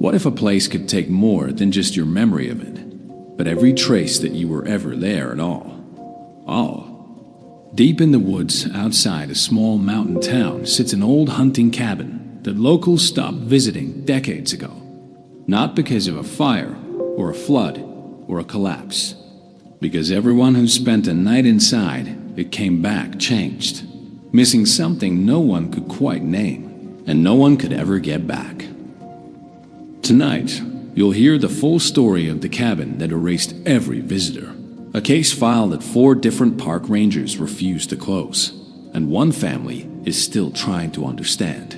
What if a place could take more than just your memory of it, but every trace that you were ever there at all? All. Deep in the woods outside a small mountain town sits an old hunting cabin that locals stopped visiting decades ago. Not because of a fire, or a flood, or a collapse. Because everyone who spent a night inside, it came back changed, missing something no one could quite name, and no one could ever get back. Tonight, you'll hear the full story of the cabin that erased every visitor. A case file that 4 different park rangers refused to close, and one family is still trying to understand.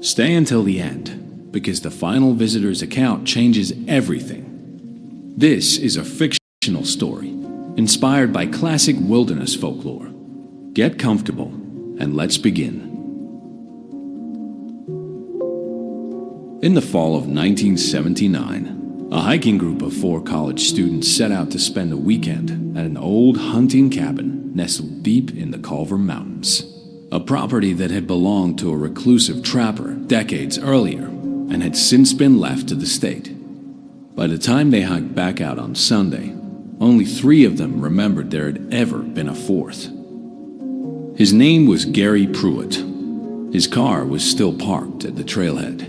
Stay until the end, because the final visitor's account changes everything. This is a fictional story, inspired by classic wilderness folklore. Get comfortable, and let's begin. In the fall of 1979, a hiking group of 4 college students set out to spend a weekend at an old hunting cabin nestled deep in the Culver Mountains, a property that had belonged to a reclusive trapper decades earlier and had since been left to the state. By the time they hiked back out on Sunday, only 3 of them remembered there had ever been a 4th. His name was Gary Pruitt. His car was still parked at the trailhead.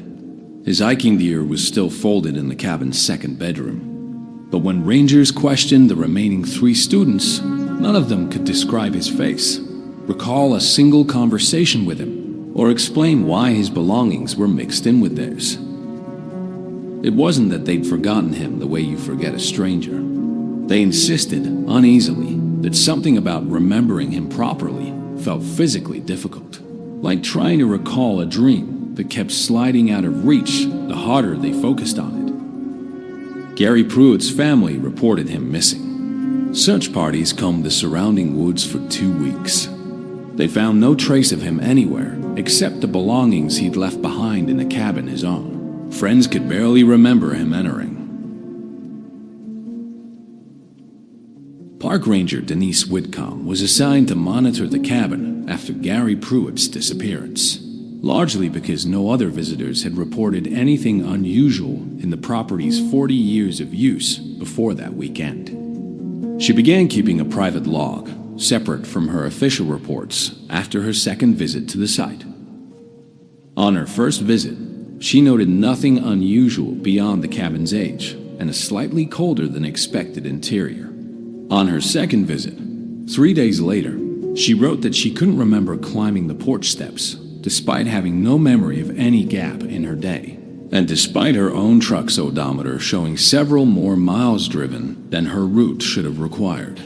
His hiking gear was still folded in the cabin's second bedroom. But when rangers questioned the remaining 3 students, none of them could describe his face, recall a single conversation with him, or explain why his belongings were mixed in with theirs. It wasn't that they'd forgotten him the way you forget a stranger. They insisted, uneasily, that something about remembering him properly felt physically difficult, like trying to recall a dream that kept sliding out of reach the harder they focused on it. Gary Pruitt's family reported him missing. Search parties combed the surrounding woods for 2 weeks. They found no trace of him anywhere except the belongings he'd left behind in a cabin his own. Friends could barely remember him entering. Park Ranger Denise Whitcomb was assigned to monitor the cabin after Gary Pruitt's disappearance, largely because no other visitors had reported anything unusual in the property's 40 years of use before that weekend. She began keeping a private log, separate from her official reports, after her second visit to the site. On her first visit, she noted nothing unusual beyond the cabin's age and a slightly colder than expected interior. On her second visit, 3 days later, she wrote that she couldn't remember climbing the porch steps, despite having no memory of any gap in her day, and despite her own truck's odometer showing several more miles driven than her route should have required.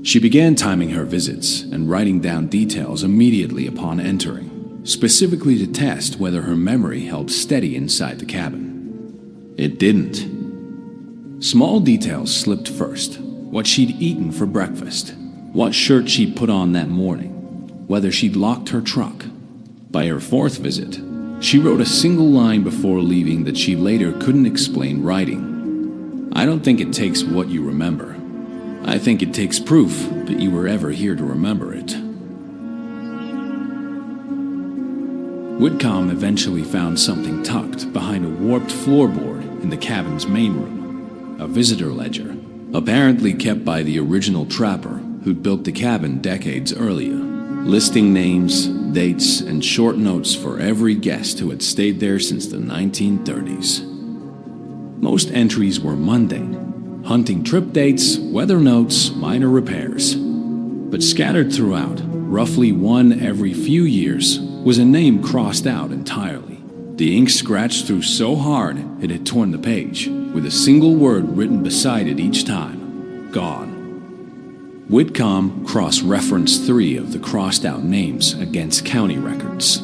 She began timing her visits and writing down details immediately upon entering, specifically to test whether her memory held steady inside the cabin. It didn't. Small details slipped first: what she'd eaten for breakfast, what shirt she'd put on that morning, whether she'd locked her truck. By her 4th visit, she wrote a single line before leaving that she later couldn't explain writing. "I don't think it takes what you remember. I think it takes proof that you were ever here to remember it." Whitcomb eventually found something tucked behind a warped floorboard in the cabin's main room, a visitor ledger, apparently kept by the original trapper who'd built the cabin decades earlier, listing names, dates, and short notes for every guest who had stayed there since the 1930s. Most entries were mundane: hunting trip dates, weather notes, minor repairs. But scattered throughout, roughly one every few years, was a name crossed out entirely. The ink scratched through so hard it had torn the page, with a single word written beside it each time: gone. Whitcomb cross-referenced 3 of the crossed-out names against county records.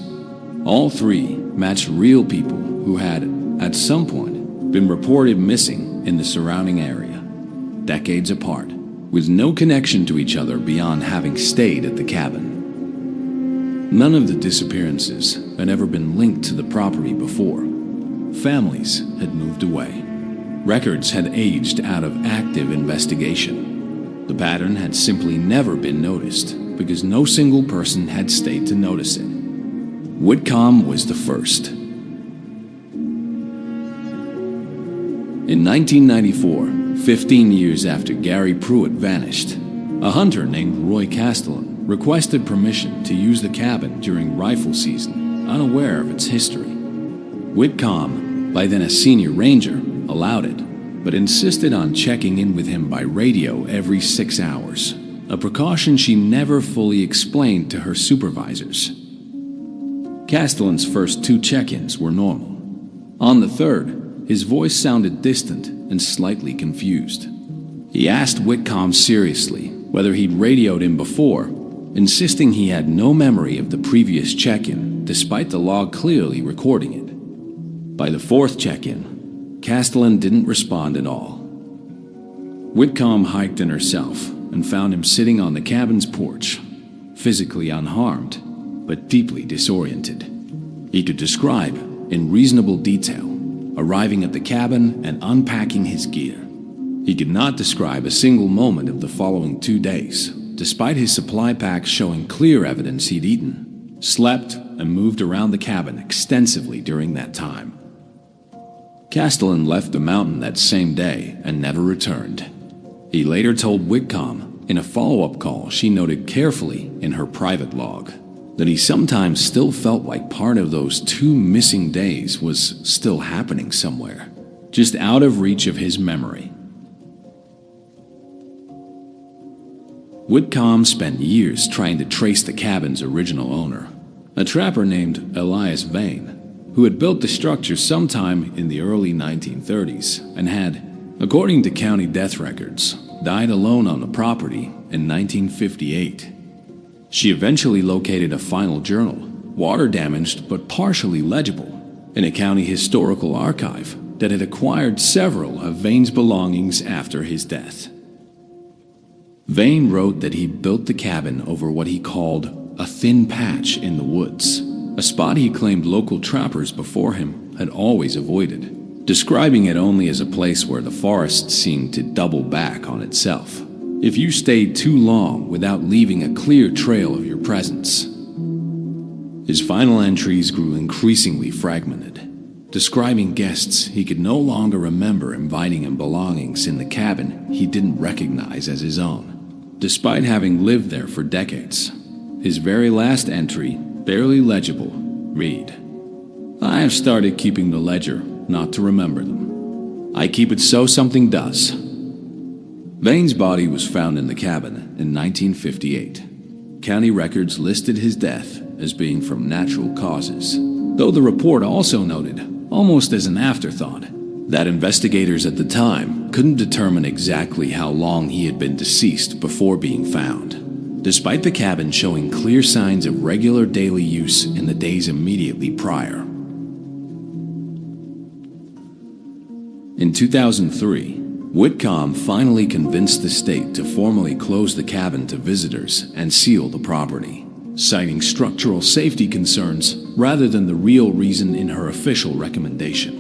All 3 matched real people who had, at some point, been reported missing in the surrounding area, decades apart, with no connection to each other beyond having stayed at the cabin. None of the disappearances had ever been linked to the property before. Families had moved away. Records had aged out of active investigation. The pattern had simply never been noticed because no single person had stayed to notice it. Whitcomb was the first. In 1994, 15 years after Gary Pruitt vanished, a hunter named Roy Castellan requested permission to use the cabin during rifle season, unaware of its history. Whitcomb, by then a senior ranger, allowed it, but insisted on checking in with him by radio every 6 hours, a precaution she never fully explained to her supervisors. Castellan's first 2 check-ins were normal. On the third, his voice sounded distant and slightly confused. He asked Whitcomb seriously whether he'd radioed him before, insisting he had no memory of the previous check-in, despite the log clearly recording it. By the 4th check-in, Castellan didn't respond at all. Whitcomb hiked in herself and found him sitting on the cabin's porch, physically unharmed, but deeply disoriented. He could describe, in reasonable detail, arriving at the cabin and unpacking his gear. He could not describe a single moment of the following 2 days, despite his supply packs showing clear evidence he'd eaten, slept, and moved around the cabin extensively during that time. Castellan left the mountain that same day and never returned. He later told Whitcomb, in a follow-up call she noted carefully in her private log, that he sometimes still felt like part of those 2 missing days was still happening somewhere, just out of reach of his memory. Whitcomb spent years trying to trace the cabin's original owner, a trapper named Elias Vane, who had built the structure sometime in the early 1930s and had, according to county death records, died alone on the property in 1958. She eventually located a final journal, water-damaged but partially legible, in a county historical archive that had acquired several of Vane's belongings after his death. Vane wrote that he built the cabin over what he called a thin patch in the woods, a spot he claimed local trappers before him had always avoided, describing it only as a place where the forest seemed to double back on itself if you stayed too long without leaving a clear trail of your presence. His final entries grew increasingly fragmented, describing guests he could no longer remember inviting him belongings in the cabin he didn't recognize as his own, despite having lived there for decades. His very last entry, barely legible, read, "I have started keeping the ledger not to remember them. I keep it so something does." Vane's body was found in the cabin in 1958. County records listed his death as being from natural causes, though the report also noted, almost as an afterthought, that investigators at the time couldn't determine exactly how long he had been deceased before being found, despite the cabin showing clear signs of regular daily use in the days immediately prior. In 2003, Whitcomb finally convinced the state to formally close the cabin to visitors and seal the property, citing structural safety concerns rather than the real reason in her official recommendation.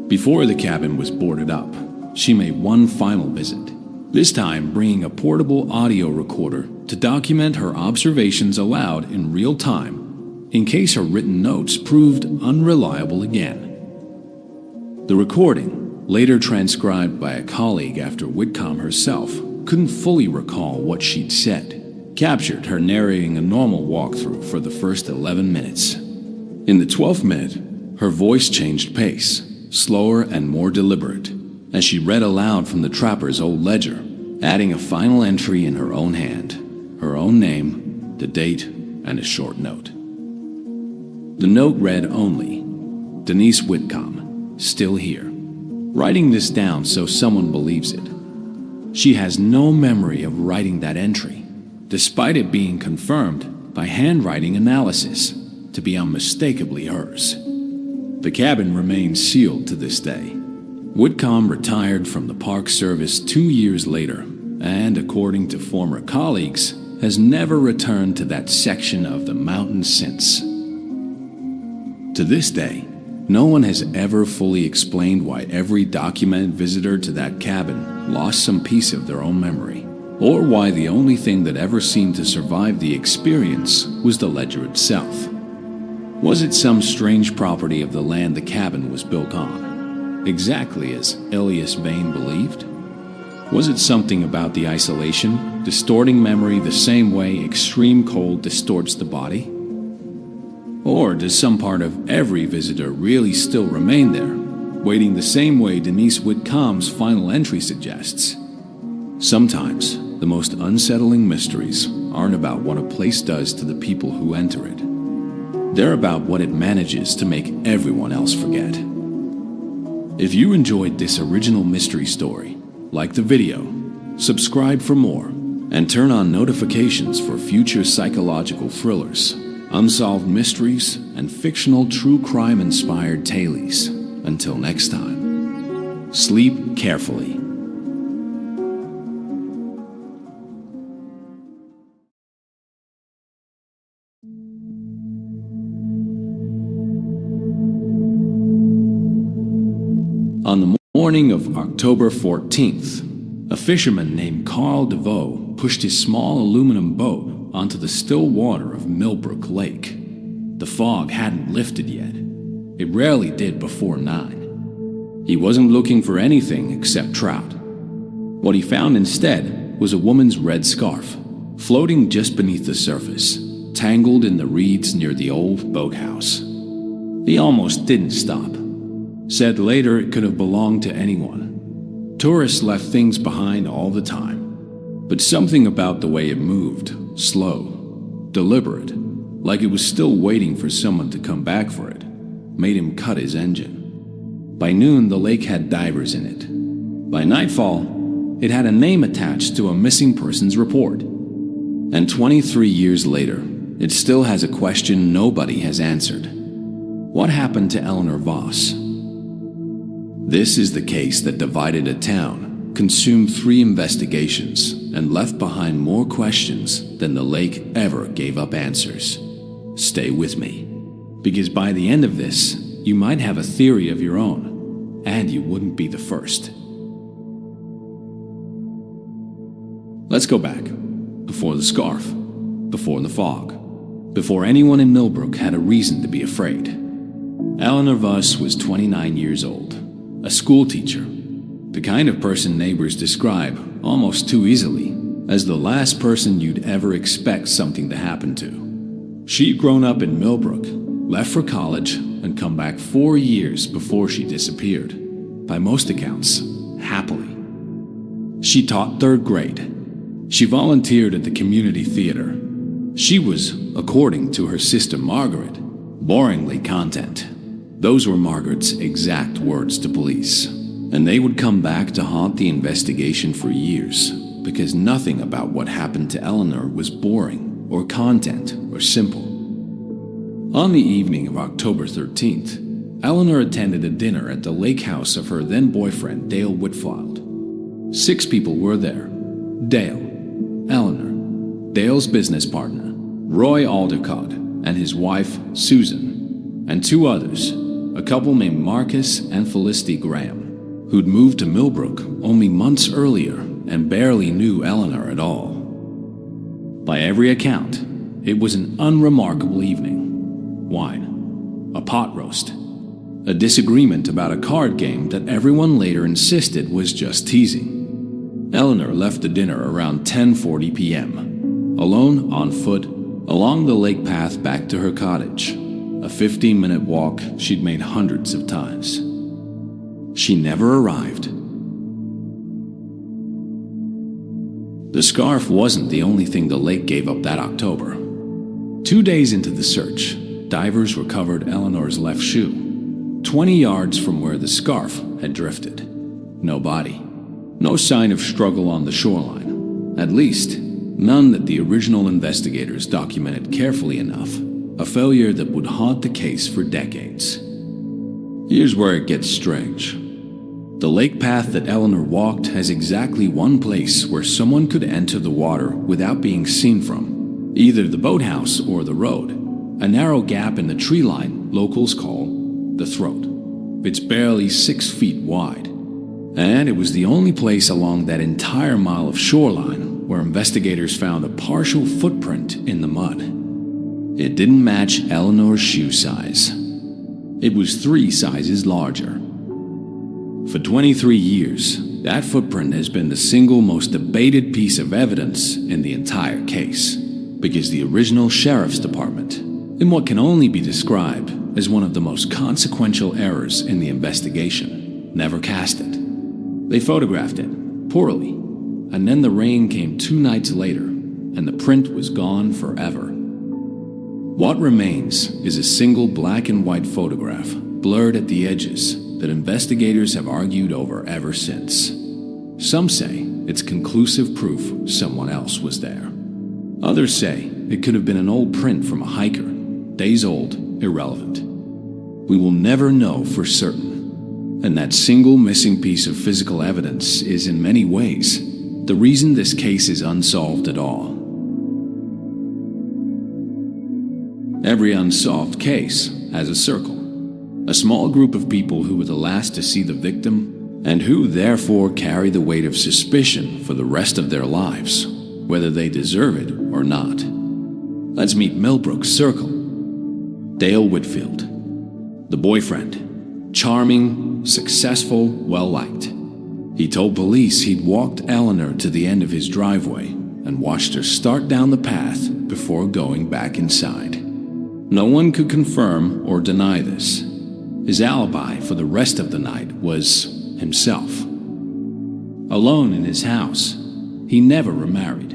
Before the cabin was boarded up, she made one final visit, this time bringing a portable audio recorder to document her observations aloud in real time in case her written notes proved unreliable again. The recording, later transcribed by a colleague after Whitcomb herself couldn't fully recall what she'd said, captured her narrating a normal walkthrough for the first 11 minutes. In the 12th minute, her voice changed pace, slower and more deliberate, as she read aloud from the trapper's old ledger, adding a final entry in her own hand, her own name, the date, and a short note. The note read only, "Denise Whitcomb, still here. Writing this down so someone believes it." She has no memory of writing that entry, despite it being confirmed by handwriting analysis to be unmistakably hers. The cabin remains sealed to this day. Whitcomb retired from the Park Service 2 years later, and according to former colleagues, has never returned to that section of the mountain since. To this day, no one has ever fully explained why every documented visitor to that cabin lost some piece of their own memory, or why the only thing that ever seemed to survive the experience was the ledger itself. Was it some strange property of the land the cabin was built on? exactly as Elias Vane believed? Was it something about the isolation, distorting memory the same way extreme cold distorts the body? Or does some part of every visitor really still remain there, waiting the same way Denise Whitcomb's final entry suggests? Sometimes, the most unsettling mysteries aren't about what a place does to the people who enter it. They're about what it manages to make everyone else forget. If you enjoyed this original mystery story, like the video, subscribe for more, and turn on notifications for future psychological thrillers, unsolved mysteries, and fictional true crime-inspired tales. Until next time, sleep carefully. On the morning of October 14th, a fisherman named Carl DeVoe pushed his small aluminum boat onto the still water of Millbrook Lake. The fog hadn't lifted yet. It rarely did before 9. He wasn't looking for anything except trout. What he found instead was a woman's red scarf, floating just beneath the surface, tangled in the reeds near the old boathouse. He almost didn't stop. Said later it could have belonged to anyone. Tourists left things behind all the time. But something about the way it moved, slow, deliberate, like it was still waiting for someone to come back for it, made him cut his engine. By noon, the lake had divers in it. By nightfall, it had a name attached to a missing persons report. And 23 years later, it still has a question nobody has answered. What happened to Eleanor Voss? This is the case that divided a town, consumed 3 investigations, and left behind more questions than the lake ever gave up answers. Stay with me, because by the end of this, you might have a theory of your own, and you wouldn't be the first. Let's go back. Before the scarf, before the fog, before anyone in Millbrook had a reason to be afraid. Eleanor Voss was 29 years old, a school teacher, the kind of person neighbors describe almost too easily as the last person you'd ever expect something to happen to. She'd grown up in Millbrook, left for college, and come back 4 years before she disappeared. By most accounts, happily. She taught 3rd grade. She volunteered at the community theater. She was, according to her sister Margaret, boringly content. Those were Margaret's exact words to police, and they would come back to haunt the investigation for years because nothing about what happened to Eleanor was boring or content or simple. On the evening of October 13th, Eleanor attended a dinner at the lake house of her then-boyfriend Dale Whitfield. 6 people were there: Dale, Eleanor, Dale's business partner, Roy Aldercott, and his wife, Susan, and 2 others, a couple named Marcus and Felicity Graham, who'd moved to Millbrook only months earlier and barely knew Eleanor at all. By every account, it was an unremarkable evening. Wine, a pot roast, a disagreement about a card game that everyone later insisted was just teasing. Eleanor left the dinner around 10:40 p.m., alone on foot, along the lake path back to her cottage, a 15-minute walk she'd made hundreds of times. She never arrived. The scarf wasn't the only thing the lake gave up that October. 2 days into the search, divers recovered Eleanor's left shoe, 20 yards from where the scarf had drifted. No body. No sign of struggle on the shoreline. At least, none that the original investigators documented carefully enough. A failure that would haunt the case for decades. Here's where it gets strange. The lake path that Eleanor walked has exactly one place where someone could enter the water without being seen from, either the boathouse or the road. A narrow gap in the tree line locals call the throat. It's barely 6 feet wide. And it was the only place along that entire mile of shoreline where investigators found a partial footprint in the mud. It didn't match Eleanor's shoe size. It was 3 sizes larger. For 23 years, that footprint has been the single most debated piece of evidence in the entire case, because the original sheriff's department, in what can only be described as one of the most consequential errors in the investigation, never cast it. They photographed it, poorly, and then the rain came 2 nights later, and the print was gone forever. What remains is a single black and white photograph, blurred at the edges, that investigators have argued over ever since. Some say it's conclusive proof someone else was there. Others say it could have been an old print from a hiker, days old, irrelevant. We will never know for certain, and that single missing piece of physical evidence is in many ways the reason this case is unsolved at all. Every unsolved case has a circle, a small group of people who were the last to see the victim and who therefore carry the weight of suspicion for the rest of their lives, whether they deserve it or not. Let's meet Millbrook's circle. Dale Whitfield, the boyfriend, charming, successful, well-liked. He told police he'd walked Eleanor to the end of his driveway and watched her start down the path before going back inside. No one could confirm or deny this. His alibi for the rest of the night was himself. Alone in his house, he never remarried.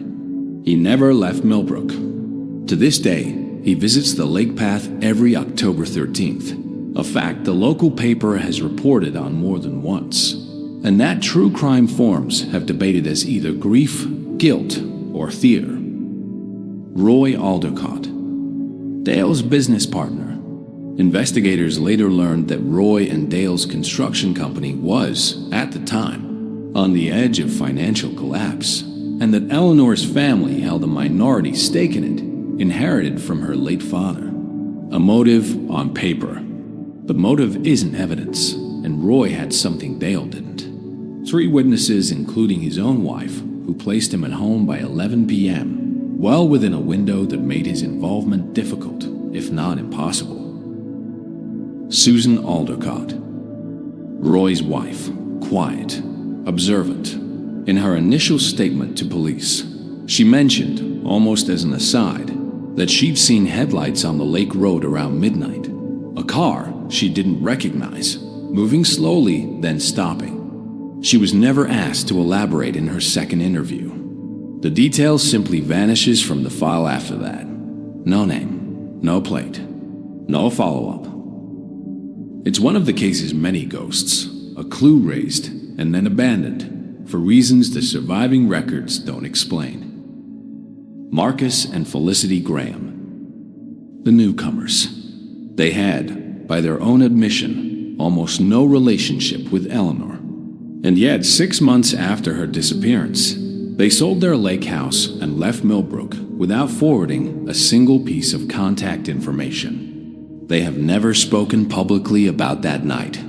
He never left Millbrook. To this day, he visits the lake path every October 13th, a fact the local paper has reported on more than once, and that true crime forums have debated as either grief, guilt, or theater. Roy Aldecott, Dale's business partner. Investigators later learned that Roy and Dale's construction company was, at the time, on the edge of financial collapse, and that Eleanor's family held a minority stake in it, inherited from her late father. A motive on paper. But motive isn't evidence, and Roy had something Dale didn't. 3 witnesses, including his own wife, who placed him at home by 11 p.m., well within a window that made his involvement difficult, if not impossible. Susan Aldecott, Roy's wife, quiet, observant. In her initial statement to police, she mentioned, almost as an aside, that she'd seen headlights on the lake road around midnight, a car she didn't recognize, moving slowly, then stopping. She was never asked to elaborate in her second interview. The detail simply vanishes from the file after that. No name, no plate, no follow-up. It's one of the case's many ghosts, a clue raised and then abandoned for reasons the surviving records don't explain. Marcus and Felicity Graham, the newcomers. They had, by their own admission, almost no relationship with Eleanor. And yet, 6 months after her disappearance, they sold their lake house and left Millbrook without forwarding a single piece of contact information. They have never spoken publicly about that night.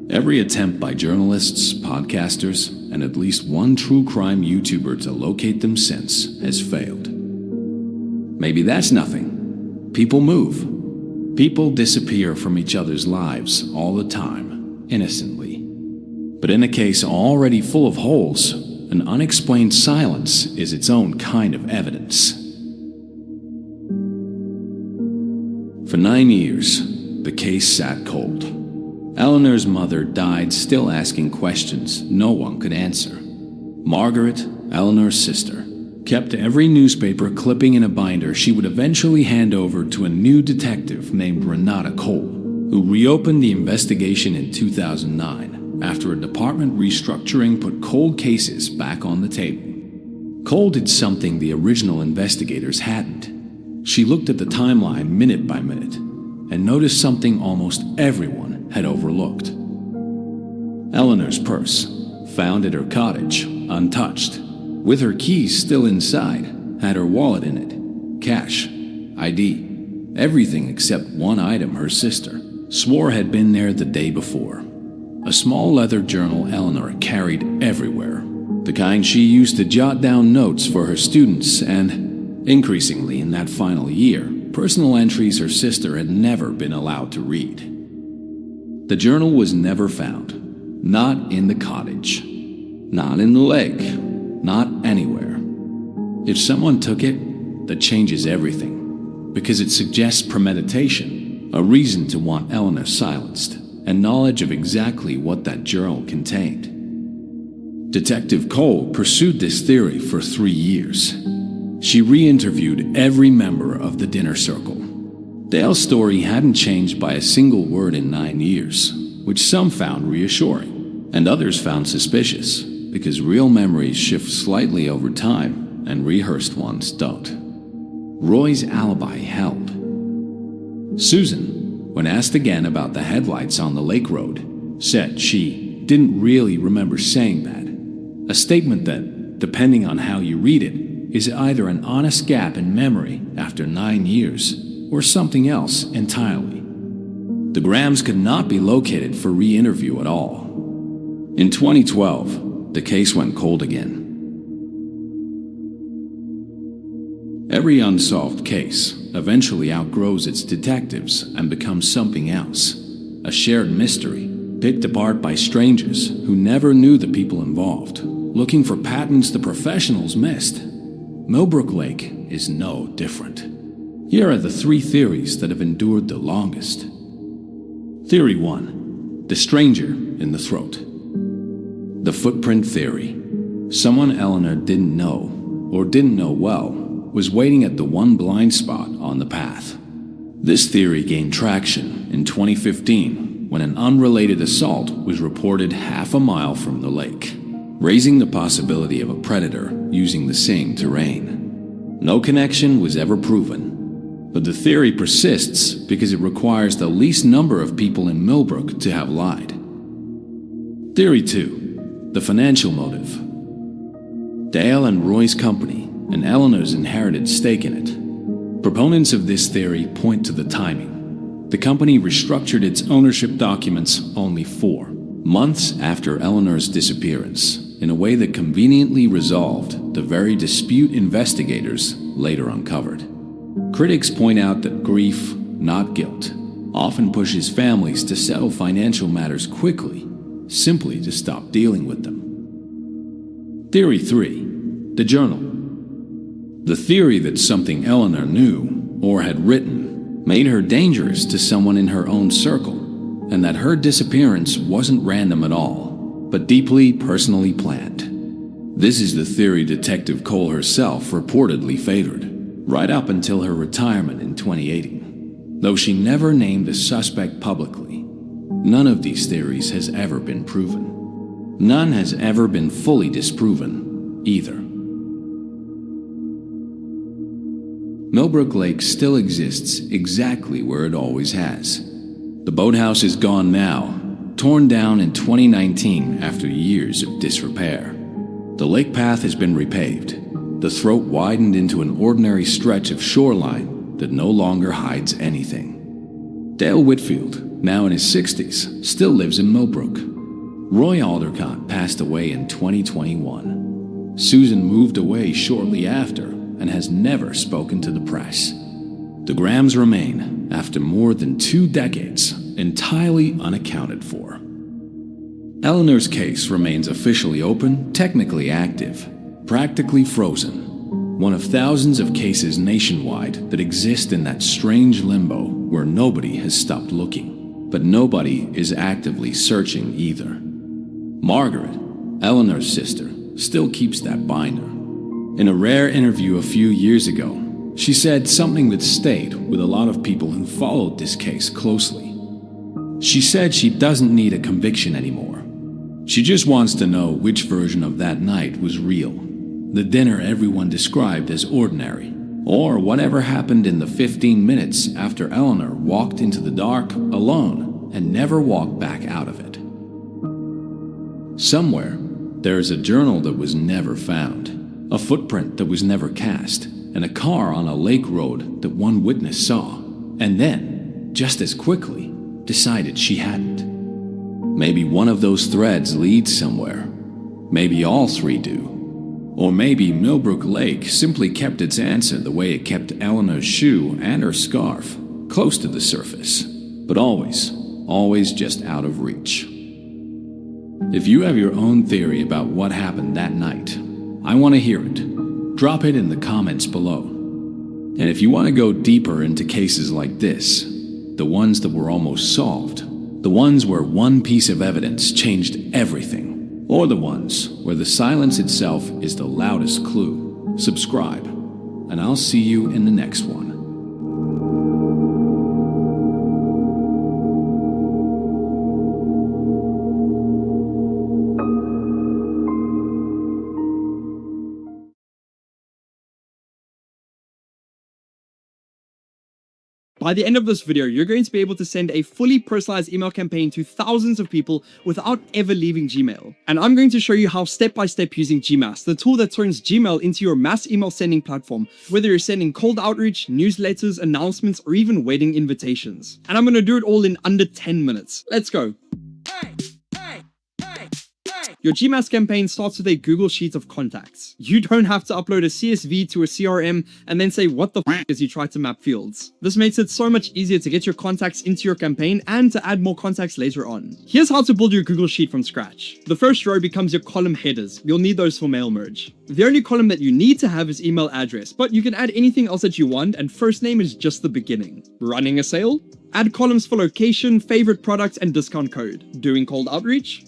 Every attempt by journalists, podcasters, and at least one true crime YouTuber to locate them since has failed. Maybe that's nothing. People move. People disappear from each other's lives all the time, innocently. But in a case already full of holes, an unexplained silence is its own kind of evidence. For 9 years, the case sat cold. Eleanor's mother died still asking questions no one could answer. Margaret, Eleanor's sister, kept every newspaper clipping in a binder she would eventually hand over to a new detective named Renata Cole, who reopened the investigation in 2009 after a department restructuring put cold cases back on the table. Cole did something the original investigators hadn't. She looked at the timeline minute by minute and noticed something almost everyone had overlooked. Eleanor's purse, found at her cottage, untouched, with her keys still inside, had her wallet in it, cash, ID, everything except one item her sister swore had been there the day before. A small leather journal Eleanor carried everywhere, the kind she used to jot down notes for her students and, increasingly in that final year, personal entries her sister had never been allowed to read. The journal was never found, Not in the cottage. Not in the lake. Not anywhere. If someone took it, that changes everything, because it suggests premeditation, a reason to want Eleanor silenced, and knowledge of exactly what that journal contained. Detective Cole pursued this theory for 3 years. She re-interviewed every member of the dinner circle. Dale's story hadn't changed by a single word in 9 years, which some found reassuring, and others found suspicious, because real memories shift slightly over time, and rehearsed ones don't. Roy's alibi held. Susan, when asked again about the headlights on the lake road, said she didn't really remember saying that. A statement that, depending on how you read it, is either an honest gap in memory after 9 years or something else entirely. The Grahams could not be located for re-interview at all. In 2012, the case went cold again. Every unsolved case eventually outgrows its detectives and becomes something else, a shared mystery, picked apart by strangers who never knew the people involved, looking for patterns the professionals missed. Millbrook Lake is no different. Here are the 3 theories that have endured the longest. Theory 1. The stranger in the throat. The footprint theory. Someone Eleanor didn't know, or didn't know well, was waiting at the one blind spot on the path. This theory gained traction in 2015 when an unrelated assault was reported half a mile from the lake, raising the possibility of a predator using the same terrain. No connection was ever proven, but the theory persists because it requires the least number of people in Millbrook to have lied. Theory 2. The financial motive. Dale and Roy's company and Eleanor's inherited stake in it. Proponents of this theory point to the timing. The company restructured its ownership documents only 4 months after Eleanor's disappearance, in a way that conveniently resolved the very dispute investigators later uncovered. Critics point out that grief, not guilt, often pushes families to settle financial matters quickly, simply to stop dealing with them. Theory 3. The journal. The theory that something Eleanor knew or had written made her dangerous to someone in her own circle, and that her disappearance wasn't random at all, but deeply personally planned. This is the theory Detective Cole herself reportedly favored, right up until her retirement in 2018. Though she never named a suspect publicly, none of these theories has ever been proven. None has ever been fully disproven, either. Millbrook Lake still exists exactly where it always has. The boathouse is gone now, torn down in 2019 after years of disrepair. The lake path has been repaved, the throat widened into an ordinary stretch of shoreline that no longer hides anything. Dale Whitfield, now in his 60s, still lives in Millbrook. Roy Aldercott passed away in 2021. Susan moved away shortly after and has never spoken to the press. The Grahams remain, after more than 2 decades, entirely unaccounted for. Eleanor's case remains officially open, technically active, practically frozen. One of thousands of cases nationwide that exist in that strange limbo where nobody has stopped looking, but nobody is actively searching either. Margaret, Eleanor's sister, still keeps that binder. In a rare interview a few years ago, she said something that stayed with a lot of people who followed this case closely. She said she doesn't need a conviction anymore. She just wants to know which version of that night was real. The dinner everyone described as ordinary, or whatever happened in the 15 minutes after Eleanor walked into the dark alone and never walked back out of it. Somewhere, there is a journal that was never found, a footprint that was never cast, and a car on a lake road that one witness saw, and then, just as quickly, decided she hadn't. Maybe one of those threads leads somewhere. Maybe all 3 do. Or maybe Millbrook Lake simply kept its answer the way it kept Eleanor's shoe and her scarf, close to the surface, but always just out of reach. If you have your own theory about what happened that night, I want to hear it. Drop it in the comments below. And if you want to go deeper into cases like this, the ones that were almost solved, the ones where one piece of evidence changed everything, or the ones where the silence itself is the loudest clue, subscribe, and I'll see you in the next one. By the end of this video, you're going to be able to send a fully personalized email campaign to thousands of people without ever leaving Gmail. And I'm going to show you how step-by-step using Gmass, the tool that turns Gmail into your mass email sending platform, whether you're sending cold outreach, newsletters, announcements, or even wedding invitations. And I'm going to do it all in under 10 minutes. Let's go. Your Gmass campaign starts with a Google Sheet of contacts. You don't have to upload a CSV to a CRM and then say what the f as you try to map fields. This makes it so much easier to get your contacts into your campaign and to add more contacts later on. Here's how to build your Google Sheet from scratch. The first row becomes your column headers. You'll need those for mail merge. The only column that you need to have is email address, but you can add anything else that you want, and first name is just the beginning. Running a sale? Add columns for location, favorite product, and discount code. Doing cold outreach?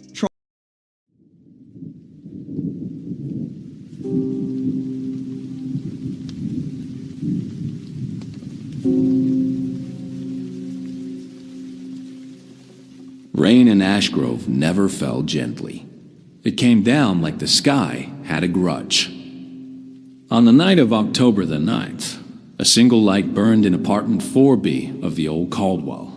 Rain in Ashgrove never fell gently. It came down like the sky had a grudge. On the night of October the 9th, a single light burned in apartment 4B of the old Caldwell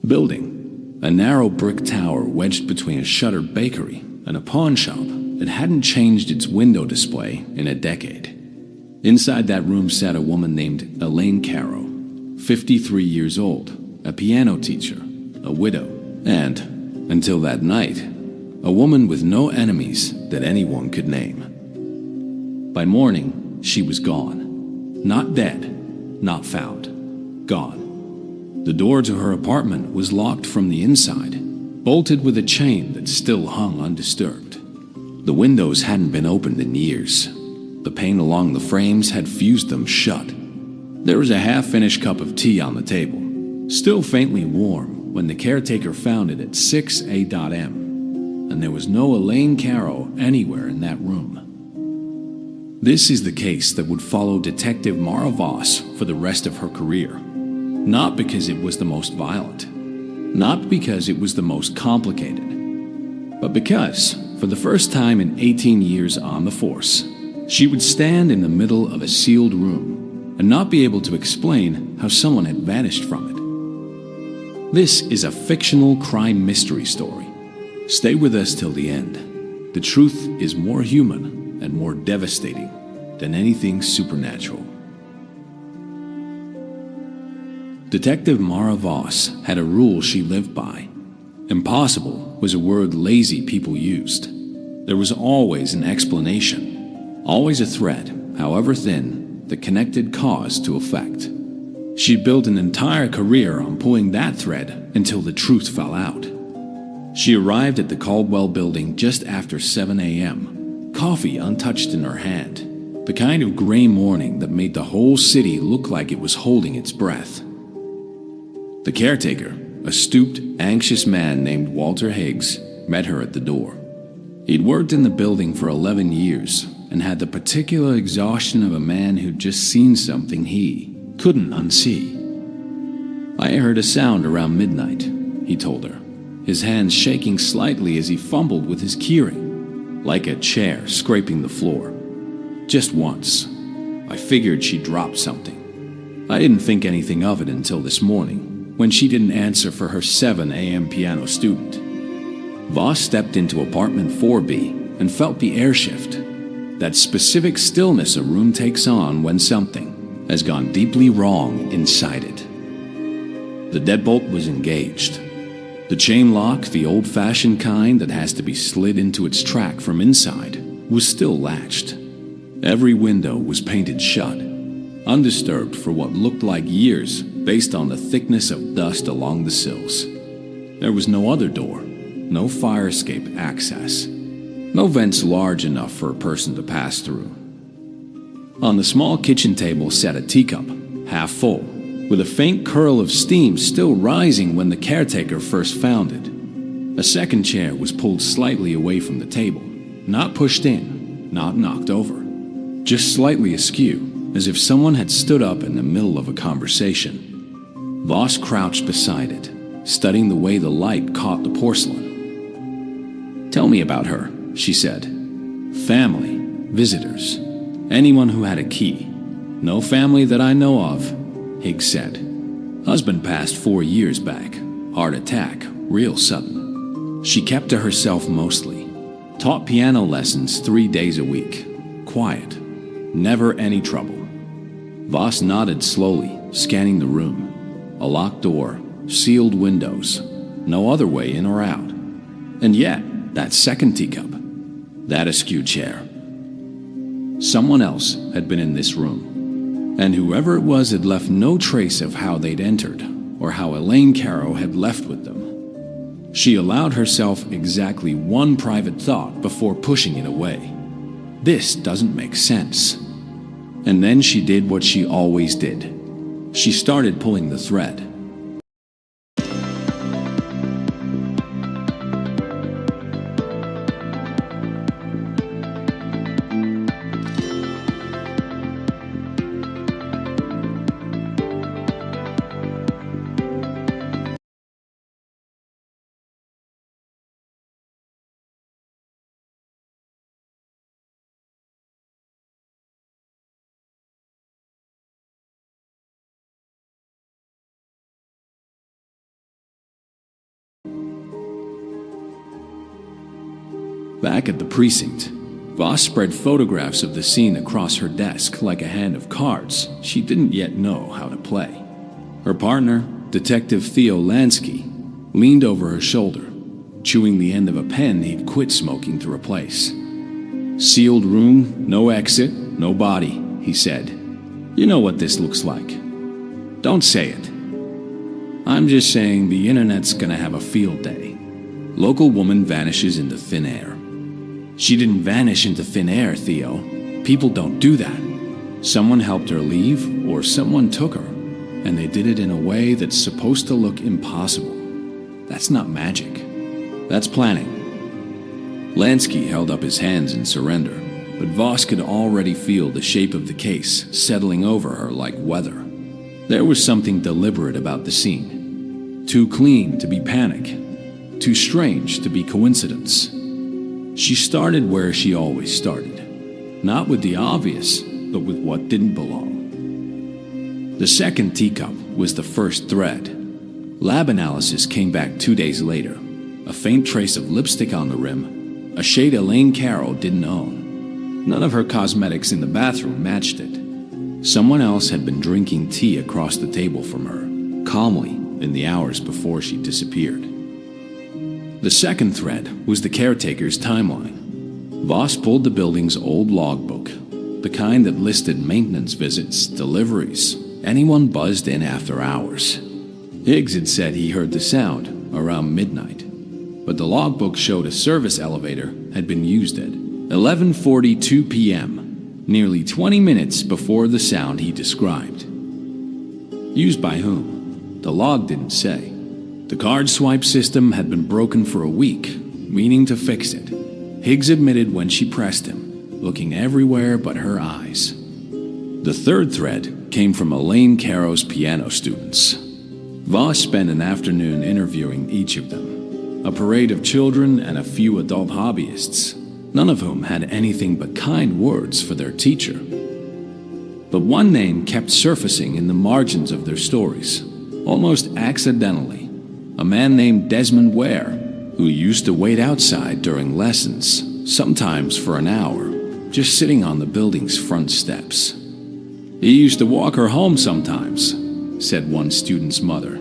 building, a narrow brick tower wedged between a shuttered bakery and a pawn shop that hadn't changed its window display in a decade. Inside that room sat a woman named Elaine Caro, 53 years old, a piano teacher, a widow, and, until that night, a woman with no enemies that anyone could name. By morning, she was gone. Not dead, not found. Gone. The door to her apartment was locked from the inside, bolted with a chain that still hung undisturbed. The windows hadn't been opened in years. The paint along the frames had fused them shut. There was a half-finished cup of tea on the table, still faintly warm, when the caretaker found it at 6 a.m., and there was no Elaine Caro anywhere in that room. This is the case that would follow Detective Mara Voss for the rest of her career. Not because it was the most violent, not because it was the most complicated, but because, for the first time in 18 years on the force, she would stand in the middle of a sealed room and not be able to explain how someone had vanished from it. This is a fictional crime mystery story. Stay with us till the end. The truth is more human and more devastating than anything supernatural. Detective Mara Voss had a rule she lived by. Impossible was a word lazy people used. There was always an explanation, always a thread, however thin, that connected cause to effect. She built an entire career on pulling that thread until the truth fell out. She arrived at the Caldwell building just after 7 a.m., coffee untouched in her hand, the kind of gray morning that made the whole city look like it was holding its breath. The caretaker, a stooped, anxious man named Walter Higgs, met her at the door. He'd worked in the building for 11 years and had the particular exhaustion of a man who'd just seen something he couldn't unsee. I heard a sound around midnight, he told her, his hands shaking slightly as he fumbled with his keyring, like a chair scraping the floor. Just once. I figured she dropped something. I didn't think anything of it until this morning, when she didn't answer for her 7 a.m. piano student. Voss stepped into apartment 4B and felt the air shift, that specific stillness a room takes on when something has gone deeply wrong inside it. The deadbolt was engaged. The chain lock, the old-fashioned kind that has to be slid into its track from inside, was still latched. Every window was painted shut, undisturbed for what looked like years based on the thickness of dust along the sills. There was no other door, no fire escape access, no vents large enough for a person to pass through. On the small kitchen table sat a teacup, half full, with a faint curl of steam still rising when the caretaker first found it. A second chair was pulled slightly away from the table, not pushed in, not knocked over, just slightly askew, as if someone had stood up in the middle of a conversation. Voss crouched beside it, studying the way the light caught the porcelain. "Tell me about her," she said. "Family, visitors, anyone who had a key." "No family that I know of," Higgs said. "Husband passed 4 years back. Heart attack, real sudden. She kept to herself mostly. Taught piano lessons 3 days a week. Quiet. Never any trouble." Voss nodded slowly, scanning the room. A locked door, sealed windows, no other way in or out. And yet, that second teacup, that askew chair. Someone else had been in this room, and whoever it was had left no trace of how they'd entered or how Elaine Caro had left with them. She allowed herself exactly one private thought before pushing it away. This doesn't make sense. And then she did what she always did. She started pulling the thread. Back at the precinct, Voss spread photographs of the scene across her desk like a hand of cards she didn't yet know how to play. Her partner, Detective Theo Lansky, leaned over her shoulder, chewing the end of a pen he'd quit smoking to replace. "Sealed room, no exit, no body," he said. "You know what this looks like." "Don't say it." "I'm just saying the internet's gonna have a field day. Local woman vanishes into thin air." "She didn't vanish into thin air, Theo. People don't do that. Someone helped her leave, or someone took her, and they did it in a way that's supposed to look impossible. That's not magic. That's planning." Lansky held up his hands in surrender, but Voss could already feel the shape of the case settling over her like weather. There was something deliberate about the scene. Too clean to be panic. Too strange to be coincidence. She started where she always started. Not with the obvious, but with what didn't belong. The second teacup was the first thread. Lab analysis came back 2 days later. A faint trace of lipstick on the rim, a shade Elaine Caro didn't own. None of her cosmetics in the bathroom matched it. Someone else had been drinking tea across the table from her, calmly in the hours before she disappeared. The second thread was the caretaker's timeline. Voss pulled the building's old logbook, the kind that listed maintenance visits, deliveries, anyone buzzed in after hours. Higgs had said he heard the sound around midnight, but the logbook showed a service elevator had been used at 11:42 p.m., nearly 20 minutes before the sound he described. Used by whom? The log didn't say. The card swipe system had been broken for a week, meaning to fix it. Higgs admitted when she pressed him, looking everywhere but her eyes. The third thread came from Elaine Caro's piano students. Voss spent an afternoon interviewing each of them, a parade of children and a few adult hobbyists, none of whom had anything but kind words for their teacher. But one name kept surfacing in the margins of their stories, almost accidentally. A man named Desmond Ware, who used to wait outside during lessons, sometimes for an hour, just sitting on the building's front steps. "He used to walk her home sometimes," said one student's mother.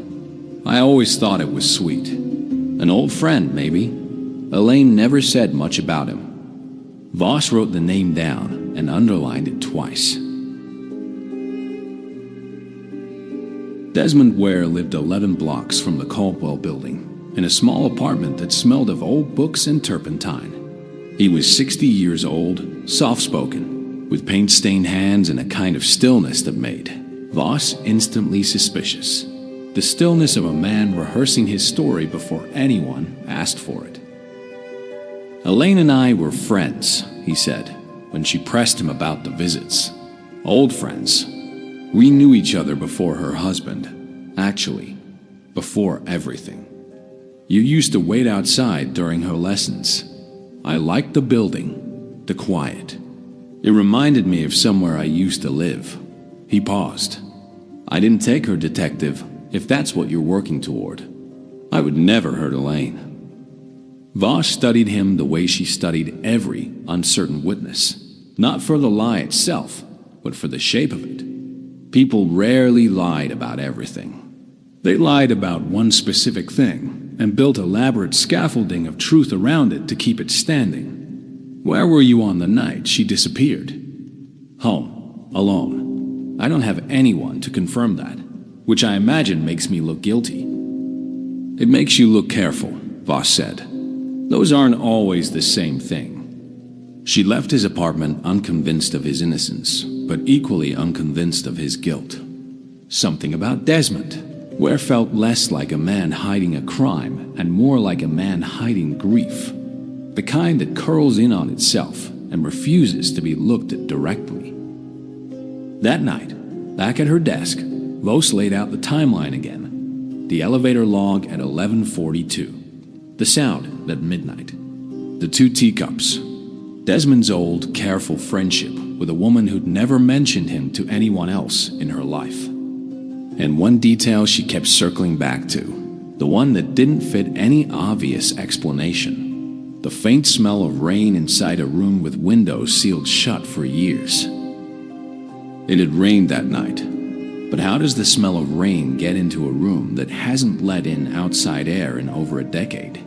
"I always thought it was sweet. An old friend, maybe." Elaine never said much about him. Voss wrote the name down and underlined it twice. Desmond Ware lived 11 blocks from the Caldwell building. in a small apartment that smelled of old books and turpentine. He was 60 years old, soft-spoken, with paint-stained hands and a kind of stillness that made Voss instantly suspicious. The stillness of a man rehearsing his story before anyone asked for it. Elaine and I were friends, he said, when she pressed him about the visits. Old friends. We knew each other before her husband. Actually, before everything. You used to wait outside during her lessons. I liked the building, the quiet. It reminded me of somewhere I used to live. He paused. I didn't take her, detective, if that's what you're working toward. I would never hurt Elaine. Voss studied him the way she studied every uncertain witness. Not for the lie itself, but for the shape of it. People rarely lied about everything. They lied about one specific thing and built elaborate scaffolding of truth around it to keep it standing. Where were you on the night she disappeared? Home, alone. I don't have anyone to confirm that, which I imagine makes me look guilty. It makes you look careful, Voss said. Those aren't always the same thing. She left his apartment unconvinced of his innocence, but equally unconvinced of his guilt. Something about Desmond, where felt less like a man hiding a crime and more like a man hiding grief. The kind that curls in on itself and refuses to be looked at directly. That night, back at her desk, Voss laid out the timeline again. The elevator log at 11:42. The sound at midnight. The 2 teacups. Desmond's old, careful friendship with a woman who'd never mentioned him to anyone else in her life. And one detail she kept circling back to, the one that didn't fit any obvious explanation. The faint smell of rain inside a room with windows sealed shut for years. It had rained that night, but how does the smell of rain get into a room that hasn't let in outside air in over a decade?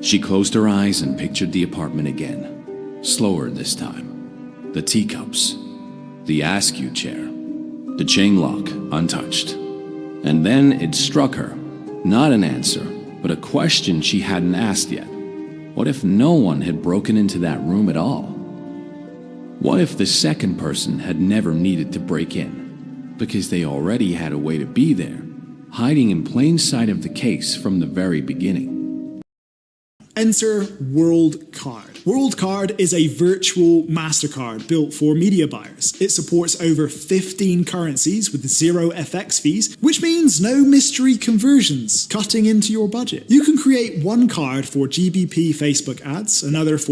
She closed her eyes and pictured the apartment again, slower this time. The teacups, the askew chair, the chain lock untouched. And then it struck her, not an answer, but a question she hadn't asked yet. What if no one had broken into that room at all? What if the second person had never needed to break in, because they already had a way to be there, hiding in plain sight of the case from the very beginning? Enter World Card. World Card is a virtual MasterCard built for media buyers. It supports over 15 currencies with zero FX fees, which means no mystery conversions cutting into your budget. You can create one card for GBP Facebook ads, another for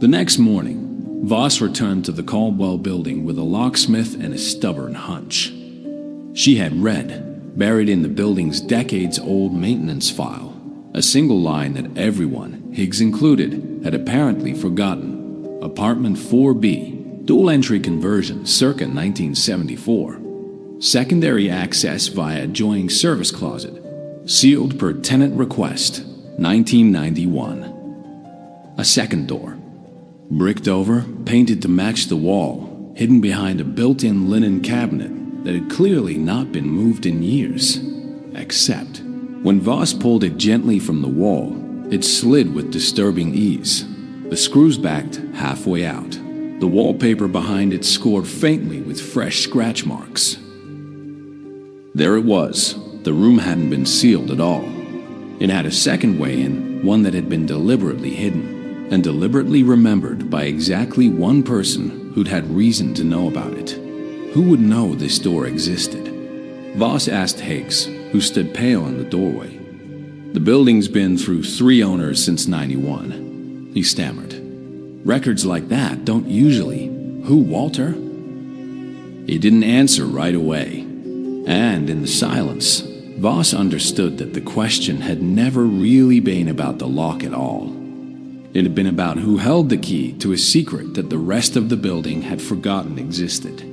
The next morning, Voss returned to the Caldwell building with a locksmith and a stubborn hunch. She had read, buried in the building's decades-old maintenance file, a single line that everyone, Higgs included, had apparently forgotten. Apartment 4B, dual-entry conversion circa 1974. Secondary access via adjoining service closet, sealed per tenant request, 1991. A second door. Bricked over, painted to match the wall, hidden behind a built-in linen cabinet that had clearly not been moved in years. Except, when Voss pulled it gently from the wall, it slid with disturbing ease. The screws backed halfway out. The wallpaper behind it scored faintly with fresh scratch marks. There it was. The room hadn't been sealed at all. It had a second way in, one that had been deliberately hidden, and deliberately remembered by exactly one person who'd had reason to know about it. Who would know this door existed? Voss asked Higgs, who stood pale in the doorway. The building's been through 3 owners since '91, he stammered. Records like that don't usually. Who, Walter? He didn't answer right away. And in the silence, Voss understood that the question had never really been about the lock at all. It had been about who held the key to a secret that the rest of the building had forgotten existed.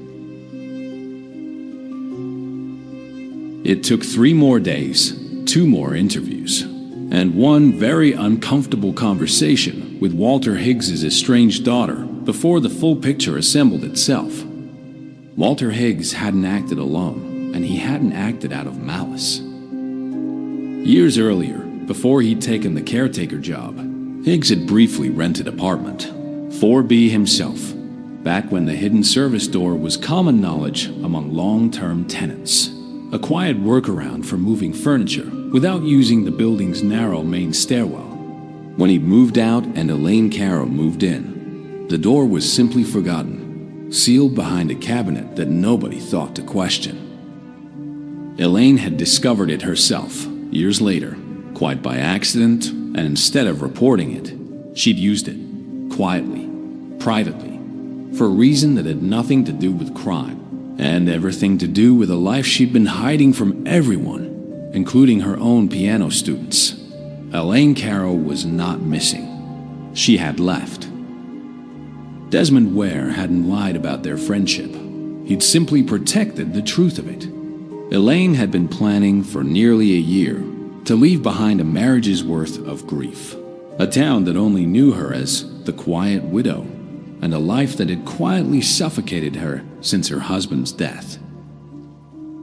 It took 3 more days, 2 more interviews, and one very uncomfortable conversation with Walter Higgs's estranged daughter before the full picture assembled itself. Walter Higgs hadn't acted alone, and he hadn't acted out of malice. Years earlier, before he'd taken the caretaker job, Higgs had briefly rented apartment 4B himself, back when the hidden service door was common knowledge among long-term tenants. A quiet workaround for moving furniture without using the building's narrow main stairwell. When he moved out and Elaine Carroll moved in, the door was simply forgotten, sealed behind a cabinet that nobody thought to question. Elaine had discovered it herself, years later, quite by accident, and instead of reporting it, she'd used it, quietly, privately, for a reason that had nothing to do with crime, and everything to do with a life she'd been hiding from everyone, including her own piano students. Elaine Carroll was not missing. She had left. Desmond Ware hadn't lied about their friendship. He'd simply protected the truth of it. Elaine had been planning for nearly a year to leave behind a marriage's worth of grief, a town that only knew her as the quiet widow, and a life that had quietly suffocated her since her husband's death.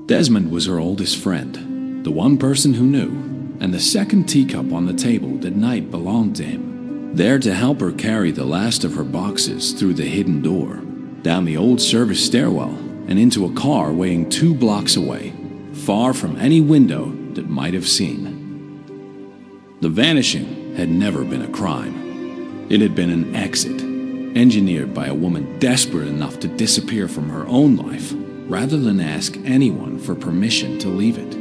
Desmond was her oldest friend, the one person who knew, and the second teacup on the table that night belonged to him, there to help her carry the last of her boxes through the hidden door, down the old service stairwell, and into a car weighing 2 blocks away, far from any window that might have seen. The vanishing had never been a crime. It had been an exit, engineered by a woman desperate enough to disappear from her own life, rather than ask anyone for permission to leave it.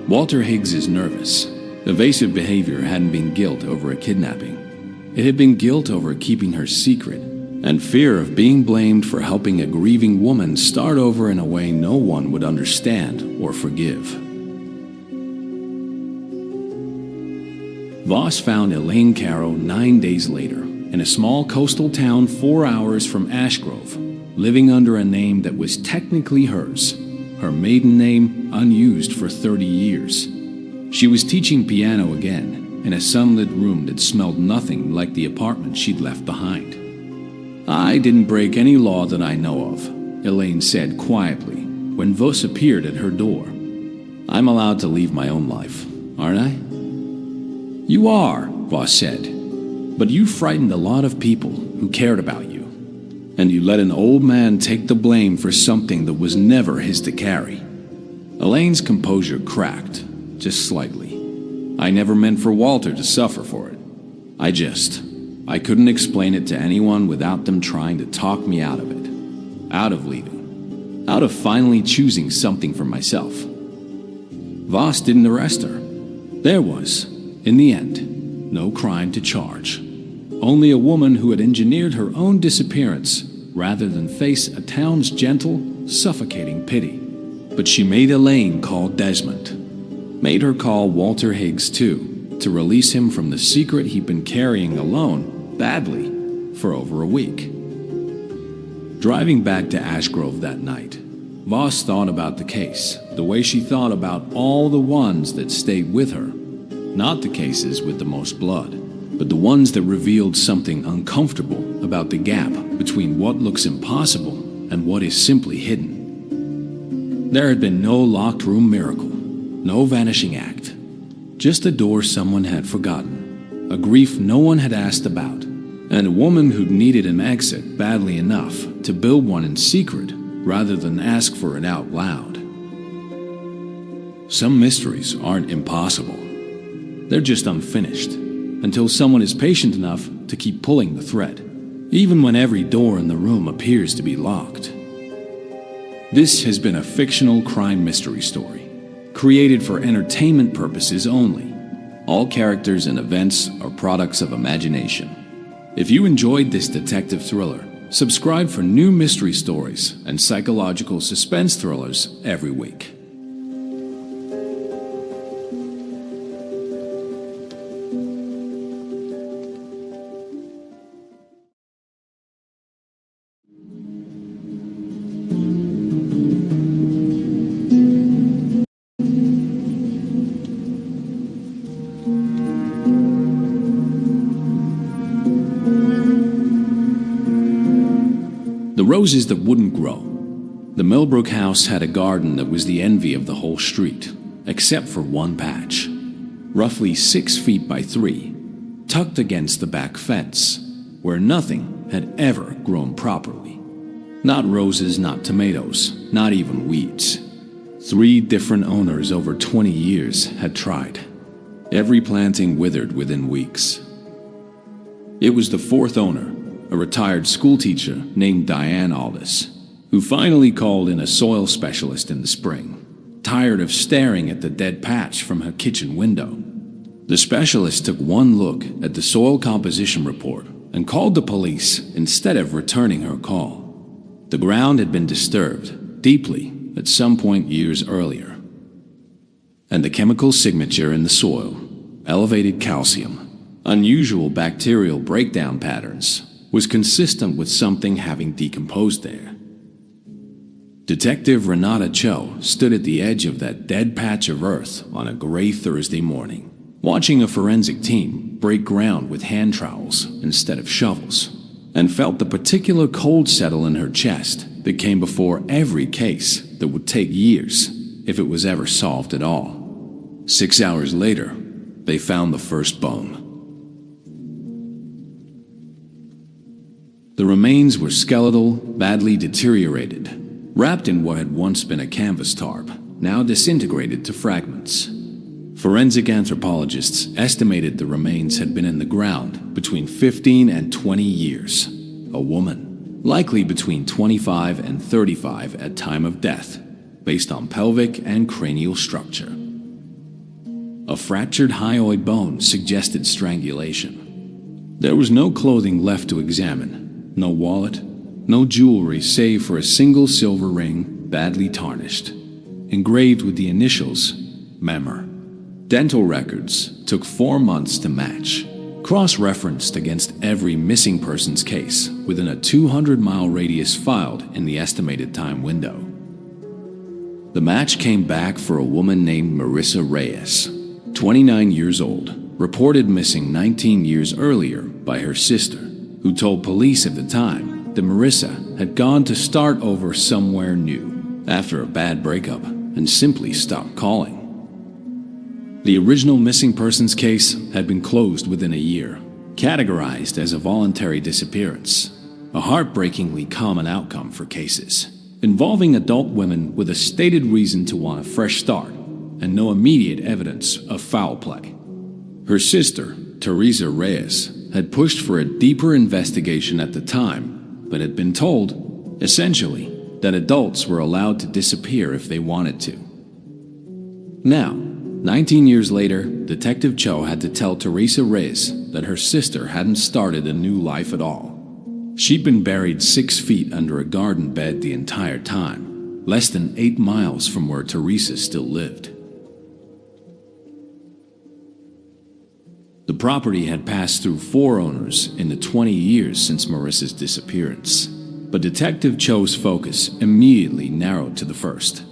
Walter Higgs's nervous, evasive behavior hadn't been guilt over a kidnapping. It had been guilt over keeping her secret, and fear of being blamed for helping a grieving woman start over in a way no one would understand or forgive. Voss found Elaine Carroll 9 days later in a small coastal town 4 hours from Ashgrove, living under a name that was technically hers, her maiden name unused for 30 years. She was teaching piano again in a sunlit room that smelled nothing like the apartment she'd left behind. "I didn't break any law that I know of," Elaine said quietly when Voss appeared at her door. "I'm allowed to leave my own life, aren't I?" "You are," Voss said, "but you frightened a lot of people who cared about you. And you let an old man take the blame for something that was never his to carry." Elaine's composure cracked, just slightly. "I never meant for Walter to suffer for it. I couldn't explain it to anyone without them trying to talk me out of it. Out of leaving. Out of finally choosing something for myself." Voss didn't arrest her. There was, in the end, no crime to charge. Only a woman who had engineered her own disappearance rather than face a town's gentle, suffocating pity. But she made Elaine call Desmond. Made her call Walter Higgs too, to release him from the secret he'd been carrying alone, badly, for over a week. Driving back to Ashgrove that night, Voss thought about the case, the way she thought about all the ones that stayed with her. Not the cases with the most blood, but the ones that revealed something uncomfortable about the gap between what looks impossible and what is simply hidden. There had been no locked room miracle, no vanishing act, just a door someone had forgotten, a grief no one had asked about, and a woman who'd needed an exit badly enough to build one in secret rather than ask for it out loud. Some mysteries aren't impossible. They're just unfinished, until someone is patient enough to keep pulling the thread, even when every door in the room appears to be locked. This has been a fictional crime mystery story, created for entertainment purposes only. All characters and events are products of imagination. If you enjoyed this detective thriller, subscribe for new mystery stories and psychological suspense thrillers every week. The roses that wouldn't grow. The Millbrook house had a garden that was the envy of the whole street, except for one patch, roughly 6 feet by 3, tucked against the back fence, where nothing had ever grown properly. Not roses, not tomatoes, not even weeds. 3 different owners over 20 years had tried. Every planting withered within weeks. It was the 4th owner, a retired schoolteacher named Diane Aldis, who finally called in a soil specialist in the spring, tired of staring at the dead patch from her kitchen window. The specialist took one look at the soil composition report and called the police instead of returning her call. The ground had been disturbed deeply at some point years earlier, and the chemical signature in the soil, elevated calcium, unusual bacterial breakdown patterns, was consistent with something having decomposed there. Detective Renata Cho stood at the edge of that dead patch of earth on a gray Thursday morning, watching a forensic team break ground with hand trowels instead of shovels, and felt the particular cold settle in her chest that came before every case that would take years if it was ever solved at all. 6 hours later, they found the first bone. The remains were skeletal, badly deteriorated, wrapped in what had once been a canvas tarp, now disintegrated to fragments. Forensic anthropologists estimated the remains had been in the ground between 15 and 20 years. A woman, likely between 25 and 35 at time of death, based on pelvic and cranial structure. A fractured hyoid bone suggested strangulation. There was no clothing left to examine, no wallet, no jewelry save for a single silver ring, badly tarnished, engraved with the initials, Memmer. Dental records took 4 months to match, cross-referenced against every missing persons case within a 200-mile radius filed in the estimated time window. The match came back for a woman named Marissa Reyes, 29 years old, reported missing 19 years earlier by her sister, who told police at the time that Marissa had gone to start over somewhere new after a bad breakup and simply stopped calling. The original missing persons case had been closed within a year, categorized as a voluntary disappearance, a heartbreakingly common outcome for cases involving adult women with a stated reason to want a fresh start and no immediate evidence of foul play. Her sister, Teresa Reyes, had pushed for a deeper investigation at the time, but had been told, essentially, that adults were allowed to disappear if they wanted to. Now, 19 years later, Detective Cho had to tell Teresa Reyes that her sister hadn't started a new life at all. She'd been buried 6 feet under a garden bed the entire time, less than 8 miles from where Teresa still lived. The property had passed through 4 owners in the 20 years since Marissa's disappearance, but Detective Cho's focus immediately narrowed to the first,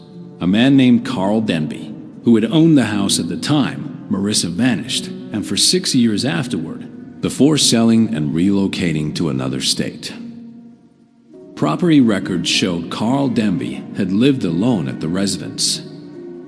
a man named Carl Denby, who had owned the house at the time Marissa vanished, and for 6 years afterward, before selling and relocating to another state. Property records showed Carl Denby had lived alone at the residence.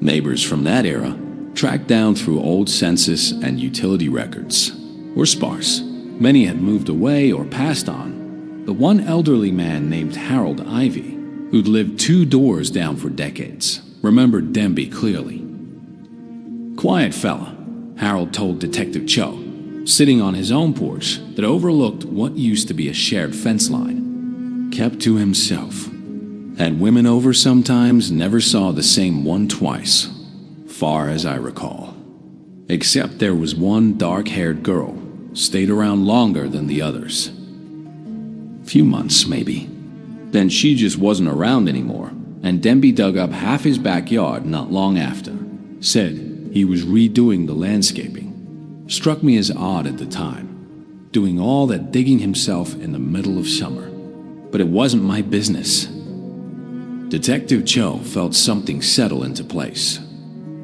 Neighbors from that era, tracked down through old census and utility records, were sparse. Many had moved away or passed on, but one elderly man named Harold Ivy, who'd lived 2 doors down for decades, remembered Denby clearly. Quiet fella, Harold told Detective Cho, sitting on his own porch that overlooked what used to be a shared fence line. Kept to himself. Had women over sometimes, never saw the same one twice, far as I recall. Except there was one dark-haired girl, stayed around longer than the others. Few months, maybe. Then she just wasn't around anymore, and Denby dug up half his backyard not long after. Said he was redoing the landscaping. Struck me as odd at the time, doing all that digging himself in the middle of summer. But it wasn't my business. Detective Cho felt something settle into place.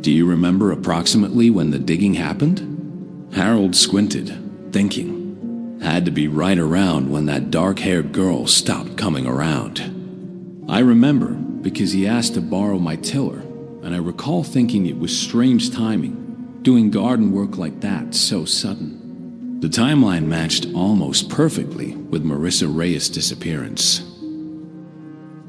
Do you remember approximately when the digging happened? Harold squinted, thinking. Had to be right around when that dark-haired girl stopped coming around. I remember because he asked to borrow my tiller, and I recall thinking it was strange timing, doing garden work like that so sudden. The timeline matched almost perfectly with Marissa Reyes' disappearance.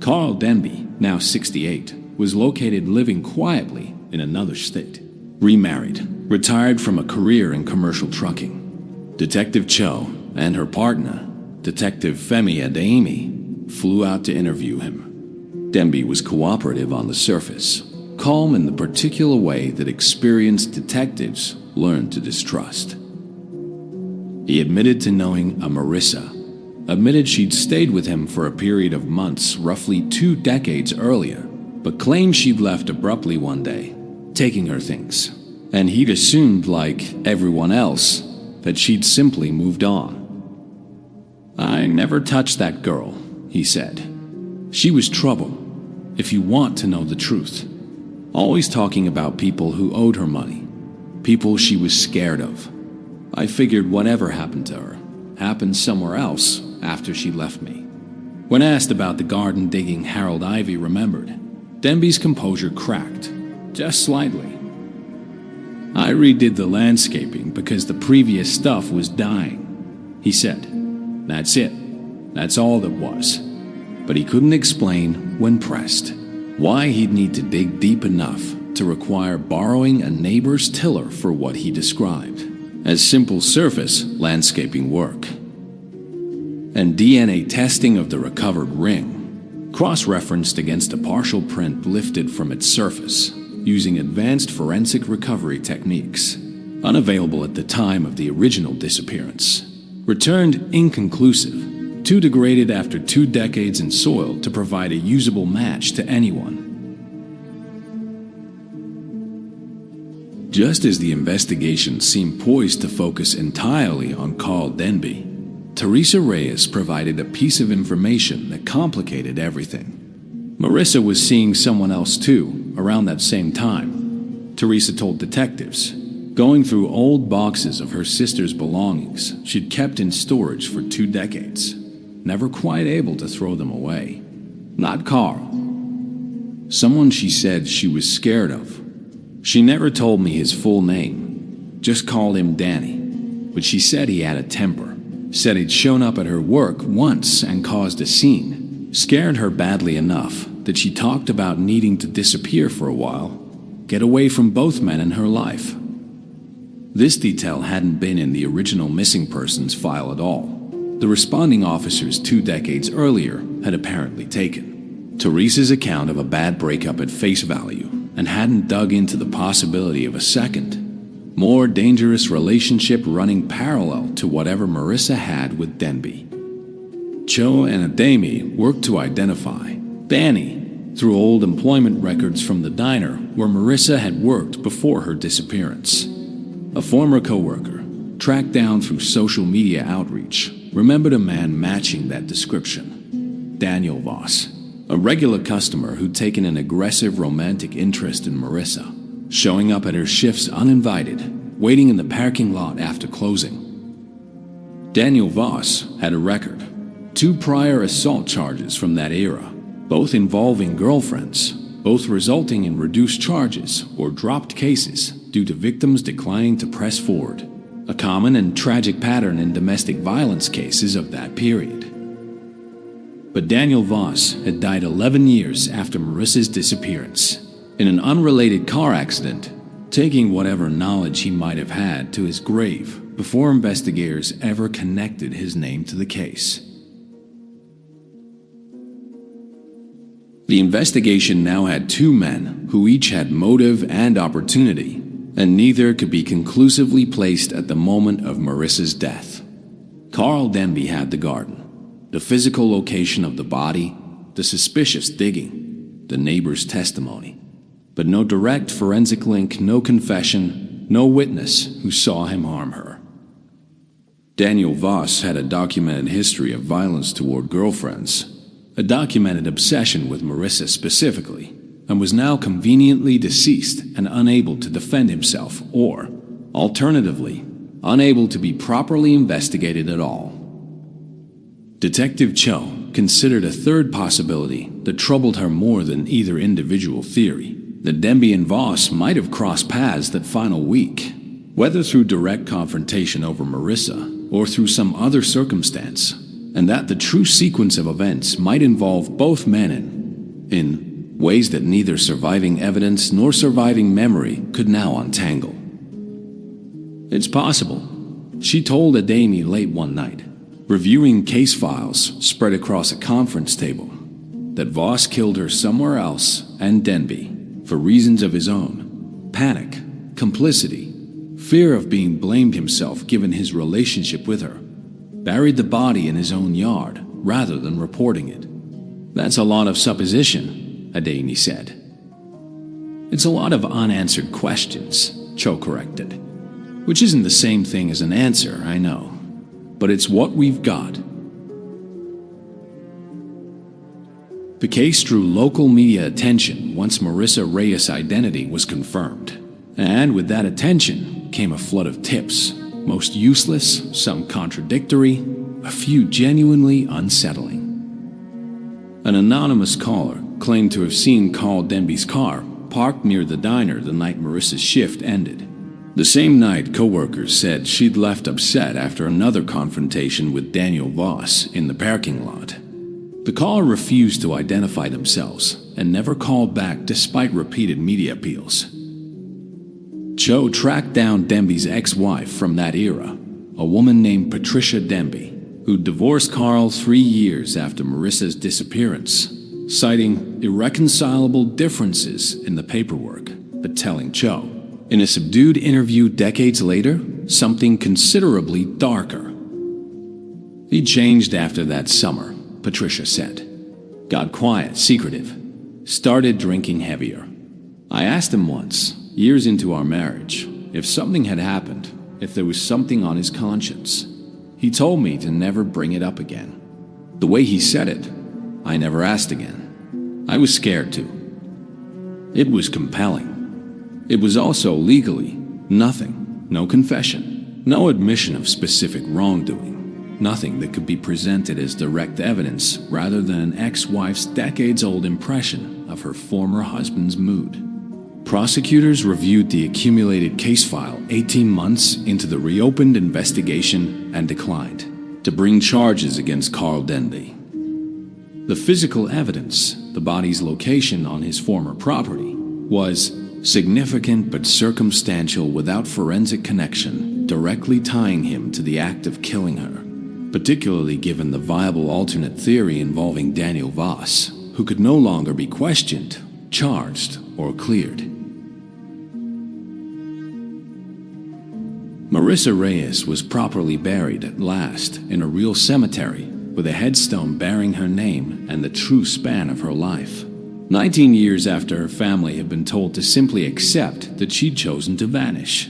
Carl Denby, now 68, was located living quietly in another state. Remarried, retired from a career in commercial trucking. Detective Cho and her partner, Detective Femi Adeyemi, flew out to interview him. Denby was cooperative on the surface, calm in the particular way that experienced detectives learn to distrust. He admitted to knowing a Marissa, admitted she'd stayed with him for a period of months roughly 2 decades earlier, but claimed she'd left abruptly one day, taking her things. And he'd assumed, like everyone else, that she'd simply moved on. "I never touched that girl," he said. "She was trouble, if you want to know the truth. Always talking about people who owed her money, people she was scared of. I figured whatever happened to her happened somewhere else after she left me." When asked about the garden digging Harold Ivy remembered, Denby's composure cracked, just slightly. "I redid the landscaping because the previous stuff was dying," he said. "That's it. That's all that was." But he couldn't explain, when pressed, why he'd need to dig deep enough to require borrowing a neighbor's tiller for what he described as simple surface landscaping work. And DNA testing of the recovered ring, cross-referenced against a partial print lifted from its surface using advanced forensic recovery techniques, unavailable at the time of the original disappearance, returned inconclusive, too degraded after 2 decades in soil to provide a usable match to anyone. Just as the investigation seemed poised to focus entirely on Carl Denby, Teresa Reyes provided a piece of information that complicated everything. Marissa was seeing someone else too, around that same time, Teresa told detectives, going through old boxes of her sister's belongings she'd kept in storage for 2 decades, never quite able to throw them away. Not Carl. Someone she said she was scared of. She never told me his full name, just called him Danny, but she said he had a temper, said he'd shown up at her work once and caused a scene, scared her badly enough that she talked about needing to disappear for a while, get away from both men in her life. This detail hadn't been in the original missing persons file at all. The responding officers 2 decades earlier had apparently taken Teresa's account of a bad breakup at face value and hadn't dug into the possibility of a second, more dangerous relationship running parallel to whatever Marissa had with Denby. Cho and Adeyemi worked to identify Danny through old employment records from the diner where Marissa had worked before her disappearance. A former coworker, tracked down through social media outreach, remembered a man matching that description. Daniel Voss, a regular customer who'd taken an aggressive romantic interest in Marissa, showing up at her shifts uninvited, waiting in the parking lot after closing. Daniel Voss had a record, 2 prior assault charges from that era, both involving girlfriends, both resulting in reduced charges or dropped cases due to victims declining to press forward, a common and tragic pattern in domestic violence cases of that period. But Daniel Voss had died 11 years after Marissa's disappearance, in an unrelated car accident, taking whatever knowledge he might have had to his grave before investigators ever connected his name to the case. The investigation now had 2 men who each had motive and opportunity, and neither could be conclusively placed at the moment of Marissa's death. Carl Denby had the garden, the physical location of the body, the suspicious digging, the neighbor's testimony, but no direct forensic link, no confession, no witness who saw him harm her. Daniel Voss had a documented history of violence toward girlfriends, a documented obsession with Marissa specifically, and was now conveniently deceased and unable to defend himself or, alternatively, unable to be properly investigated at all. Detective Cho considered a third possibility that troubled her more than either individual theory: that Denby and Voss might have crossed paths that final week, whether through direct confrontation over Marissa or through some other circumstance, and that the true sequence of events might involve both men in ways that neither surviving evidence nor surviving memory could now untangle. It's possible, she told Adami late one night, reviewing case files spread across a conference table, that Voss killed her somewhere else and Denby for reasons of his own: panic, complicity, fear of being blamed himself given his relationship with her, buried the body in his own yard rather than reporting it. That's a lot of supposition, Adani said. It's a lot of unanswered questions, Cho corrected. Which isn't the same thing as an answer, I know. But it's what we've got. The case drew local media attention once Marissa Reyes' identity was confirmed. And with that attention came a flood of tips, most useless, some contradictory, a few genuinely unsettling. An anonymous caller claimed to have seen Carl Denby's car parked near the diner the night Marissa's shift ended. The same night, co-workers said she'd left upset after another confrontation with Daniel Voss in the parking lot. The caller refused to identify themselves and never called back despite repeated media appeals. Cho tracked down Denby's ex-wife from that era, a woman named Patricia Denby, who divorced Carl 3 years after Marissa's disappearance, citing irreconcilable differences in the paperwork, but telling Cho, in a subdued interview decades later, something considerably darker. He changed after that summer, Patricia said. Got quiet, secretive. Started drinking heavier. I asked him once, years into our marriage, if something had happened, if there was something on his conscience. He told me to never bring it up again. The way he said it, I never asked again. I was scared to. It was compelling. It was also legally nothing, no confession, no admission of specific wrongdoing, nothing that could be presented as direct evidence rather than an ex-wife's decades-old impression of her former husband's mood. Prosecutors reviewed the accumulated case file 18 months into the reopened investigation and declined to bring charges against Carl Denby. The physical evidence, the body's location on his former property, was significant but circumstantial without forensic connection directly tying him to the act of killing her, particularly given the viable alternate theory involving Daniel Voss, who could no longer be questioned, charged, or cleared. Marissa Reyes was properly buried at last in a real cemetery with a headstone bearing her name and the true span of her life. 19 years after her family had been told to simply accept that she'd chosen to vanish.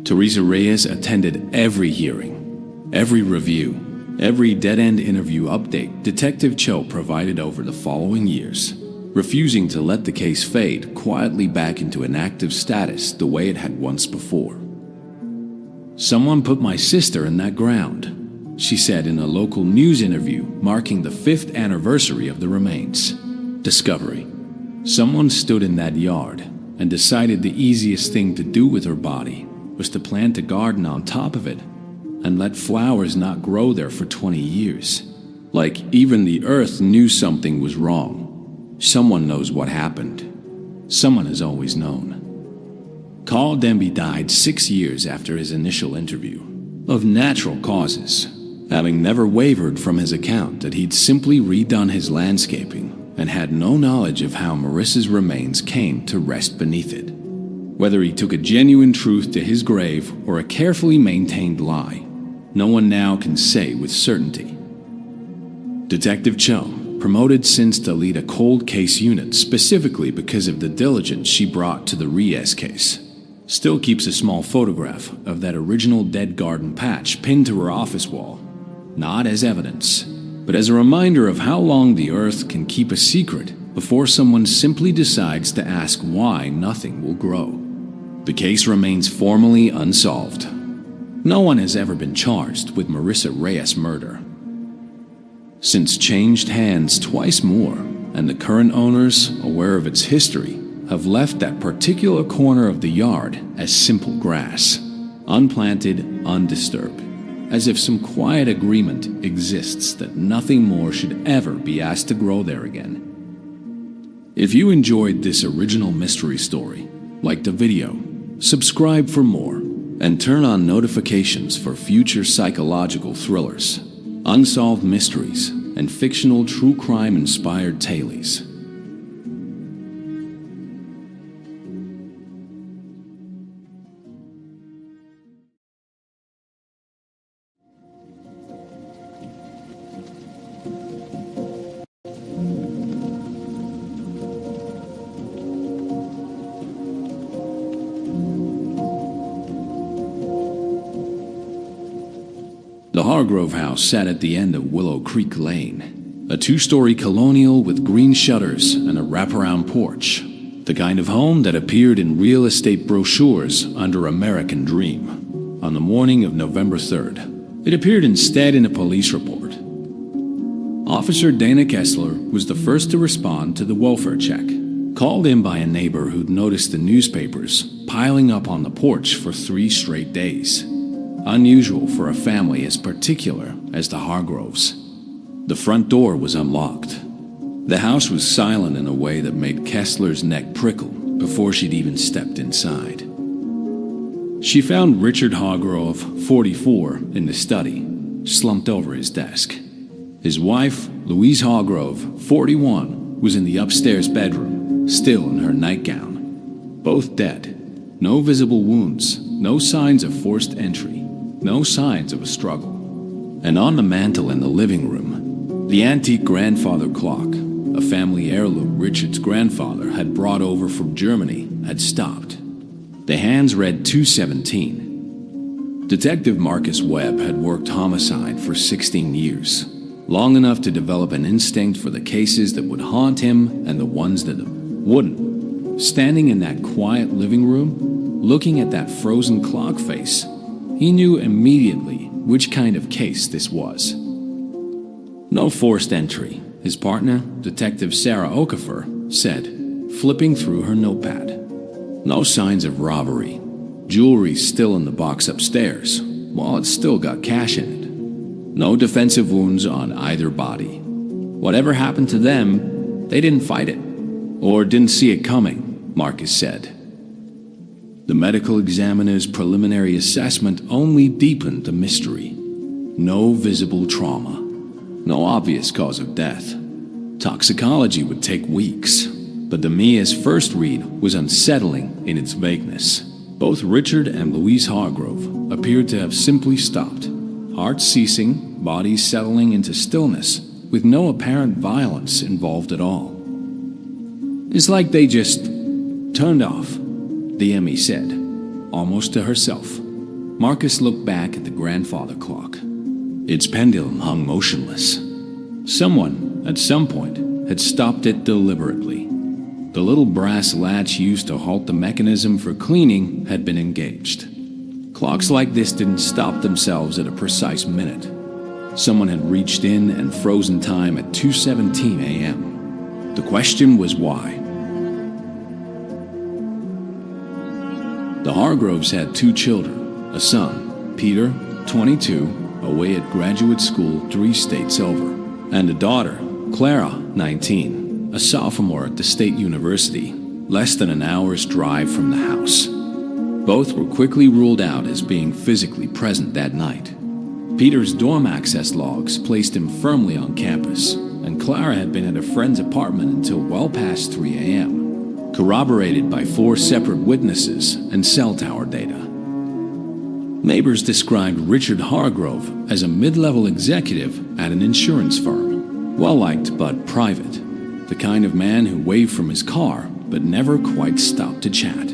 Teresa Reyes attended every hearing, every review, every dead-end interview update Detective Cho provided over the following years, refusing to let the case fade quietly back into an active status the way it had once before. Someone put my sister in that ground, she said in a local news interview marking the 5th anniversary of the remains. Discovery. Someone stood in that yard and decided the easiest thing to do with her body was to plant a garden on top of it and let flowers not grow there for 20 years. Like even the earth knew something was wrong. Someone knows what happened. Someone has always known. Carl Denby died 6 years after his initial interview, of natural causes, having never wavered from his account that he'd simply redone his landscaping and had no knowledge of how Marissa's remains came to rest beneath it. Whether he took a genuine truth to his grave or a carefully maintained lie, no one now can say with certainty. Detective Cho, promoted since to lead a cold case unit specifically because of the diligence she brought to the Reyes case, still keeps a small photograph of that original dead garden patch pinned to her office wall, not as evidence, but as a reminder of how long the earth can keep a secret before someone simply decides to ask why nothing will grow. The case remains formally unsolved. No one has ever been charged with Marissa Reyes' murder. since changed hands twice more, and the current owners, aware of its history, have left that particular corner of the yard as simple grass, unplanted, undisturbed, as if some quiet agreement exists that nothing more should ever be asked to grow there again. If you enjoyed this original mystery story, like the video, subscribe for more, and turn on notifications for future psychological thrillers, unsolved mysteries, and fictional true crime-inspired tales. The Hargrove house sat at the end of Willow Creek Lane, a two-story colonial with green shutters and a wraparound porch, the kind of home that appeared in real estate brochures under American Dream. On the morning of November 3rd, it appeared instead in a police report. Officer Dana Kessler was the first to respond to the welfare check, called in by a neighbor who'd noticed the newspapers piling up on the porch for 3 straight days. Unusual for a family as particular as the Hargroves. The front door was unlocked. The house was silent in a way that made Kessler's neck prickle before she'd even stepped inside. She found Richard Hargrove, 44, in the study, slumped over his desk. His wife, Louise Hargrove, 41, was in the upstairs bedroom, still in her nightgown. Both dead. No visible wounds, no signs of forced entry. No signs of a struggle. And on the mantel in the living room, the antique grandfather clock, a family heirloom Richard's grandfather had brought over from Germany, had stopped. The hands read 2:17. Detective Marcus Webb had worked homicide for 16 years, long enough to develop an instinct for the cases that would haunt him and the ones that wouldn't. Standing in that quiet living room, looking at that frozen clock face, he knew immediately which kind of case this was. No forced entry, his partner, Detective Sarah Okafor, said, flipping through her notepad. No signs of robbery. Jewelry still in the box upstairs, wallet still got cash in it. No defensive wounds on either body. Whatever happened to them, they didn't fight it, or didn't see it coming, Marcus said. The medical examiner's preliminary assessment only deepened the mystery. No visible trauma. No obvious cause of death. Toxicology would take weeks, but the MIA's first read was unsettling in its vagueness. Both Richard and Louise Hargrove appeared to have simply stopped, heart ceasing, bodies settling into stillness, with no apparent violence involved at all. It's like they just turned off, the ME said, almost to herself. Marcus looked back at the grandfather clock. Its pendulum hung motionless. Someone, at some point, had stopped it deliberately. The little brass latch used to halt the mechanism for cleaning had been engaged. Clocks like this didn't stop themselves at a precise minute. Someone had reached in and frozen time at 2:17 a.m. The question was why. The Hargroves had 2 children, a son, Peter, 22, away at graduate school 3 states over, and a daughter, Clara, 19, a sophomore at the State University, less than an hour's drive from the house. Both were quickly ruled out as being physically present that night. Peter's dorm access logs placed him firmly on campus, and Clara had been at a friend's apartment until well past 3 a.m., corroborated by 4 separate witnesses and cell tower data. Neighbors described Richard Hargrove as a mid-level executive at an insurance firm, well-liked but private, the kind of man who waved from his car but never quite stopped to chat.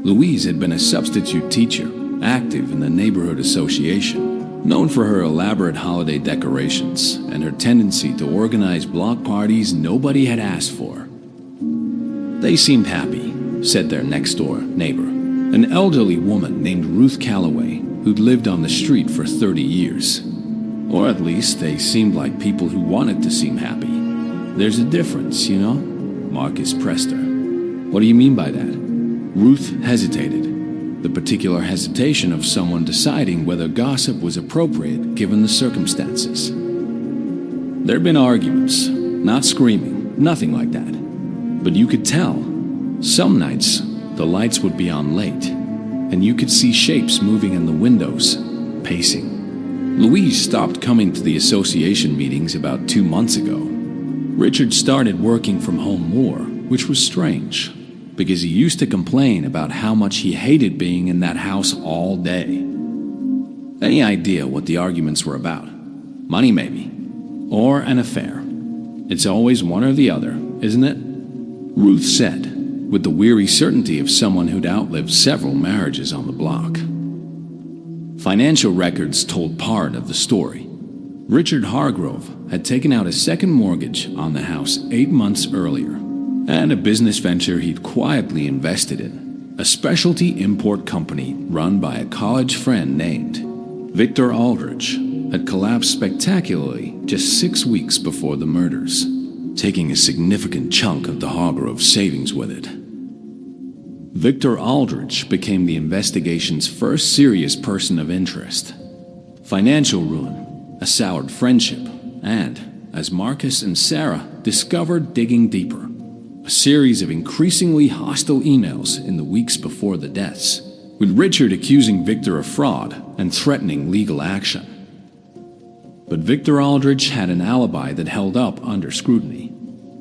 Louise had been a substitute teacher, active in the neighborhood association, known for her elaborate holiday decorations and her tendency to organize block parties nobody had asked for. They seemed happy, said their next-door neighbor, an elderly woman named Ruth Calloway, who'd lived on the street for 30 years. Or at least they seemed like people who wanted to seem happy. There's a difference, you know? Marcus pressed her. What do you mean by that? Ruth hesitated. The particular hesitation of someone deciding whether gossip was appropriate given the circumstances. There'd been arguments, not screaming, nothing like that. But you could tell. Some nights, the lights would be on late, and you could see shapes moving in the windows, pacing. Louise stopped coming to the association meetings about 2 months ago. Richard started working from home more, which was strange, because he used to complain about how much he hated being in that house all day. Any idea what the arguments were about? Money, maybe. Or an affair. It's always one or the other, isn't it? Ruth said, with the weary certainty of someone who'd outlived several marriages on the block. Financial records told part of the story. Richard Hargrove had taken out a second mortgage on the house 8 months earlier, and a business venture he'd quietly invested in, a specialty import company run by a college friend named Victor Aldrich, had collapsed spectacularly just 6 weeks before the murders, taking a significant chunk of the Hargrove savings with it. Victor Aldrich became the investigation's first serious person of interest. Financial ruin, a soured friendship, and, as Marcus and Sarah discovered digging deeper, a series of increasingly hostile emails in the weeks before the deaths, with Richard accusing Victor of fraud and threatening legal action. But Victor Aldrich had an alibi that held up under scrutiny.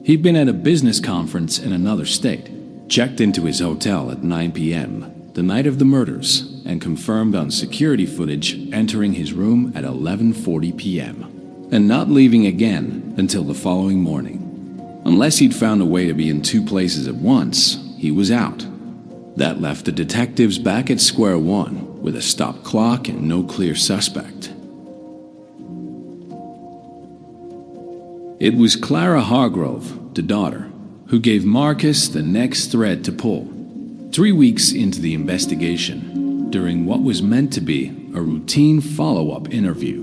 He'd been at a business conference in another state, checked into his hotel at 9 p.m., the night of the murders, and confirmed on security footage entering his room at 11:40 p.m., and not leaving again until the following morning. Unless he'd found a way to be in 2 places at once, he was out. That left the detectives back at square one, with a stopped clock and no clear suspect. It was Clara Hargrove, the daughter, who gave Marcus the next thread to pull. 3 weeks into the investigation, during what was meant to be a routine follow-up interview.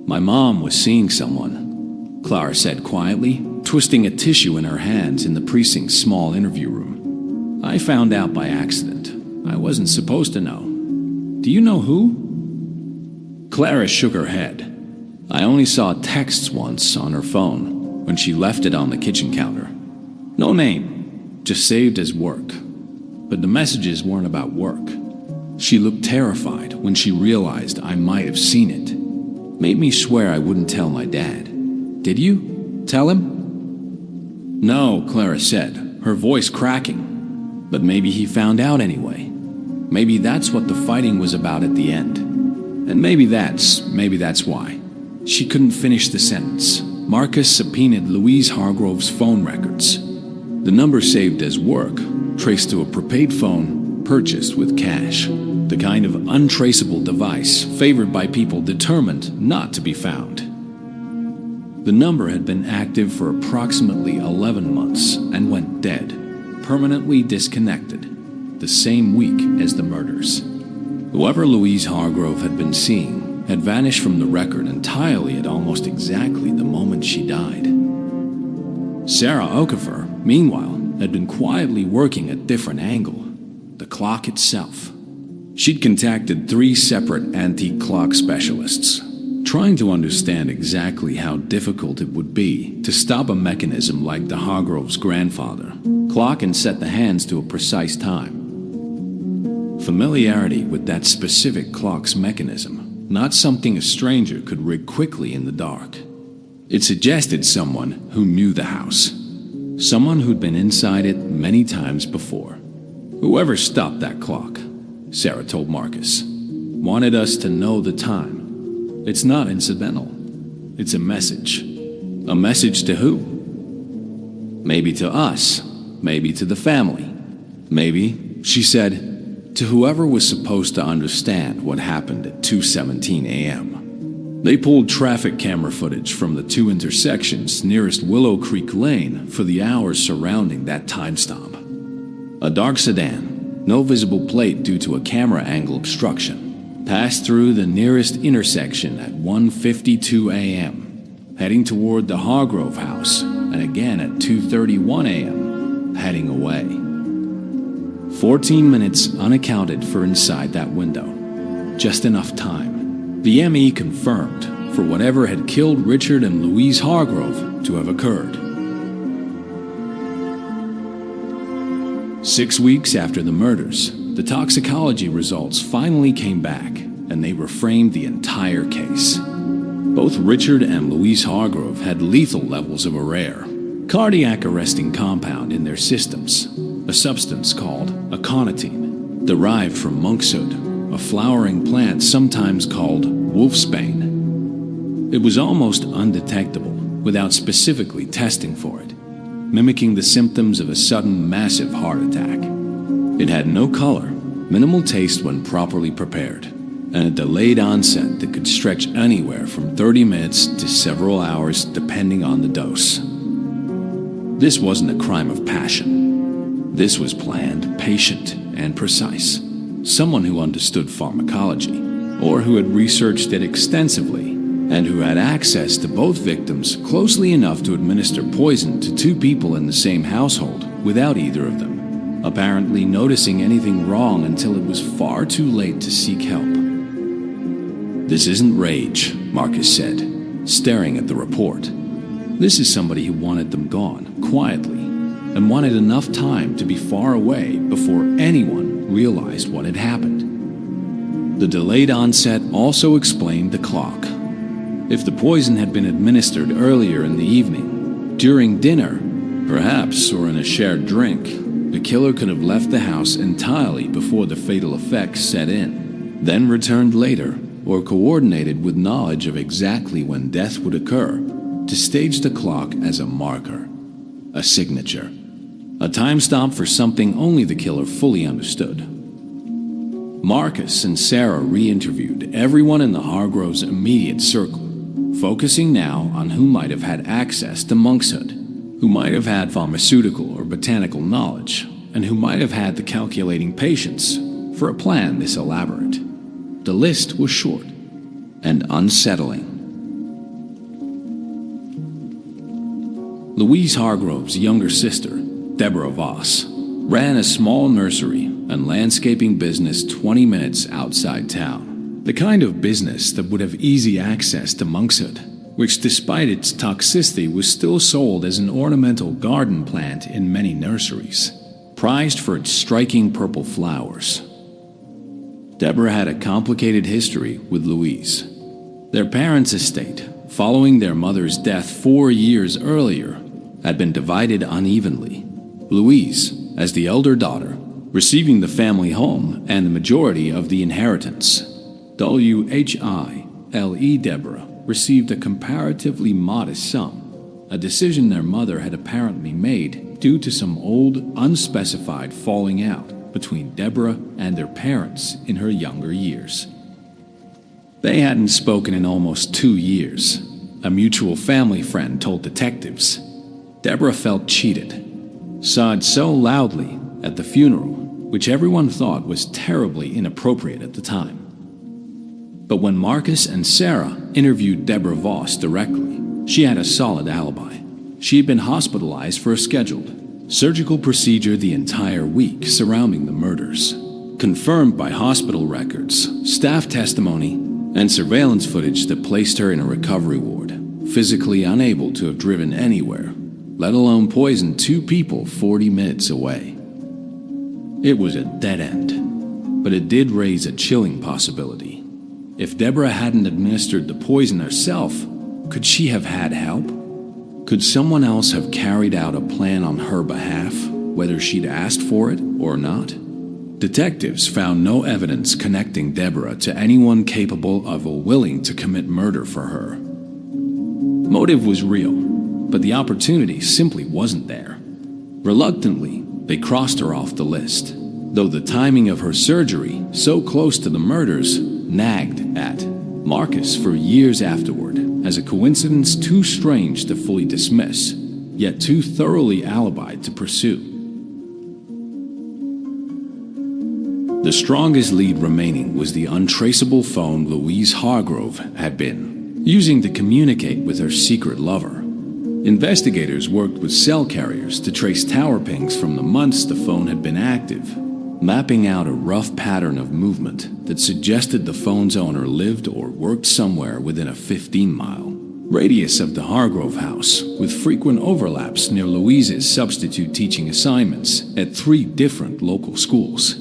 "My mom was seeing someone," Clara said quietly, twisting a tissue in her hands in the precinct's small interview room. "I found out by accident. I wasn't supposed to know. Do you know who?" Clara shook her head. "I only saw texts once on her phone when she left it on the kitchen counter. No name, just saved as work. But the messages weren't about work. She looked terrified when she realized I might have seen it. Made me swear I wouldn't tell my dad. Did you? Tell him?" "No," Clara said, her voice cracking. "But maybe he found out anyway. Maybe that's what the fighting was about at the end. And maybe that's why." She couldn't finish the sentence. Marcus subpoenaed Louise Hargrove's phone records. The number saved as work traced to a prepaid phone purchased with cash, the kind of untraceable device favored by people determined not to be found. The number had been active for approximately 11 months and went dead, permanently disconnected, the same week as the murders. Whoever Louise Hargrove had been seeing had vanished from the record entirely at almost exactly the moment she died. Sarah Okafor, meanwhile, had been quietly working a different angle, the clock itself. She'd contacted 3 separate antique clock specialists, trying to understand exactly how difficult it would be to stop a mechanism like the Hargrove's grandfather, clock and set the hands to a precise time. Familiarity with that specific clock's mechanism, not something a stranger could rig quickly in the dark. It suggested someone who knew the house, someone who'd been inside it many times before. "Whoever stopped that clock," Sarah told Marcus, "wanted us to know the time. It's not incidental. It's a message. A message to who? Maybe to us, maybe to the family. Maybe," she said, "to whoever was supposed to understand what happened at 2:17 a.m. They pulled traffic camera footage from the 2 intersections nearest Willow Creek Lane for the hours surrounding that time stamp. A dark sedan, no visible plate due to a camera angle obstruction. passed through the nearest intersection at 1:52 a.m., heading toward the Hargrove house, and again at 2:31 a.m., heading away. 14 minutes unaccounted for inside that window. Just enough time. The ME confirmed for whatever had killed Richard and Louise Hargrove to have occurred. 6 weeks after the murders, the toxicology results finally came back, and they reframed the entire case. Both Richard and Louise Hargrove had lethal levels of a rare, cardiac-arresting compound in their systems, a substance called aconitine, derived from monkshood, a flowering plant sometimes called wolfsbane. It was almost undetectable without specifically testing for it, mimicking the symptoms of a sudden massive heart attack. It had no color, minimal taste when properly prepared, and a delayed onset that could stretch anywhere from 30 minutes to several hours depending on the dose. This wasn't a crime of passion. This was planned, patient, and precise. Someone who understood pharmacology, or who had researched it extensively, and who had access to both victims closely enough to administer poison to two people in the same household without either of them apparently noticing anything wrong until it was far too late to seek help. "This isn't rage," Marcus said, staring at the report. "This is somebody who wanted them gone, quietly, and wanted enough time to be far away before anyone realized what had happened." The delayed onset also explained the clock. If the poison had been administered earlier in the evening, during dinner, perhaps, or in a shared drink, the killer could have left the house entirely before the fatal effects set in, then returned later, or coordinated with knowledge of exactly when death would occur to stage the clock as a marker, a signature, a time stamp for something only the killer fully understood. Marcus and Sarah re-interviewed everyone in the Hargroves' immediate circle, focusing now on who might have had access to monkshood, who might have had pharmaceutical or botanical knowledge, and who might have had the calculating patience for a plan this elaborate. The list was short and unsettling. Louise Hargrove's younger sister, Deborah Voss, ran a small nursery and landscaping business 20 minutes outside town. The kind of business that would have easy access to monkshood, which despite its toxicity was still sold as an ornamental garden plant in many nurseries, prized for its striking purple flowers. Deborah had a complicated history with Louise. Their parents' estate, following their mother's death 4 years earlier, had been divided unevenly. Louise, as the elder daughter, receiving the family home and the majority of the inheritance. WHILE Deborah received a comparatively modest sum, a decision their mother had apparently made due to some old, unspecified falling out between Deborah and their parents in her younger years. They hadn't spoken in almost 2 years, a mutual family friend told detectives. Deborah felt cheated, sobbed so loudly at the funeral, which everyone thought was terribly inappropriate at the time. But when Marcus and Sarah interviewed Deborah Voss directly, she had a solid alibi. She had been hospitalized for a scheduled surgical procedure the entire week surrounding the murders, confirmed by hospital records, staff testimony, and surveillance footage that placed her in a recovery ward, physically unable to have driven anywhere, let alone poisoned 2 people 40 minutes away. It was a dead end, but it did raise a chilling possibility. If Deborah hadn't administered the poison herself, could she have had help? Could someone else have carried out a plan on her behalf, whether she'd asked for it or not? Detectives found no evidence connecting Deborah to anyone capable of or willing to commit murder for her. Motive was real, but the opportunity simply wasn't there. Reluctantly, they crossed her off the list, though the timing of her surgery, so close to the murders, nagged at Marcus for years afterward as a coincidence too strange to fully dismiss, yet too thoroughly alibied to pursue. The strongest lead remaining was the untraceable phone Louise Hargrove had been using to communicate with her secret lover. Investigators worked with cell carriers to trace tower pings from the months the phone had been active, mapping out a rough pattern of movement that suggested the phone's owner lived or worked somewhere within a 15-mile radius of the Hargrove house, with frequent overlaps near Louise's substitute teaching assignments at 3 different local schools.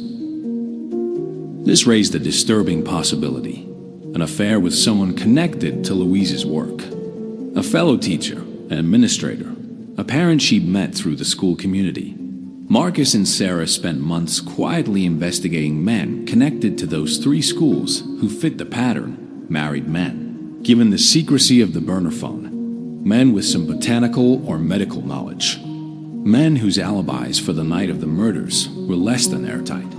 This raised a disturbing possibility: an affair with someone connected to Louise's work. A fellow teacher, an administrator, a parent she'd met through the school community. Marcus and Sarah spent months quietly investigating men connected to those 3 schools who fit the pattern: married men. Given the secrecy of the burner phone, men with some botanical or medical knowledge. Men whose alibis for the night of the murders were less than airtight.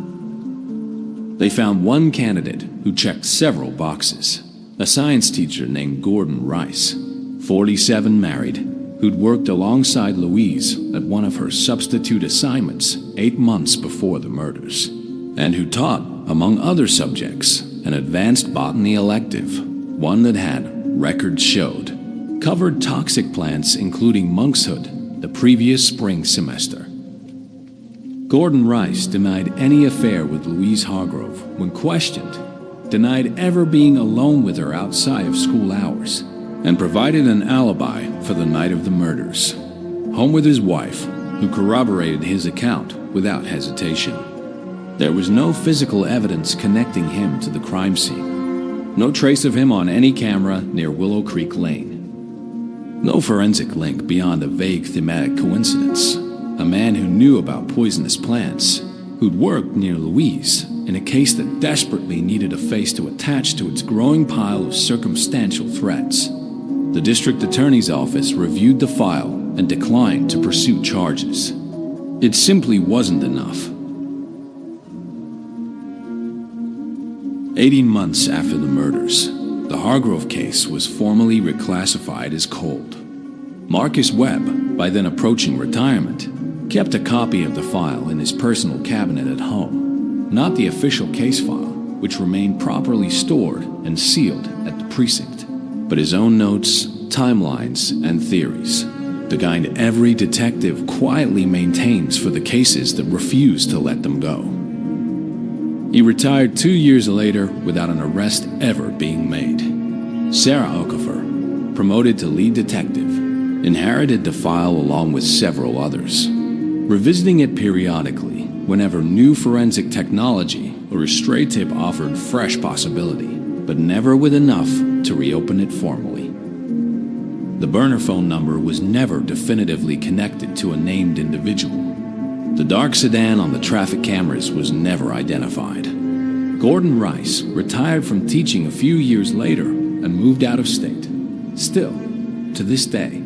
They found one candidate who checked several boxes: a science teacher named Gordon Rice, 47, married, who'd worked alongside Louise at one of her substitute assignments 8 months before the murders, and who taught, among other subjects, an advanced botany elective, one that had, records showed, covered toxic plants including monkshood the previous spring semester. Gordon Rice denied any affair with Louise Hargrove when questioned, denied ever being alone with her outside of school hours, and provided an alibi for the night of the murders, home with his wife, who corroborated his account without hesitation. There was no physical evidence connecting him to the crime scene. No trace of him on any camera near Willow Creek Lane. No forensic link beyond a vague thematic coincidence. A man who knew about poisonous plants, who'd worked near Louise in a case that desperately needed a face to attach to its growing pile of circumstantial threats. The district attorney's office reviewed the file and declined to pursue charges. It simply wasn't enough. 18 months after the murders, the Hargrove case was formally reclassified as cold. Marcus Webb, by then approaching retirement, kept a copy of the file in his personal cabinet at home, not the official case file, which remained properly stored and sealed at the precinct, but his own notes, timelines, and theories, the kind every detective quietly maintains for the cases that refuse to let them go. He retired 2 years later without an arrest ever being made. Sarah Okafor, promoted to lead detective, inherited the file along with several others, revisiting it periodically whenever new forensic technology or a stray tip offered fresh possibility, but never with enough to reopen it formally. The burner phone number was never definitively connected to a named individual. The dark sedan on the traffic cameras was never identified. Gordon Rice retired from teaching a few years later and moved out of state. Still, to this day,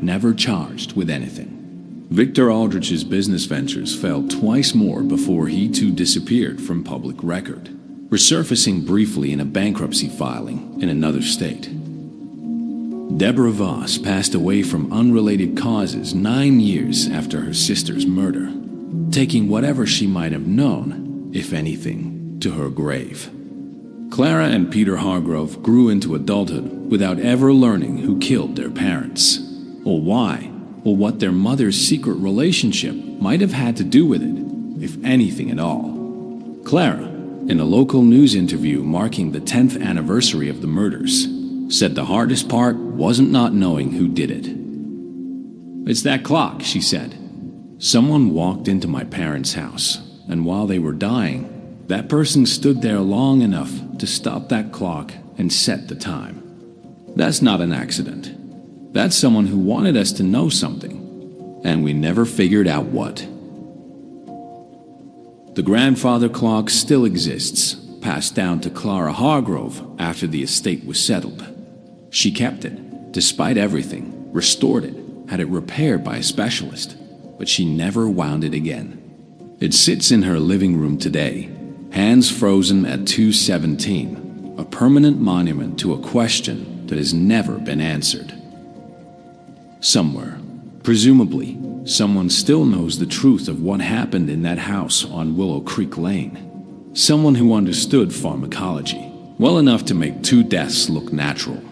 never charged with anything. Victor Aldrich's business ventures failed twice more before he too disappeared from public record, resurfacing briefly in a bankruptcy filing in another state. Deborah Voss passed away from unrelated causes 9 years after her sister's murder, taking whatever she might have known, if anything, to her grave. Clara and Peter Hargrove grew into adulthood without ever learning who killed their parents, or why, or what their mother's secret relationship might have had to do with it, if anything at all. Clara, in a local news interview marking the 10th anniversary of the murders, said the hardest part wasn't not knowing who did it. "It's that clock," she said. "Someone walked into my parents' house, and while they were dying, that person stood there long enough to stop that clock and set the time. That's not an accident. That's someone who wanted us to know something, and we never figured out what." The grandfather clock still exists, passed down to Clara Hargrove after the estate was settled. She kept it, despite everything, restored it, had it repaired by a specialist, but she never wound it again. It sits in her living room today, hands frozen at 217, a permanent monument to a question that has never been answered. Somewhere, presumably, someone still knows the truth of what happened in that house on Willow Creek Lane. Someone who understood pharmacology well enough to make 2 deaths look natural.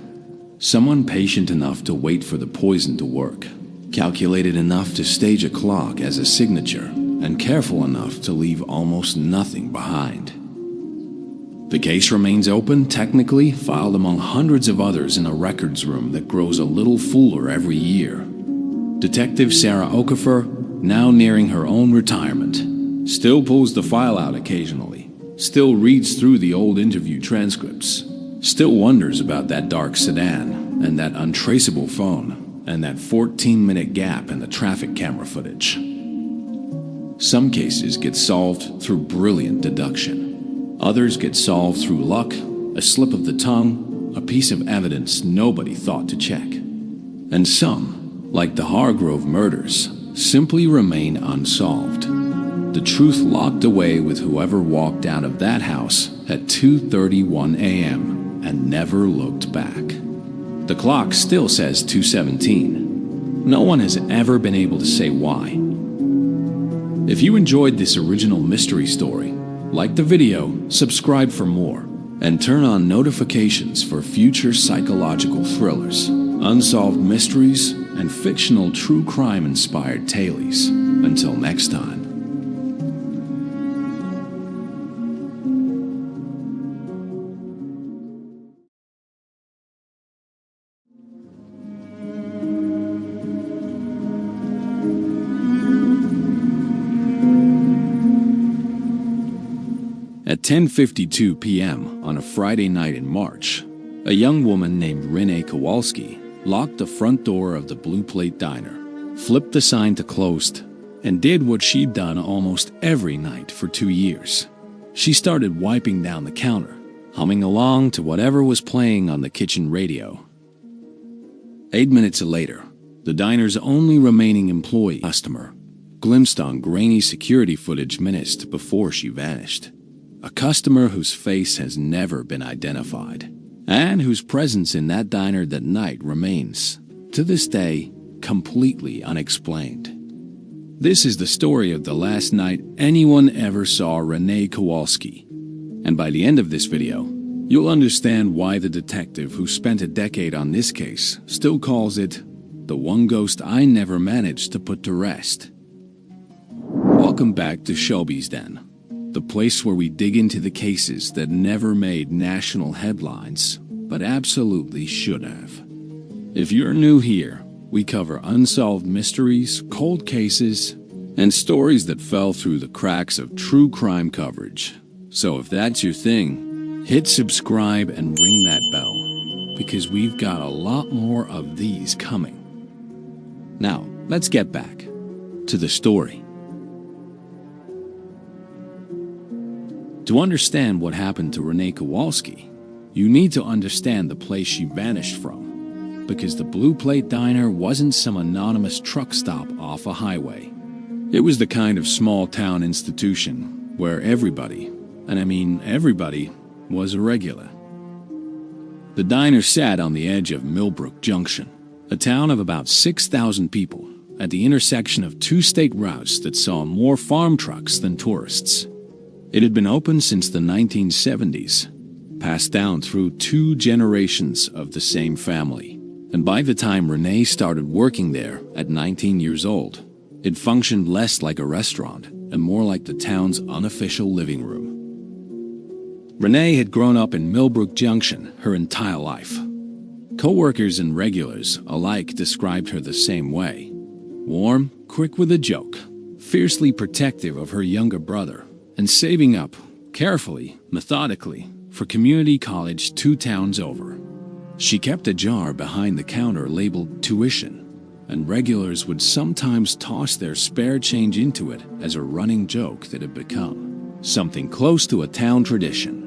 Someone patient enough to wait for the poison to work, calculated enough to stage a clock as a signature, and careful enough to leave almost nothing behind. The case remains open, technically filed among hundreds of others in a records room that grows a little fuller every year. Detective Sarah Okafor, now nearing her own retirement, still pulls the file out occasionally, still reads through the old interview transcripts, still wonders about that dark sedan and that untraceable phone and that 14-minute gap in the traffic camera footage. Some cases get solved through brilliant deduction. Others get solved through luck, a slip of the tongue, a piece of evidence nobody thought to check. And some, like the Hargrove murders, simply remain unsolved. The truth locked away with whoever walked out of that house at 2:31 a.m. and never looked back. The clock still says 2:17. No one has ever been able to say why. If you enjoyed this original mystery story, like the video, subscribe for more, and turn on notifications for future psychological thrillers, unsolved mysteries, and fictional true crime-inspired tales. Until next time. At 10:52 p.m. on a Friday night in March, a young woman named Renee Kowalski locked the front door of the Blue Plate Diner, flipped the sign to closed, and did what she'd done almost every night for 2 years. She started wiping down the counter, humming along to whatever was playing on the kitchen radio. 8 minutes later, the diner's only remaining employee customer glimpsed on grainy security footage minutes before she vanished. A customer whose face has never been identified, and whose presence in that diner that night remains, to this day, completely unexplained. This is the story of the last night anyone ever saw Renee Kowalski. And by the end of this video, you'll understand why the detective who spent a decade on this case still calls it the one ghost I never managed to put to rest. Welcome back to Shelby's Den, the place where we dig into the cases that never made national headlines, but absolutely should have. If you're new here, we cover unsolved mysteries, cold cases, and stories that fell through the cracks of true crime coverage. So if that's your thing, hit subscribe and ring that bell, because we've got a lot more of these coming. Now, let's get back to the story. To understand what happened to Renee Kowalski, you need to understand the place she vanished from, because the Blue Plate Diner wasn't some anonymous truck stop off a highway. It was the kind of small-town institution where everybody, and I mean everybody, was a regular. The diner sat on the edge of Millbrook Junction, a town of about 6,000 people, at the intersection of 2 state routes that saw more farm trucks than tourists. It had been open since the 1970s, passed down through 2 generations of the same family, and by the time Renee started working there at 19 years old, it functioned less like a restaurant and more like the town's unofficial living room. Renee had grown up in Millbrook Junction her entire life. Co-workers and regulars alike described her the same way: warm, quick with a joke, fiercely protective of her younger brother, and saving up, carefully, methodically, for community college 2 towns over. She kept a jar behind the counter labeled tuition, and regulars would sometimes toss their spare change into it as a running joke that had become something close to a town tradition.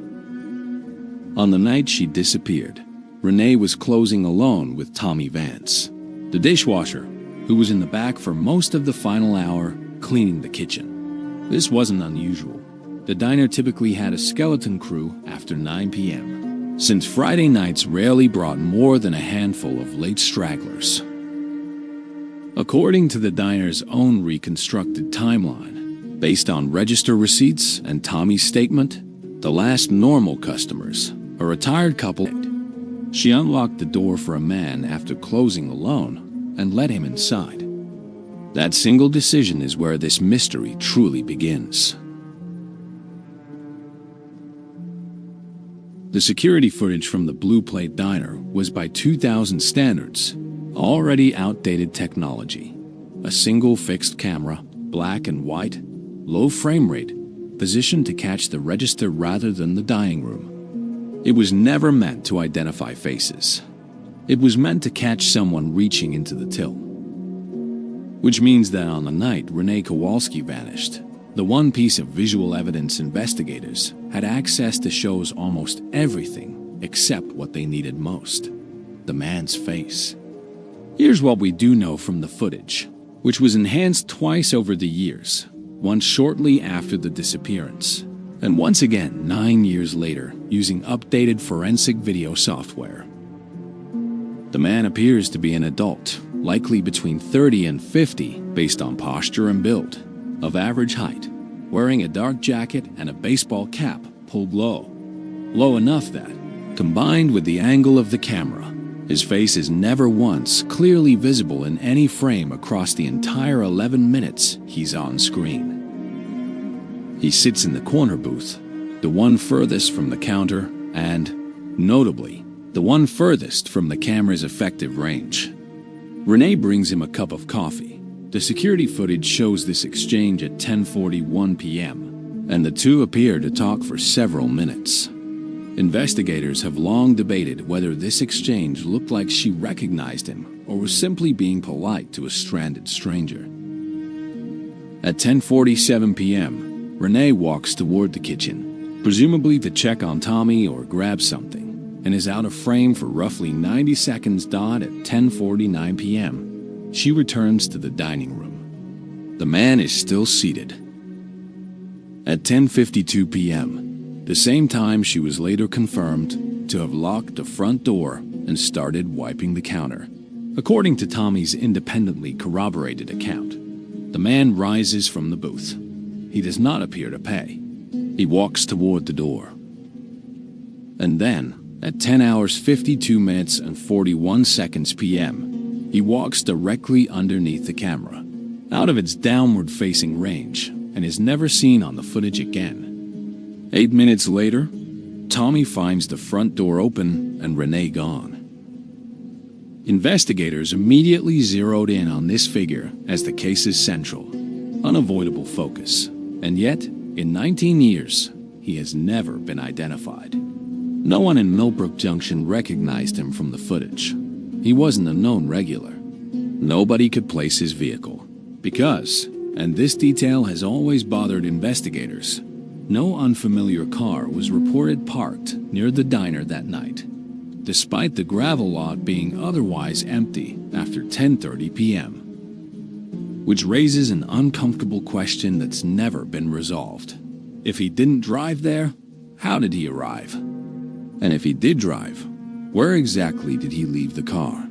On the night she disappeared, Renee was closing alone with Tommy Vance, the dishwasher, who was in the back for most of the final hour cleaning the kitchen. This wasn't unusual. The diner typically had a skeleton crew after 9 p.m., since Friday nights rarely brought more than a handful of late stragglers. According to the diner's own reconstructed timeline, based on register receipts and Tommy's statement, The last normal customers, a retired couple. She unlocked the door for a man after closing alone and let him inside. That single decision is where this mystery truly begins. The security footage from the Blue Plate Diner was by 2000 standards, already outdated technology. A single fixed camera, black and white, low frame rate, positioned to catch the register rather than the dining room. It was never meant to identify faces. It was meant to catch someone reaching into the till. Which means that on the night Renee Kowalski vanished, the one piece of visual evidence investigators had access to shows almost everything except what they needed most: the man's face. Here's what we do know from the footage, which was enhanced twice over the years, once shortly after the disappearance, and once again 9 years later using updated forensic video software. The man appears to be an adult, likely between 30 and 50 based on posture and build, of average height, wearing a dark jacket and a baseball cap pulled low. Low enough that, combined with the angle of the camera, his face is never once clearly visible in any frame across the entire 11 minutes he's on screen. He sits in the corner booth, the one furthest from the counter and, notably, the one furthest from the camera's effective range. Renee brings him a cup of coffee. The security footage shows this exchange at 10:41 p.m., and the two appear to talk for several minutes. Investigators have long debated whether this exchange looked like she recognized him or was simply being polite to a stranded stranger. At 10:47 p.m., Renee walks toward the kitchen, presumably to check on Tommy or grab something, and is out of frame for roughly 90 seconds dot at 10:49 p.m. She returns to the dining room. The man is still seated. At 10:52 p.m., the same time she was later confirmed to have locked the front door and started wiping the counter. According to Tommy's independently corroborated account, the man rises from the booth. He does not appear to pay. He walks toward the door. And then, at 10 hours 52 minutes and 41 seconds p.m., he walks directly underneath the camera, out of its downward-facing range, and is never seen on the footage again. 8 minutes later, Tommy finds the front door open and Renee gone. Investigators immediately zeroed in on this figure as the case's central, unavoidable focus, and yet, in 19 years, he has never been identified. No one in Millbrook Junction recognized him from the footage. He wasn't a known regular. Nobody could place his vehicle, because, and this detail has always bothered investigators, no unfamiliar car was reported parked near the diner that night, despite the gravel lot being otherwise empty after 10:30 p.m., which raises an uncomfortable question that's never been resolved. If he didn't drive there, how did he arrive? And if he did drive, where exactly did he leave the car?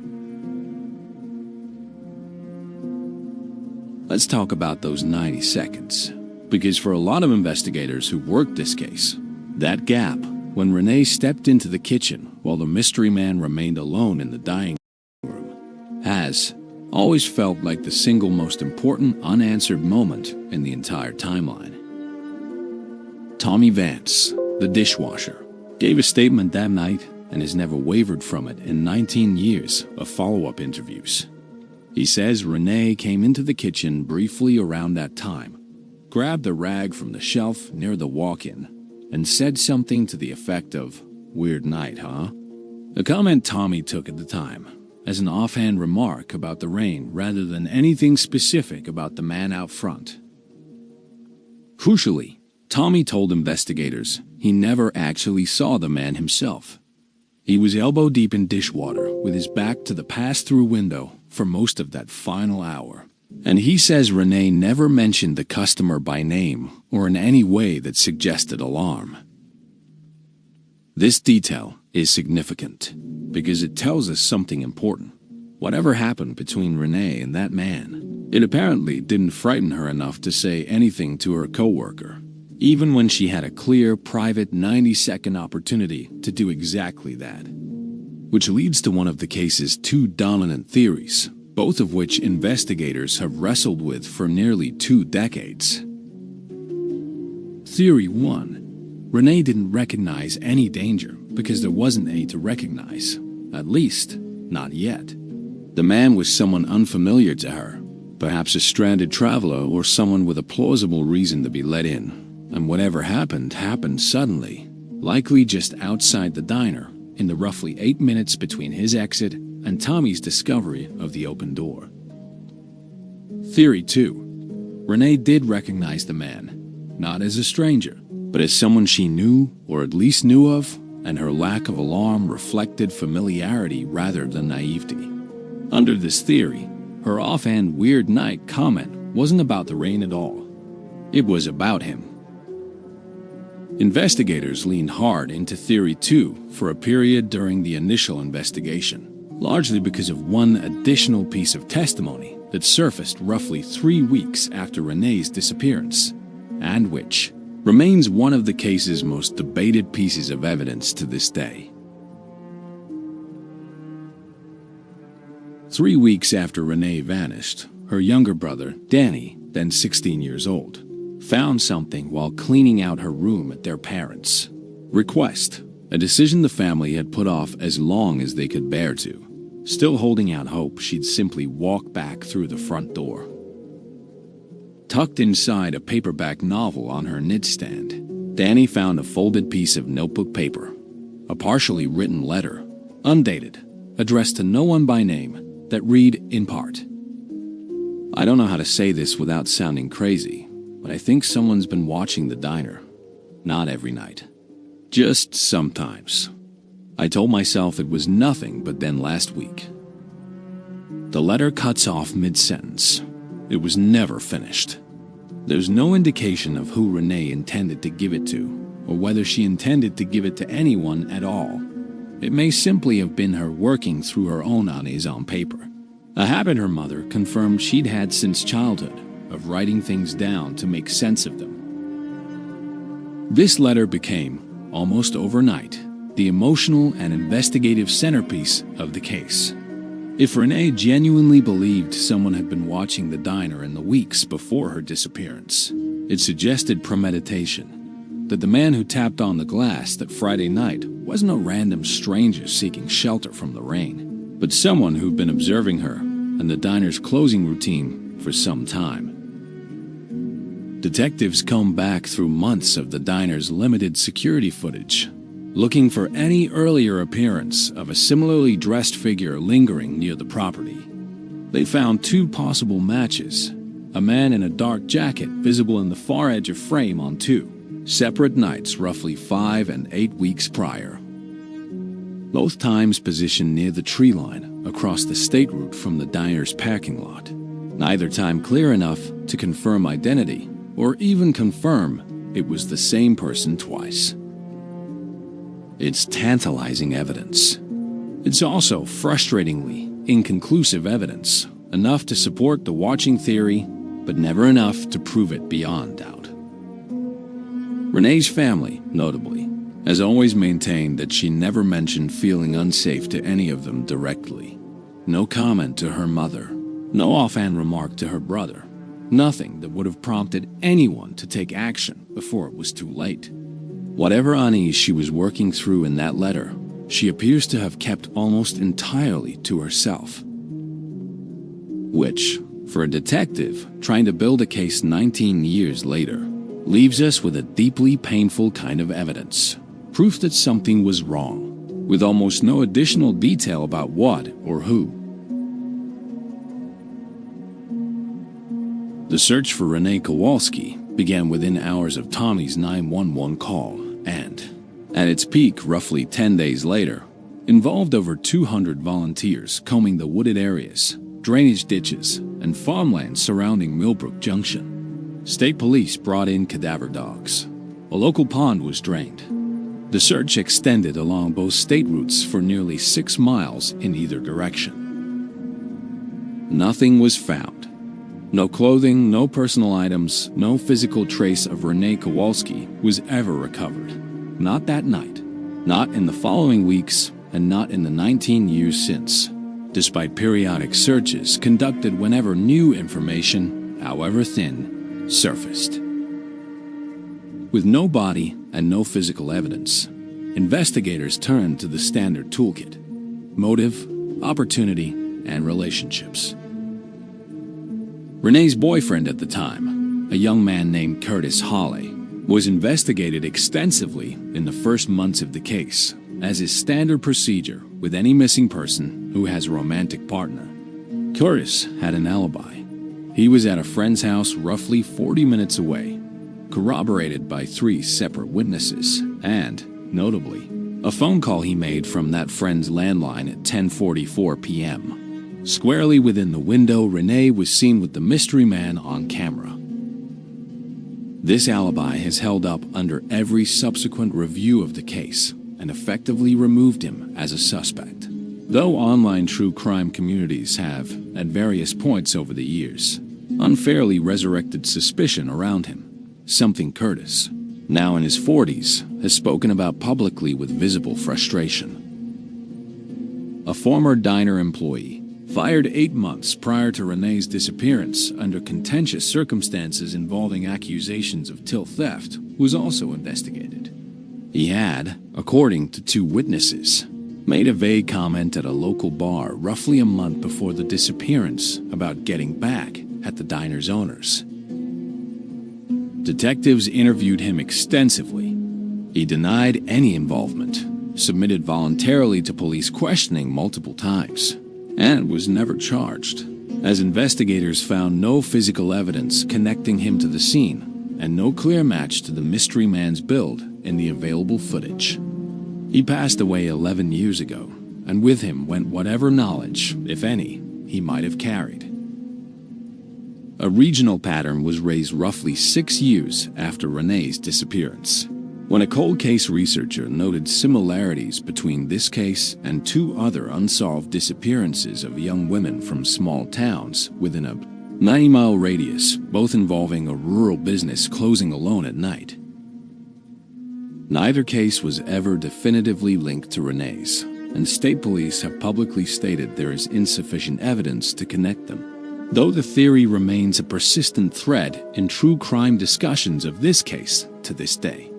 Let's talk about those 90 seconds. Because for a lot of investigators who worked this case, that gap, when Renee stepped into the kitchen while the mystery man remained alone in the dining room, has always felt like the single most important unanswered moment in the entire timeline. Tommy Vance, the dishwasher, gave a statement that night and has never wavered from it in 19 years of follow-up interviews. He says Renee came into the kitchen briefly around that time, grabbed a rag from the shelf near the walk-in, and said something to the effect of, "Weird night, huh?" A comment Tommy took at the time as an offhand remark about the rain rather than anything specific about the man out front. Crucially, Tommy told investigators he never actually saw the man himself. He was elbow-deep in dishwater with his back to the pass-through window for most of that final hour. And he says Renee never mentioned the customer by name or in any way that suggested alarm. This detail is significant because it tells us something important. Whatever happened between Renee and that man, it apparently didn't frighten her enough to say anything to her coworker. even when she had a clear, private 90-second opportunity to do exactly that. Which leads to one of the case's two dominant theories, both of which investigators have wrestled with for nearly 2 decades. Theory 1. Renee didn't recognize any danger because there wasn't any to recognize. At least, not yet. The man was someone unfamiliar to her, perhaps a stranded traveler or someone with a plausible reason to be let in. And whatever happened, happened suddenly, likely just outside the diner, in the roughly 8 minutes between his exit and Tommy's discovery of the open door. Theory 2. Renee did recognize the man, not as a stranger, but as someone she knew or at least knew of, and her lack of alarm reflected familiarity rather than naivety. Under this theory, her offhand weird night comment wasn't about the rain at all. It was about him. Investigators leaned hard into Theory 2 for a period during the initial investigation, largely because of one additional piece of testimony that surfaced roughly 3 weeks after Renee's disappearance, and which remains one of the case's most debated pieces of evidence to this day. 3 weeks after Renee vanished, her younger brother, Danny, then 16 years old, found something while cleaning out her room at their parents' request, a decision the family had put off as long as they could bear to, still holding out hope she'd simply walk back through the front door. Tucked inside a paperback novel on her nightstand, Danny found a folded piece of notebook paper, a partially written letter, undated, addressed to no one by name, that read in part, "I don't know how to say this without sounding crazy, but I think someone's been watching the diner. Not every night. Just sometimes. I told myself it was nothing, but then last week." The letter cuts off mid-sentence. It was never finished. There's no indication of who Renee intended to give it to, or whether she intended to give it to anyone at all. It may simply have been her working through her own unease on paper, a habit her mother confirmed she'd had since childhood, of writing things down to make sense of them. This letter became, almost overnight, the emotional and investigative centerpiece of the case. If Renee genuinely believed someone had been watching the diner in the weeks before her disappearance, it suggested premeditation, that the man who tapped on the glass that Friday night wasn't a random stranger seeking shelter from the rain, but someone who'd been observing her and the diner's closing routine for some time. Detectives combed back through months of the diner's limited security footage, looking for any earlier appearance of a similarly dressed figure lingering near the property. They found 2 possible matches, a man in a dark jacket visible in the far edge of frame on 2 separate nights roughly 5 and 8 weeks prior. Both times positioned near the tree line across the state route from the diner's parking lot. Neither time clear enough to confirm identity or even confirm it was the same person twice. It's tantalizing evidence. It's also frustratingly inconclusive evidence, enough to support the watching theory, but never enough to prove it beyond doubt. Renee's family, notably, has always maintained that she never mentioned feeling unsafe to any of them directly. No comment to her mother, no offhand remark to her brother, nothing that would have prompted anyone to take action before it was too late. Whatever unease she was working through in that letter, she appears to have kept almost entirely to herself. Which, for a detective trying to build a case 19 years later, leaves us with a deeply painful kind of evidence, proof that something was wrong, with almost no additional detail about what or who. The search for Renee Kowalski began within hours of Tommy's 911 call and, at its peak roughly 10 days later, involved over 200 volunteers combing the wooded areas, drainage ditches, and farmland surrounding Millbrook Junction. State police brought in cadaver dogs. A local pond was drained. The search extended along both state routes for nearly 6 miles in either direction. Nothing was found. No clothing, no personal items, no physical trace of Renee Kowalski was ever recovered. Not that night, not in the following weeks, and not in the 19 years since, despite periodic searches conducted whenever new information, however thin, surfaced. With no body and no physical evidence, investigators turned to the standard toolkit: motive, opportunity, and relationships. Renee's boyfriend at the time, a young man named Curtis Hawley, was investigated extensively in the first months of the case, as is standard procedure with any missing person who has a romantic partner. Curtis had an alibi. He was at a friend's house roughly 40 minutes away, corroborated by 3 separate witnesses, and, notably, a phone call he made from that friend's landline at 10:44 p.m. Squarely within the window, Renee was seen with the mystery man on camera. This alibi has held up under every subsequent review of the case and effectively removed him as a suspect. Though online true crime communities have, at various points over the years, unfairly resurrected suspicion around him, something Curtis, now in his 40s, has spoken about publicly with visible frustration. A former diner employee, fired 8 months prior to Renee's disappearance under contentious circumstances involving accusations of till theft, was also investigated. He had, according to 2 witnesses, made a vague comment at a local bar roughly a month before the disappearance about getting back at the diner's owners. Detectives interviewed him extensively. He denied any involvement, submitted voluntarily to police questioning multiple times, and was never charged, as investigators found no physical evidence connecting him to the scene and no clear match to the mystery man's build in the available footage. He passed away 11 years ago, and with him went whatever knowledge, if any, he might have carried. A regional pattern was raised roughly 6 years after Renee's disappearance, when a cold case researcher noted similarities between this case and 2 other unsolved disappearances of young women from small towns within a 90-mile radius, both involving a rural business closing alone at night. Neither case was ever definitively linked to Renee's, and state police have publicly stated there is insufficient evidence to connect them, though the theory remains a persistent thread in true crime discussions of this case to this day.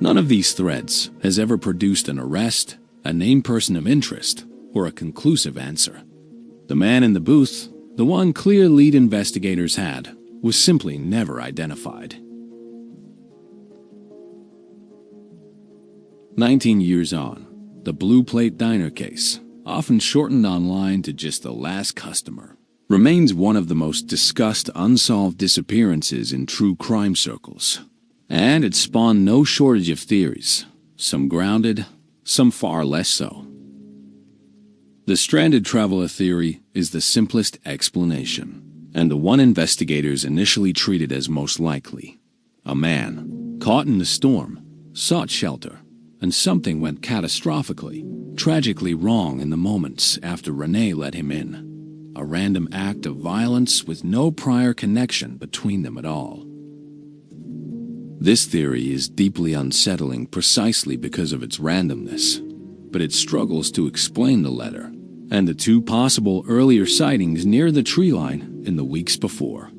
None of these threads has ever produced an arrest, a named person of interest, or a conclusive answer. The man in the booth, the one clear lead investigators had, was simply never identified. 19 years on, the Blue Plate Diner case, often shortened online to just the last customer, remains one of the most discussed unsolved disappearances in true crime circles. And it spawned no shortage of theories, some grounded, some far less so. The stranded traveler theory is the simplest explanation, and the one investigators initially treated as most likely. A man, caught in the storm, sought shelter, and something went catastrophically, tragically wrong in the moments after Renee let him in. A random act of violence with no prior connection between them at all. This theory is deeply unsettling precisely because of its randomness, but it struggles to explain the letter and the 2 possible earlier sightings near the tree line in the weeks before.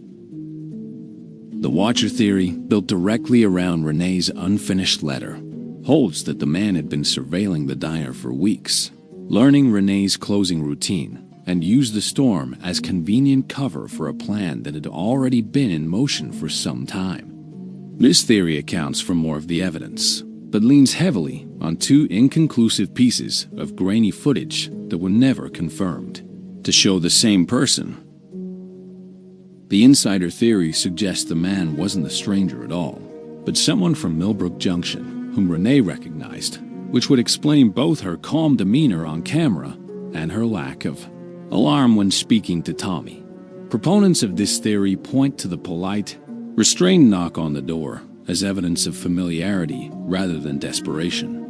The Watcher theory, built directly around Renee's unfinished letter, holds that the man had been surveilling the diner for weeks, learning Renee's closing routine, and used the storm as convenient cover for a plan that had already been in motion for some time. This theory accounts for more of the evidence, but leans heavily on 2 inconclusive pieces of grainy footage that were never confirmed to show the same person. The insider theory suggests the man wasn't the stranger at all, but someone from Millbrook Junction whom Renee recognized, which would explain both her calm demeanor on camera and her lack of alarm when speaking to Tommy. Proponents of this theory point to the polite, restrained knock on the door as evidence of familiarity rather than desperation.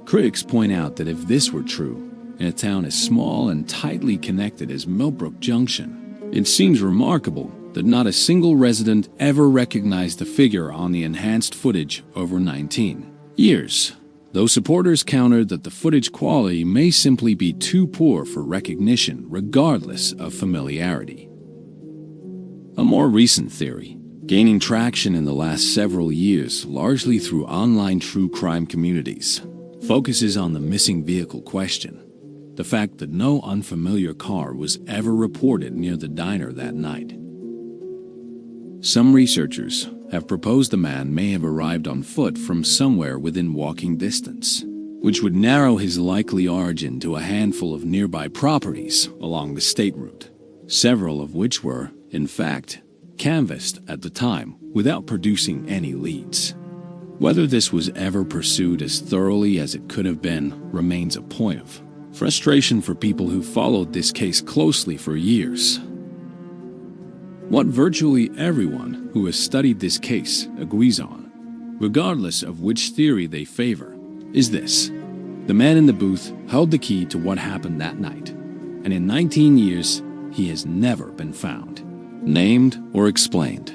Critics point out that if this were true, in a town as small and tightly connected as Millbrook Junction, it seems remarkable that not a single resident ever recognized the figure on the enhanced footage over 19 years, though supporters countered that the footage quality may simply be too poor for recognition regardless of familiarity. A more recent theory, gaining traction in the last several years largely through online true crime communities, focuses on the missing vehicle question, the fact that no unfamiliar car was ever reported near the diner that night. Some researchers have proposed the man may have arrived on foot from somewhere within walking distance, which would narrow his likely origin to a handful of nearby properties along the state route, several of which were, in fact, canvassed at the time without producing any leads. Whether this was ever pursued as thoroughly as it could have been remains a point of frustration for people who followed this case closely for years. What virtually everyone who has studied this case agrees on, regardless of which theory they favor, is this: the man in the booth held the key to what happened that night, and in 19 years, he has never been found, named, or explained.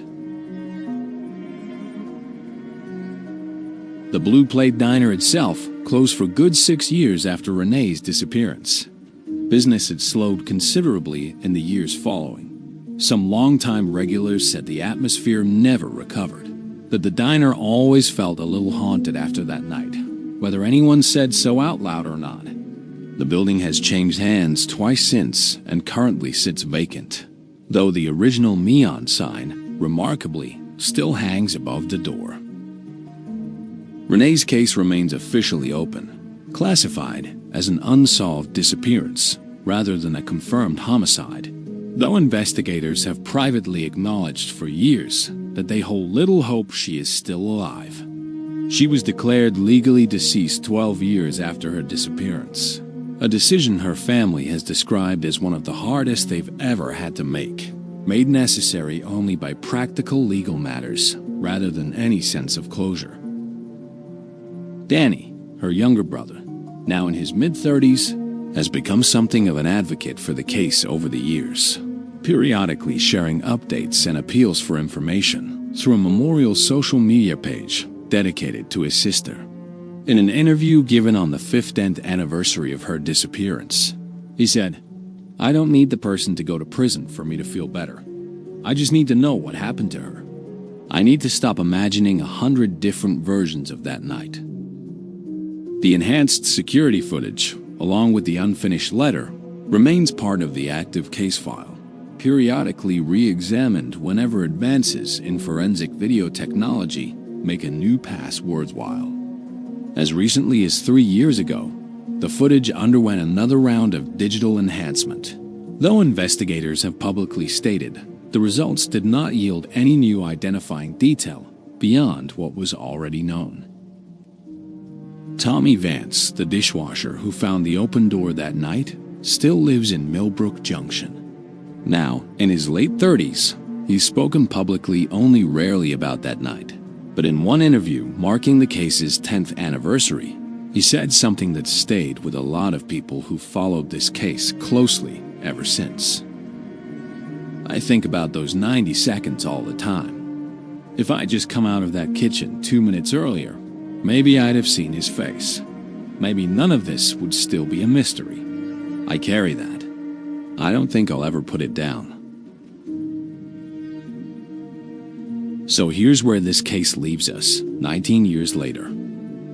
The Blue Plate Diner itself closed for good 6 years after Renee's disappearance. Business had slowed considerably in the years following. Some longtime regulars said the atmosphere never recovered, that the diner always felt a little haunted after that night, whether anyone said so out loud or not. The building has changed hands twice since and currently sits vacant, though the original neon sign, remarkably, still hangs above the door. Renee's case remains officially open, classified as an unsolved disappearance rather than a confirmed homicide, though investigators have privately acknowledged for years that they hold little hope she is still alive. She was declared legally deceased 12 years after her disappearance, a decision her family has described as one of the hardest they've ever had to make, made necessary only by practical legal matters rather than any sense of closure. Danny, her younger brother, now in his mid-30s, has become something of an advocate for the case over the years, periodically sharing updates and appeals for information through a memorial social media page dedicated to his sister. In an interview given on the 50th anniversary of her disappearance, he said, "I don't need the person to go to prison for me to feel better. I just need to know what happened to her. I need to stop imagining 100 different versions of that night." The enhanced security footage, along with the unfinished letter, remains part of the active case file, periodically re-examined whenever advances in forensic video technology make a new pass worthwhile. As recently as 3 years ago, the footage underwent another round of digital enhancement, though investigators have publicly stated the results did not yield any new identifying detail beyond what was already known. Tommy Vance, the dishwasher who found the open door that night, still lives in Millbrook Junction. Now, in his late 30s, he's spoken publicly only rarely about that night. But in one interview marking the case's 10th anniversary, he said something that stayed with a lot of people who followed this case closely ever since. "I think about those 90 seconds all the time. If I'd just come out of that kitchen 2 minutes earlier, maybe I'd have seen his face. Maybe none of this would still be a mystery. I carry that. I don't think I'll ever put it down." So here's where this case leaves us, 19 years later.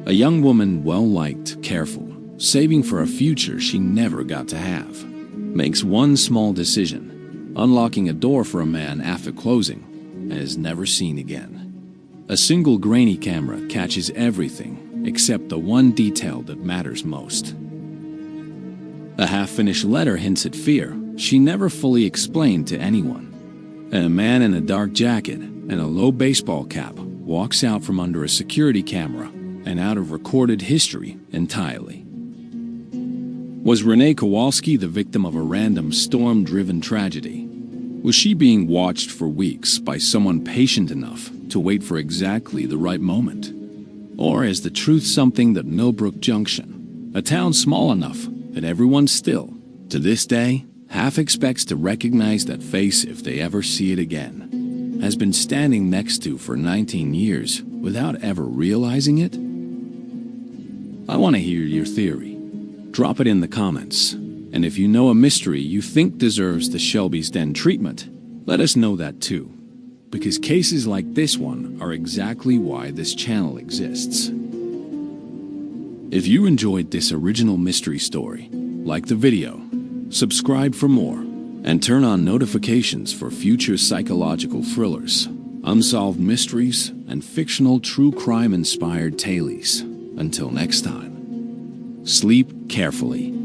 A young woman well-liked, careful, saving for a future she never got to have, makes one small decision, unlocking a door for a man after closing, and is never seen again. A single grainy camera catches everything except the one detail that matters most. A half-finished letter hints at fear she never fully explained to anyone. And a man in a dark jacket and a low baseball cap walks out from under a security camera and out of recorded history entirely. Was Renee Kowalski the victim of a random storm-driven tragedy? Was she being watched for weeks by someone patient enough to wait for exactly the right moment? Or is the truth something that Millbrook Junction, a town small enough that everyone still, to this day, half expects to recognize that face if they ever see it again, has been standing next to for 19 years without ever realizing it? I want to hear your theory. Drop it in the comments. And if you know a mystery you think deserves the Shelby's Den treatment, let us know that too. Because cases like this one are exactly why this channel exists. If you enjoyed this original mystery story, like the video, subscribe for more, and turn on notifications for future psychological thrillers, unsolved mysteries, and fictional true crime-inspired tales. Until next time, sleep carefully.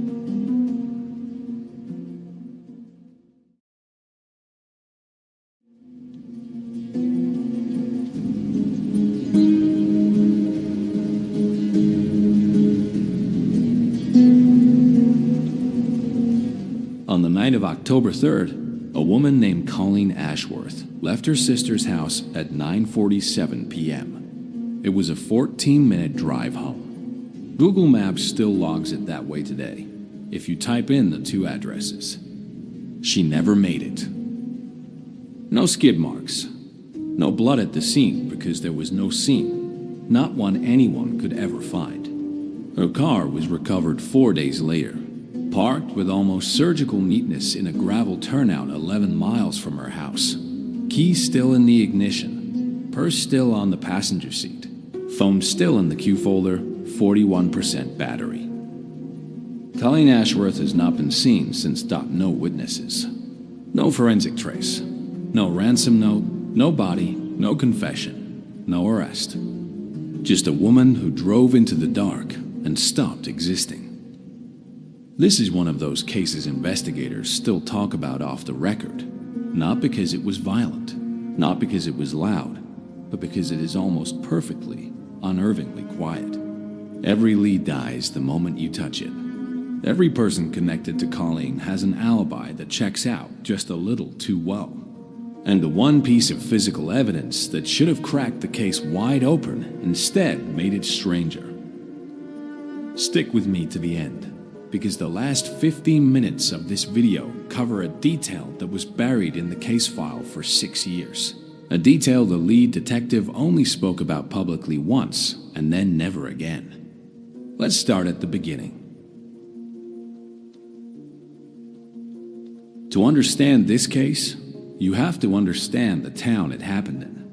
On the night of October 3rd, a woman named Colleen Ashworth left her sister's house at 9:47 p.m. It was a 14-minute drive home. Google Maps still logs it that way today, if you type in the two addresses. She never made it. No skid marks. No blood at the scene because there was no scene, not one anyone could ever find. Her car was recovered 4 days later, parked with almost surgical neatness in a gravel turnout 11 miles from her house. Key still in the ignition, purse still on the passenger seat, phone still in the Q folder, 41% battery. Colleen Ashworth has not been seen since. No witnesses. No forensic trace. No ransom note, no body, no confession, no arrest. Just a woman who drove into the dark and stopped existing. This is one of those cases investigators still talk about off the record, not because it was violent, not because it was loud, but because it is almost perfectly, unnervingly quiet. Every lead dies the moment you touch it. Every person connected to Colleen has an alibi that checks out just a little too well. And the one piece of physical evidence that should have cracked the case wide open instead made it stranger. Stick with me to the end, because the last 15 minutes of this video cover a detail that was buried in the case file for 6 years. A detail the lead detective only spoke about publicly once and then never again. Let's start at the beginning. To understand this case, you have to understand the town it happened in.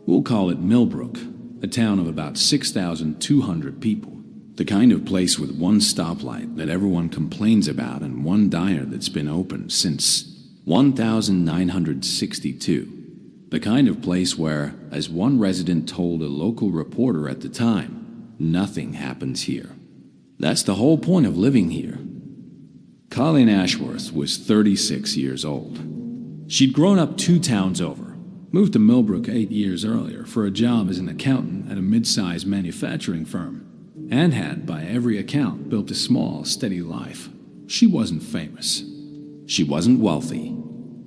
We'll call it Millbrook, a town of about 6,200 people. The kind of place with one stoplight that everyone complains about and one diner that's been open since 1962. The kind of place where, as one resident told a local reporter at the time, nothing happens here. That's the whole point of living here. Colleen Ashworth was 36 years old. She'd grown up 2 towns over, moved to Millbrook 8 years earlier for a job as an accountant at a mid-sized manufacturing firm, and had, by every account, built a small, steady life. She wasn't famous. She wasn't wealthy.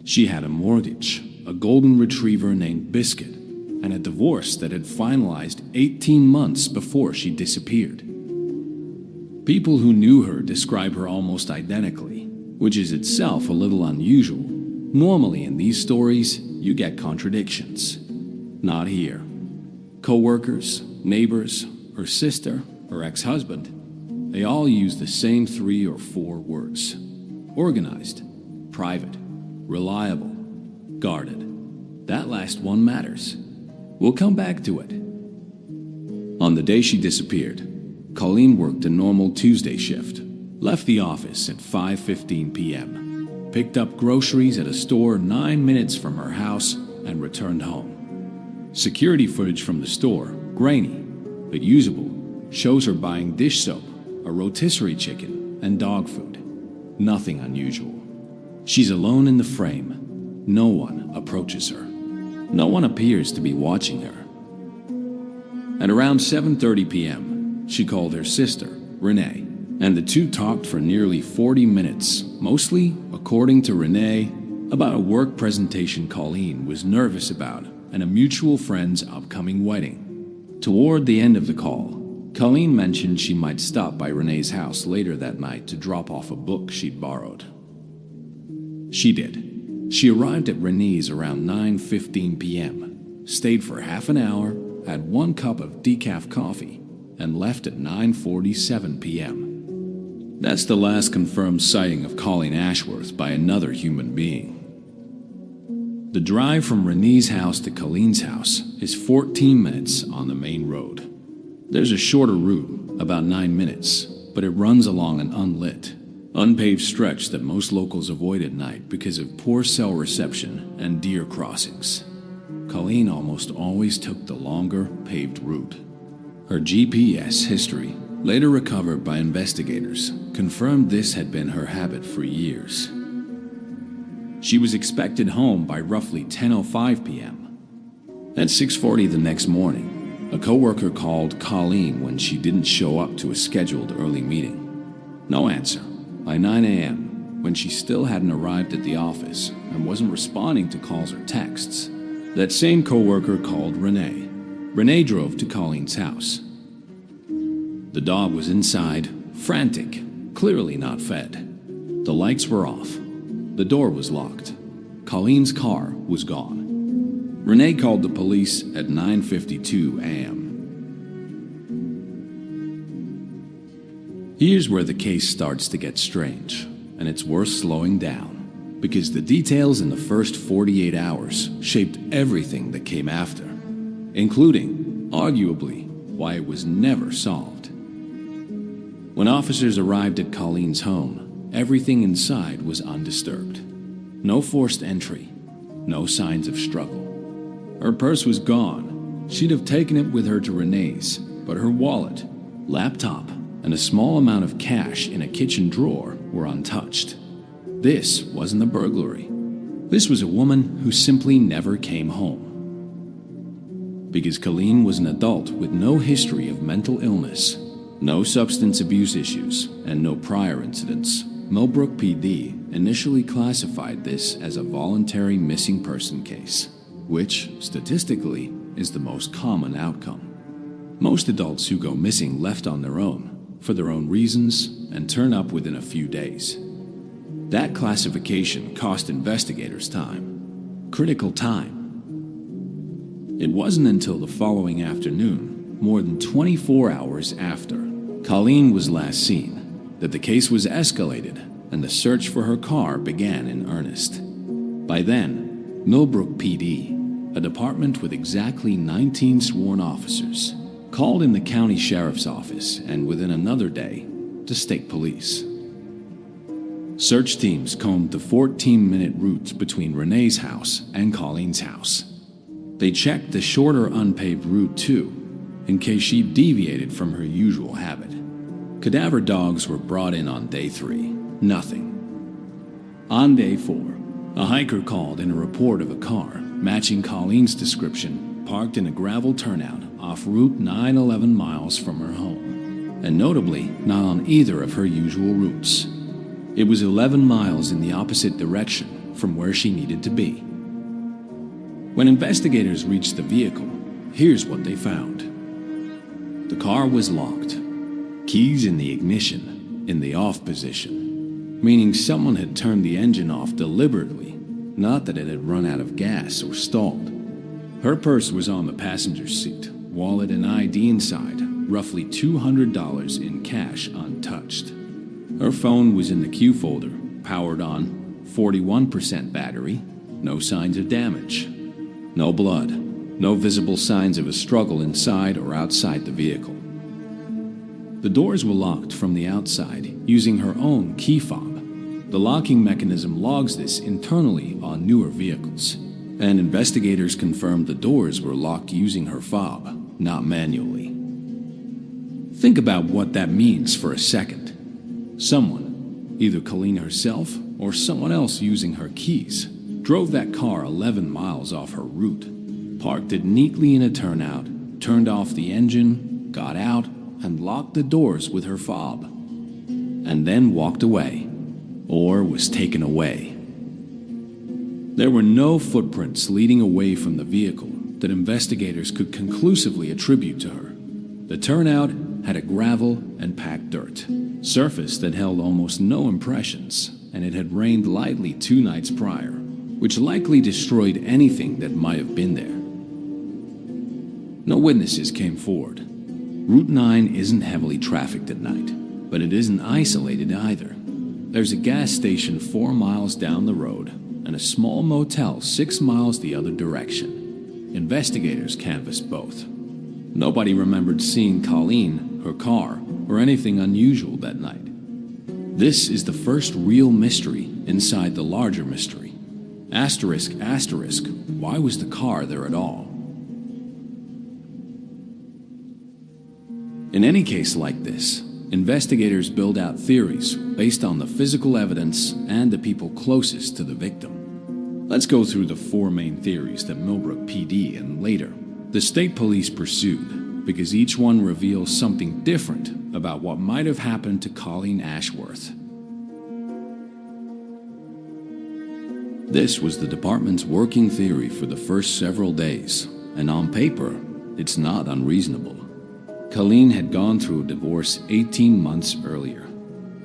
She had a mortgage, a golden retriever named Biscuit, and a divorce that had finalized 18 months before she disappeared. People who knew her describe her almost identically, which is itself a little unusual. Normally in these stories, you get contradictions. Not here. Co-workers, neighbors, her sister, her ex-husband, they all use the same 3 or 4 words. Organized, private, reliable, guarded. That last one matters. We'll come back to it. On the day she disappeared, Colleen worked a normal Tuesday shift, left the office at 5:15 p.m., picked up groceries at a store 9 minutes from her house, and returned home. Security footage from the store, grainy but usable, shows her buying dish soap, a rotisserie chicken, and dog food. Nothing unusual. She's alone in the frame. No one approaches her. No one appears to be watching her. At around 7:30 p.m., she called her sister, Renee, and the two talked for nearly 40 minutes, mostly, according to Renee, about a work presentation Colleen was nervous about and a mutual friend's upcoming wedding. Toward the end of the call, Colleen mentioned she might stop by Renee's house later that night to drop off a book she'd borrowed. She did. She arrived at Renee's around 9:15 p.m., stayed for half an hour, had 1 cup of decaf coffee, and left at 9:47 p.m. That's the last confirmed sighting of Colleen Ashworth by another human being. The drive from Renee's house to Colleen's house is 14 minutes on the main road. There's a shorter route, about 9 minutes, but it runs along an unlit, unpaved stretch that most locals avoid at night because of poor cell reception and deer crossings. Colleen almost always took the longer, paved route. Her GPS history, later recovered by investigators, confirmed this had been her habit for years. She was expected home by roughly 10:05 p.m. At 6:40 the next morning, a coworker called Colleen when she didn't show up to a scheduled early meeting. No answer. By 9 a.m., when she still hadn't arrived at the office and wasn't responding to calls or texts, that same coworker called Renee. Renee drove to Colleen's house. The dog was inside, frantic, clearly not fed. The lights were off. The door was locked. Colleen's car was gone. Renee called the police at 9:52 a.m. Here's where the case starts to get strange, and it's worth slowing down, because the details in the first 48 hours shaped everything that came after, including, arguably, why it was never solved. When officers arrived at Colleen's home, everything inside was undisturbed. No forced entry, no signs of struggle. Her purse was gone. She'd have taken it with her to Renee's, but her wallet, laptop, and a small amount of cash in a kitchen drawer were untouched. This wasn't a burglary. This was a woman who simply never came home. Because Colleen was an adult with no history of mental illness, no substance abuse issues, and no prior incidents, Millbrook PD initially classified this as a voluntary missing person case, which, statistically, is the most common outcome. Most adults who go missing left on their own, for their own reasons, and turn up within a few days. That classification cost investigators time. Critical time. It wasn't until the following afternoon, more than 24 hours after Colleen was last seen, that the case was escalated and the search for her car began in earnest. By then, Millbrook PD, a department with exactly 19 sworn officers, called in the county sheriff's office and within another day, the state police. Search teams combed the 14-minute route between Renee's house and Colleen's house. They checked the shorter unpaved route too, in case she deviated from her usual habit. Cadaver dogs were brought in on day 3. Nothing. On day 4, a hiker called in a report of a car, matching Colleen's description, parked in a gravel turnout off Route 911 miles from her home, and notably not on either of her usual routes. It was 11 miles in the opposite direction from where she needed to be. When investigators reached the vehicle, here's what they found. The car was locked. Keys in the ignition, in the off position, meaning someone had turned the engine off deliberately, not that it had run out of gas or stalled. Her purse was on the passenger seat, wallet and ID inside, roughly $200 in cash untouched. Her phone was in the Q folder, powered on, 41% battery, no signs of damage. No blood, no visible signs of a struggle inside or outside the vehicle. The doors were locked from the outside using her own key fob. The locking mechanism logs this internally on newer vehicles, and investigators confirmed the doors were locked using her fob, not manually. Think about what that means for a second. Someone, either Colleen herself or someone else using her keys, drove that car 11 miles off her route, parked it neatly in a turnout, turned off the engine, got out, and locked the doors with her fob, and then walked away, or was taken away. There were no footprints leading away from the vehicle that investigators could conclusively attribute to her. The turnout had a gravel and packed dirt surface that held almost no impressions, and it had rained lightly 2 nights prior, which likely destroyed anything that might have been there. No witnesses came forward. Route 9 isn't heavily trafficked at night, but it isn't isolated either. There's a gas station 4 miles down the road and a small motel 6 miles the other direction. Investigators canvassed both. Nobody remembered seeing Colleen, her car, or anything unusual that night. This is the first real mystery inside the larger mystery. Asterisk, asterisk, why was the car there at all? In any case like this, investigators build out theories based on the physical evidence and the people closest to the victim. Let's go through the 4 main theories that Millbrook PD and later the state police pursued, because each one reveals something different about what might have happened to Colleen Ashworth. This was the department's working theory for the first several days, and on paper, it's not unreasonable. Colleen had gone through a divorce 18 months earlier.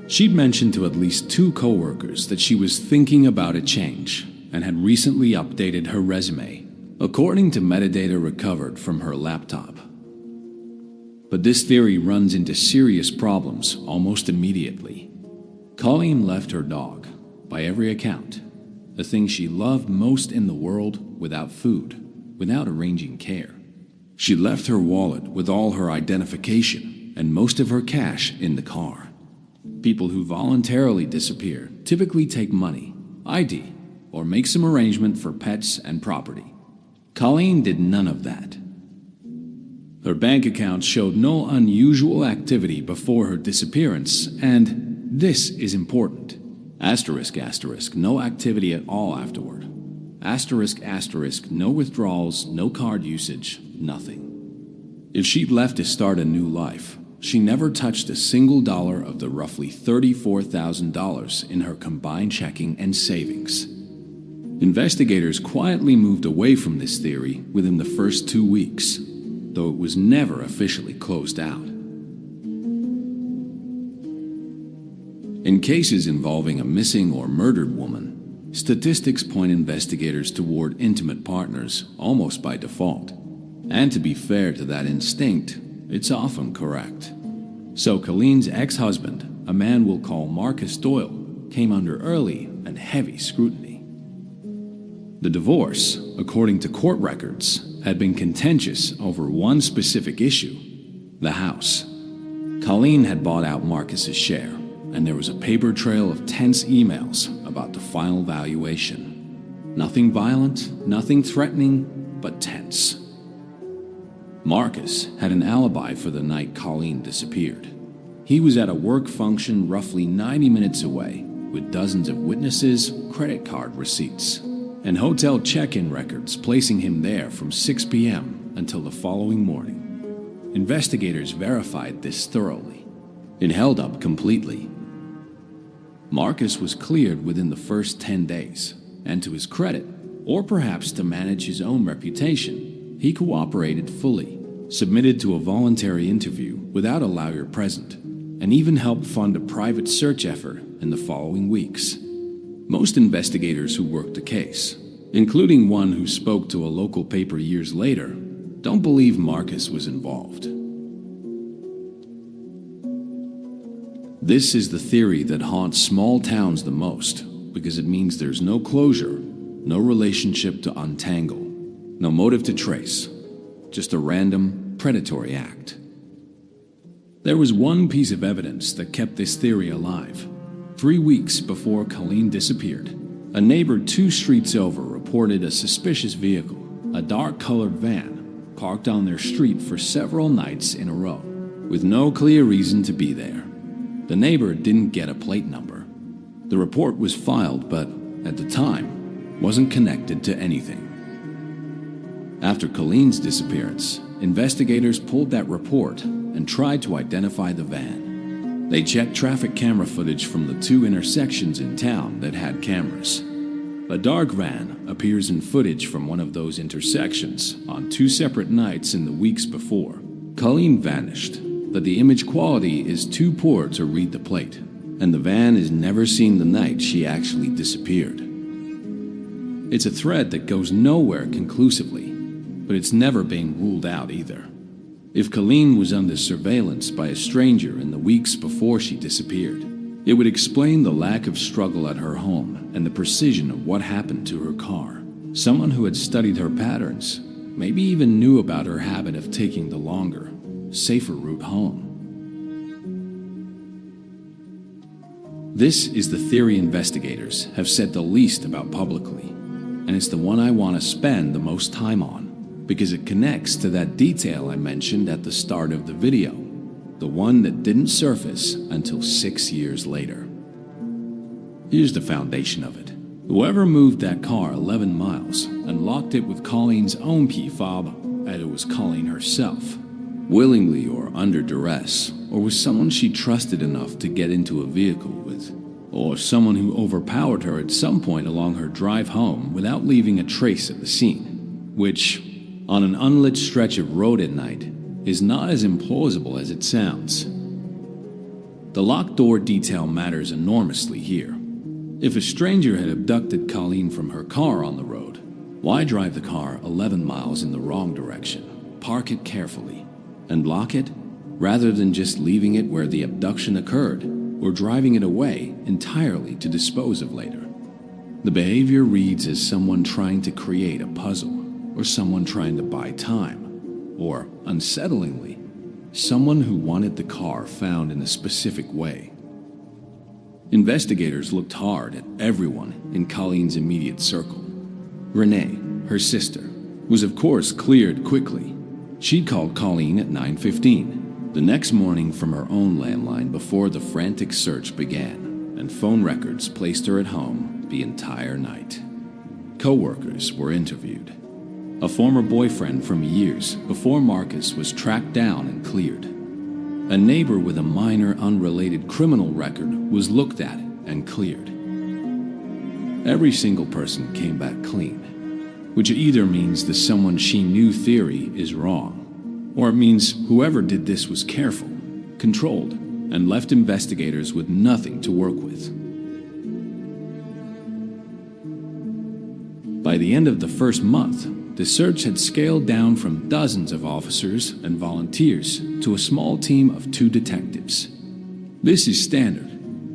She'd mentioned to at least 2 coworkers that she was thinking about a change and had recently updated her resume, according to metadata recovered from her laptop. But this theory runs into serious problems almost immediately. Colleen left her dog, by every account, the thing she loved most in the world, without food, without arranging care. She left her wallet with all her identification and most of her cash in the car. People who voluntarily disappear typically take money, ID, or make some arrangement for pets and property. Colleen did none of that. Her bank account showed no unusual activity before her disappearance, and this is important. Asterisk, asterisk, no activity at all afterward. Asterisk, asterisk, no withdrawals, no card usage, nothing. If she'd left to start a new life, she never touched a single dollar of the roughly $34,000 in her combined checking and savings. Investigators quietly moved away from this theory within the first 2 weeks, though it was never officially closed out. In cases involving a missing or murdered woman, statistics point investigators toward intimate partners almost by default. And to be fair to that instinct, it's often correct. So Colleen's ex-husband, a man we'll call Marcus Doyle, came under early and heavy scrutiny. The divorce, according to court records, had been contentious over one specific issue: the house. Colleen had bought out Marcus's share, and there was a paper trail of tense emails about the final valuation. Nothing violent, nothing threatening, but tense. Marcus had an alibi for the night Colleen disappeared. He was at a work function roughly 90 minutes away, with dozens of witnesses, credit card receipts, and hotel check-in records placing him there from 6 p.m. until the following morning. Investigators verified this thoroughly. It held up completely. Marcus was cleared within the first 10 days, and to his credit, or perhaps to manage his own reputation, he cooperated fully, submitted to a voluntary interview without a lawyer present, and even helped fund a private search effort in the following weeks. Most investigators who worked the case, including one who spoke to a local paper years later, don't believe Marcus was involved. This is the theory that haunts small towns the most, because it means there's no closure, no relationship to untangle, no motive to trace, just a random, predatory act. There was one piece of evidence that kept this theory alive. 3 weeks before Colleen disappeared, a neighbor 2 streets over reported a suspicious vehicle, a dark-colored van, parked on their street for several nights in a row, with no clear reason to be there. The neighbor didn't get a plate number. The report was filed, but at the time, wasn't connected to anything. After Colleen's disappearance, investigators pulled that report and tried to identify the van. They checked traffic camera footage from the 2 intersections in town that had cameras. A dark van appears in footage from one of those intersections on 2 separate nights in the weeks before. Colleen vanished, that the image quality is too poor to read the plate, and the van is never seen the night she actually disappeared. It's a thread that goes nowhere conclusively, but it's never being ruled out either. If Colleen was under surveillance by a stranger in the weeks before she disappeared, it would explain the lack of struggle at her home and the precision of what happened to her car. Someone who had studied her patterns, maybe even knew about her habit of taking the longer, safer route home. This is the theory investigators have said the least about publicly, and it's the one I want to spend the most time on, because it connects to that detail I mentioned at the start of the video, the one that didn't surface until 6 years later. Here's the foundation of it. Whoever moved that car 11 miles and locked it with Colleen's own key fob, as it was Colleen herself, willingly or under duress, or with someone she trusted enough to get into a vehicle with, or someone who overpowered her at some point along her drive home without leaving a trace at the scene, which, on an unlit stretch of road at night, is not as implausible as it sounds. The locked door detail matters enormously here. If a stranger had abducted Colleen from her car on the road, why drive the car 11 miles in the wrong direction, park it carefully, and lock it, rather than just leaving it where the abduction occurred, or driving it away entirely to dispose of later? The behavior reads as someone trying to create a puzzle, or someone trying to buy time, or, unsettlingly, someone who wanted the car found in a specific way. Investigators looked hard at everyone in Colleen's immediate circle. Renee, her sister, was of course cleared quickly. She'd called Colleen at 9:15, the next morning from her own landline before the frantic search began, and phone records placed her at home the entire night. Co-workers were interviewed. A former boyfriend from years before Marcus was tracked down and cleared. A neighbor with a minor unrelated criminal record was looked at and cleared. Every single person came back clean, which either means the someone she knew theory is wrong, or it means whoever did this was careful, controlled, and left investigators with nothing to work with. By the end of the first month, the search had scaled down from dozens of officers and volunteers to a small team of 2 detectives. This is standard.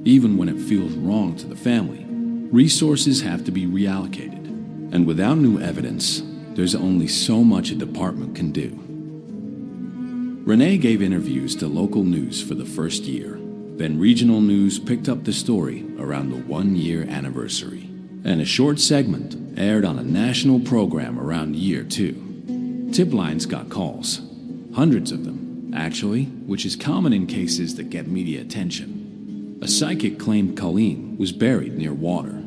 Even when it feels wrong to the family, resources have to be reallocated. And without new evidence, there's only so much a department can do. Renee gave interviews to local news for the first year. Then regional news picked up the story around the 1-year anniversary. And a short segment aired on a national program around year 2. Tip lines got calls. Hundreds of them, actually, which is common in cases that get media attention. A psychic claimed Colleen was buried near water.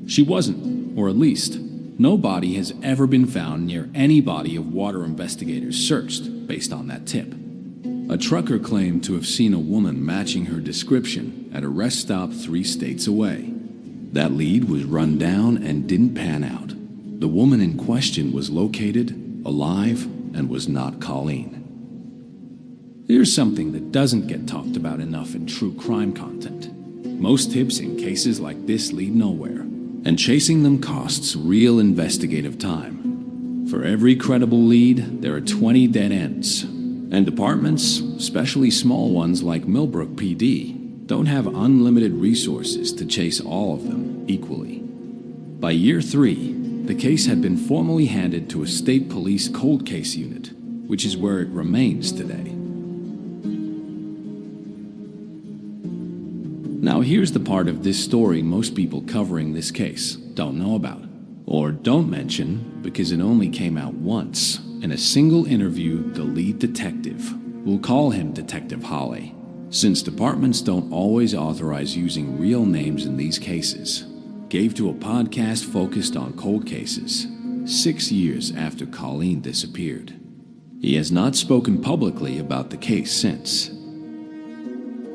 She wasn't, or at least, no body has ever been found near any body of water investigators searched based on that tip. A trucker claimed to have seen a woman matching her description at a rest stop 3 states away. That lead was run down and didn't pan out. The woman in question was located, alive, and was not Colleen. Here's something that doesn't get talked about enough in true crime content. Most tips in cases like this lead nowhere, and chasing them costs real investigative time. For every credible lead, there are 20 dead ends. And departments, especially small ones like Millbrook PD, don't have unlimited resources to chase all of them equally. By year 3, the case had been formally handed to a state police cold case unit, which is where it remains today. Now here's the part of this story most people covering this case don't know about, or don't mention because it only came out once in a single interview. The lead detective, we'll call him Detective Holly, since departments don't always authorize using real names in these cases, gave to a podcast focused on cold cases 6 years after Colleen disappeared. He has not spoken publicly about the case since.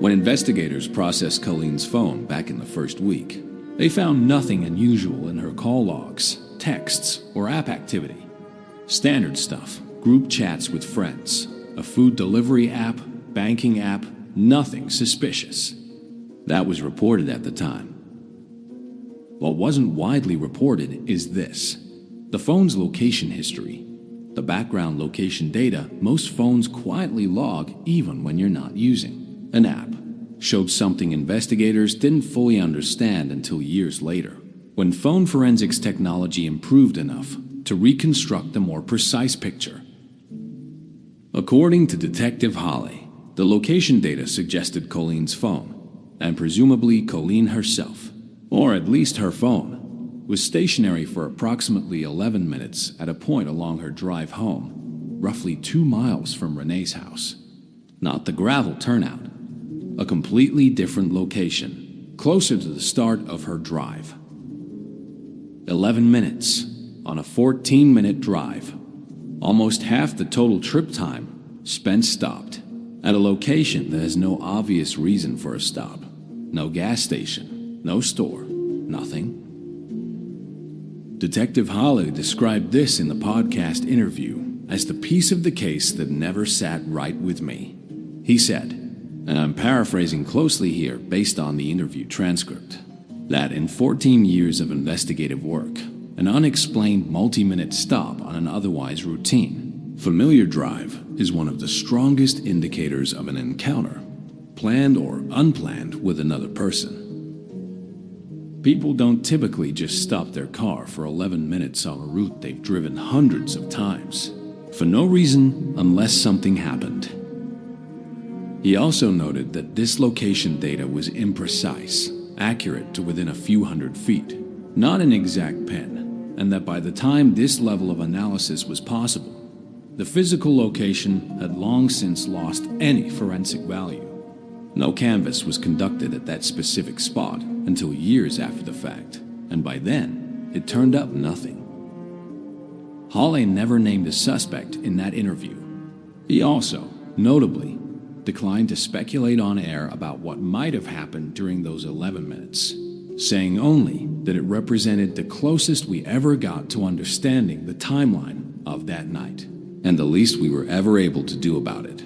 When investigators processed Colleen's phone back in the first week, they found nothing unusual in her call logs, texts, or app activity. Standard stuff, group chats with friends, a food delivery app, banking app, nothing suspicious. That was reported at the time. What wasn't widely reported is this: the phone's location history. The background location data most phones quietly log even when you're not using an app showed something investigators didn't fully understand until years later, when phone forensics technology improved enough to reconstruct a more precise picture. According to Detective Holly, the location data suggested Colleen's phone, and presumably Colleen herself, or at least her phone, was stationary for approximately 11 minutes at a point along her drive home, roughly 2 miles from Renee's house. Not the gravel turnout, a completely different location, closer to the start of her drive. 11 minutes on a 14-minute drive, almost half the total trip time, Spence stopped at a location that has no obvious reason for a stop. No gas station, no store, nothing. Detective Holly described this in the podcast interview as the piece of the case that never sat right with me. He said, and I'm paraphrasing closely here based on the interview transcript, that in 14 years of investigative work, an unexplained multi-minute stop on an otherwise routine, familiar drive is one of the strongest indicators of an encounter, planned or unplanned, with another person. People don't typically just stop their car for 11 minutes on a route they've driven hundreds of times, for no reason unless something happened. He also noted that this location data was imprecise, accurate to within a few hundred feet, not an exact pin, and that by the time this level of analysis was possible, the physical location had long since lost any forensic value. No canvass was conducted at that specific spot until years after the fact, and by then, it turned up nothing. Hawley never named a suspect in that interview. He also, notably, declined to speculate on air about what might have happened during those 11 minutes, saying only that it represented the closest we ever got to understanding the timeline of that night, and the least we were ever able to do about it.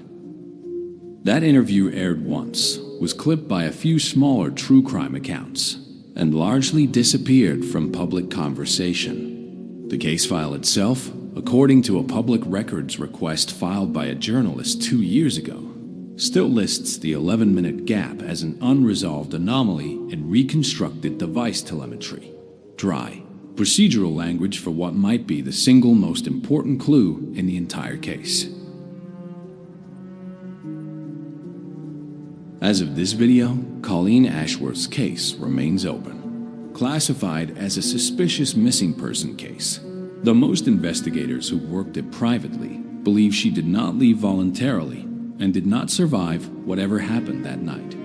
That interview aired once, was clipped by a few smaller true crime accounts, and largely disappeared from public conversation. The case file itself, according to a public records request filed by a journalist 2 years ago, still lists the 11-minute gap as an unresolved anomaly in reconstructed device telemetry. Dry, procedural language for what might be the single most important clue in the entire case. As of this video, Colleen Ashworth's case remains open, classified as a suspicious missing person case, though most investigators who worked it privately believe she did not leave voluntarily and did not survive whatever happened that night.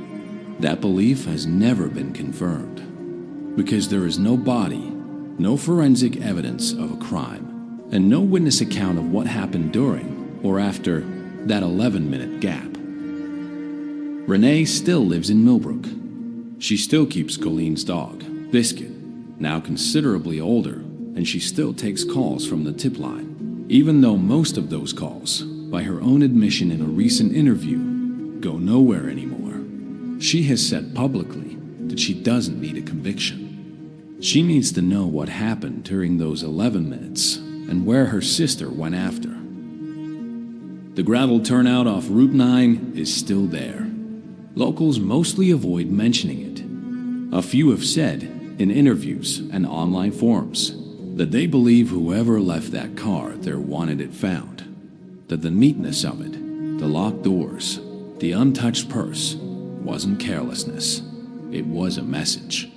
That belief has never been confirmed, because there is no body, no forensic evidence of a crime, and no witness account of what happened during or after that 11-minute gap. Renee still lives in Millbrook. She still keeps Colleen's dog, Biscuit, now considerably older, and she still takes calls from the tip line, even though most of those calls, by her own admission in a recent interview, go nowhere anymore. She has said publicly that she doesn't need a conviction. She needs to know what happened during those 11 minutes and where her sister went after. The gravel turnout off Route 9 is still there. Locals mostly avoid mentioning it. A few have said, in interviews and online forums, that they believe whoever left that car there wanted it found. That the neatness of it, the locked doors, the untouched purse, wasn't carelessness. It was a message.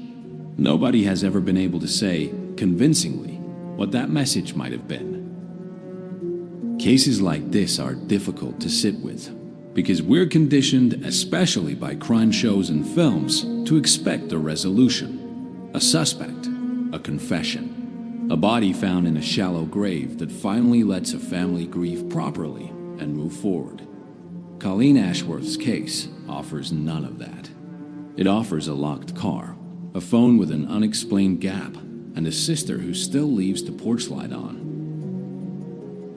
Nobody has ever been able to say, convincingly, what that message might have been. Cases like this are difficult to sit with, because we're conditioned, especially by crime shows and films, to expect a resolution, a suspect, a confession, a body found in a shallow grave that finally lets a family grieve properly and move forward. Colleen Ashworth's case offers none of that. It offers a locked car, a phone with an unexplained gap, and a sister who still leaves the porch light on.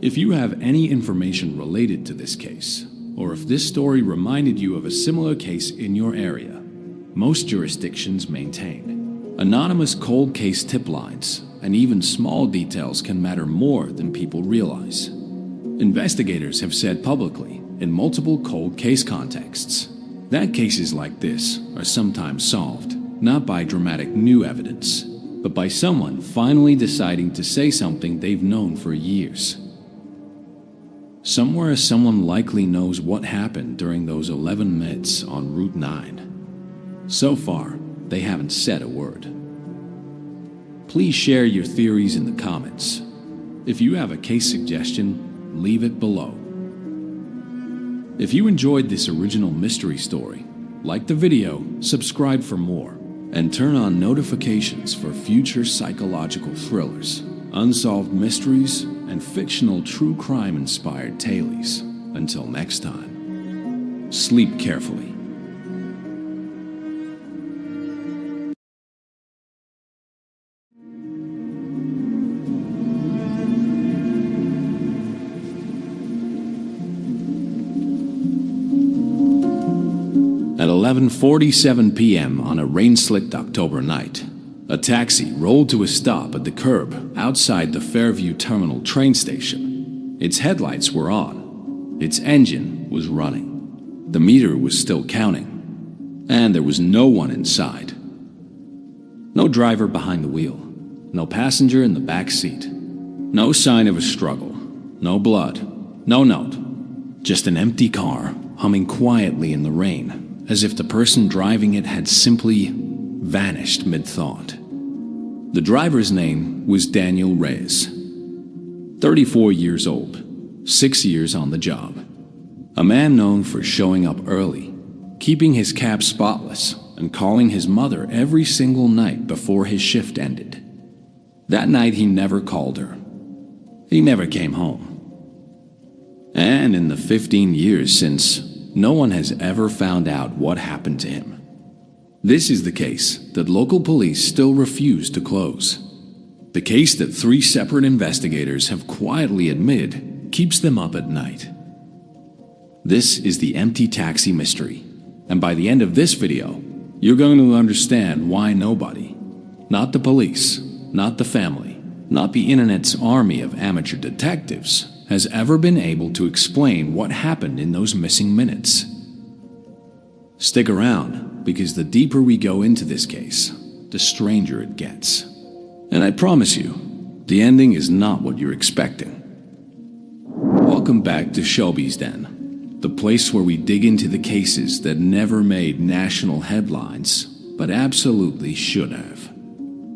If you have any information related to this case, or if this story reminded you of a similar case in your area, most jurisdictions maintain anonymous cold case tip lines, and even small details can matter more than people realize. Investigators have said publicly, in multiple cold case contexts, that cases like this are sometimes solved, not by dramatic new evidence, but by someone finally deciding to say something they've known for years. Somewhere someone likely knows what happened during those 11 minutes on Route 9. So far, they haven't said a word. Please share your theories in the comments. If you have a case suggestion, leave it below. If you enjoyed this original mystery story, like the video, subscribe for more, and turn on notifications for future psychological thrillers, unsolved mysteries, and fictional true crime-inspired tales. Until next time, sleep carefully. At 11:47 p.m. on a rain-slicked October night, a taxi rolled to a stop at the curb outside the Fairview Terminal train station. Its headlights were on. Its engine was running. The meter was still counting. And there was no one inside. No driver behind the wheel. No passenger in the back seat. No sign of a struggle. No blood. No note. Just an empty car humming quietly in the rain, as if the person driving it had simply vanished mid-thought. The driver's name was Daniel Reyes, 34 years old, 6 years on the job. A man known for showing up early, keeping his cab spotless, and calling his mother every single night before his shift ended. That night he never called her. He never came home. And in the 15 years since, no one has ever found out what happened to him. This is the case that local police still refuse to close. The case that 3 separate investigators have quietly admitted keeps them up at night. This is the empty taxi mystery, and by the end of this video, you're going to understand why nobody, not the police, not the family, not the internet's army of amateur detectives, has ever been able to explain what happened in those missing minutes. Stick around, because the deeper we go into this case, the stranger it gets. And I promise you, the ending is not what you're expecting. Welcome back to Shelby's Den, the place where we dig into the cases that never made national headlines, but absolutely should have.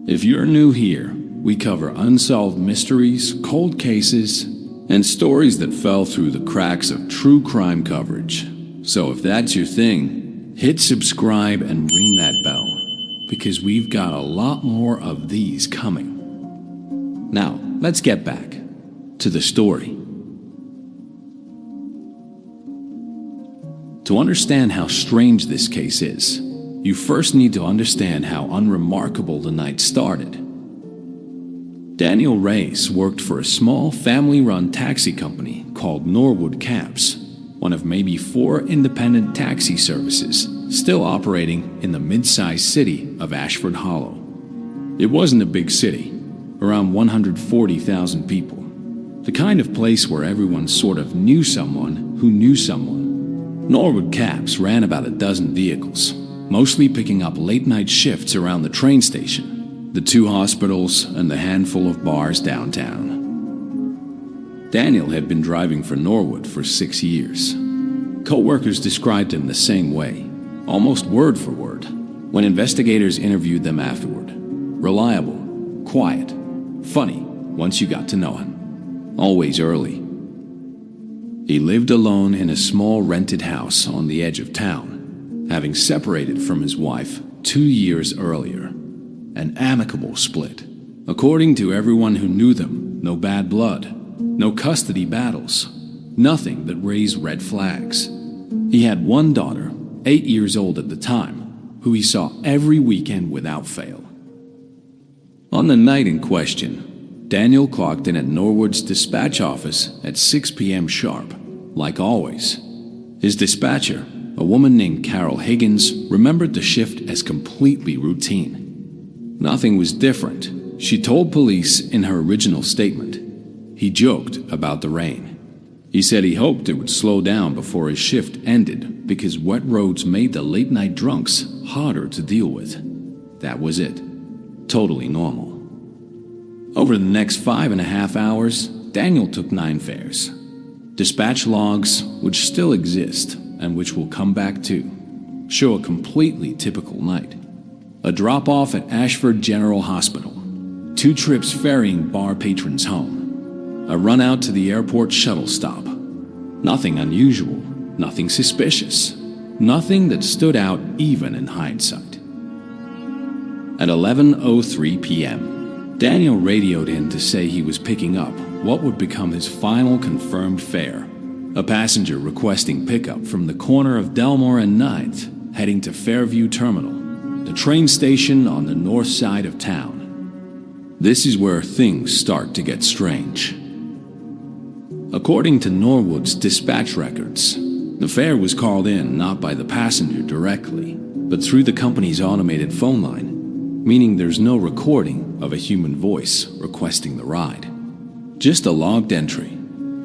If you're new here, we cover unsolved mysteries, cold cases, and stories that fell through the cracks of true crime coverage. So if that's your thing, hit subscribe and ring that bell, because we've got a lot more of these coming. Now, let's get back to the story. To understand how strange this case is, you first need to understand how unremarkable the night started. Daniel Reyes worked for a small family-run taxi company called Norwood Cabs, one of maybe 4 independent taxi services still operating in the mid-sized city of Ashford Hollow. It wasn't a big city, around 140,000 people, the kind of place where everyone sort of knew someone who knew someone. Norwood Cabs ran about a dozen vehicles, mostly picking up late-night shifts around the train station, the 2 hospitals, and the handful of bars downtown. Daniel had been driving for Norwood for 6 years. Co-workers described him the same way, almost word for word, when investigators interviewed them afterward. Reliable, quiet, funny once you got to know him. Always early. He lived alone in a small rented house on the edge of town, having separated from his wife 2 years earlier. An amicable split. According to everyone who knew them, no bad blood, no custody battles, nothing that raised red flags. He had one daughter, 8 years old at the time, who he saw every weekend without fail. On the night in question, Daniel clocked in at Norwood's dispatch office at 6 p.m. sharp, like always. His dispatcher, a woman named Carol Higgins, remembered the shift as completely routine. Nothing was different, she told police in her original statement. He joked about the rain. He said he hoped it would slow down before his shift ended because wet roads made the late-night drunks harder to deal with. That was it. Totally normal. Over the next 5.5 hours, Daniel took 9 fares. Dispatch logs, which still exist and which we'll come back to, show a completely typical night. A drop-off at Ashford General Hospital, 2 trips ferrying bar patrons home, a run out to the airport shuttle stop. Nothing unusual, nothing suspicious, nothing that stood out even in hindsight. At 11:03 p.m., Daniel radioed in to say he was picking up what would become his final confirmed fare, a passenger requesting pickup from the corner of Delmore and 9th, heading to Fairview Terminal, the train station on the north side of town. This is where things start to get strange. According to Norwood's dispatch records, the fare was called in not by the passenger directly, but through the company's automated phone line, meaning there's no recording of a human voice requesting the ride. Just a logged entry.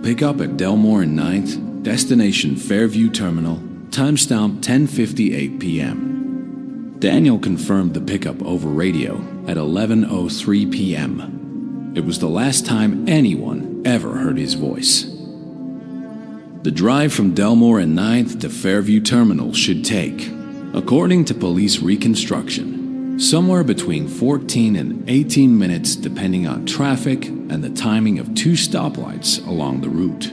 Pick up at Delmore and 9th, destination Fairview Terminal, timestamp 10:58 p.m. Daniel confirmed the pickup over radio at 11:03 p.m. It was the last time anyone ever heard his voice. The drive from Delmore and 9th to Fairview Terminal should take, according to police reconstruction, somewhere between 14 and 18 minutes depending on traffic and the timing of 2 stoplights along the route.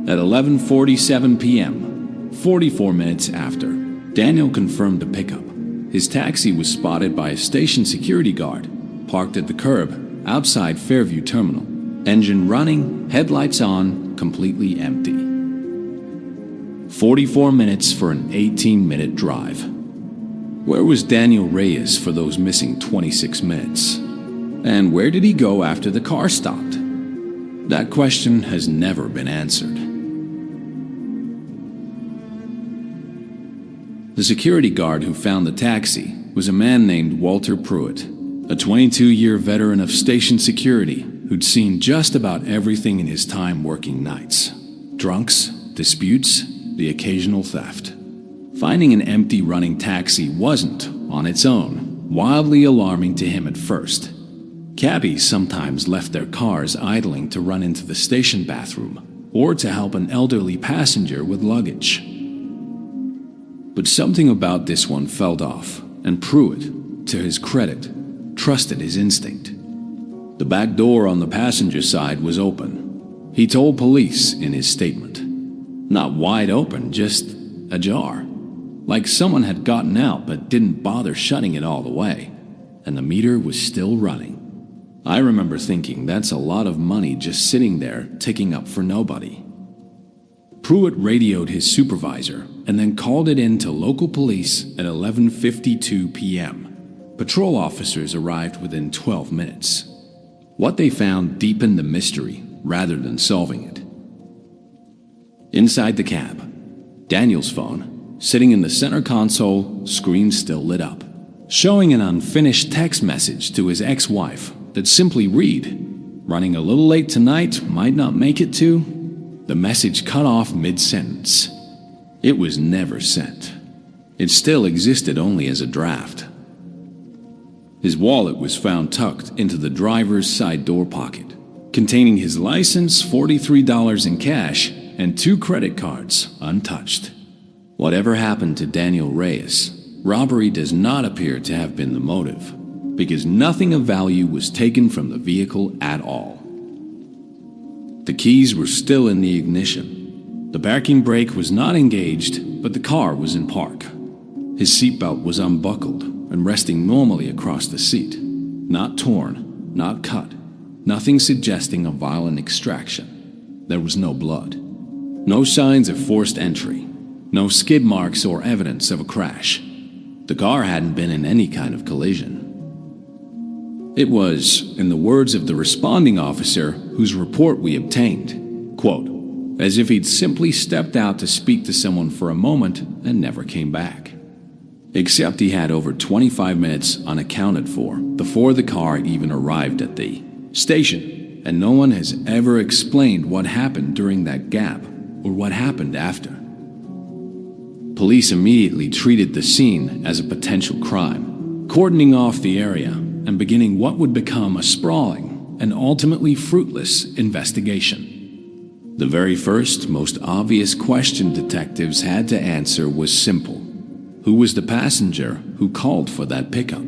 At 11:47 p.m., 44 minutes after, Daniel confirmed the pickup. His taxi was spotted by a station security guard, parked at the curb outside Fairview Terminal, engine running, headlights on, completely empty. 44 minutes for an 18-minute drive. Where was Daniel Reyes for those missing 26 minutes? And where did he go after the car stopped? That question has never been answered. The security guard who found the taxi was a man named Walter Pruitt, a 22-year veteran of station security who'd seen just about everything in his time working nights. Drunks, disputes, the occasional theft. Finding an empty running taxi wasn't, on its own, wildly alarming to him at first. Cabbies sometimes left their cars idling to run into the station bathroom or to help an elderly passenger with luggage. But something about this one felt off, and Pruitt, to his credit, trusted his instinct. The back door on the passenger side was open. He told police in his statement. Not wide open, just ajar. Like someone had gotten out but didn't bother shutting it all the way, and the meter was still running. I remember thinking that's a lot of money just sitting there ticking up for nobody. Pruitt radioed his supervisor and then called it in to local police at 11:52 p.m. Patrol officers arrived within 12 minutes. What they found deepened the mystery rather than solving it. Inside the cab, Daniel's phone, sitting in the center console, screen still lit up, showing an unfinished text message to his ex-wife that simply read, "Running a little late tonight, might not make it to." The message cut off mid-sentence. It was never sent. It still existed only as a draft. His wallet was found tucked into the driver's side door pocket, containing his license, $43 in cash, and 2 credit cards untouched. Whatever happened to Daniel Reyes, robbery does not appear to have been the motive, because nothing of value was taken from the vehicle at all. The keys were still in the ignition. The parking brake was not engaged, but the car was in park. His seatbelt was unbuckled and resting normally across the seat. Not torn, not cut, nothing suggesting a violent extraction. There was no blood. No signs of forced entry. No skid marks or evidence of a crash. The car hadn't been in any kind of collision. It was, in the words of the responding officer whose report we obtained, quote, as if he'd simply stepped out to speak to someone for a moment and never came back. Except he had over 25 minutes unaccounted for before the car even arrived at the station, and no one has ever explained what happened during that gap or what happened after. Police immediately treated the scene as a potential crime, cordoning off the area and beginning what would become a sprawling and ultimately fruitless investigation. The very first, most obvious question detectives had to answer was simple. Who was the passenger who called for that pickup?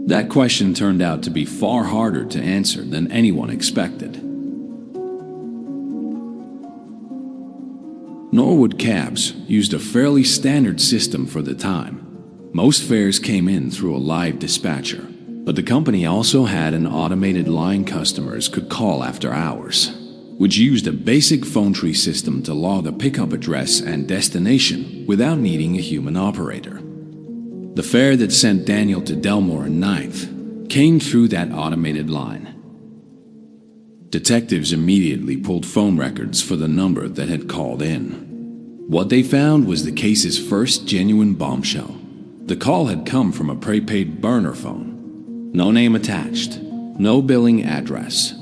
That question turned out to be far harder to answer than anyone expected. Norwood cabs used a fairly standard system for the time. Most fares came in through a live dispatcher, but the company also had an automated line customers could call after hours, which used a basic phone tree system to log a pickup address and destination without needing a human operator. The fare that sent Daniel to Delmore and 9th came through that automated line. Detectives immediately pulled phone records for the number that had called in. What they found was the case's first genuine bombshell. The call had come from a prepaid burner phone. No name attached, no billing address.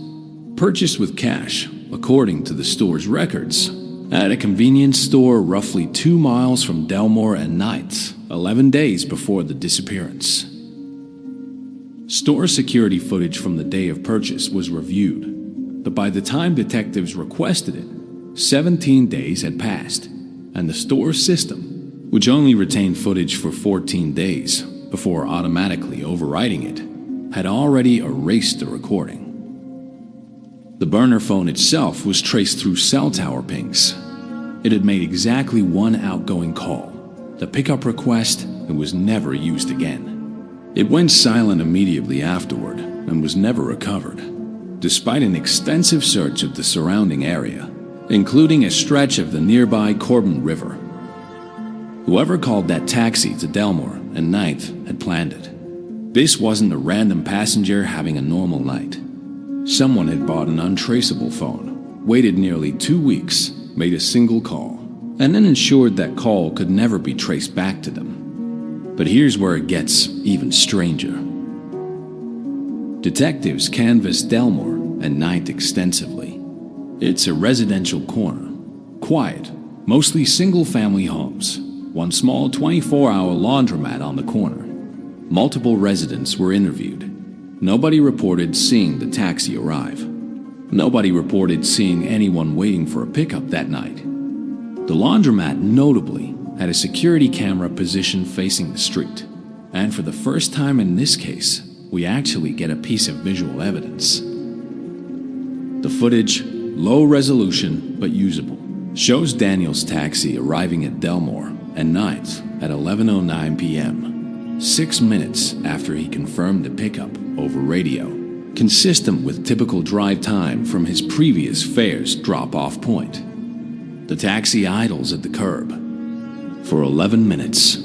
Purchased with cash, according to the store's records, at a convenience store roughly 2 miles from Delmore and 9th, 11 days before the disappearance. Store security footage from the day of purchase was reviewed, but by the time detectives requested it, 17 days had passed, and the store system, which only retained footage for 14 days before automatically overriding it, had already erased the recording. The burner phone itself was traced through cell tower pings. It had made exactly one outgoing call, the pickup request, and was never used again. It went silent immediately afterward and was never recovered, despite an extensive search of the surrounding area, including a stretch of the nearby Corbin River. Whoever called that taxi to Delmore and 9th had planned it. This wasn't a random passenger having a normal night. Someone had bought an untraceable phone, waited nearly 2 weeks, made a single call, and then ensured that call could never be traced back to them. But here's where it gets even stranger. Detectives canvassed Delmore and 9th extensively. It's a residential corner, quiet, mostly single-family homes, one small 24-hour laundromat on the corner. Multiple residents were interviewed. Nobody reported seeing the taxi arrive. Nobody reported seeing anyone waiting for a pickup that night. The laundromat notably had a security camera positioned facing the street, and for the first time in this case, we actually get a piece of visual evidence. The footage, low resolution but usable, shows Daniel's taxi arriving at Delmore and 9th at 11:09 p.m., 6 minutes after he confirmed the pickup over radio, consistent with typical drive time from his previous fare's drop-off point. The taxi idles at the curb for 11 minutes.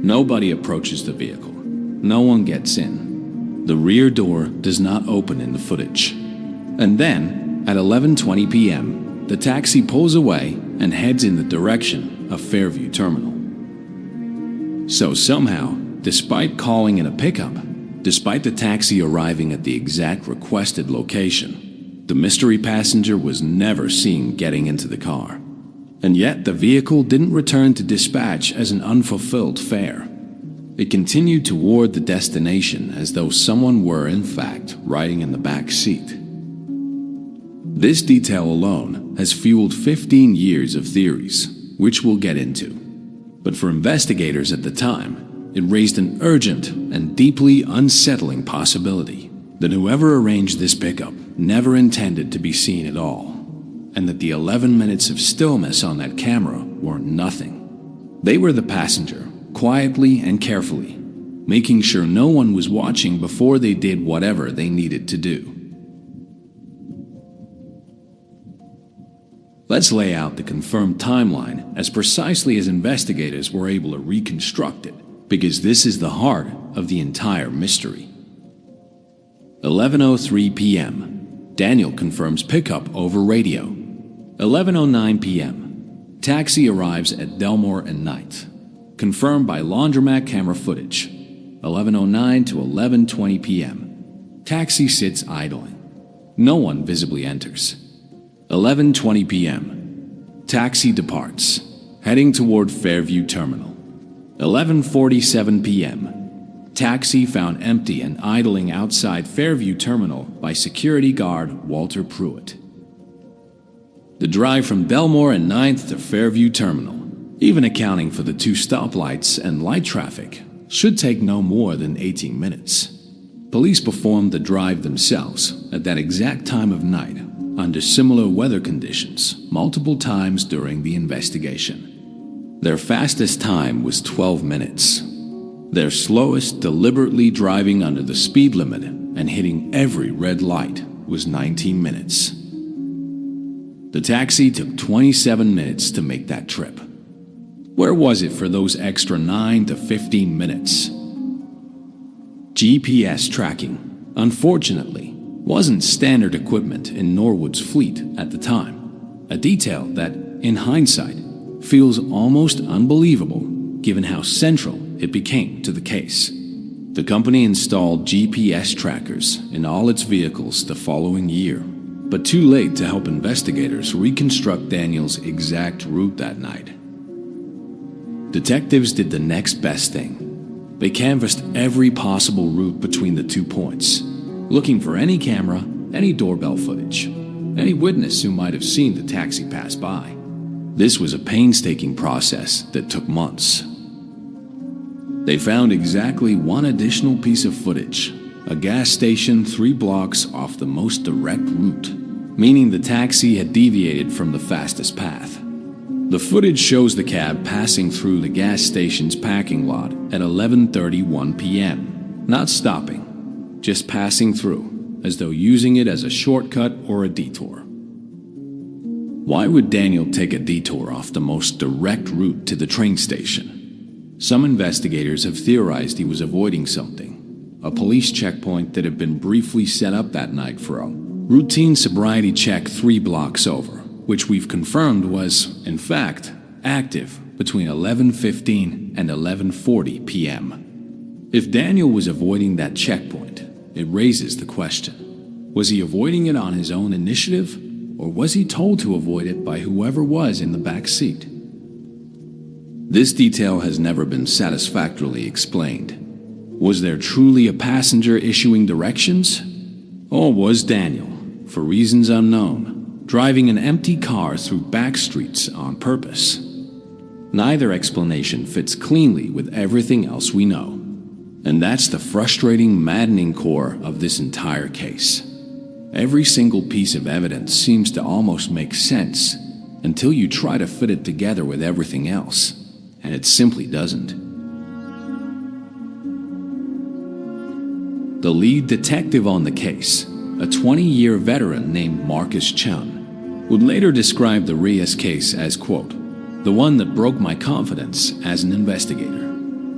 Nobody approaches the vehicle. No one gets in. The rear door does not open in the footage. And then, at 11:20 p.m., the taxi pulls away and heads in the direction of Fairview Terminal. So somehow, despite calling in a pickup, despite the taxi arriving at the exact requested location, the mystery passenger was never seen getting into the car. And yet the vehicle didn't return to dispatch as an unfulfilled fare. It continued toward the destination as though someone were, in fact, riding in the back seat. This detail alone has fueled 15 years of theories, which we'll get into. But for investigators at the time, it raised an urgent and deeply unsettling possibility that whoever arranged this pickup never intended to be seen at all, and that the 11 minutes of stillness on that camera weren't nothing. They were the passenger, quietly and carefully, making sure no one was watching before they did whatever they needed to do. Let's lay out the confirmed timeline as precisely as investigators were able to reconstruct it, because this is the heart of the entire mystery. 11:03 p.m. Daniel confirms pickup over radio. 11:09 p.m. Taxi arrives at Delmore and Knight. Confirmed by laundromat camera footage. 11:09 to 11:20 p.m. Taxi sits idling. No one visibly enters. 11:20 p.m. Taxi departs, heading toward Fairview Terminal. 11:47 p.m. Taxi found empty and idling outside Fairview Terminal by security guard Walter Pruitt. The drive from Delmore and 9th to Fairview Terminal, even accounting for the 2 stoplights and light traffic, should take no more than 18 minutes. Police performed the drive themselves at that exact time of night under similar weather conditions multiple times during the investigation. Their fastest time was 12 minutes. Their slowest deliberately driving under the speed limit and hitting every red light was 19 minutes. The taxi took 27 minutes to make that trip. Where was it for those extra 9 to 15 minutes? GPS tracking, unfortunately, wasn't standard equipment in Norwood's fleet at the time, a detail that, in hindsight, feels almost unbelievable given how central it became to the case. The company installed GPS trackers in all its vehicles the following year, but too late to help investigators reconstruct Daniel's exact route that night. Detectives did the next best thing. They canvassed every possible route between the 2 points, looking for any camera, any doorbell footage, any witness who might have seen the taxi pass by. This was a painstaking process that took months. They found exactly one additional piece of footage, a gas station 3 blocks off the most direct route, meaning the taxi had deviated from the fastest path. The footage shows the cab passing through the gas station's parking lot at 11:31 p.m., not stopping, just passing through, as though using it as a shortcut or a detour. Why would Daniel take a detour off the most direct route to the train station? Some investigators have theorized he was avoiding something, a police checkpoint that had been briefly set up that night for a routine sobriety check 3 blocks over, which we've confirmed was, in fact, active between 11:15 and 11:40 p.m. If Daniel was avoiding that checkpoint, it raises the question, was he avoiding it on his own initiative, or was he told to avoid it by whoever was in the back seat? This detail has never been satisfactorily explained. Was there truly a passenger issuing directions? Or was Daniel, for reasons unknown, driving an empty car through back streets on purpose? Neither explanation fits cleanly with everything else we know. And that's the frustrating, maddening core of this entire case. Every single piece of evidence seems to almost make sense until you try to fit it together with everything else, and it simply doesn't. The lead detective on the case, a 20-year veteran named Marcus Chun, would later describe the Reyes case as, quote, the one that broke my confidence as an investigator.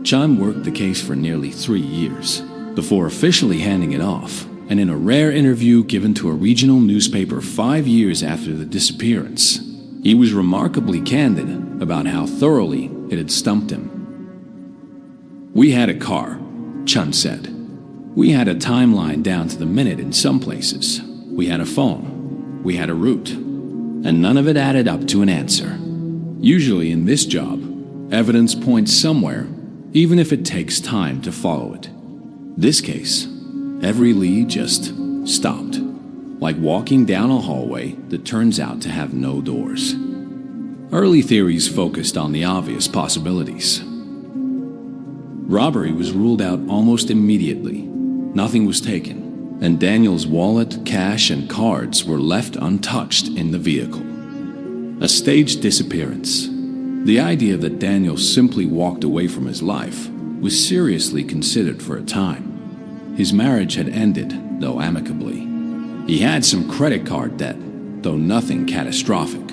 Chun worked the case for nearly 3 years before officially handing it off, and in a rare interview given to a regional newspaper 5 years after the disappearance, he was remarkably candid about how thoroughly it had stumped him. We had a car, Chun said. We had a timeline down to the minute in some places. We had a phone. We had a route. And none of it added up to an answer. Usually in this job, evidence points somewhere, even if it takes time to follow it. This case, every lead just stopped, like walking down a hallway that turns out to have no doors. Early theories focused on the obvious possibilities. Robbery was ruled out almost immediately. Nothing was taken, and Daniel's wallet, cash, and cards were left untouched in the vehicle. A staged disappearance. The idea that Daniel simply walked away from his life was seriously considered for a time. His marriage had ended, though amicably. He had some credit card debt, though nothing catastrophic.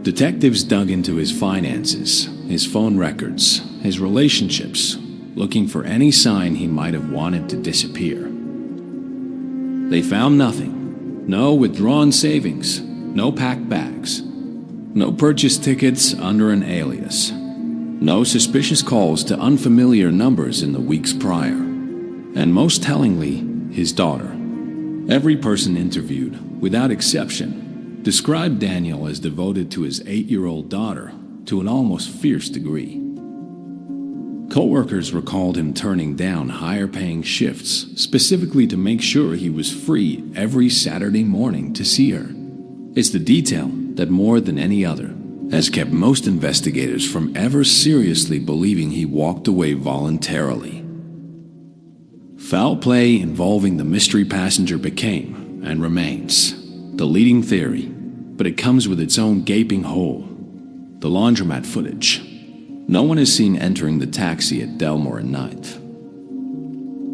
Detectives dug into his finances, his phone records, his relationships, looking for any sign he might have wanted to disappear. They found nothing. No withdrawn savings, no packed bags, no purchase tickets under an alias, no suspicious calls to unfamiliar numbers in the weeks prior, and most tellingly, his daughter. Every person interviewed, without exception, described Daniel as devoted to his 8-year-old daughter to an almost fierce degree. Co-workers recalled him turning down higher-paying shifts specifically to make sure he was free every Saturday morning to see her. It's the detail that, more than any other, has kept most investigators from ever seriously believing he walked away voluntarily. Foul play involving the mystery passenger became, and remains, the leading theory, but it comes with its own gaping hole: the laundromat footage. No one is seen entering the taxi at Delmore at night.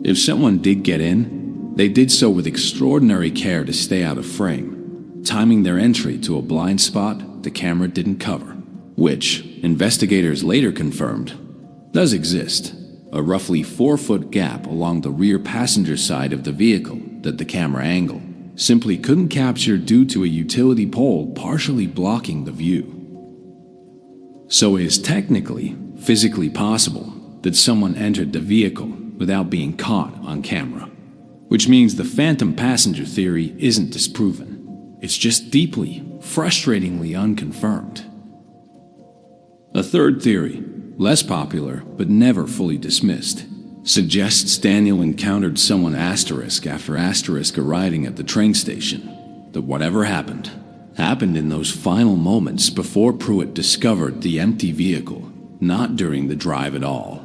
If someone did get in, they did so with extraordinary care to stay out of frame, timing their entry to a blind spot the camera didn't cover, which investigators later confirmed does exist, a roughly 4-foot gap along the rear passenger side of the vehicle that the camera angle simply couldn't capture due to a utility pole partially blocking the view. So it is technically, physically possible that someone entered the vehicle without being caught on camera, which means the phantom passenger theory isn't disproven. It's just deeply, frustratingly unconfirmed. A third theory, less popular but never fully dismissed, suggests Daniel encountered someone asterisk after asterisk arriving at the train station, that whatever happened in those final moments before Pruitt discovered the empty vehicle, not during the drive at all.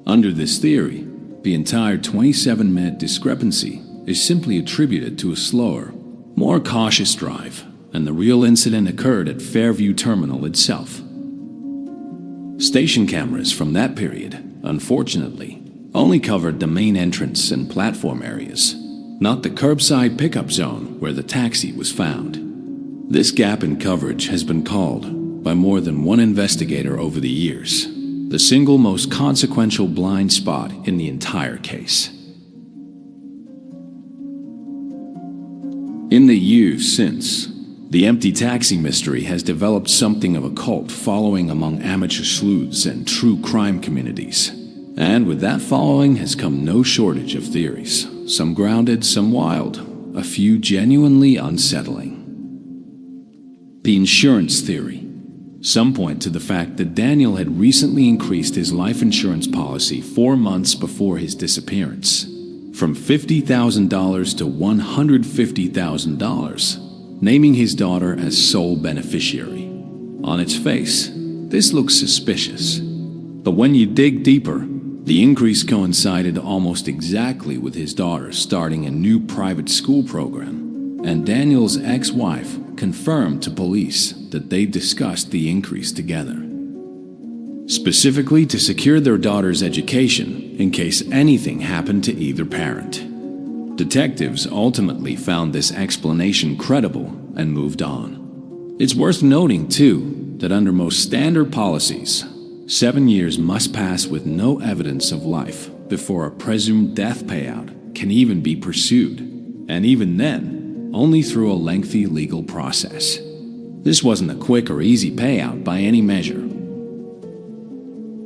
Under this theory, the entire 27-minute discrepancy is simply attributed to a slower, more cautious drive, and the real incident occurred at Fairview Terminal itself. Station cameras from that period, unfortunately, only covered the main entrance and platform areas, not the curbside pickup zone where the taxi was found. This gap in coverage has been called, by more than one investigator over the years, the single most consequential blind spot in the entire case. In the years since, the empty taxi mystery has developed something of a cult following among amateur sleuths and true crime communities. And with that following has come no shortage of theories, some grounded, some wild, a few genuinely unsettling. The insurance theory. Some point to the fact that Daniel had recently increased his life insurance policy 4 months before his disappearance, from $50,000 to $150,000, naming his daughter as sole beneficiary. On its face, this looks suspicious. But when you dig deeper, the increase coincided almost exactly with his daughter starting a new private school program, and Daniel's ex-wife confirmed to police that they discussed the increase together, specifically to secure their daughter's education in case anything happened to either parent. Detectives ultimately found this explanation credible and moved on. It's worth noting, too, that under most standard policies, 7 years must pass with no evidence of life before a presumed death payout can even be pursued, and even then, only through a lengthy legal process. This wasn't a quick or easy payout by any measure.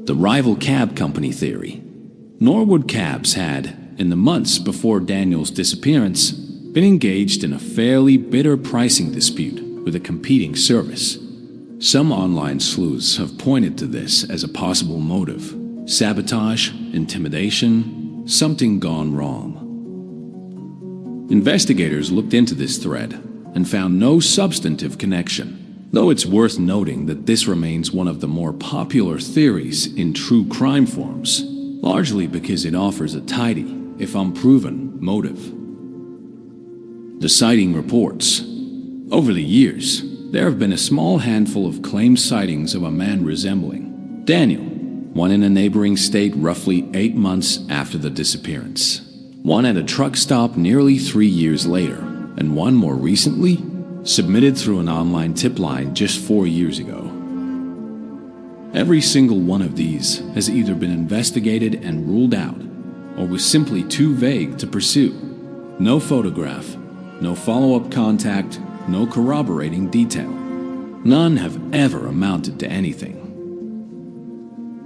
The rival cab company theory. Norwood Cabs had, in the months before Daniel's disappearance, been engaged in a fairly bitter pricing dispute with a competing service. Some online sleuths have pointed to this as a possible motive: sabotage, intimidation, something gone wrong. Investigators looked into this thread and found no substantive connection, though it's worth noting that this remains one of the more popular theories in true crime forums, largely because it offers a tidy, if unproven, motive. The sighting reports. Over the years, there have been a small handful of claimed sightings of a man resembling Daniel, one in a neighboring state roughly 8 months after the disappearance, one at a truck stop nearly 3 years later, and one more recently, submitted through an online tip line just 4 years ago. Every single one of these has either been investigated and ruled out, or was simply too vague to pursue. No photograph, no follow-up contact, no corroborating detail. None have ever amounted to anything.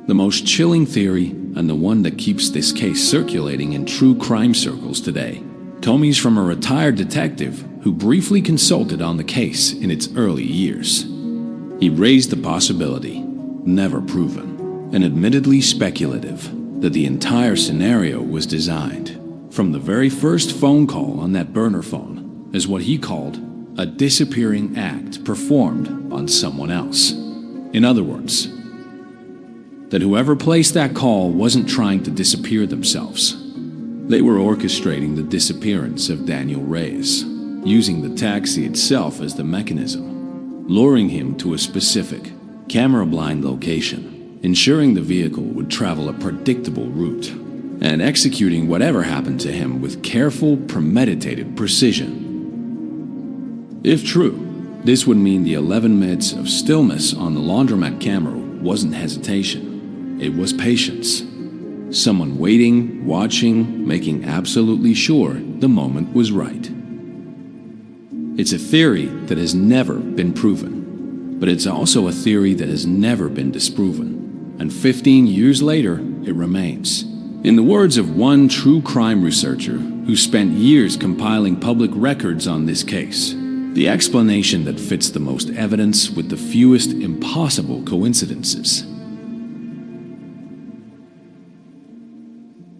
The most chilling theory, and the one that keeps this case circulating in true crime circles today, comes from a retired detective who briefly consulted on the case in its early years. He raised the possibility, never proven, and admittedly speculative, that the entire scenario was designed, from the very first phone call on that burner phone, as what he called a disappearing act performed on someone else. In other words, that whoever placed that call wasn't trying to disappear themselves. They were orchestrating the disappearance of Daniel Reyes, using the taxi itself as the mechanism, luring him to a specific, camera-blind location, ensuring the vehicle would travel a predictable route, and executing whatever happened to him with careful, premeditated precision. If true, this would mean the 11 minutes of stillness on the laundromat camera wasn't hesitation. It was patience. Someone waiting, watching, making absolutely sure the moment was right. It's a theory that has never been proven, but it's also a theory that has never been disproven. And 15 years later, it remains. In the words of one true crime researcher who spent years compiling public records on this case, the explanation that fits the most evidence with the fewest impossible coincidences.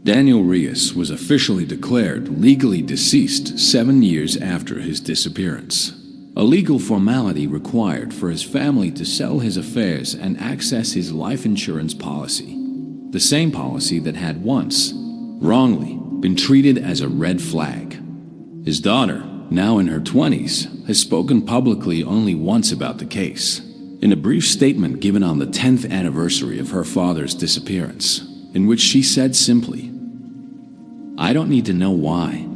Daniel Reyes was officially declared legally deceased 7 years after his disappearance, a legal formality required for his family to sell his affairs and access his life insurance policy, the same policy that had once, wrongly, been treated as a red flag. His daughter, now in her 20s, has spoken publicly only once about the case, in a brief statement given on the 10th anniversary of her father's disappearance, in which she said simply, "I don't need to know why.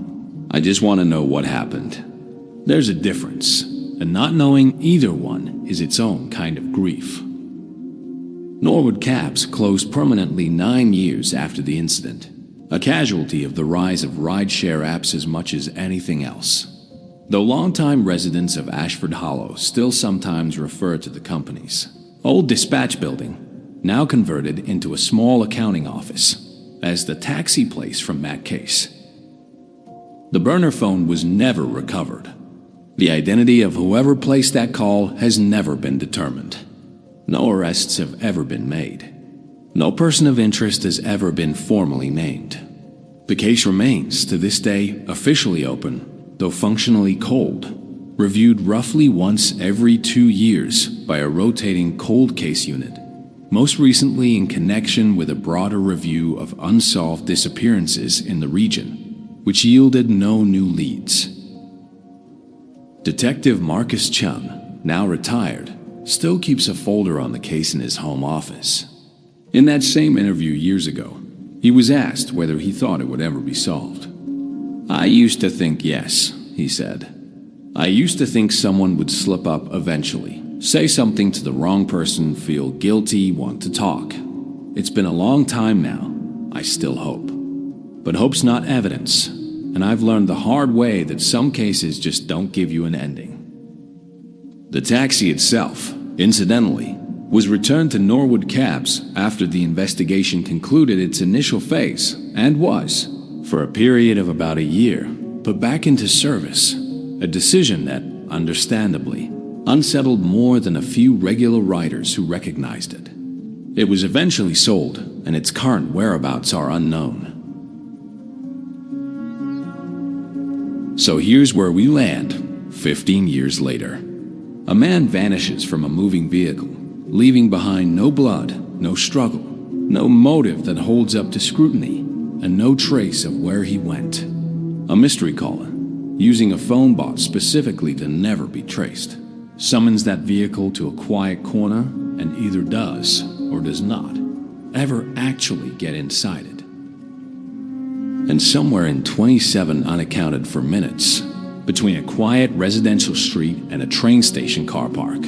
I just want to know what happened." There's a difference, and not knowing either one is its own kind of grief. Norwood Cabs closed permanently 9 years after the incident, a casualty of the rise of rideshare apps as much as anything else. Though longtime residents of Ashford Hollow still sometimes refer to the company's old dispatch building, now converted into a small accounting office, as the taxi place from that case. The burner phone was never recovered. The identity of whoever placed that call has never been determined. No arrests have ever been made. No person of interest has ever been formally named. The case remains, to this day, officially open, though functionally cold, reviewed roughly once every 2 years by a rotating cold case unit, most recently in connection with a broader review of unsolved disappearances in the region, which yielded no new leads. Detective Marcus Chun, now retired, still keeps a folder on the case in his home office. In that same interview years ago, he was asked whether he thought it would ever be solved. "I used to think yes," he said. "I used to think someone would slip up eventually, say something to the wrong person, feel guilty, want to talk. It's been a long time now. I still hope. But hope's not evidence, and I've learned the hard way that some cases just don't give you an ending." The taxi itself, incidentally, was returned to Norwood Cabs after the investigation concluded its initial phase and was, for a period of about a year, put back into service, a decision that, understandably, unsettled more than a few regular riders who recognized it. It was eventually sold, and its current whereabouts are unknown. So here's where we land, 15 years later. A man vanishes from a moving vehicle, leaving behind no blood, no struggle, no motive that holds up to scrutiny, and no trace of where he went. A mystery caller, using a phone bot specifically to never be traced, summons that vehicle to a quiet corner and either does or does not ever actually get inside it. And somewhere in 27 unaccounted for minutes, between a quiet residential street and a train station car park,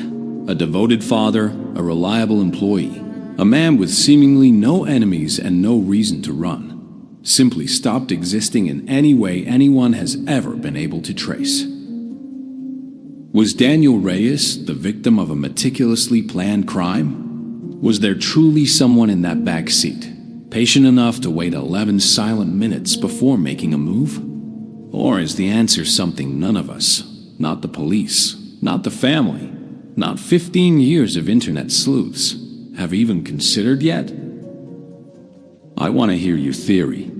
a devoted father, a reliable employee, a man with seemingly no enemies and no reason to run, simply stopped existing in any way anyone has ever been able to trace. Was Daniel Reyes the victim of a meticulously planned crime? Was there truly someone in that back seat, patient enough to wait 11 silent minutes before making a move? Or is the answer something none of us, not the police, not the family, not 15 years of internet sleuths, have even considered yet? I want to hear your theory.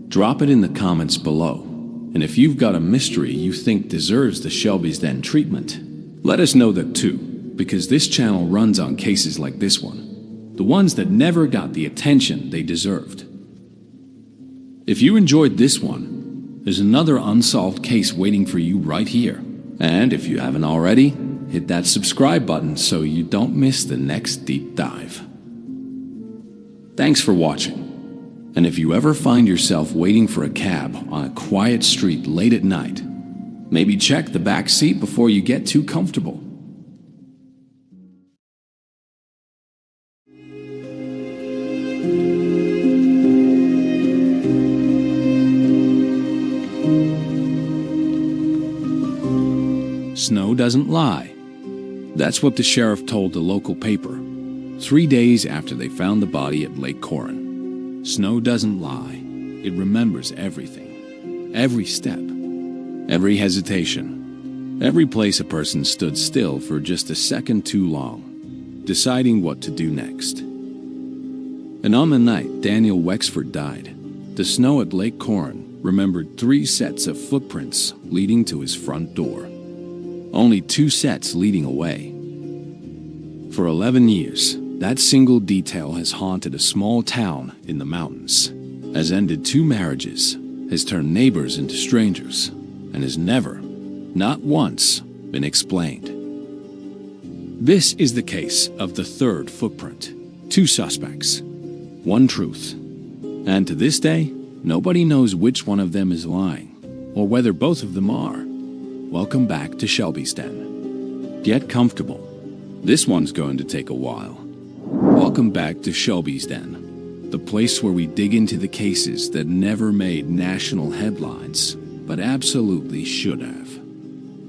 Drop it in the comments below. And if you've got a mystery you think deserves the Shelby's Den treatment, let us know that too, because this channel runs on cases like this one, the ones that never got the attention they deserved. If you enjoyed this one, there's another unsolved case waiting for you right here. And if you haven't already, hit that subscribe button so you don't miss the next deep dive. Thanks for watching. And if you ever find yourself waiting for a cab on a quiet street late at night, maybe check the back seat before you get too comfortable. Snow doesn't lie. That's what the sheriff told the local paper 3 days after they found the body at Lake Corin. Snow doesn't lie. It remembers everything. Every step. Every hesitation. Every place a person stood still for just a second too long, deciding what to do next. And on the night Daniel Wexford died, the snow at Lake Corin remembered 3 sets of footprints leading to his front door. Only 2 sets leading away. For 11 years, that single detail has haunted a small town in the mountains, has ended 2 marriages, has turned neighbors into strangers, and has never, not once, been explained. This is the case of the 3rd footprint. 2 suspects, 1 truth. And to this day, nobody knows which one of them is lying, or whether both of them are. Welcome back to Shelby's Den. Get comfortable. This one's going to take a while. Welcome back to Shelby's Den, the place where we dig into the cases that never made national headlines, but absolutely should have.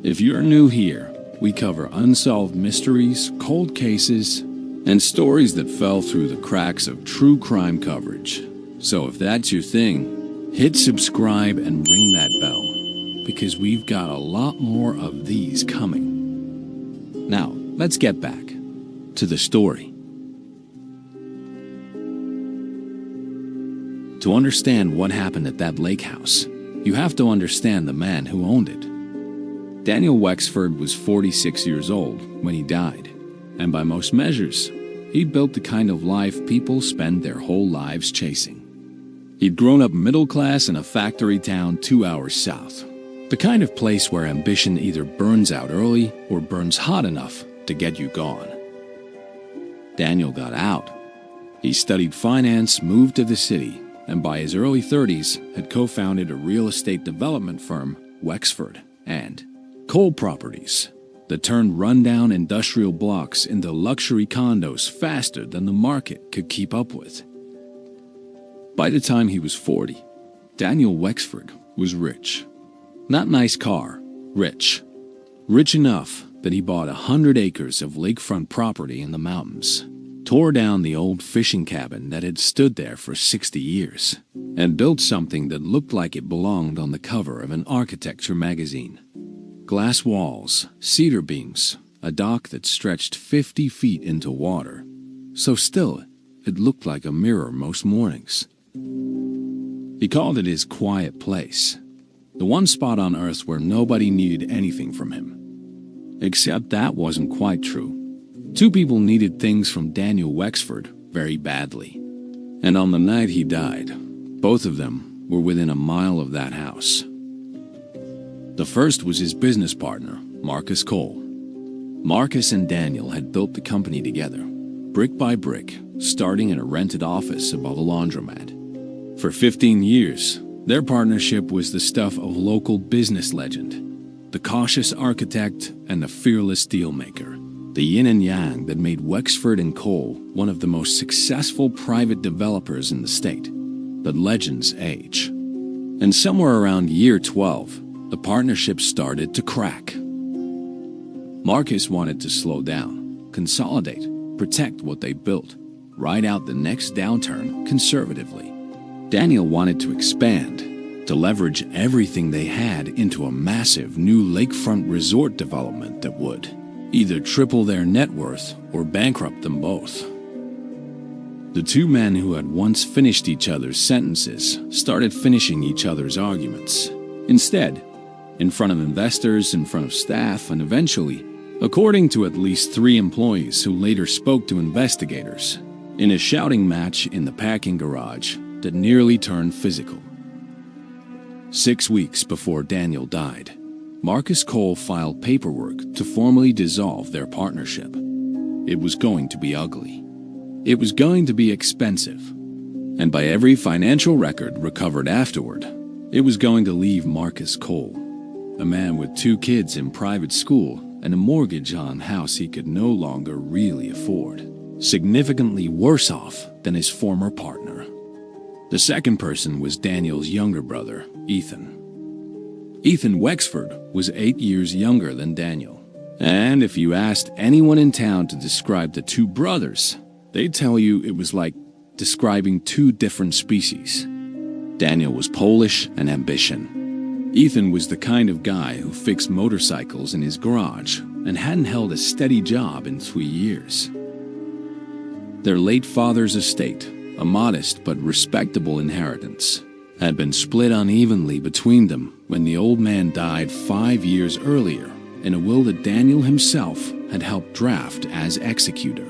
If you're new here, we cover unsolved mysteries, cold cases, and stories that fell through the cracks of true crime coverage. So if that's your thing, hit subscribe and ring that bell, because we've got a lot more of these coming. Now, let's get back to the story. To understand what happened at that lake house, you have to understand the man who owned it. Daniel Wexford was 46 years old when he died, and by most measures, he built the kind of life people spend their whole lives chasing. He'd grown up middle class in a factory town 2 hours south, the kind of place where ambition either burns out early or burns hot enough to get you gone. Daniel got out. He studied finance, moved to the city, and by his early 30s had co-founded a real estate development firm, Wexford, and Cole Properties, that turned rundown industrial blocks into luxury condos faster than the market could keep up with. By the time he was 40, Daniel Wexford was rich. Not nice car, rich. Rich enough that he bought 100 acres of lakefront property in the mountains, tore down the old fishing cabin that had stood there for 60 years, and built something that looked like it belonged on the cover of an architecture magazine. Glass walls, cedar beams, a dock that stretched 50 feet into water, so still it looked like a mirror most mornings. He called it his quiet place, the one spot on earth where nobody needed anything from him. Except that wasn't quite true. 2 people needed things from Daniel Wexford very badly. And on the night he died, both of them were within a mile of that house. The first was his business partner, Marcus Cole. Marcus and Daniel had built the company together, brick by brick, starting in a rented office above a laundromat. For 15 years, their partnership was the stuff of local business legend, the cautious architect and the fearless dealmaker. The yin and yang that made Wexford and Cole one of the most successful private developers in the state. but legends age. And somewhere around year 12, the partnership started to crack. Marcus wanted to slow down, consolidate, protect what they built, ride out the next downturn conservatively. Daniel wanted to expand, to leverage everything they had into a massive new lakefront resort development that would either triple their net worth or bankrupt them both. The two men who had once finished each other's sentences started finishing each other's arguments. Instead, in front of investors, in front of staff, and eventually, according to at least 3 employees who later spoke to investigators, in a shouting match in the parking garage that nearly turned physical. 6 weeks before Daniel died, Marcus Cole filed paperwork to formally dissolve their partnership. It was going to be ugly. It was going to be expensive. And by every financial record recovered afterward, it was going to leave Marcus Cole, a man with 2 kids in private school and a mortgage on a house he could no longer really afford, significantly worse off than his former partner. The second person was Daniel's younger brother, Ethan. Ethan Wexford was 8 years younger than Daniel. And if you asked anyone in town to describe the 2 brothers, they'd tell you it was like describing 2 different species. Daniel was Polish and ambition. Ethan was the kind of guy who fixed motorcycles in his garage and hadn't held a steady job in 3 years. Their late father's estate, a modest but respectable inheritance, had been split unevenly between them when the old man died 5 years earlier in a will that Daniel himself had helped draft as executor.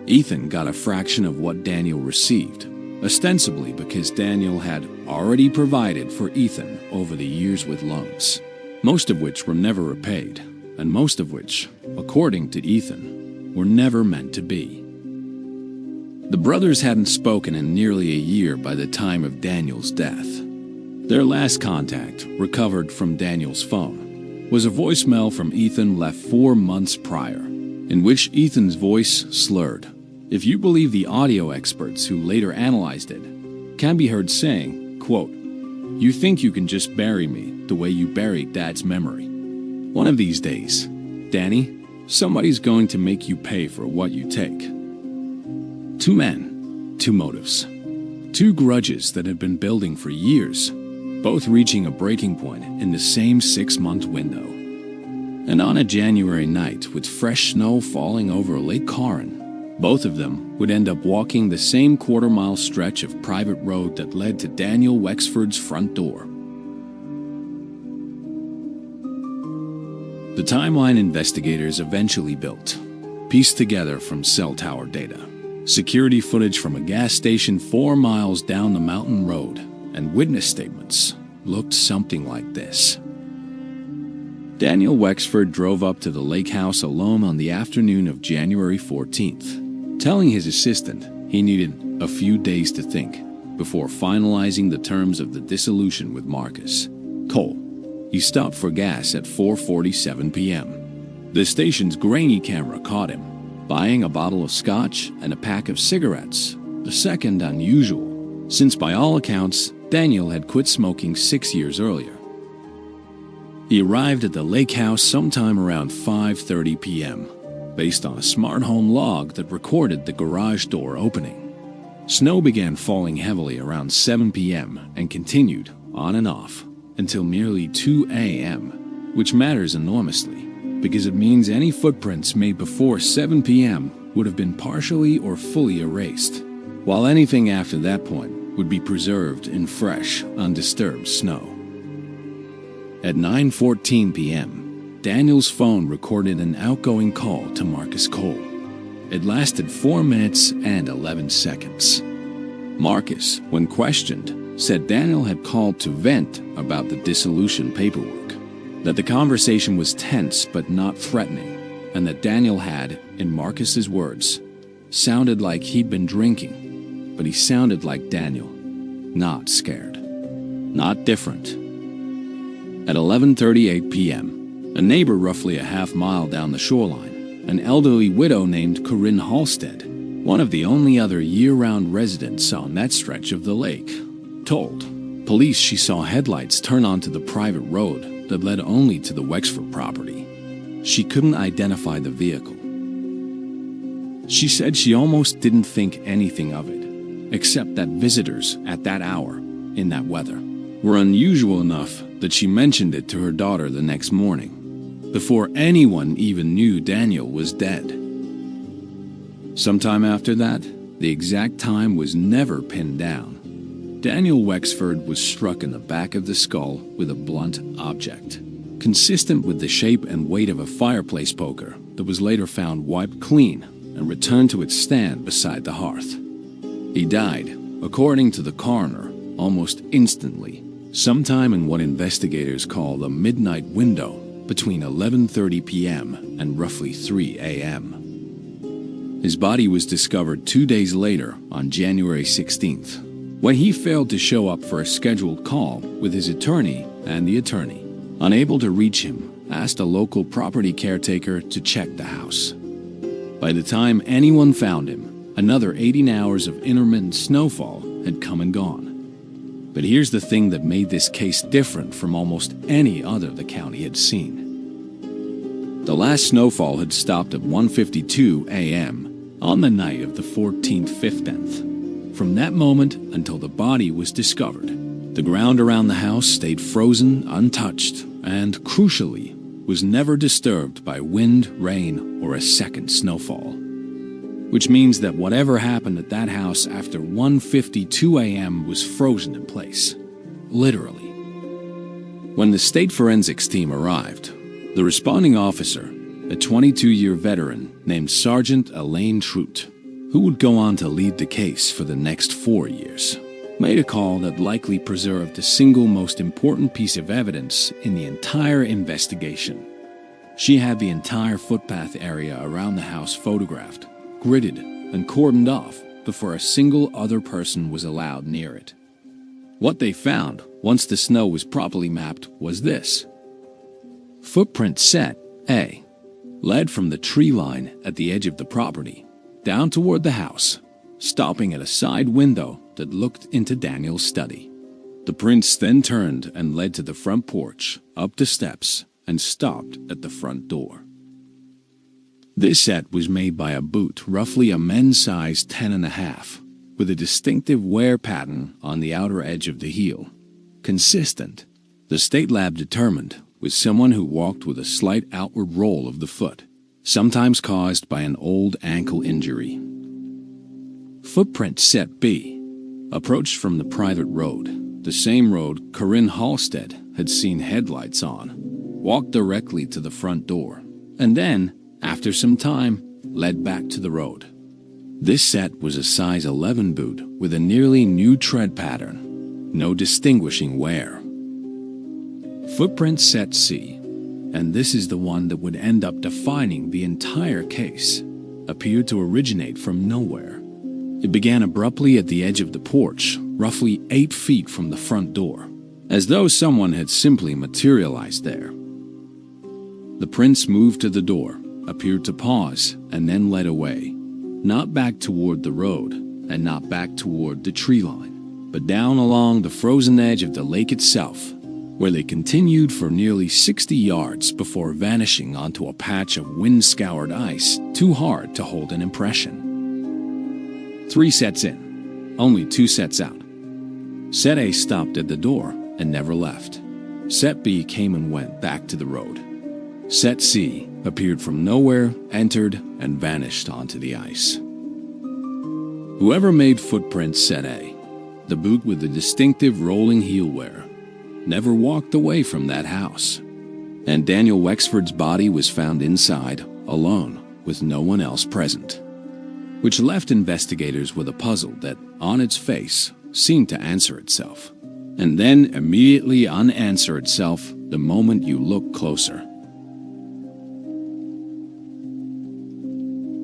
Ethan got a fraction of what Daniel received, ostensibly because Daniel had already provided for Ethan over the years with loans, most of which were never repaid, and most of which, according to Ethan, were never meant to be. The brothers hadn't spoken in nearly a year by the time of Daniel's death. Their last contact, recovered from Daniel's phone, was a voicemail from Ethan left 4 months prior, in which Ethan's voice slurred. If you believe the audio experts who later analyzed it, can be heard saying, quote, "You think you can just bury me the way you buried Dad's memory. One of these days, Danny, somebody's going to make you pay for what you take." 2 men, 2 motives, 2 grudges that had been building for years, both reaching a breaking point in the same 6-month window. And on a January night with fresh snow falling over Lake Corin, both of them would end up walking the same quarter-mile stretch of private road that led to Daniel Wexford's front door. The timeline investigators eventually built, pieced together from cell tower data, security footage from a gas station 4 miles down the mountain road, and witness statements, looked something like this. Daniel Wexford drove up to the lake house alone on the afternoon of January 14th, telling his assistant he needed a few days to think before finalizing the terms of the dissolution with Marcus Cole. He stopped for gas at 4:47 p.m. The station's grainy camera caught him buying a bottle of scotch and a pack of cigarettes, the second unusual, since by all accounts, Daniel had quit smoking 6 years earlier. He arrived at the lake house sometime around 5:30 p.m., based on a smart home log that recorded the garage door opening. Snow began falling heavily around 7 p.m. and continued on and off until nearly 2 a.m., which matters enormously, because it means any footprints made before 7 p.m. would have been partially or fully erased, while anything after that point would be preserved in fresh, undisturbed snow. At 9:14 p.m., Daniel's phone recorded an outgoing call to Marcus Cole. It lasted 4 minutes and 11 seconds. Marcus, when questioned, said Daniel had called to vent about the dissolution paperwork, that the conversation was tense but not threatening, and that Daniel had, in Marcus's words, sounded like he'd been drinking, but he sounded like Daniel, not scared, not different. At 11:38 p.m., a neighbor roughly a half mile down the shoreline, an elderly widow named Corinne Halstead, one of the only other year-round residents on that stretch of the lake, told police she saw headlights turn onto the private road that led only to the Wexford property. She couldn't identify the vehicle. She said she almost didn't think anything of it, except that visitors at that hour, in that weather, were unusual enough that she mentioned it to her daughter the next morning, before anyone even knew Daniel was dead. Sometime after that, the exact time was never pinned down. Daniel Wexford was struck in the back of the skull with a blunt object, consistent with the shape and weight of a fireplace poker that was later found wiped clean and returned to its stand beside the hearth. He died, according to the coroner, almost instantly, sometime in what investigators call the midnight window between 11:30 p.m. and roughly 3 a.m. His body was discovered 2 days later on January 16th, when he failed to show up for a scheduled call with his attorney, and the attorney, unable to reach him, asked a local property caretaker to check the house. By the time anyone found him, another 18 hours of intermittent snowfall had come and gone. But here's the thing that made this case different from almost any other the county had seen. The last snowfall had stopped at 1:52 a.m. on the night of the 14th 15th. From that moment until the body was discovered, the ground around the house stayed frozen, untouched, and, crucially, was never disturbed by wind, rain, or a second snowfall. Which means that whatever happened at that house after 1:52 a.m. was frozen in place. Literally. When the state forensics team arrived, the responding officer, a 22-year veteran named Sergeant Elaine Trout, who would go on to lead the case for the next 4 years, made a call that likely preserved the single most important piece of evidence in the entire investigation. She had the entire footpath area around the house photographed, gridded, and cordoned off before a single other person was allowed near it. What they found, once the snow was properly mapped, was this. Footprint set A led from the tree line at the edge of the property down toward the house, stopping at a side window that looked into Daniel's study. The prints then turned and led to the front porch, up the steps, and stopped at the front door. This set was made by a boot roughly a men's size 10.5, with a distinctive wear pattern on the outer edge of the heel. Consistent, the state lab determined, with someone who walked with a slight outward roll of the foot, sometimes caused by an old ankle injury. Footprint set B approached from the private road, the same road Corinne Halstead had seen headlights on, walked directly to the front door, and then, after some time, led back to the road. This set was a size 11 boot with a nearly new tread pattern, no distinguishing wear. Footprint set C, and this is the one that would end up defining the entire case, appeared to originate from nowhere. It began abruptly at the edge of the porch, roughly 8 feet from the front door, as though someone had simply materialized there. The prints moved to the door, appeared to pause, and then led away, not back toward the road, and not back toward the tree line, but down along the frozen edge of the lake itself, where they continued for nearly 60 yards before vanishing onto a patch of wind-scoured ice too hard to hold an impression. 3 sets in, only 2 sets out. Set A stopped at the door and never left. Set B came and went back to the road. Set C appeared from nowhere, entered, and vanished onto the ice. Whoever made footprint set A, the boot with the distinctive rolling heel wear, never walked away from that house, and Daniel Wexford's body was found inside, alone, with no one else present, which left investigators with a puzzle that, on its face, seemed to answer itself, and then immediately unanswer itself the moment you look closer.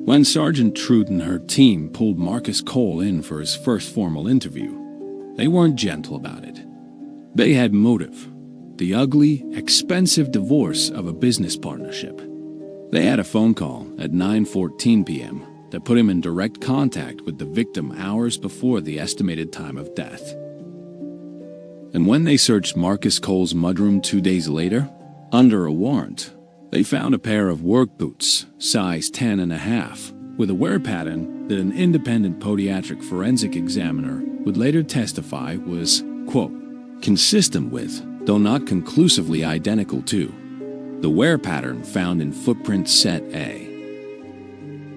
When Sergeant Trout and her team pulled Marcus Cole in for his first formal interview, they weren't gentle about it. They had motive, the ugly, expensive divorce of a business partnership. They had a phone call at 9:14 p.m. that put him in direct contact with the victim hours before the estimated time of death. And when they searched Marcus Cole's mudroom 2 days later, under a warrant, they found a pair of work boots, size 10.5, with a wear pattern that an independent podiatric forensic examiner would later testify was, quote, consistent with, though not conclusively identical to, the wear pattern found in footprint set A.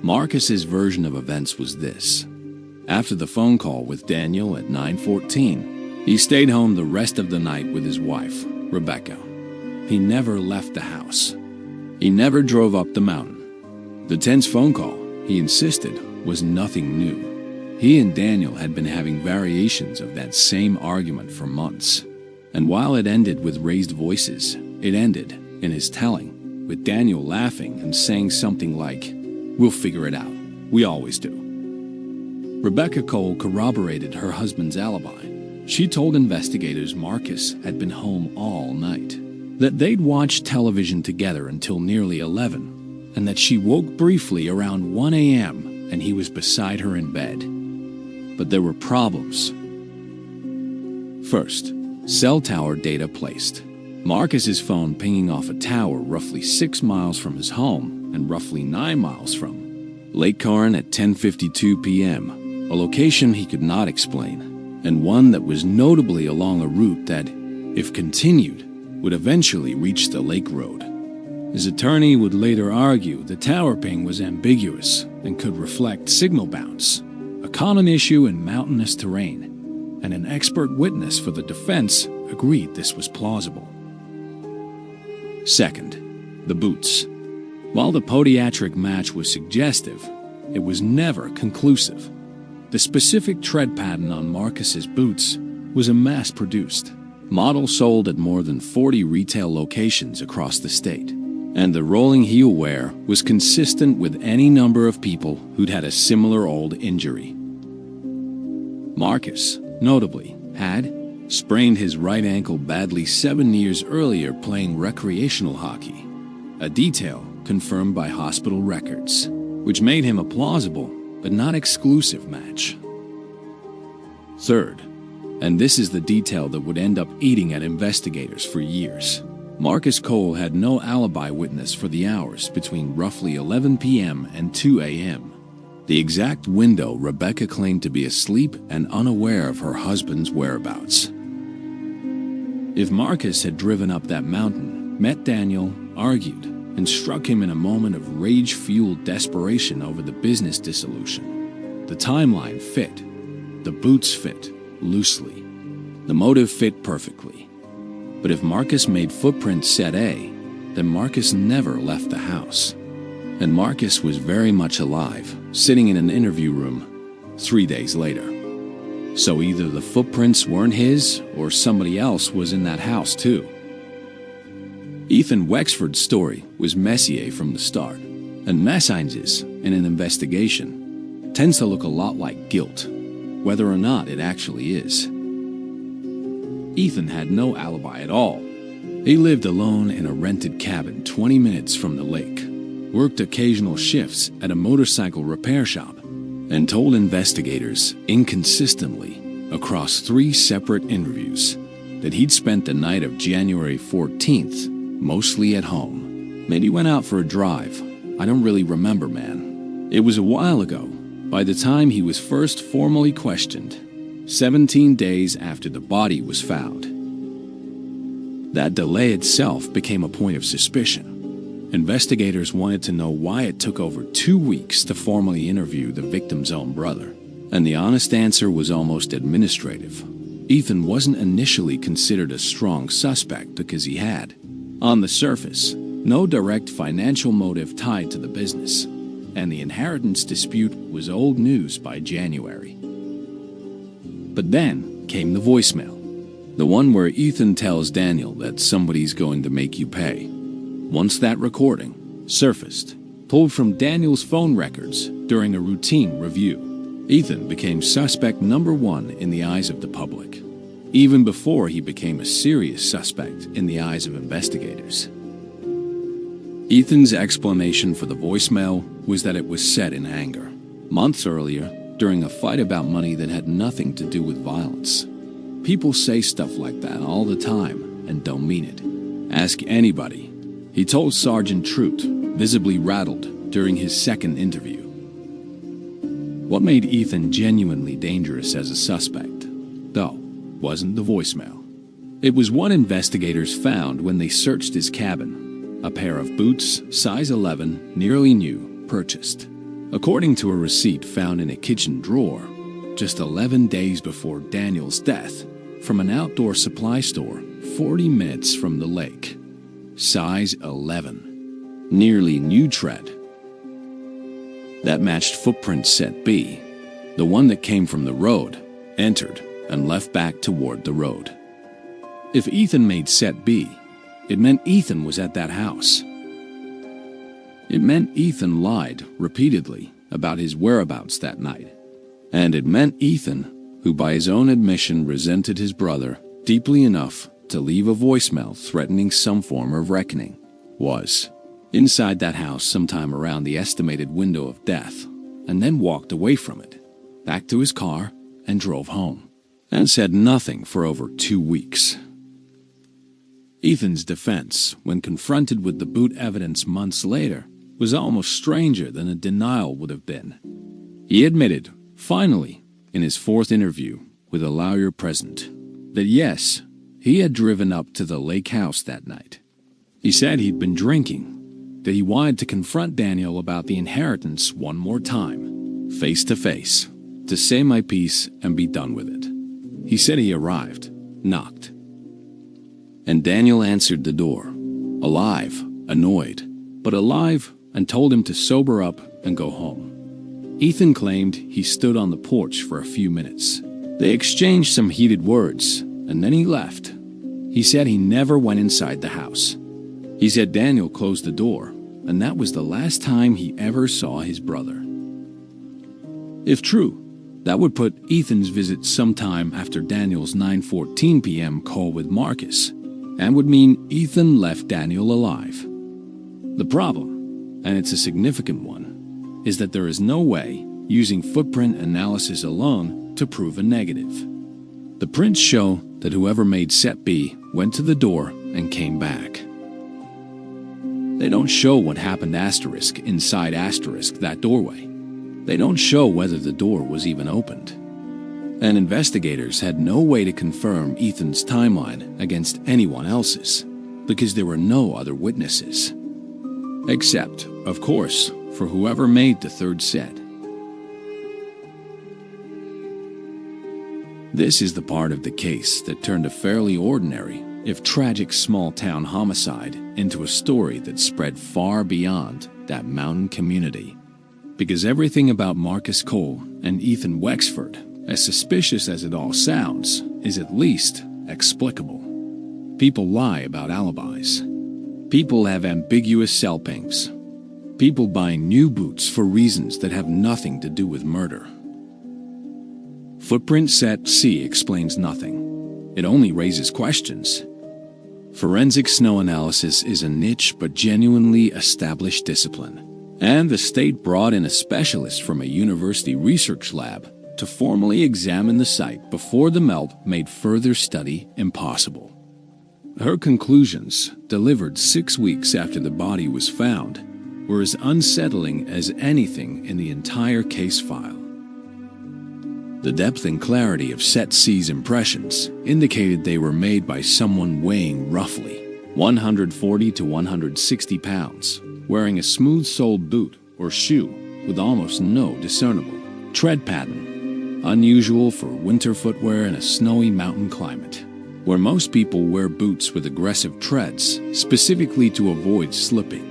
Marcus's version of events was this. After the phone call with Daniel at 9:14, he stayed home the rest of the night with his wife, Rebecca. He never left the house. He never drove up the mountain. The tense phone call, he insisted, was nothing new. He and Daniel had been having variations of that same argument for months. And while it ended with raised voices, it ended, in his telling, with Daniel laughing and saying something like, "We'll figure it out. We always do." Rebecca Cole corroborated her husband's alibi. She told investigators Marcus had been home all night, that they'd watched television together until nearly 11, and that she woke briefly around 1 a.m. and he was beside her in bed. But there were problems. First, cell tower data placed. Marcus's phone pinging off a tower roughly 6 miles from his home and roughly 9 miles from Lake Corrin at 10:52 p.m., a location he could not explain, and one that was notably along a route that, if continued, would eventually reach the Lake Road. His attorney would later argue the tower ping was ambiguous and could reflect signal bounce, a common issue in mountainous terrain, and an expert witness for the defense agreed this was plausible. Second, the boots. While the podiatric match was suggestive, it was never conclusive. The specific tread pattern on Marcus's boots was a mass-produced model sold at more than 40 retail locations across the state, and the rolling heel wear was consistent with any number of people who'd had a similar old injury. Marcus, notably, had sprained his right ankle badly 7 years earlier playing recreational hockey, a detail confirmed by hospital records, which made him a plausible but not exclusive match. Third, and this is the detail that would end up eating at investigators for years, Marcus Cole had no alibi witness for the hours between roughly 11 p.m. and 2 a.m., the exact window Rebecca claimed to be asleep and unaware of her husband's whereabouts. If Marcus had driven up that mountain, met Daniel, argued, and struck him in a moment of rage-fueled desperation over the business dissolution, the timeline fit, the boots fit, loosely. The motive fit perfectly. But if Marcus made footprints set A, then Marcus never left the house. And Marcus was very much alive, sitting in an interview room 3 days later. So either the footprints weren't his, or somebody else was in that house too. Ethan Wexford's story was messier from the start, and Messines's, in an investigation, tends to look a lot like guilt, whether or not it actually is. Ethan had no alibi at all. He lived alone in a rented cabin 20 minutes from the lake, worked occasional shifts at a motorcycle repair shop, and told investigators inconsistently across 3 separate interviews that he'd spent the night of January 14th mostly at home. Maybe went out for a drive. I don't really remember, man. It was a while ago, by the time he was first formally questioned, 17 days after the body was found. That delay itself became a point of suspicion. Investigators wanted to know why it took over 2 weeks to formally interview the victim's own brother, and the honest answer was almost administrative. Ethan wasn't initially considered a strong suspect because he had, on the surface, no direct financial motive tied to the business, and the inheritance dispute was old news by January. But then came the voicemail, the one where Ethan tells Daniel that somebody's going to make you pay. Once that recording surfaced, pulled from Daniel's phone records during a routine review, Ethan became suspect number 1 in the eyes of the public, even before he became a serious suspect in the eyes of investigators. Ethan's explanation for the voicemail was that it was said in anger, months earlier, during a fight about money that had nothing to do with violence. People say stuff like that all the time and don't mean it. Ask anybody, he told Sergeant Trout, visibly rattled during his second interview. What made Ethan genuinely dangerous as a suspect, though, wasn't the voicemail. It was what investigators found when they searched his cabin: a pair of boots, size 11, nearly new, purchased, according to a receipt found in a kitchen drawer, just 11 days before Daniel's death, from an outdoor supply store 40 minutes from the lake. Size 11. Nearly new tread. That matched footprint set B, the one that came from the road, entered, and left back toward the road. If Ethan made set B, it meant Ethan was at that house. It meant Ethan lied repeatedly about his whereabouts that night. And it meant Ethan, who by his own admission resented his brother deeply enough to leave a voicemail threatening some form of reckoning, was inside that house sometime around the estimated window of death, and then walked away from it, back to his car, and drove home, and said nothing for over 2 weeks. Ethan's defense, when confronted with the boot evidence months later, was almost stranger than a denial would have been. He admitted, finally, in his fourth interview with a lawyer present, that yes, he had driven up to the lake house that night. He said he'd been drinking, that he wanted to confront Daniel about the inheritance one more time, face to face, to say my piece and be done with it. He said he arrived, knocked, and Daniel answered the door, alive, annoyed, but alive, and told him to sober up and go home. Ethan claimed he stood on the porch for a few minutes. They exchanged some heated words, and then he left. He said he never went inside the house. He said Daniel closed the door, and that was the last time he ever saw his brother. If true, that would put Ethan's visit sometime after Daniel's 9:14 p.m. call with Marcus, and would mean Ethan left Daniel alive. The problem, and it's a significant one, is that there is no way, using footprint analysis alone, to prove a negative. The prints show that whoever made set B went to the door and came back. They don't show what happened inside that doorway. They don't show whether the door was even opened. And investigators had no way to confirm Ethan's timeline against anyone else's, because there were no other witnesses. Except, of course, for whoever made the third set. This is the part of the case that turned a fairly ordinary, if tragic, small-town homicide into a story that spread far beyond that mountain community. Because everything about Marcus Cole and Ethan Wexford, as suspicious as it all sounds, is at least explicable. People lie about alibis. People have ambiguous cell pings. People buying new boots for reasons that have nothing to do with murder. Footprint set C explains nothing. It only raises questions. Forensic snow analysis is a niche but genuinely established discipline, and the state brought in a specialist from a university research lab to formally examine the site before the melt made further study impossible. Her conclusions, delivered 6 weeks after the body was found, were as unsettling as anything in the entire case file. The depth and clarity of Set C's impressions indicated they were made by someone weighing roughly 140 to 160 pounds, wearing a smooth-soled boot or shoe with almost no discernible tread pattern, unusual for winter footwear in a snowy mountain climate, where most people wear boots with aggressive treads specifically to avoid slipping.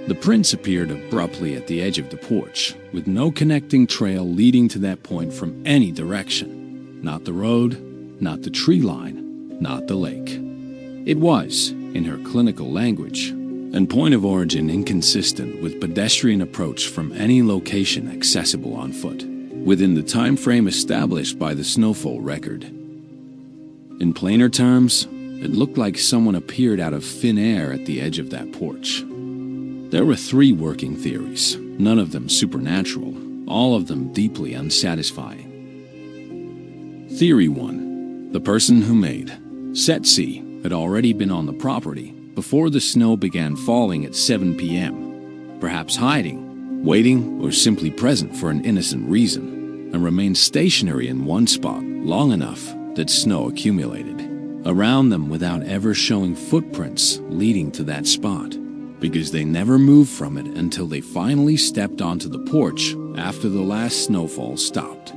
The prints appeared abruptly at the edge of the porch, with no connecting trail leading to that point from any direction. Not the road, not the tree line, not the lake. It was, in her clinical language, and point of origin inconsistent with pedestrian approach from any location accessible on foot, within the time frame established by the snowfall record. In plainer terms, it looked like someone appeared out of thin air at the edge of that porch. There were 3 working theories, none of them supernatural, all of them deeply unsatisfying. Theory 1. The person who made Set C had already been on the property before the snow began falling at 7 p.m., perhaps hiding, waiting, or simply present for an innocent reason, and remained stationary in one spot long enough that snow accumulated around them without ever showing footprints leading to that spot, because they never moved from it until they finally stepped onto the porch after the last snowfall stopped.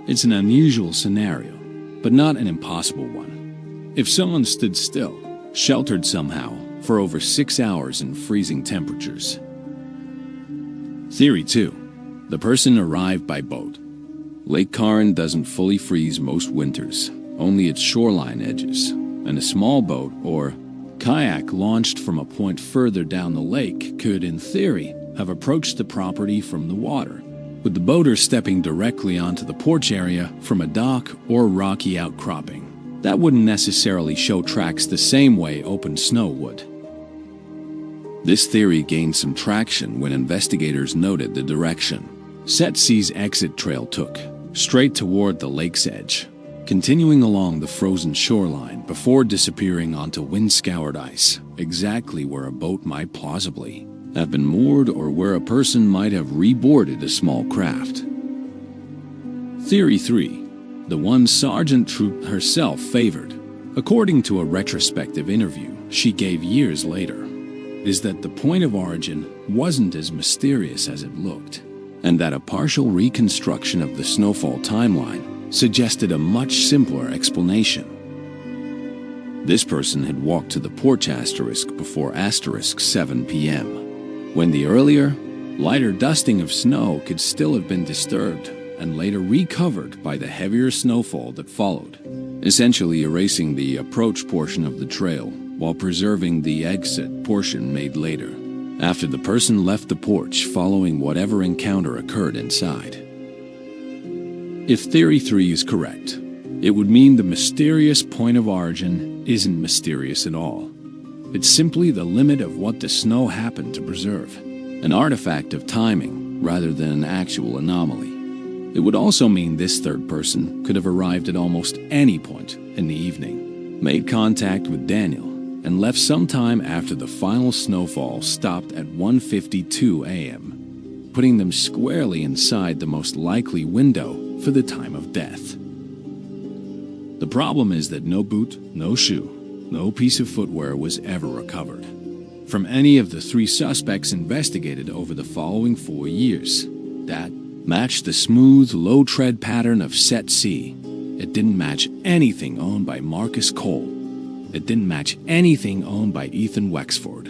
It's an unusual scenario, but not an impossible one. If someone stood still, sheltered somehow, for over 6 hours in freezing temperatures. Theory 2. The person arrived by boat. Lake Karn doesn't fully freeze most winters, only its shoreline edges, and a small boat or kayak launched from a point further down the lake could, in theory, have approached the property from the water, with the boater stepping directly onto the porch area from a dock or rocky outcropping. That wouldn't necessarily show tracks the same way open snow would. This theory gained some traction when investigators noted the direction Set C's exit trail took, straight toward the lake's edge, continuing along the frozen shoreline before disappearing onto wind-scoured ice, exactly where a boat might plausibly have been moored or where a person might have reboarded a small craft. Theory 3. The one Sergeant Troop herself favored, according to a retrospective interview she gave years later, is that the point of origin wasn't as mysterious as it looked, and that a partial reconstruction of the snowfall timeline suggested a much simpler explanation. This person had walked to the porch asterisk before asterisk 7 p.m., when the earlier, lighter dusting of snow could still have been disturbed and later recovered by the heavier snowfall that followed, essentially erasing the approach portion of the trail while preserving the exit portion made later, after the person left the porch following whatever encounter occurred inside. If Theory 3 is correct, it would mean the mysterious point of origin isn't mysterious at all. It's simply the limit of what the snow happened to preserve, an artifact of timing rather than an actual anomaly. It would also mean this third person could have arrived at almost any point in the evening, made contact with Daniel, and left sometime after the final snowfall stopped at 1:52 a.m., putting them squarely inside the most likely window for the time of death. The problem is that no boot, no shoe, no piece of footwear was ever recovered from any of the 3 suspects investigated over the following 4 years. That matched the smooth, low-tread pattern of Set C. It didn't match anything owned by Marcus Cole. It didn't match anything owned by Ethan Wexford.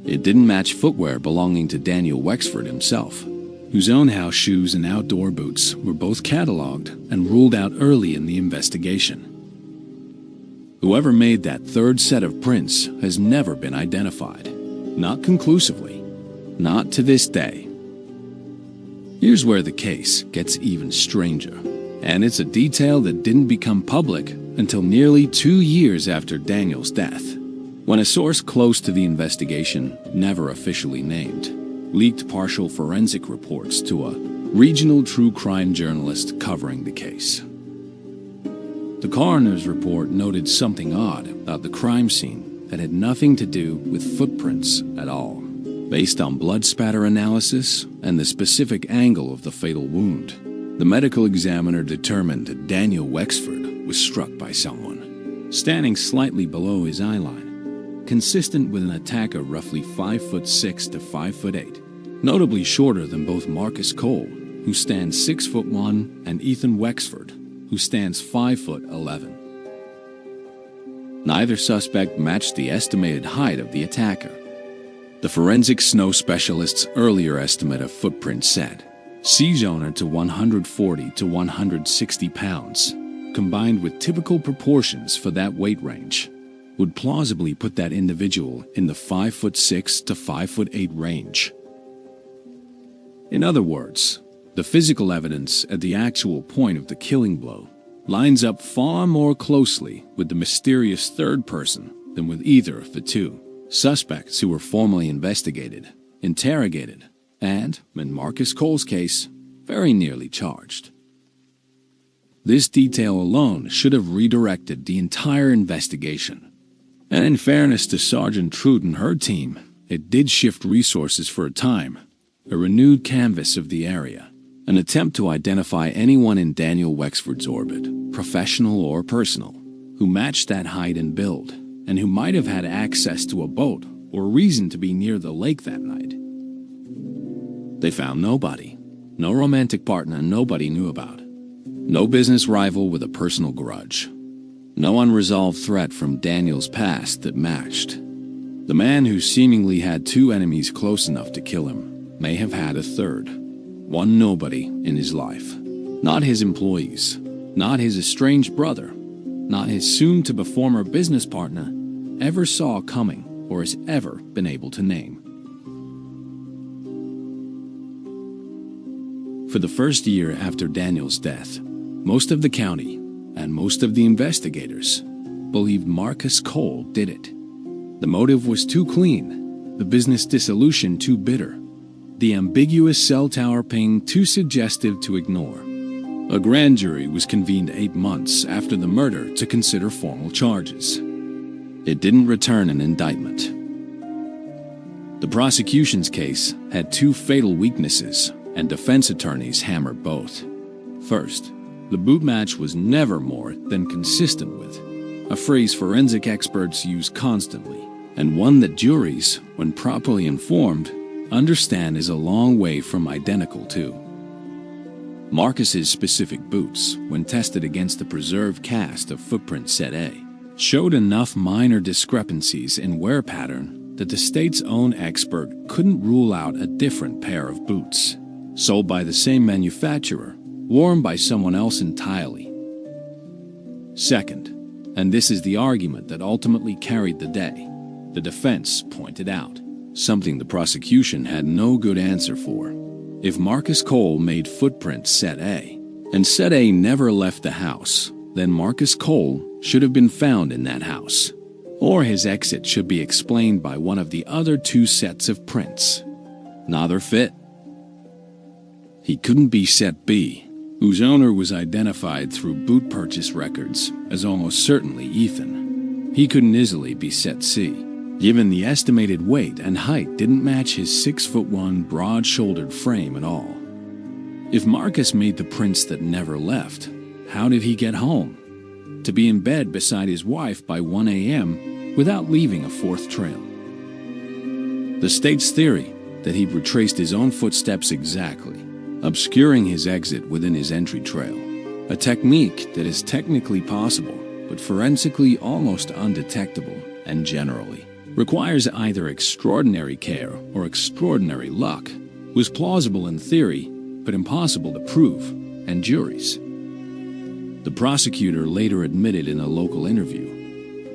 It didn't match footwear belonging to Daniel Wexford himself, whose own house shoes and outdoor boots were both cataloged and ruled out early in the investigation. Whoever made that third set of prints has never been identified. Not conclusively. Not to this day. Here's where the case gets even stranger, and it's a detail that didn't become public until nearly 2 years after Daniel's death, when a source close to the investigation, never officially named, leaked partial forensic reports to a regional true crime journalist covering the case. The coroner's report noted something odd about the crime scene that had nothing to do with footprints at all, based on blood spatter analysis and the specific angle of the fatal wound. The medical examiner determined that Daniel Wexford was struck by someone standing slightly below his eye line, consistent with an attacker roughly 5'6" to 5'8", notably shorter than both Marcus Cole, who stands 6'1", and Ethan Wexford, who stands 5'11". Neither suspect matched the estimated height of the attacker. The forensic snow specialist's earlier estimate of footprints said, siege owner to 140 to 160 pounds, combined with typical proportions for that weight range, would plausibly put that individual in the 5'6" to 5'8" range. In other words, the physical evidence at the actual point of the killing blow lines up far more closely with the mysterious third person than with either of the 2 suspects who were formally investigated, interrogated, and, in Marcus Cole's case, very nearly charged. This detail alone should have redirected the entire investigation. And in fairness to Sergeant Trout and her team, it did shift resources for a time. A renewed canvass of the area. An attempt to identify anyone in Daniel Wexford's orbit, professional or personal, who matched that height and build, and who might have had access to a boat or reason to be near the lake that night. They found nobody. No romantic partner nobody knew about. No business rival with a personal grudge. No unresolved threat from Daniel's past that matched. The man who seemingly had two enemies close enough to kill him may have had a third. One nobody in his life. Not his employees. Not his estranged brother. Not his soon-to-be former business partner ever saw coming or has ever been able to name. For the first year after Daniel's death, most of the county and most of the investigators believed Marcus Cole did it. The motive was too clean, the business dissolution too bitter, the ambiguous cell tower ping too suggestive to ignore. A grand jury was convened 8 months after the murder to consider formal charges. It didn't return an indictment. The prosecution's case had two fatal weaknesses, and defense attorneys hammered both. First, the boot match was never more than consistent with, a phrase forensic experts use constantly, and one that juries, when properly informed, understand is a long way from identical to. Marcus's specific boots, when tested against the preserved cast of footprint set A, showed enough minor discrepancies in wear pattern that the state's own expert couldn't rule out a different pair of boots, sold by the same manufacturer, worn by someone else entirely. Second, and this is the argument that ultimately carried the day, the defense pointed out, something the prosecution had no good answer for. If Marcus Cole made footprints set A, and set A never left the house, then Marcus Cole should have been found in that house, or his exit should be explained by one of the other two sets of prints. Neither fit. He couldn't be set B, whose owner was identified through boot purchase records as almost certainly Ethan. He couldn't easily be set C, given the estimated weight and height didn't match his 6'1" broad-shouldered frame at all. If Marcus made the prints that never left, how did he get home? To be in bed beside his wife by 1 a.m. without leaving a fourth trail. The state's theory that he'd retraced his own footsteps exactly, obscuring his exit within his entry trail, a technique that is technically possible, but forensically almost undetectable, and generally requires either extraordinary care or extraordinary luck, was plausible in theory, but impossible to prove, and juries. The prosecutor later admitted in a local interview,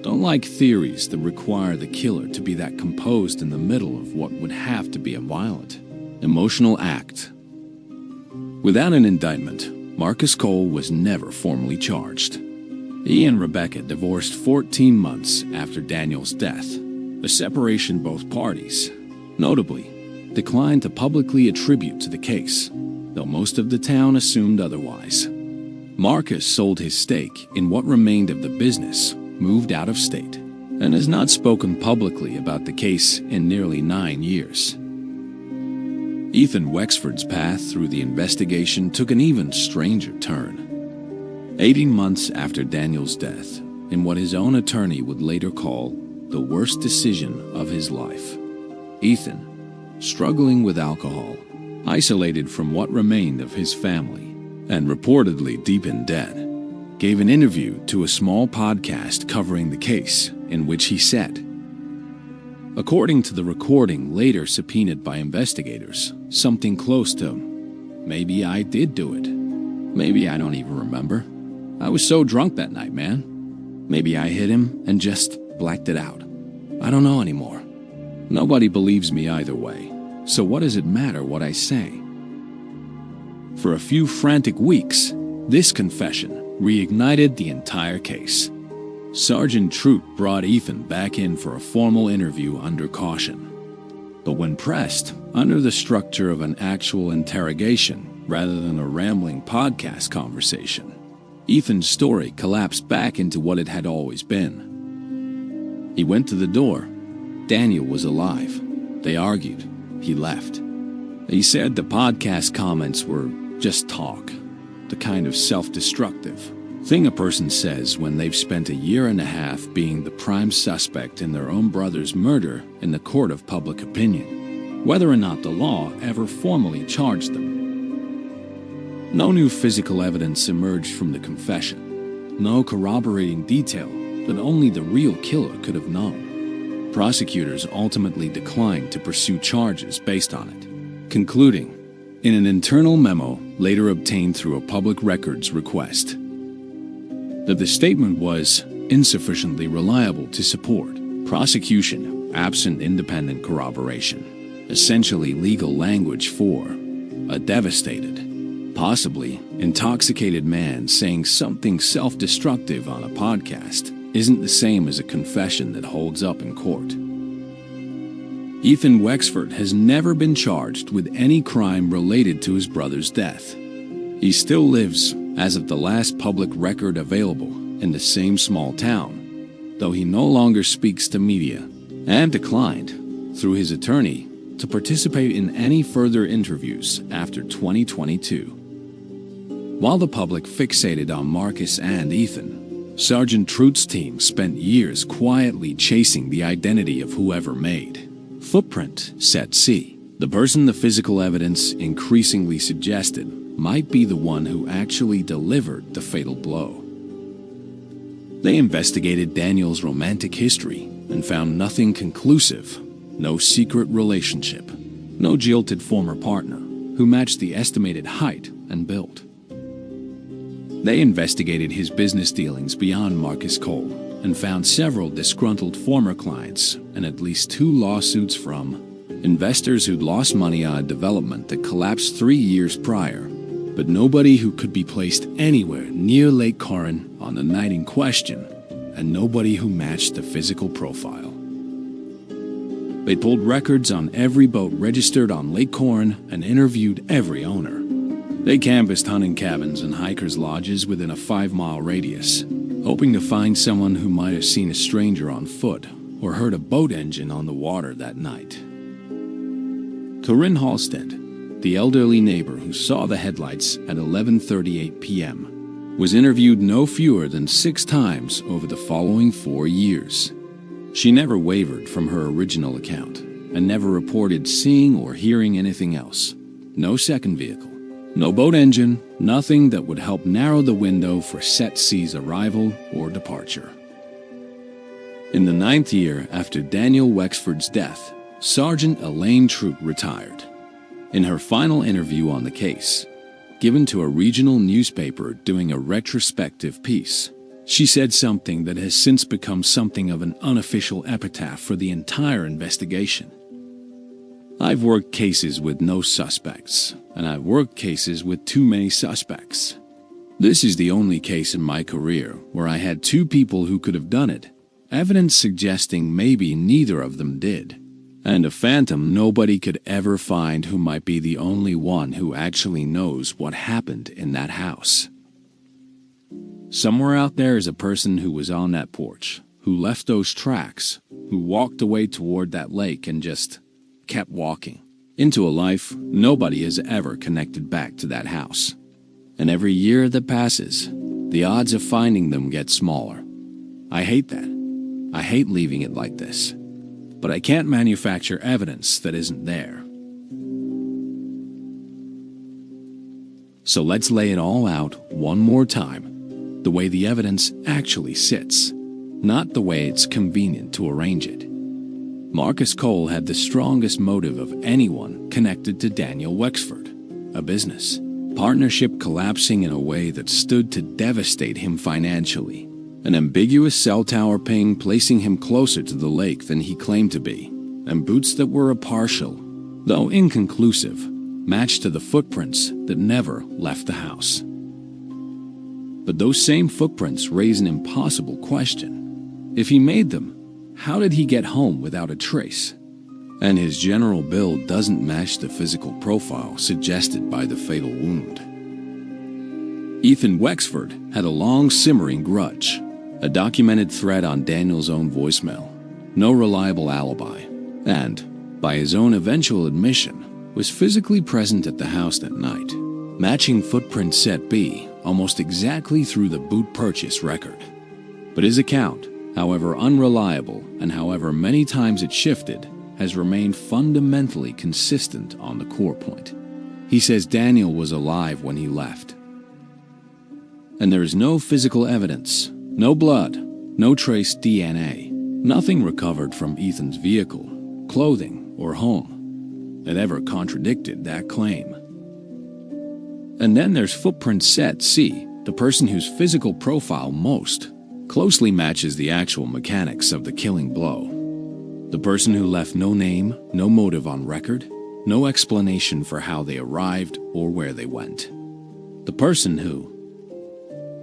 "Don't like theories that require the killer to be that composed in the middle of what would have to be a violent, emotional act." Without an indictment, Marcus Cole was never formally charged. He and Rebecca divorced 14 months after Daniel's death, a separation both parties, notably, declined to publicly attribute to the case, though most of the town assumed otherwise. Marcus sold his stake in what remained of the business, moved out of state, and has not spoken publicly about the case in nearly 9 years. Ethan Wexford's path through the investigation took an even stranger turn. 18 months after Daniel's death, in what his own attorney would later call the worst decision of his life, Ethan, struggling with alcohol, isolated from what remained of his family, and reportedly deep in debt, gave an interview to a small podcast covering the case, in which he said, according to the recording later subpoenaed by investigators, something close to, "Maybe I did do it. Maybe I don't even remember. I was so drunk that night, man. Maybe I hit him and just blacked it out. I don't know anymore. Nobody believes me either way, so what does it matter what I say?" For a few frantic weeks, this confession reignited the entire case. Sergeant Trout brought Ethan back in for a formal interview under caution. But when pressed, under the structure of an actual interrogation rather than a rambling podcast conversation, Ethan's story collapsed back into what it had always been. He went to the door. Daniel was alive. They argued. He left. He said the podcast comments were just talk, the kind of self-destructive thing a person says when they've spent a year and a half being the prime suspect in their own brother's murder in the court of public opinion, whether or not the law ever formally charged them. No new physical evidence emerged from the confession, no corroborating detail that only the real killer could have known. Prosecutors ultimately declined to pursue charges based on it, concluding, in an internal memo later obtained through a public records request, that the statement was insufficiently reliable to support prosecution absent independent corroboration, essentially legal language for a devastated, possibly intoxicated man saying something self-destructive on a podcast isn't the same as a confession that holds up in court. Ethan Wexford has never been charged with any crime related to his brother's death. He still lives, as of the last public record available, in the same small town, though he no longer speaks to media and declined, through his attorney, to participate in any further interviews after 2022. While the public fixated on Marcus and Ethan, Sergeant Trute's team spent years quietly chasing the identity of whoever made footprint set C, the person the physical evidence increasingly suggested might be the one who actually delivered the fatal blow. They investigated Daniel's romantic history and found nothing conclusive, no secret relationship, no jilted former partner who matched the estimated height and build. They investigated his business dealings beyond Marcus Cole and found several disgruntled former clients and at least 2 lawsuits from investors who'd lost money on a development that collapsed 3 years prior, but nobody who could be placed anywhere near Lake Corin on the night in question, and nobody who matched the physical profile. They pulled records on every boat registered on Lake Corin and interviewed every owner. They canvassed hunting cabins and hikers' lodges within a 5-mile radius, hoping to find someone who might have seen a stranger on foot or heard a boat engine on the water that night. Corinne Halstead, the elderly neighbor who saw the headlights at 11:38 p.m., was interviewed no fewer than 6 times over the following 4 years. She never wavered from her original account and never reported seeing or hearing anything else. No second vehicle, no boat engine, nothing that would help narrow the window for Set C's arrival or departure. In the 9th year after Daniel Wexford's death, Sergeant Elaine Trute retired. In her final interview on the case, given to a regional newspaper doing a retrospective piece, she said something that has since become something of an unofficial epitaph for the entire investigation. I've worked cases with no suspects, and I've worked cases with too many suspects. This is the only case in my career where I had 2 people who could have done it, evidence suggesting maybe neither of them did, and a phantom nobody could ever find who might be the only one who actually knows what happened in that house. Somewhere out there is a person who was on that porch, who left those tracks, who walked away toward that lake and just kept walking into a life nobody has ever connected back to that house. And every year that passes, the odds of finding them get smaller. I hate that. I hate leaving it like this. But I can't manufacture evidence that isn't there. So let's lay it all out one more time, the way the evidence actually sits, not the way it's convenient to arrange it. Marcus Cole had the strongest motive of anyone connected to Daniel Wexford, a business partnership collapsing in a way that stood to devastate him financially, an ambiguous cell tower ping placing him closer to the lake than he claimed to be, and boots that were a partial, though inconclusive, match to the footprints that never left the house. But those same footprints raise an impossible question. If he made them, how did he get home without a trace? And his general build doesn't match the physical profile suggested by the fatal wound. Ethan Wexford had a long simmering grudge, a documented threat on Daniel's own voicemail, no reliable alibi, and, by his own eventual admission, was physically present at the house that night, matching footprint set B almost exactly through the boot purchase record. But his account, however unreliable and however many times it shifted, has remained fundamentally consistent on the core point. He says Daniel was alive when he left. And there is no physical evidence, no blood, no trace DNA, nothing recovered from Ethan's vehicle, clothing, or home that ever contradicted that claim. And then there's footprint set C, the person whose physical profile most closely matches the actual mechanics of the killing blow. The person who left no name, no motive on record, no explanation for how they arrived or where they went. The person who,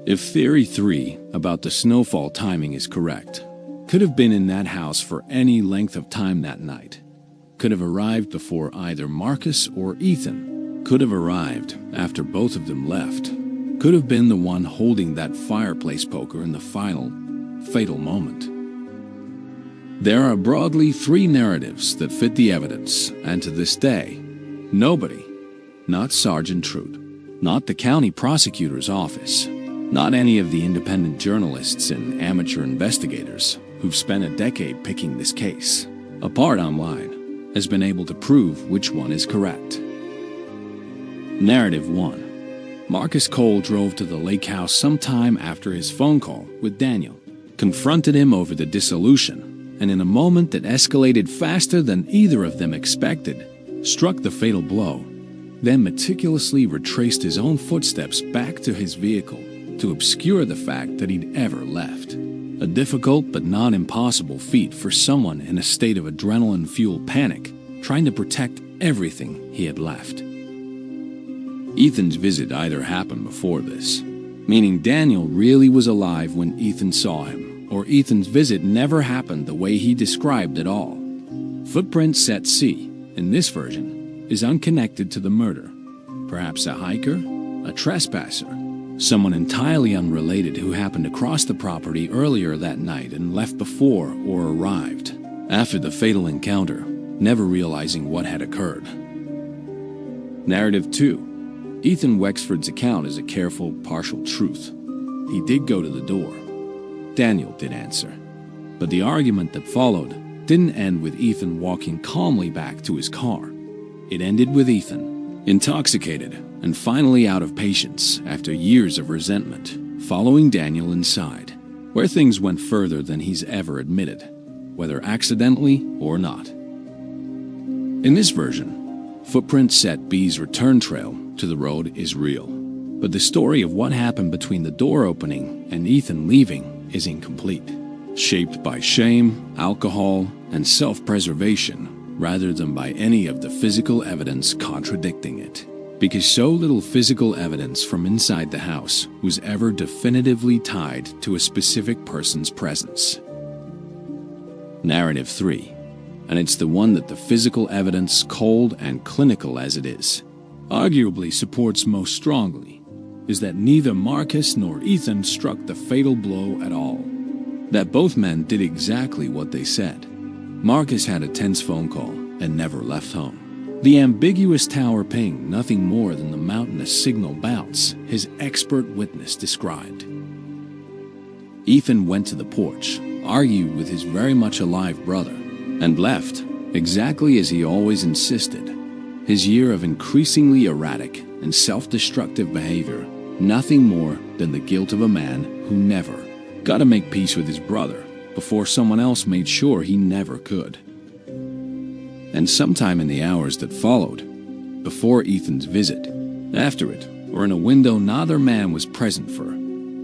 if Theory 3 about the snowfall timing is correct, could have been in that house for any length of time that night, could have arrived before either Marcus or Ethan, could have arrived after both of them left, could have been the one holding that fireplace poker in the final, fatal moment. There are broadly three narratives that fit the evidence, and to this day, nobody, not Sergeant Trout, not the county prosecutor's office, not any of the independent journalists and amateur investigators who've spent a decade picking this case apart online, has been able to prove which one is correct. Narrative 1. Marcus Cole drove to the lake house sometime after his phone call with Daniel, confronted him over the dissolution, and in a moment that escalated faster than either of them expected, struck the fatal blow, then meticulously retraced his own footsteps back to his vehicle to obscure the fact that he'd ever left. A difficult but not impossible feat for someone in a state of adrenaline-fueled panic, trying to protect everything he had left. Ethan's visit either happened before this, meaning Daniel really was alive when Ethan saw him, or Ethan's visit never happened the way he described it all. Footprint set C, in this version, is unconnected to the murder. Perhaps a hiker, a trespasser, someone entirely unrelated who happened to cross the property earlier that night and left before or arrived after the fatal encounter, never realizing what had occurred. Narrative 2. Ethan Wexford's account is a careful, partial truth. He did go to the door. Daniel did answer. But the argument that followed didn't end with Ethan walking calmly back to his car. It ended with Ethan, intoxicated and finally out of patience after years of resentment, following Daniel inside, where things went further than he's ever admitted, whether accidentally or not. In this version, footprint set B's return trail to the road is real, but the story of what happened between the door opening and Ethan leaving is incomplete, shaped by shame, alcohol, and self-preservation rather than by any of the physical evidence contradicting it, because so little physical evidence from inside the house was ever definitively tied to a specific person's presence. Narrative 3, and it's the one that the physical evidence, cold and clinical as it is, arguably supports most strongly, is that neither Marcus nor Ethan struck the fatal blow at all. That both men did exactly what they said. Marcus had a tense phone call and never left home. The ambiguous tower ping nothing more than the mountainous signal bounce his expert witness described. Ethan went to the porch, argued with his very much alive brother, and left exactly as he always insisted. His year of increasingly erratic and self-destructive behavior, nothing more than the guilt of a man who never got to make peace with his brother before someone else made sure he never could. And sometime in the hours that followed, before Ethan's visit, after it, or in a window neither man was present for,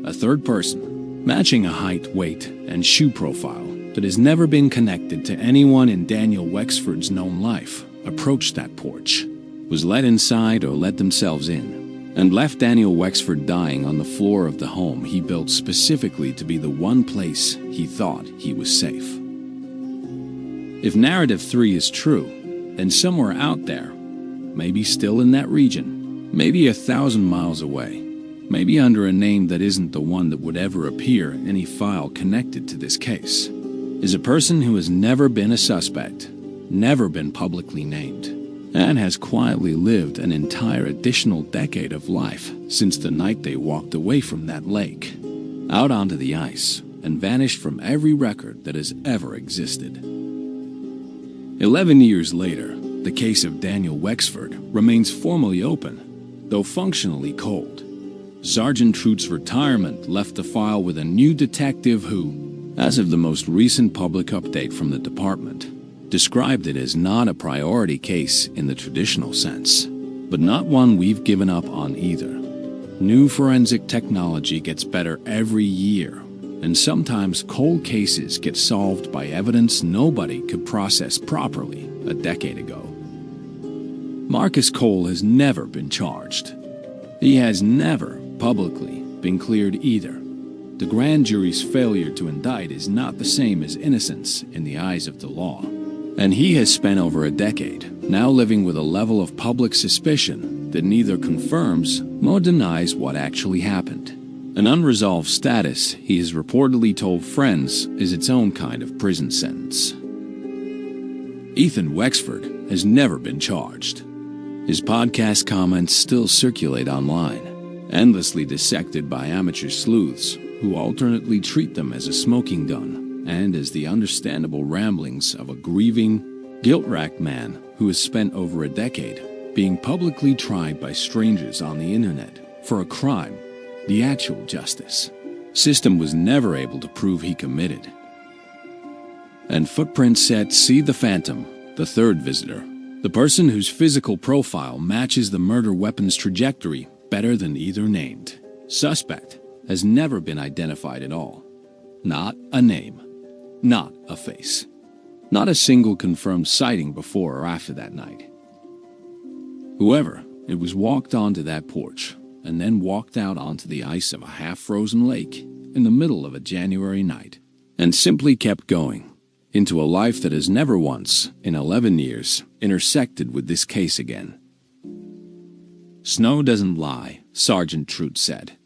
a third person, matching a height, weight, and shoe profile that has never been connected to anyone in Daniel Wexford's known life, approached that porch, was let inside or let themselves in, and left Daniel Wexford dying on the floor of the home he built specifically to be the one place he thought he was safe. If narrative 3 is true, then somewhere out there, maybe still in that region, maybe 1,000 miles away, maybe under a name that isn't the one that would ever appear in any file connected to this case, is a person who has never been a suspect, never been publicly named, and has quietly lived an entire additional decade of life since the night they walked away from that lake, out onto the ice, and vanished from every record that has ever existed. 11 years later, the case of Daniel Wexford remains formally open, though functionally cold. Sergeant Trout's retirement left the file with a new detective who, as of the most recent public update from the department, described it as not a priority case in the traditional sense, but not one we've given up on either. New forensic technology gets better every year, and sometimes cold cases get solved by evidence nobody could process properly a decade ago. Marcus Cole has never been charged. He has never publicly been cleared either. The grand jury's failure to indict is not the same as innocence in the eyes of the law, and he has spent over a decade now living with a level of public suspicion that neither confirms nor denies what actually happened. An unresolved status he has reportedly told friends is its own kind of prison sentence. Ethan Wexford has never been charged. His podcast comments still circulate online, endlessly dissected by amateur sleuths who alternately treat them as a smoking gun and as the understandable ramblings of a grieving, guilt-racked man who has spent over a decade being publicly tried by strangers on the internet for a crime the actual justice system was never able to prove he committed. And footprints said see the phantom, the third visitor, the person whose physical profile matches the murder weapon's trajectory better than either named suspect, has never been identified at all. Not a name, not a face, not a single confirmed sighting before or after that night. Whoever it was walked onto that porch and then walked out onto the ice of a half-frozen lake in the middle of a January night, and simply kept going into a life that has never once, in 11 years, intersected with this case again. Snow doesn't lie, Sergeant Trout said,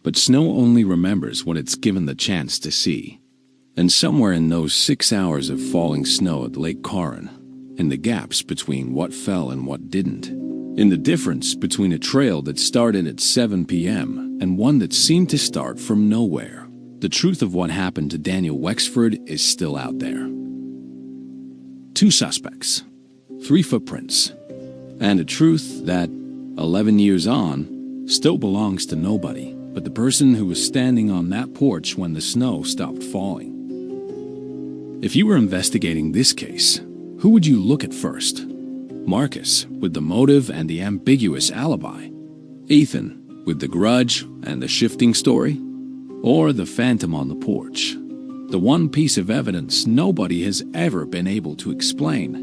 but snow only remembers what it's given the chance to see. And somewhere in those 6 hours of falling snow at Lake Corin, in the gaps between what fell and what didn't, in the difference between a trail that started at 7 p.m. and one that seemed to start from nowhere, the truth of what happened to Daniel Wexford is still out there. 2 suspects, 3 footprints, and a truth that, 11 years on, still belongs to nobody but the person who was standing on that porch when the snow stopped falling. If you were investigating this case, who would you look at first? Marcus, with the motive and the ambiguous alibi? Ethan, with the grudge and the shifting story? Or the phantom on the porch, the one piece of evidence nobody has ever been able to explain?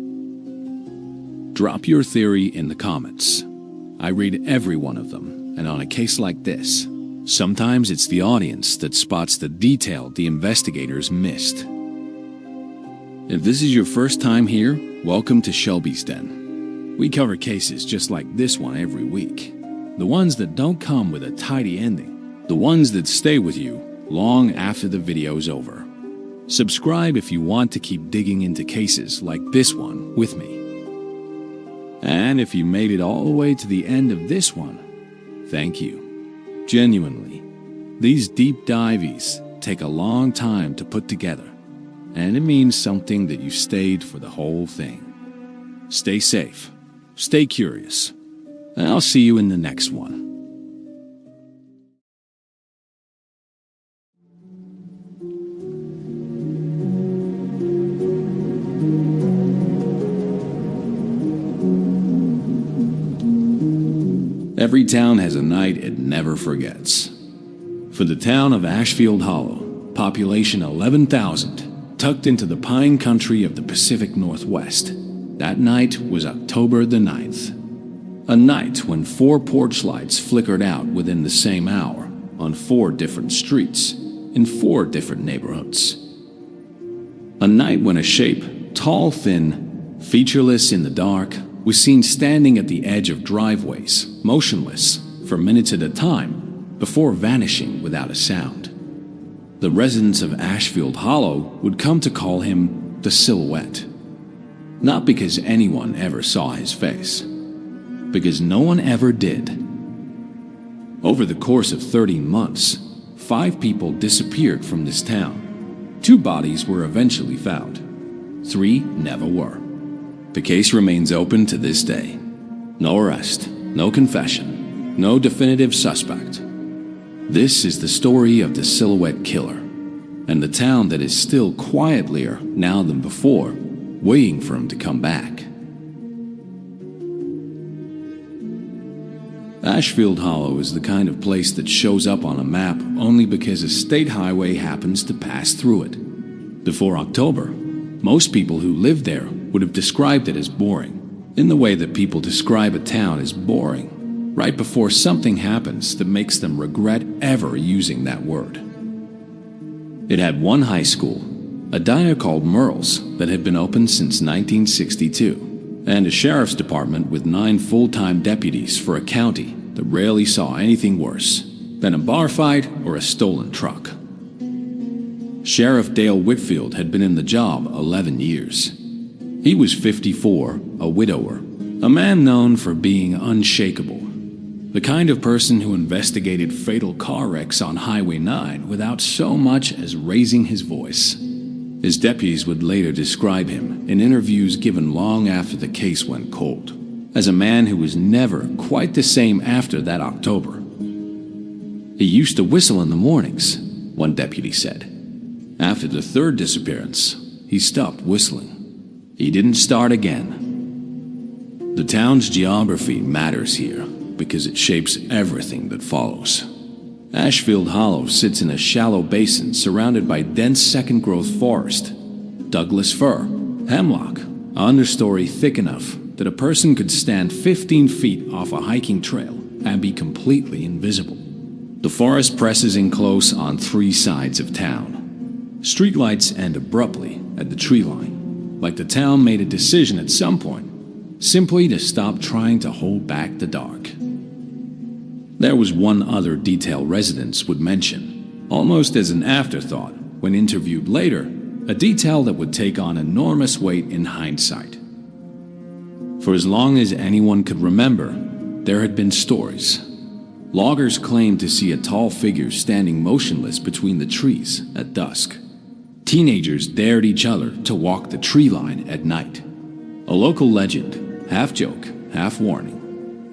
Drop your theory in the comments. I read every one of them, and on a case like this, sometimes it's the audience that spots the detail the investigators missed. If this is your first time here, welcome to Shelby's Den. We cover cases just like this one every week. The ones that don't come with a tidy ending. The ones that stay with you long after the video's over. Subscribe if you want to keep digging into cases like this one with me. And if you made it all the way to the end of this one, thank you. Genuinely, these deep dives take a long time to put together, and it means something that you stayed for the whole thing. Stay safe, stay curious, and I'll see you in the next one. Every town has a night it never forgets. For the town of Ashfield Hollow, population 11,000, tucked into the pine country of the Pacific Northwest, that night was October the 9th. A night when 4 porch lights flickered out within the same hour on 4 different streets in 4 different neighborhoods. A night when a shape, tall, thin, featureless in the dark, was seen standing at the edge of driveways, motionless, for minutes at a time, before vanishing without a sound. The residents of Ashfield Hollow would come to call him the Silhouette. Not because anyone ever saw his face, because no one ever did. Over the course of 13 months, 5 people disappeared from this town. 2 bodies were eventually found. 3 never were. The case remains open to this day. No arrest, no confession, no definitive suspect. This is the story of the Silhouette Killer, and the town that is still quietlier now than before, waiting for him to come back. Ashfield Hollow is the kind of place that shows up on a map only because a state highway happens to pass through it. Before October, most people who lived there would have described it as boring, in the way that people describe a town as boring, right before something happens that makes them regret ever using that word. It had one high school, a diner called Merle's that had been open since 1962, and a sheriff's department with 9 full-time deputies for a county that rarely saw anything worse than a bar fight or a stolen truck. Sheriff Dale Whitfield had been in the job 11 years. He was 54, a widower, a man known for being unshakable, the kind of person who investigated fatal car wrecks on Highway 9 without so much as raising his voice. His deputies would later describe him, in interviews given long after the case went cold, as a man who was never quite the same after that October. He used to whistle in the mornings, one deputy said. After the 3rd disappearance, he stopped whistling. He didn't start again. The town's geography matters here because it shapes everything that follows. Ashfield Hollow sits in a shallow basin surrounded by dense second-growth forest, Douglas fir, hemlock, understory thick enough that a person could stand 15 feet off a hiking trail and be completely invisible. The forest presses in close on 3 sides of town. Streetlights end abruptly at the tree line, like the town made a decision at some point, simply to stop trying to hold back the dark. There was one other detail residents would mention, almost as an afterthought when interviewed later, a detail that would take on enormous weight in hindsight. For as long as anyone could remember, there had been stories. Loggers claimed to see a tall figure standing motionless between the trees at dusk. Teenagers dared each other to walk the tree line at night. A local legend, half joke, half warning,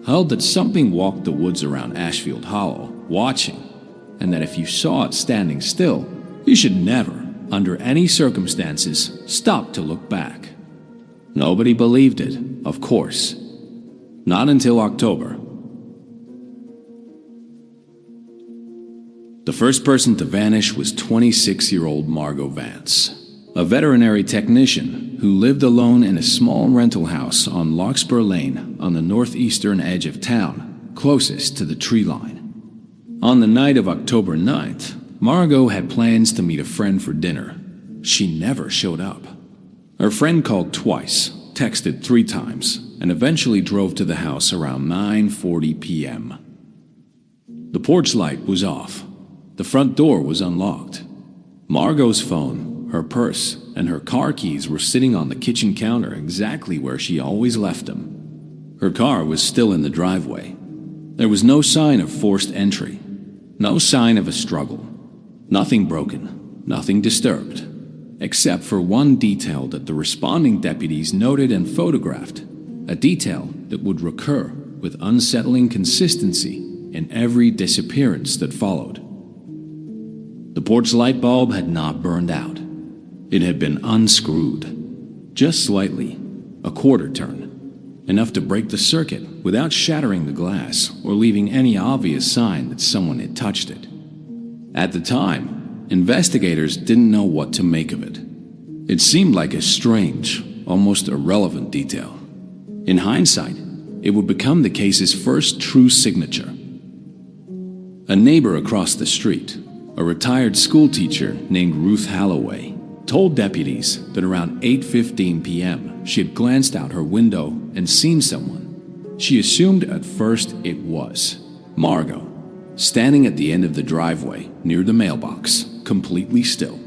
held that something walked the woods around Ashfield Hollow, watching, and that if you saw it standing still, you should never, under any circumstances, stop to look back. Nobody believed it, of course. Not until October. The first person to vanish was 26-year-old Margot Vance, a veterinary technician who lived alone in a small rental house on Larkspur Lane on the northeastern edge of town, closest to the tree line. On the night of October 9th, Margot had plans to meet a friend for dinner. She never showed up. Her friend called twice, texted 3 times, and eventually drove to the house around 9:40 p.m. The porch light was off. The front door was unlocked. Margot's phone, her purse, and her car keys were sitting on the kitchen counter exactly where she always left them. Her car was still in the driveway. There was no sign of forced entry, no sign of a struggle. Nothing broken, nothing disturbed, except for one detail that the responding deputies noted and photographed, a detail that would recur with unsettling consistency in every disappearance that followed. The porch light bulb had not burned out. It had been unscrewed, just slightly, a quarter turn, enough to break the circuit without shattering the glass or leaving any obvious sign that someone had touched it. At the time, investigators didn't know what to make of it. It seemed like a strange, almost irrelevant detail. In hindsight, it would become the case's first true signature. A neighbor across the street, a retired schoolteacher named Ruth Halloway, told deputies that around 8:15 p.m. she had glanced out her window and seen someone. She assumed at first it was Margot, standing at the end of the driveway near the mailbox, completely still.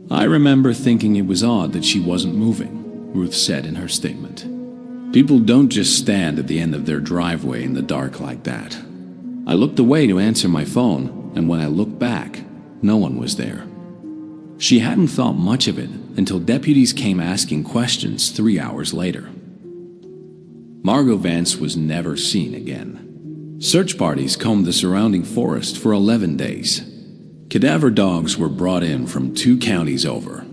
I remember thinking it was odd that she wasn't moving, Ruth said in her statement. People don't just stand at the end of their driveway in the dark like that. I looked away to answer my phone, and when I looked back, no one was there. She hadn't thought much of it until deputies came asking questions 3 hours later. Margot Vance was never seen again. Search parties combed the surrounding forest for 11 days. Cadaver dogs were brought in from 2 counties over.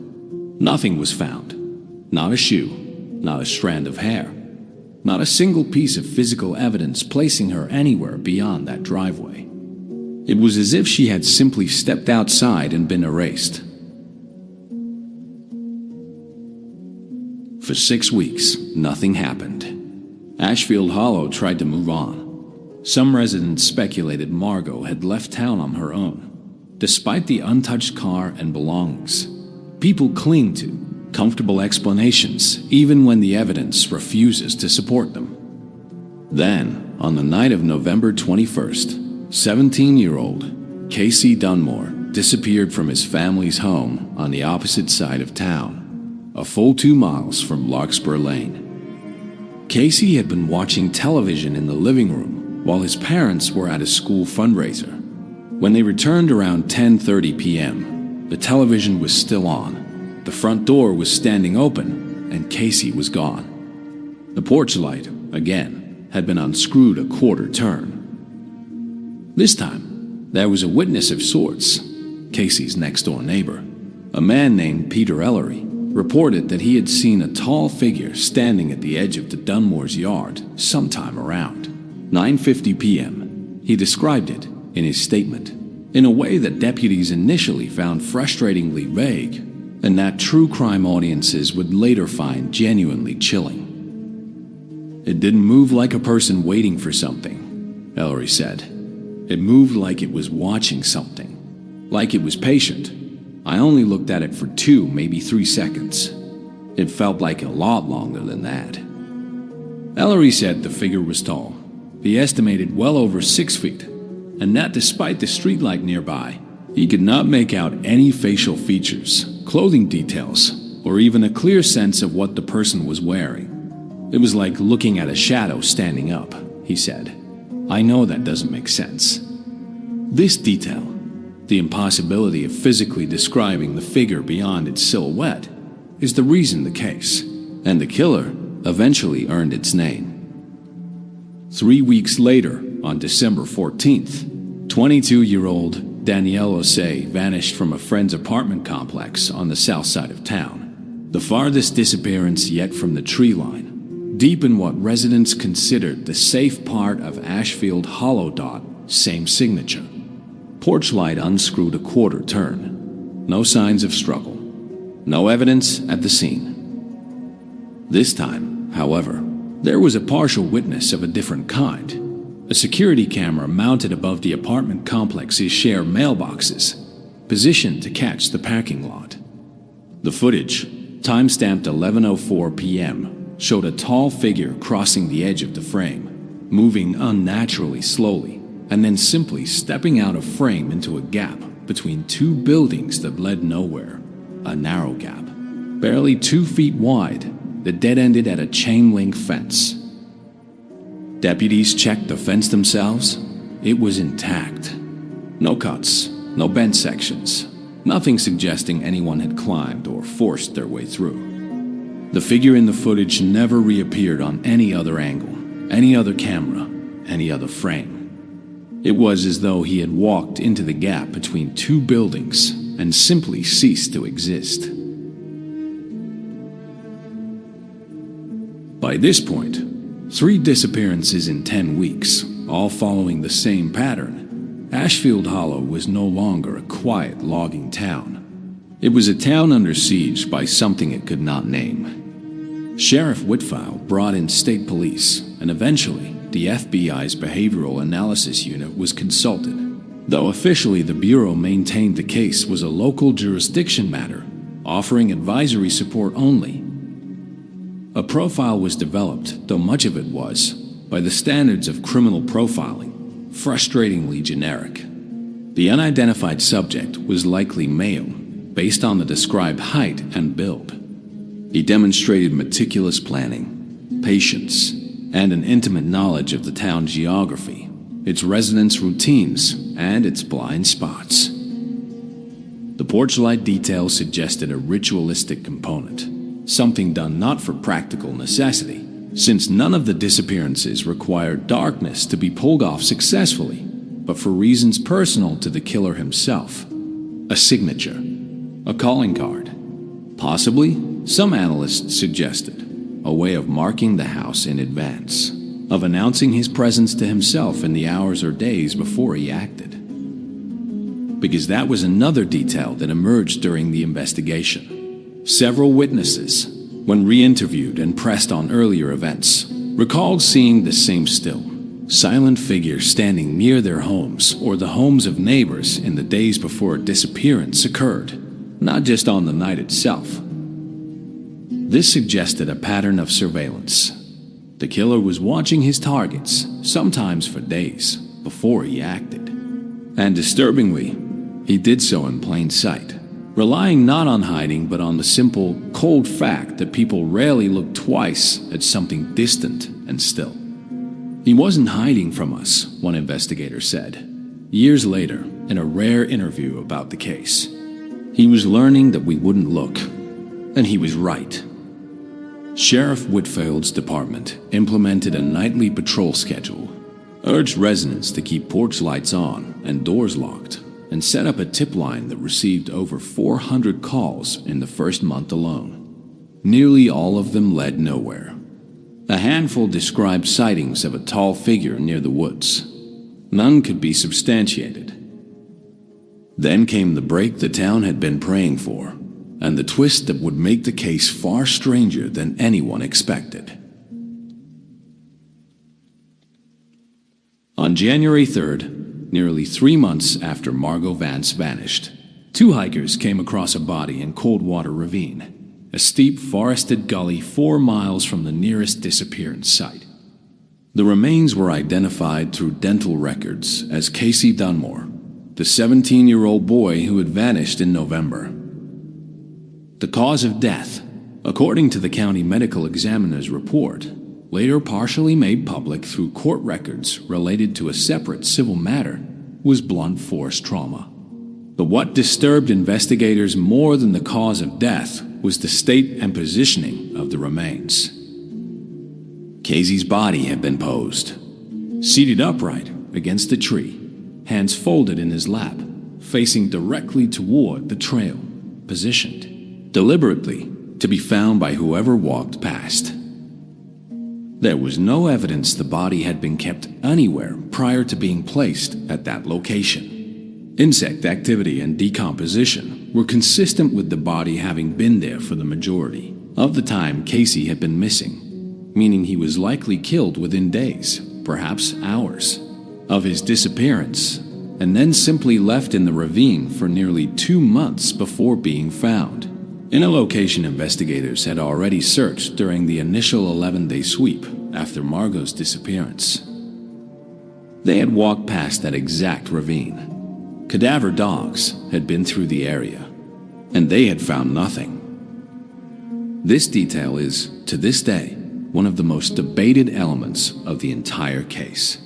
Nothing was found. Not a shoe, not a strand of hair, not a single piece of physical evidence placing her anywhere beyond that driveway. It was as if she had simply stepped outside and been erased. For 6 weeks, nothing happened. Ashfield Hollow tried to move on. Some residents speculated Margot had left town on her own. Despite the untouched car and belongings, people cling to comfortable explanations even when the evidence refuses to support them. Then, on the night of November 21st, 17-year-old Casey Dunmore disappeared from his family's home on the opposite side of town, a full 2 miles from Larkspur Lane. Casey had been watching television in the living room while his parents were at a school fundraiser. When they returned around 10:30 p.m., the television was still on, the front door was standing open, and Casey was gone. The porch light, again, had been unscrewed a quarter turn. This time, there was a witness of sorts, Casey's next-door neighbor. A man named Peter Ellery reported that he had seen a tall figure standing at the edge of the Dunmore's yard sometime around 9:50 p.m. He described it in his statement in a way that deputies initially found frustratingly vague and that true crime audiences would later find genuinely chilling. It didn't move like a person waiting for something, Ellery said. It moved like it was watching something, like it was patient. I only looked at it for 2, maybe 3 seconds. It felt like a lot longer than that. Ellery said the figure was tall. He estimated well over 6 feet, and that despite the streetlight nearby, he could not make out any facial features, clothing details, or even a clear sense of what the person was wearing. It was like looking at a shadow standing up, he said. I know that doesn't make sense. This detail, the impossibility of physically describing the figure beyond its silhouette, is the reason the case, and the killer, eventually earned its name. 3 weeks later, on December 14th, 22-year-old Danielle Osei vanished from a friend's apartment complex on the south side of town, the farthest disappearance yet from the tree line, deep in what residents considered the safe part of Ashfield Hollow. Same signature. Porch light unscrewed a quarter turn. No signs of struggle. No evidence at the scene. This time, however, there was a partial witness of a different kind. A security camera mounted above the apartment complex's shared mailboxes, positioned to catch the parking lot. The footage, time-stamped 11:04 p.m., showed a tall figure crossing the edge of the frame, moving unnaturally slowly, and then simply stepping out of frame into a gap between 2 buildings that led nowhere. A narrow gap, barely 2 feet wide, that dead-ended at a chain-link fence. Deputies checked the fence themselves. It was intact. No cuts, no bent sections, nothing suggesting anyone had climbed or forced their way through. The figure in the footage never reappeared on any other angle, any other camera, any other frame. It was as though he had walked into the gap between 2 buildings and simply ceased to exist. By this point, 3 disappearances in 10 weeks, all following the same pattern, Ashfield Hollow was no longer a quiet logging town. It was a town under siege by something it could not name. Sheriff Whitfile brought in state police, and eventually, the FBI's Behavioral Analysis Unit was consulted. Though officially the Bureau maintained the case was a local jurisdiction matter, offering advisory support only. A profile was developed, though much of it was, by the standards of criminal profiling, frustratingly generic. The unidentified subject was likely male, based on the described height and build. He demonstrated meticulous planning, patience, and an intimate knowledge of the town's geography, its residents' routines, and its blind spots. The porch light detail suggested a ritualistic component, something done not for practical necessity, since none of the disappearances required darkness to be pulled off successfully, but for reasons personal to the killer himself. A signature, a calling card. Possibly, some analysts suggested, a way of marking the house in advance, of announcing his presence to himself in the hours or days before he acted. Because that was another detail that emerged during the investigation. Several witnesses, when re-interviewed and pressed on earlier events, recalled seeing the same still, silent figure standing near their homes or the homes of neighbors in the days before a disappearance occurred, not just on the night itself. This suggested a pattern of surveillance. The killer was watching his targets, sometimes for days, before he acted. And disturbingly, he did so in plain sight, relying not on hiding but on the simple, cold fact that people rarely look twice at something distant and still. He wasn't hiding from us, one investigator said. Years later, in a rare interview about the case, he was learning that we wouldn't look, and he was right. Sheriff Whitfield's department implemented a nightly patrol schedule, urged residents to keep porch lights on and doors locked, and set up a tip line that received over 400 calls in the first month alone. Nearly all of them led nowhere. A handful described sightings of a tall figure near the woods. None could be substantiated. Then came the break the town had been praying for, and the twist that would make the case far stranger than anyone expected. On January 3rd, nearly 3 months after Margot Vance vanished, 2 hikers came across a body in Coldwater Ravine, a steep forested gully 4 miles from the nearest disappearance site. The remains were identified through dental records as Casey Dunmore, the 17-year-old boy who had vanished in November. The cause of death, according to the county medical examiner's report, later partially made public through court records related to a separate civil matter, was blunt force trauma. But what disturbed investigators more than the cause of death was the state and positioning of the remains. Casey's body had been posed, seated upright against a tree, hands folded in his lap, facing directly toward the trail, positioned deliberately to be found by whoever walked past. There was no evidence the body had been kept anywhere prior to being placed at that location. Insect activity and decomposition were consistent with the body having been there for the majority of the time Casey had been missing, meaning he was likely killed within days, perhaps hours, of his disappearance, and then simply left in the ravine for nearly 2 months before being found, in a location investigators had already searched during the initial 11-day sweep after Margot's disappearance. They had walked past that exact ravine. Cadaver dogs had been through the area, and they had found nothing. This detail is, to this day, one of the most debated elements of the entire case.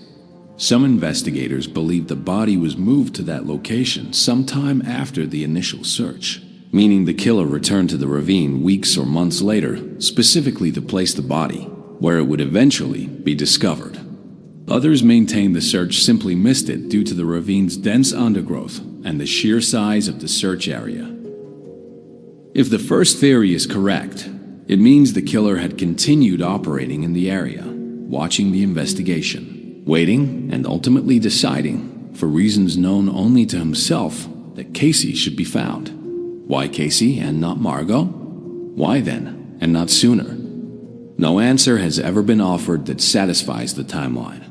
Some investigators believe the body was moved to that location sometime after the initial search, meaning the killer returned to the ravine weeks or months later, specifically to place the body where it would eventually be discovered. Others maintain the search simply missed it due to the ravine's dense undergrowth and the sheer size of the search area. If the first theory is correct, it means the killer had continued operating in the area, watching the investigation, waiting and ultimately deciding, for reasons known only to himself, that Casey should be found. Why Casey and not Margot? Why then, and not sooner? No answer has ever been offered that satisfies the timeline.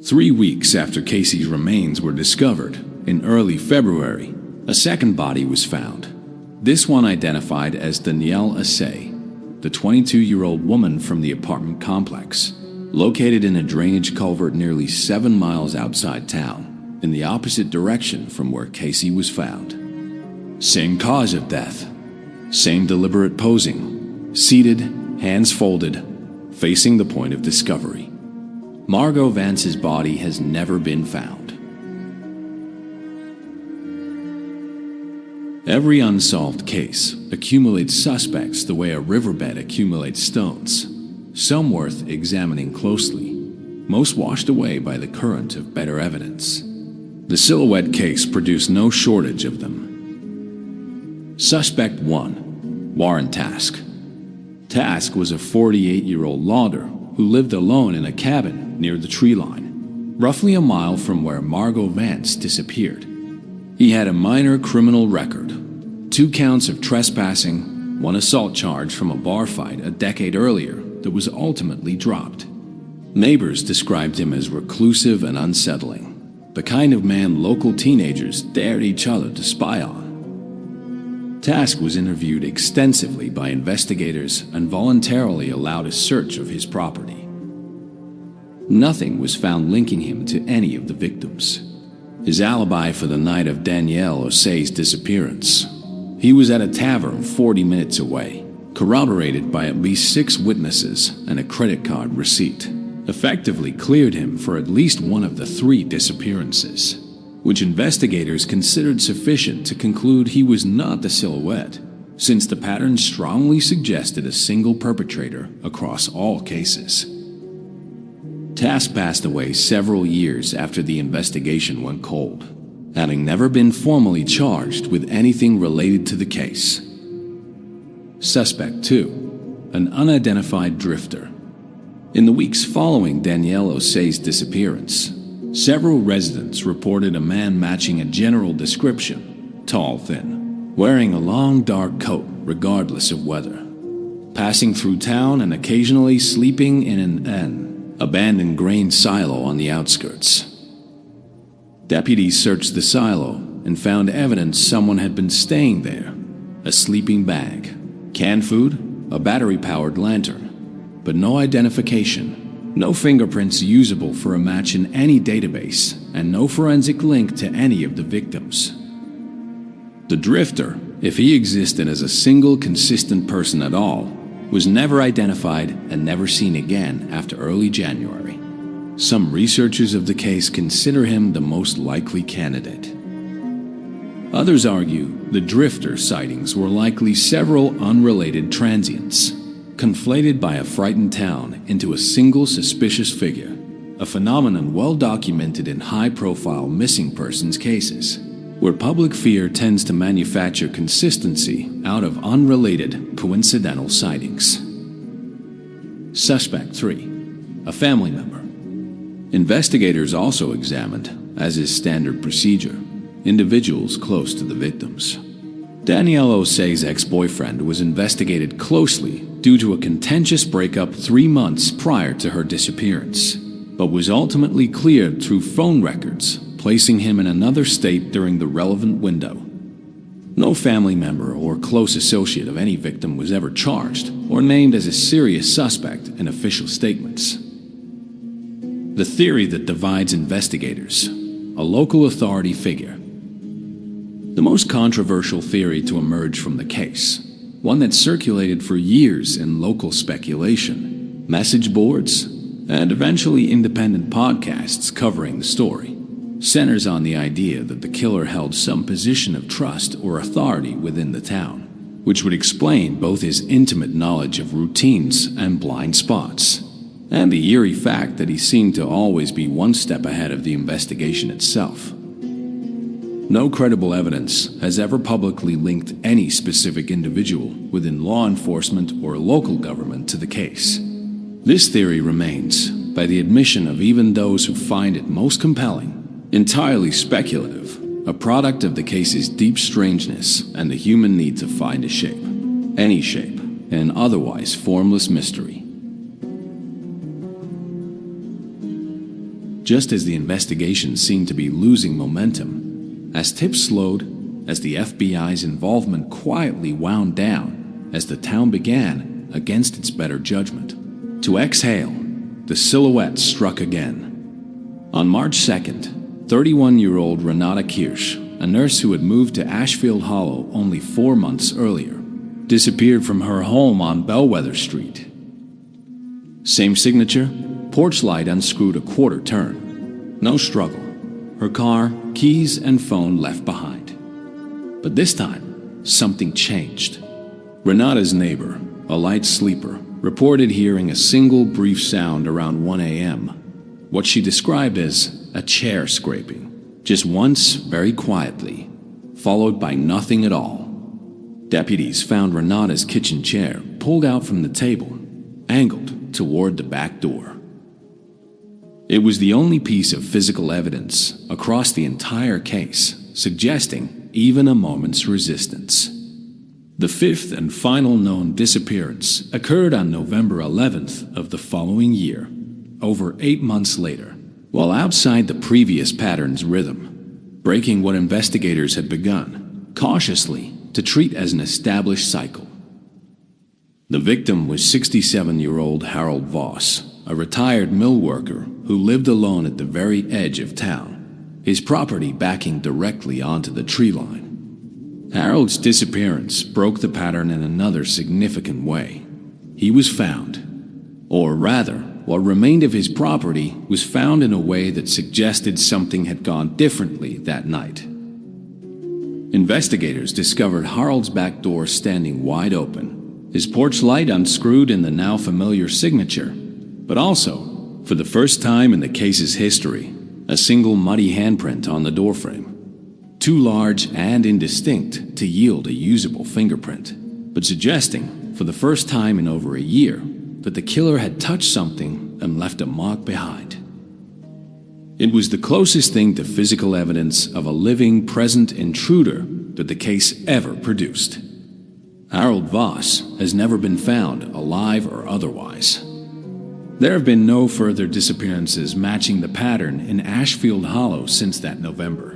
3 weeks after Casey's remains were discovered, in early February, a second body was found. This one identified as Danielle Assay, the 22-year-old woman from the apartment complex, located in a drainage culvert nearly 7 miles outside town, in the opposite direction from where Casey was found. Same cause of death, same deliberate posing, seated, hands folded, facing the point of discovery. Margot Vance's body has never been found. Every unsolved case accumulates suspects the way a riverbed accumulates stones, some worth examining closely, most washed away by the current of better evidence. The Silhouette case produced no shortage of them. Suspect 1, Warren Task. Task was a 48-year-old logger who lived alone in a cabin near the tree line, roughly a mile from where Margot Vance disappeared. He had a minor criminal record, 2 counts of trespassing, 1 assault charge from a bar fight a decade earlier that was ultimately dropped. Neighbors described him as reclusive and unsettling, the kind of man local teenagers dared each other to spy on. Task was interviewed extensively by investigators and voluntarily allowed a search of his property. Nothing was found linking him to any of the victims. His alibi for the night of Danielle Osei's disappearance: he was at a tavern 40 minutes away, corroborated by at least 6 witnesses and a credit card receipt, effectively cleared him for at least one of the 3 disappearances, which investigators considered sufficient to conclude he was not the Silhouette, since the pattern strongly suggested a single perpetrator across all cases. Task passed away several years after the investigation went cold, having never been formally charged with anything related to the case. Suspect 2, an unidentified drifter. In the weeks following Danielle Osei's disappearance, several residents reported a man matching a general description: tall, thin, wearing a long dark coat regardless of weather, passing through town and occasionally sleeping in an abandoned grain silo on the outskirts. Deputies searched the silo and found evidence someone had been staying there: a sleeping bag, canned food, a battery-powered lantern, but no identification, no fingerprints usable for a match in any database, and no forensic link to any of the victims. The drifter, if he existed as a single consistent person at all, was never identified and never seen again after early January. Some researchers of the case consider him the most likely candidate. Others argue the drifter sightings were likely several unrelated transients, conflated by a frightened town into a single suspicious figure, a phenomenon well documented in high-profile missing persons cases, where public fear tends to manufacture consistency out of unrelated, coincidental sightings. Suspect 3, a family member. Investigators also examined, as is standard procedure, individuals close to the victims. Danielle Osei's ex-boyfriend was investigated closely due to a contentious breakup 3 months prior to her disappearance, but was ultimately cleared through phone records, placing him in another state during the relevant window. No family member or close associate of any victim was ever charged or named as a serious suspect in official statements. The theory that divides investigators: a local authority figure. The most controversial theory to emerge from the case, one that circulated for years in local speculation, message boards, and eventually independent podcasts covering the story, centers on the idea that the killer held some position of trust or authority within the town, which would explain both his intimate knowledge of routines and blind spots, and the eerie fact that he seemed to always be one step ahead of the investigation itself. No credible evidence has ever publicly linked any specific individual within law enforcement or local government to the case. This theory remains, by the admission of even those who find it most compelling, entirely speculative, a product of the case's deep strangeness and the human need to find a shape, any shape, in an otherwise formless mystery. Just as the investigation seemed to be losing momentum, as tips slowed, as the FBI's involvement quietly wound down, as the town began, against its better judgment, to exhale, the silhouette struck again. On March 2nd, 31-year-old Renata Kirsch, a nurse who had moved to Ashfield Hollow only 4 months earlier, disappeared from her home on Bellwether Street. Same signature, porch light unscrewed a quarter turn. No struggle. Her car, keys, and phone left behind. But this time, something changed. Renata's neighbor, a light sleeper, reported hearing a single brief sound around 1 a.m., what she described as a chair scraping, just once very quietly, followed by nothing at all. Deputies found Renata's kitchen chair pulled out from the table, angled toward the back door. It was the only piece of physical evidence across the entire case, suggesting even a moment's resistance. The fifth and final known disappearance occurred on November 11th of the following year, over 8 months later, while outside the previous pattern's rhythm, breaking what investigators had begun, cautiously, to treat as an established cycle. The victim was 67-year-old Harold Voss, a retired mill worker who lived alone at the very edge of town, his property backing directly onto the tree line. Harold's disappearance broke the pattern in another significant way. He was found, or rather, what remained of his property was found in a way that suggested something had gone differently that night. Investigators discovered Harold's back door standing wide open, his porch light unscrewed in the now familiar signature, but also, for the first time in the case's history, a single muddy handprint on the doorframe. Too large and indistinct to yield a usable fingerprint, but suggesting, for the first time in over a year, that the killer had touched something and left a mark behind. It was the closest thing to physical evidence of a living, present intruder that the case ever produced. Harold Voss has never been found, alive or otherwise. There have been no further disappearances matching the pattern in Ashfield Hollow since that November.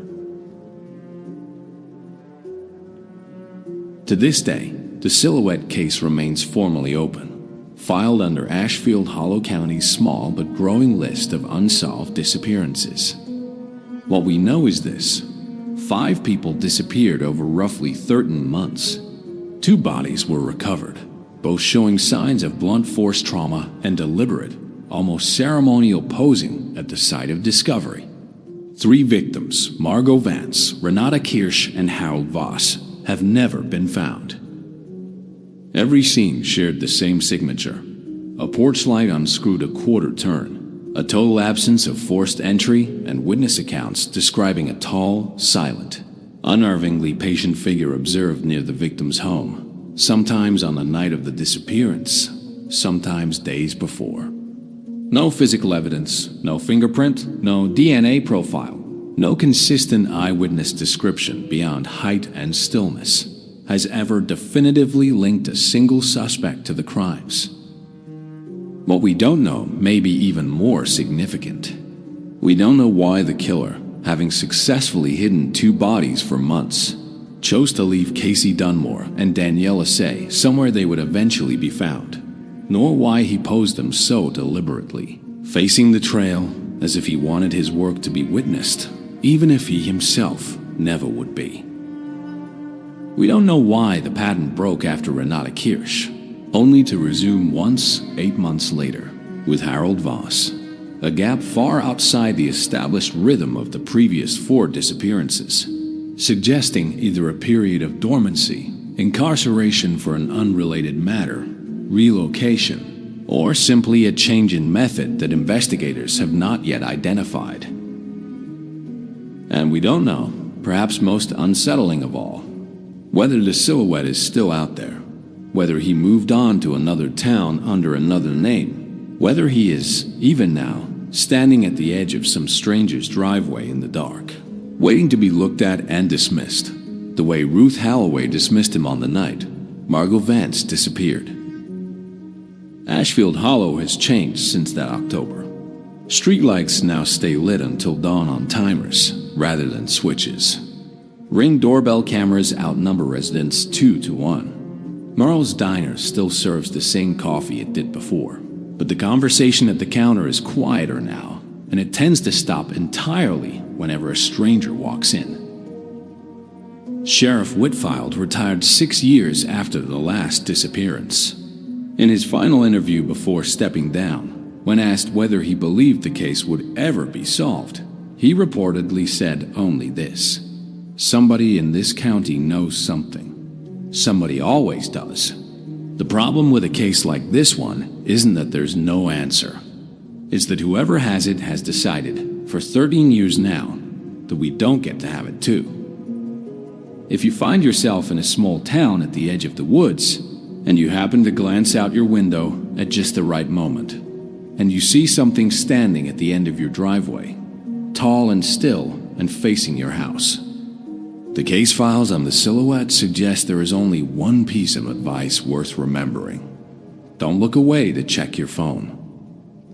To this day, the Silhouette case remains formally open, filed under Ashfield Hollow County's small but growing list of unsolved disappearances. What we know is this: 5 people disappeared over roughly 13 months. 2 bodies were recovered, both showing signs of blunt force trauma and deliberate, almost ceremonial posing at the site of discovery. 3 victims, Margot Vance, Renata Kirsch, and Harold Voss, have never been found. Every scene shared the same signature: a porch light unscrewed a quarter turn, a total absence of forced entry, and witness accounts describing a tall, silent, unnervingly patient figure observed near the victim's home, sometimes on the night of the disappearance, sometimes days before. No physical evidence, no fingerprint, no DNA profile, no consistent eyewitness description beyond height and stillness has ever definitively linked a single suspect to the crimes. What we don't know may be even more significant. We don't know why the killer, having successfully hidden 2 bodies for months, chose to leave Casey Dunmore and Danielle Assay somewhere they would eventually be found, nor why he posed them so deliberately, facing the trail as if he wanted his work to be witnessed, even if he himself never would be. We don't know why the pattern broke after Renata Kirsch, only to resume once 8 months later with Harold Voss, a gap far outside the established rhythm of the previous 4 disappearances, suggesting either a period of dormancy, incarceration for an unrelated matter, relocation, or simply a change in method that investigators have not yet identified. And we don't know, perhaps most unsettling of all, whether the Silhouette is still out there, whether he moved on to another town under another name, whether he is, even now, standing at the edge of some stranger's driveway in the dark, waiting to be looked at and dismissed, the way Ruth Holloway dismissed him on the night Margot Vance disappeared. Ashfield Hollow has changed since that October. Streetlights now stay lit until dawn on timers, rather than switches. Ring doorbell cameras outnumber residents 2 to 1. Merle's Diner still serves the same coffee it did before, But the conversation at the counter is quieter now, and it tends to stop entirely whenever a stranger walks in. Sheriff Whitfield retired 6 years after the last disappearance. In his final interview before stepping down, when asked whether he believed the case would ever be solved, he reportedly said only this: "Somebody in this county knows something. Somebody always does. The problem with a case like this one isn't that there's no answer. It's that whoever has it has decided, for 13 years now, that we don't get to have it too." If you find yourself in a small town at the edge of the woods, and you happen to glance out your window at just the right moment, and you see something standing at the end of your driveway, tall and still and facing your house, the case files on the silhouette suggest there is only one piece of advice worth remembering. Don't look away to check your phone.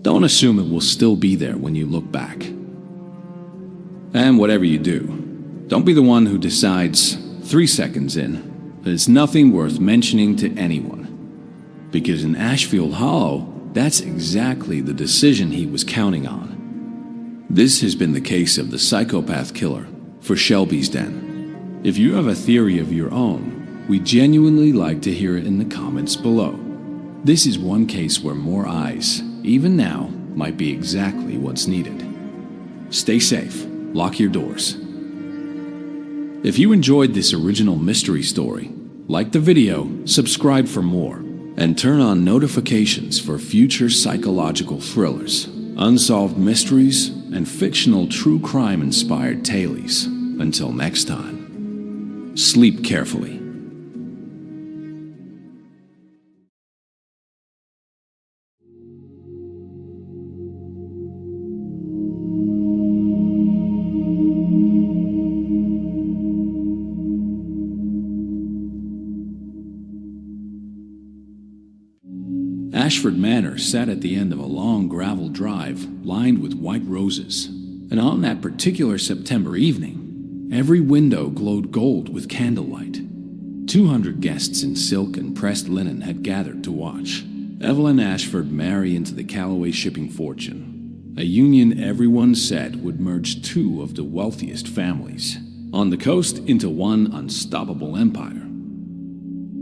Don't assume it will still be there when you look back. And whatever you do, don't be the one who decides 3 seconds in that it's nothing worth mentioning to anyone. Because in Ashfield Hollow, that's exactly the decision he was counting on. This has been the case of the psychopath killer for Shelby's Den. If you have a theory of your own, we genuinely like to hear it in the comments below. This is one case where more eyes, even now, might be exactly what's needed. Stay safe, lock your doors. If you enjoyed this original mystery story, like the video, subscribe for more, and turn on notifications for future psychological thrillers, unsolved mysteries, and fictional true crime-inspired tales. Until next time, sleep carefully. Ashford Manor sat at the end of a long gravel drive lined with white roses, and on that particular September evening, every window glowed gold with candlelight. 200 guests in silk and pressed linen had gathered to watch Evelyn Ashford marry into the Callaway shipping fortune, a union everyone said would merge two of the wealthiest families on the coast into one unstoppable empire.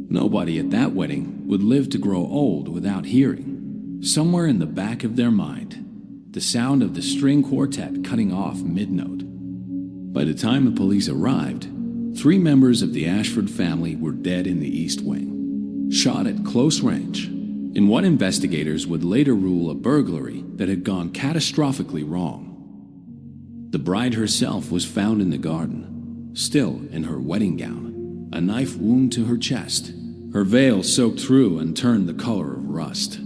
Nobody at that wedding would live to grow old without hearing, somewhere in the back of their mind, the sound of the string quartet cutting off mid-note. By the time the police arrived, 3 members of the Ashford family were dead in the East Wing, shot at close range, in what investigators would later rule a burglary that had gone catastrophically wrong. The bride herself was found in the garden, still in her wedding gown, a knife wound to her chest, her veil soaked through and turned the color of rust.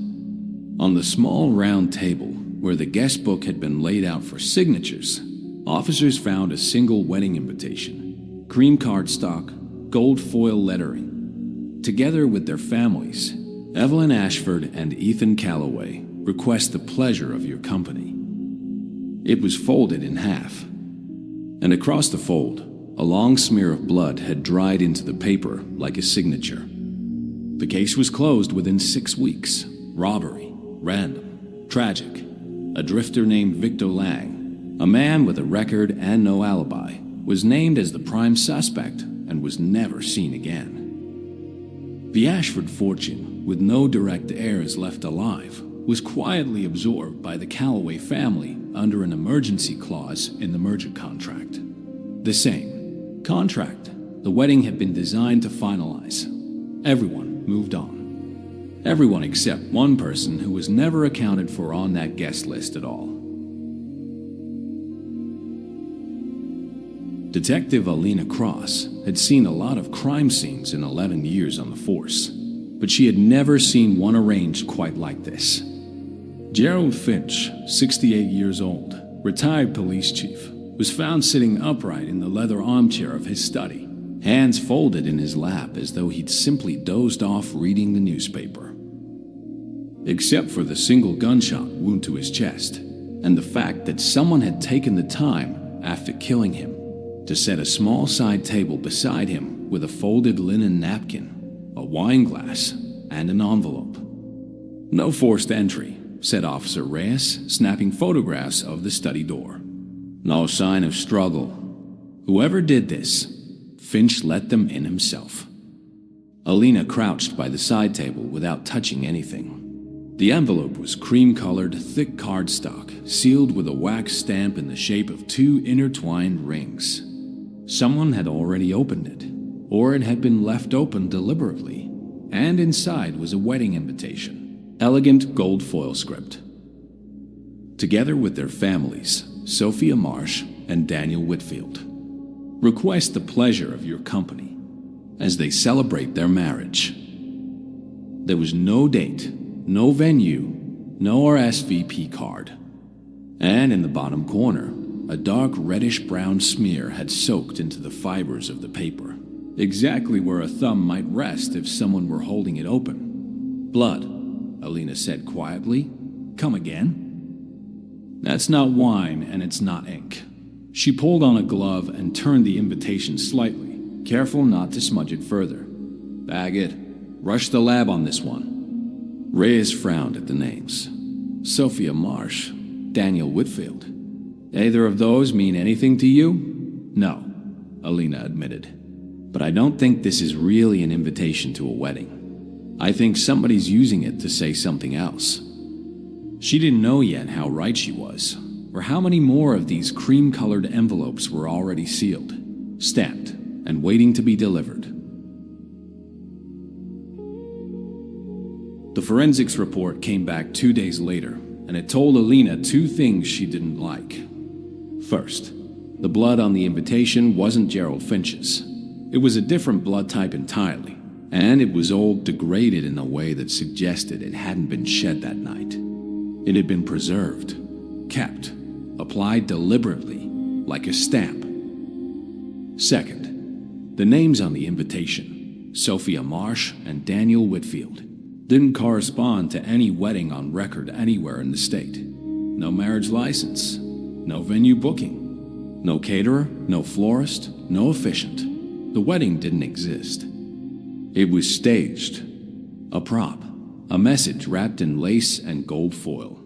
On the small round table where the guest book had been laid out for signatures, officers found a single wedding invitation, cream cardstock, gold foil lettering. Together with their families, Evelyn Ashford and Ethan Callaway request the pleasure of your company. It was folded in half, and across the fold, a long smear of blood had dried into the paper like a signature. The case was closed within 6 weeks. Robbery, random, tragic. A drifter named Victor Lang, a man with a record and no alibi, was named as the prime suspect and was never seen again. The Ashford fortune, with no direct heirs left alive, was quietly absorbed by the Callaway family under an emergency clause in the merger contract. The same contract the wedding had been designed to finalize. Everyone moved on. Everyone except one person who was never accounted for on that guest list at all. Detective Alina Cross had seen a lot of crime scenes in 11 years on the force, but she had never seen one arranged quite like this. Gerald Finch, 68 years old, retired police chief, was found sitting upright in the leather armchair of his study, hands folded in his lap as though he'd simply dozed off reading the newspaper. Except for the single gunshot wound to his chest, and the fact that someone had taken the time, after killing him, to set a small side table beside him with a folded linen napkin, a wine glass, and an envelope. No forced entry, said Officer Reyes, snapping photographs of the study door. No sign of struggle. Whoever did this, Finch let them in himself. Alina crouched by the side table without touching anything. The envelope was cream-colored, thick cardstock, sealed with a wax stamp in the shape of two intertwined rings. Someone had already opened it, or it had been left open deliberately, and inside was a wedding invitation, elegant gold foil script. Together with their families, Sophia Marsh and Daniel Whitfield, request the pleasure of your company as they celebrate their marriage. There was no date, no venue, no RSVP card. And in the bottom corner, a dark reddish-brown smear had soaked into the fibers of the paper, exactly where a thumb might rest if someone were holding it open. Blood, Alina said quietly. Come again? That's not wine, and it's not ink. She pulled on a glove and turned the invitation slightly, careful not to smudge it further. Bag it. Rush the lab on this one. Reyes frowned at the names. Sophia Marsh, Daniel Whitfield. Either of those mean anything to you? No, Alina admitted. But I don't think this is really an invitation to a wedding. I think somebody's using it to say something else. She didn't know yet how right she was, or how many more of these cream-colored envelopes were already sealed, stamped, and waiting to be delivered. The forensics report came back 2 days later, and it told Alina two things she didn't like. First, the blood on the invitation wasn't Gerald Finch's. It was a different blood type entirely, and it was old, degraded in a way that suggested it hadn't been shed that night. It had been preserved, kept, applied deliberately, like a stamp. Second, the names on the invitation, Sophia Marsh and Daniel Whitfield, didn't correspond to any wedding on record anywhere in the state. No marriage license, no venue booking, no caterer, no florist, no officiant. The wedding didn't exist. It was staged, a prop, a message wrapped in lace and gold foil.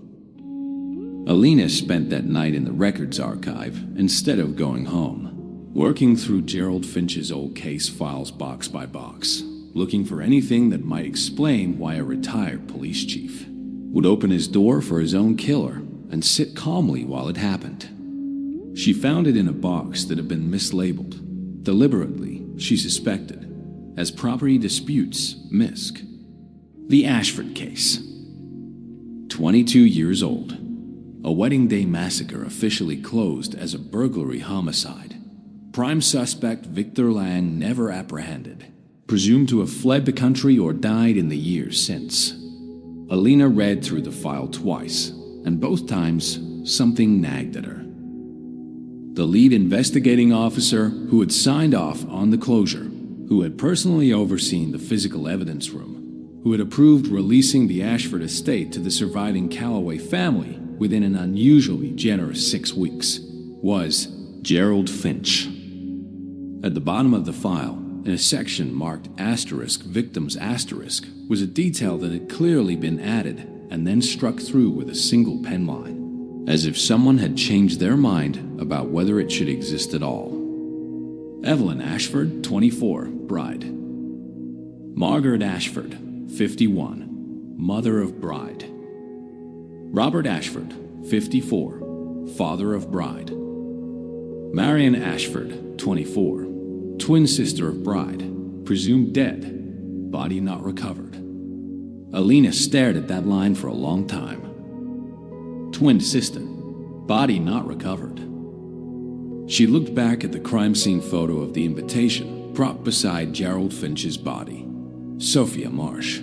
Alina spent that night in the records archive instead of going home, working through Gerald Finch's old case files box by box, looking for anything that might explain why a retired police chief would open his door for his own killer and sit calmly while it happened. She found it in a box that had been mislabeled, deliberately, she suspected, as property disputes, MISC. The Ashford case. 22 years old. A wedding day massacre officially closed as a burglary homicide. Prime suspect Victor Lang never apprehended. Presumed to have fled the country or died in the years since. Alina read through the file twice, and both times something nagged at her. The lead investigating officer who had signed off on the closure, who had personally overseen the physical evidence room, who had approved releasing the Ashford estate to the surviving Calloway family within an unusually generous 6 weeks, was Gerald Finch. At the bottom of the file, in a section marked asterisk victims asterisk, was a detail that had clearly been added and then struck through with a single pen line, as if someone had changed their mind about whether it should exist at all. Evelyn Ashford, 24, bride. Margaret Ashford, 51, mother of bride. Robert Ashford, 54, father of bride. Marion Ashford, 24, twin sister of bride, presumed dead, body not recovered. Alina stared at that line for a long time. Twin sister, body not recovered. She looked back at the crime scene photo of the invitation propped beside Gerald Finch's body, Sophia Marsh.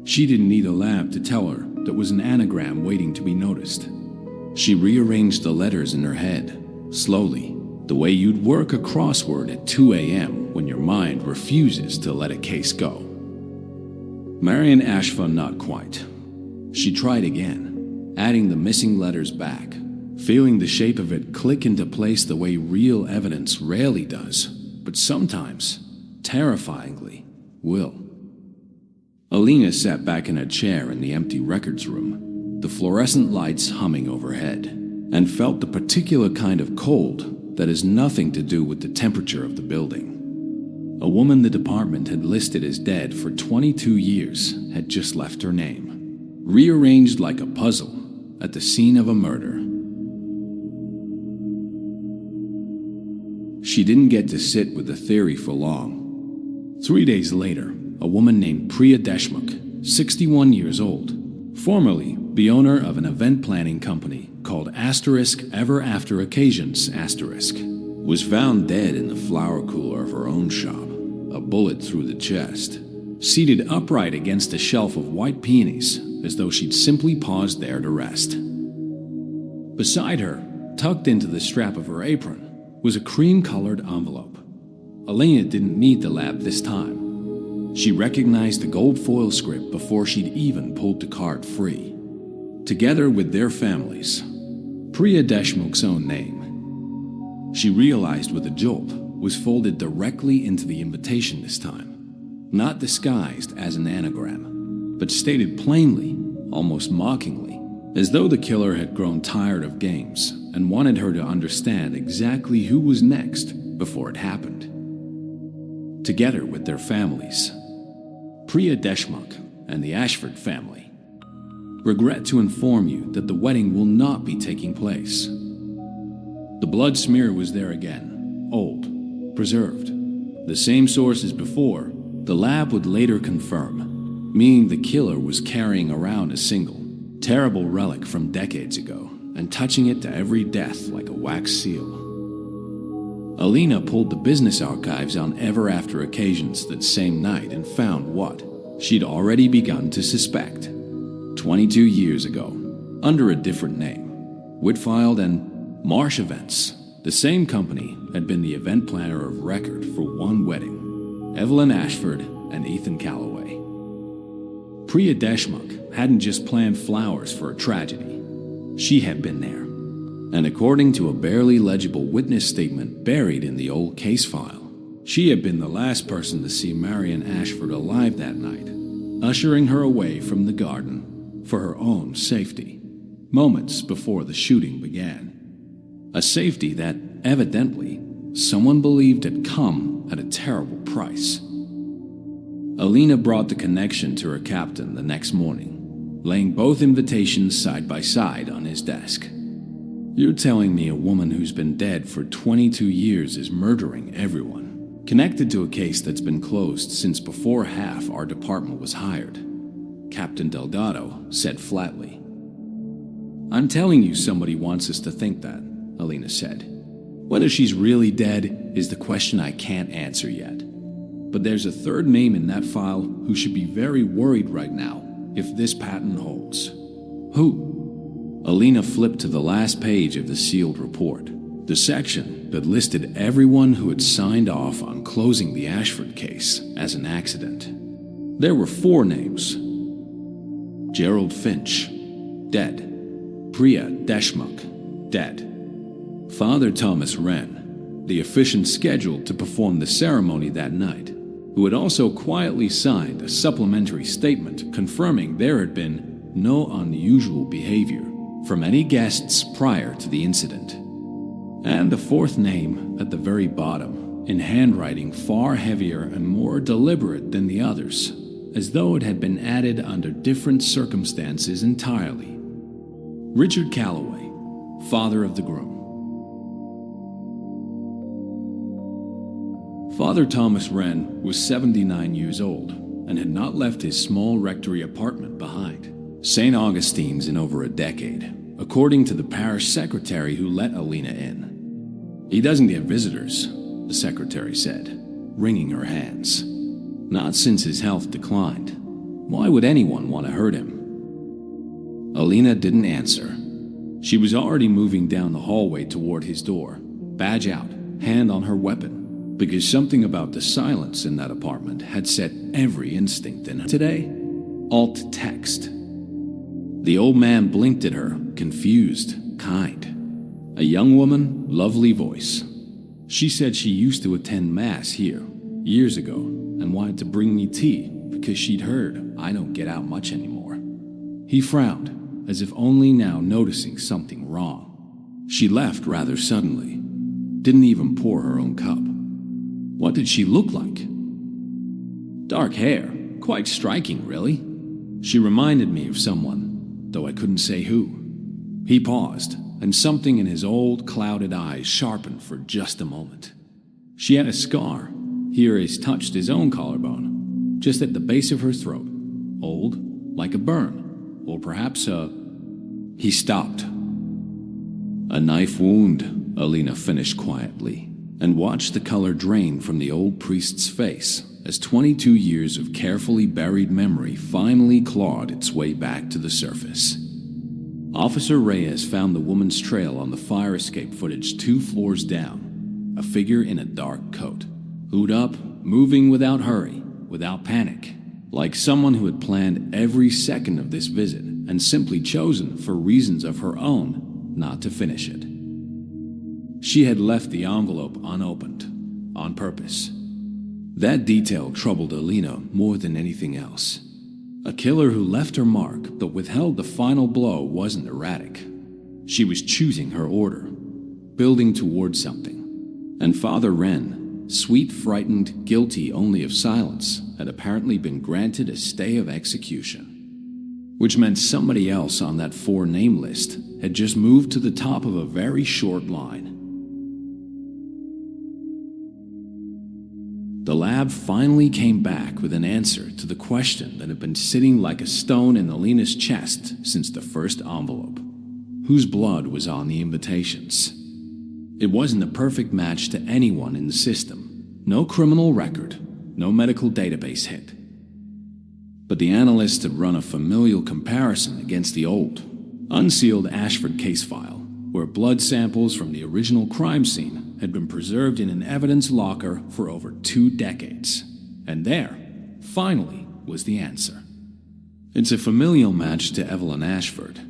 She didn't need a lab to tell her that was an anagram waiting to be noticed. She rearranged the letters in her head, slowly, the way you'd work a crossword at 2 a.m. when your mind refuses to let a case go. Marion Ashford not quite. She tried again, adding the missing letters back, feeling the shape of it click into place the way real evidence rarely does, but sometimes, terrifyingly, will. Alina sat back in a chair in the empty records room, the fluorescent lights humming overhead, and felt the particular kind of cold that has nothing to do with the temperature of the building. A woman the department had listed as dead for 22 years had just left her name, rearranged like a puzzle at the scene of a murder. She didn't get to sit with the theory for long. 3 days later, a woman named Priya Deshmukh, 61 years old, formerly the owner of an event planning company called Ever After Occasions *, was found dead in the flower cooler of her own shop, a bullet through the chest, seated upright against a shelf of white peonies as though she'd simply paused there to rest. Beside her, tucked into the strap of her apron, was a cream-colored envelope. Elena didn't need the lab this time. She recognized the gold foil script before she'd even pulled the card free. Together with their families, Priya Deshmukh's own name, she realized with a jolt, was folded directly into the invitation this time, not disguised as an anagram, but stated plainly, almost mockingly, as though the killer had grown tired of games and wanted her to understand exactly who was next before it happened. Together with their families, Priya Deshmukh and the Ashford family regret to inform you that the wedding will not be taking place. The blood smear was there again, old, preserved. The same source as before, the lab would later confirm, meaning the killer was carrying around a single, terrible relic from decades ago and touching it to every death like a wax seal. Alina pulled the business archives on Ever After Occasions that same night and found what she'd already begun to suspect. 22 years ago, under a different name, Whitfield and Marsh Events, the same company had been the event planner of record for one wedding, Evelyn Ashford and Ethan Calloway. Priya Deshmukh hadn't just planned flowers for a tragedy. She had been there. And according to a barely legible witness statement buried in the old case file, she had been the last person to see Marion Ashford alive that night, ushering her away from the garden for her own safety, moments before the shooting began. A safety that, evidently, someone believed had come at a terrible price. Alina brought the connection to her captain the next morning, laying both invitations side by side on his desk. You're telling me a woman who's been dead for 22 years is murdering everyone, connected to a case that's been closed since before half our department was hired, Captain Delgado said flatly. I'm telling you somebody wants us to think that, Alina said. Whether she's really dead is the question I can't answer yet. But there's a third name in that file who should be very worried right now if this pattern holds. Who? Alina flipped to the last page of the sealed report, the section that listed everyone who had signed off on closing the Ashford case as an accident. There were 4 names. Gerald Finch, dead. Priya Deshmukh, dead. Father Thomas Wren, the officiant scheduled to perform the ceremony that night, who had also quietly signed a supplementary statement confirming there had been no unusual behavior from any guests prior to the incident. And the 4th name at the very bottom, in handwriting far heavier and more deliberate than the others, as though it had been added under different circumstances entirely. Richard Calloway, father of the groom. Father Thomas Wren was 79 years old and had not left his small rectory apartment behind, St. Augustine's, in over a decade, according to the parish secretary who let Alina in. He doesn't get visitors, the secretary said, wringing her hands. Not since his health declined. Why would anyone want to hurt him? Alina didn't answer. She was already moving down the hallway toward his door, badge out, hand on her weapon, because something about the silence in that apartment had set every instinct in her. Today, alt text. The old man blinked at her, confused, kind. A young woman, lovely voice. She said she used to attend Mass here, years ago, and wanted to bring me tea because she'd heard I don't get out much anymore. He frowned, as if only now noticing something wrong. She left rather suddenly. Didn't even pour her own cup. What did she look like? Dark hair. Quite striking, really. She reminded me of someone, though I couldn't say who. He paused, and something in his old, clouded eyes sharpened for just a moment. She had a scar. Here he touched his own collarbone, just at the base of her throat. Old, like a burn, or perhaps a... He stopped. A knife wound, Alina finished quietly, and watched the color drain from the old priest's face as 22 years of carefully buried memory finally clawed its way back to the surface. Officer Reyes found the woman's trail on the fire escape footage 2 floors down, a figure in a dark coat, hood up, moving without hurry, without panic, like someone who had planned every second of this visit and simply chosen, for reasons of her own, not to finish it. She had left the envelope unopened, on purpose. That detail troubled Alina more than anything else. A killer who left her mark but withheld the final blow wasn't erratic. She was choosing her order, building towards something. And Father Wren, sweet, frightened, guilty only of silence, had apparently been granted a stay of execution, which meant somebody else on that 4-name list had just moved to the top of a very short line. The lab finally came back with an answer to the question that had been sitting like a stone in Alina's chest since the first envelope. Whose blood was on the invitations? It wasn't a perfect match to anyone in the system. No criminal record, no medical database hit. But the analysts had run a familial comparison against the old, unsealed Ashford case file, where blood samples from the original crime scene had been preserved in an evidence locker for over 2 decades. And there, finally, was the answer. It's a familial match to Evelyn Ashford,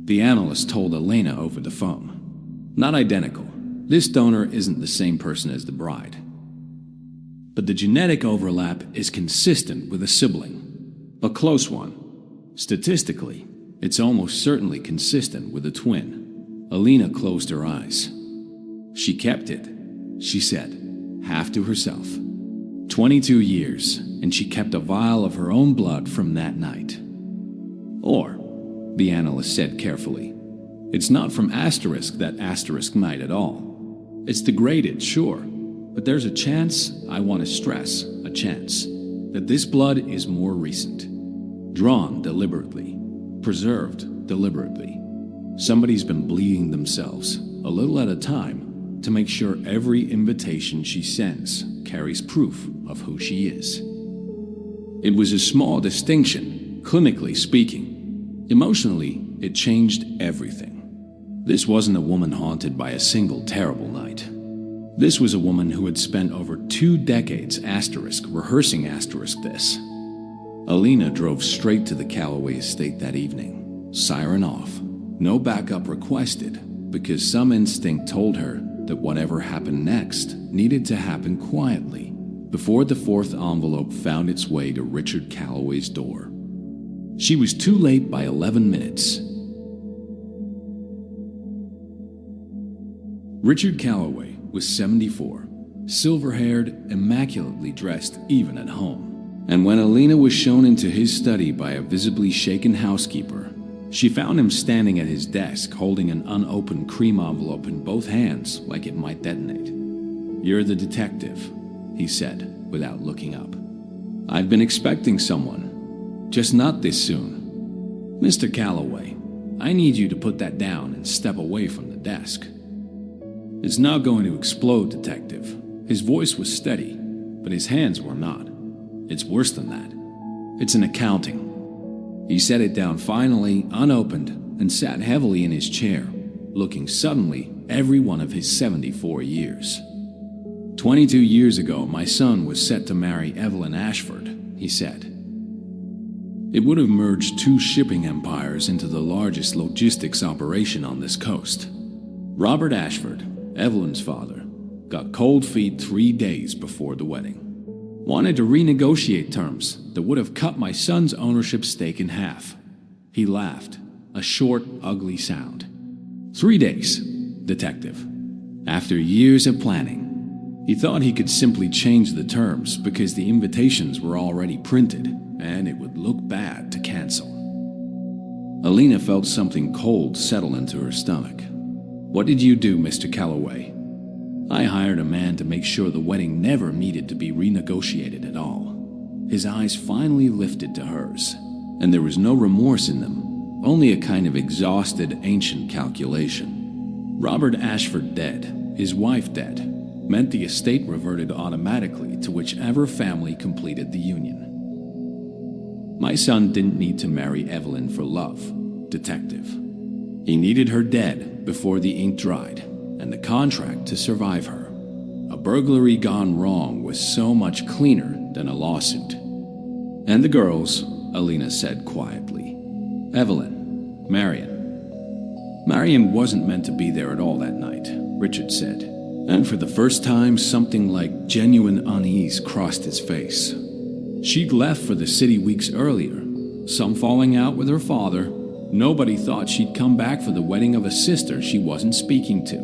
the analyst told Elena over the phone. Not identical. This donor isn't the same person as the bride. But the genetic overlap is consistent with a sibling, a close one. Statistically, it's almost certainly consistent with a twin. Alina closed her eyes. She kept it, she said, half to herself. 22 years, and she kept a vial of her own blood from that night. Or, the analyst said carefully, it's not from Asterisk that Asterisk might at all. It's degraded, sure, but there's a chance, I want to stress, a chance, that this blood is more recent. Drawn deliberately, preserved deliberately. Somebody's been bleeding themselves, a little at a time, to make sure every invitation she sends carries proof of who she is. It was a small distinction, clinically speaking. Emotionally, it changed everything. This wasn't a woman haunted by a single terrible night. This was a woman who had spent over 2 decades rehearsing this. Alina drove straight to the Calloway estate that evening, siren off. No backup requested, because some instinct told her that whatever happened next needed to happen quietly before the 4th envelope found its way to Richard Calloway's door. She was too late by 11 minutes. Richard Calloway was 74, silver-haired, immaculately dressed even at home. And when Alina was shown into his study by a visibly shaken housekeeper, she found him standing at his desk holding an unopened cream envelope in both hands like it might detonate. "You're the detective," he said, without looking up. "I've been expecting someone, just not this soon. Mr. Calloway, I need you to put that down and step away from the desk." "It's not going to explode, Detective." His voice was steady, but his hands were not. "It's worse than that. It's an accounting." He set it down finally, unopened, and sat heavily in his chair, looking suddenly every one of his 74 years. 22 years ago, my son was set to marry Evelyn Ashford, he said. It would have merged 2 shipping empires into the largest logistics operation on this coast. Robert Ashford, Evelyn's father, got cold feet 3 days before the wedding. Wanted to renegotiate terms that would have cut my son's ownership stake in half. He laughed. a short, ugly sound. 3 days, detective. After years of planning, he thought he could simply change the terms because the invitations were already printed and it would look bad to cancel. Alina felt something cold settle into her stomach. What did you do, Mr. Calloway? I hired a man to make sure the wedding never needed to be renegotiated at all. His eyes finally lifted to hers, and there was no remorse in them, only a kind of exhausted ancient calculation. Robert Ashford dead, his wife dead, meant the estate reverted automatically to whichever family completed the union. My son didn't need to marry Evelyn for love, detective. He needed her dead before the ink dried, and the contract to survive her. A burglary gone wrong was so much cleaner than a lawsuit. And the girls, Alina said quietly. Evelyn, Marion. Marion wasn't meant to be there at all that night, Richard said. And for the first time, something like genuine unease crossed his face. She'd left for the city weeks earlier, some falling out with her father. Nobody thought she'd come back for the wedding of a sister she wasn't speaking to.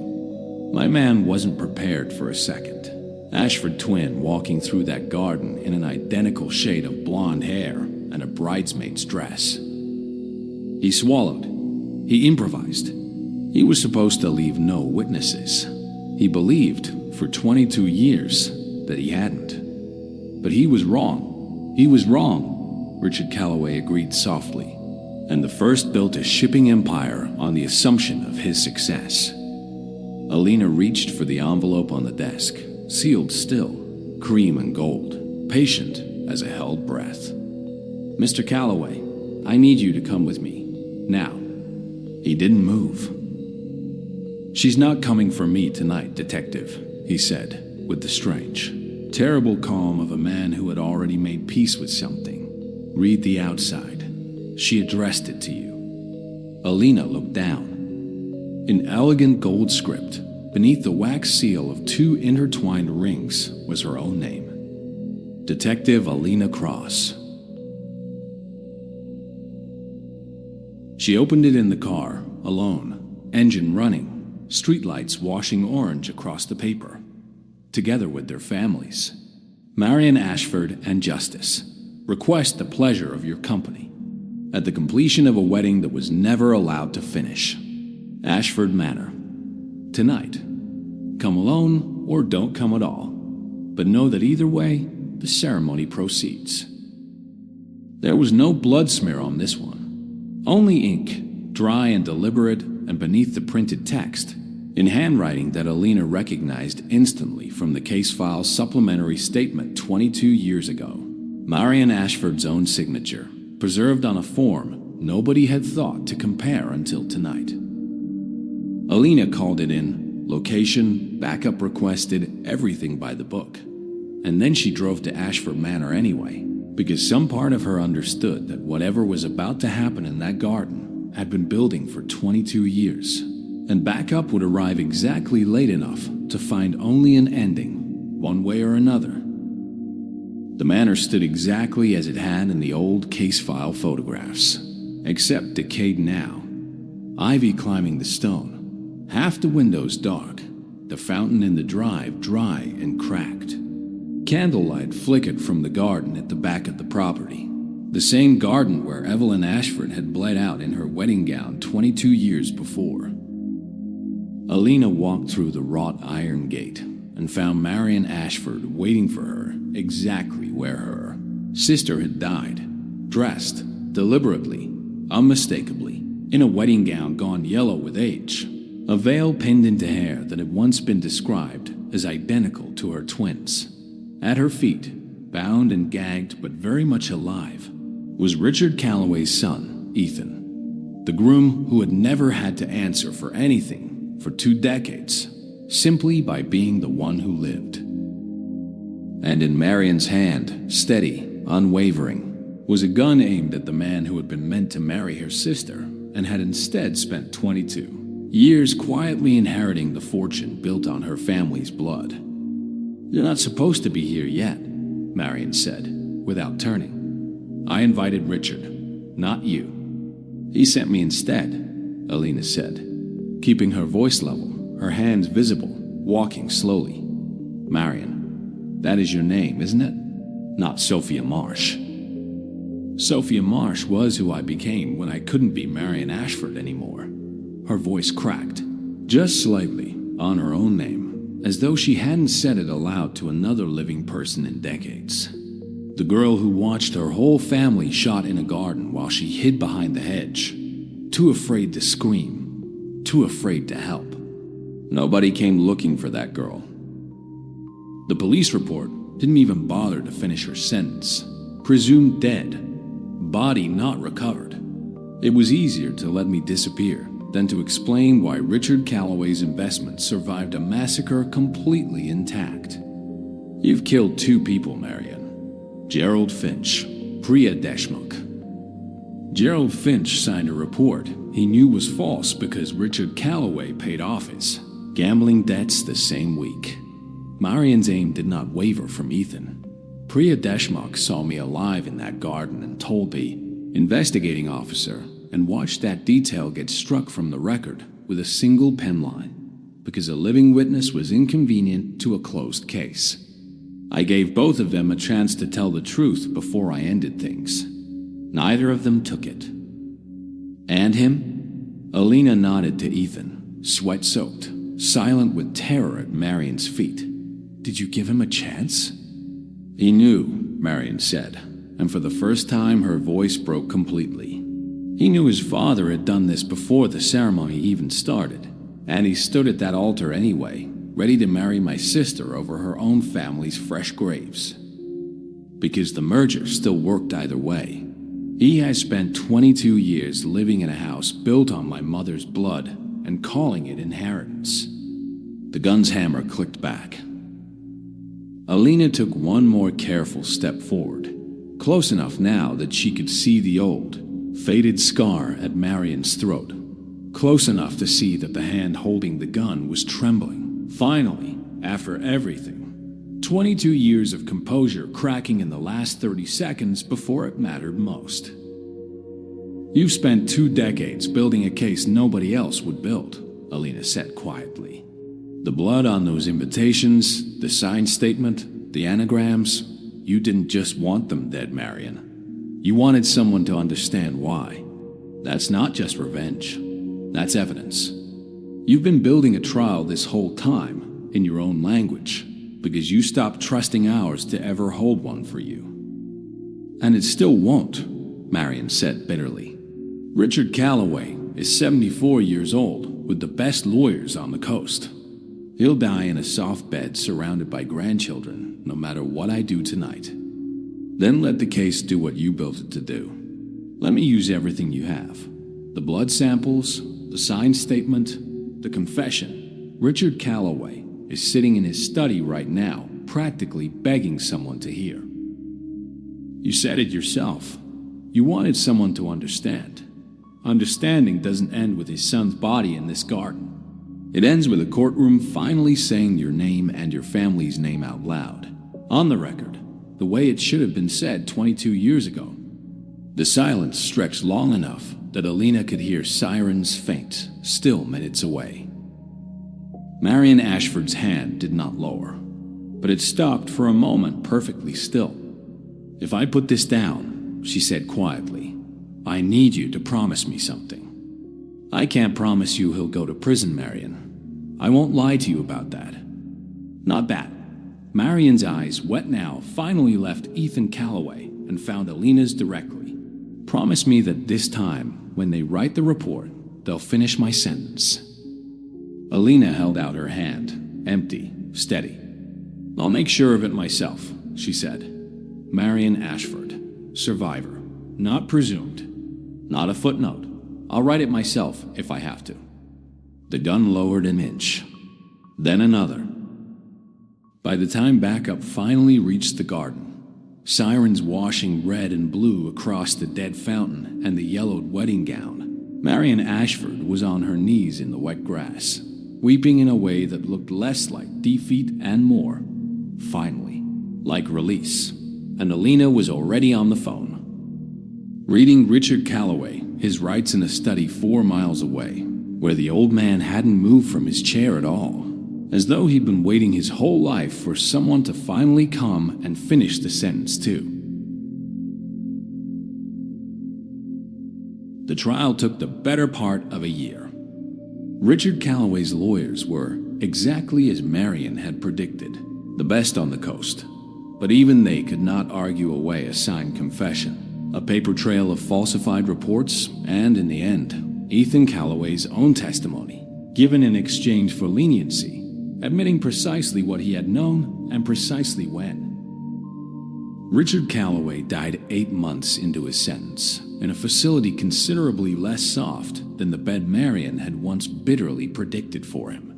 My man wasn't prepared for a second. Ashford twin walking through that garden in an identical shade of blonde hair and a bridesmaid's dress. He swallowed. He improvised. He was supposed to leave no witnesses. He believed, for 22 years, that he hadn't. But he was wrong. He was wrong, Richard Calloway agreed softly, and the first built a shipping empire on the assumption of his success. Alina reached for the envelope on the desk, sealed still, cream and gold, patient as a held breath. Mr. Calloway, I need you to come with me, now. He didn't move. She's not coming for me tonight, detective, he said, with the strange, terrible calm of a man who had already made peace with something. Read the outside. She addressed it to you. Alina looked down. In elegant gold script, beneath the wax seal of 2 intertwined rings was her own name. Detective Alina Cross. She opened it in the car, alone, engine running, streetlights washing orange across the paper. Together with their families. Marion Ashford and Justice. Request the pleasure of your company. At the completion of a wedding that was never allowed to finish. Ashford Manor. Tonight. Come alone or don't come at all. But know that either way, the ceremony proceeds. There was no blood smear on this one. Only ink, dry and deliberate, and beneath the printed text, in handwriting that Alina recognized instantly from the case file's supplementary statement 22 years ago. Marion Ashford's own signature, preserved on a form nobody had thought to compare until tonight. Alina called it in, location, backup requested, everything by the book. And then she drove to Ashford Manor anyway, because some part of her understood that whatever was about to happen in that garden had been building for 22 years. And backup would arrive exactly late enough to find only an ending, one way or another. The manor stood exactly as it had in the old case file photographs, except decayed now. Ivy climbing the stone, half the windows dark, the fountain in the drive dry and cracked. Candlelight flickered from the garden at the back of the property, the same garden where Evelyn Ashford had bled out in her wedding gown 22 years before. Alina walked through the wrought iron gate and found Marion Ashford waiting for her exactly where her sister had died, dressed deliberately, unmistakably, in a wedding gown gone yellow with age, a veil pinned into hair that had once been described as identical to her twins. At her feet, bound and gagged but very much alive, was Richard Calloway's son, Ethan, the groom who had never had to answer for anything for 2 decades, simply by being the one who lived. And in Marion's hand, steady, unwavering, was a gun aimed at the man who had been meant to marry her sister and had instead spent 22 years quietly inheriting the fortune built on her family's blood. You're not supposed to be here yet, Marion said, without turning. I invited Richard, not you. He sent me instead, Alina said, keeping her voice level, her hands visible, walking slowly. Marion, that is your name, isn't it? Not Sophia Marsh. Sophia Marsh was who I became when I couldn't be Marion Ashford anymore. Her voice cracked, just slightly, on her own name, as though she hadn't said it aloud to another living person in decades. The girl who watched her whole family shot in a garden while she hid behind the hedge, too afraid to scream, too afraid to help. Nobody came looking for that girl. The police report didn't even bother to finish her sentence. Presumed dead, body not recovered. It was easier to let me disappear than to explain why Richard Calloway's investment survived a massacre completely intact. You've killed 2 people, Marion. Gerald Finch, Priya Deshmukh. Gerald Finch signed a report he knew was false because Richard Calloway paid off his gambling debts the same week. Marion's aim did not waver from Ethan. Priya Deshmukh saw me alive in that garden and told the investigating officer and watched that detail get struck from the record with a single pen line because a living witness was inconvenient to a closed case. I gave both of them a chance to tell the truth before I ended things. Neither of them took it. And him? Alina nodded to Ethan, sweat-soaked, silent with terror at Marion's feet. Did you give him a chance? He knew, Marion said, and for the first time her voice broke completely. He knew his father had done this before the ceremony even started, and he stood at that altar anyway, ready to marry my sister over her own family's fresh graves. Because the merger still worked either way. He has spent 22 years living in a house built on my mother's blood and calling it inheritance. The gun's hammer clicked back. Alina took one more careful step forward, close enough now that she could see the old, faded scar at Marion's throat, close enough to see that the hand holding the gun was trembling. Finally, after everything, 22 years of composure cracking in the last 30 seconds before it mattered most. You've spent 2 decades building a case nobody else would build, Alina said quietly. The blood on those invitations, the signed statement, the anagrams, you didn't just want them dead, Marion. You wanted someone to understand why. That's not just revenge. That's evidence. You've been building a trial this whole time, in your own language, because you stopped trusting ours to ever hold one for you. And it still won't, Marion said bitterly. Richard Calloway is 74 years old, with the best lawyers on the coast. He'll die in a soft bed surrounded by grandchildren, no matter what I do tonight. Then let the case do what you built it to do. Let me use everything you have. The blood samples, the signed statement, the confession. Richard Calloway is sitting in his study right now, practically begging someone to hear. You said it yourself. You wanted someone to understand. Understanding doesn't end with his son's body in this garden. It ends with a courtroom finally saying your name and your family's name out loud. On the record, the way it should have been said 22 years ago. The silence stretched long enough that Alina could hear sirens faint, still minutes away. Marion Ashford's hand did not lower, but it stopped for a moment perfectly still. If I put this down, she said quietly, I need you to promise me something. I can't promise you he'll go to prison, Marion. I won't lie to you about that. Not that. Marion's eyes, wet now, finally left Ethan Calloway and found Alina's directly. Promise me that this time, when they write the report, they'll finish my sentence. Alina held out her hand, empty, steady. I'll make sure of it myself, she said. Marion Ashford, survivor, not presumed, not a footnote. I'll write it myself if I have to. The gun lowered an inch, then another. By the time backup finally reached the garden, sirens washing red and blue across the dead fountain and the yellowed wedding gown, Marion Ashford was on her knees in the wet grass, weeping in a way that looked less like defeat and more, finally, like release. And Alina was already on the phone. Reading Richard Calloway his rights in a study 4 miles away, where the old man hadn't moved from his chair at all, as though he'd been waiting his whole life for someone to finally come and finish the sentence too. The trial took the better part of a year. Richard Calloway's lawyers were exactly as Marion had predicted, the best on the coast. But even they could not argue away a signed confession, a paper trail of falsified reports, and in the end, Ethan Calloway's own testimony, given in exchange for leniency, admitting precisely what he had known and precisely when. Richard Calloway died 8 months into his sentence, in a facility considerably less soft than the bed Marion had once bitterly predicted for him.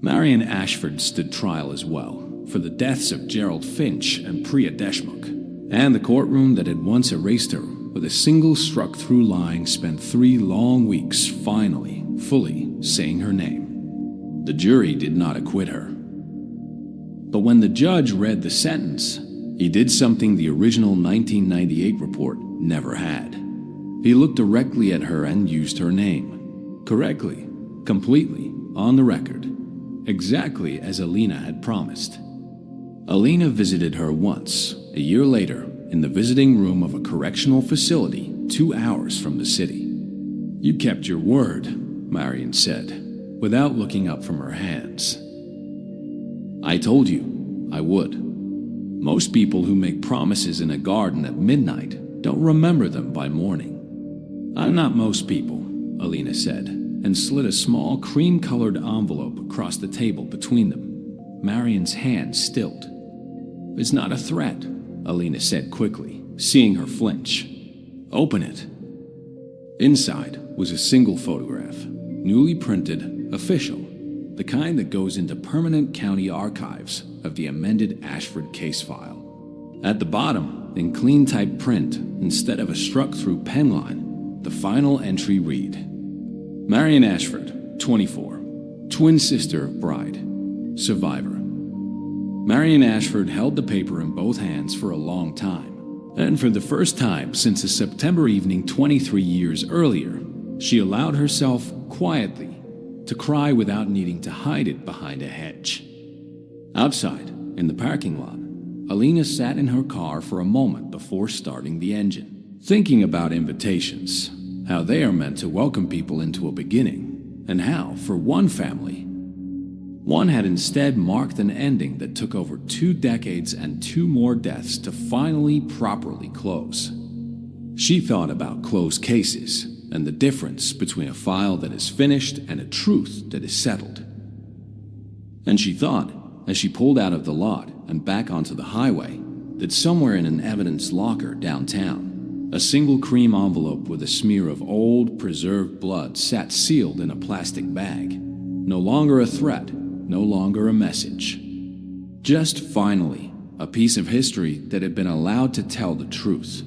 Marion Ashford stood trial as well, for the deaths of Gerald Finch and Priya Deshmukh, and the courtroom that had once erased her with a single struck-through line spent 3 long weeks finally, fully saying her name. The jury did not acquit her. But when the judge read the sentence, he did something the original 1998 report never had. He looked directly at her and used her name. Correctly, completely, on the record. Exactly as Alina had promised. Alina visited her once, a year later, in the visiting room of a correctional facility 2 hours from the city. "You kept your word," Marion said, without looking up from her hands. "I told you I would. Most people who make promises in a garden at midnight don't remember them by morning." "I'm not most people," Alina said, and slid a small cream-colored envelope across the table between them. Marion's hand stilled. "It's not a threat," Alina said quickly, seeing her flinch. "Open it." Inside was a single photograph, newly printed, official, the kind that goes into permanent county archives of the amended Ashford case file. At the bottom, in clean type print, instead of a struck-through pen line, the final entry read, "Marion Ashford, 24, twin sister of bride, survivor." Marion Ashford held the paper in both hands for a long time, and for the first time since a September evening 23 years earlier, she allowed herself, quietly, to cry without needing to hide it behind a hedge. Outside, in the parking lot, Alina sat in her car for a moment before starting the engine, thinking about invitations, how they are meant to welcome people into a beginning, and how, for one family, one had instead marked an ending that took over 2 decades and 2 more deaths to finally properly close. She thought about closed cases and the difference between a file that is finished and a truth that is settled. And she thought, as she pulled out of the lot and back onto the highway, that somewhere in an evidence locker downtown, a single cream envelope with a smear of old, preserved blood sat sealed in a plastic bag. No longer a threat, no longer a message. Just finally, a piece of history that had been allowed to tell the truth.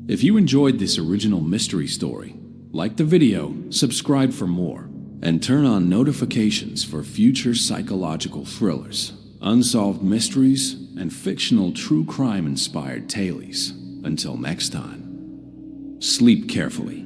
If you enjoyed this original mystery story, like the video, subscribe for more, and turn on notifications for future psychological thrillers, unsolved mysteries, and fictional true crime-inspired tales. Until next time, sleep carefully.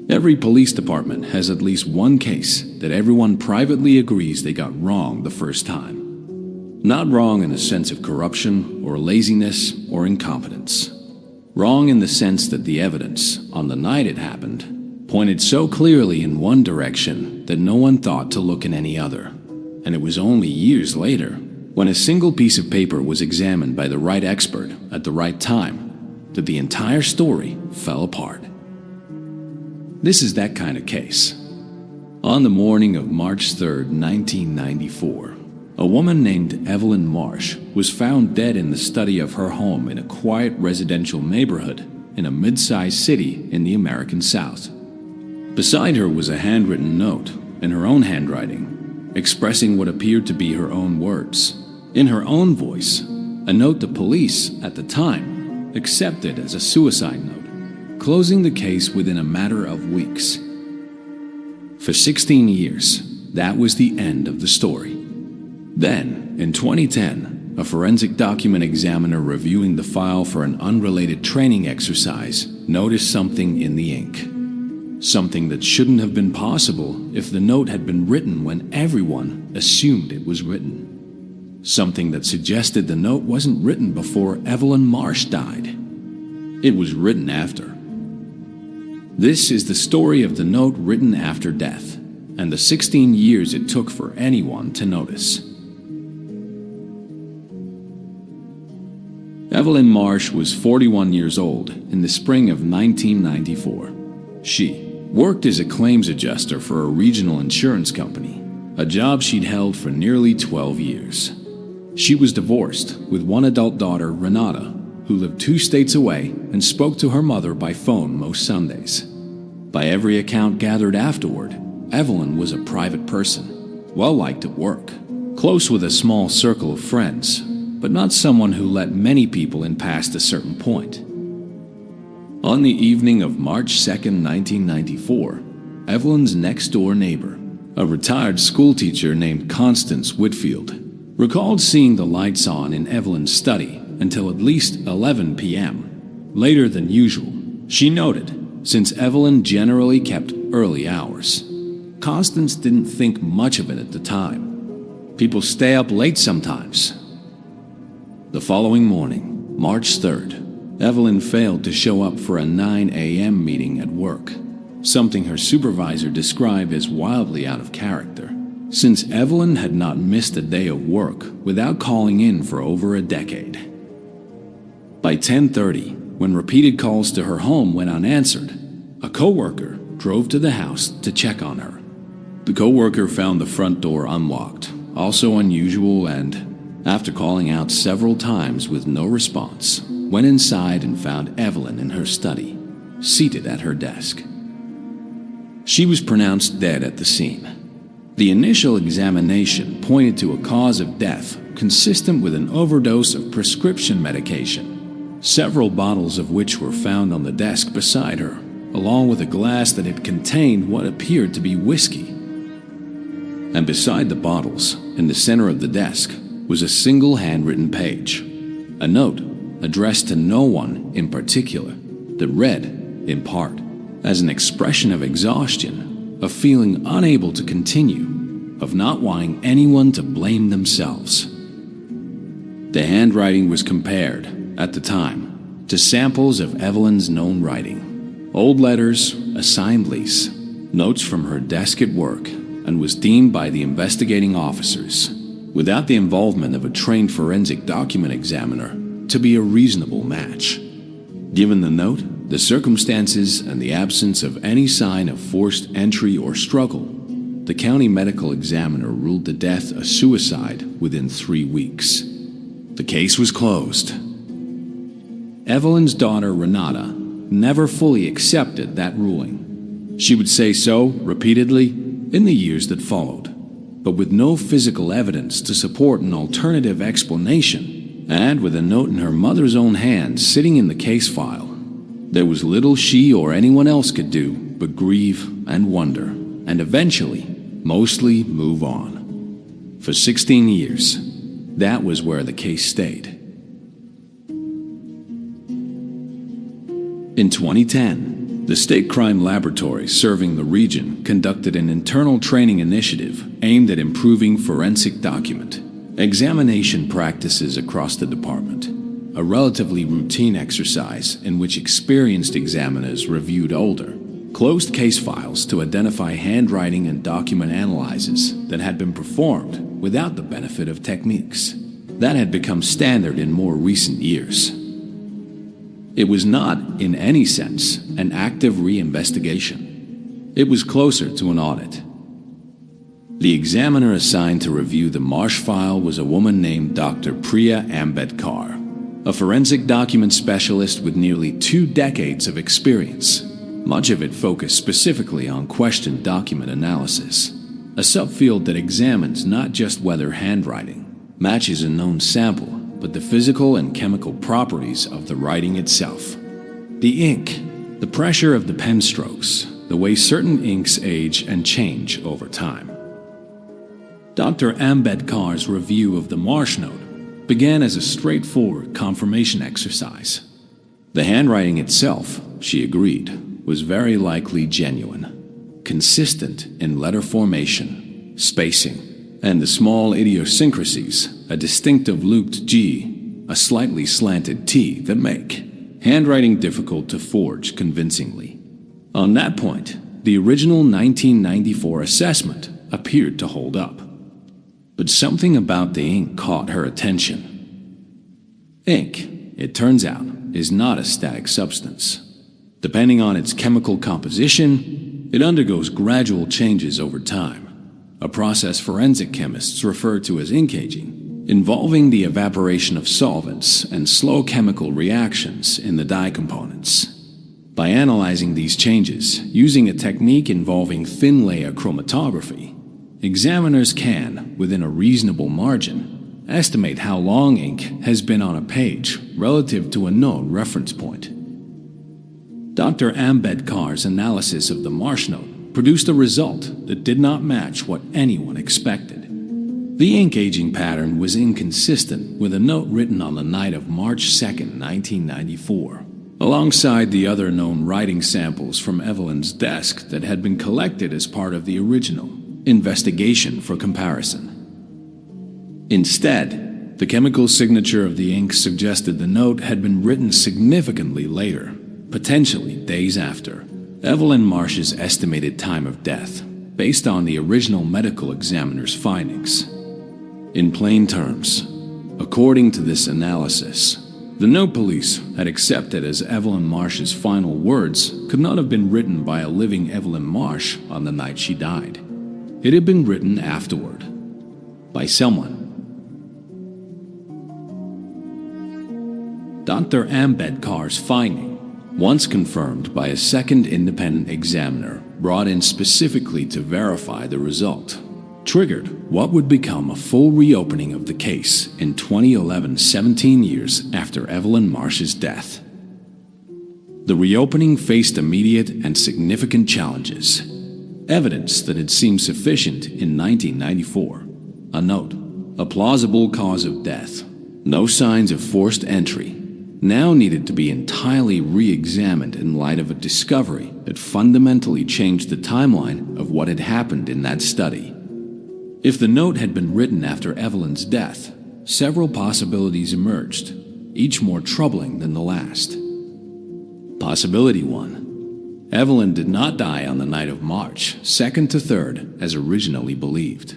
Every police department has at least one case that everyone privately agrees they got wrong the first time. Not wrong in a sense of corruption or laziness or incompetence. Wrong in the sense that the evidence, on the night it happened, pointed so clearly in one direction that no one thought to look in any other. And it was only years later, when a single piece of paper was examined by the right expert at the right time, that the entire story fell apart. This is that kind of case. On the morning of March 3rd, 1994, a woman named Evelyn Marsh was found dead in the study of her home in a quiet residential neighborhood in a mid-sized city in the American South. Beside her was a handwritten note in her own handwriting, expressing what appeared to be her own words. In her own voice, a note the police, at the time, accepted as a suicide note, closing the case within a matter of weeks. For 16 years, that was the end of the story. Then, in 2010, a forensic document examiner reviewing the file for an unrelated training exercise noticed something in the ink. Something that shouldn't have been possible if the note had been written when everyone assumed it was written. Something that suggested the note wasn't written before Evelyn Marsh died. It was written after. This is the story of the note written after death, and the 16 years it took for anyone to notice. Evelyn Marsh was 41 years old in the spring of 1994. She worked as a claims adjuster for a regional insurance company, a job she'd held for nearly 12 years. She was divorced with one adult daughter, Renata, who lived 2 states away and spoke to her mother by phone most Sundays. By every account gathered afterward, Evelyn was a private person, well-liked at work, close with a small circle of friends, but not someone who let many people in past a certain point. On the evening of March 2nd, 1994, Evelyn's next-door neighbor, a retired schoolteacher named Constance Whitfield, recalled seeing the lights on in Evelyn's study until at least 11 p.m. Later than usual, she noted, since Evelyn generally kept early hours. Constance didn't think much of it at the time. People stay up late sometimes. The following morning, March 3rd, Evelyn failed to show up for a 9 a.m. meeting at work, something her supervisor described as wildly out of character, since Evelyn had not missed a day of work without calling in for over a decade. By 10:30, when repeated calls to her home went unanswered, a coworker drove to the house to check on her. The coworker found the front door unlocked, also unusual, and, after calling out several times with no response, went inside and found Evelyn in her study, seated at her desk. She was pronounced dead at the scene. The initial examination pointed to a cause of death consistent with an overdose of prescription medication, several bottles of which were found on the desk beside her, along with a glass that had contained what appeared to be whiskey. And beside the bottles, in the center of the desk, was a single handwritten page, a note addressed to no one in particular that read, in part, as an expression of exhaustion, of feeling unable to continue, of not wanting anyone to blame themselves. The handwriting was compared, at the time, to samples of Evelyn's known writing, old letters, a signed lease, notes from her desk at work, and was deemed by the investigating officers, without the involvement of a trained forensic document examiner, to be a reasonable match. Given the note, the circumstances, and the absence of any sign of forced entry or struggle, the county medical examiner ruled the death a suicide within 3 weeks. The case was closed. Evelyn's daughter, Renata, never fully accepted that ruling. She would say so repeatedly in the years that followed, but with no physical evidence to support an alternative explanation, and with a note in her mother's own hand sitting in the case file, there was little she or anyone else could do but grieve and wonder, and eventually, mostly move on. For 16 years, that was where the case stayed. In 2010, the state crime laboratory serving the region conducted an internal training initiative aimed at improving forensic document examination practices across the department, a relatively routine exercise in which experienced examiners reviewed older, closed case files to identify handwriting and document analyses that had been performed without the benefit of techniques that had become standard in more recent years. It was not, in any sense, an active reinvestigation. It was closer to an audit. The examiner assigned to review the Marsh file was a woman named Dr. Priya Ambedkar, a forensic document specialist with nearly 2 decades of experience, much of it focused specifically on questioned document analysis. a subfield that examines not just whether handwriting matches a known sample, but the physical and chemical properties of the writing itself. The ink, the pressure of the pen strokes, the way certain inks age and change over time. Dr. Ambedkar's review of the Marsh Note began as a straightforward confirmation exercise. The handwriting itself, she agreed, was very likely genuine, consistent in letter formation, spacing, and the small idiosyncrasies, a distinctive looped G, a slightly slanted T, that make handwriting difficult to forge convincingly. On that point, the original 1994 assessment appeared to hold up. But something about the ink caught her attention. Ink, it turns out, is not a static substance. Depending on its chemical composition, it undergoes gradual changes over time, a process forensic chemists refer to as ink aging, involving the evaporation of solvents and slow chemical reactions in the dye components. By analyzing these changes using a technique involving thin layer chromatography, examiners can, within a reasonable margin, estimate how long ink has been on a page relative to a known reference point. Dr. Ambedkar's analysis of the Marsh Note produced a result that did not match what anyone expected. The ink aging pattern was inconsistent with a note written on the night of March 2, 1994, alongside the other known writing samples from Evelyn's desk that had been collected as part of the original investigation for comparison. Instead, the chemical signature of the ink suggested the note had been written significantly later, potentially days after Evelyn Marsh's estimated time of death, based on the original medical examiner's findings. In plain terms, according to this analysis, the note police had accepted as Evelyn Marsh's final words could not have been written by a living Evelyn Marsh on the night she died. It had been written afterward, by someone. Dr. Ambedkar's finding, once confirmed by a second independent examiner brought in specifically to verify the result, triggered what would become a full reopening of the case in 2011, 17 years after Evelyn Marsh's death. The reopening faced immediate and significant challenges. Evidence that had seemed sufficient in 1994. A note, a plausible cause of death, no signs of forced entry, now needed to be entirely re-examined in light of a discovery that fundamentally changed the timeline of what had happened in that study. If the note had been written after Evelyn's death, several possibilities emerged, each more troubling than the last. Possibility 1. Evelyn did not die on the night of March 2nd to 3rd as originally believed.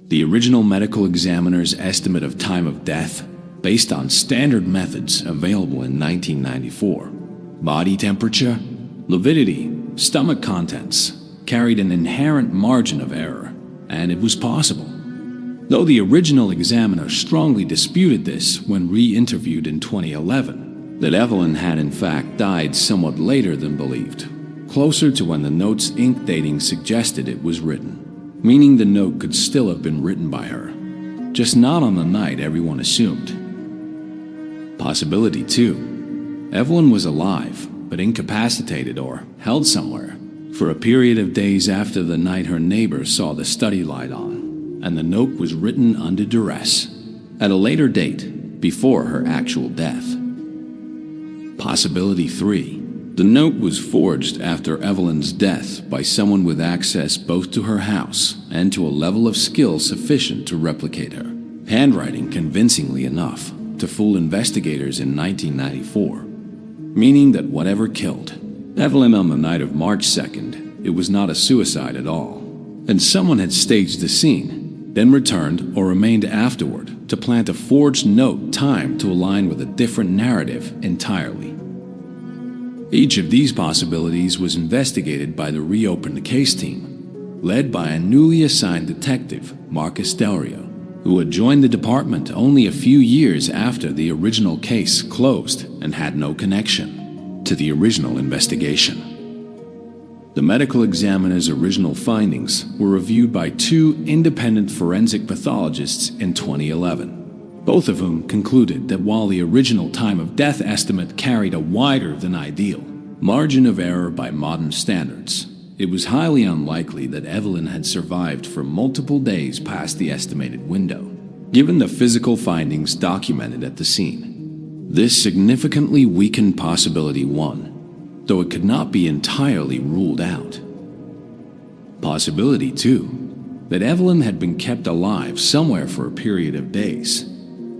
The original medical examiner's estimate of time of death, based on standard methods available in 1994, body temperature, lividity, stomach contents, carried an inherent margin of error, and it was possible. Though the original examiner strongly disputed this when re-interviewed in 2011, that Evelyn had in fact died somewhat later than believed, closer to when the note's ink dating suggested it was written, meaning the note could still have been written by her, just not on the night everyone assumed. Possibility 2. Evelyn was alive, but incapacitated or held somewhere for a period of days after the night her neighbor saw the study light on, and the note was written under duress, at a later date, before her actual death. Possibility 3. The note was forged after Evelyn's death by someone with access both to her house and to a level of skill sufficient to replicate her handwriting convincingly enough to fool investigators in 1994, meaning that whatever killed Evelyn on the night of March 2nd, it was not a suicide at all, and someone had staged the scene, then returned or remained afterward to plant a forged note timed to align with a different narrative entirely. Each of these possibilities was investigated by the reopened case team, led by a newly assigned detective, Marcus Del Rio, who had joined the department only a few years after the original case closed and had no connection to the original investigation. The medical examiner's original findings were reviewed by two independent forensic pathologists in 2011, both of whom concluded that while the original time of death estimate carried a wider than ideal margin of error by modern standards, it was highly unlikely that Evelyn had survived for multiple days past the estimated window, given the physical findings documented at the scene. This significantly weakened possibility 1, though it could not be entirely ruled out. Possibility 2, that Evelyn had been kept alive somewhere for a period of days,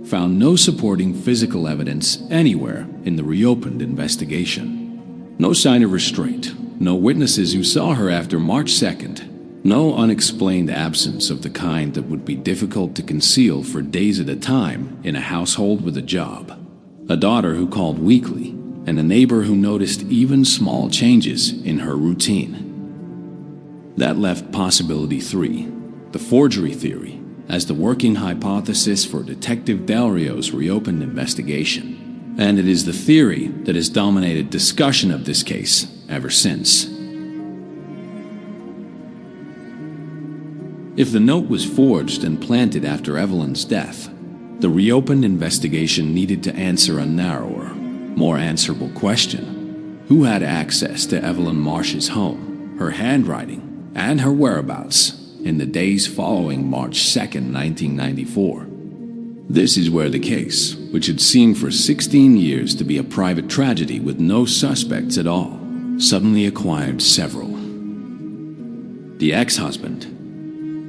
found no supporting physical evidence anywhere in the reopened investigation. No sign of restraint, no witnesses who saw her after March 2nd, no unexplained absence of the kind that would be difficult to conceal for days at a time in a household with a job, a daughter who called weekly, and a neighbor who noticed even small changes in her routine. That left possibility 3, the forgery theory, as the working hypothesis for Detective Del Rio's reopened investigation. And it is the theory that has dominated discussion of this case ever since. If the note was forged and planted after Evelyn's death, the reopened investigation needed to answer a narrower, more answerable question. Who had access to Evelyn Marsh's home, her handwriting, and her whereabouts in the days following March 2nd, 1994? This is where the case, which had seemed for 16 years to be a private tragedy with no suspects at all, suddenly acquired several. The ex-husband.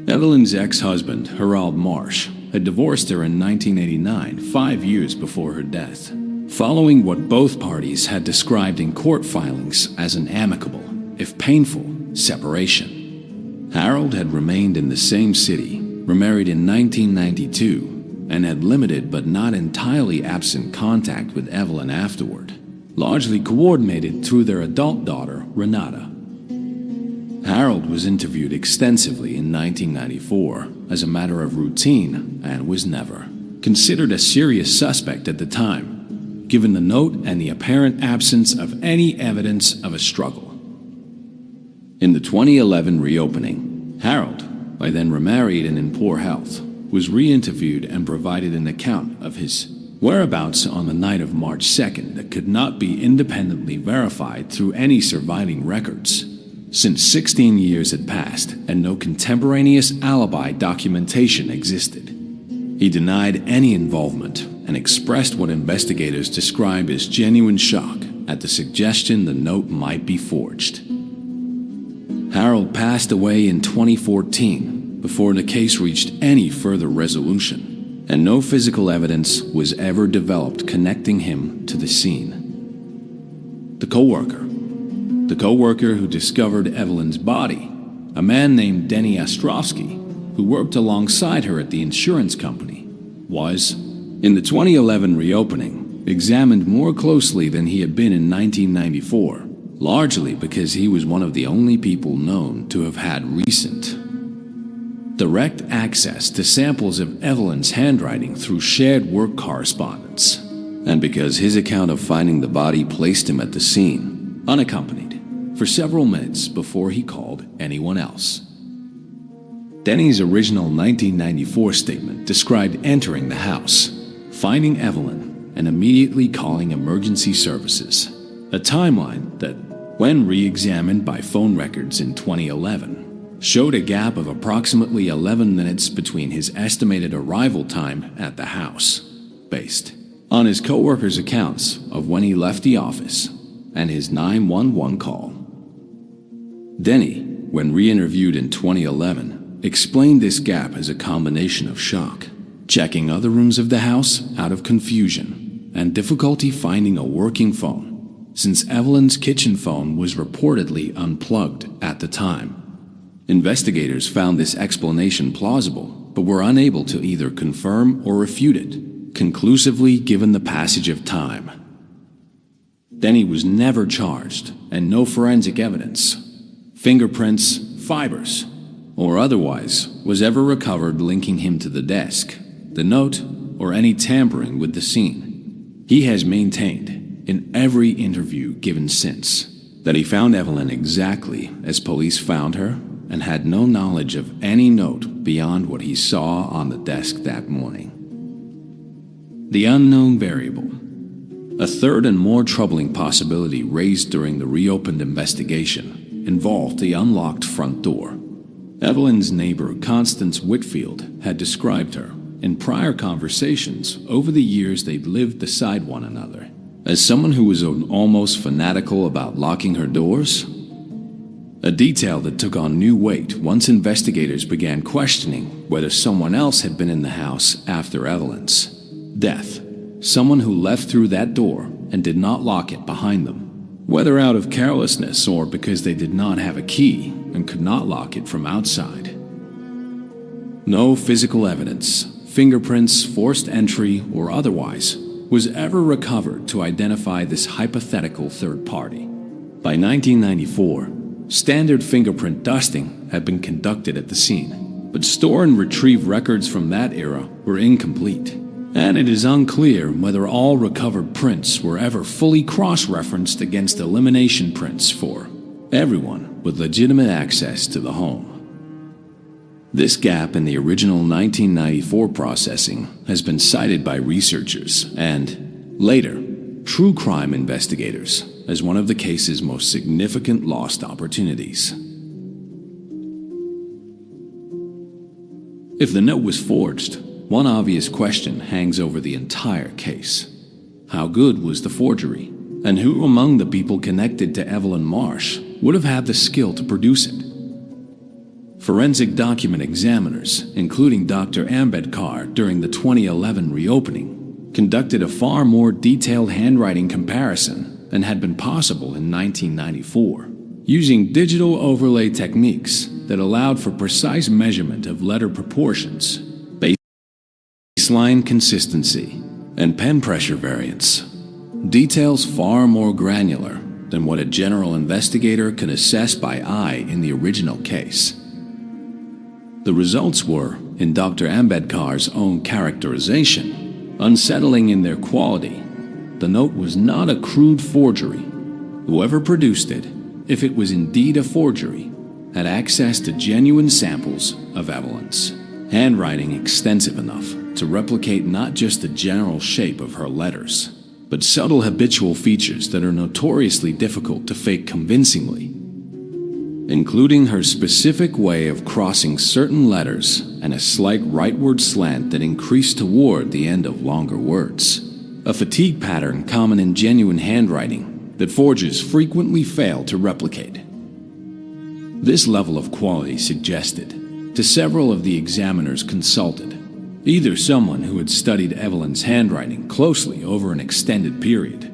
Evelyn's ex-husband, Harold Marsh, had divorced her in 1989, 5 years before her death, following what both parties had described in court filings as an amicable, if painful, separation. Harold had remained in the same city, remarried in 1992, and had limited but not entirely absent contact with Evelyn afterward, largely coordinated through their adult daughter, Renata. Harold was interviewed extensively in 1994 as a matter of routine and was never considered a serious suspect at the time, given the note and the apparent absence of any evidence of a struggle. In the 2011 reopening, Harold, by then remarried and in poor health, was re-interviewed and provided an account of his whereabouts on the night of March 2nd that could not be independently verified through any surviving records, since 16 years had passed and no contemporaneous alibi documentation existed. He denied any involvement and expressed what investigators describe as genuine shock at the suggestion the note might be forged. Harold passed away in 2014 before the case reached any further resolution, and no physical evidence was ever developed connecting him to the scene. The co-worker who discovered Evelyn's body, a man named Denny Ostrovsky, who worked alongside her at the insurance company, was, in the 2011 reopening, examined more closely than he had been in 1994, largely because he was one of the only people known to have had recent direct access to samples of Evelyn's handwriting through shared work correspondence, and because his account of finding the body placed him at the scene, unaccompanied, for several minutes before he called anyone else. Denny's original 1994 statement described entering the house, finding Evelyn, and immediately calling emergency services, a timeline that, when re-examined by phone records in 2011, showed a gap of approximately 11 minutes between his estimated arrival time at the house, based on his co-worker's accounts of when he left the office and his 911 call. Denny, when re-interviewed in 2011, explained this gap as a combination of shock, checking other rooms of the house out of confusion, and difficulty finding a working phone, since Evelyn's kitchen phone was reportedly unplugged at the time. Investigators found this explanation plausible, but were unable to either confirm or refute it, conclusively given the passage of time. Denny was never charged, and no forensic evidence, fingerprints, fibers, or otherwise, was ever recovered linking him to the desk, the note, or any tampering with the scene. He has maintained, in every interview given since, that he found Evelyn exactly as police found her and had no knowledge of any note beyond what he saw on the desk that morning. The unknown variable. A third and more troubling possibility raised during the reopened investigation involved the unlocked front door. Evelyn's neighbor, Constance Whitfield, had described her, in prior conversations over the years they'd lived beside one another, as someone who was almost fanatical about locking her doors. A detail that took on new weight once investigators began questioning whether someone else had been in the house after Evelyn's death. Someone who left through that door and did not lock it behind them, whether out of carelessness or because they did not have a key and could not lock it from outside. No physical evidence, fingerprints, forced entry, or otherwise, was ever recovered to identify this hypothetical third party. By 1994, standard fingerprint dusting had been conducted at the scene, but store and retrieve records from that era were incomplete, and it is unclear whether all recovered prints were ever fully cross-referenced against elimination prints for everyone with legitimate access to the home. This gap in the original 1994 processing has been cited by researchers and, later, true crime investigators as one of the case's most significant lost opportunities. If the note was forged, one obvious question hangs over the entire case. How good was the forgery? And who among the people connected to Evelyn Marsh would have had the skill to produce it? Forensic document examiners, including Dr. Ambedkar during the 2011 reopening, conducted a far more detailed handwriting comparison than had been possible in 1994, using digital overlay techniques that allowed for precise measurement of letter proportions, baseline consistency, and pen pressure variance. Details far more granular than what a general investigator could assess by eye in the original case. The results were, in Dr. Ambedkar's own characterization, unsettling in their quality. The note was not a crude forgery. Whoever produced it, if it was indeed a forgery, had access to genuine samples of Evelyn's handwriting extensive enough to replicate not just the general shape of her letters, but subtle habitual features that are notoriously difficult to fake convincingly, including her specific way of crossing certain letters and a slight rightward slant that increased toward the end of longer words, a fatigue pattern common in genuine handwriting that forgers frequently fail to replicate. This level of quality suggested, to several of the examiners consulted, either someone who had studied Evelyn's handwriting closely over an extended period,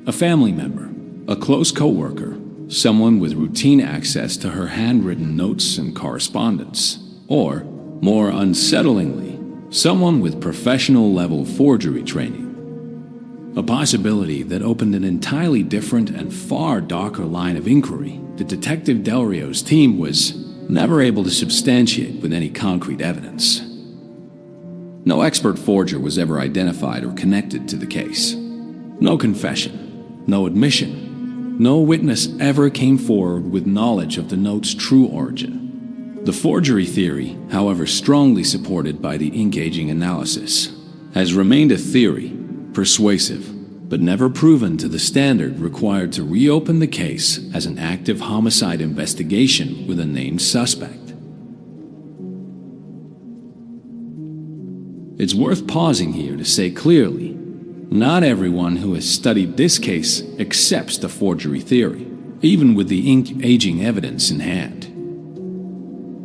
a family member, a close co-worker, someone with routine access to her handwritten notes and correspondence, or, more unsettlingly, someone with professional-level forgery training. A possibility that opened an entirely different and far darker line of inquiry that Detective Del Rio's team was never able to substantiate with any concrete evidence. No expert forger was ever identified or connected to the case. No confession, no admission. No witness ever came forward with knowledge of the note's true origin. The forgery theory, however strongly supported by the ink aging analysis, has remained a theory, persuasive, but never proven to the standard required to reopen the case as an active homicide investigation with a named suspect. It's worth pausing here to say clearly, not everyone who has studied this case accepts the forgery theory, even with the ink aging evidence in hand.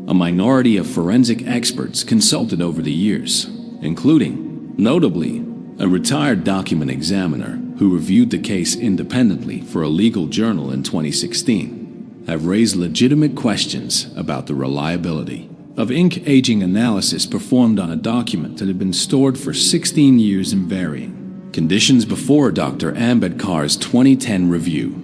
A minority of forensic experts consulted over the years, including, notably, a retired document examiner who reviewed the case independently for a legal journal in 2016, have raised legitimate questions about the reliability of ink aging analysis performed on a document that had been stored for 16 years in varying conditions before Dr. Ambedkar's 2010 review.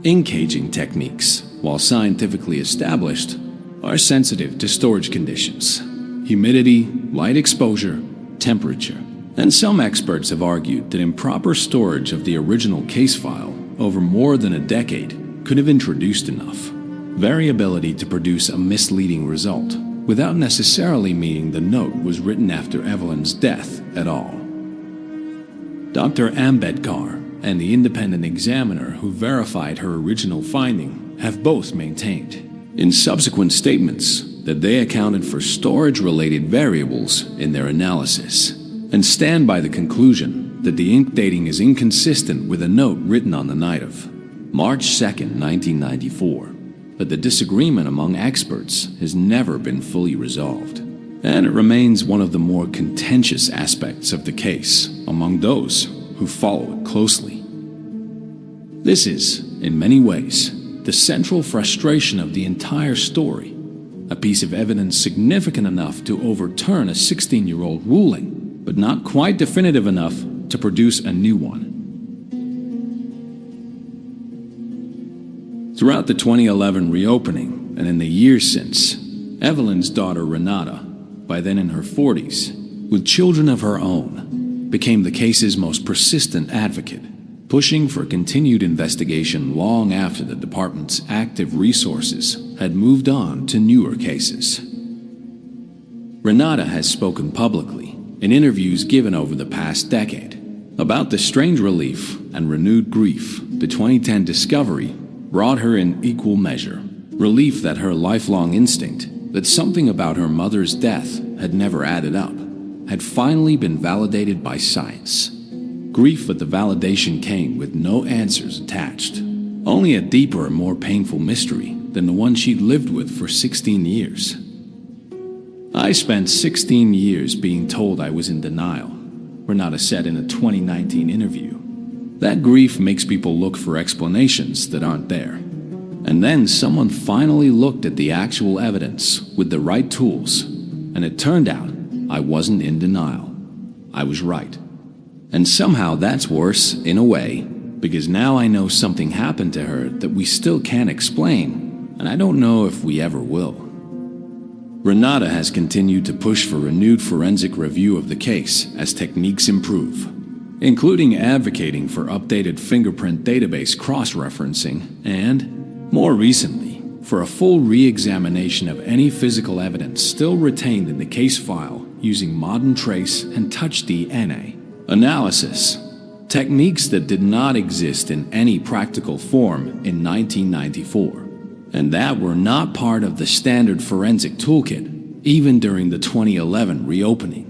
Ink aging techniques, while scientifically established, are sensitive to storage conditions, humidity, light exposure, temperature, and some experts have argued that improper storage of the original case file over more than a decade could have introduced enough variability to produce a misleading result, without necessarily meaning the note was written after Evelyn's death at all. Dr. Ambedkar and the independent examiner who verified her original finding have both maintained, in subsequent statements, that they accounted for storage-related variables in their analysis, and stand by the conclusion that the ink dating is inconsistent with a note written on the night of March 2nd, 1994. But the disagreement among experts has never been fully resolved, and it remains one of the more contentious aspects of the case among those who follow it closely. This is, in many ways, the central frustration of the entire story, a piece of evidence significant enough to overturn a 16-year-old ruling, but not quite definitive enough to produce a new one. Throughout the 2011 reopening, and in the years since, Evelyn's daughter Renata, by then in her 40s, with children of her own, became the case's most persistent advocate, pushing for continued investigation long after the department's active resources had moved on to newer cases. Renata has spoken publicly, in interviews given over the past decade, about the strange relief and renewed grief the 2010 discovery brought her in equal measure. Relief that her lifelong instinct that something about her mother's death had never added up had finally been validated by science. Grief that the validation came with no answers attached, only a deeper and more painful mystery than the one she'd lived with for 16 years. I spent 16 years being told I was in denial, Renata said in a 2019 interview. That grief makes people look for explanations that aren't there. And then someone finally looked at the actual evidence with the right tools, and it turned out I wasn't in denial. I was right. And somehow that's worse, in a way, because now I know something happened to her that we still can't explain, and I don't know if we ever will. Renata has continued to push for renewed forensic review of the case as techniques improve, including advocating for updated fingerprint database cross-referencing and, more recently, for a full re-examination of any physical evidence still retained in the case file using modern trace and touch DNA analysis, techniques that did not exist in any practical form in 1994, and that were not part of the standard forensic toolkit even during the 2011 reopening.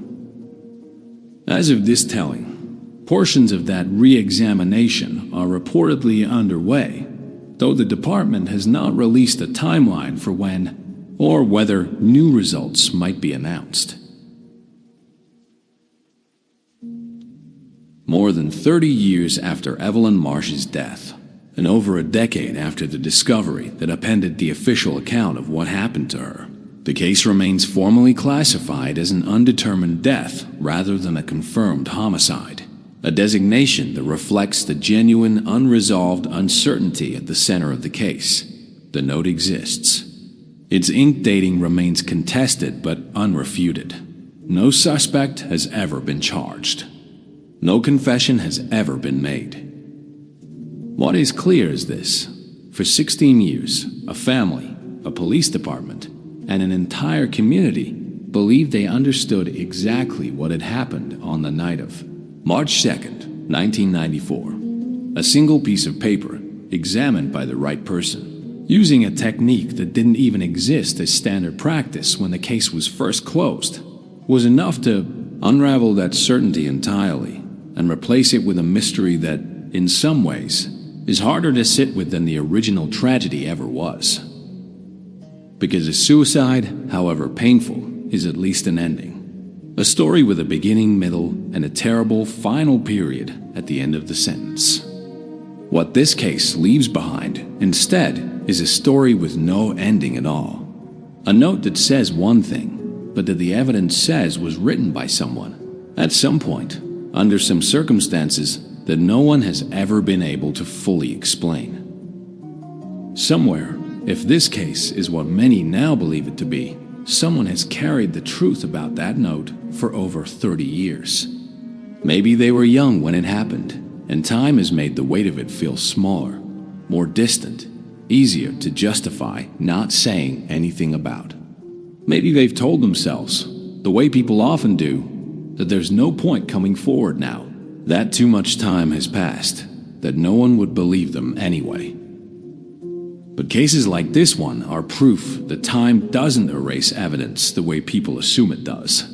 As of this telling, portions of that re-examination are reportedly underway, though the department has not released a timeline for when or whether new results might be announced. More than 30 years after Evelyn Marsh's death, and over a decade after the discovery that appended the official account of what happened to her, the case remains formally classified as an undetermined death rather than a confirmed homicide, a designation that reflects the genuine, unresolved uncertainty at the center of the case. The note exists. Its ink dating remains contested but unrefuted. No suspect has ever been charged. No confession has ever been made. What is clear is this: for 16 years, a family, a police department, and an entire community believed they understood exactly what had happened on the night of March 2nd, 1994. A single piece of paper, examined by the right person, using a technique that didn't even exist as standard practice when the case was first closed, was enough to unravel that certainty entirely and replace it with a mystery that, in some ways, is harder to sit with than the original tragedy ever was. Because a suicide, however painful, is at least an ending. A story with a beginning, middle, and a terrible final period at the end of the sentence. What this case leaves behind, instead, is a story with no ending at all. A note that says one thing, but that the evidence says was written by someone, at some point, under some circumstances that no one has ever been able to fully explain. Somewhere, if this case is what many now believe it to be, someone has carried the truth about that note for over 30 years. Maybe they were young when it happened. and time has made the weight of it feel smaller, more distant, easier to justify not saying anything about. Maybe they've told themselves, the way people often do, that there's no point coming forward now, that too much time has passed, that no one would believe them anyway. But cases like this one are proof that time doesn't erase evidence the way people assume it does.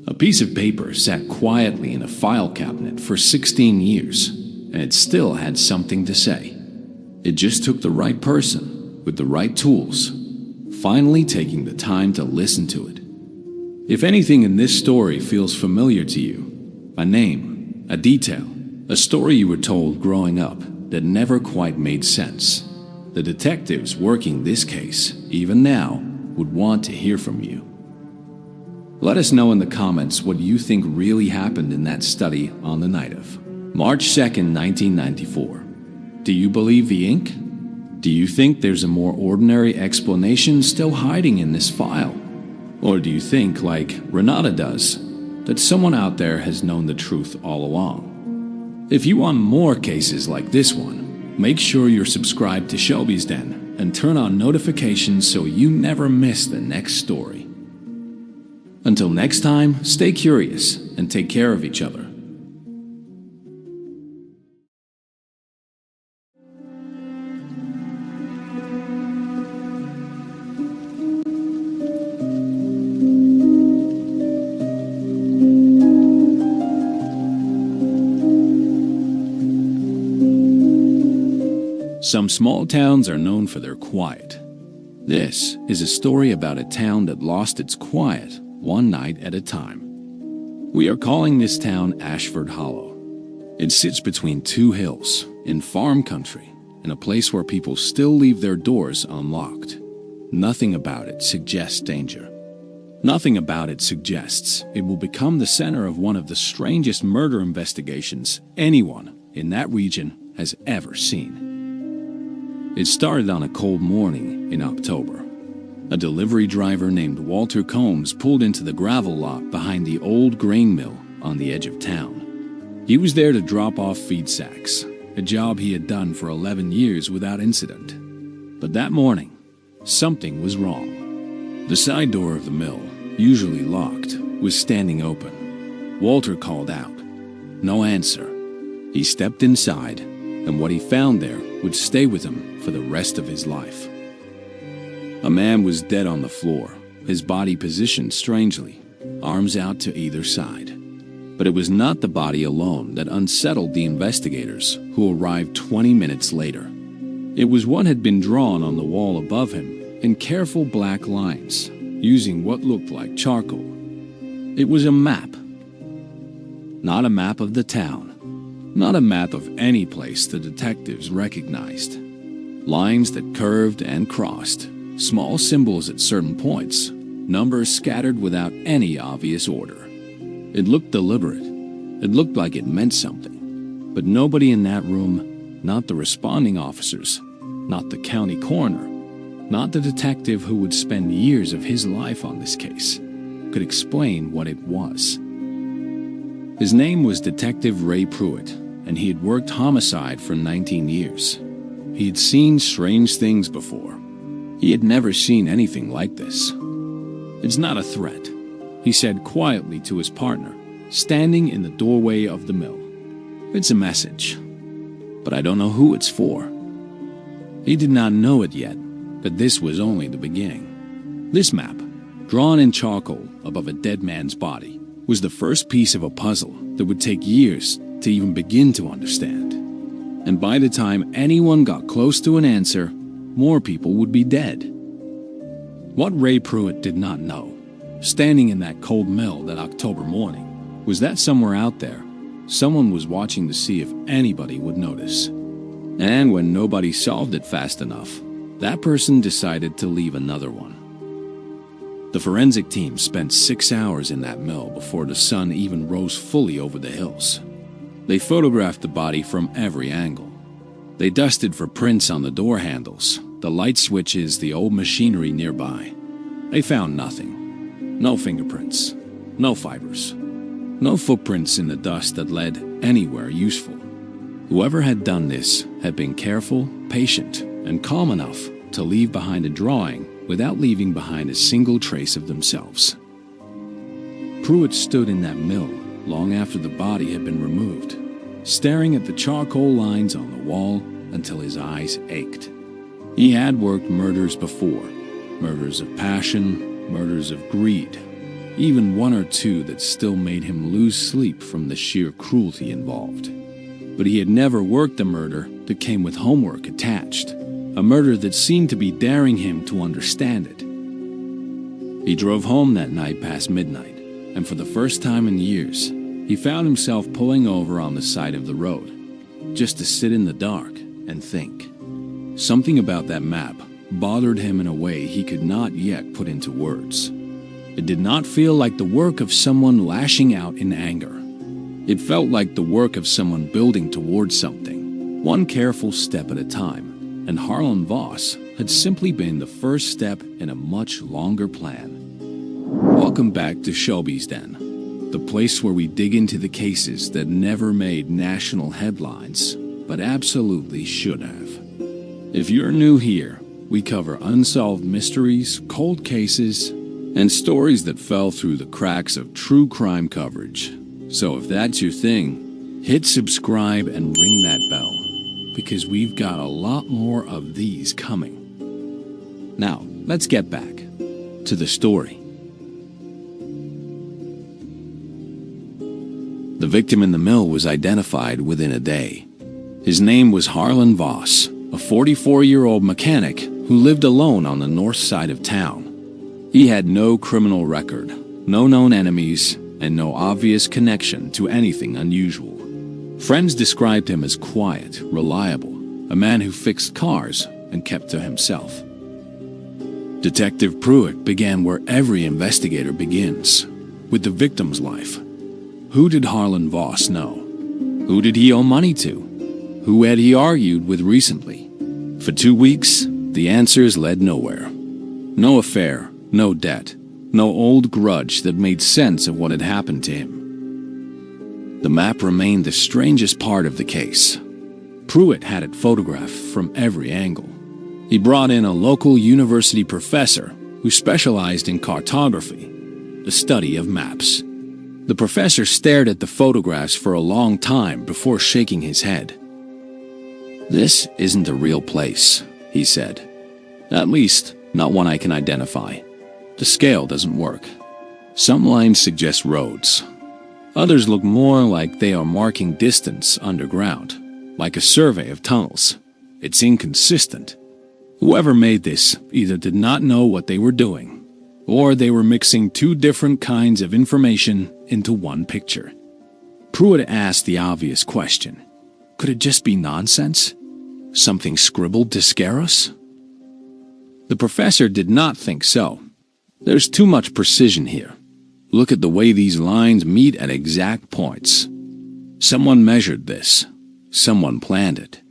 A piece of paper sat quietly in a file cabinet for 16 years, and it still had something to say. It just took the right person, with the right tools, finally taking the time to listen to it. If anything in this story feels familiar to you, a name, a detail, a story you were told growing up that never quite made sense, the detectives working this case, even now, would want to hear from you. Let us know in the comments what you think really happened in that study on the night of March 2nd, 1994. Do you believe the ink? Do you think there's a more ordinary explanation still hiding in this file? Or do you think, like Renata does, that someone out there has known the truth all along? If you want more cases like this one, make sure you're subscribed to Shelby's Den and turn on notifications so you never miss the next story. Until next time, stay curious and take care of each other. Some small towns are known for their quiet. This is a story about a town that lost its quiet one night at a time. We are calling this town Ashford Hollow. It sits between two hills, in farm country, in a place where people still leave their doors unlocked. Nothing about it suggests danger. Nothing about it suggests it will become the center of one of the strangest murder investigations anyone in that region has ever seen. It started on a cold morning in October. A delivery driver named Walter Combs pulled into the gravel lot behind the old grain mill on the edge of town. He was there to drop off feed sacks, a job he had done for 11 years without incident. But that morning, something was wrong. The side door of the mill, usually locked, was standing open. Walter called out. No answer. He stepped inside, and what he found there would stay with him for the rest of his life. A man was dead on the floor, his body positioned strangely, arms out to either side. But it was not the body alone that unsettled the investigators, who arrived 20 minutes later. It was what had been drawn on the wall above him in careful black lines, using what looked like charcoal. It was a map. Not a map of the town. Not a map of any place the detectives recognized. Lines that curved and crossed, small symbols at certain points, numbers scattered without any obvious order. It looked deliberate. It looked like it meant something. But nobody in that room, not the responding officers, not the county coroner, not the detective who would spend years of his life on this case, could explain what it was. His name was Detective Ray Pruitt, and he had worked homicide for 19 years. He had seen strange things before. He had never seen anything like this. It's not a threat, he said quietly to his partner, standing in the doorway of the mill. It's a message, but I don't know who it's for. He did not know it yet, that this was only the beginning. This map, drawn in charcoal above a dead man's body, was the first piece of a puzzle that would take years to even begin to understand. And by the time anyone got close to an answer, more people would be dead. What Ray Pruitt did not know, standing in that cold mill that October morning, was that somewhere out there, someone was watching to see if anybody would notice. And when nobody solved it fast enough, that person decided to leave another one. The forensic team spent 6 hours in that mill before the sun even rose fully over the hills. They photographed the body from every angle. They dusted for prints on the door handles, the light switches, the old machinery nearby. They found nothing. No fingerprints. No fibers. No footprints in the dust that led anywhere useful. Whoever had done this had been careful, patient, and calm enough to leave behind a drawing without leaving behind a single trace of themselves. Pruitt stood in that mill long after the body had been removed, staring at the charcoal lines on the wall until his eyes ached. He had worked murders before, murders of passion, murders of greed, even one or two that still made him lose sleep from the sheer cruelty involved. But he had never worked a murder that came with homework attached, a murder that seemed to be daring him to understand it. He drove home that night past midnight, and for the first time in years, he found himself pulling over on the side of the road, just to sit in the dark and think. Something about that map bothered him in a way he could not yet put into words. It did not feel like the work of someone lashing out in anger. It felt like the work of someone building towards something, one careful step at a time, and Harlan Voss had simply been the first step in a much longer plan. Welcome back to Shelby's Den, the place where we dig into the cases that never made national headlines, but absolutely should have. If you're new here, we cover unsolved mysteries, cold cases, and stories that fell through the cracks of true crime coverage. So if that's your thing, hit subscribe and ring that bell, because we've got a lot more of these coming. Now, let's get back to the story. The victim in the mill was identified within a day. His name was Harlan Voss, a 44-year-old mechanic who lived alone on the north side of town. He had no criminal record, no known enemies, and no obvious connection to anything unusual. Friends described him as quiet, reliable, a man who fixed cars and kept to himself. Detective Pruitt began where every investigator begins, with the victim's life. Who did Harlan Voss know? Who did he owe money to? Who had he argued with recently? For 2 weeks, the answers led nowhere. No affair, no debt, no old grudge that made sense of what had happened to him. The map remained the strangest part of the case. Pruitt had it photographed from every angle. He brought in a local university professor who specialized in cartography, the study of maps. The professor stared at the photographs for a long time before shaking his head. "This isn't a real place," he said. "At least, not one I can identify. The scale doesn't work. Some lines suggest roads. Others look more like they are marking distance underground, like a survey of tunnels. It's inconsistent. Whoever made this either did not know what they were doing, or they were mixing two different kinds of information into one picture." Pruitt asked the obvious question. Could it just be nonsense? Something scribbled to scare us? The professor did not think so. There's too much precision here. Look at the way these lines meet at exact points. Someone measured this. Someone planned it.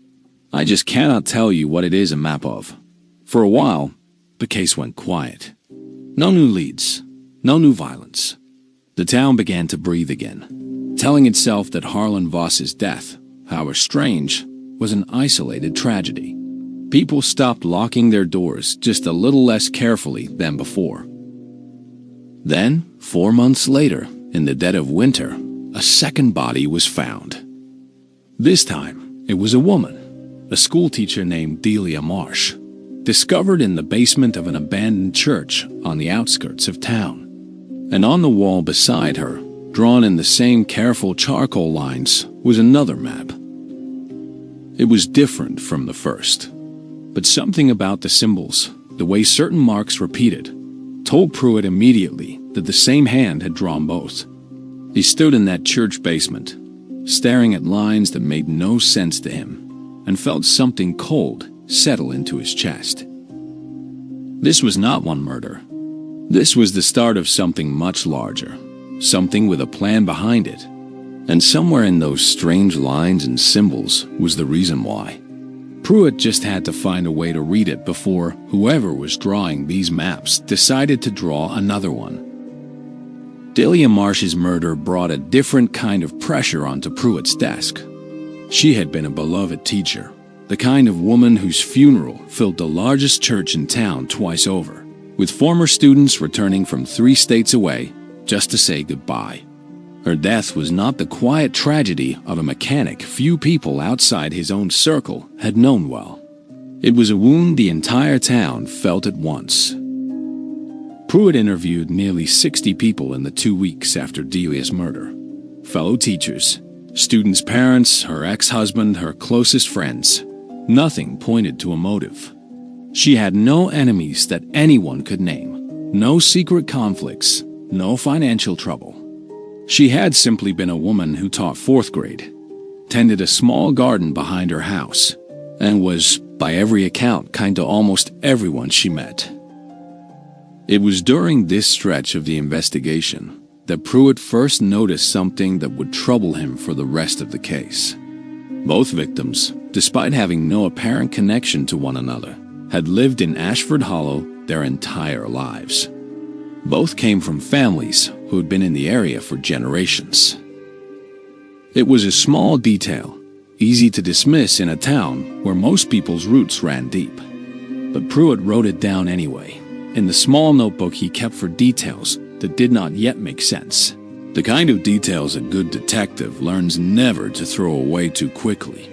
I just cannot tell you what it is a map of. For a while, the case went quiet. No new leads. No new violence. The town began to breathe again, telling itself that Harlan Voss's death, however strange, was an isolated tragedy. People stopped locking their doors just a little less carefully than before. Then, 4 months later, in the dead of winter, a second body was found. This time, it was a woman, a schoolteacher named Delia Marsh, discovered in the basement of an abandoned church on the outskirts of town. And on the wall beside her, drawn in the same careful charcoal lines, was another map. It was different from the first, but something about the symbols, the way certain marks repeated, told Pruitt immediately that the same hand had drawn both. He stood in that church basement, staring at lines that made no sense to him, and felt something cold settle into his chest. This was not one murder. This was the start of something much larger, something with a plan behind it. And somewhere in those strange lines and symbols was the reason why. Pruitt just had to find a way to read it before whoever was drawing these maps decided to draw another one. Delia Marsh's murder brought a different kind of pressure onto Pruitt's desk. She had been a beloved teacher, the kind of woman whose funeral filled the largest church in town twice over, with former students returning from 3 states away just to say goodbye. Her death was not the quiet tragedy of a mechanic few people outside his own circle had known well. It was a wound the entire town felt at once. Pruitt interviewed nearly 60 people in the 2 weeks after Delia's murder. Fellow teachers, students' parents, her ex-husband, her closest friends. Nothing pointed to a motive. She had no enemies that anyone could name, no secret conflicts, no financial trouble. She had simply been a woman who taught 4th grade, tended a small garden behind her house, and was, by every account, kind to almost everyone she met. It was during this stretch of the investigation that Pruitt first noticed something that would trouble him for the rest of the case. Both victims, despite having no apparent connection to one another, had lived in Ashford Hollow their entire lives. Both came from families who had been in the area for generations. It was a small detail, easy to dismiss in a town where most people's roots ran deep. But Pruitt wrote it down anyway, in the small notebook he kept for details that did not yet make sense. The kind of details a good detective learns never to throw away too quickly.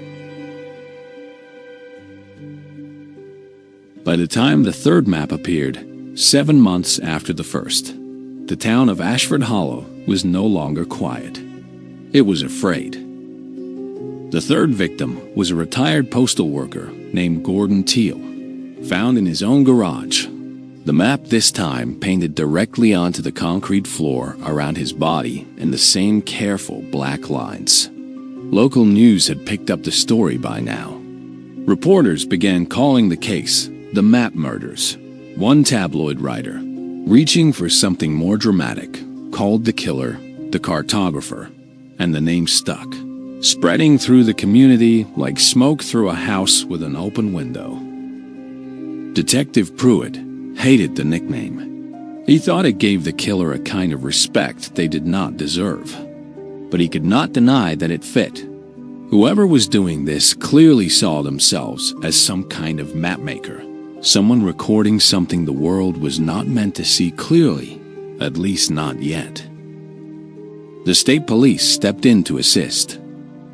By the time the 3rd map appeared, 7 months after the first, the town of Ashford Hollow was no longer quiet. It was afraid. The 3rd victim was a retired postal worker named Gordon Teal, found in his own garage. The map this time painted directly onto the concrete floor around his body in the same careful black lines. Local news had picked up the story by now. Reporters began calling the case the Map Murders. One tabloid writer, reaching for something more dramatic, called the killer the cartographer, and the name stuck, spreading through the community like smoke through a house with an open window. Detective Pruitt hated the nickname. He thought it gave the killer a kind of respect they did not deserve. But he could not deny that it fit. Whoever was doing this clearly saw themselves as some kind of mapmaker, someone recording something the world was not meant to see clearly, at least not yet. The state police stepped in to assist.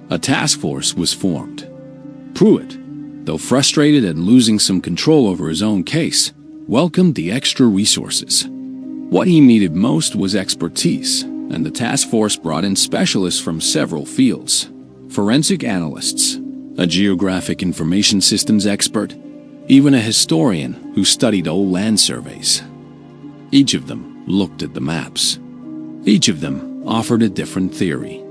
A task force was formed. Pruitt, though frustrated at losing some control over his own case, welcomed the extra resources. What he needed most was expertise, and the task force brought in specialists from several fields: forensic analysts, a geographic information systems expert, even a historian who studied old land surveys. Each of them looked at the maps. Each of them offered a different theory.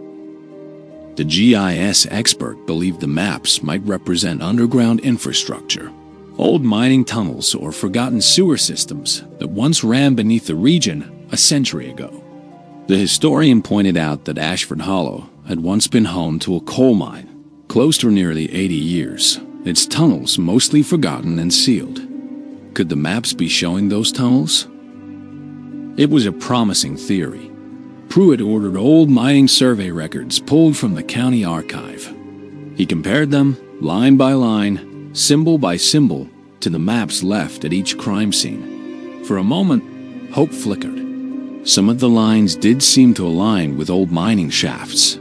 The GIS expert believed the maps might represent underground infrastructure, old mining tunnels or forgotten sewer systems that once ran beneath the region a century ago. The historian pointed out that Ashford Hollow had once been home to a coal mine, closed for nearly 80 years, its tunnels mostly forgotten and sealed. Could the maps be showing those tunnels? It was a promising theory. Pruitt ordered old mining survey records pulled from the county archive. He compared them, line by line, symbol by symbol, to the maps left at each crime scene. For a moment, hope flickered. Some of the lines did seem to align with old mining shafts.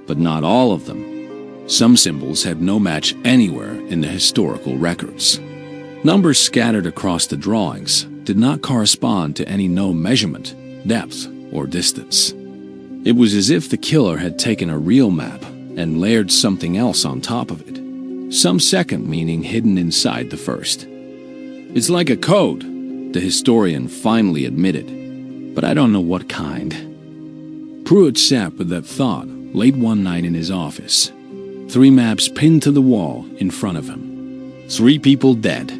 But not all of them. Some symbols had no match anywhere in the historical records. Numbers scattered across the drawings did not correspond to any known measurement, depth, or distance. It was as if the killer had taken a real map and layered something else on top of it, some second meaning hidden inside the first. It's like a code, the historian finally admitted, but I don't know what kind. Pruitt sat with that thought late one night in his office. 3 maps pinned to the wall in front of him. 3 people dead.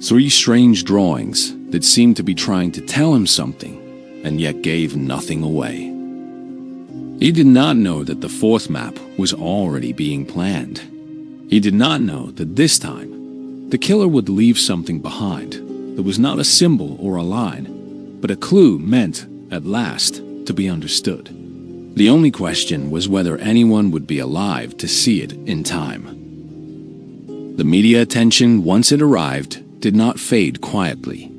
3 strange drawings that seemed to be trying to tell him something, and yet gave nothing away. He did not know that the 4th map was already being planned. He did not know that this time, the killer would leave something behind that was not a symbol or a line, but a clue meant, at last, to be understood. The only question was whether anyone would be alive to see it in time. The media attention, once it arrived, did not fade quietly.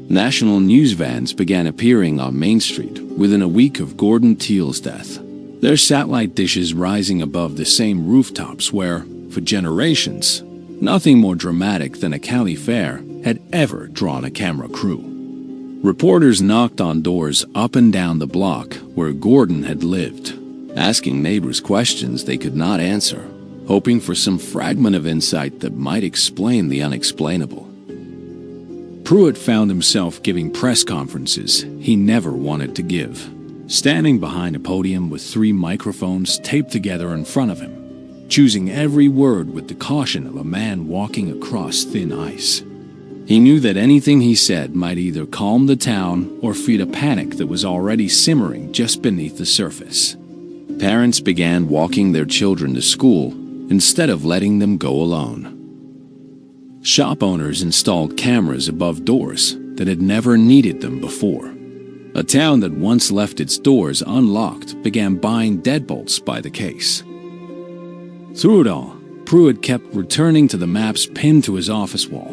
National news vans began appearing on Main Street within a week of Gordon Teal's death, their satellite dishes rising above the same rooftops where, for generations, nothing more dramatic than a county fair had ever drawn a camera crew. Reporters knocked on doors up and down the block where Gordon had lived, asking neighbors questions they could not answer, hoping for some fragment of insight that might explain the unexplainable. Pruitt found himself giving press conferences he never wanted to give, standing behind a podium with 3 microphones taped together in front of him, choosing every word with the caution of a man walking across thin ice. He knew that anything he said might either calm the town or feed a panic that was already simmering just beneath the surface. Parents began walking their children to school instead of letting them go alone. Shop owners installed cameras above doors that had never needed them before. A town that once left its doors unlocked began buying deadbolts by the case. Through it all, Pruitt kept returning to the maps pinned to his office wall.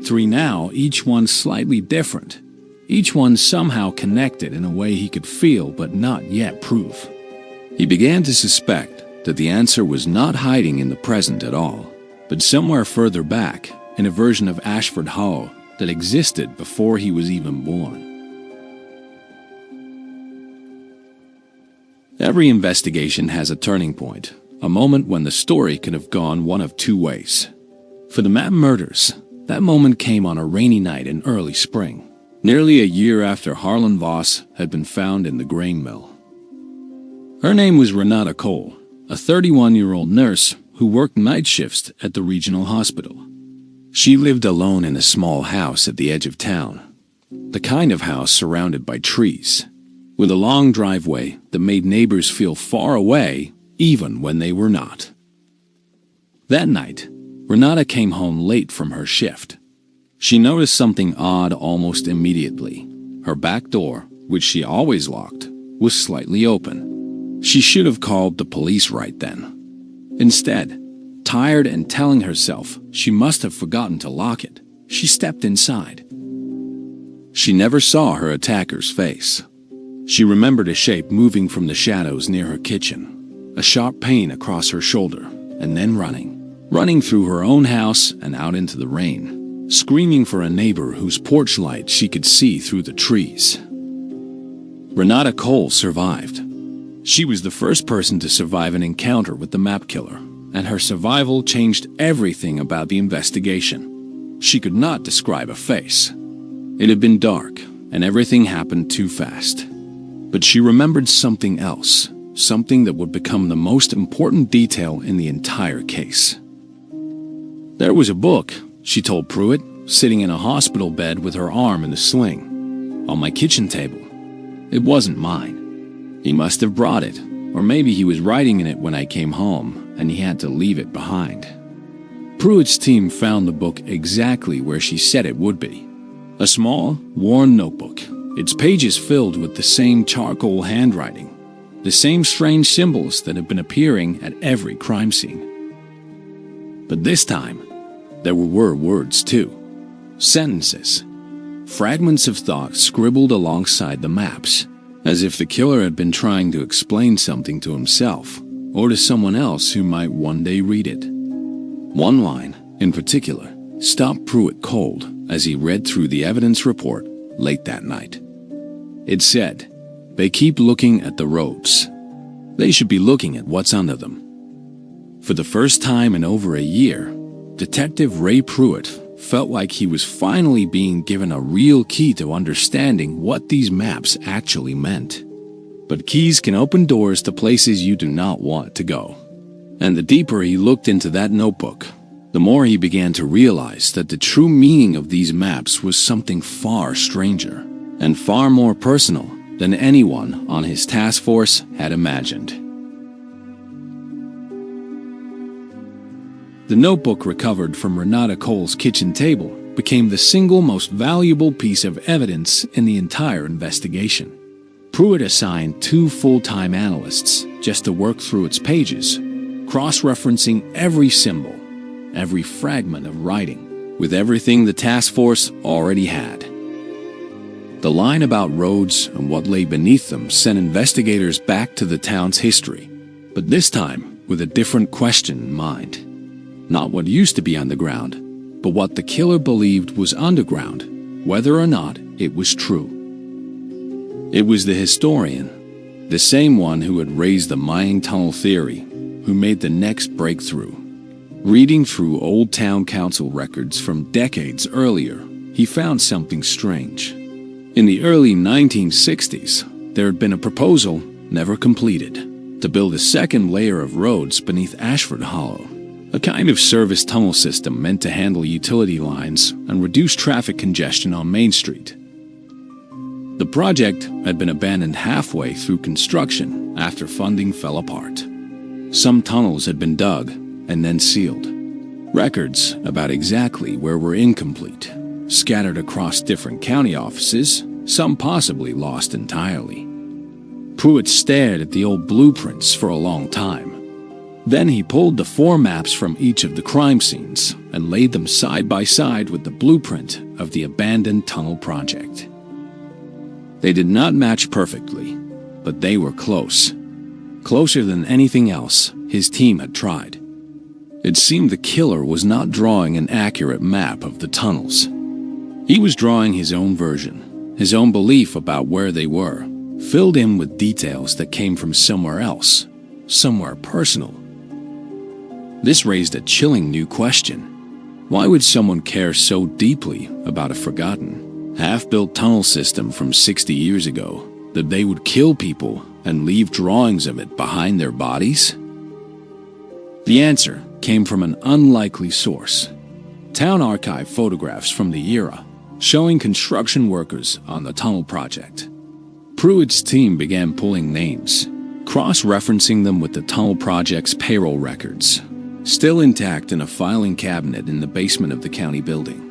3 now, each one slightly different, each one somehow connected in a way he could feel but not yet prove. He began to suspect that the answer was not hiding in the present at all, but somewhere further back in a version of Ashford Hall that existed before he was even born. Every investigation has a turning point, a moment when the story could have gone one of 2 ways. For the Mapp murders, that moment came on a rainy night in early spring, nearly a year after Harlan Voss had been found in the grain mill. Her name was Renata Cole, a 31-year-old nurse who worked night shifts at the regional hospital. She lived alone in a small house at the edge of town, the kind of house surrounded by trees, with a long driveway that made neighbors feel far away even when they were not. That night, Renata came home late from her shift. She noticed something odd almost immediately. Her back door, which she always locked, was slightly open. She should have called the police right then. Instead, tired and telling herself she must have forgotten to lock it, she stepped inside. She never saw her attacker's face. She remembered a shape moving from the shadows near her kitchen, a sharp pain across her shoulder, and then running through her own house and out into the rain, screaming for a neighbor whose porch light she could see through the trees. Renata Cole survived. She was the first person to survive an encounter with the Mapp killer, and her survival changed everything about the investigation. She could not describe a face. It had been dark, and everything happened too fast. But she remembered something else, something that would become the most important detail in the entire case. There was a book, she told Pruitt, sitting in a hospital bed with her arm in a sling, on my kitchen table. It wasn't mine. He must have brought it, or maybe he was writing in it when I came home, and he had to leave it behind. Pruitt's team found the book exactly where she said it would be. A small, worn notebook, its pages filled with the same charcoal handwriting, the same strange symbols that had been appearing at every crime scene. But this time, there were words too. Sentences. Fragments of thought scribbled alongside the maps, as if the killer had been trying to explain something to himself, or to someone else who might one day read it. One line, in particular, stopped Pruitt cold as he read through the evidence report late that night. It said, "They keep looking at the roads. They should be looking at what's under them." For the first time in over a year, Detective Ray Pruitt felt like he was finally being given a real key to understanding what these maps actually meant. But keys can open doors to places you do not want to go. And the deeper he looked into that notebook, the more he began to realize that the true meaning of these maps was something far stranger and far more personal than anyone on his task force had imagined. The notebook recovered from Renata Cole's kitchen table became the single most valuable piece of evidence in the entire investigation. Pruitt assigned 2 full-time analysts just to work through its pages, cross-referencing every symbol, every fragment of writing, with everything the task force already had. The line about roads and what lay beneath them sent investigators back to the town's history, but this time with a different question in mind. Not what used to be underground, but what the killer believed was underground, whether or not it was true. It was the historian, the same one who had raised the mining tunnel theory, who made the next breakthrough. Reading through old town council records from decades earlier, he found something strange. In the early 1960s, there had been a proposal, never completed, to build a second layer of roads beneath Ashford Hollow, a kind of service tunnel system meant to handle utility lines and reduce traffic congestion on Main Street. The project had been abandoned halfway through construction after funding fell apart. Some tunnels had been dug and then sealed. Records about exactly where were incomplete, scattered across different county offices, some possibly lost entirely. Pruitt stared at the old blueprints for a long time. Then he pulled the 4 maps from each of the crime scenes and laid them side by side with the blueprint of the abandoned tunnel project. They did not match perfectly, but they were close. Closer than anything else his team had tried. It seemed the killer was not drawing an accurate map of the tunnels. He was drawing his own version, his own belief about where they were, filled in with details that came from somewhere else, somewhere personal. This raised a chilling new question. Why would someone care so deeply about a forgotten, half-built tunnel system from 60 years ago that they would kill people and leave drawings of it behind their bodies? The answer came from an unlikely source. Town archive photographs from the era, showing construction workers on the tunnel project. Pruitt's team began pulling names, cross-referencing them with the tunnel project's payroll records, still intact in a filing cabinet in the basement of the county building.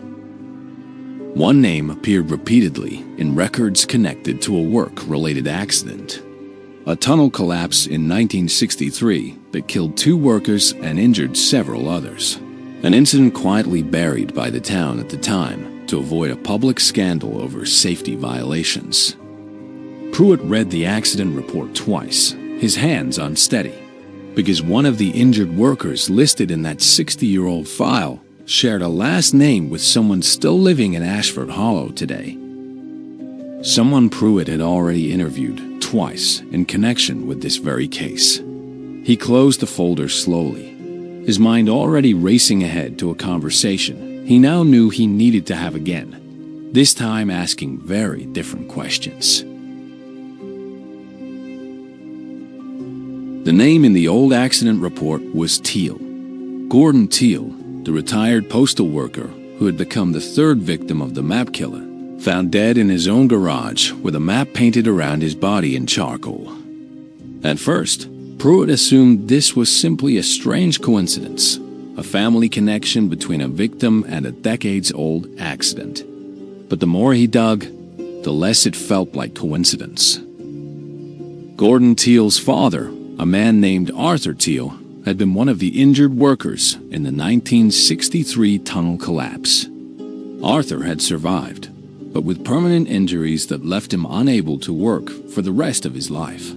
One name appeared repeatedly in records connected to a work-related accident. A tunnel collapse in 1963 that killed 2 workers and injured several others. An incident quietly buried by the town at the time to avoid a public scandal over safety violations. Pruitt read the accident report twice, his hands unsteady, because one of the injured workers listed in that 60-year-old file shared a last name with someone still living in Ashford Hollow today. Someone Pruitt had already interviewed twice in connection with this very case. He closed the folder slowly, his mind already racing ahead to a conversation he now knew he needed to have again, this time asking very different questions. The name in the old accident report was Teal. Gordon Teal, the retired postal worker who had become the 3rd victim of the map killer, found dead in his own garage with a map painted around his body in charcoal. At first, Pruitt assumed this was simply a strange coincidence, a family connection between a victim and a decades-old accident. But the more he dug, the less it felt like coincidence. Gordon Teal's father, a man named Arthur Teal, had been one of the injured workers in the 1963 tunnel collapse. Arthur had survived, but with permanent injuries that left him unable to work for the rest of his life.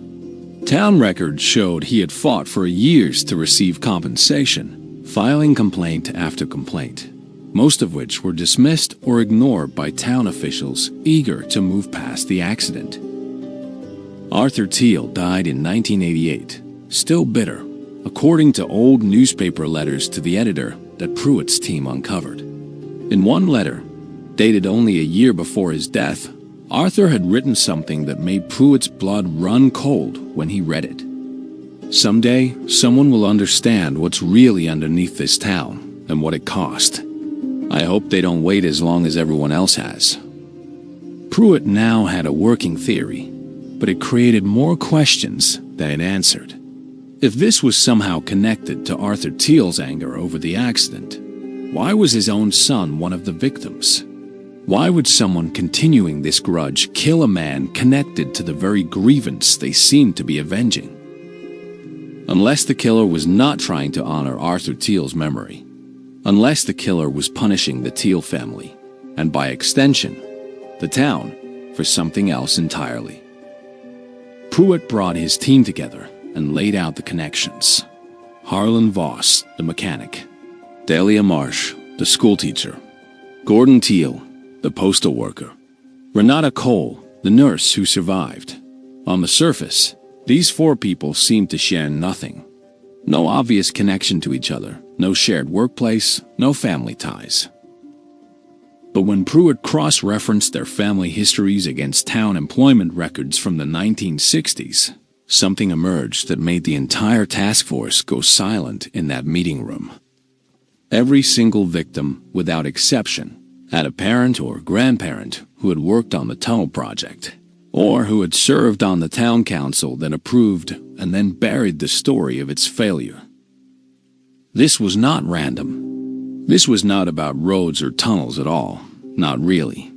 Town records showed he had fought for years to receive compensation, filing complaint after complaint, most of which were dismissed or ignored by town officials eager to move past the accident. Arthur Teal died in 1988, still bitter, according to old newspaper letters to the editor that Pruitt's team uncovered. In one letter, dated only a year before his death, Arthur had written something that made Pruitt's blood run cold when he read it. Someday, someone will understand what's really underneath this town and what it cost. I hope they don't wait as long as everyone else has. Pruitt now had a working theory, but it created more questions than it answered. If this was somehow connected to Arthur Teal's anger over the accident, why was his own son one of the victims? Why would someone continuing this grudge kill a man connected to the very grievance they seemed to be avenging? Unless the killer was not trying to honor Arthur Teal's memory. Unless the killer was punishing the Teal family, and by extension, the town, for something else entirely. Pruitt brought his team together and laid out the connections. Harlan Voss, the mechanic. Delia Marsh, the schoolteacher. Gordon Teal, the postal worker. Renata Cole, the nurse who survived. On the surface, these four people seemed to share nothing. No obvious connection to each other, no shared workplace, no family ties. But when Pruitt cross-referenced their family histories against town employment records from the 1960s, something emerged that made the entire task force go silent in that meeting room. Every single victim, without exception, had a parent or grandparent who had worked on the tunnel project, or who had served on the town council that approved and then buried the story of its failure. This was not random. This was not about roads or tunnels at all, not really.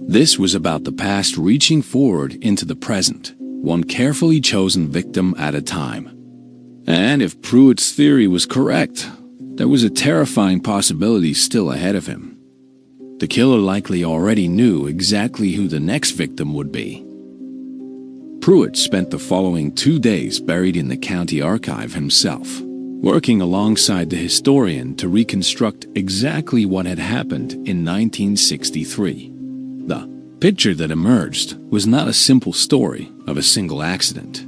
This was about the past reaching forward into the present, one carefully chosen victim at a time. And if Pruitt's theory was correct, there was a terrifying possibility still ahead of him. The killer likely already knew exactly who the next victim would be. Pruitt spent the following 2 days buried in the county archive himself, working alongside the historian to reconstruct exactly what had happened in 1963. The picture that emerged was not a simple story of a single accident.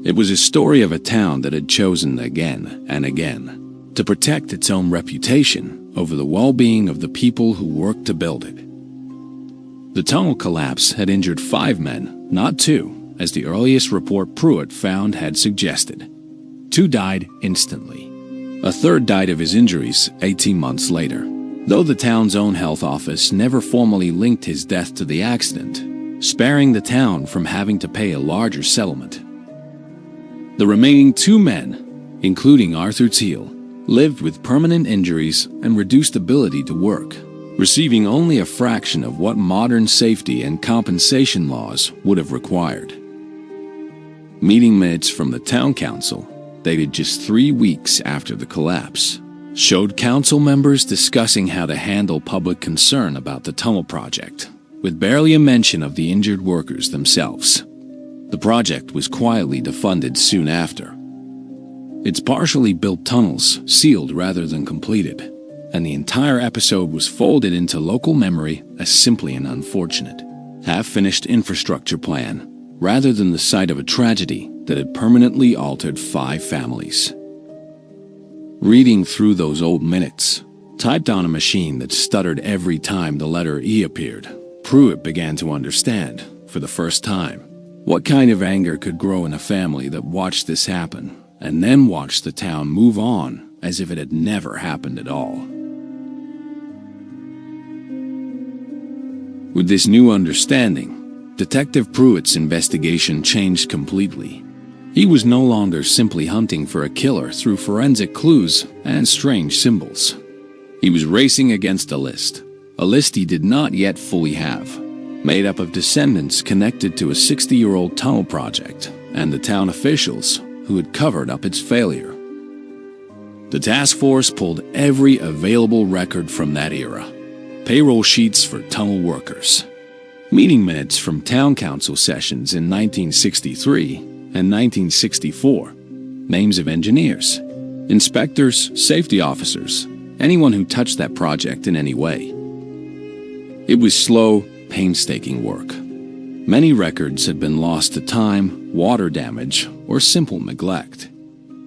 It was a story of a town that had chosen again and again to protect its own reputation over the well-being of the people who worked to build it. The tunnel collapse had injured 5 men, not 2, as the earliest report Pruitt found had suggested. 2 died instantly. A third died of his injuries 18 months later, though the town's own health office never formally linked his death to the accident, sparing the town from having to pay a larger settlement. The remaining 2 men, including Arthur Teal, lived with permanent injuries and reduced ability to work, receiving only a fraction of what modern safety and compensation laws would have required. Meeting minutes from the town council, dated just 3 weeks after the collapse, showed council members discussing how to handle public concern about the tunnel project, with barely a mention of the injured workers themselves. The project was quietly defunded soon after. Its partially built tunnels sealed rather than completed, and the entire episode was folded into local memory as simply an unfortunate, half-finished infrastructure plan, rather than the site of a tragedy that had permanently altered 5 families. Reading through those old minutes, typed on a machine that stuttered every time the letter E appeared, Pruitt began to understand, for the first time, what kind of anger could grow in a family that watched this happen, and then watched the town move on as if it had never happened at all. With this new understanding, Detective Pruitt's investigation changed completely. He was no longer simply hunting for a killer through forensic clues and strange symbols. He was racing against a list he did not yet fully have, made up of descendants connected to a 60-year-old tunnel project and the town officials who had covered up its failure. The task force pulled every available record from that era. Payroll sheets for tunnel workers, meeting minutes from town council sessions in 1963 and 1964, names of engineers, inspectors, safety officers, anyone who touched that project in any way. It was slow, painstaking work. Many records had been lost to time, water damage, or simple neglect.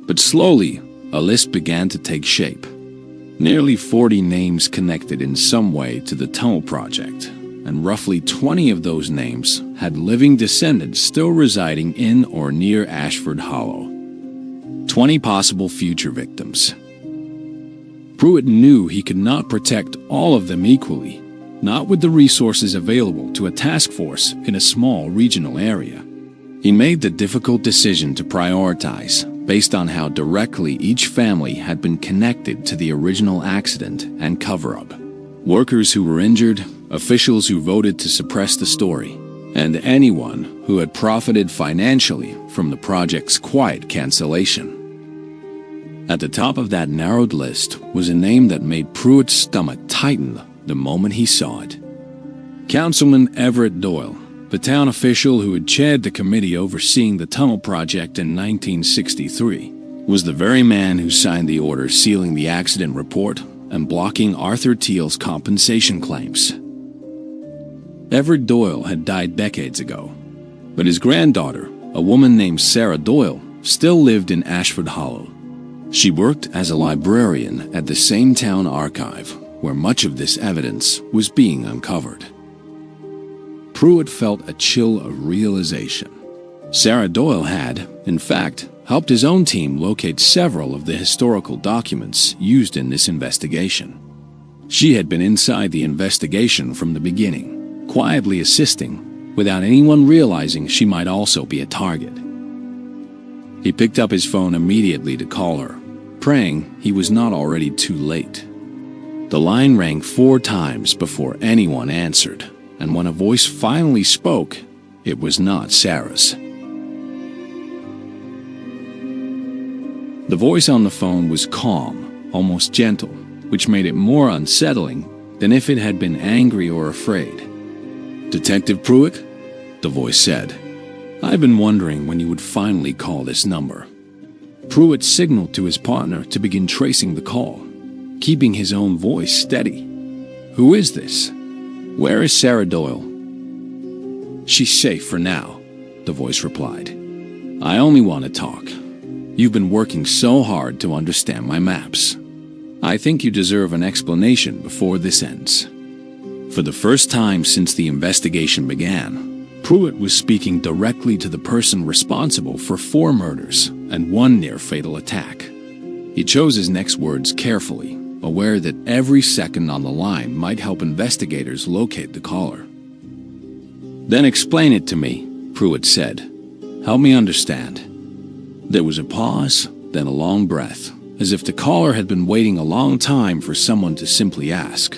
But slowly, a list began to take shape. Nearly 40 names connected in some way to the tunnel project, and roughly 20 of those names had living descendants still residing in or near Ashford Hollow. 20 possible future victims. Pruitt knew he could not protect all of them equally, not with the resources available to a task force in a small regional area. He made the difficult decision to prioritize based on how directly each family had been connected to the original accident and cover-up. Workers who were injured, officials who voted to suppress the story, and anyone who had profited financially from the project's quiet cancellation. At the top of that narrowed list was a name that made Pruitt's stomach tighten the moment he saw it. Councilman Everett Doyle, the town official who had chaired the committee overseeing the tunnel project in 1963, was the very man who signed the order sealing the accident report and blocking Arthur Teal's compensation claims. Everett Doyle had died decades ago, but his granddaughter, a woman named Sarah Doyle, still lived in Ashford Hollow. She worked as a librarian at the same town archive, where much of this evidence was being uncovered. Pruitt felt a chill of realization. Sarah Doyle had, in fact, helped his own team locate several of the historical documents used in this investigation. She had been inside the investigation from the beginning, quietly assisting, without anyone realizing she might also be a target. He picked up his phone immediately to call her, praying he was not already too late. The line rang 4 times before anyone answered, and when a voice finally spoke, it was not Sarah's. The voice on the phone was calm, almost gentle, which made it more unsettling than if it had been angry or afraid. "Detective Pruitt?" the voice said. "I've been wondering when you would finally call this number." Pruitt signaled to his partner to begin tracing the call, keeping his own voice steady. "Who is this? Where is Sarah Doyle?" "She's safe for now," the voice replied. "I only want to talk. You've been working so hard to understand my maps. I think you deserve an explanation before this ends." For the first time since the investigation began, Pruitt was speaking directly to the person responsible for 4 murders and 1 near-fatal attack. He chose his next words carefully, aware that every second on the line might help investigators locate the caller. "Then explain it to me," Pruitt said. "Help me understand." There was a pause, then a long breath, as if the caller had been waiting a long time for someone to simply ask.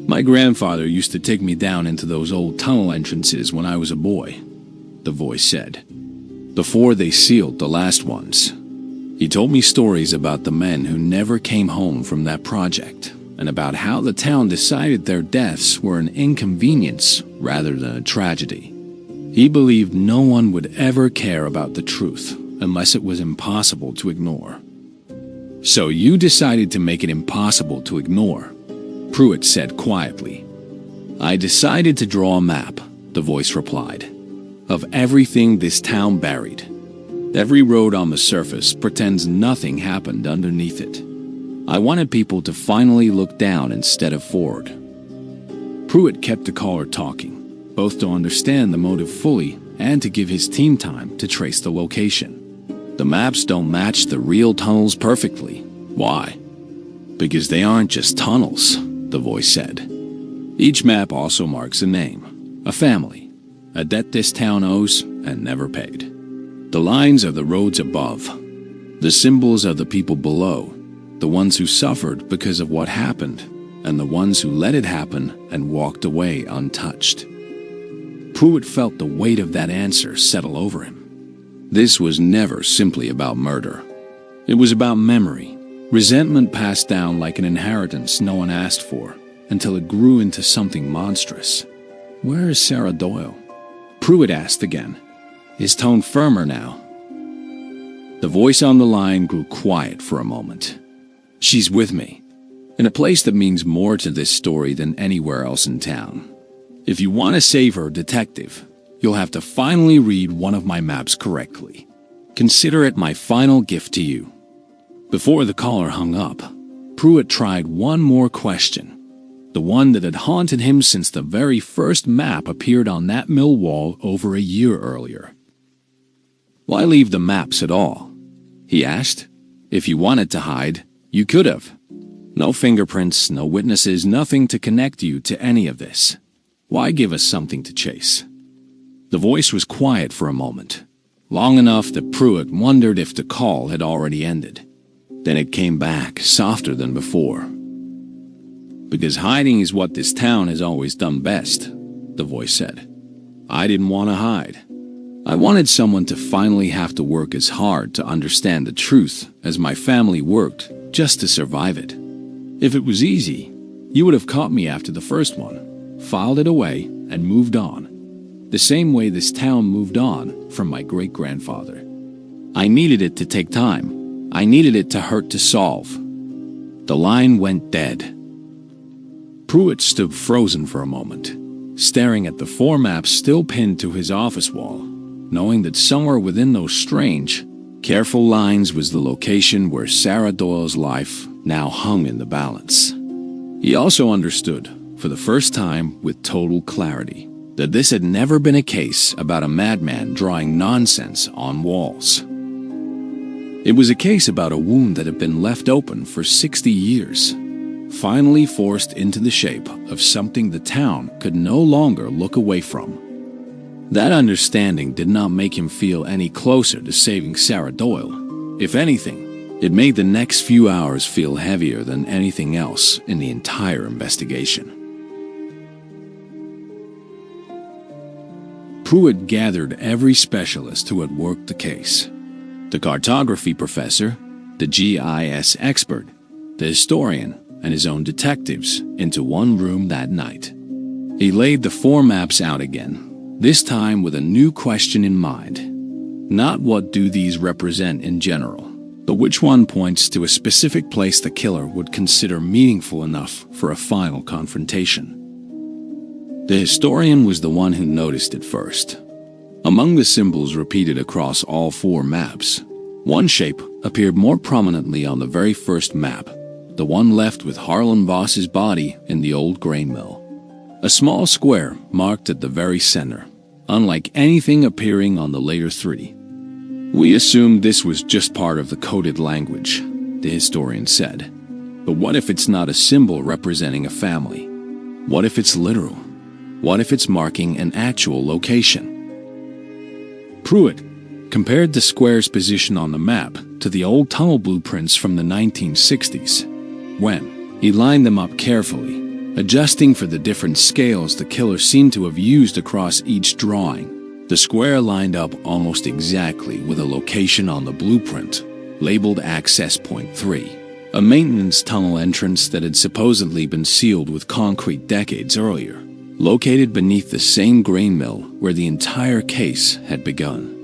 "My grandfather used to take me down into those old tunnel entrances when I was a boy," the voice said, "before they sealed the last ones. He told me stories about the men who never came home from that project, and about how the town decided their deaths were an inconvenience rather than a tragedy. He believed no one would ever care about the truth unless it was impossible to ignore." "So you decided to make it impossible to ignore," Pruitt said quietly. "I decided to draw a map," the voice replied, "of everything this town buried. Every road on the surface pretends nothing happened underneath it. I wanted people to finally look down instead of forward." Pruitt kept the caller talking, both to understand the motive fully and to give his team time to trace the location. "The maps don't match the real tunnels perfectly. Why? Because they aren't just tunnels," the voice said. "Each map also marks a name, a family, a debt this town owes and never paid. The lines are the roads above. The symbols are the people below, the ones who suffered because of what happened, and the ones who let it happen and walked away untouched." Pruitt felt the weight of that answer settle over him. This was never simply about murder. It was about memory, resentment passed down like an inheritance no one asked for, until it grew into something monstrous. "Where is Sarah Doyle?" Pruitt asked again, his tone firmer now. The voice on the line grew quiet for a moment. "She's with me, in a place that means more to this story than anywhere else in town. If you want to save her, detective, you'll have to finally read one of my maps correctly. Consider it my final gift to you." Before the caller hung up, Pruitt tried one more question, the one that had haunted him since the very first map appeared on that mill wall over a year earlier. "Why leave the maps at all?" he asked. "If you wanted to hide, you could have. No fingerprints, no witnesses, nothing to connect you to any of this. Why give us something to chase?" The voice was quiet for a moment, long enough that Pruitt wondered if the call had already ended. Then it came back, softer than before. Because hiding is what this town has always done best, the voice said. I didn't want to hide. I wanted someone to finally have to work as hard to understand the truth as my family worked just to survive it. If it was easy, you would have caught me after the first one, filed it away, and moved on. The same way this town moved on from my great-grandfather. I needed it to take time. I needed it to hurt to solve. The line went dead. Pruitt stood frozen for a moment, staring at the 4 maps still pinned to his office wall, knowing that somewhere within those strange, careful lines was the location where Sarah Doyle's life now hung in the balance. He also understood, for the first time with total clarity, that this had never been a case about a madman drawing nonsense on walls. It was a case about a wound that had been left open for 60 years, finally forced into the shape of something the town could no longer look away from. That understanding did not make him feel any closer to saving Sarah Doyle. If anything, it made the next few hours feel heavier than anything else in the entire investigation. Pruitt gathered every specialist who had worked the case. The cartography professor, the GIS expert, the historian, and his own detectives into one room that night. He laid the 4 maps out again, this time with a new question in mind. Not what do these represent in general, but which one points to a specific place the killer would consider meaningful enough for a final confrontation. The historian was the one who noticed it first. Among the symbols repeated across all 4 maps, one shape appeared more prominently on the very first map, the one left with Harlan Voss's body in the old grain mill. A small square marked at the very center, unlike anything appearing on the later 3. We assumed this was just part of the coded language, the historian said. But what if it's not a symbol representing a family? What if it's literal? What if it's marking an actual location? Pruitt compared the square's position on the map to the old tunnel blueprints from the 1960s. When he lined them up carefully, adjusting for the different scales the killer seemed to have used across each drawing, the square lined up almost exactly with a location on the blueprint, labeled Access Point 3, a maintenance tunnel entrance that had supposedly been sealed with concrete decades earlier, located beneath the same grain mill where the entire case had begun.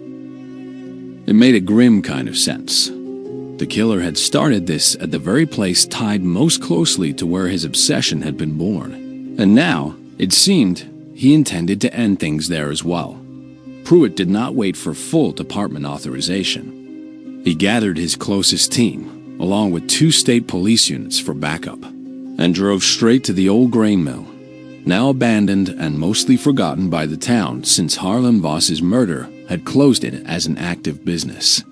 It made a grim kind of sense. The killer had started this at the very place tied most closely to where his obsession had been born. And now, it seemed, he intended to end things there as well. Pruitt did not wait for full department authorization. He gathered his closest team, along with 2 state police units for backup, and drove straight to the old grain mill, now abandoned and mostly forgotten by the town since Harlan Voss's murder had closed it as an active business.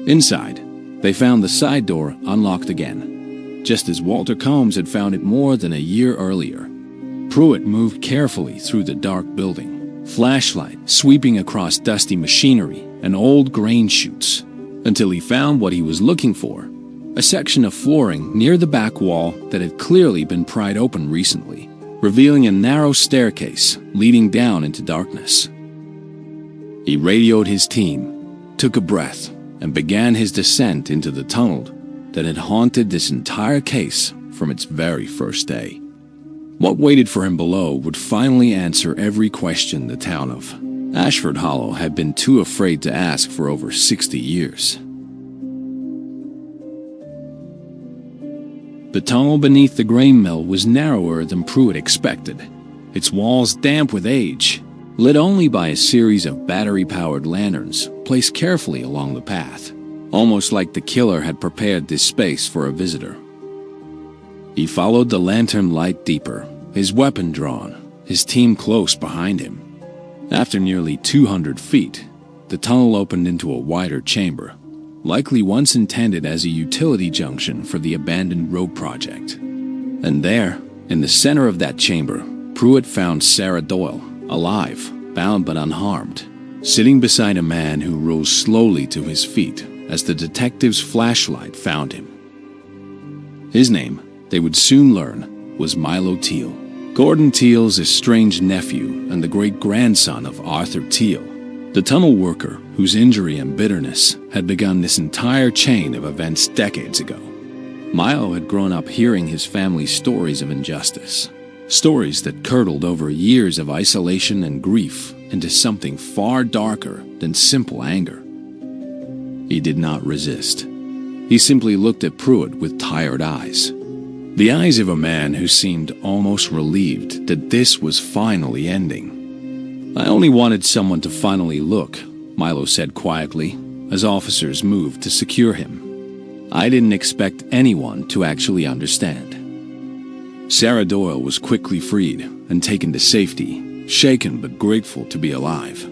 Inside, they found the side door unlocked again, just as Walter Combs had found it more than a year earlier. Pruitt moved carefully through the dark building, flashlight sweeping across dusty machinery and old grain chutes, until he found what he was looking for, a section of flooring near the back wall that had clearly been pried open recently, revealing a narrow staircase leading down into darkness. He radioed his team, took a breath, and began his descent into the tunnel that had haunted this entire case from its very first day. What waited for him below would finally answer every question the town of Ashford Hollow had been too afraid to ask for over 60 years. The tunnel beneath the grain mill was narrower than Pruitt expected, its walls damp with age, lit only by a series of battery-powered lanterns placed carefully along the path, almost like the killer had prepared this space for a visitor. He followed the lantern light deeper, his weapon drawn, his team close behind him. After nearly 200 feet, the tunnel opened into a wider chamber, likely once intended as a utility junction for the abandoned road project. And there, in the center of that chamber, Pruitt found Sarah Doyle, alive, bound but unharmed, sitting beside a man who rose slowly to his feet as the detective's flashlight found him. His name they would soon learn was Milo Teal, Gordon Teal's estranged nephew and the great-grandson of Arthur Teal, the tunnel worker whose injury and bitterness had begun this entire chain of events decades ago. Milo had grown up hearing his family's stories of injustice, stories that curdled over years of isolation and grief into something far darker than simple anger. He did not resist. He simply looked at Pruitt with tired eyes. The eyes of a man who seemed almost relieved that this was finally ending. "I only wanted someone to finally look," Milo said quietly, as officers moved to secure him. "I didn't expect anyone to actually understand." Sarah Doyle was quickly freed and taken to safety, shaken but grateful to be alive.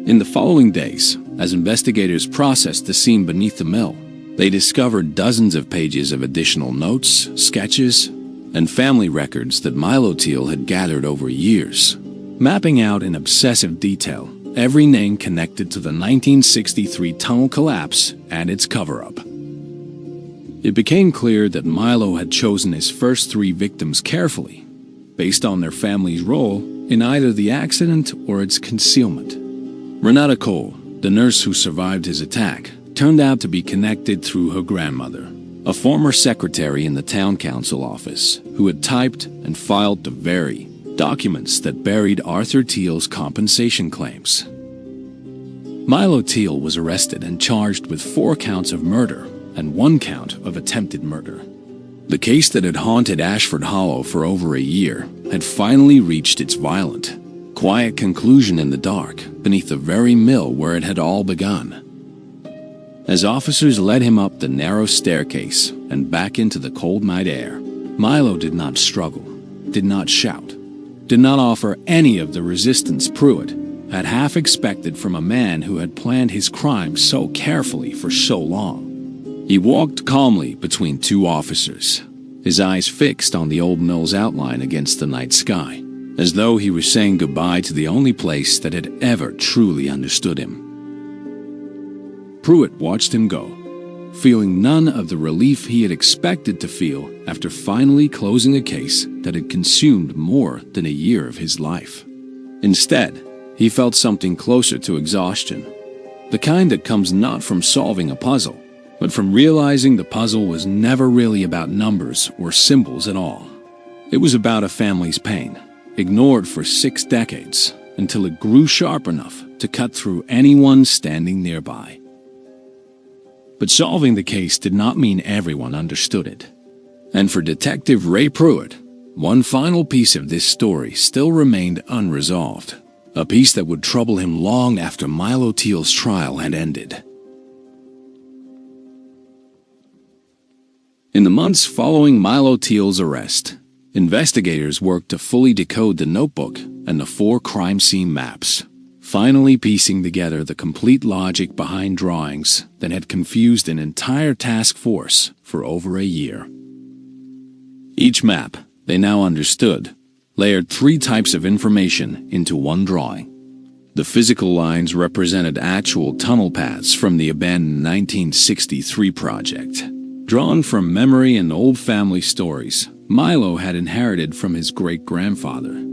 In the following days, as investigators processed the scene beneath the mill, they discovered dozens of pages of additional notes, sketches, and family records that Milo Teal had gathered over years, mapping out in obsessive detail every name connected to the 1963 tunnel collapse and its cover-up. It became clear that Milo had chosen his first 3 victims carefully, based on their family's role in either the accident or its concealment. Renata Cole, the nurse who survived his attack, turned out to be connected through her grandmother, a former secretary in the town council office who had typed and filed the very documents that buried Arthur Teal's compensation claims. Milo Teal was arrested and charged with 4 counts of murder and 1 count of attempted murder. The case that had haunted Ashford Hollow for over a year had finally reached its violent, quiet conclusion in the dark beneath the very mill where it had all begun. As officers led him up the narrow staircase and back into the cold night air, Milo did not struggle, did not shout, did not offer any of the resistance Pruitt had half expected from a man who had planned his crime so carefully for so long. He walked calmly between 2 officers, his eyes fixed on the old mill's outline against the night sky, as though he was saying goodbye to the only place that had ever truly understood him. Pruitt watched him go, feeling none of the relief he had expected to feel after finally closing a case that had consumed more than a year of his life. Instead, he felt something closer to exhaustion, the kind that comes not from solving a puzzle, but from realizing the puzzle was never really about numbers or symbols at all. It was about a family's pain, ignored for 6 decades, until it grew sharp enough to cut through anyone standing nearby. But solving the case did not mean everyone understood it. And for Detective Ray Pruitt, one final piece of this story still remained unresolved, a piece that would trouble him long after Milo Teal's trial had ended. In the months following Milo Teal's arrest, investigators worked to fully decode the notebook and the 4 crime scene maps, finally piecing together the complete logic behind drawings that had confused an entire task force for over a year. Each map, they now understood, layered 3 types of information into one drawing. The physical lines represented actual tunnel paths from the abandoned 1963 project. Drawn from memory and old family stories Milo had inherited from his great-grandfather.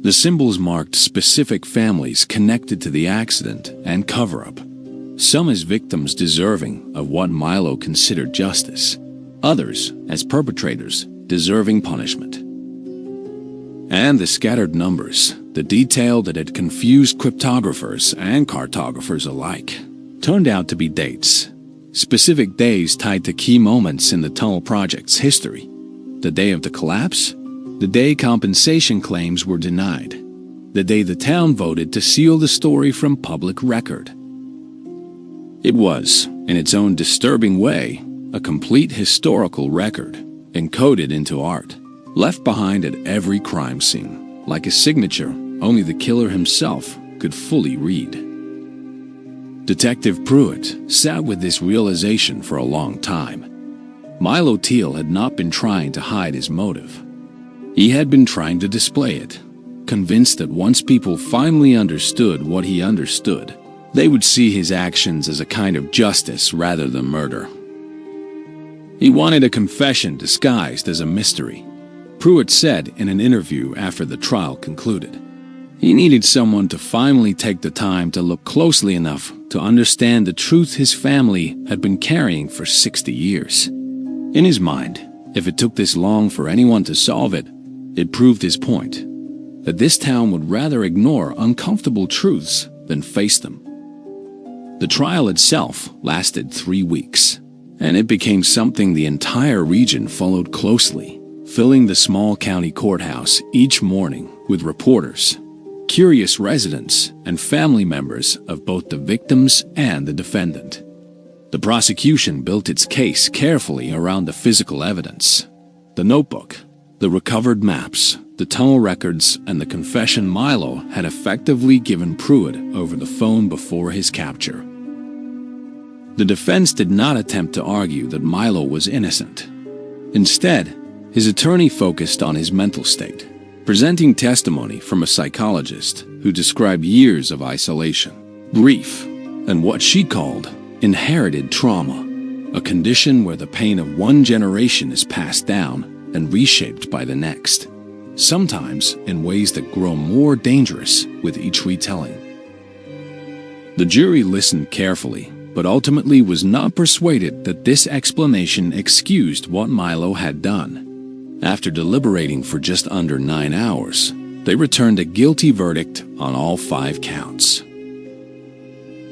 The symbols marked specific families connected to the accident and cover-up, some as victims deserving of what Milo considered justice, others as perpetrators deserving punishment. And the scattered numbers, the detail that had confused cryptographers and cartographers alike, turned out to be dates. Specific days tied to key moments in the tunnel project's history. The day of the collapse, the day compensation claims were denied, the day the town voted to seal the story from public record. It was, in its own disturbing way, a complete historical record, encoded into art, left behind at every crime scene, like a signature only the killer himself could fully read. Detective Pruitt sat with this realization for a long time. Milo Teal had not been trying to hide his motive. He had been trying to display it, convinced that once people finally understood what he understood, they would see his actions as a kind of justice rather than murder. He wanted a confession disguised as a mystery. Pruitt said in an interview after the trial concluded. He needed someone to finally take the time to look closely enough to understand the truth his family had been carrying for 60 years. In his mind, if it took this long for anyone to solve it, it proved his point, that this town would rather ignore uncomfortable truths than face them. The trial itself lasted 3 weeks, and it became something the entire region followed closely, filling the small county courthouse each morning with reporters, curious residents, and family members of both the victims and the defendant. The prosecution built its case carefully around the physical evidence: the notebook, the recovered maps, the tunnel records, and the confession Milo had effectively given Pruitt over the phone before his capture. The defense did not attempt to argue that Milo was innocent. Instead, his attorney focused on his mental state, presenting testimony from a psychologist who described years of isolation, grief, and what she called inherited trauma, a condition where the pain of one generation is passed down and reshaped by the next, sometimes in ways that grow more dangerous with each retelling. The jury listened carefully, but ultimately was not persuaded that this explanation excused what Milo had done. After deliberating for just under 9 hours, they returned a guilty verdict on all 5 counts.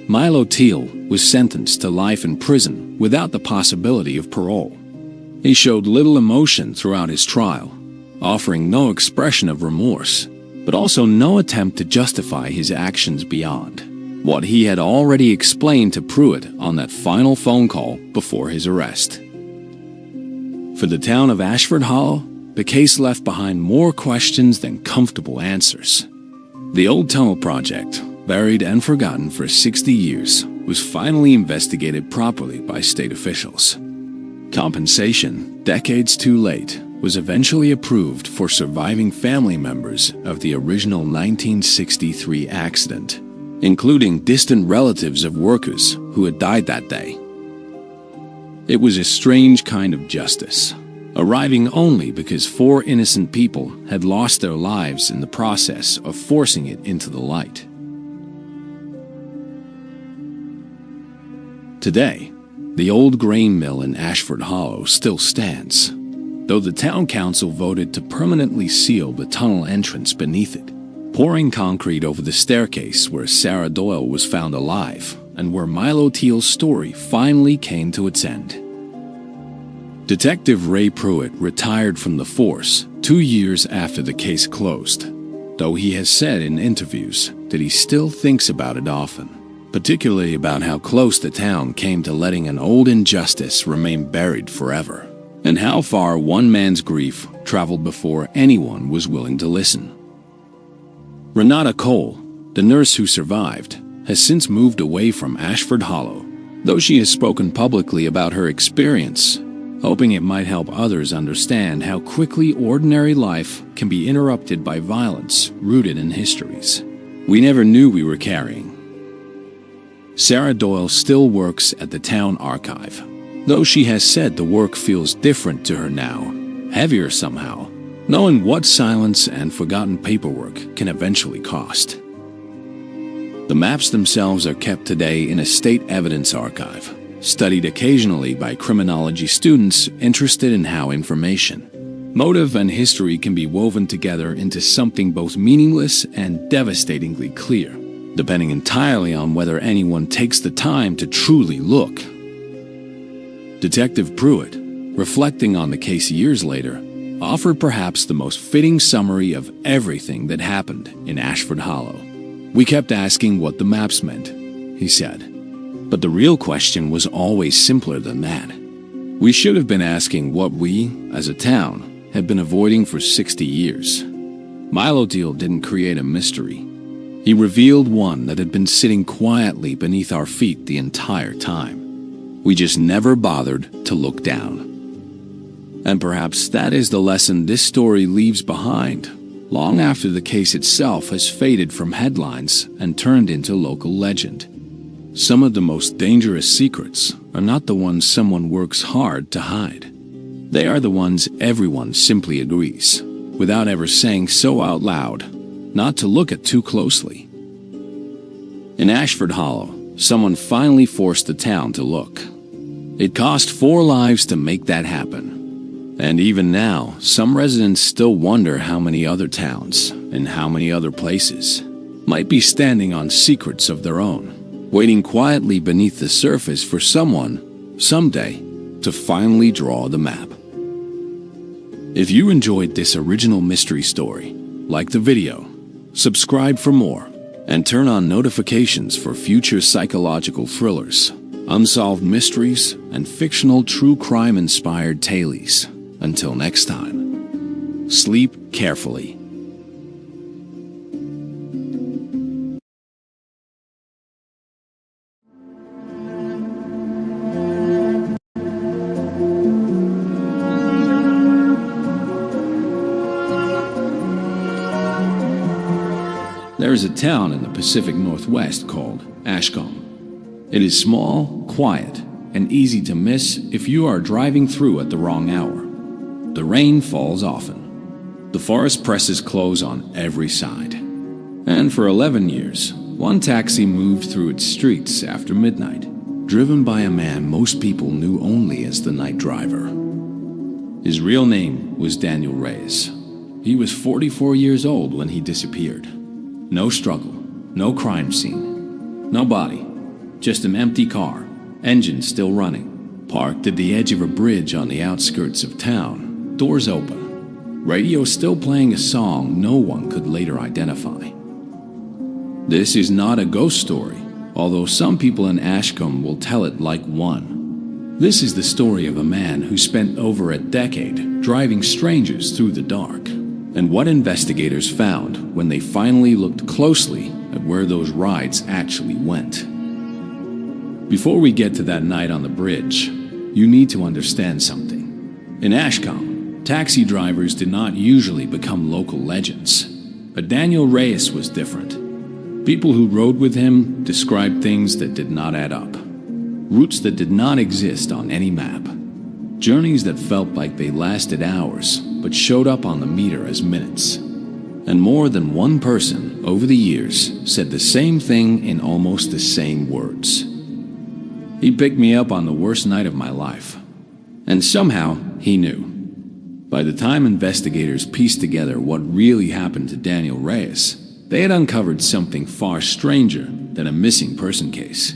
Milo Teal was sentenced to life in prison without the possibility of parole. He showed little emotion throughout his trial, offering no expression of remorse, but also no attempt to justify his actions beyond what he had already explained to Pruitt on that final phone call before his arrest. For the town of Ashford Hollow, the case left behind more questions than comfortable answers. The old tunnel project, buried and forgotten for 60 years, was finally investigated properly by state officials. Compensation, decades too late, was eventually approved for surviving family members of the original 1963 accident, including distant relatives of workers who had died that day. It was a strange kind of justice, arriving only because 4 innocent people had lost their lives in the process of forcing it into the light. Today, the old grain mill in Ashford Hollow still stands, though the town council voted to permanently seal the tunnel entrance beneath it, pouring concrete over the staircase where Sarah Doyle was found alive and where Milo Teal's story finally came to its end. Detective Ray Pruitt retired from the force 2 years after the case closed, though he has said in interviews that he still thinks about it often, particularly about how close the town came to letting an old injustice remain buried forever, and how far one man's grief traveled before anyone was willing to listen. Renata Cole, the nurse who survived, has since moved away from Ashford Hollow, though she has spoken publicly about her experience, hoping it might help others understand how quickly ordinary life can be interrupted by violence rooted in histories we never knew we were carrying. Sarah Doyle still works at the town archive, though she has said the work feels different to her now, heavier somehow, knowing what silence and forgotten paperwork can eventually cost. The maps themselves are kept today in a state evidence archive, studied occasionally by criminology students interested in how information, motive, and history can be woven together into something both meaningless and devastatingly clear, depending entirely on whether anyone takes the time to truly look. Detective Pruitt, reflecting on the case years later, offered perhaps the most fitting summary of everything that happened in Ashford Hollow. "We kept asking what the maps meant," he said. "But the real question was always simpler than that. We should have been asking what we, as a town, had been avoiding for 60 years. Milo Teal didn't create a mystery. He revealed one that had been sitting quietly beneath our feet the entire time. We just never bothered to look down." And perhaps that is the lesson this story leaves behind, long after the case itself has faded from headlines and turned into local legend. some of the most dangerous secrets are not the ones someone works hard to hide. They are the ones everyone simply agrees, without ever saying so out loud, not to look at too closely. In Ashford Hollow, someone finally forced the town to look. It cost 4 lives to make that happen. And even now, some residents still wonder how many other towns and how many other places might be standing on secrets of their own, waiting quietly beneath the surface for someone, someday, to finally draw the map. If you enjoyed this original mystery story, like the video, subscribe for more, and turn on notifications for future psychological thrillers, unsolved mysteries, and fictional true crime-inspired tales. Until next time, sleep carefully. There is a town in the Pacific Northwest called Ashcombe. It is small, quiet, and easy to miss if you are driving through at the wrong hour. The rain falls often. The forest presses close on every side. And for 11 years, one taxi moved through its streets after midnight, driven by a man most people knew only as the night driver. His real name was Daniel Reyes. He was 44 years old when he disappeared. No struggle, no crime scene, no body, just an empty car, engine still running, parked at the edge of a bridge on the outskirts of town, doors open, radio still playing a song no one could later identify. This is not a ghost story, although some people in Ashcombe will tell it like one. This is the story of a man who spent over a decade driving strangers through the dark, and what investigators found when they finally looked closely at where those rides actually went. Before we get to that night on the bridge, you need to understand something. In Ashcombe, taxi drivers did not usually become local legends, but Daniel Reyes was different. People who rode with him described things that did not add up, routes that did not exist on any map, journeys that felt like they lasted hours but showed up on the meter as minutes. And more than one person over the years said the same thing in almost the same words. He picked me up on the worst night of my life. And somehow, he knew. By the time investigators pieced together what really happened to Daniel Reyes, they had uncovered something far stranger than a missing person case.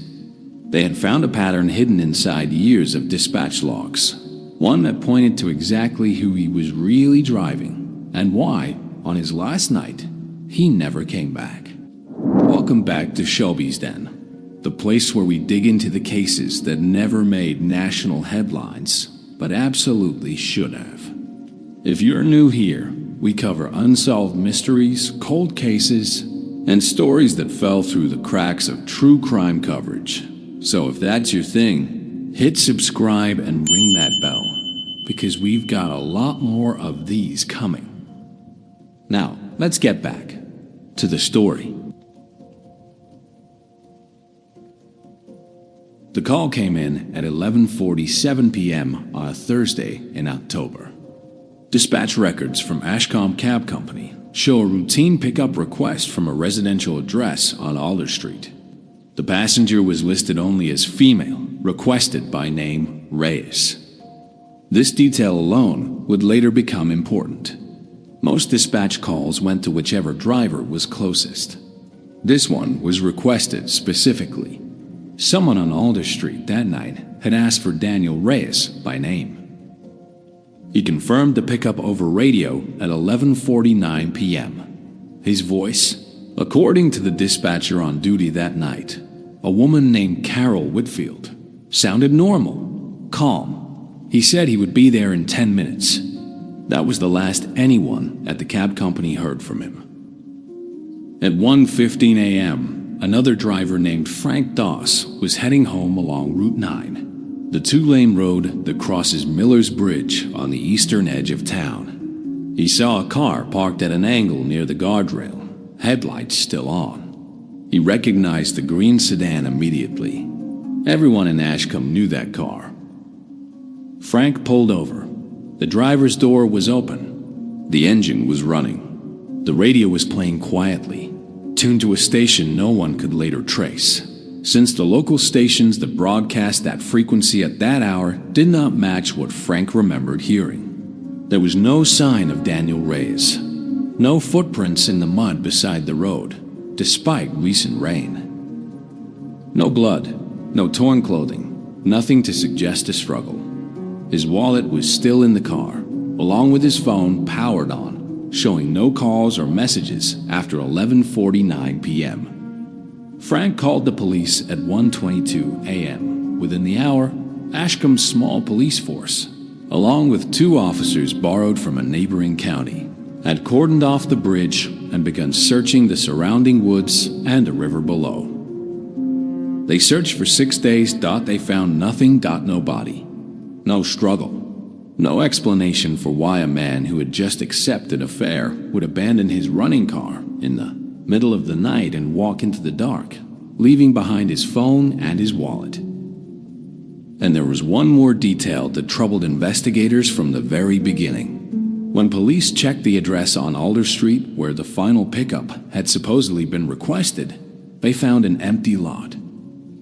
They had found a pattern hidden inside years of dispatch logs. One that pointed to exactly who he was really driving, and why, on his last night, he never came back. Welcome back to Shelby's Den, the place where we dig into the cases that never made national headlines, but absolutely should have. If you're new here, we cover unsolved mysteries, cold cases, and stories that fell through the cracks of true crime coverage. So if that's your thing, hit subscribe and ring that bell, because we've got a lot more of these coming. Now, let's get back to the story. The call came in at 11:47 p.m. on a Thursday in October. Dispatch records from Ashcombe Cab Company show a routine pickup request from a residential address on Alder Street. The passenger was listed only as female, requested by name Reyes. This detail alone would later become important. Most dispatch calls went to whichever driver was closest. This one was requested specifically. Someone on Alder Street that night had asked for Daniel Reyes by name. He confirmed the pickup over radio at 11:49 p.m. His voice, according to the dispatcher on duty that night, a woman named Carol Whitfield, sounded normal, calm. He said he would be there in 10 minutes. That was the last anyone at the cab company heard from him. At 1:15 a.m., another driver named Frank Doss was heading home along Route 9, the two-lane road that crosses Miller's Bridge on the eastern edge of town. He saw a car parked at an angle near the guardrail, headlights still on. He recognized the green sedan immediately. Everyone in Ashcombe knew that car. Frank pulled over. The driver's door was open. The engine was running. The radio was playing quietly, tuned to a station no one could later trace, since the local stations that broadcast that frequency at that hour did not match what Frank remembered hearing. There was no sign of Daniel Reyes, no footprints in the mud beside the road, despite recent rain. No blood, no torn clothing, nothing to suggest a struggle. His wallet was still in the car, along with his phone powered on, showing no calls or messages after 11:49 p.m. Frank called the police at 1:22 a.m. Within the hour, Ashcombe's small police force, along with 2 officers borrowed from a neighboring county, had cordoned off the bridge and begun searching the surrounding woods and the river below. They searched for 6 days. They found nothing. No body. No struggle. No explanation for why a man who had just accepted a fare would abandon his running car in the middle of the night and walk into the dark, leaving behind his phone and his wallet. And there was one more detail that troubled investigators from the very beginning. When police checked the address on Alder Street where the final pickup had supposedly been requested, they found an empty lot.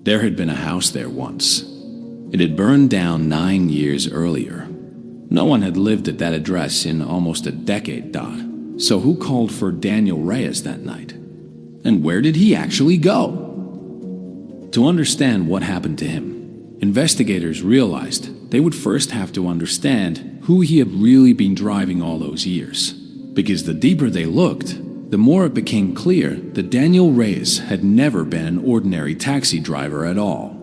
There had been a house there once. It had burned down 9 years earlier. No one had lived at that address in almost a decade. So who called for Daniel Reyes that night? And where did he actually go? To understand what happened to him, investigators realized they would first have to understand who he had really been driving all those years. Because the deeper they looked, the more it became clear that Daniel Reyes had never been an ordinary taxi driver at all.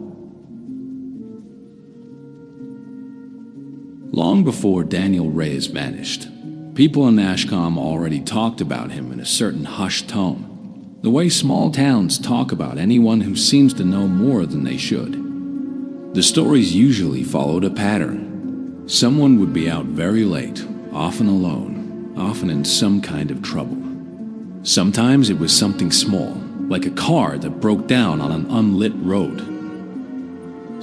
Long before Daniel Reyes vanished, people in Ashcombe already talked about him in a certain hushed tone, the way small towns talk about anyone who seems to know more than they should. The stories usually followed a pattern. Someone would be out very late, often alone, often in some kind of trouble. Sometimes it was something small, like a car that broke down on an unlit road.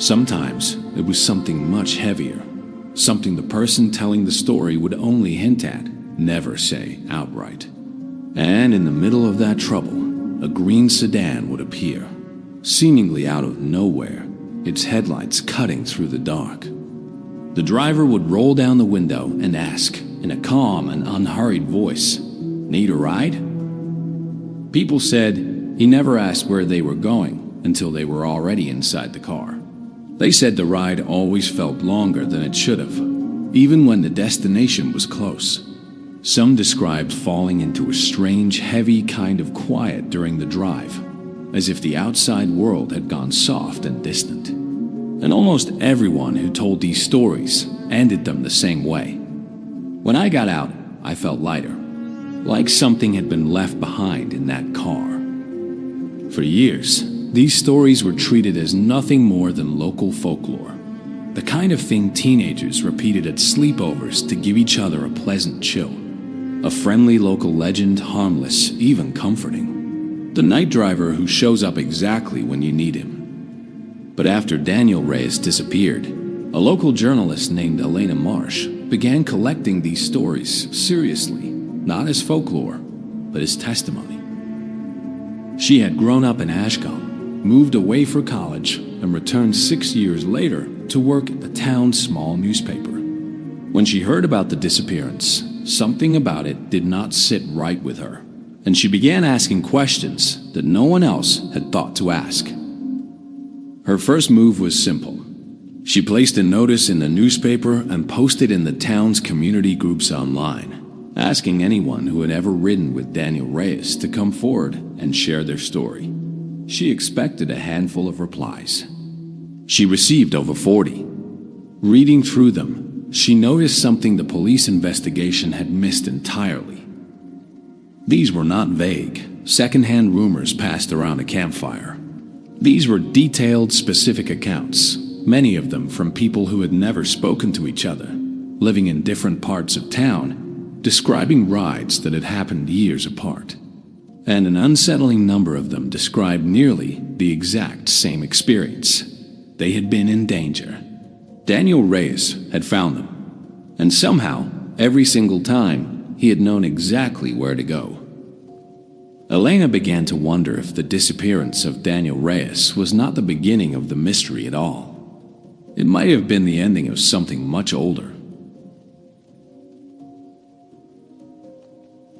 Sometimes it was something much heavier, something the person telling the story would only hint at, never say outright. And in the middle of that trouble, a green sedan would appear, seemingly out of nowhere, its headlights cutting through the dark. The driver would roll down the window and ask, in a calm and unhurried voice, "Need a ride?" People said he never asked where they were going until they were already inside the car. They said the ride always felt longer than it should have, even when the destination was close. Some described falling into a strange, heavy kind of quiet during the drive, as if the outside world had gone soft and distant. And almost everyone who told these stories ended them the same way. When I got out, I felt lighter, like something had been left behind in that car. For years, these stories were treated as nothing more than local folklore, the kind of thing teenagers repeated at sleepovers to give each other a pleasant chill. A friendly local legend, harmless, even comforting. The night driver who shows up exactly when you need him. But after Daniel Reyes disappeared, a local journalist named Elena Marsh began collecting these stories seriously, not as folklore, but as testimony. She had grown up in Ashcombe, moved away for college, and returned 6 years later to work at the town's small newspaper. When she heard about the disappearance, something about it did not sit right with her, and she began asking questions that no one else had thought to ask. Her first move was simple. She placed a notice in the newspaper and posted in the town's community groups online, asking anyone who had ever ridden with Daniel Reyes to come forward and share their story. She expected a handful of replies. She received over 40. Reading through them, she noticed something the police investigation had missed entirely. These were not vague, secondhand rumors passed around a campfire. These were detailed, specific accounts, many of them from people who had never spoken to each other, living in different parts of town, describing rides that had happened years apart. and an unsettling number of them described nearly the exact same experience. They had been in danger. Daniel Reyes had found them, and somehow, every single time, he had known exactly where to go. Elena began to wonder if the disappearance of Daniel Reyes was not the beginning of the mystery at all. It might have been the ending of something much older.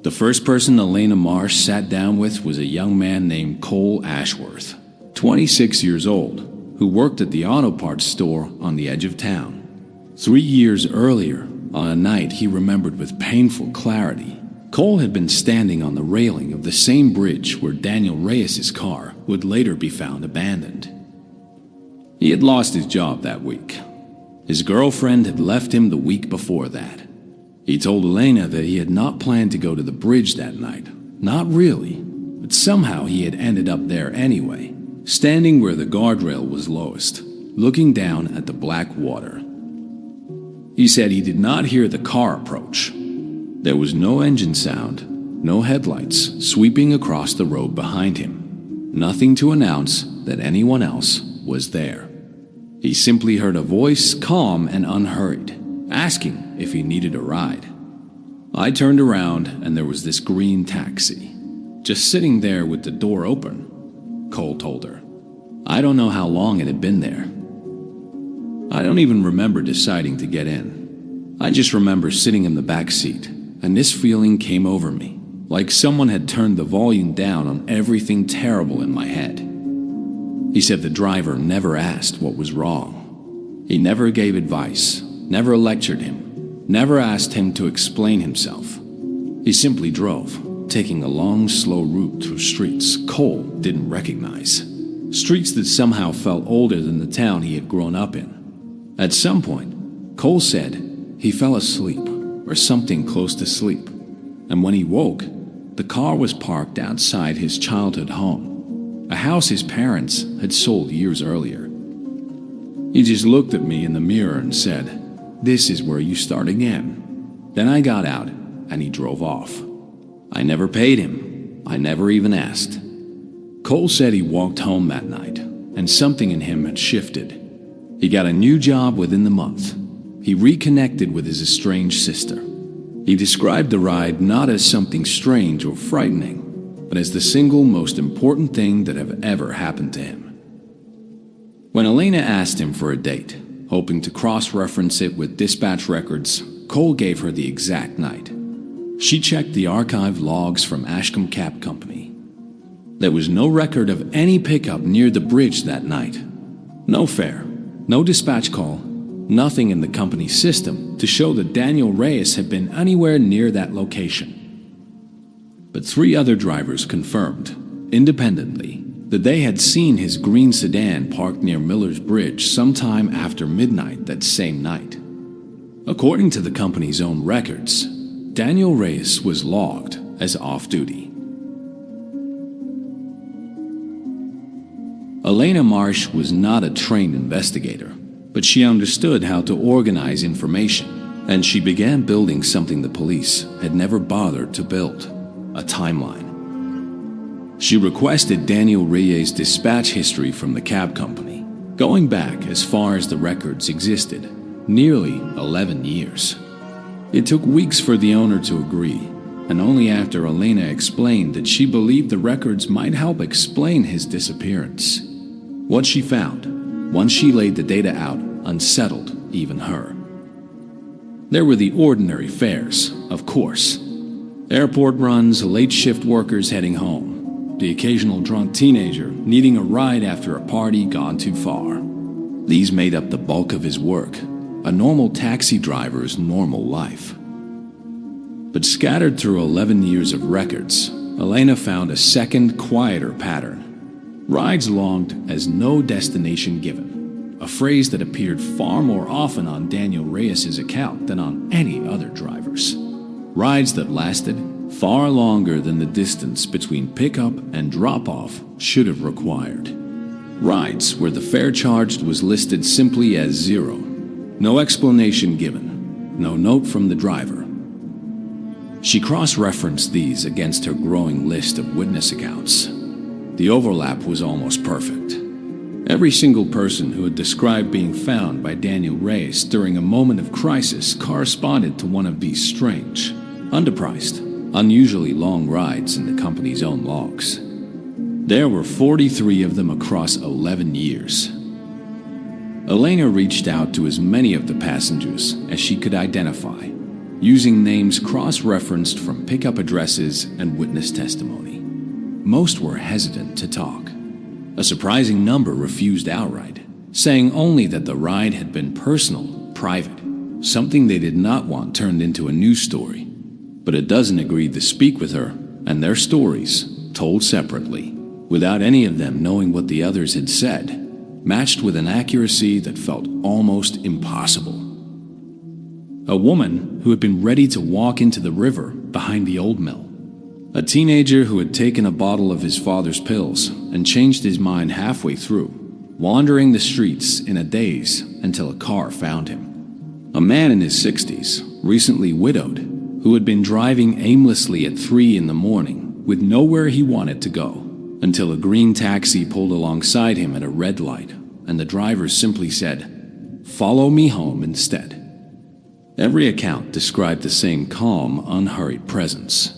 The first person Elena Marsh sat down with was a young man named Cole Ashworth, 26 years old, who worked at the auto parts store on the edge of town. 3 years earlier, on a night he remembered with painful clarity, Cole had been standing on the railing of the same bridge where Daniel Reyes' car would later be found abandoned. He had lost his job that week. His girlfriend had left him the week before that. He told Elena that he had not planned to go to the bridge that night. Not really, but somehow he had ended up there anyway, standing where the guardrail was lowest, looking down at the black water. He said he did not hear the car approach. There was no engine sound, no headlights sweeping across the road behind him. Nothing to announce that anyone else was there. He simply heard a voice, calm and unhurried, asking if he needed a ride. I turned around and there was this green taxi, just sitting there with the door open, Cole told her. I don't know how long it had been there. I don't even remember deciding to get in. I just remember sitting in the back seat, and this feeling came over me, like someone had turned the volume down on everything terrible in my head. He said the driver never asked what was wrong. He never gave advice, never lectured him, never asked him to explain himself. He simply drove, taking a long, slow route through streets Cole didn't recognize. Streets that somehow felt older than the town he had grown up in. At some point, Cole said he fell asleep, or something close to sleep, and when he woke, the car was parked outside his childhood home, a house his parents had sold years earlier. He just looked at me in the mirror and said, "This is where you start again." Then I got out, and he drove off. I never paid him. I never even asked. Cole said he walked home that night, and something in him had shifted. He got a new job within the month. He reconnected with his estranged sister. He described the ride not as something strange or frightening, but as the single most important thing that had ever happened to him. When Elena asked him for a date, hoping to cross-reference it with dispatch records, Cole gave her the exact night. She checked the archive logs from Ashcombe Cab Company. There was no record of any pickup near the bridge that night. No fare, no dispatch call, nothing in the company system to show that Daniel Reyes had been anywhere near that location. But 3 other drivers confirmed, independently, that they had seen his green sedan parked near Miller's Bridge sometime after midnight that same night. According to the company's own records, Daniel Reyes was logged as off-duty. Elena Marsh was not a trained investigator, but she understood how to organize information, and she began building something the police had never bothered to build: a timeline. She requested Daniel Reyes' dispatch history from the cab company, going back as far as the records existed, nearly 11 years. It took weeks for the owner to agree, and only after Elena explained that she believed the records might help explain his disappearance. What she found, once she laid the data out, unsettled even her. There were the ordinary fares, of course. Airport runs, late shift workers heading home, the occasional drunk teenager needing a ride after a party gone too far. These made up the bulk of his work, a normal taxi driver's normal life. But scattered through 11 years of records, Elena found a second, quieter pattern. Rides logged as no destination given, a phrase that appeared far more often on Daniel Reyes' account than on any other driver's. Rides that lasted far longer than the distance between pickup and drop-off should have required. Rides where the fare charged was listed simply as 0. No explanation given, no note from the driver. She cross-referenced these against her growing list of witness accounts. The overlap was almost perfect. Every single person who had described being found by Daniel Reyes during a moment of crisis corresponded to one of these strange, underpriced, unusually long rides in the company's own logs. There were 43 of them across 11 years. Elena reached out to as many of the passengers as she could identify, using names cross-referenced from pickup addresses and witness testimony. Most were hesitant to talk. A surprising number refused outright, saying only that the ride had been personal, private, something they did not want turned into a news story. But a dozen agreed to speak with her, and their stories, told separately, without any of them knowing what the others had said, matched with an accuracy that felt almost impossible. A woman who had been ready to walk into the river behind the old mill. A teenager who had taken a bottle of his father's pills and changed his mind halfway through, wandering the streets in a daze until a car found him. A man in his 60s, recently widowed, who had been driving aimlessly at 3 in the morning with nowhere he wanted to go, until a green taxi pulled alongside him at a red light, and the driver simply said, "Follow me home instead." Every account described the same calm, unhurried presence.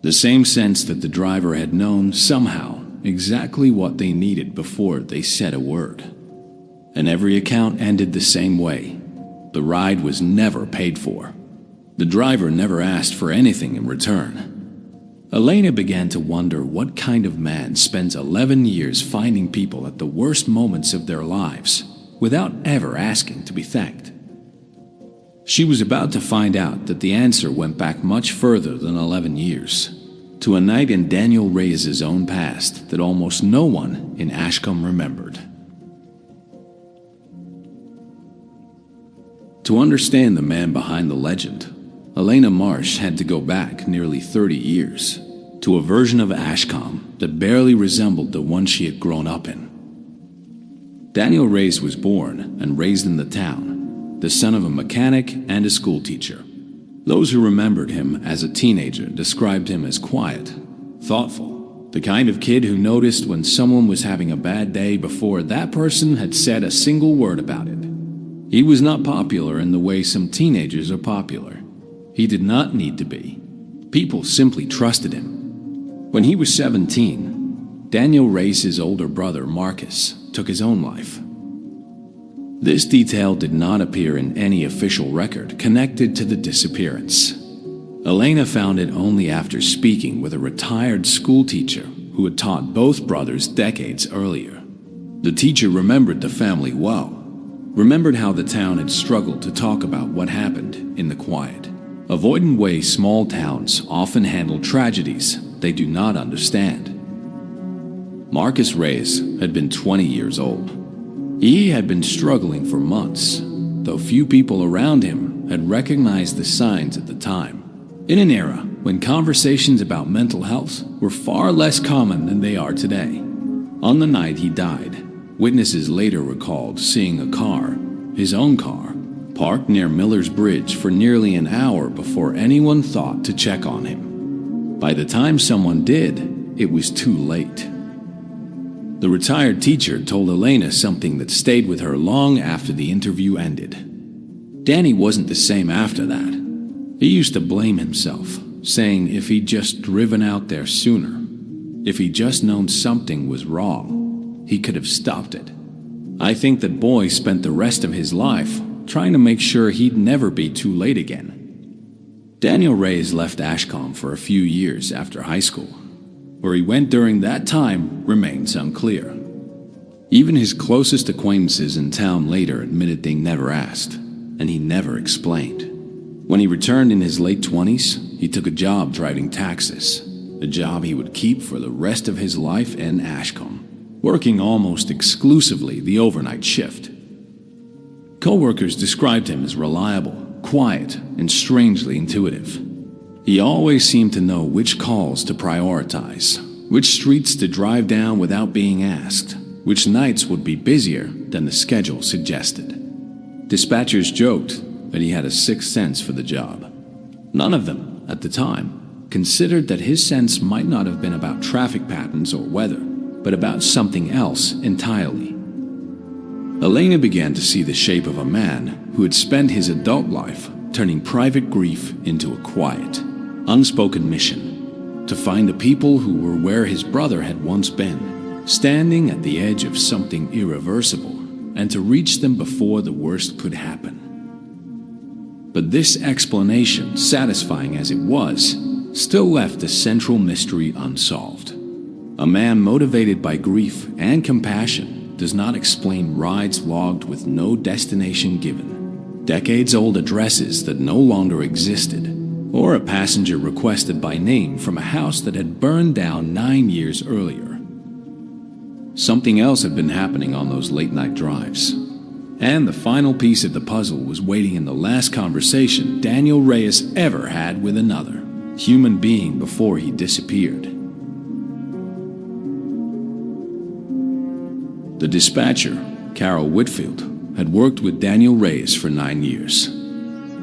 The same sense that the driver had known somehow exactly what they needed before they said a word. And every account ended the same way. The ride was never paid for. The driver never asked for anything in return. Elena began to wonder what kind of man spends 11 years finding people at the worst moments of their lives without ever asking to be thanked. She was about to find out that the answer went back much further than 11 years, to a night in Daniel Reyes' own past that almost no one in Ashcombe remembered. To understand the man behind the legend, Elena Marsh had to go back nearly 30 years, to a version of Ashcombe that barely resembled the one she had grown up in. Daniel Reyes was born and raised in the town, the son of a mechanic and a schoolteacher. Those who remembered him as a teenager described him as quiet, thoughtful, the kind of kid who noticed when someone was having a bad day before that person had said a single word about it. He was not popular in the way some teenagers are popular. He did not need to be. People simply trusted him. When he was 17, Daniel Reyes' older brother, Marcus, took his own life. This detail did not appear in any official record connected to the disappearance. Elena found it only after speaking with a retired schoolteacher who had taught both brothers decades earlier. The teacher remembered the family well, remembered how the town had struggled to talk about what happened in the quiet, avoiding ways small towns often handle tragedies they do not understand. Marcus Reyes had been 20 years old. He had been struggling for months, though few people around him had recognized the signs at the time. In an era when conversations about mental health were far less common than they are today. On the night he died, witnesses later recalled seeing a car, his own car, parked near Miller's Bridge for nearly an hour before anyone thought to check on him. By the time someone did, it was too late. The retired teacher told Elena something that stayed with her long after the interview ended. Danny wasn't the same after that. He used to blame himself, saying if he'd just driven out there sooner, if he'd just known something was wrong, he could have stopped it. I think that boy spent the rest of his life trying to make sure he'd never be too late again. Daniel Reyes left Ashcombe for a few years after high school. Where he went during that time remains unclear. Even his closest acquaintances in town later admitted they never asked, and he never explained. When he returned in his late 20s, he took a job driving taxis, a job he would keep for the rest of his life in Ashcombe, working almost exclusively the overnight shift. Co-workers described him as reliable, quiet, and strangely intuitive. He always seemed to know which calls to prioritize, which streets to drive down without being asked, which nights would be busier than the schedule suggested. Dispatchers joked that he had a sixth sense for the job. None of them at the time, considered that his sense might not have been about traffic patterns or weather, but about something else entirely. Elena began to see the shape of a man who had spent his adult life turning private grief into a quiet, unspoken mission to find the people who were where his brother had once been, standing at the edge of something irreversible, and to reach them before the worst could happen. But this explanation, satisfying as it was, still left the central mystery unsolved. A man motivated by grief and compassion does not explain rides logged with no destination given, decades-old addresses that no longer existed, or a passenger requested by name from a house that had burned down 9 years earlier. Something else had been happening on those late-night drives. And the final piece of the puzzle was waiting in the last conversation Daniel Reyes ever had with another human being before he disappeared. The dispatcher, Carol Whitfield, had worked with Daniel Reyes for 9 years.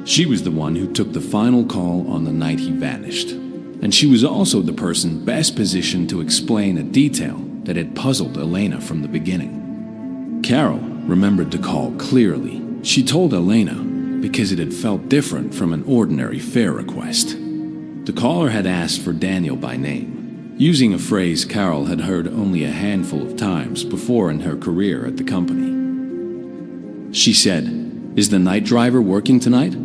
She was the one who took the final call on the night he vanished, and she was also the person best positioned to explain a detail that had puzzled Elena from the beginning. Carol remembered the call clearly. She told Elena because it had felt different from an ordinary fare request. The caller had asked for Daniel by name, using a phrase Carol had heard only a handful of times before in her career at the company. She said, "Is the night driver working tonight?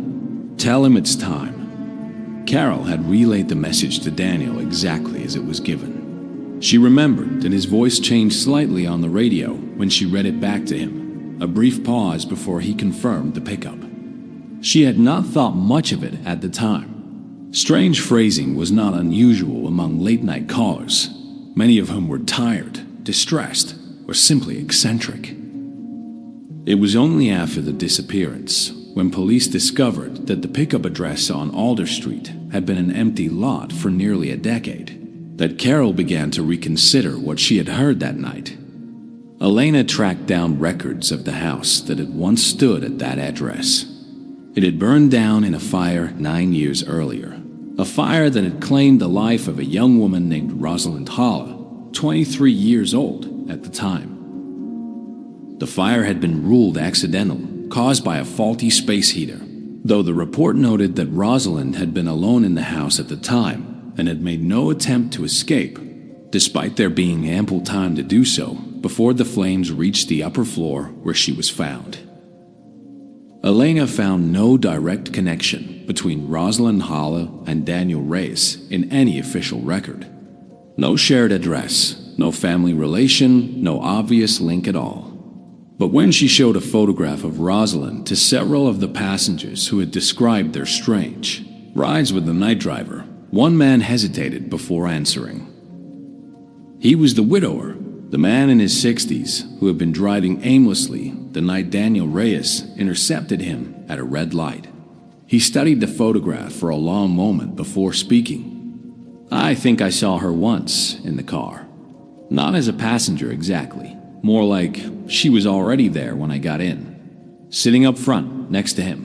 Tell him it's time." Carol had relayed the message to Daniel exactly as it was given. She remembered that his voice changed slightly on the radio when she read it back to him, a brief pause before he confirmed the pickup. She had not thought much of it at the time. Strange phrasing was not unusual among late-night callers, many of whom were tired, distressed, or simply eccentric. It was only after the disappearance, when police discovered that the pickup address on Alder Street had been an empty lot for nearly a decade, that Carol began to reconsider what she had heard that night. Elena tracked down records of the house that had once stood at that address. It had burned down in a fire 9 years earlier, a fire that had claimed the life of a young woman named Rosalind Holla, 23 years old at the time. The fire had been ruled accidental, caused by a faulty space heater, though the report noted that Rosalind had been alone in the house at the time and had made no attempt to escape, despite there being ample time to do so before the flames reached the upper floor where she was found. Elena found no direct connection between Rosalind Holla and Daniel Reyes in any official record. No shared address, no family relation, no obvious link at all. But when she showed a photograph of Rosalind to several of the passengers who had described their strange rides with the night driver, one man hesitated before answering. He was the widower, the man in his 60s who had been driving aimlessly the night Daniel Reyes intercepted him at a red light. He studied the photograph for a long moment before speaking. "I think I saw her once in the car. Not as a passenger exactly, more like she was already there when I got in, sitting up front next to him.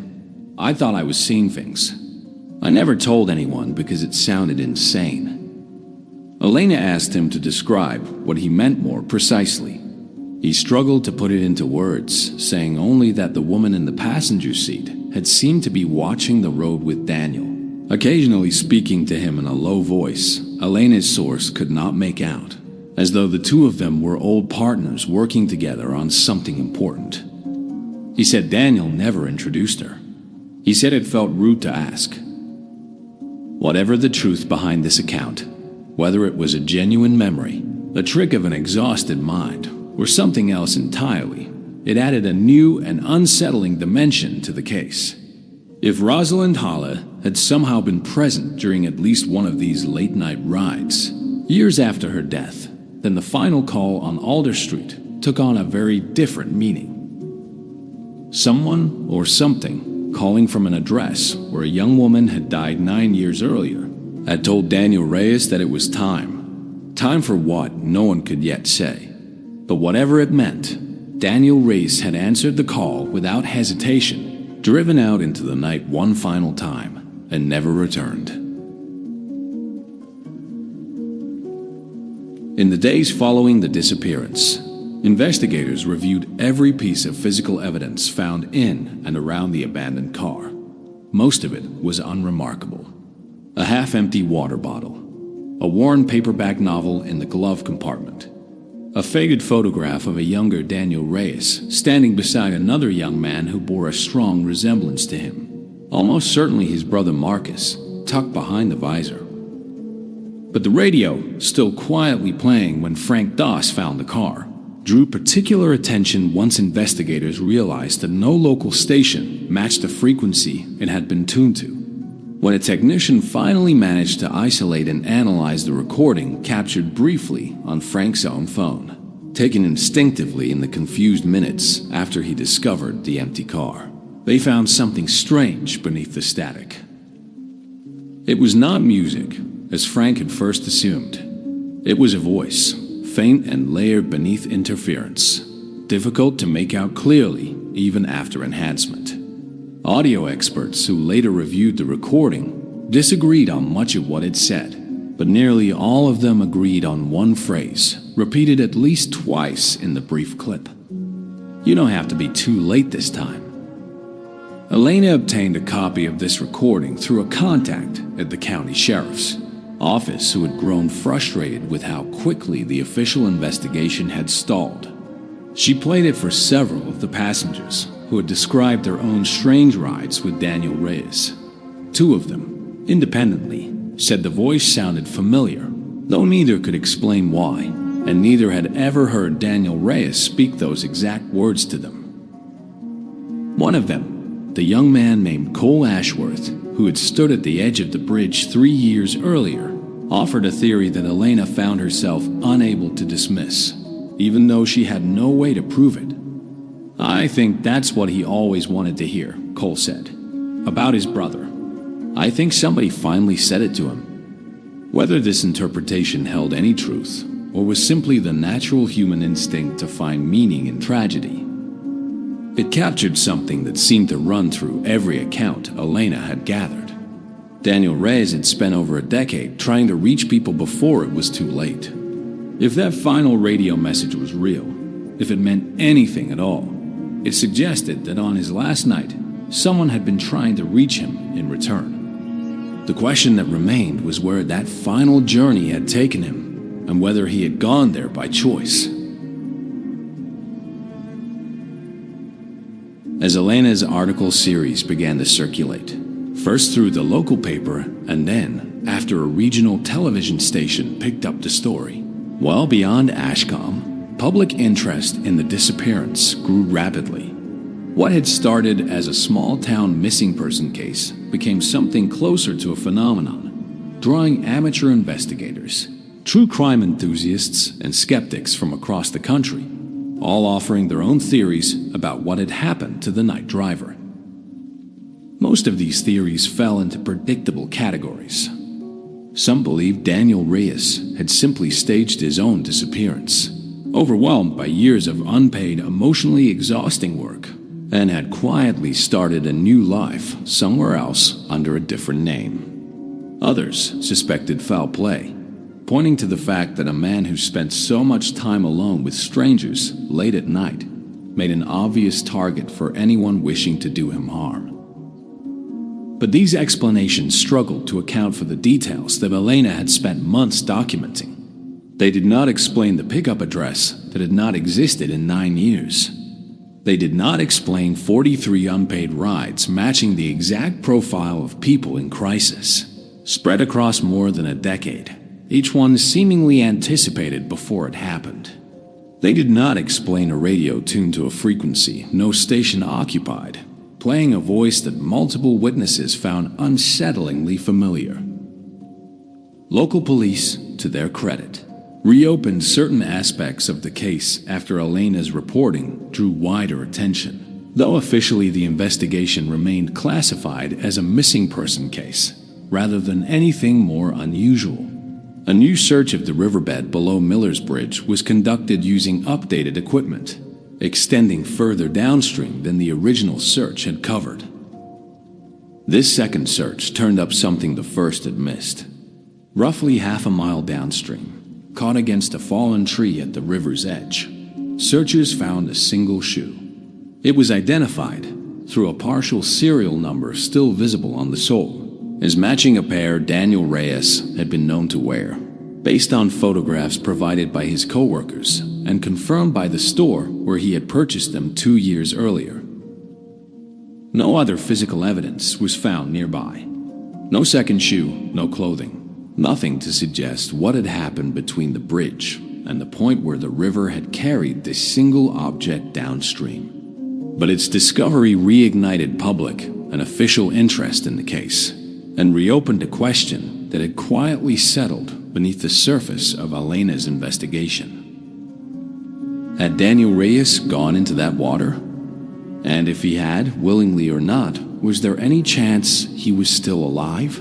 I thought I was seeing things. I never told anyone because it sounded insane." Elena asked him to describe what he meant more precisely. He struggled to put it into words, saying only that the woman in the passenger seat had seemed to be watching the road with Daniel, occasionally speaking to him in a low voice Elena's source could not make out, as though the two of them were old partners working together on something important. He said Daniel never introduced her. He said it felt rude to ask. Whatever the truth behind this account, whether it was a genuine memory, the trick of an exhausted mind, or something else entirely, it added a new and unsettling dimension to the case. If Rosalind Holla had somehow been present during at least one of these late-night rides, years after her death, then the final call on Alder Street took on a very different meaning. Someone or something calling from an address where a young woman had died 9 years earlier had told Daniel Reyes that it was time. Time for what, no one could yet say. But whatever it meant, Daniel Reyes had answered the call without hesitation, driven out into the night one final time, and never returned. In the days following the disappearance, investigators reviewed every piece of physical evidence found in and around the abandoned car. Most of it was unremarkable. A half-empty water bottle, a worn paperback novel in the glove compartment, a faded photograph of a younger Daniel Reyes standing beside another young man who bore a strong resemblance to him, almost certainly his brother Marcus, tucked behind the visor. But the radio, still quietly playing when Frank Doss found the car, drew particular attention once investigators realized that no local station matched the frequency it had been tuned to. When a technician finally managed to isolate and analyze the recording captured briefly on Frank's own phone, taken instinctively in the confused minutes after he discovered the empty car, they found something strange beneath the static. It was not music, as Frank had first assumed. It was a voice, faint and layered beneath interference, difficult to make out clearly even after enhancement. Audio experts who later reviewed the recording disagreed on much of what it said, but nearly all of them agreed on one phrase, repeated at least twice in the brief clip. "You don't have to be too late this time." Elena obtained a copy of this recording through a contact at the county sheriff's office who had grown frustrated with how quickly the official investigation had stalled. She played it for several of the passengers who had described their own strange rides with Daniel Reyes. Two of them, independently, said the voice sounded familiar, though neither could explain why, and neither had ever heard Daniel Reyes speak those exact words to them. One of them, the young man named Cole Ashworth, who had stood at the edge of the bridge 3 years earlier, offered a theory that Elena found herself unable to dismiss, even though she had no way to prove it. "I think that's what he always wanted to hear," Cole said, "about his brother. I think somebody finally said it to him." Whether this interpretation held any truth, or was simply the natural human instinct to find meaning in tragedy, it captured something that seemed to run through every account Elena had gathered. Daniel Reyes had spent over a decade trying to reach people before it was too late. If that final radio message was real, if it meant anything at all, it suggested that on his last night, someone had been trying to reach him in return. The question that remained was where that final journey had taken him, and whether he had gone there by choice. As Elena's article series began to circulate, first through the local paper and then after a regional television station picked up the story, well beyond Ashcombe, public interest in the disappearance grew rapidly. What had started as a small-town missing person case became something closer to a phenomenon, drawing amateur investigators, true crime enthusiasts, and skeptics from across the country, all offering their own theories about what had happened to the night driver. Most of these theories fell into predictable categories. Some believed Daniel Reyes had simply staged his own disappearance, overwhelmed by years of unpaid, emotionally exhausting work, and had quietly started a new life somewhere else under a different name. Others suspected foul play, pointing to the fact that a man who spent so much time alone with strangers late at night made an obvious target for anyone wishing to do him harm. But these explanations struggled to account for the details that Elena had spent months documenting. They did not explain the pickup address that had not existed in 9 years. They did not explain 43 unpaid rides matching the exact profile of people in crisis, spread across more than a decade, each one seemingly anticipated before it happened. They did not explain a radio tuned to a frequency no station occupied, playing a voice that multiple witnesses found unsettlingly familiar. Local police, to their credit, reopened certain aspects of the case after Elena's reporting drew wider attention, though officially the investigation remained classified as a missing person case, rather than anything more unusual. A new search of the riverbed below Miller's Bridge was conducted using updated equipment, extending further downstream than the original search had covered. This second search turned up something the first had missed. Roughly half a mile downstream, caught against a fallen tree at the river's edge. Searchers found a single shoe. It was identified through a partial serial number still visible on the sole, as matching a pair Daniel Reyes had been known to wear, based on photographs provided by his co-workers and confirmed by the store where he had purchased them 2 years earlier. No other physical evidence was found nearby. No second shoe, no clothing, nothing to suggest what had happened between the bridge and the point where the river had carried this single object downstream. But its discovery reignited public and official interest in the case and reopened a question that had quietly settled beneath the surface of Elena's investigation. Had Daniel Reyes gone into that water? And if he had, willingly or not, was there any chance he was still alive?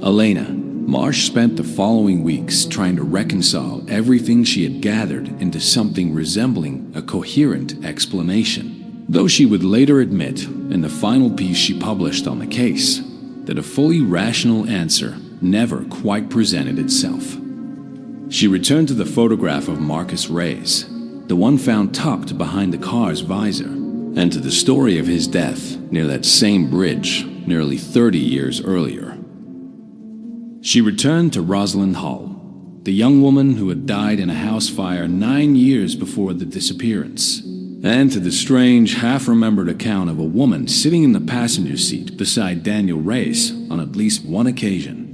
Elena, Marsh spent the following weeks trying to reconcile everything she had gathered into something resembling a coherent explanation, though she would later admit, in the final piece she published on the case, that a fully rational answer never quite presented itself. She returned to the photograph of Marcus Reyes, the one found tucked behind the car's visor, and to the story of his death near that same bridge nearly 30 years earlier. She returned to Rosalind Hull, the young woman who had died in a house fire 9 years before the disappearance, and to the strange, half-remembered account of a woman sitting in the passenger seat beside Daniel Reyes on at least one occasion.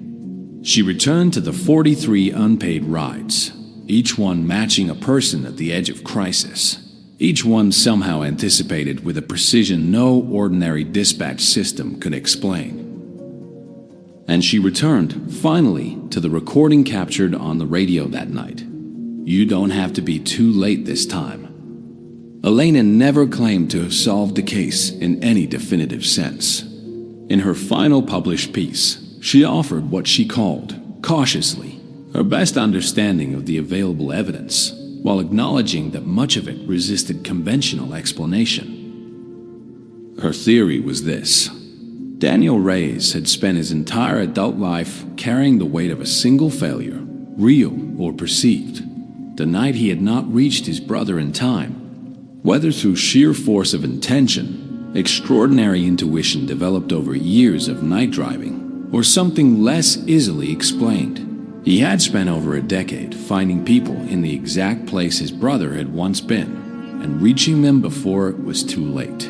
She returned to the 43 unpaid rides, each one matching a person at the edge of crisis, each one somehow anticipated with a precision no ordinary dispatch system could explain. And she returned, finally, to the recording captured on the radio that night. You don't have to be too late this time. Elena never claimed to have solved the case in any definitive sense. In her final published piece, she offered what she called, cautiously, her best understanding of the available evidence, while acknowledging that much of it resisted conventional explanation. Her theory was this. Daniel Reyes had spent his entire adult life carrying the weight of a single failure, real or perceived, the night he had not reached his brother in time, whether through sheer force of intention, extraordinary intuition developed over years of night driving, or something less easily explained. He had spent over a decade finding people in the exact place his brother had once been, and reaching them before it was too late.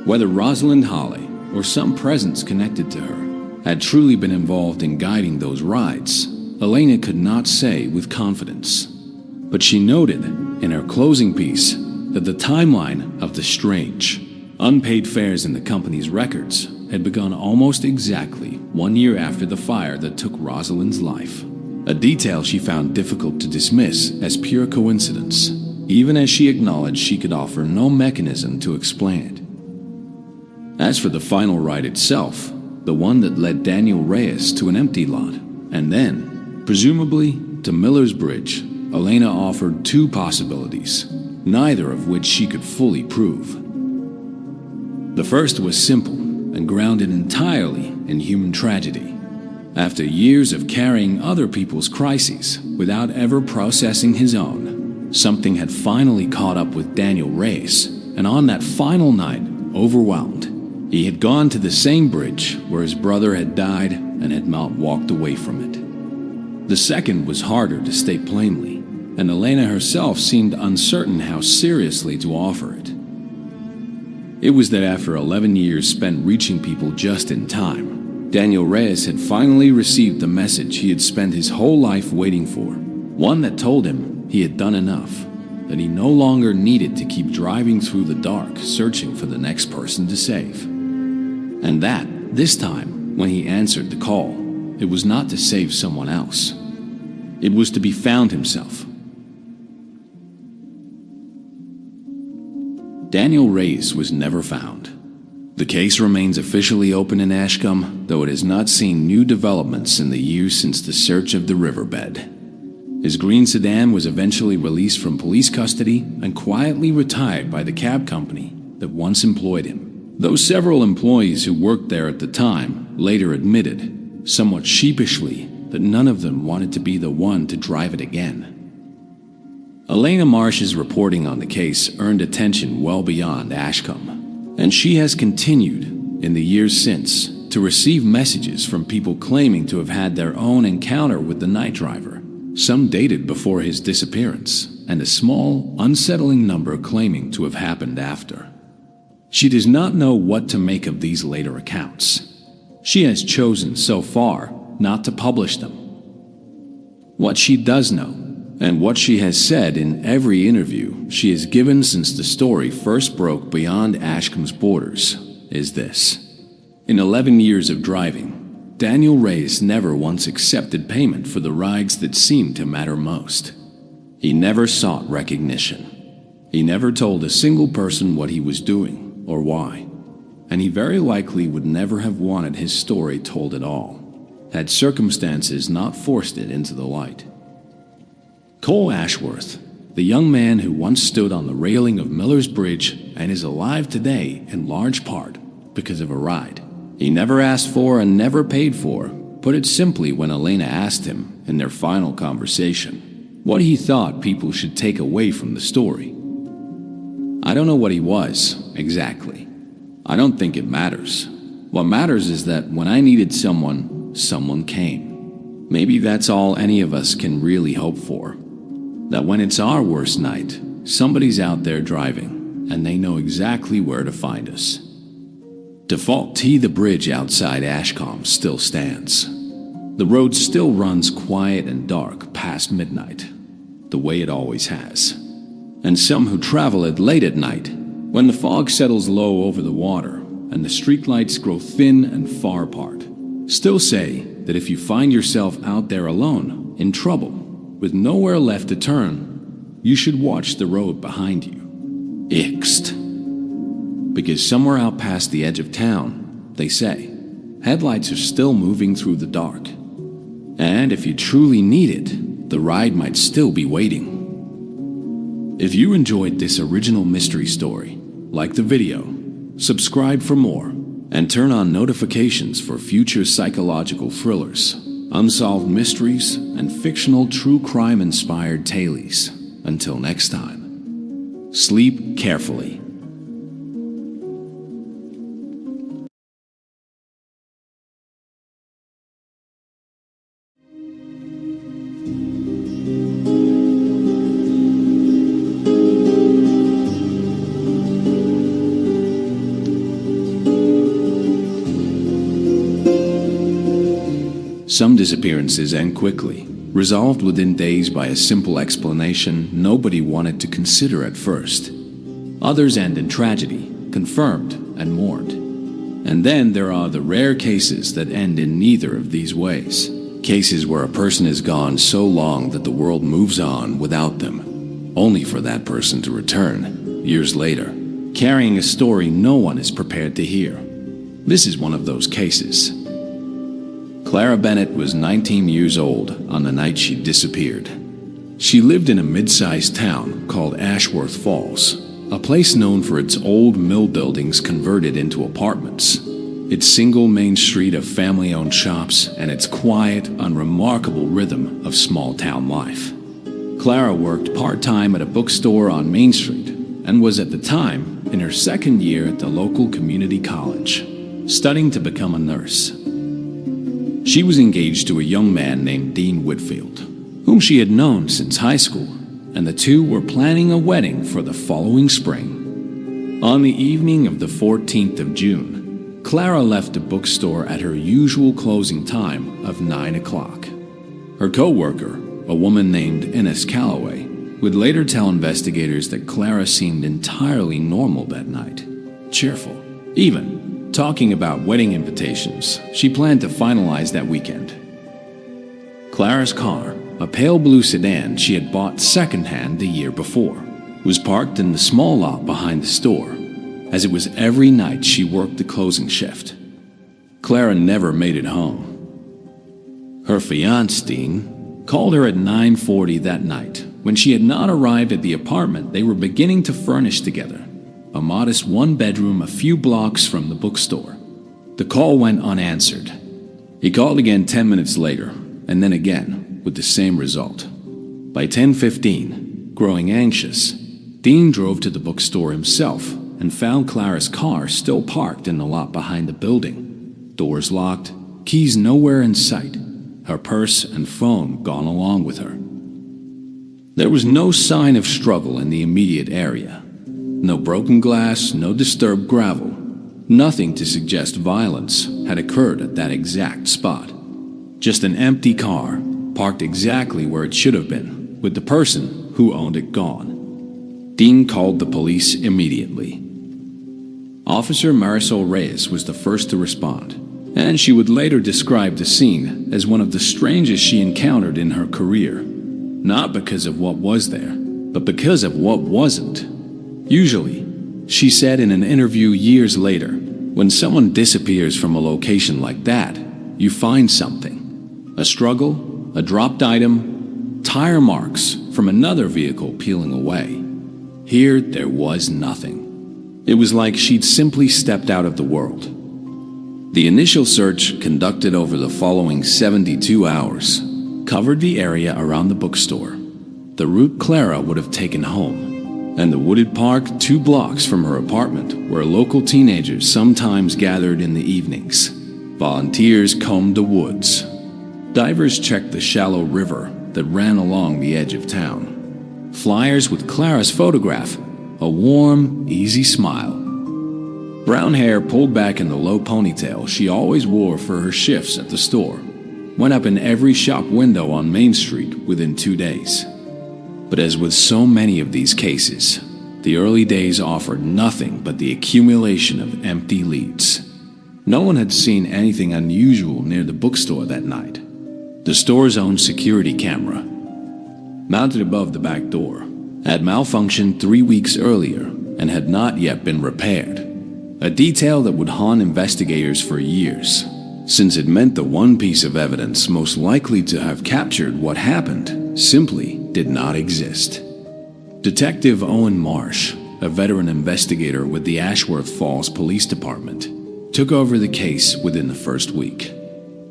Whether Rosalind Holly, or some presence connected to her, had truly been involved in guiding those rides, Elena could not say with confidence. But she noted, in her closing piece, that the timeline of the strange, unpaid fares in the company's records had begun almost exactly 1 year after the fire that took Rosalind's life, a detail she found difficult to dismiss as pure coincidence, even as she acknowledged she could offer no mechanism to explain it. As for the final ride itself, the one that led Daniel Reyes to an empty lot, and then, presumably, to Miller's Bridge, Elena offered two possibilities, neither of which she could fully prove. The first was simple and grounded entirely in human tragedy. After years of carrying other people's crises without ever processing his own, something had finally caught up with Daniel Reyes, and on that final night, overwhelmed, he had gone to the same bridge where his brother had died and had not walked away from it. The second was harder to state plainly, and Elena herself seemed uncertain how seriously to offer it. It was that after 11 years spent reaching people just in time, Daniel Reyes had finally received the message he had spent his whole life waiting for, one that told him he had done enough, that he no longer needed to keep driving through the dark searching for the next person to save. And that, this time, when he answered the call, it was not to save someone else. It was to be found himself. Daniel Reyes was never found. The case remains officially open in Ashcombe, though it has not seen new developments in the years since the search of the riverbed. His green sedan was eventually released from police custody and quietly retired by the cab company that once employed him, though several employees who worked there at the time later admitted somewhat sheepishly, that none of them wanted to be the one to drive it again. Elena Marsh's reporting on the case earned attention well beyond Ashcombe, and she has continued, in the years since, to receive messages from people claiming to have had their own encounter with the night driver, some dated before his disappearance, and a small, unsettling number claiming to have happened after. She does not know what to make of these later accounts. She has chosen, so far, not to publish them. What she does know, and what she has said in every interview she has given since the story first broke beyond Ashcombe's borders, is this. In 11 years of driving, Daniel Reyes never once accepted payment for the rides that seemed to matter most. He never sought recognition. He never told a single person what he was doing or why, and he very likely would never have wanted his story told at all, had circumstances not forced it into the light. Cole Ashworth, the young man who once stood on the railing of Miller's Bridge and is alive today in large part because of a ride he never asked for and never paid for, put it simply when Elena asked him, in their final conversation, what he thought people should take away from the story. I don't know what he was, exactly. I don't think it matters. What matters is that when I needed someone, someone came. Maybe that's all any of us can really hope for. That when it's our worst night, somebody's out there driving, and they know exactly where to find us. Default T, the bridge outside Ashcombe, still stands. The road still runs quiet and dark past midnight, the way it always has. And some who travel it late at night, when the fog settles low over the water and the streetlights grow thin and far apart, still say that if you find yourself out there alone, in trouble, with nowhere left to turn, you should watch the road behind you. Ixed. Because somewhere out past the edge of town, they say, headlights are still moving through the dark. And if you truly need it, the ride might still be waiting. If you enjoyed this original mystery story, like the video, subscribe for more, and turn on notifications for future psychological thrillers, unsolved mysteries, and fictional true crime-inspired tales. Until next time, sleep carefully. Some disappearances end quickly, resolved within days by a simple explanation nobody wanted to consider at first. Others end in tragedy, confirmed and mourned. And then there are the rare cases that end in neither of these ways. Cases where a person is gone so long that the world moves on without them, only for that person to return, years later, carrying a story no one is prepared to hear. This is one of those cases. Clara Bennett was 19 years old on the night she disappeared. She lived in a mid-sized town called Ashworth Falls, a place known for its old mill buildings converted into apartments, its single main street of family-owned shops, and its quiet, unremarkable rhythm of small-town life. Clara worked part-time at a bookstore on Main Street and was at the time in her second year at the local community college, studying to become a nurse. She was engaged to a young man named Dean Whitfield, whom she had known since high school, and the two were planning a wedding for the following spring. On the evening of the 14th of June, Clara left the bookstore at her usual closing time of 9 o'clock. Her co-worker, a woman named Ines Calloway, would later tell investigators that Clara seemed entirely normal that night, cheerful, even talking about wedding invitations she planned to finalize that weekend. Clara's car, a pale blue sedan she had bought secondhand the year before, was parked in the small lot behind the store, as it was every night she worked the closing shift. Clara never made it home. Her fiancé, Dean, called her at 9:40 that night when she had not arrived at the apartment they were beginning to furnish together, a modest one-bedroom a few blocks from the bookstore. The call went unanswered. He called again 10 minutes later, and then again, with the same result. By 10:15, growing anxious, Dean drove to the bookstore himself and found Clara's car still parked in the lot behind the building. Doors locked, keys nowhere in sight, her purse and phone gone along with her. There was no sign of struggle in the immediate area. No broken glass, no disturbed gravel. Nothing to suggest violence had occurred at that exact spot. Just an empty car, parked exactly where it should have been, with the person who owned it gone. Dean called the police immediately. Officer Marisol Reyes was the first to respond, and she would later describe the scene as one of the strangest she encountered in her career. Not because of what was there, but because of what wasn't. Usually, she said in an interview years later, when someone disappears from a location like that, you find something. A struggle, a dropped item, tire marks from another vehicle peeling away. Here, there was nothing. It was like she'd simply stepped out of the world. The initial search, conducted over the following 72 hours, covered the area around the bookstore, the route Clara would have taken home, and the wooded park 2 blocks from her apartment, where local teenagers sometimes gathered in the evenings. Volunteers combed the woods. Divers checked the shallow river that ran along the edge of town. Flyers with Clara's photograph, a warm, easy smile. Brown hair pulled back in the low ponytail she always wore for her shifts at the store. Went up in every shop window on Main Street within 2 days. But as with so many of these cases, the early days offered nothing but the accumulation of empty leads. No one had seen anything unusual near the bookstore that night. The store's own security camera, mounted above the back door, had malfunctioned 3 weeks earlier and had not yet been repaired. A detail that would haunt investigators for years, since it meant the one piece of evidence most likely to have captured what happened simply did not exist. Detective Owen Marsh, a veteran investigator with the Ashworth Falls Police Department, took over the case within the first week.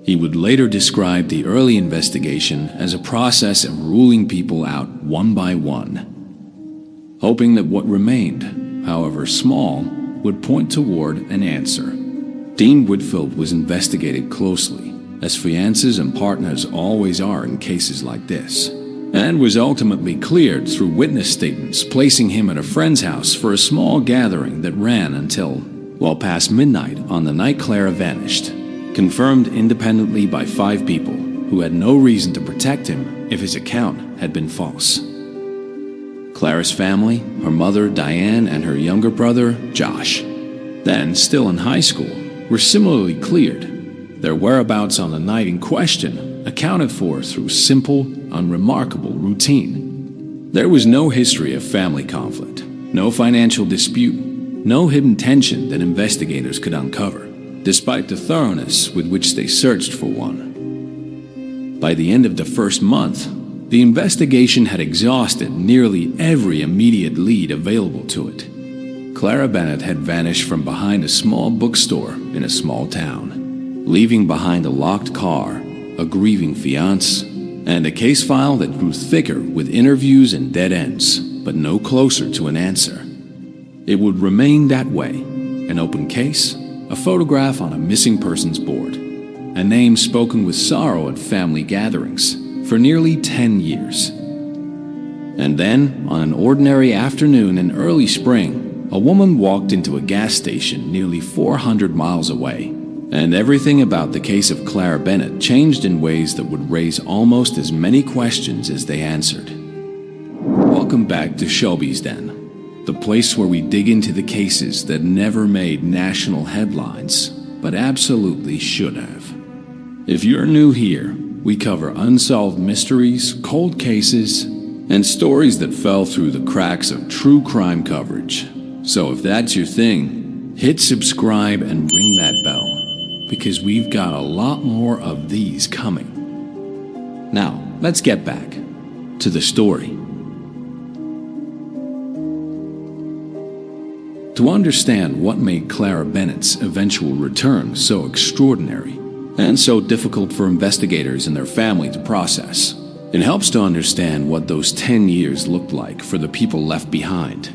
He would later describe the early investigation as a process of ruling people out one by one, hoping that what remained, however small, would point toward an answer. Dean Whitfield was investigated closely, as fiancés and partners always are in cases like this, and was ultimately cleared through witness statements placing him at a friend's house for a small gathering that ran until well past midnight on the night Clara vanished, confirmed independently by 5 people who had no reason to protect him if his account had been false. Clara's family, her mother Diane and her younger brother Josh, then still in high school, were similarly cleared. Their whereabouts on the night in question accounted for through simple, unremarkable routine. There was no history of family conflict, no financial dispute, no hidden tension that investigators could uncover, despite the thoroughness with which they searched for one. By the end of the first month, the investigation had exhausted nearly every immediate lead available to it. Clara Bennett had vanished from behind a small bookstore in a small town, leaving behind a locked car, a grieving fiancé, and a case file that grew thicker with interviews and dead ends, but no closer to an answer. It would remain that way, an open case, a photograph on a missing persons board, a name spoken with sorrow at family gatherings for nearly 10 years. And then, on an ordinary afternoon in early spring, a woman walked into a gas station nearly 400 miles away, and everything about the case of Clara Bennett changed in ways that would raise almost as many questions as they answered. Welcome back to Shelby's Den, the place where we dig into the cases that never made national headlines, but absolutely should have. If you're new here, we cover unsolved mysteries, cold cases, and stories that fell through the cracks of true crime coverage. So if that's your thing, hit subscribe and ring that bell, because we've got a lot more of these coming. Now, let's get back to the story. To understand what made Clara Bennett's eventual return so extraordinary, and so difficult for investigators and their family to process. It helps to understand what those 10 years looked like for the people left behind,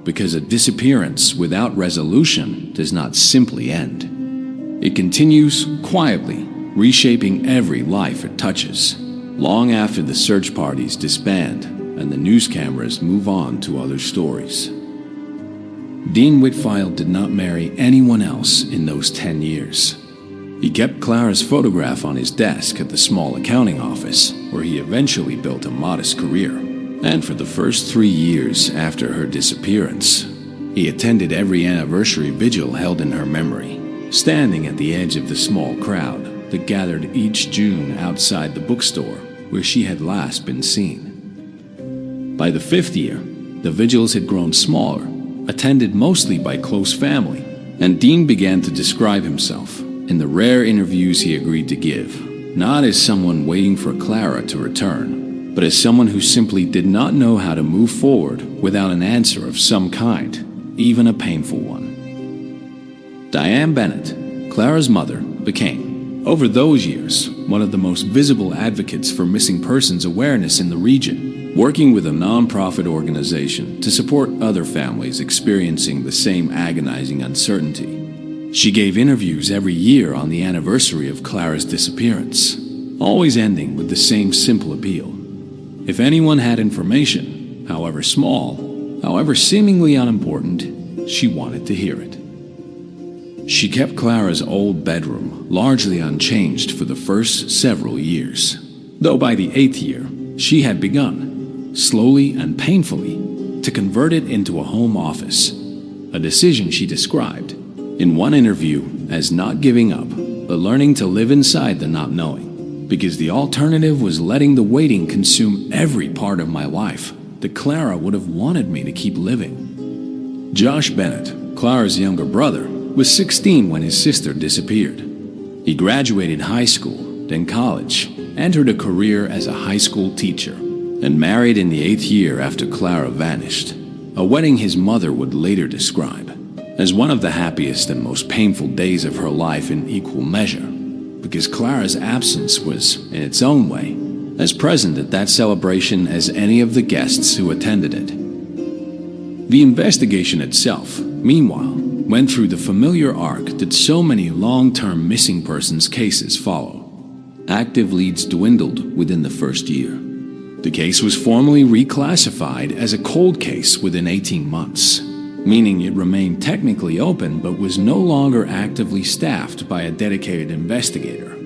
because a disappearance without resolution does not simply end. It continues quietly, reshaping every life it touches, long after the search parties disband and the news cameras move on to other stories. Dean Whitfield did not marry anyone else in those 10 years. He kept Clara's photograph on his desk at the small accounting office, where he eventually built a modest career. And for the first 3 years after her disappearance, he attended every anniversary vigil held in her memory, standing at the edge of the small crowd that gathered each June outside the bookstore where she had last been seen. By the 5th year, the vigils had grown smaller, attended mostly by close family, and Dean began to describe himself, in the rare interviews he agreed to give, not as someone waiting for Clara to return, but as someone who simply did not know how to move forward without an answer of some kind, even a painful one. Diane Bennett, Clara's mother, became, over those years, one of the most visible advocates for missing persons awareness in the region, working with a non-profit organization to support other families experiencing the same agonizing uncertainty. She gave interviews every year on the anniversary of Clara's disappearance, always ending with the same simple appeal. If anyone had information, however small, however seemingly unimportant, she wanted to hear it. She kept Clara's old bedroom largely unchanged for the first several years, though by the 8th year, she had begun, slowly and painfully, to convert it into a home office, a decision she described, in one interview, as not giving up, but learning to live inside the not knowing, because the alternative was letting the waiting consume every part of my life that Clara would have wanted me to keep living. Josh Bennett, Clara's younger brother, was 16 when his sister disappeared. He graduated high school, then college, entered a career as a high school teacher, and married in the 8th year after Clara vanished, a wedding his mother would later describe as one of the happiest and most painful days of her life in equal measure, because Clara's absence was, in its own way, as present at that celebration as any of the guests who attended it. The investigation itself, meanwhile, went through the familiar arc that so many long-term missing persons cases follow. Active leads dwindled within the first year. The case was formally reclassified as a cold case within 18 months, meaning it remained technically open but was no longer actively staffed by a dedicated investigator.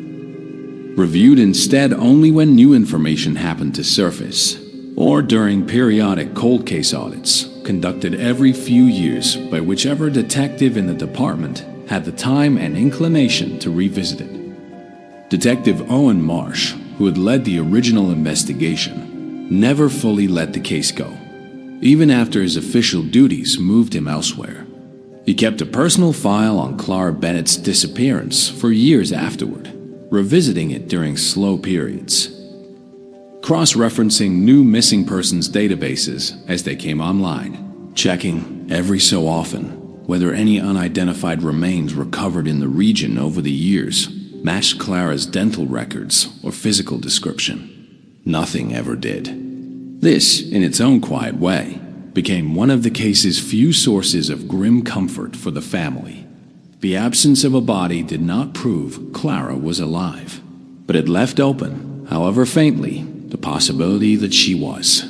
Reviewed instead only when new information happened to surface, or during periodic cold case audits conducted every few years by whichever detective in the department had the time and inclination to revisit it. Detective Owen Marsh, who had led the original investigation, never fully let the case go, even after his official duties moved him elsewhere. He kept a personal file on Clara Bennett's disappearance for years afterward, revisiting it during slow periods, cross-referencing new missing persons databases as they came online, checking every so often whether any unidentified remains recovered in the region over the years matched Clara's dental records or physical description. Nothing ever did. This, in its own quiet way, became one of the case's few sources of grim comfort for the family. The absence of a body did not prove Clara was alive, but it left open, however faintly, the possibility that she was.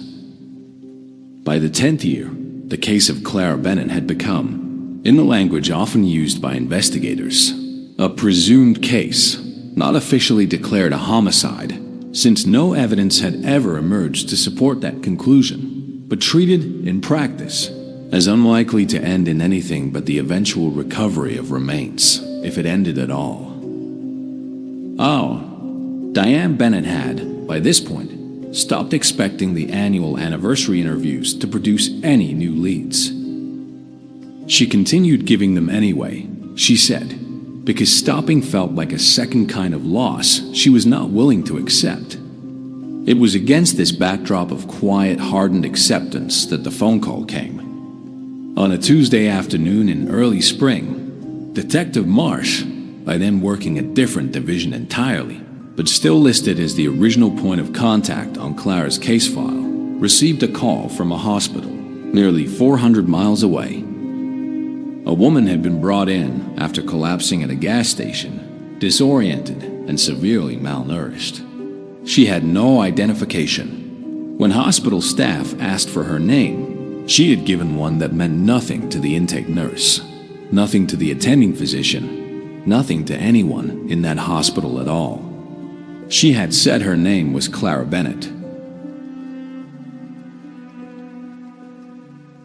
By the 10th year, the case of Clara Bennett had become, in the language often used by investigators, a presumed case, not officially declared a homicide, since no evidence had ever emerged to support that conclusion, but treated, in practice, as unlikely to end in anything but the eventual recovery of remains, if it ended at all. Diane Bennett had, by this point, stopped expecting the annual anniversary interviews to produce any new leads. She continued giving them anyway, she said, because stopping felt like a second kind of loss she was not willing to accept. It was against this backdrop of quiet, hardened acceptance that the phone call came. On a Tuesday afternoon in early spring, Detective Marsh, by then working a different division entirely, but still listed as the original point of contact on Clara's case file, received a call from a hospital nearly 400 miles away. A woman had been brought in after collapsing at a gas station, disoriented and severely malnourished. She had no identification. When hospital staff asked for her name, she had given one that meant nothing to the intake nurse, nothing to the attending physician, nothing to anyone in that hospital at all. She had said her name was Clara Bennett.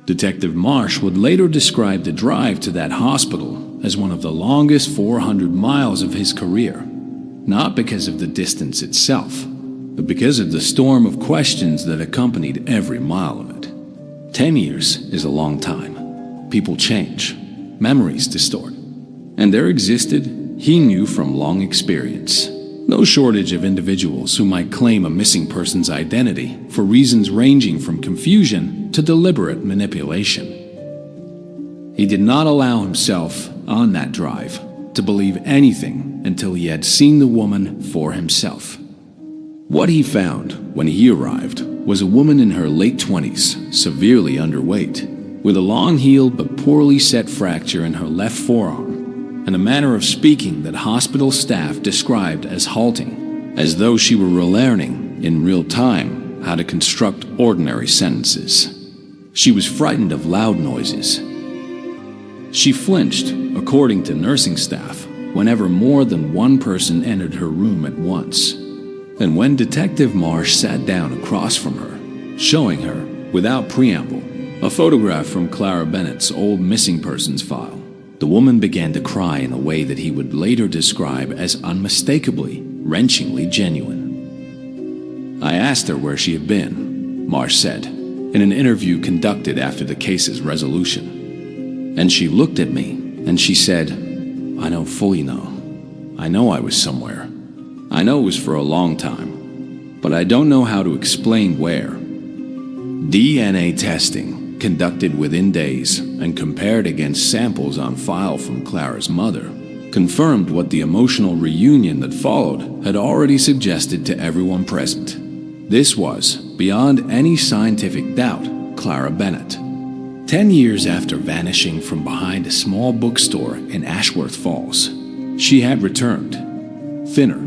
Detective Marsh would later describe the drive to that hospital as one of the longest 400 miles of his career, not because of the distance itself, but because of the storm of questions that accompanied every mile of it. 10 years is a long time. People change, memories distort, and there existed, he knew from long experience, no shortage of individuals who might claim a missing person's identity for reasons ranging from confusion to deliberate manipulation. He did not allow himself, on that drive, to believe anything until he had seen the woman for himself. What he found when he arrived was a woman in her late 20s, severely underweight, with a long-healed but poorly set fracture in her left forearm, and a manner of speaking that hospital staff described as halting, as though she were relearning in real time how to construct ordinary sentences. She was frightened of loud noises. She flinched, according to nursing staff, whenever more than one person entered her room at once. And when Detective Marsh sat down across from her, showing her, without preamble, a photograph from Clara Bennett's old missing persons file, the woman began to cry in a way that he would later describe as unmistakably, wrenchingly genuine. I asked her where she had been, Marsh said, in an interview conducted after the case's resolution. And she looked at me, and she said, "I don't fully know. I know I was somewhere. I know it was for a long time, but I don't know how to explain where." DNA testing, conducted within days and compared against samples on file from Clara's mother, confirmed what the emotional reunion that followed had already suggested to everyone present. This was, beyond any scientific doubt, Clara Bennett. 10 years after vanishing from behind a small bookstore in Ashworth Falls, she had returned, thinner,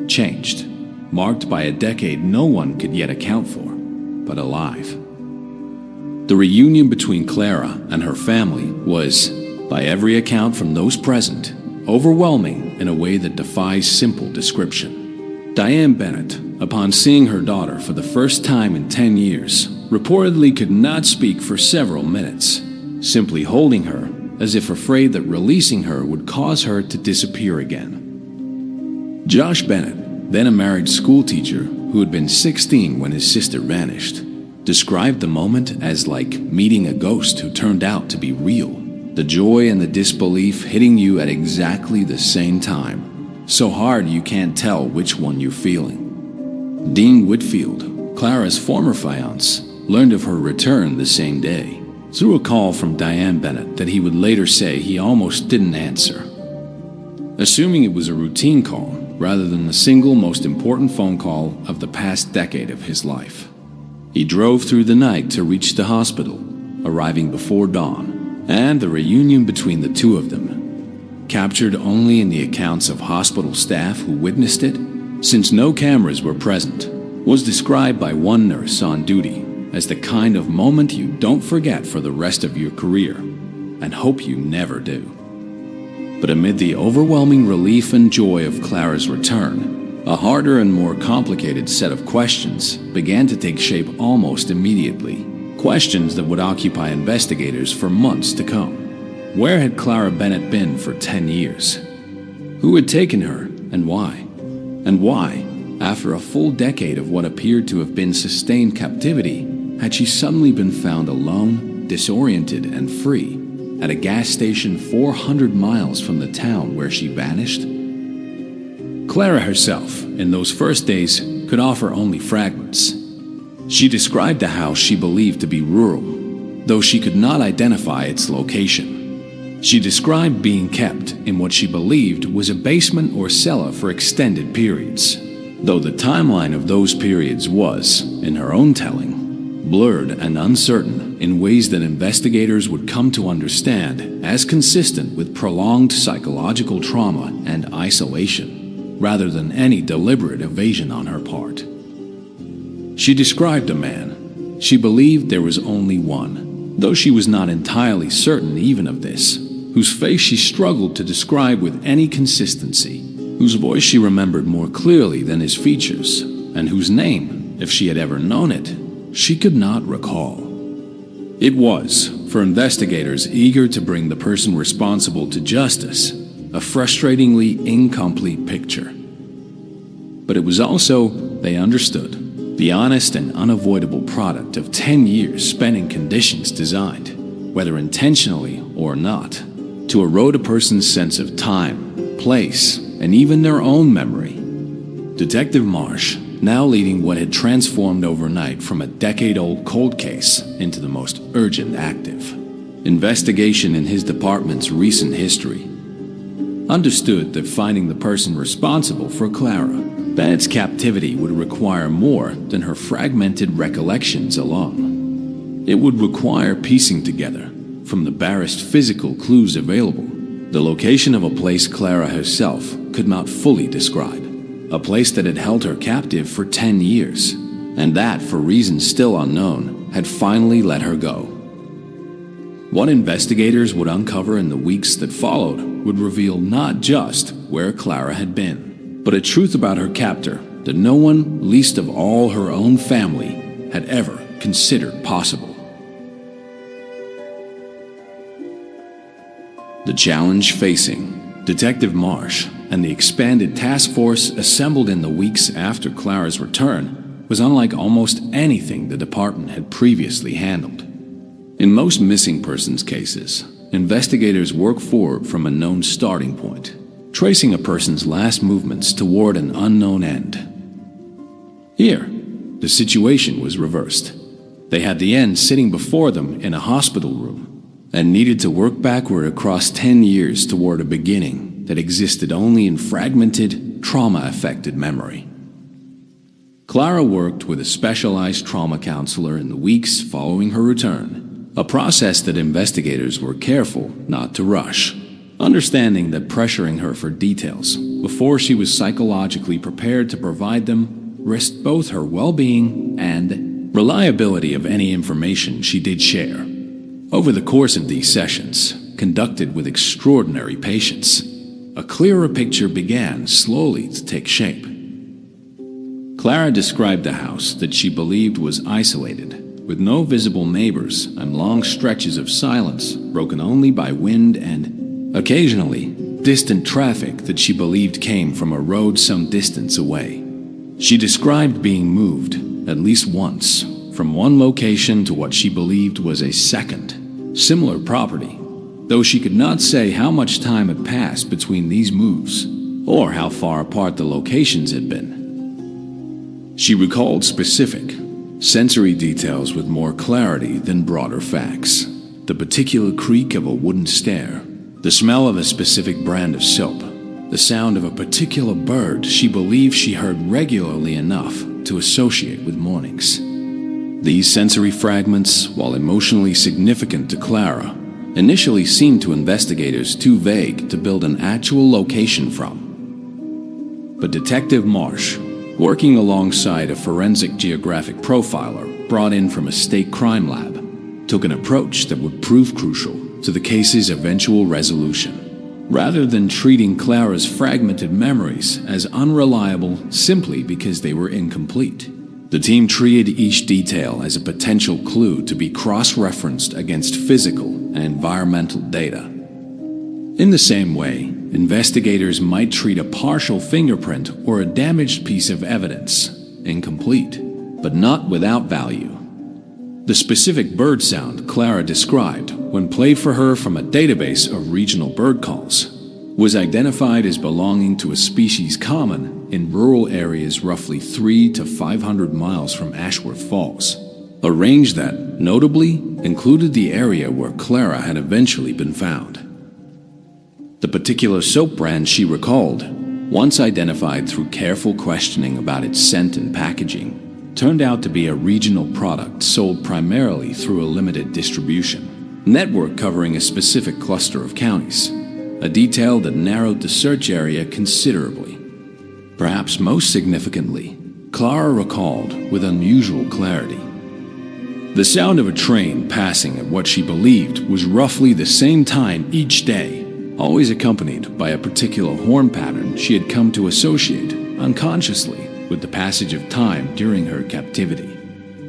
changed, marked by a decade no one could yet account for, but alive. The reunion between Clara and her family was, by every account from those present, overwhelming in a way that defies simple description. Diane Bennett, upon seeing her daughter for the first time in 10 years, reportedly could not speak for several minutes, simply holding her as if afraid that releasing her would cause her to disappear again. Josh Bennett, then a married schoolteacher who had been 16 when his sister vanished, described the moment as like meeting a ghost who turned out to be real. The joy and the disbelief hitting you at exactly the same time, so hard you can't tell which one you're feeling. Dean Whitfield, Clara's former fiancé, learned of her return the same day, through a call from Diane Bennett that he would later say he almost didn't answer. Assuming it was a routine call rather than the single most important phone call of the past decade of his life. He drove through the night to reach the hospital, arriving before dawn, and the reunion between the two of them, captured only in the accounts of hospital staff who witnessed it, since no cameras were present, was described by one nurse on duty as the kind of moment you don't forget for the rest of your career, and hope you never do. But amid the overwhelming relief and joy of Clara's return, a harder and more complicated set of questions began to take shape almost immediately. Questions that would occupy investigators for months to come. Where had Clara Bennett been for 10 years? Who had taken her, and why? And why, after a full decade of what appeared to have been sustained captivity, had she suddenly been found alone, disoriented, and free at a gas station 400 miles from the town where she vanished? Clara herself, in those first days, could offer only fragments. She described the house she believed to be rural, though she could not identify its location. She described being kept in what she believed was a basement or cellar for extended periods, though the timeline of those periods was, in her own telling, blurred and uncertain in ways that investigators would come to understand as consistent with prolonged psychological trauma and isolation, rather than any deliberate evasion on her part. She described a man. She believed there was only one, though she was not entirely certain even of this, whose face she struggled to describe with any consistency, whose voice she remembered more clearly than his features, and whose name, if she had ever known it, she could not recall. It was, for investigators eager to bring the person responsible to justice, a frustratingly incomplete picture. But it was also, they understood, the honest and unavoidable product of 10 years spent in conditions designed, whether intentionally or not, to erode a person's sense of time, place, and even their own memory. Detective Marsh, now leading what had transformed overnight from a decade-old cold case into the most urgent active investigation in his department's recent history, understood that finding the person responsible for Clara Bennett's captivity would require more than her fragmented recollections alone. It would require piecing together, from the barest physical clues available, the location of a place Clara herself could not fully describe, a place that had held her captive for 10 years, and that, for reasons still unknown, had finally let her go. What investigators would uncover in the weeks that followed would reveal not just where Clara had been, but a truth about her captor that no one, least of all her own family, had ever considered possible. The challenge facing Detective Marsh and the expanded task force assembled in the weeks after Clara's return was unlike almost anything the department had previously handled. In most missing persons cases, investigators work forward from a known starting point, tracing a person's last movements toward an unknown end. Here, the situation was reversed. They had the end sitting before them in a hospital room, and needed to work backward across 10 years toward a beginning that existed only in fragmented, trauma-affected memory. Clara worked with a specialized trauma counselor in the weeks following her return, a process that investigators were careful not to rush, understanding that pressuring her for details before she was psychologically prepared to provide them risked both her well-being and reliability of any information she did share. Over the course of these sessions, conducted with extraordinary patience, a clearer picture began slowly to take shape. Clara described the house that she believed was isolated, with no visible neighbors and long stretches of silence broken only by wind and, occasionally, distant traffic that she believed came from a road some distance away. She described being moved, at least once, from one location to what she believed was a second, similar property, though she could not say how much time had passed between these moves, or how far apart the locations had been. She recalled specific, sensory details with more clarity than broader facts. The particular creak of a wooden stair, the smell of a specific brand of soap, the sound of a particular bird she believed she heard regularly enough to associate with mornings. These sensory fragments, while emotionally significant to Clara, initially seemed to investigators too vague to build an actual location from. But Detective Marsh, working alongside a forensic geographic profiler brought in from a state crime lab, took an approach that would prove crucial to the case's eventual resolution, rather than treating Clara's fragmented memories as unreliable simply because they were incomplete. The team treated each detail as a potential clue to be cross-referenced against physical and environmental data. In the same way, investigators might treat a partial fingerprint or a damaged piece of evidence incomplete, but not without value. The specific bird sound Clara described, when played for her from a database of regional bird calls, was identified as belonging to a species common in rural areas roughly 300 to 500 miles from Ashworth Falls, a range that, notably, included the area where Clara had eventually been found. The particular soap brand she recalled, once identified through careful questioning about its scent and packaging, turned out to be a regional product sold primarily through a limited distribution network covering a specific cluster of counties, a detail that narrowed the search area considerably. Perhaps most significantly, Clara recalled with unusual clarity the sound of a train passing at what she believed was roughly the same time each day, always accompanied by a particular horn pattern she had come to associate unconsciously with the passage of time during her captivity.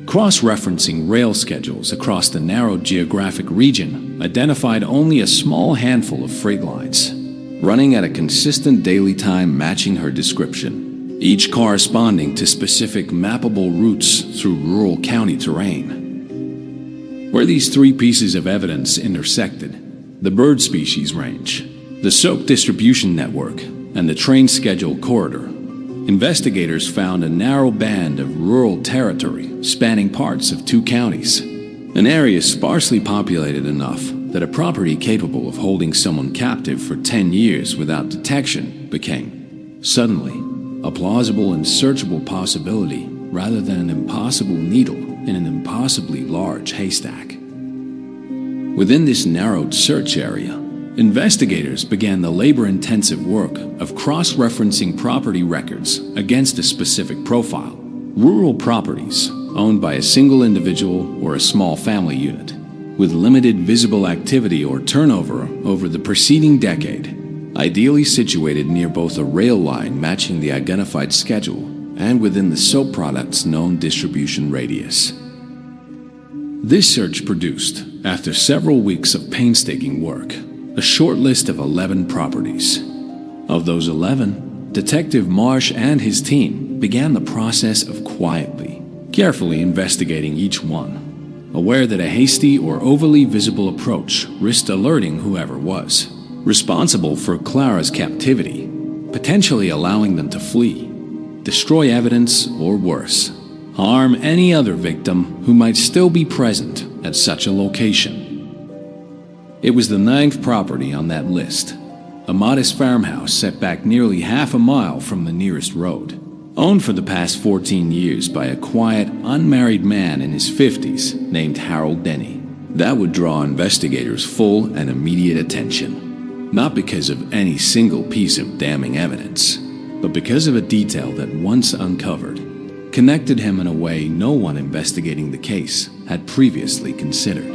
Cross-referencing rail schedules across the narrow geographic region identified only a small handful of freight lines, running at a consistent daily time matching her description, each corresponding to specific mappable routes through rural county terrain. Where these three pieces of evidence intersected, the bird species range, the soap distribution network, and the train schedule corridor, investigators found a narrow band of rural territory spanning parts of two counties, an area sparsely populated enough that a property capable of holding someone captive for 10 years without detection became, suddenly, a plausible and searchable possibility rather than an impossible needle in an impossibly large haystack. Within this narrowed search area, investigators began the labor-intensive work of cross-referencing property records against a specific profile, rural properties owned by a single individual or a small family unit, with limited visible activity or turnover over the preceding decade, ideally situated near both a rail line matching the identified schedule and within the soap product's known distribution radius. This search produced, after several weeks of painstaking work, a short list of 11 properties. Of those 11, Detective Marsh and his team began the process of quietly, carefully investigating each one, aware that a hasty or overly visible approach risked alerting whoever was responsible for Clara's captivity, potentially allowing them to flee, destroy evidence, or worse, harm any other victim who might still be present at such a location. It was the 9th property on that list, a modest farmhouse set back nearly half a mile from the nearest road, owned for the past 14 years by a quiet, unmarried man in his 50s named Harold Denny. That would draw investigators' full and immediate attention, not because of any single piece of damning evidence, but because of a detail that once uncovered connected him in a way no one investigating the case had previously considered.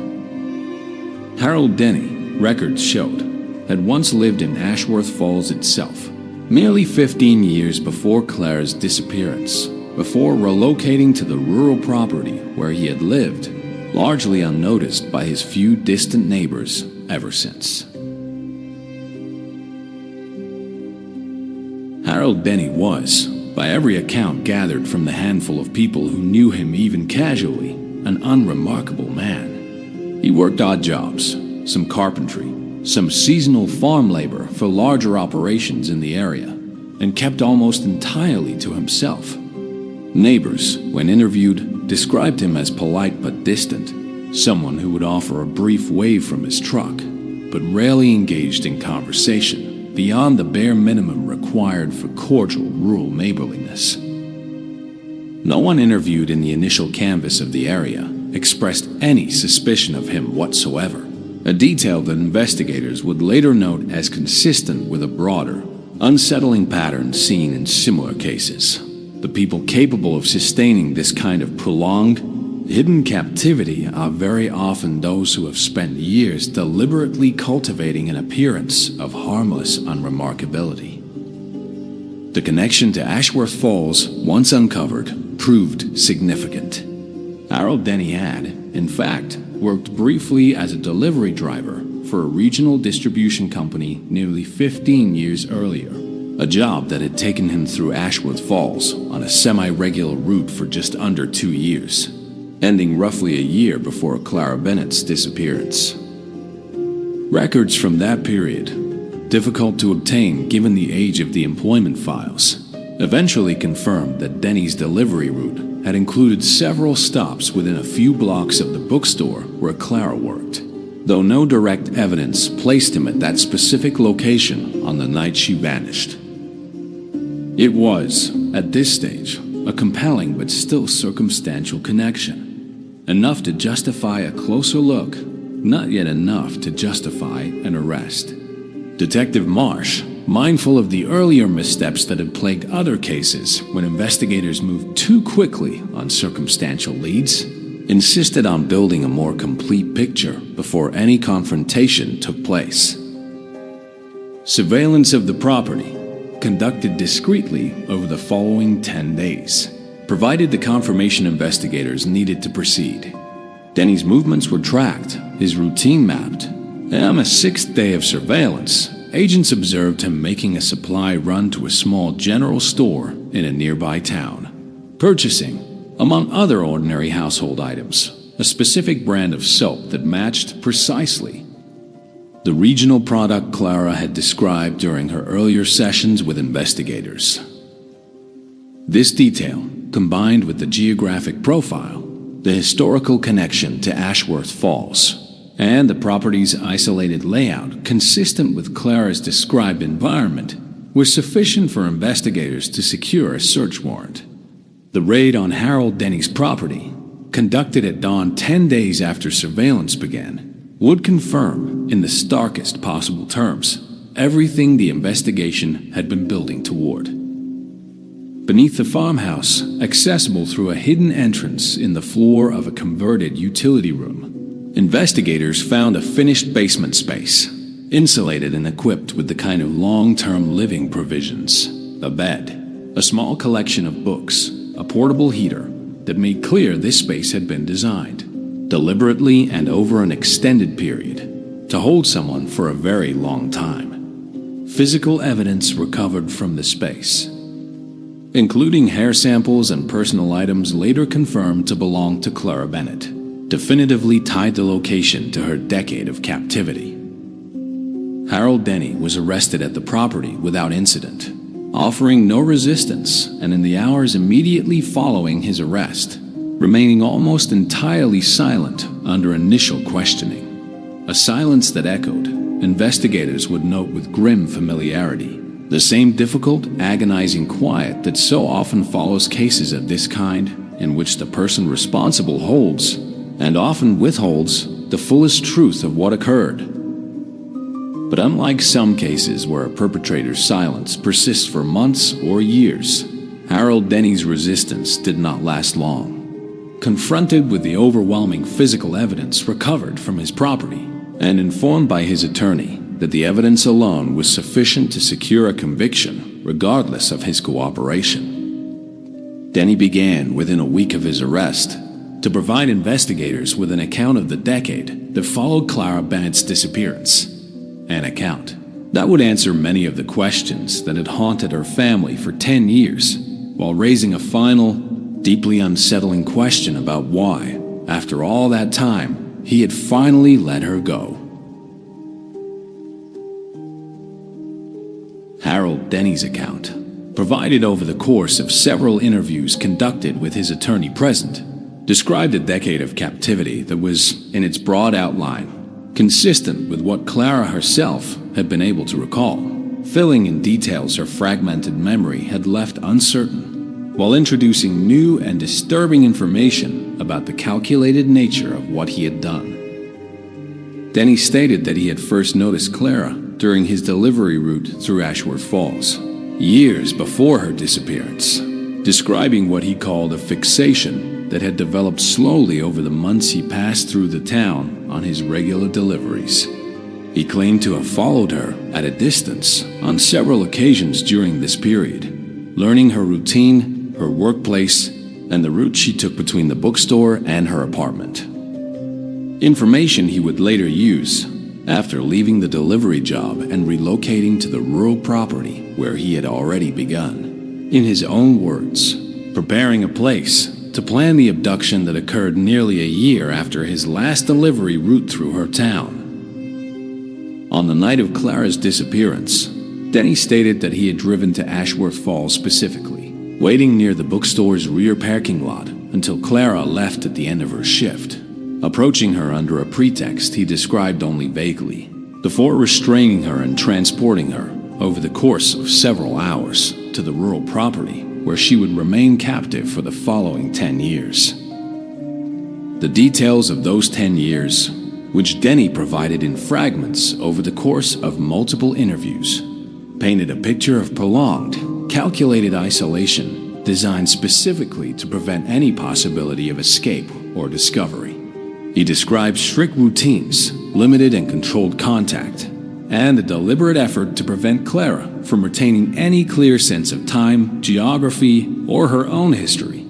Harold Denny, records showed, had once lived in Ashworth Falls itself, merely 15 years before Clara's disappearance, before relocating to the rural property where he had lived, largely unnoticed by his few distant neighbors ever since. Harold Denny was, by every account gathered from the handful of people who knew him even casually, an unremarkable man. He worked odd jobs, some carpentry, some seasonal farm labor for larger operations in the area, and kept almost entirely to himself. Neighbors, when interviewed, described him as polite but distant, someone who would offer a brief wave from his truck, but rarely engaged in conversation beyond the bare minimum required for cordial rural neighborliness. No one interviewed in the initial canvass of the area expressed any suspicion of him whatsoever, a detail that investigators would later note as consistent with a broader, unsettling pattern seen in similar cases. The people capable of sustaining this kind of prolonged, hidden captivity are very often those who have spent years deliberately cultivating an appearance of harmless unremarkability. The connection to Ashworth Falls, once uncovered, proved significant. Harold Denny had, in fact, worked briefly as a delivery driver for a regional distribution company nearly 15 years earlier, a job that had taken him through Ashworth Falls on a semi-regular route for just under 2 years, ending roughly a year before Clara Bennett's disappearance. Records from that period, difficult to obtain given the age of the employment files, eventually confirmed that Denny's delivery route had included several stops within a few blocks of the bookstore where Clara worked. though no direct evidence placed him at that specific location on the night she vanished. It was, at this stage, a compelling but still circumstantial connection, enough to justify a closer look, not yet enough to justify an arrest. Detective Marsh, mindful of the earlier missteps that had plagued other cases when investigators moved too quickly on circumstantial leads, insisted on building a more complete picture before any confrontation took place. Surveillance of the property, conducted discreetly over the following 10 days, provided the confirmation investigators needed to proceed. Denny's movements were tracked, his routine mapped, and on the 6th day of surveillance, agents observed him making a supply run to a small general store in a nearby town, purchasing, among other ordinary household items, a specific brand of soap that matched precisely the regional product Clara had described during her earlier sessions with investigators. This detail, combined with the geographic profile, the historical connection to Ashworth Falls, and the property's isolated layout consistent with Clara's described environment, were sufficient for investigators to secure a search warrant. The raid on Harold Denny's property, conducted at dawn 10 days after surveillance began, would confirm, in the starkest possible terms, everything the investigation had been building toward. Beneath the farmhouse, accessible through a hidden entrance in the floor of a converted utility room, investigators found a finished basement space, insulated and equipped with the kind of long-term living provisions: a bed, a small collection of books, a portable heater that made clear this space had been designed, deliberately and over an extended period, to hold someone for a very long time. Physical evidence recovered from the space, including hair samples and personal items later confirmed to belong to Clara Bennett, definitively tied the location to her decade of captivity. Harold Denny was arrested at the property without incident, offering no resistance, and in the hours immediately following his arrest, remaining almost entirely silent under initial questioning. A silence that echoed, investigators would note with grim familiarity, the same difficult, agonizing quiet that so often follows cases of this kind, in which the person responsible holds, and often withholds, the fullest truth of what occurred. But unlike some cases where a perpetrator's silence persists for months or years, Harold Denny's resistance did not last long. Confronted with the overwhelming physical evidence recovered from his property, and informed by his attorney that the evidence alone was sufficient to secure a conviction, regardless of his cooperation, Denny began, within a week of his arrest, to provide investigators with an account of the decade that followed Clara Bennett's disappearance. An account that would answer many of the questions that had haunted her family for 10 years, while raising a final, deeply unsettling question about why, after all that time, he had finally let her go. Harold Denny's account, provided over the course of several interviews conducted with his attorney present, described a decade of captivity that was, in its broad outline, consistent with what Clara herself had been able to recall, filling in details her fragmented memory had left uncertain, while introducing new and disturbing information about the calculated nature of what he had done. Denny stated that he had first noticed Clara during his delivery route through Ashworth Falls, years before her disappearance, describing what he called a fixation that had developed slowly over the months he passed through the town on his regular deliveries. He claimed to have followed her at a distance on several occasions during this period, learning her routine, her workplace, and the route she took between the bookstore and her apartment. Information he would later use after leaving the delivery job and relocating to the rural property where he had already begun. In his own words, preparing a place to plan the abduction that occurred nearly a year after his last delivery route through her town. On the night of Clara's disappearance, Denny stated that he had driven to Ashworth Falls specifically, waiting near the bookstore's rear parking lot until Clara left at the end of her shift, approaching her under a pretext he described only vaguely, before restraining her and transporting her over the course of several hours to the rural property where she would remain captive for the following 10 years. The details of those 10 years, which Denny provided in fragments over the course of multiple interviews, painted a picture of prolonged, calculated isolation designed specifically to prevent any possibility of escape or discovery. He described strict routines, limited and controlled contact, and a deliberate effort to prevent Clara from retaining any clear sense of time, geography, or her own history,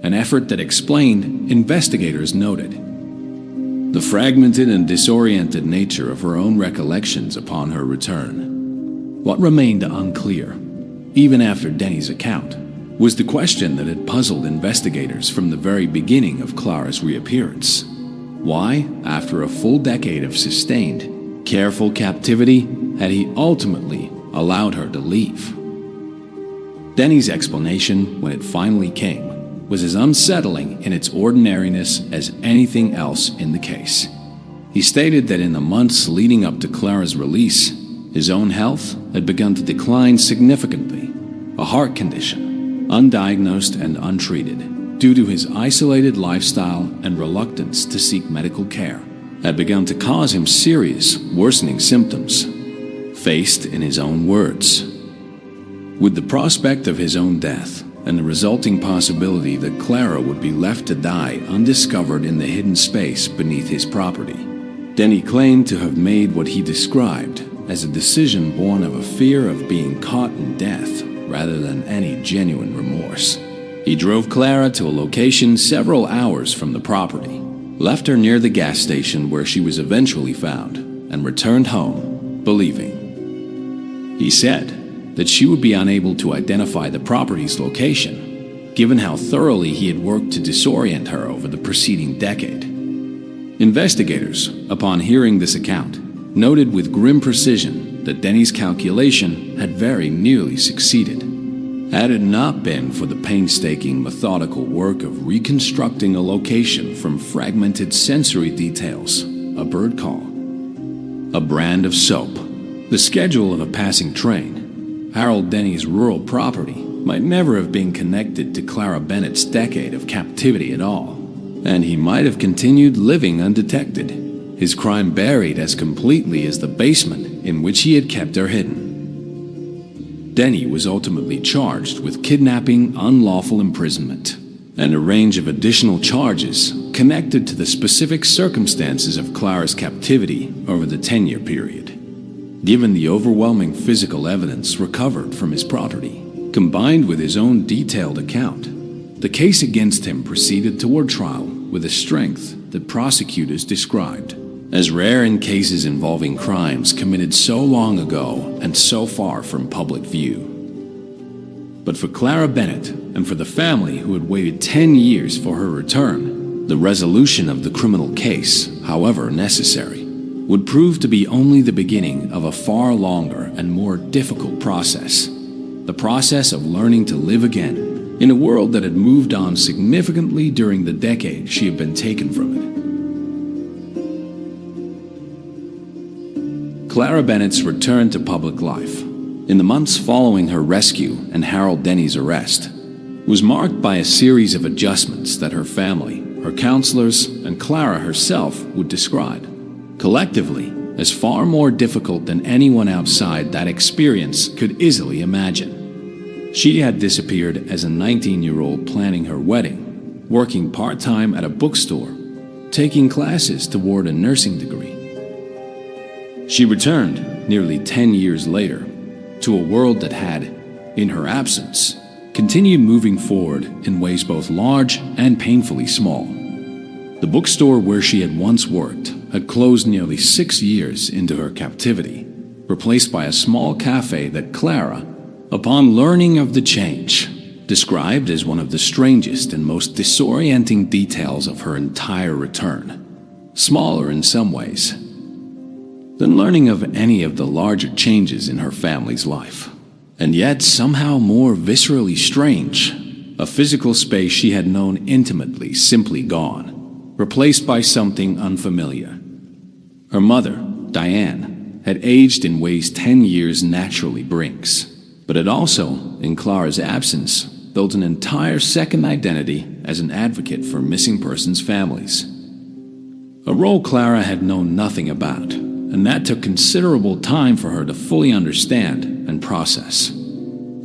an effort that explained, investigators noted, the fragmented and disoriented nature of her own recollections upon her return. What remained unclear, even after Denny's account, was the question that had puzzled investigators from the very beginning of Clara's reappearance. Why, after a full decade of sustained, careful captivity, had he ultimately allowed her to leave? Denny's explanation, when it finally came, was as unsettling in its ordinariness as anything else in the case. He stated that in the months leading up to Clara's release, his own health had begun to decline significantly, a heart condition, undiagnosed and untreated, due to his isolated lifestyle and reluctance to seek medical care, had begun to cause him serious, worsening symptoms, faced in his own words. With the prospect of his own death and the resulting possibility that Clara would be left to die undiscovered in the hidden space beneath his property, Denny claimed to have made what he described as a decision born of a fear of being caught in death rather than any genuine remorse. He drove Clara to a location several hours from the property, left her near the gas station where she was eventually found, and returned home, believing. He said that she would be unable to identify the property's location, given how thoroughly he had worked to disorient her over the preceding decade. Investigators, upon hearing this account, noted with grim precision that Denny's calculation had very nearly succeeded. Had it not been for the painstaking, methodical work of reconstructing a location from fragmented sensory details, a bird call, a brand of soap, the schedule of a passing train, Harold Denny's rural property might never have been connected to Clara Bennett's decade of captivity at all, and he might have continued living undetected, his crime buried as completely as the basement in which he had kept her hidden. Denny was ultimately charged with kidnapping, unlawful imprisonment, and a range of additional charges connected to the specific circumstances of Clara's captivity over the 10-year period. Given the overwhelming physical evidence recovered from his property, combined with his own detailed account, the case against him proceeded toward trial with a strength that prosecutors described as rare in cases involving crimes committed so long ago and so far from public view. But for Clara Bennett and for the family who had waited 10 years for her return, the resolution of the criminal case, however necessary, would prove to be only the beginning of a far longer and more difficult process, the process of learning to live again in a world that had moved on significantly during the decade she had been taken from it. Clara Bennett's return to public life, in the months following her rescue and Harold Denny's arrest, was marked by a series of adjustments that her family, her counselors, and Clara herself would describe, collectively, as far more difficult than anyone outside that experience could easily imagine. She had disappeared as a 19-year-old planning her wedding, working part-time at a bookstore, taking classes toward a nursing degree. She returned, nearly 10 years later, to a world that had, in her absence, continued moving forward in ways both large and painfully small. The bookstore where she had once worked had closed nearly 6 years into her captivity, replaced by a small cafe that Clara, upon learning of the change, described as one of the strangest and most disorienting details of her entire return, smaller in some ways than learning of any of the larger changes in her family's life. And yet somehow more viscerally strange, a physical space she had known intimately simply gone, replaced by something unfamiliar. Her mother, Diane, had aged in ways 10 years naturally brings, but had also, in Clara's absence, built an entire second identity as an advocate for missing persons' families. A role Clara had known nothing about, and that took considerable time for her to fully understand and process.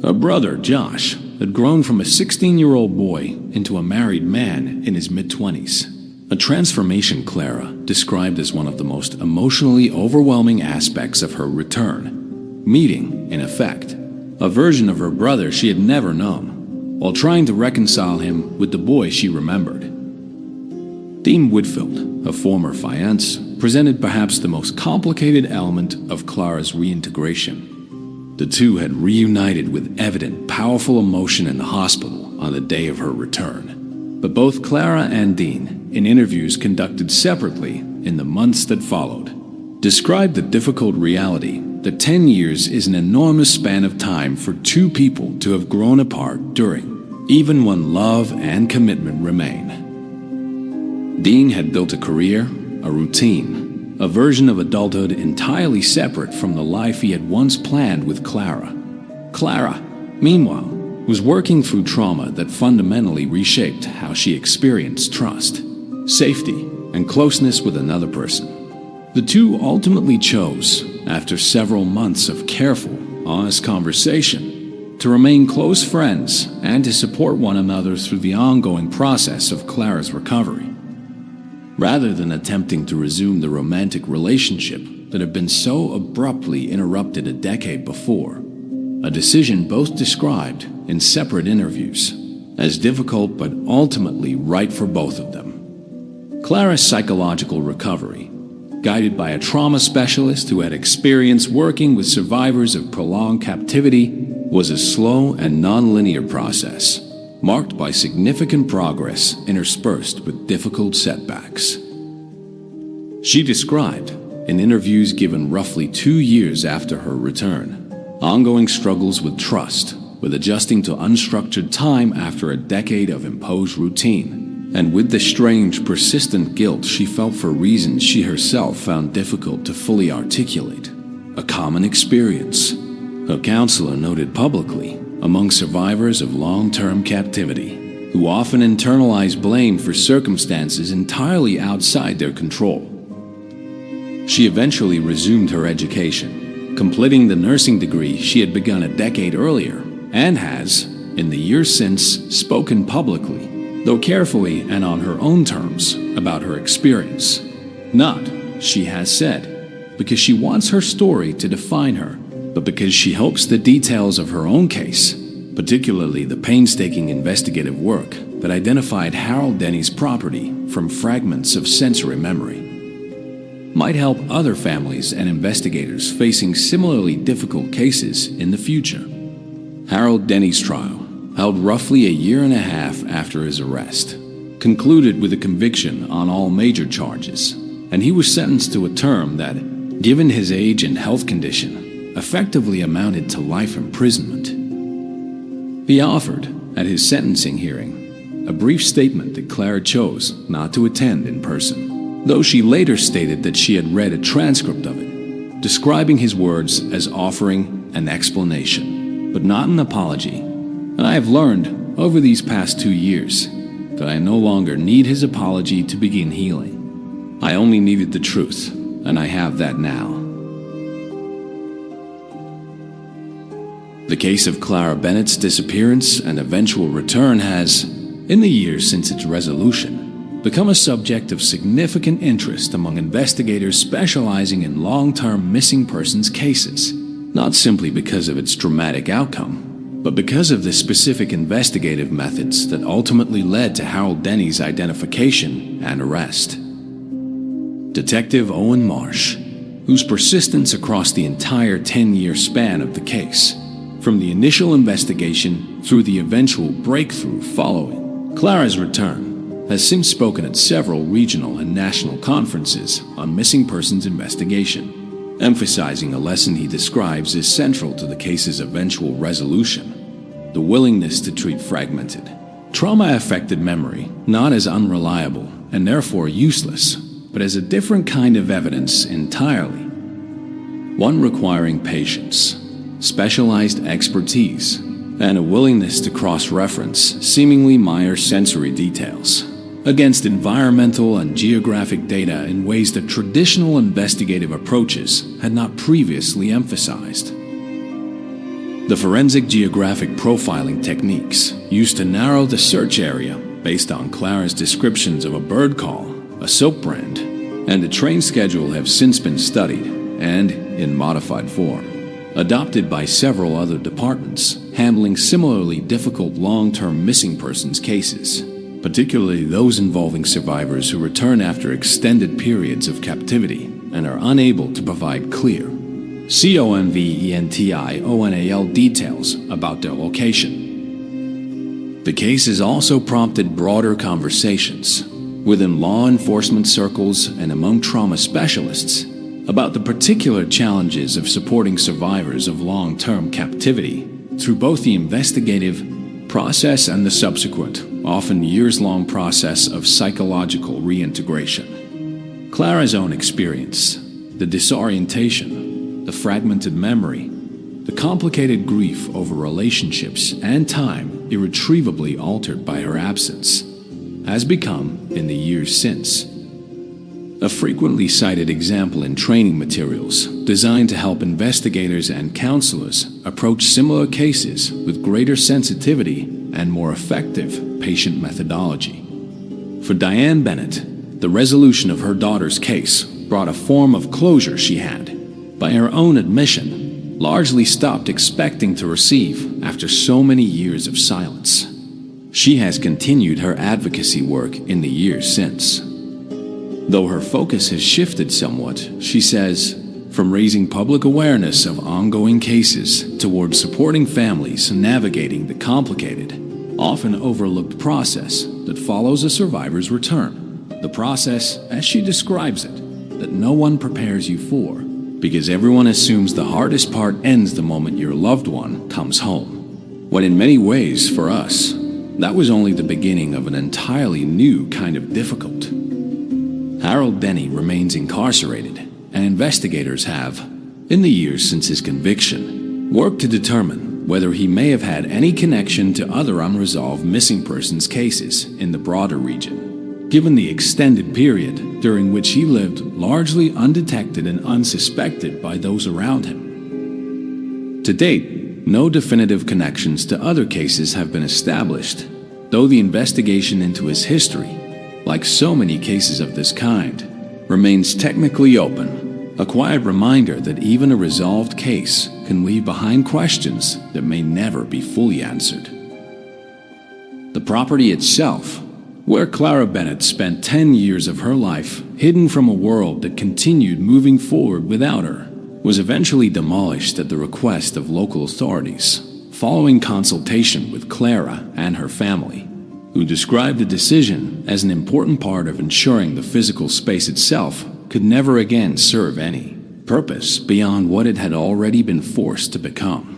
Her brother, Josh, had grown from a 16-year-old boy into a married man in his mid-20s. A transformation Clara described as one of the most emotionally overwhelming aspects of her return, meeting, in effect, a version of her brother she had never known, while trying to reconcile him with the boy she remembered. Dean Whitfield, a former fiancé, presented perhaps the most complicated element of Clara's reintegration. The two had reunited with evident, powerful emotion in the hospital on the day of her return. But both Clara and Dean, in interviews conducted separately in the months that followed, described the difficult reality that 10 years is an enormous span of time for two people to have grown apart during, even when love and commitment remain. Dean had built a career, a routine, a version of adulthood entirely separate from the life he had once planned with Clara. Clara, meanwhile, was working through trauma that fundamentally reshaped how she experienced trust, safety, and closeness with another person. The two ultimately chose, after several months of careful, honest conversation, to remain close friends and to support one another through the ongoing process of Clara's recovery, rather than attempting to resume the romantic relationship that had been so abruptly interrupted a decade before, a decision both described in separate interviews as difficult but ultimately right for both of them. Clara's psychological recovery, guided by a trauma specialist who had experience working with survivors of prolonged captivity, was a slow and non-linear process, marked by significant progress interspersed with difficult setbacks. She described, in interviews given roughly 2 years after her return, ongoing struggles with trust, with adjusting to unstructured time after a decade of imposed routine, and with the strange, persistent guilt she felt for reasons she herself found difficult to fully articulate, a common experience, her counselor noted publicly, among survivors of long-term captivity, who often internalize blame for circumstances entirely outside their control. She eventually resumed her education, completing the nursing degree she had begun a decade earlier, and has, in the years since, spoken publicly, though carefully and on her own terms, about her experience. Not, she has said, because she wants her story to define her, but because she hopes the details of her own case, particularly the painstaking investigative work that identified Harold Denny's property from fragments of sensory memory, might help other families and investigators facing similarly difficult cases in the future. Harold Denny's trial, held roughly a year and a half after his arrest, concluded with a conviction on all major charges, and he was sentenced to a term that, given his age and health condition, effectively amounted to life imprisonment. He offered, at his sentencing hearing, a brief statement that Clara chose not to attend in person, though she later stated that she had read a transcript of it, describing his words as offering an explanation, but not an apology. And I have learned, over these past 2 years, that I no longer need his apology to begin healing. I only needed the truth, and I have that now. The case of Clara Bennett's disappearance and eventual return has, in the years since its resolution, become a subject of significant interest among investigators specializing in long-term missing persons cases, not simply because of its dramatic outcome, but because of the specific investigative methods that ultimately led to Harold Denny's identification and arrest. Detective Owen Marsh, whose persistence across the entire 10-year span of the case, from the initial investigation through the eventual breakthrough following Clara's return, has since spoken at several regional and national conferences on missing persons investigation, emphasizing a lesson he describes as central to the case's eventual resolution: the willingness to treat fragmented, trauma-affected memory not as unreliable, and therefore useless, but as a different kind of evidence entirely. One requiring patience, specialized expertise, and a willingness to cross-reference seemingly minor sensory details against environmental and geographic data in ways that traditional investigative approaches had not previously emphasized. The forensic geographic profiling techniques used to narrow the search area based on Clara's descriptions of a bird call, a soap brand, and a train schedule have since been studied and, in modified form, adopted by several other departments handling similarly difficult long-term missing persons cases, particularly those involving survivors who return after extended periods of captivity and are unable to provide clear, conventional details about their location. The case has also prompted broader conversations within law enforcement circles and among trauma specialists about the particular challenges of supporting survivors of long-term captivity through both the investigative process and the subsequent, often years-long process of psychological reintegration. Clara's own experience, the disorientation, the fragmented memory, the complicated grief over relationships and time irretrievably altered by her absence, has become, in the years since, a frequently cited example in training materials designed to help investigators and counselors approach similar cases with greater sensitivity and more effective patient methodology. For Diane Bennett, the resolution of her daughter's case brought a form of closure she had, by her own admission, largely stopped expecting to receive after so many years of silence. She has continued her advocacy work in the years since. Though her focus has shifted somewhat, she says, from raising public awareness of ongoing cases towards supporting families navigating the complicated, often overlooked process that follows a survivor's return. The process, as she describes it, that no one prepares you for, because everyone assumes the hardest part ends the moment your loved one comes home. When in many ways, for us, that was only the beginning of an entirely new kind of difficult. Harold Denny remains incarcerated, and investigators have, in the years since his conviction, worked to determine whether he may have had any connection to other unresolved missing persons cases in the broader region, given the extended period during which he lived largely undetected and unsuspected by those around him. To date, no definitive connections to other cases have been established, though the investigation into his history, like so many cases of this kind, remains technically open, a quiet reminder that even a resolved case can leave behind questions that may never be fully answered. The property itself, where Clara Bennett spent 10 years of her life hidden from a world that continued moving forward without her, was eventually demolished at the request of local authorities, following consultation with Clara and her family, who described the decision as an important part of ensuring the physical space itself could never again serve any purpose beyond what it had already been forced to become.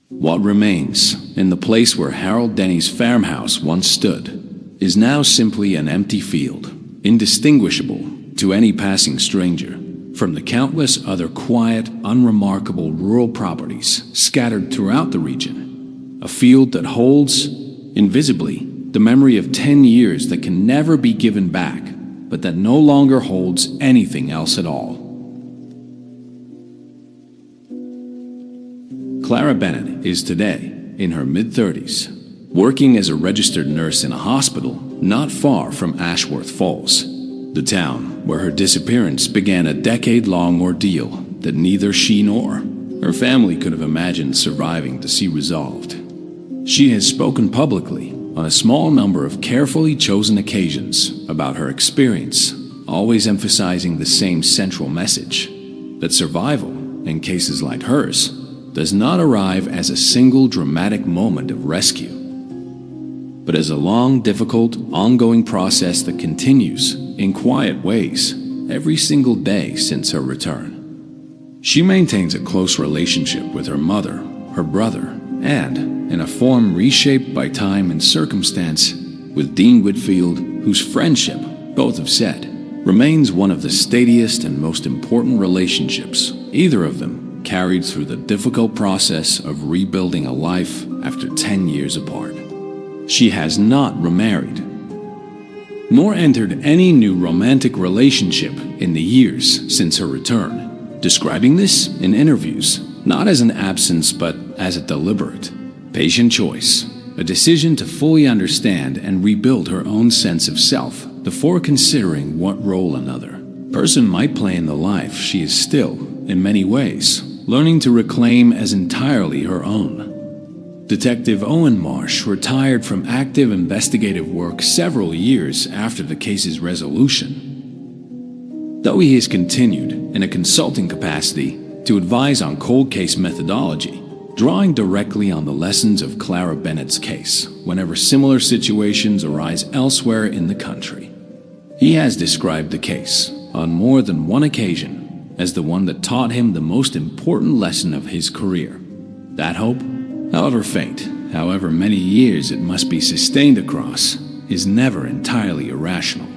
What remains in the place where Harold Denny's farmhouse once stood is now simply an empty field, indistinguishable to any passing stranger from the countless other quiet, unremarkable rural properties scattered throughout the region, a field that holds, invisibly, the memory of 10 years that can never be given back, but that no longer holds anything else at all. Clara Bennett is today, in her mid-30s, working as a registered nurse in a hospital not far from Ashworth Falls, the town where her disappearance began a decade-long ordeal that neither she nor her family could have imagined surviving to see resolved. She has spoken publicly on a small number of carefully chosen occasions about her experience, always emphasizing the same central message, that survival, in cases like hers, does not arrive as a single dramatic moment of rescue, but as a long, difficult, ongoing process that continues, in quiet ways, every single day since her return. She maintains a close relationship with her mother, her brother, and, in a form reshaped by time and circumstance, with Dean Whitfield, whose friendship, both have said, remains one of the steadiest and most important relationships either of them carried through the difficult process of rebuilding a life after 10 years apart. She has not remarried, nor entered any new romantic relationship in the years since her return, describing this in interviews not as an absence but as a deliberate, patient choice, a decision to fully understand and rebuild her own sense of self before considering what role another person might play in the life she is still, in many ways, learning to reclaim as entirely her own. Detective Owen Marsh retired from active investigative work several years after the case's resolution, though he has continued in a consulting capacity to advise on cold case methodology, drawing directly on the lessons of Clara Bennett's case whenever similar situations arise elsewhere in the country. He has described the case, on more than one occasion, as the one that taught him the most important lesson of his career. That hope, however faint, however many years it must be sustained across, is never entirely irrational.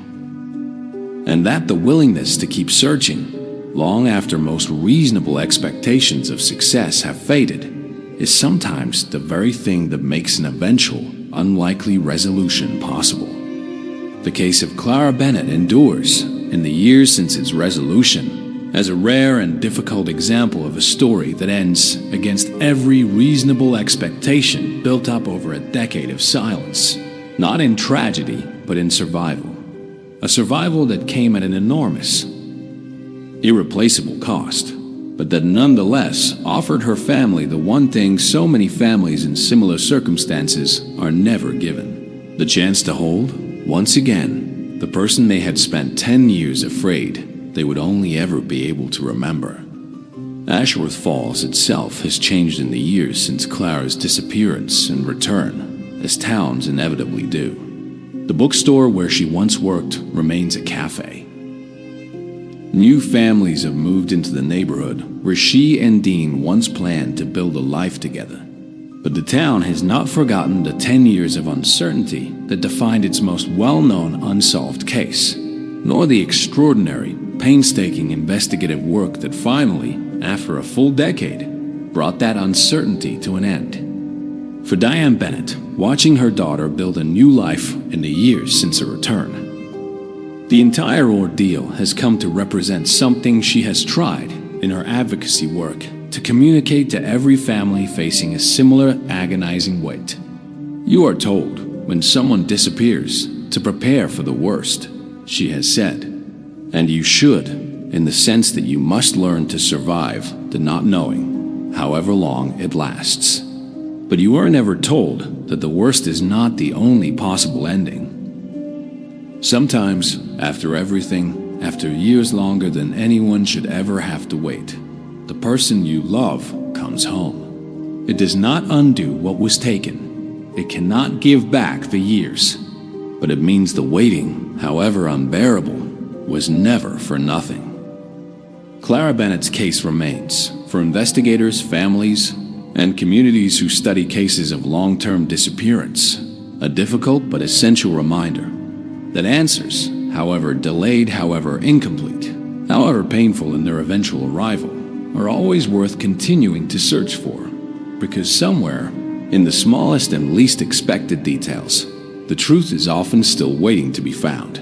And that the willingness to keep searching, long after most reasonable expectations of success have faded, is sometimes the very thing that makes an eventual, unlikely resolution possible. The case of Clara Bennett endures, in the years since its resolution, as a rare and difficult example of a story that ends against every reasonable expectation built up over a decade of silence, not in tragedy, but in survival. A survival that came at an enormous, irreplaceable cost, but that nonetheless offered her family the one thing so many families in similar circumstances are never given: the chance to hold, once again, the person they had spent 10 years afraid they would only ever be able to remember. Ashworth Falls itself has changed in the years since Clara's disappearance and return, as towns inevitably do. The bookstore where she once worked remains a cafe. New families have moved into the neighborhood where she and Dean once planned to build a life together. But the town has not forgotten the 10 years of uncertainty that defined its most well-known unsolved case, nor the extraordinary, painstaking investigative work that finally, after a full decade, brought that uncertainty to an end. For Diane Bennett, watching her daughter build a new life in the years since her return, the entire ordeal has come to represent something she has tried in her advocacy work to communicate to every family facing a similar agonizing weight. You are told, when someone disappears, to prepare for the worst, she has said. And you should, in the sense that you must learn to survive the not knowing, however long it lasts. But you are never told that the worst is not the only possible ending. Sometimes, after everything, after years longer than anyone should ever have to wait, the person you love comes home. It does not undo what was taken. It cannot give back the years. But it means the waiting, however unbearable, was never for nothing. Clara Bennett's case remains, for investigators, families, and communities who study cases of long-term disappearance, a difficult but essential reminder that answers, however delayed, however incomplete, however painful in their eventual arrival, are always worth continuing to search for, because somewhere, in the smallest and least expected details, the truth is often still waiting to be found.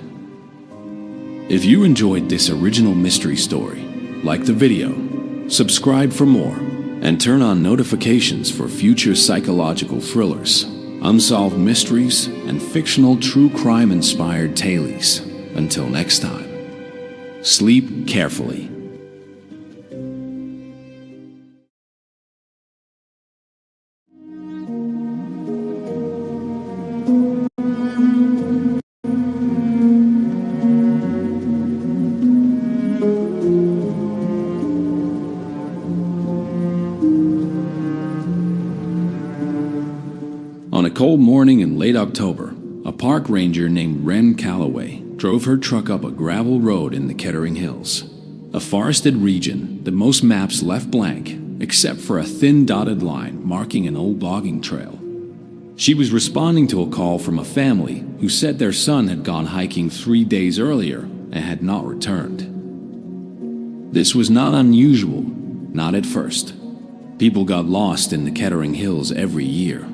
If you enjoyed this original mystery story, like the video, subscribe for more, and turn on notifications for future psychological thrillers, unsolved mysteries, and fictional true crime-inspired tales. Until next time, sleep carefully. On a cold morning in late October, a park ranger named Wren Calloway drove her truck up a gravel road in the Kettering Hills, a forested region that most maps left blank except for a thin dotted line marking an old logging trail. She was responding to a call from a family who said their son had gone hiking 3 days earlier and had not returned. This was not unusual, not at first. People got lost in the Kettering Hills every year.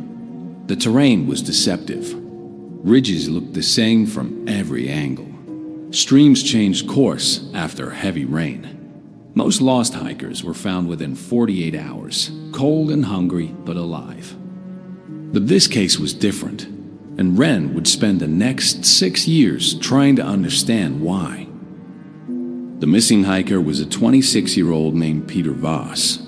The terrain was deceptive. Ridges looked the same from every angle. Streams changed course after heavy rain. Most lost hikers were found within 48 hours, cold and hungry but alive. But this case was different, and Wren would spend the next 6 years trying to understand why. The missing hiker was a 26-year-old named Peter Voss.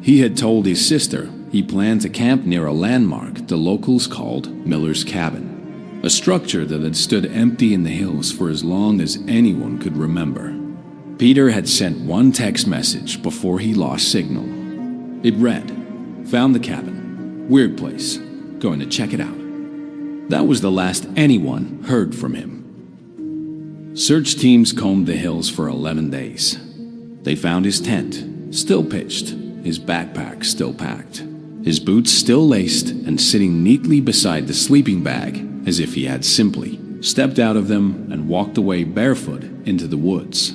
He had told his sister he planned to camp near a landmark the locals called Miller's Cabin, a structure that had stood empty in the hills for as long as anyone could remember. Peter had sent one text message before he lost signal. It read, "Found the cabin. Weird place. Going to check it out." That was the last anyone heard from him. Search teams combed the hills for 11 days. They found his tent, still pitched, his backpack still packed, his boots still laced and sitting neatly beside the sleeping bag as if he had simply stepped out of them and walked away barefoot into the woods.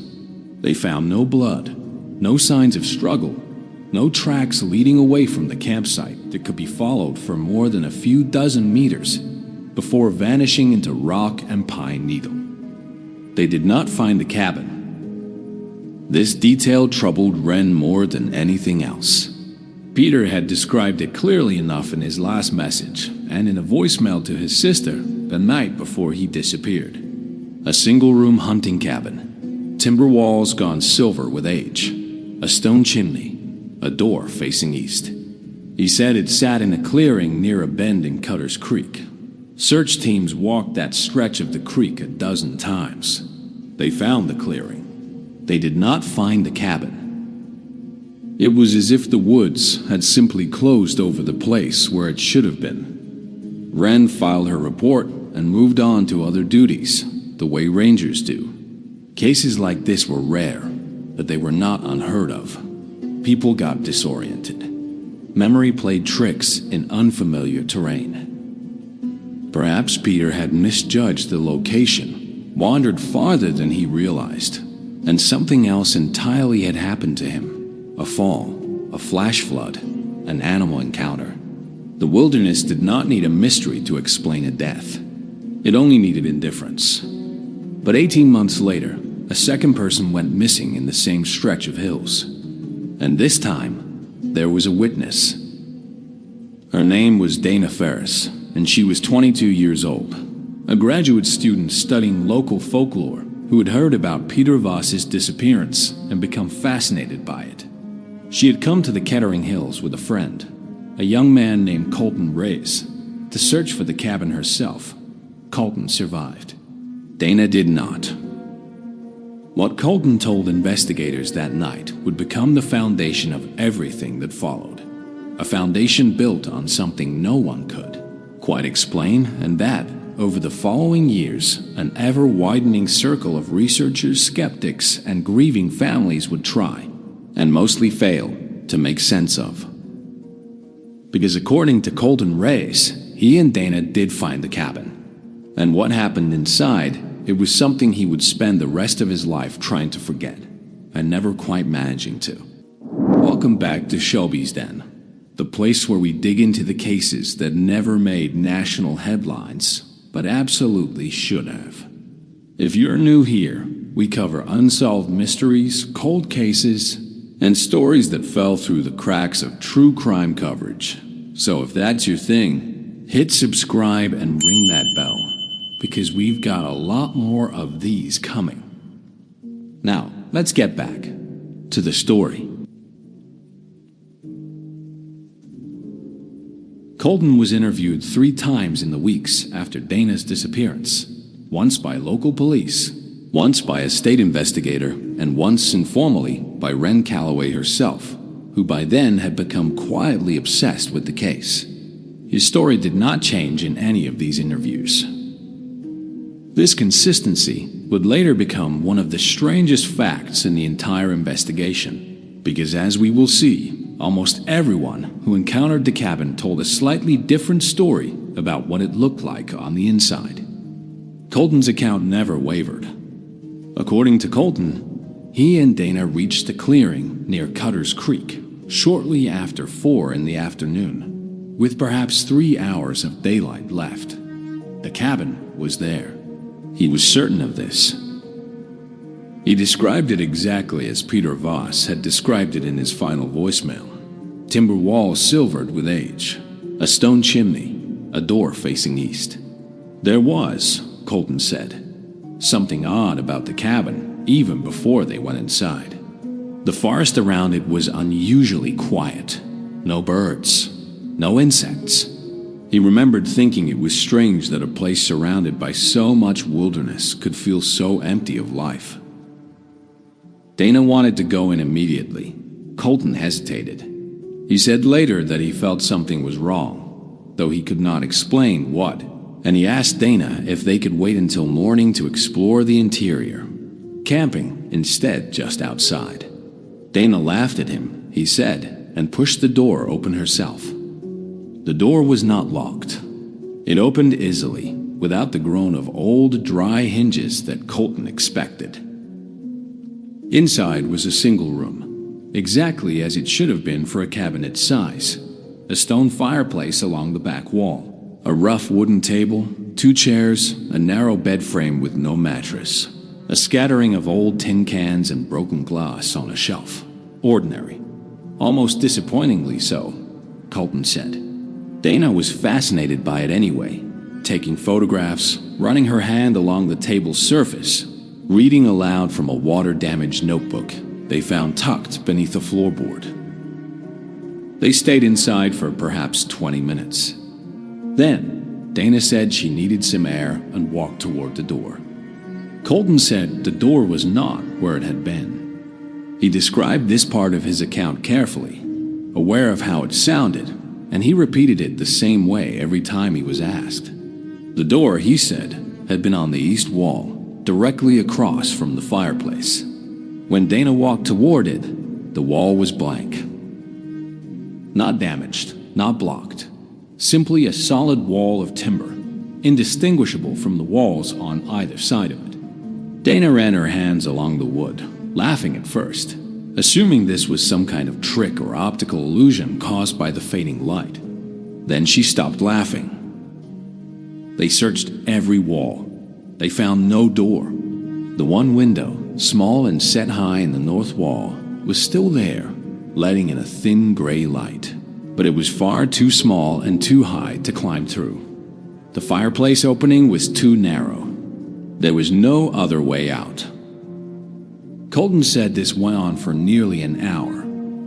They found no blood, no signs of struggle, no tracks leading away from the campsite that could be followed for more than a few dozen meters before vanishing into rock and pine needle. They did not find the cabin. This detail troubled Wren more than anything else. Peter had described it clearly enough in his last message and in a voicemail to his sister the night before he disappeared. A single-room hunting cabin, timber walls gone silver with age, a stone chimney, a door facing east. He said it sat in a clearing near a bend in Cutter's Creek. Search teams walked that stretch of the creek a dozen times. They found the clearing. They did not find the cabin. It was as if the woods had simply closed over the place where it should have been. Wren filed her report and moved on to other duties, the way rangers do. Cases like this were rare, but they were not unheard of. People got disoriented. Memory played tricks in unfamiliar terrain. Perhaps Peter had misjudged the location, wandered farther than he realized, and something else entirely had happened to him. A fall, a flash flood, an animal encounter. The wilderness did not need a mystery to explain a death. It only needed indifference. But 18 months later, a second person went missing in the same stretch of hills. And this time, there was a witness. Her name was Dana Ferris, and she was 22 years old, a graduate student studying local folklore who had heard about Peter Voss's disappearance and become fascinated by it. She had come to the Kettering Hills with a friend, a young man named Colton Reyes, to search for the cabin herself. Colton survived. Dana did not. What Colton told investigators that night would become the foundation of everything that followed. A foundation built on something no one could quite explain, and that, over the following years, an ever-widening circle of researchers, skeptics, and grieving families would try, and mostly fail, to make sense of. Because according to Colton Reyes, he and Dana did find the cabin. And what happened inside, it was something he would spend the rest of his life trying to forget, and never quite managing to. Welcome back to Shelby's Den, the place where we dig into the cases that never made national headlines, but absolutely should have. If you're new here, we cover unsolved mysteries, cold cases, and stories that fell through the cracks of true crime coverage. So if that's your thing, hit subscribe and ring that bell, because we've got a lot more of these coming. Now, let's get back to the story. Colton was interviewed 3 times in the weeks after Dana's disappearance, once by local police, once by a state investigator, and once informally by Wren Calloway herself, who by then had become quietly obsessed with the case. His story did not change in any of these interviews. This consistency would later become one of the strangest facts in the entire investigation, because as we will see, almost everyone who encountered the cabin told a slightly different story about what it looked like on the inside. Colton's account never wavered. According to Colton, he and Dana reached a clearing near Cutter's Creek shortly after 4 in the afternoon, with perhaps 3 hours of daylight left. The cabin was there. He was certain of this. He described it exactly as Peter Voss had described it in his final voicemail. Timber walls silvered with age, a stone chimney, a door facing east. There was, Colton said, something odd about the cabin even before they went inside. The forest around it was unusually quiet. No birds, no insects. He remembered thinking it was strange that a place surrounded by so much wilderness could feel so empty of life. Dana wanted to go in immediately. Colton hesitated. He said later that he felt something was wrong, though he could not explain what, and he asked Dana if they could wait until morning to explore the interior, camping instead just outside. Dana laughed at him, he said, and pushed the door open herself. The door was not locked. It opened easily, without the groan of old, dry hinges that Colton expected. Inside was a single room, exactly as it should have been for a cabin its size. A stone fireplace along the back wall, a rough wooden table, 2 chairs, a narrow bed frame with no mattress, a scattering of old tin cans and broken glass on a shelf. Ordinary. Almost disappointingly so, Colton said. Dana was fascinated by it anyway, taking photographs, running her hand along the table's surface, reading aloud from a water-damaged notebook they found tucked beneath the floorboard. They stayed inside for perhaps 20 minutes. Then, Dana said she needed some air and walked toward the door. Colton said the door was not where it had been. He described this part of his account carefully, aware of how it sounded, and he repeated it the same way every time he was asked. The door, he said, had been on the east wall, directly across from the fireplace. When Dana walked toward it, the wall was blank. Not damaged, not blocked. Simply a solid wall of timber, indistinguishable from the walls on either side of it. Dana ran her hands along the wood, laughing at first, assuming this was some kind of trick or optical illusion caused by the fading light. Then she stopped laughing. They searched every wall. They found no door. The one window, small and set high in the north wall, was still there, letting in a thin gray light. But it was far too small and too high to climb through. The fireplace opening was too narrow. There was no other way out. Colton said this went on for nearly an hour,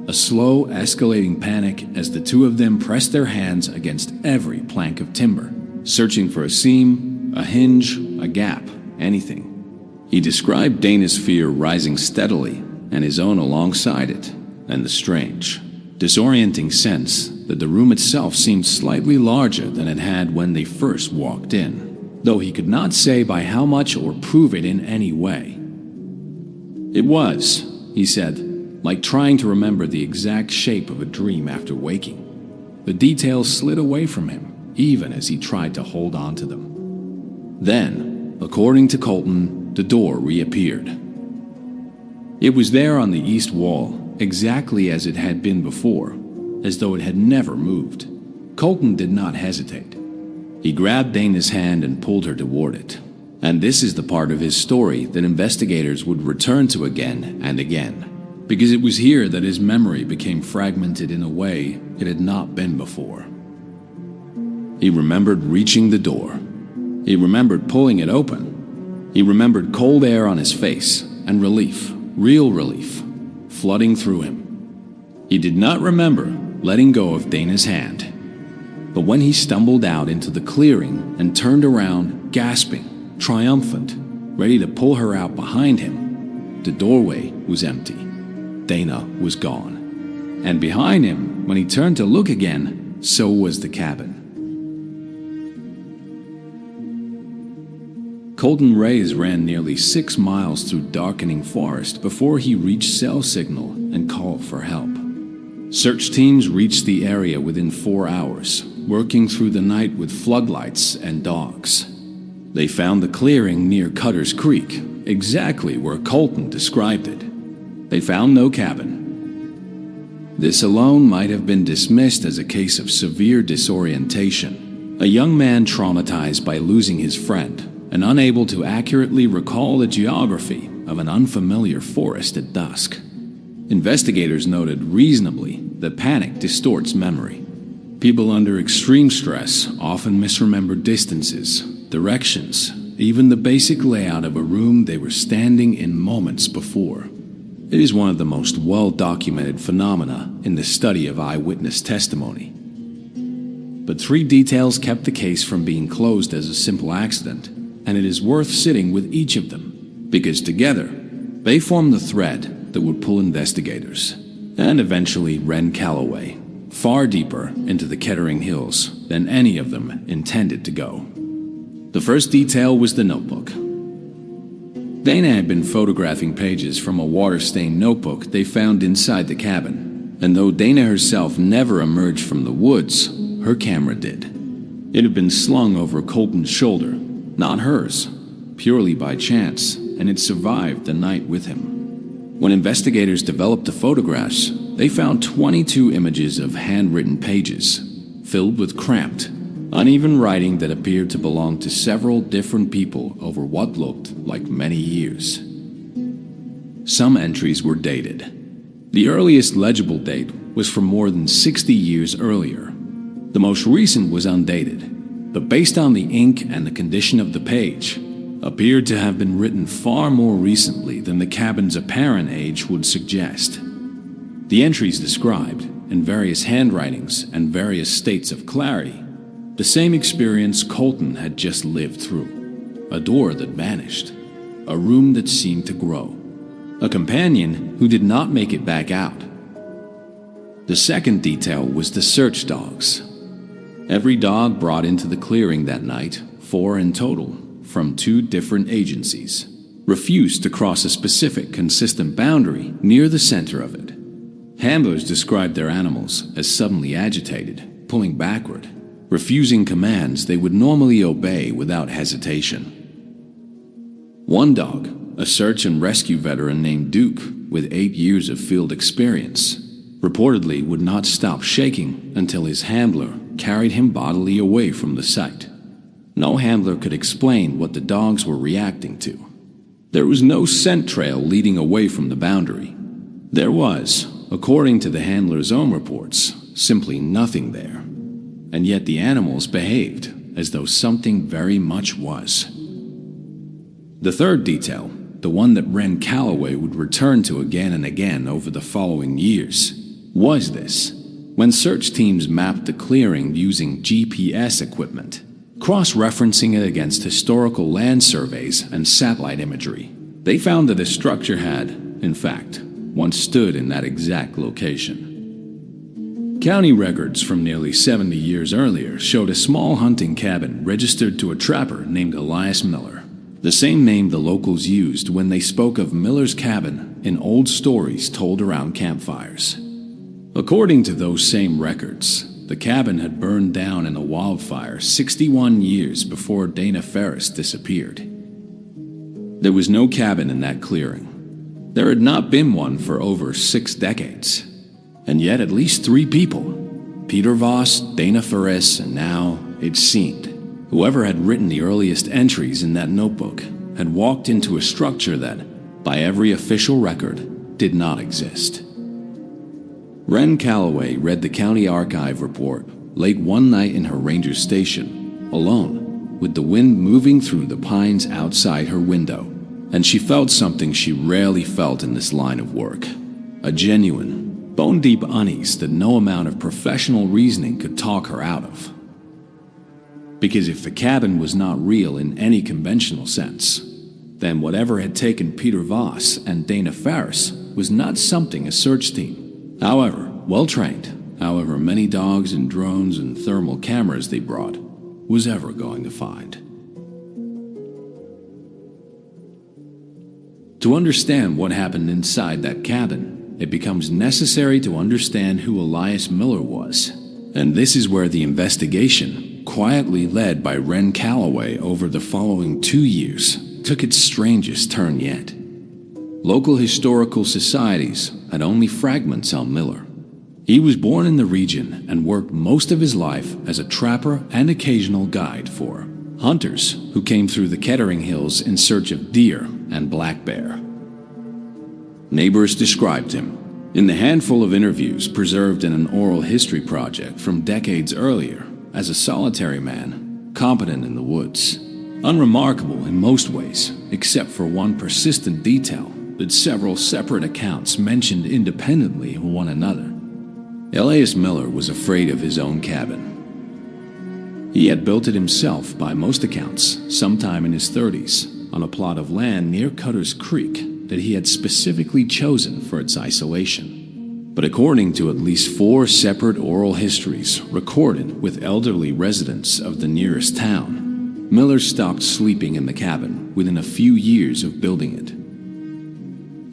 a slow, escalating panic as the two of them pressed their hands against every plank of timber, searching for a seam, a hinge, a gap, anything. He described Dana's fear rising steadily and his own alongside it, and the strange, disorienting sense that the room itself seemed slightly larger than it had when they first walked in, though he could not say by how much or prove it in any way. It was, he said, like trying to remember the exact shape of a dream after waking. The details slid away from him, even as he tried to hold on to them. Then, according to Colton, the door reappeared. It was there on the east wall, exactly as it had been before, as though it had never moved. Colton did not hesitate. He grabbed Dana's hand and pulled her toward it. And this is the part of his story that investigators would return to again and again, because it was here that his memory became fragmented in a way it had not been before. He remembered reaching the door. He remembered pulling it open. He remembered cold air on his face and relief, real relief, flooding through him. He did not remember letting go of Dana's hand. But when he stumbled out into the clearing and turned around, gasping, triumphant, ready to pull her out behind him, the doorway was empty. Dana was gone. And behind him, when he turned to look again, so was the cabin. Colton Reyes ran nearly 6 miles through darkening forest before he reached cell signal and called for help. Search teams reached the area within 4 hours, working through the night with floodlights and dogs. They found the clearing near Cutter's Creek, exactly where Colton described it. They found no cabin. This alone might have been dismissed as a case of severe disorientation, a young man traumatized by losing his friend and unable to accurately recall the geography of an unfamiliar forest at dusk. Investigators noted reasonably that panic distorts memory. People under extreme stress often misremember distances, directions, even the basic layout of a room they were standing in moments before. It is one of the most well-documented phenomena in the study of eyewitness testimony. But 3 details kept the case from being closed as a simple accident, and it is worth sitting with each of them, because together, they form the thread that would pull investigators, and eventually Ren Calloway, far deeper into the Kettering Hills than any of them intended to go. The first detail was the notebook. Dana had been photographing pages from a water-stained notebook they found inside the cabin, and though Dana herself never emerged from the woods, her camera did. It had been slung over Colton's shoulder, not hers, purely by chance, and it survived the night with him. When investigators developed the photographs, they found 22 images of handwritten pages, filled with cramped, uneven writing that appeared to belong to several different people over what looked like many years. Some entries were dated. The earliest legible date was from more than 60 years earlier. The most recent was undated, but based on the ink and the condition of the page, appeared to have been written far more recently than the cabin's apparent age would suggest. The entries described, in various handwritings and various states of clarity, the same experience Colton had just lived through. A door that vanished, a room that seemed to grow, a companion who did not make it back out. The second detail was the search dogs. Every dog brought into the clearing that night, 4 in total, from 2 different agencies, refused to cross a specific consistent boundary near the center of it. Handlers described their animals as suddenly agitated, pulling backward, refusing commands they would normally obey without hesitation. One dog, a search and rescue veteran named Duke with 8 years of field experience, reportedly would not stop shaking until his handler carried him bodily away from the site. No handler could explain what the dogs were reacting to. There was no scent trail leading away from the boundary. There was, according to the handler's own reports, simply nothing there. And yet the animals behaved as though something very much was. The third detail, the one that Ren Calloway would return to again and again over the following years, was this. When search teams mapped the clearing using GPS equipment, cross-referencing it against historical land surveys and satellite imagery, they found that the structure had, in fact, once stood in that exact location. County records from nearly 70 years earlier showed a small hunting cabin registered to a trapper named Elias Miller, the same name the locals used when they spoke of Miller's cabin in old stories told around campfires. According to those same records, the cabin had burned down in a wildfire 61 years before Dana Ferris disappeared. There was no cabin in that clearing. There had not been one for over 6 decades. And yet at least 3 people, Peter Voss, Dana Ferris, and now, it seemed, whoever had written the earliest entries in that notebook had walked into a structure that, by every official record, did not exist. Ren Calloway read the county archive report late one night in her ranger station, alone, with the wind moving through the pines outside her window, and she felt something she rarely felt in this line of work, a genuine, bone-deep unease that no amount of professional reasoning could talk her out of. Because if the cabin was not real in any conventional sense, then whatever had taken Peter Voss and Dana Ferris was not something a search team, however well-trained, however many dogs and drones and thermal cameras they brought, was ever going to find. To understand what happened inside that cabin, it becomes necessary to understand who Elias Miller was, And this is where the investigation, quietly led by Ren Calloway over the following 2 years, took its strangest turn yet. Local historical societies had only fragments on Miller. He was born in the region and worked most of his life as a trapper and occasional guide for hunters who came through the Kettering Hills in search of deer and black bear. Neighbors described him, in the handful of interviews preserved in an oral history project from decades earlier, as a solitary man, competent in the woods, unremarkable in most ways, except for one persistent detail that several separate accounts mentioned independently of one another. Elias Miller was afraid of his own cabin. He had built it himself by most accounts sometime in his 30s on a plot of land near Cutter's Creek that he had specifically chosen for its isolation. But according to at least 4 separate oral histories recorded with elderly residents of the nearest town, Miller stopped sleeping in the cabin within a few years of building it.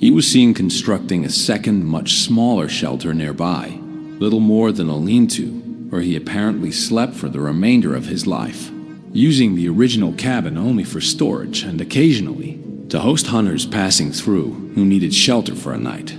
He was seen constructing a second, much smaller shelter nearby, little more than a lean-to, where he apparently slept for the remainder of his life, using the original cabin only for storage and occasionally to host hunters passing through who needed shelter for a night.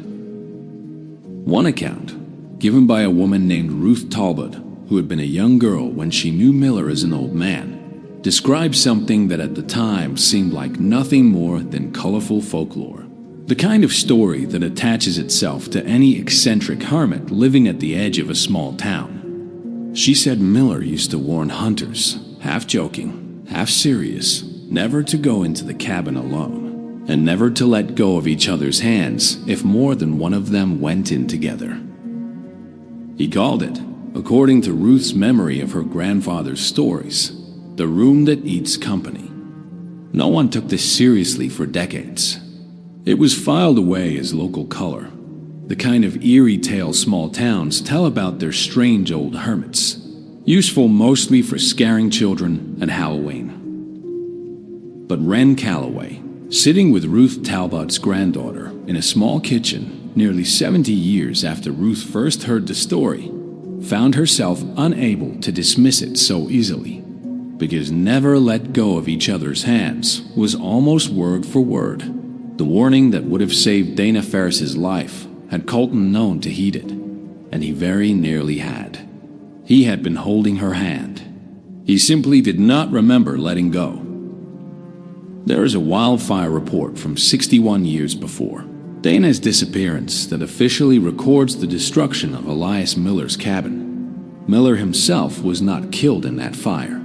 One account, given by a woman named Ruth Talbot, who had been a young girl when she knew Miller as an old man, described something that at the time seemed like nothing more than colorful folklore. The kind of story that attaches itself to any eccentric hermit living at the edge of a small town. She said Miller used to warn hunters, half joking, half serious, never to go into the cabin alone, and never to let go of each other's hands if more than one of them went in together. He called it, according to Ruth's memory of her grandfather's stories, the room that eats company. No one took this seriously for decades. It was filed away as local color, the kind of eerie tale small towns tell about their strange old hermits, useful mostly for scaring children at Halloween. But Ren Calloway, sitting with Ruth Talbot's granddaughter in a small kitchen nearly 70 years after Ruth first heard the story, found herself unable to dismiss it so easily, because never let go of each other's hands was almost word for word the warning that would have saved Dana Ferris's life had Colton known to heed it, and he very nearly had. He had been holding her hand. He simply did not remember letting go. There is a wildfire report from 61 years before Dana's disappearance that officially records the destruction of Elias Miller's cabin. Miller himself was not killed in that fire.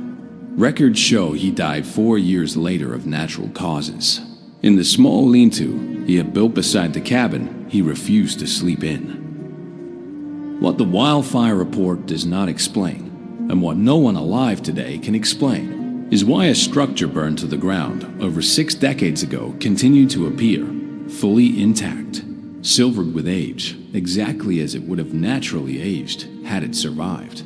Records show he died 4 years later of natural causes. In the small lean-to he had built beside the cabin he refused to sleep in. What the wildfire report does not explain, and what no one alive today can explain, is why a structure burned to the ground over 6 decades ago continued to appear, fully intact, silvered with age, exactly as it would have naturally aged had it survived,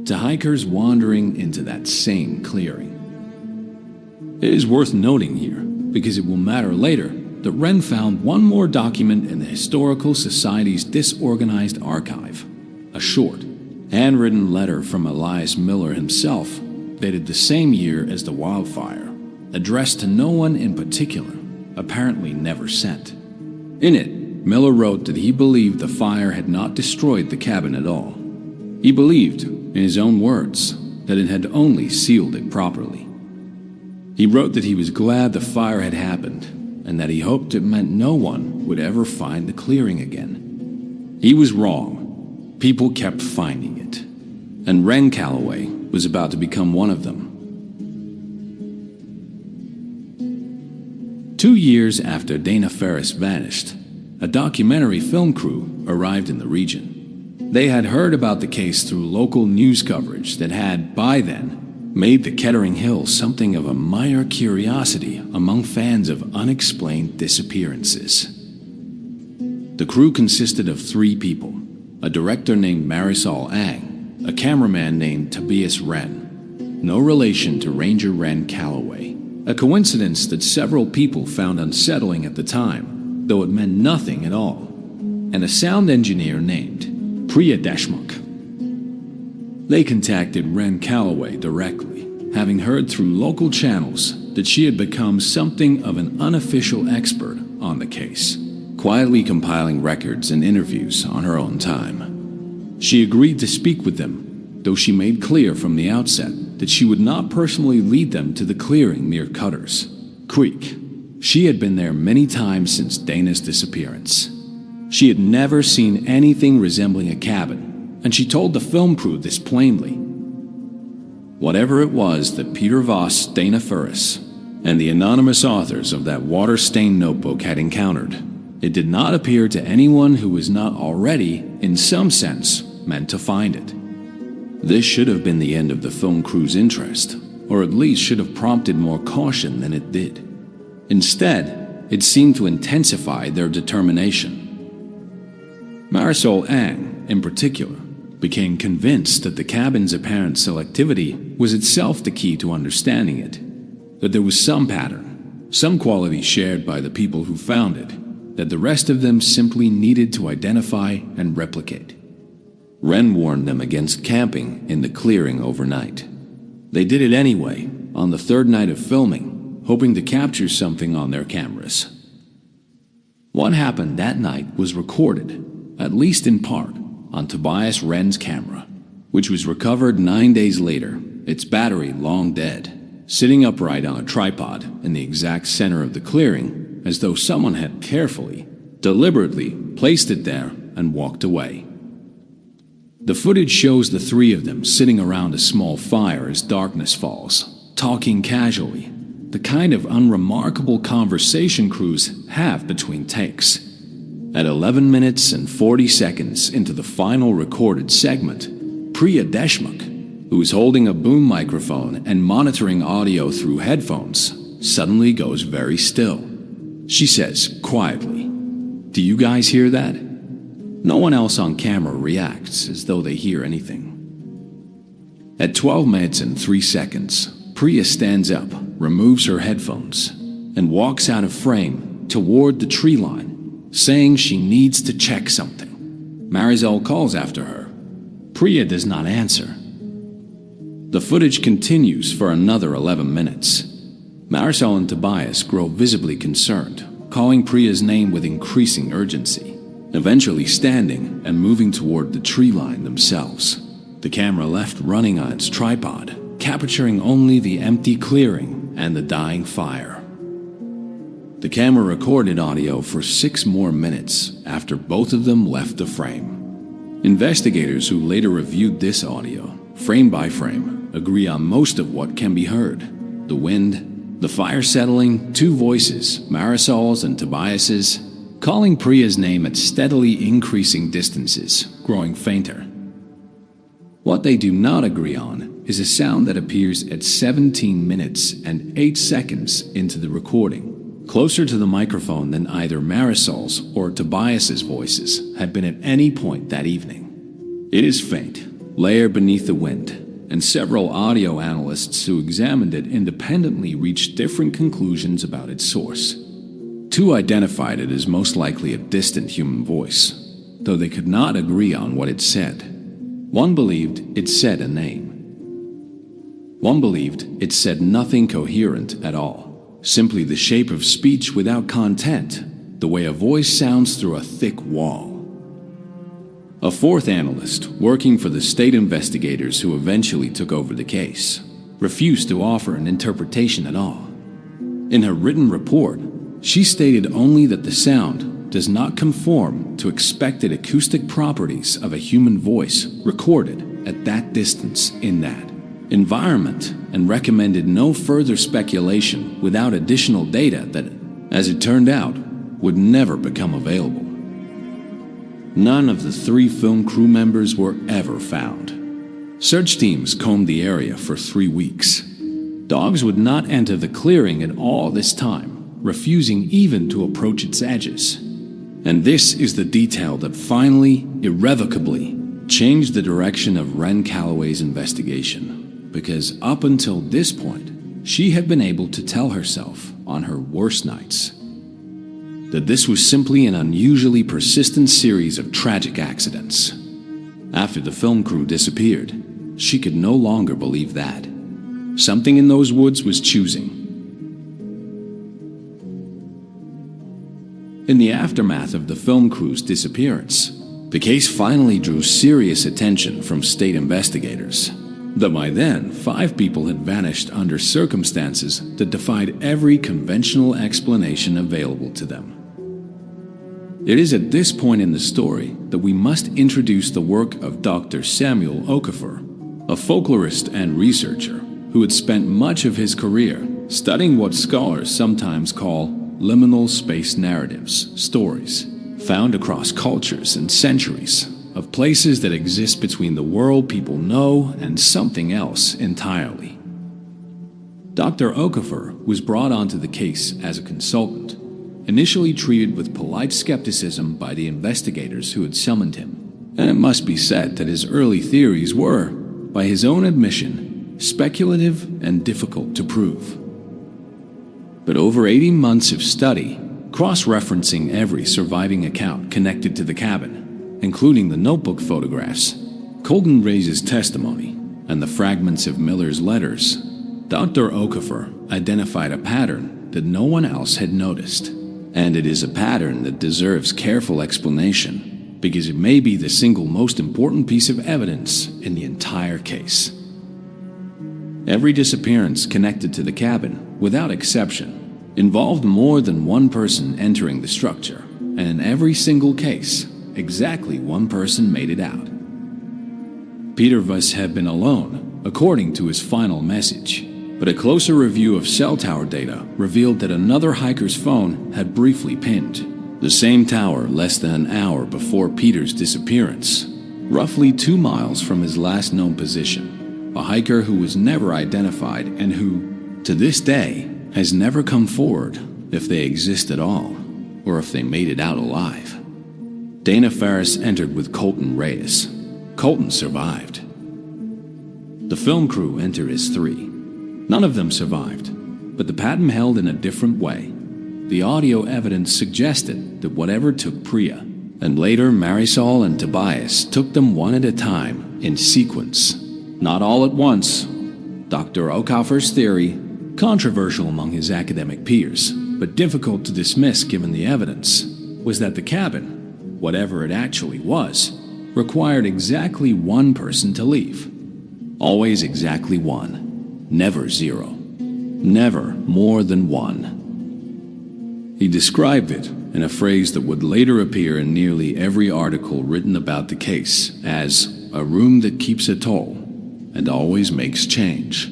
to hikers wandering into that same clearing. It is worth noting here, because it will matter later, that Ren found one more document in the Historical Society's disorganized archive, a short, handwritten letter from Elias Miller himself, dated the same year as the wildfire, addressed to no one in particular, apparently never sent. In it, Miller wrote that he believed the fire had not destroyed the cabin at all. He believed, in his own words, that it had only sealed it properly. He wrote that he was glad the fire had happened, and that he hoped it meant no one would ever find the clearing again. He was wrong. People kept finding it, and Ren Calloway was about to become one of them. 2 years after Dana Ferris vanished, a documentary film crew arrived in the region. They had heard about the case through local news coverage that had, by then, made the Kettering Hills something of a minor curiosity among fans of unexplained disappearances. The crew consisted of 3 people, a director named Marisol Ang, a cameraman named Tobias Wren, no relation to Ranger Ren Calloway, a coincidence that several people found unsettling at the time, though it meant nothing at all, and a sound engineer named Priya Deshmukh. They contacted Wren Calloway directly, having heard through local channels that she had become something of an unofficial expert on the case, quietly compiling records and interviews on her own time. She agreed to speak with them, though she made clear from the outset that she would not personally lead them to the clearing near Cutter's Creek. She had been there many times since Dana's disappearance. She had never seen anything resembling a cabin, and she told the film crew this plainly. Whatever it was that Peter Voss, Dana Ferris, and the anonymous authors of that water-stained notebook had encountered, it did not appear to anyone who was not already, in some sense, meant to find it. This should have been the end of the film crew's interest, or at least should have prompted more caution than it did. Instead, it seemed to intensify their determination. Marisol Ang, in particular, became convinced that the cabin's apparent selectivity was itself the key to understanding it, that there was some pattern, some quality shared by the people who found it, that the rest of them simply needed to identify and replicate. Wren warned them against camping in the clearing overnight. They did it anyway, on the third night of filming, hoping to capture something on their cameras. What happened that night was recorded, at least in part, on Tobias Wren's camera, which was recovered 9 days later, its battery long dead, sitting upright on a tripod in the exact center of the clearing, as though someone had carefully, deliberately placed it there and walked away. The footage shows the three of them sitting around a small fire as darkness falls, talking casually, the kind of unremarkable conversation crews have between takes. At 11 minutes and 40 seconds into the final recorded segment, Priya Deshmukh, who is holding a boom microphone and monitoring audio through headphones, suddenly goes very still. She says quietly, "Do you guys hear that?" No one else on camera reacts as though they hear anything. At 12 minutes and 3 seconds, Priya stands up, removes her headphones, and walks out of frame toward the tree line, saying she needs to check something. Marisol calls after her. Priya does not answer. The footage continues for another 11 minutes. Marisol and Tobias grow visibly concerned, calling Priya's name with increasing urgency, eventually standing and moving toward the tree line themselves. The camera left running on its tripod, capturing only the empty clearing and the dying fire. The camera recorded audio for 6 more minutes after both of them left the frame. Investigators who later reviewed this audio, frame by frame, agree on most of what can be heard. The wind, the fire settling, 2 voices, Marisol's and Tobias's, calling Priya's name at steadily increasing distances, growing fainter. What they do not agree on is a sound that appears at 17 minutes and 8 seconds into the recording, closer to the microphone than either Marisol's or Tobias's voices had been at any point that evening. It is faint, layer beneath the wind, and several audio analysts who examined it independently reached different conclusions about its source. 2 identified it as most likely a distant human voice, though they could not agree on what it said. One believed it said a name. One believed it said nothing coherent at all. Simply the shape of speech without content, the way a voice sounds through a thick wall. A 4th analyst, working for the state investigators who eventually took over the case, refused to offer an interpretation at all. In her written report, she stated only that the sound does not conform to expected acoustic properties of a human voice recorded at that distance in that environment, and recommended no further speculation without additional data that, as it turned out, would never become available. None of the 3 film crew members were ever found. Search teams combed the area for 3 weeks. Dogs would not enter the clearing at all this time, refusing even to approach its edges. And this is the detail that finally, irrevocably, changed the direction of Wren Calloway's investigation. Because up until this point, she had been able to tell herself on her worst nights that this was simply an unusually persistent series of tragic accidents. After the film crew disappeared, she could no longer believe that. Something in those woods was choosing. In the aftermath of the film crew's disappearance, the case finally drew serious attention from state investigators. Though by then, 5 people had vanished under circumstances that defied every conventional explanation available to them. It is at this point in the story that we must introduce the work of Dr. Samuel Okafor, a folklorist and researcher who had spent much of his career studying what scholars sometimes call liminal space narratives, stories, found across cultures and centuries, of places that exist between the world people know and something else entirely. Dr. Okafor was brought onto the case as a consultant, initially treated with polite skepticism by the investigators who had summoned him. And it must be said that his early theories were, by his own admission, speculative and difficult to prove. But over 80 months of study, cross-referencing every surviving account connected to the cabin, including the notebook photographs, Colton Reyes' testimony, and the fragments of Miller's letters, Dr. Okafor identified a pattern that no one else had noticed. And it is a pattern that deserves careful explanation, because it may be the single most important piece of evidence in the entire case. Every disappearance connected to the cabin, without exception, involved more than one person entering the structure, and in every single case, exactly one person made it out. Peter Vuss had been alone, according to his final message, but a closer review of cell tower data revealed that another hiker's phone had briefly pinged the same tower less than an hour before Peter's disappearance, roughly 2 miles from his last known position. A hiker who was never identified and who, to this day, has never come forward, if they exist at all, or if they made it out alive. Dana Ferris entered with Colton Reyes. Colton survived. The film crew entered as 3. None of them survived, but the pattern held in a different way. The audio evidence suggested that whatever took Priya, and later Marisol and Tobias, took them one at a time, in sequence. Not all at once. Dr. Okafor's theory, controversial among his academic peers, but difficult to dismiss given the evidence, was that the cabin, whatever it actually was, required exactly one person to leave. Always exactly one. Never 0. Never more than 1. He described it in a phrase that would later appear in nearly every article written about the case as a room that keeps a toll and always makes change.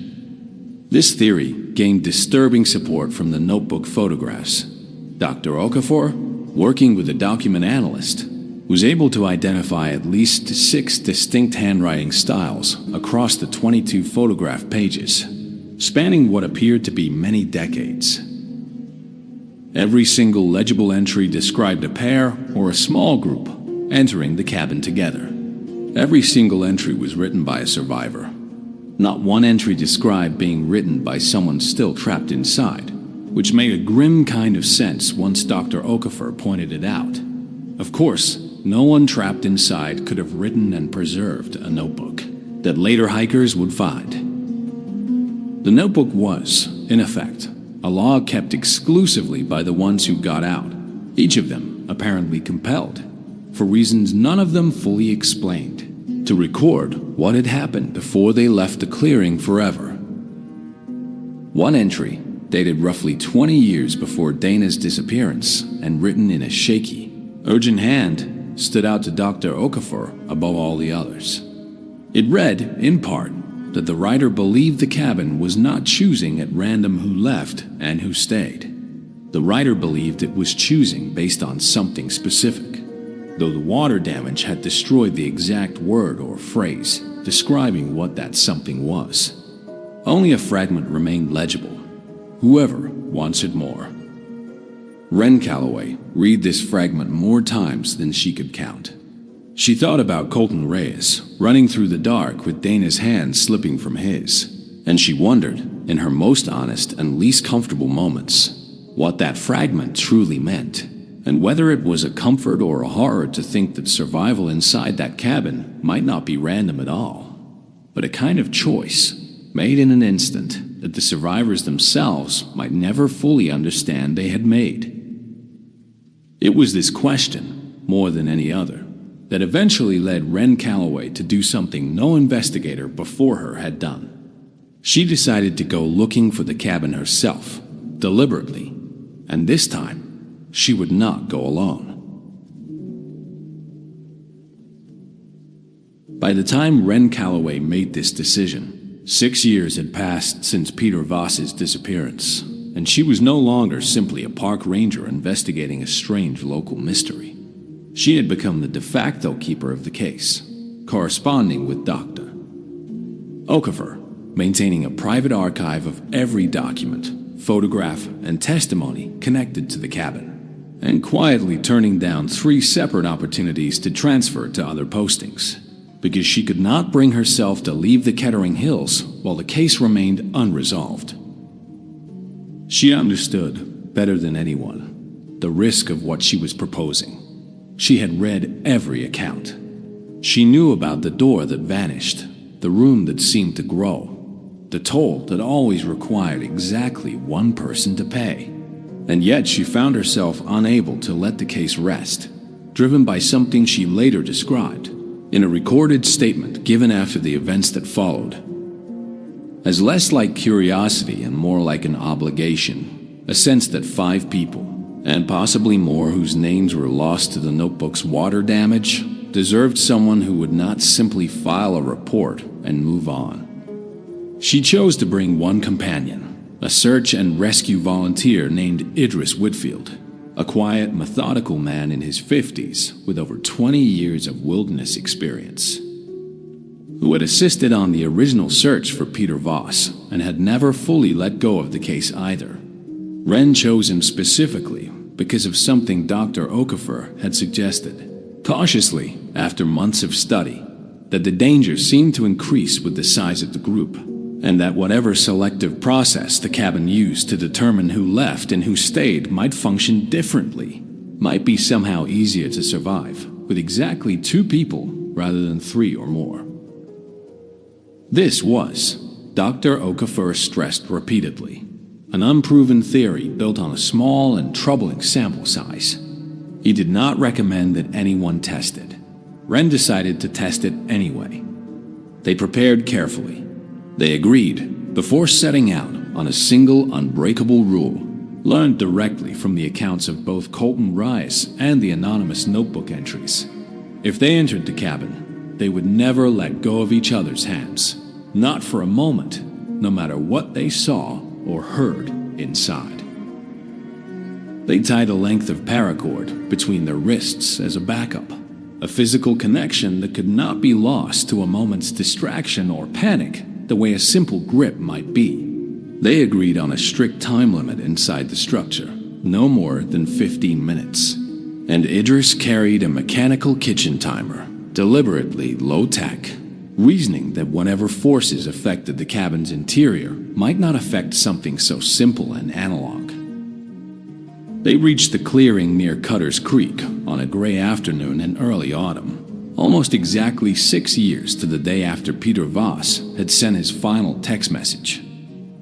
This theory gained disturbing support from the notebook photographs. Dr. Okafor, working with a document analyst, was able to identify at least 6 distinct handwriting styles across the 22 photograph pages, spanning what appeared to be many decades. Every single legible entry described a pair or a small group entering the cabin together. Every single entry was written by a survivor. Not one entry described being written by someone still trapped inside, which made a grim kind of sense once Dr. Okafor pointed it out. Of course, no one trapped inside could have written and preserved a notebook that later hikers would find. The notebook was, in effect, a log kept exclusively by the ones who got out, each of them apparently compelled, for reasons none of them fully explained, to record what had happened before they left the clearing forever. One entry, dated roughly 20 years before Dana's disappearance and written in a shaky, urgent hand, stood out to Dr. Okafor above all the others. It read, in part, that the writer believed the cabin was not choosing at random who left and who stayed. The writer believed it was choosing based on something specific, though the water damage had destroyed the exact word or phrase describing what that something was. Only a fragment remained legible. Whoever wants it more. Wren Calloway read this fragment more times than she could count. She thought about Colton Reyes running through the dark with Dana's hand slipping from his, and she wondered, in her most honest and least comfortable moments, what that fragment truly meant, and whether it was a comfort or a horror to think that survival inside that cabin might not be random at all. but a kind of choice made in an instant that the survivors themselves might never fully understand they had made. It was this question, more than any other, that eventually led Wren Calloway to do something no investigator before her had done. She decided to go looking for the cabin herself, deliberately, and this time, she would not go alone. By the time Wren Calloway made this decision, 6 years had passed since Peter Voss's disappearance, and she was no longer simply a park ranger investigating a strange local mystery. She had become the de facto keeper of the case, corresponding with Dr. Okafor, maintaining a private archive of every document, photograph, and testimony connected to the cabin, and quietly turning down 3 separate opportunities to transfer to other postings, because she could not bring herself to leave the Kettering Hills while the case remained unresolved. She understood, better than anyone, the risk of what she was proposing. She had read every account. She knew about the door that vanished, the room that seemed to grow, the toll that always required exactly one person to pay. And yet she found herself unable to let the case rest, driven by something she later described in a recorded statement given after the events that followed as less like curiosity and more like an obligation, a sense that 5 people, and possibly more whose names were lost to the notebook's water damage, deserved someone who would not simply file a report and move on. She chose to bring one companion, a search and rescue volunteer named Idris Whitfield, a quiet, methodical man in his 50s with over 20 years of wilderness experience, who had assisted on the original search for Peter Voss and had never fully let go of the case either. Wren chose him specifically because of something Dr. Okafor had suggested, cautiously after months of study, that the danger seemed to increase with the size of the group, and that whatever selective process the cabin used to determine who left and who stayed might function differently, might be somehow easier to survive with exactly 2 people rather than 3 or more. This was, Dr. Okafor stressed repeatedly, an unproven theory built on a small and troubling sample size. He did not recommend that anyone test it. Wren decided to test it anyway. They prepared carefully. They agreed before setting out on a single unbreakable rule, learned directly from the accounts of both Colton Rice and the anonymous notebook entries. If they entered the cabin, they would never let go of each other's hands, not for a moment, no matter what they saw or heard inside. They tied a length of paracord between their wrists as a backup, a physical connection that could not be lost to a moment's distraction or panic the way a simple grip might be. They agreed on a strict time limit inside the structure, no more than 15 minutes. And Idris carried a mechanical kitchen timer, deliberately low-tech, reasoning that whatever forces affected the cabin's interior might not affect something so simple and analog. They reached the clearing near Cutter's Creek on a gray afternoon in early autumn, almost exactly 6 years to the day after Peter Voss had sent his final text message.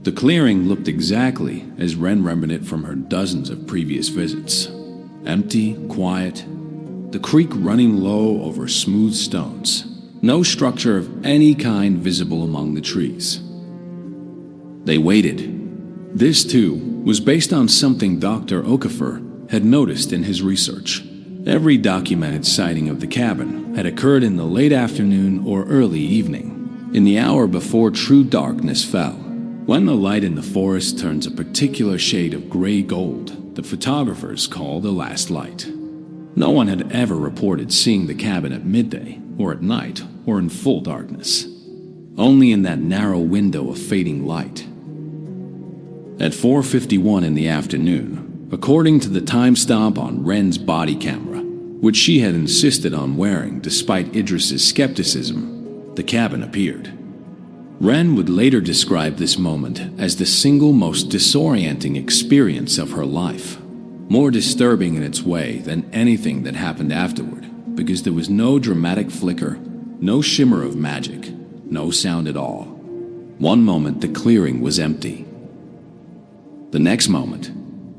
The clearing looked exactly as Wren remembered it from her dozens of previous visits. Empty, quiet, the creek running low over smooth stones, no structure of any kind visible among the trees. They waited. This, too, was based on something Dr. Okafor had noticed in his research. Every documented sighting of the cabin had occurred in the late afternoon or early evening, in the hour before true darkness fell, when the light in the forest turns a particular shade of gray-gold that photographers call the last light. No one had ever reported seeing the cabin at midday, or at night, or in full darkness. Only in that narrow window of fading light. At 4:51 in the afternoon, according to the timestamp on Wren's body camera, which she had insisted on wearing despite Idris's skepticism, the cabin appeared. Wren would later describe this moment as the single most disorienting experience of her life, more disturbing in its way than anything that happened afterward, because there was no dramatic flicker, no shimmer of magic, no sound at all. One moment, the clearing was empty. The next moment,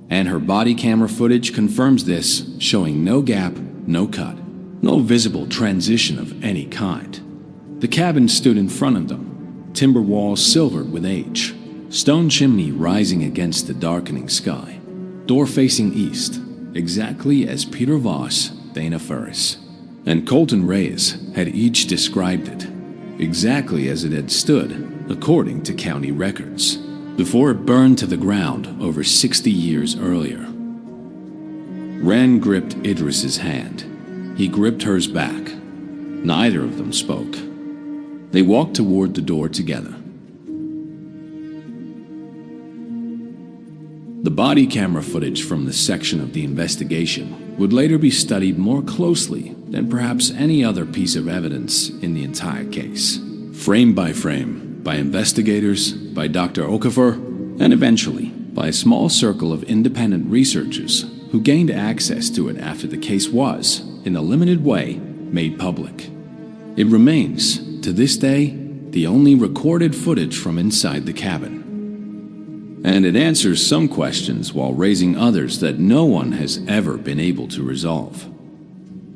and her body camera footage confirms this, showing no gap, no cut, no visible transition of any kind. The cabin stood in front of them, timber walls silvered with age, stone chimney rising against the darkening sky, door facing east, exactly as Peter Voss, Dana Ferris, and Colton Reyes had each described it, exactly as it had stood, according to county records, before it burned to the ground over 60 years earlier. Wren gripped Idris's hand. He gripped hers back. Neither of them spoke. They walked toward the door together. The body camera footage from this section of the investigation would later be studied more closely than perhaps any other piece of evidence in the entire case. Frame by frame, by investigators, by Dr. Okafor, and eventually by a small circle of independent researchers who gained access to it after the case was, in a limited way, made public. It remains, to this day, the only recorded footage from inside the cabin. And it answers some questions while raising others that no one has ever been able to resolve.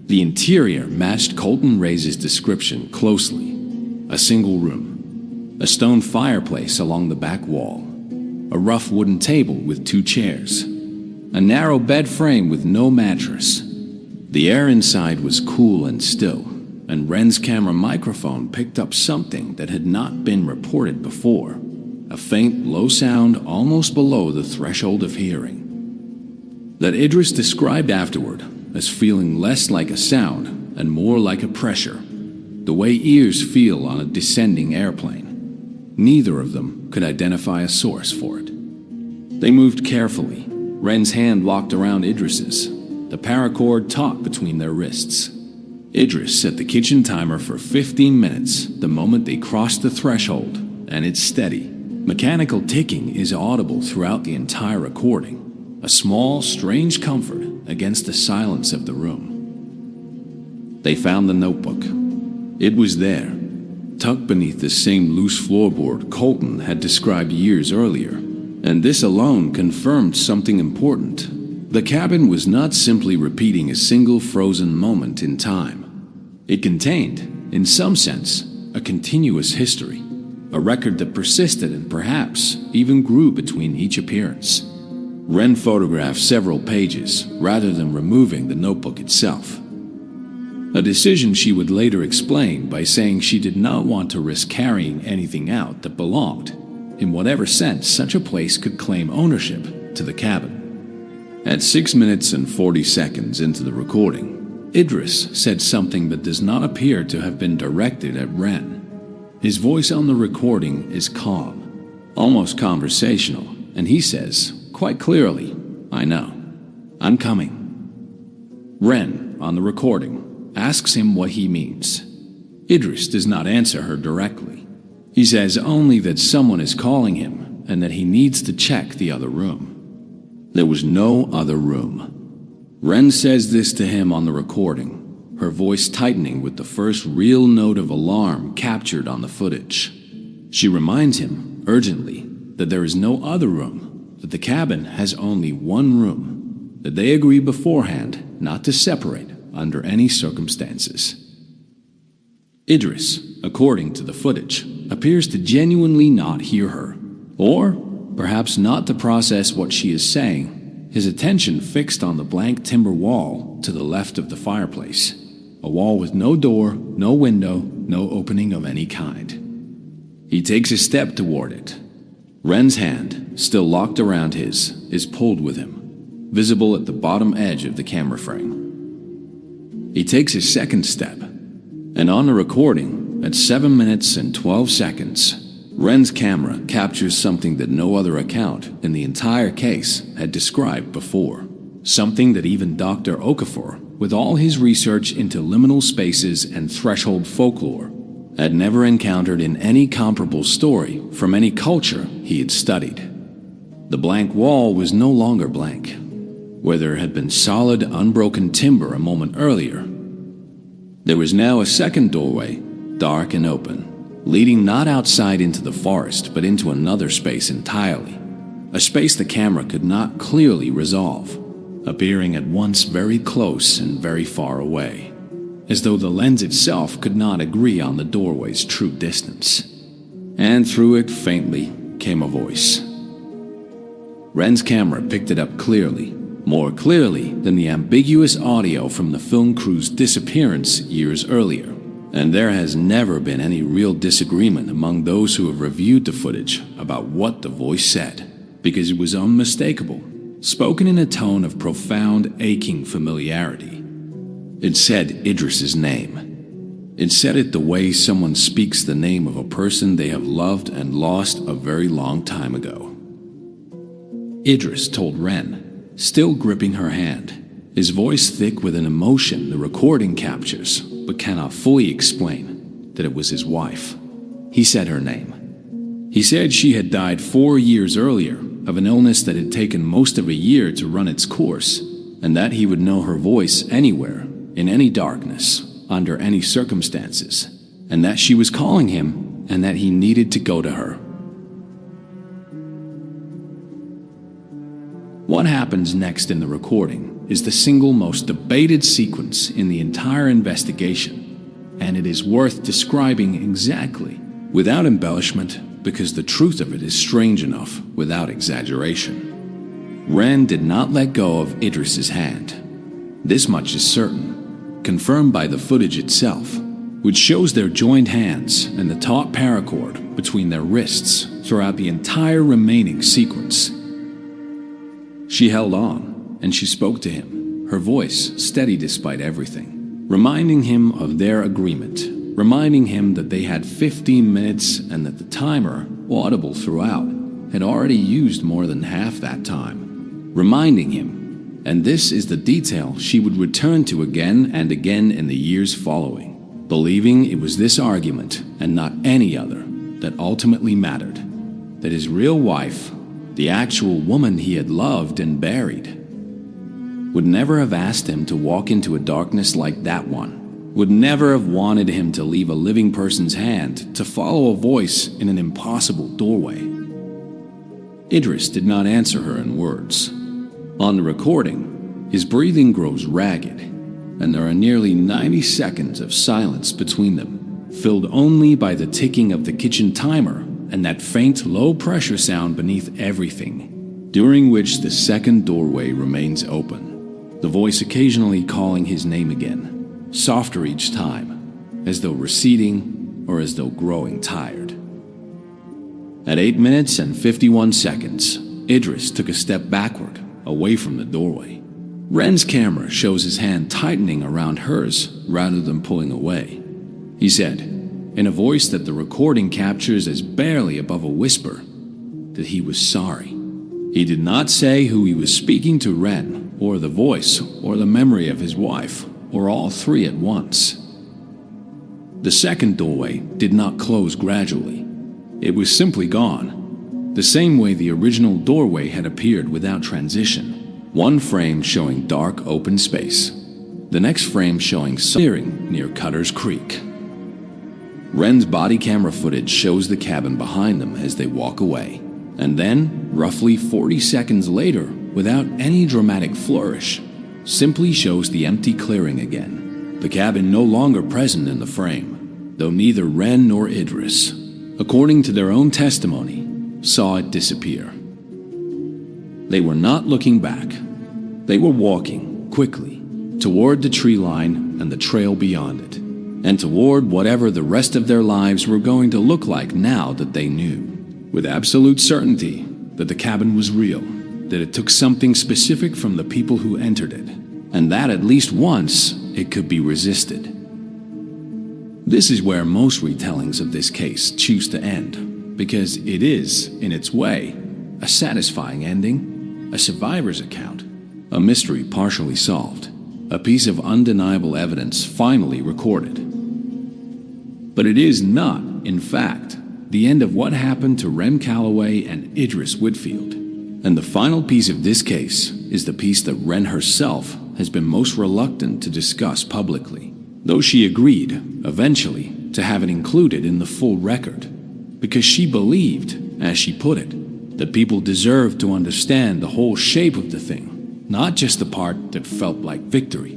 The interior matched Colton Reyes' description closely. A single room, a stone fireplace along the back wall, a rough wooden table with 2 chairs, a narrow bed frame with no mattress. The air inside was cool and still, and Wren's camera microphone picked up something that had not been reported before. A faint, low sound almost below the threshold of hearing, that Idris described afterward as feeling less like a sound and more like a pressure, the way ears feel on a descending airplane. Neither of them could identify a source for it. They moved carefully, Wren's hand locked around Idris's, the paracord taut between their wrists. Idris set the kitchen timer for 15 minutes the moment they crossed the threshold, and it's steady. Mechanical ticking is audible throughout the entire recording, a small, strange comfort against the silence of the room. They found the notebook. It was there, tucked beneath the same loose floorboard Colton had described years earlier, and this alone confirmed something important. The cabin was not simply repeating a single frozen moment in time. It contained, in some sense, a continuous history. A record that persisted and perhaps even grew between each appearance. Wren photographed several pages rather than removing the notebook itself. A decision she would later explain by saying she did not want to risk carrying anything out that belonged, in whatever sense such a place could claim ownership, to the cabin. At 6 minutes and 40 seconds into the recording, Idris said something that does not appear to have been directed at Wren. His voice on the recording is calm, almost conversational, and he says, quite clearly, "I know. I'm coming." Wren, on the recording, asks him what he means. Idris does not answer her directly. He says only that someone is calling him and that he needs to check the other room. There was no other room. Wren says this to him on the recording, her voice tightening with the first real note of alarm captured on the footage. She reminds him, urgently, that there is no other room, that the cabin has only one room, that they agree beforehand not to separate under any circumstances. Idris, according to the footage, appears to genuinely not hear her, or perhaps not to process what she is saying, his attention fixed on the blank timber wall to the left of the fireplace. A wall with no door, no window, no opening of any kind. He takes a step toward it. Wren's hand, still locked around his, is pulled with him, visible at the bottom edge of the camera frame. He takes his second step, and on the recording, at 7 minutes and 12 seconds, Wren's camera captures something that no other account in the entire case had described before. Something that even Dr. Okafor, with all his research into liminal spaces and threshold folklore, had never encountered in any comparable story from any culture he had studied. The blank wall was no longer blank, where there had been solid, unbroken timber a moment earlier. There was now a second doorway, dark and open, leading not outside into the forest but into another space entirely, a space the camera could not clearly resolve, appearing at once very close and very far away, as though the lens itself could not agree on the doorway's true distance. And through it faintly came a voice. Ren's camera picked it up clearly, more clearly than the ambiguous audio from the film crew's disappearance years earlier. And there has never been any real disagreement among those who have reviewed the footage about what the voice said, because it was unmistakable, spoken in a tone of profound, aching familiarity. It said Idris's name. It said it the way someone speaks the name of a person they have loved and lost a very long time ago. Idris told Ren, still gripping her hand, his voice thick with an emotion the recording captures but cannot fully explain, that it was his wife. He said her name. He said she had died 4 years earlier of an illness that had taken most of a year to run its course, and that he would know her voice anywhere, in any darkness, under any circumstances, and that she was calling him and that he needed to go to her. What happens next in the recording is the single most debated sequence in the entire investigation, and it is worth describing exactly, without embellishment, because the truth of it is strange enough without exaggeration. Ren did not let go of Idris's hand. This much is certain, confirmed by the footage itself, which shows their joined hands and the taut paracord between their wrists throughout the entire remaining sequence. She held on, and she spoke to him, her voice steady despite everything, reminding him of their agreement, reminding him that they had 15 minutes and that the timer, audible throughout, had already used more than half that time, reminding him, and this is the detail she would return to again and again in the years following, believing it was this argument and not any other that ultimately mattered, that his real wife, the actual woman he had loved and buried, would never have asked him to walk into a darkness like that one, would never have wanted him to leave a living person's hand to follow a voice in an impossible doorway. Idris did not answer her in words. On the recording, his breathing grows ragged, and there are nearly 90 seconds of silence between them, filled only by the ticking of the kitchen timer and that faint, low-pressure sound beneath everything, during which the second doorway remains open, the voice occasionally calling his name again, softer each time, as though receding or as though growing tired. At 8 minutes and 51 seconds, Idris took a step backward, away from the doorway. Ren's camera shows his hand tightening around hers rather than pulling away. He said, in a voice that the recording captures as barely above a whisper, that he was sorry. He did not say who he was speaking to, Ren, or the voice, or the memory of his wife, or all three at once. The second doorway did not close gradually. It was simply gone, the same way the original doorway had appeared without transition. One frame showing dark open space, the next frame showing clearing near Cutter's Creek. Ren's body camera footage shows the cabin behind them as they walk away, and then, roughly 40 seconds later, without any dramatic flourish, simply shows the empty clearing again, the cabin no longer present in the frame, though neither Ren nor Idris, according to their own testimony, saw it disappear. They were not looking back. They were walking, quickly, toward the tree line and the trail beyond it, and toward whatever the rest of their lives were going to look like now that they knew, with absolute certainty, that the cabin was real, that it took something specific from the people who entered it, and that at least once it could be resisted. This is where most retellings of this case choose to end, because it is, in its way, a satisfying ending, a survivor's account, a mystery partially solved, a piece of undeniable evidence finally recorded. But it is not, in fact, the end of what happened to Rem Calloway and Idris Whitfield. And the final piece of this case is the piece that Ren herself has been most reluctant to discuss publicly, though she agreed, eventually, to have it included in the full record, because she believed, as she put it, that people deserved to understand the whole shape of the thing, not just the part that felt like victory.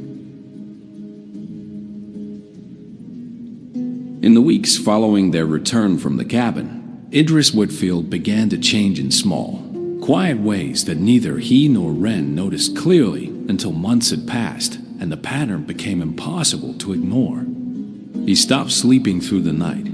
In the weeks following their return from the cabin, Idris Whitfield began to change in small, quiet ways that neither he nor Wren noticed clearly until months had passed and the pattern became impossible to ignore. He stopped sleeping through the night,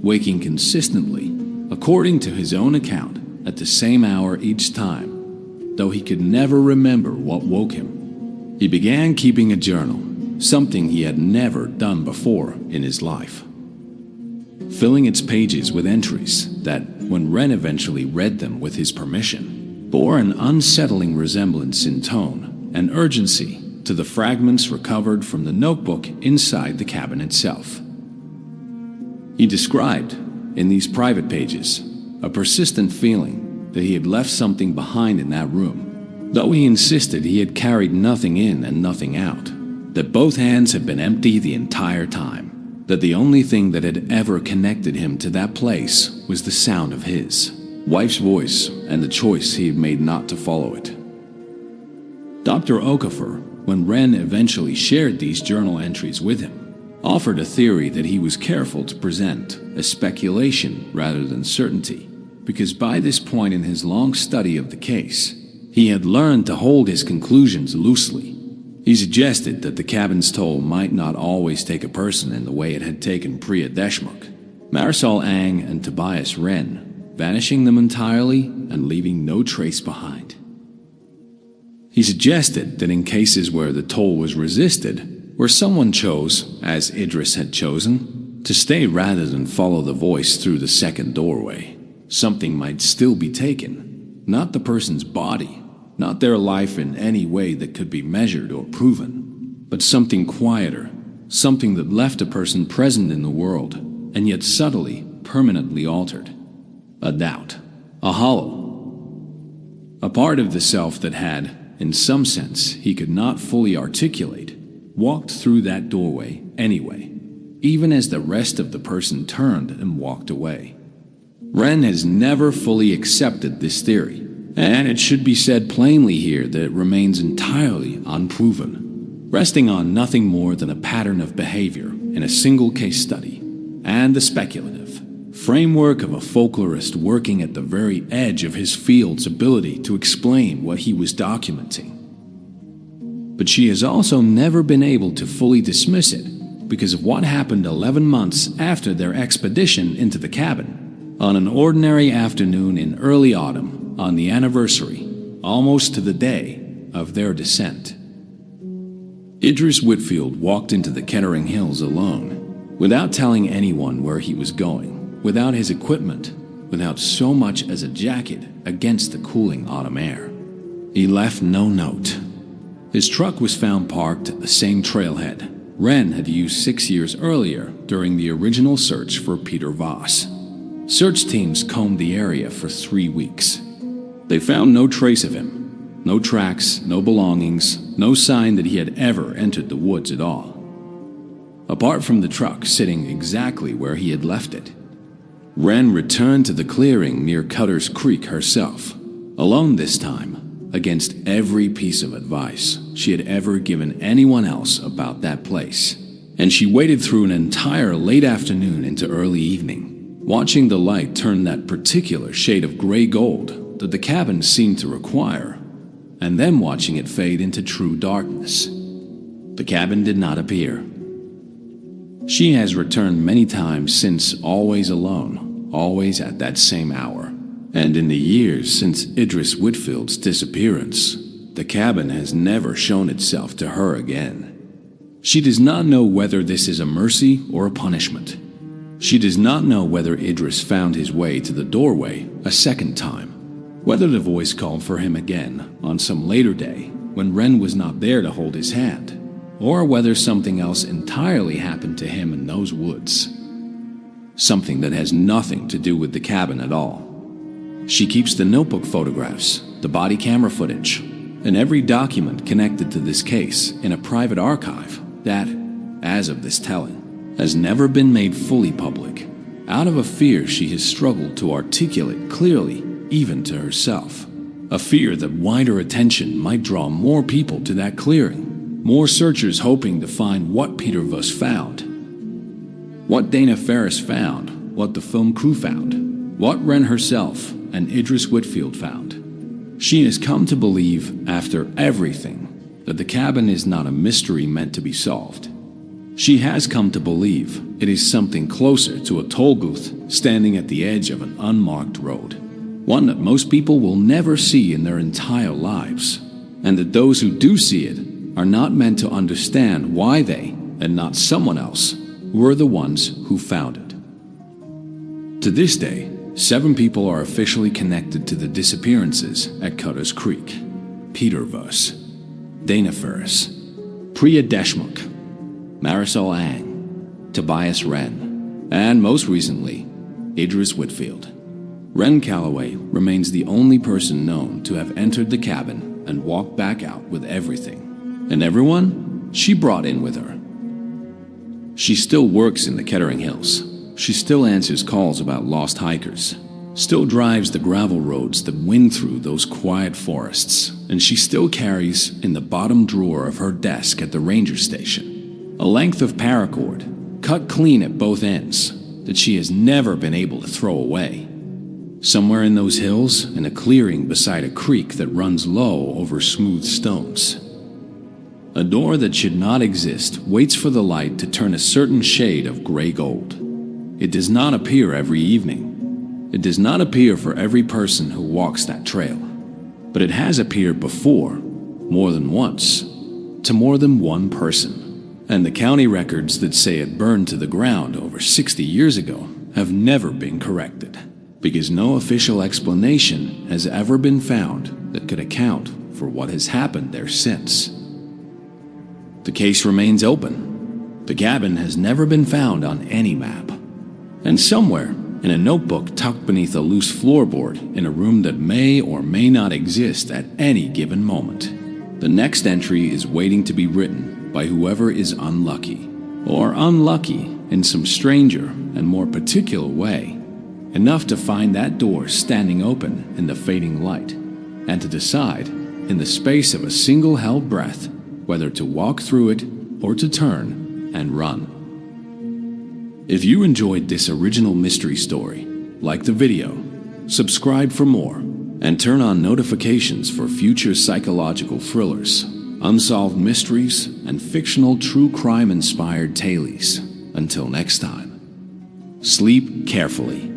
waking consistently, according to his own account, at the same hour each time, though he could never remember what woke him. He began keeping a journal, something he had never done before in his life, filling its pages with entries that, when Wren eventually read them with his permission, bore an unsettling resemblance in tone and urgency to the fragments recovered from the notebook inside the cabin itself. He described, in these private pages, a persistent feeling that he had left something behind in that room, though he insisted he had carried nothing in and nothing out, that both hands had been empty the entire time, that the only thing that had ever connected him to that place was the sound of his wife's voice and the choice he had made not to follow it. Dr. Okafor, when Wren eventually shared these journal entries with him, offered a theory that he was careful to present as speculation rather than certainty, because by this point in his long study of the case, he had learned to hold his conclusions loosely. He suggested that the cabin's toll might not always take a person in the way it had taken Priya Deshmukh, Marisol Ang, and Tobias Wren, vanishing them entirely and leaving no trace behind. He suggested that in cases where the toll was resisted, where someone chose, as Idris had chosen, to stay rather than follow the voice through the second doorway, something might still be taken, not the person's body, not their life in any way that could be measured or proven, but something quieter, something that left a person present in the world, and yet subtly, permanently altered. A doubt, a hollow, a part of the self that had, in some sense he could not fully articulate, walked through that doorway anyway, even as the rest of the person turned and walked away. Wren has never fully accepted this theory, and it should be said plainly here that it remains entirely unproven, resting on nothing more than a pattern of behavior in a single case study, and the speculative framework of a folklorist working at the very edge of his field's ability to explain what he was documenting. But she has also never been able to fully dismiss it because of what happened 11 months after their expedition into the cabin, on an ordinary afternoon in early autumn, on the anniversary, almost to the day, of their descent. Idris Whitfield walked into the Kettering Hills alone, without telling anyone where he was going, without his equipment, without so much as a jacket against the cooling autumn air. He left no note. His truck was found parked at the same trailhead Wren had used 6 years earlier during the original search for Peter Voss. Search teams combed the area for 3 weeks. They found no trace of him, no tracks, no belongings, no sign that he had ever entered the woods at all, apart from the truck sitting exactly where he had left it. Wren returned to the clearing near Cutter's Creek herself, alone this time, against every piece of advice she had ever given anyone else about that place. And she waited through an entire late afternoon into early evening, watching the light turn that particular shade of gray gold that the cabin seemed to require, and then watching it fade into true darkness. The cabin did not appear. She has returned many times since, always alone, always at that same hour. And in the years since Idris Whitfield's disappearance, the cabin has never shown itself to her again. She does not know whether this is a mercy or a punishment. She does not know whether Idris found his way to the doorway a second time, whether the voice called for him again on some later day when Wren was not there to hold his hand, or whether something else entirely happened to him in those woods. Something that has nothing to do with the cabin at all. She keeps the notebook photographs, the body camera footage, and every document connected to this case in a private archive that, as of this telling, has never been made fully public, out of a fear she has struggled to articulate clearly, even to herself. A fear that wider attention might draw more people to that clearing, more searchers hoping to find what Peter Voss found. What Dana Ferris found, what the film crew found, what Wren herself and Idris Whitfield found. She has come to believe, after everything, that the cabin is not a mystery meant to be solved. She has come to believe it is something closer to a toll booth standing at the edge of an unmarked road, one that most people will never see in their entire lives, and that those who do see it are not meant to understand why they, and not someone else, were the ones who found it. To this day, 7 people are officially connected to the disappearances at Cutter's Creek. Peter Voss, Dana Ferris, Priya Deshmukh, Marisol Ang, Tobias Wren, and most recently, Idris Whitfield. Wren Calloway remains the only person known to have entered the cabin and walked back out with everything, and everyone she brought in with her. She still works in the Kettering Hills. She still answers calls about lost hikers, still drives the gravel roads that wind through those quiet forests, and she still carries in the bottom drawer of her desk at the ranger station a length of paracord, cut clean at both ends, that she has never been able to throw away. Somewhere in those hills, in a clearing beside a creek that runs low over smooth stones, a door that should not exist waits for the light to turn a certain shade of gray gold. It does not appear every evening. It does not appear for every person who walks that trail. But it has appeared before, more than once, to more than one person. And the county records that say it burned to the ground over 60 years ago have never been corrected, because no official explanation has ever been found that could account for what has happened there since. The case remains open. The cabin has never been found on any map. And somewhere, in a notebook tucked beneath a loose floorboard in a room that may or may not exist at any given moment, the next entry is waiting to be written by whoever is unlucky, or unlucky in some stranger and more particular way, enough to find that door standing open in the fading light, and to decide, in the space of a single held breath, whether to walk through it or to turn and run. If you enjoyed this original mystery story, like the video, subscribe for more, and turn on notifications for future psychological thrillers, unsolved mysteries, and fictional true crime-inspired tales. Until next time, sleep carefully.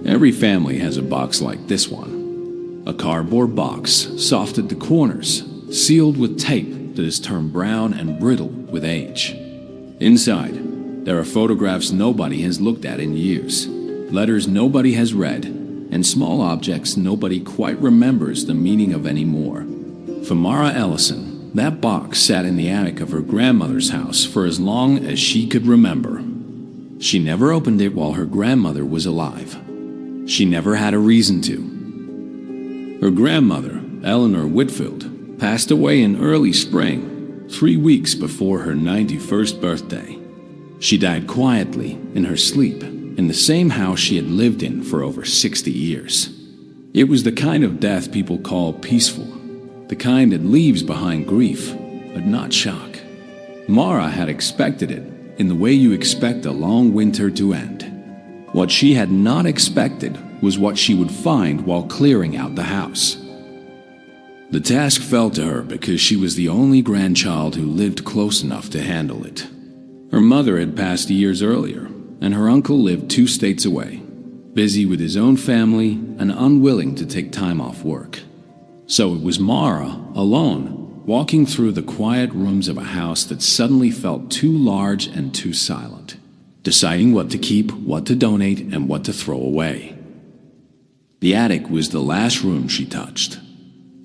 Every family has a box like this one. A cardboard box, soft at the corners, sealed with tape that has turned brown and brittle with age. Inside, there are photographs nobody has looked at in years, letters nobody has read, and small objects nobody quite remembers the meaning of anymore. For Mara Ellison, that box sat in the attic of her grandmother's house for as long as she could remember. She never opened it while her grandmother was alive. She never had a reason to. Her grandmother, Eleanor Whitfield, passed away in early spring, 3 weeks before her 91st birthday. She died quietly, in her sleep, in the same house she had lived in for over 60 years. It was the kind of death people call peaceful, the kind that leaves behind grief, but not shock. Mara had expected it, in the way you expect a long winter to end. What she had not expected was what she would find while clearing out the house. The task fell to her because she was the only grandchild who lived close enough to handle it. Her mother had passed years earlier, and her uncle lived 2 states away, busy with his own family and unwilling to take time off work. So it was Mara, alone, walking through the quiet rooms of a house that suddenly felt too large and too silent, deciding what to keep, what to donate, and what to throw away. The attic was the last room she touched.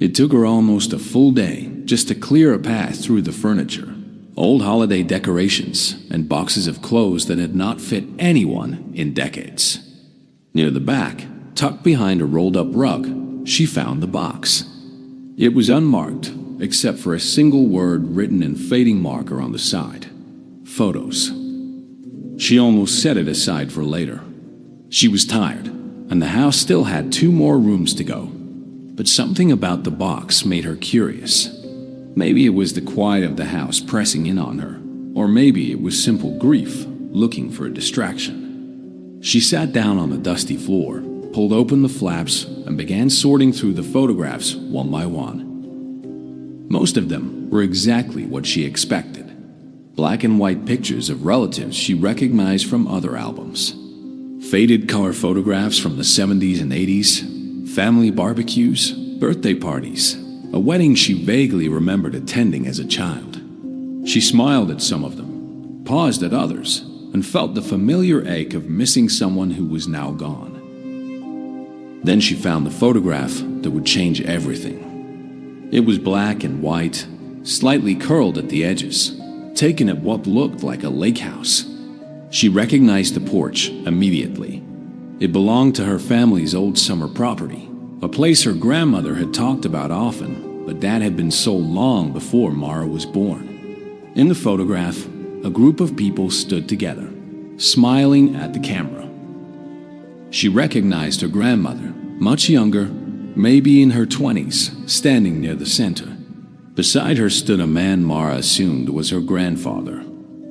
It took her almost a full day just to clear a path through the furniture, old holiday decorations, and boxes of clothes that had not fit anyone in decades. Near the back, tucked behind a rolled-up rug, she found the box. It was unmarked, except for a single word written in fading marker on the side: photos. She almost set it aside for later. She was tired, and the house still had 2 more rooms to go. But something about the box made her curious. Maybe it was the quiet of the house pressing in on her, or maybe it was simple grief looking for a distraction. She sat down on the dusty floor, pulled open the flaps, and began sorting through the photographs one by one. Most of them were exactly what she expected: black and white pictures of relatives she recognized from other albums, faded color photographs from the 70s and 80s, family barbecues, birthday parties, a wedding she vaguely remembered attending as a child. She smiled at some of them, paused at others, and felt the familiar ache of missing someone who was now gone. Then she found the photograph that would change everything. It was black and white, slightly curled at the edges, taken at what looked like a lake house. She recognized the porch immediately. It belonged to her family's old summer property, a place her grandmother had talked about often, but that had been sold long before Mara was born. In the photograph, a group of people stood together, smiling at the camera. She recognized her grandmother, much younger, maybe in her 20s, standing near the center. Beside her stood a man Mara assumed was her grandfather,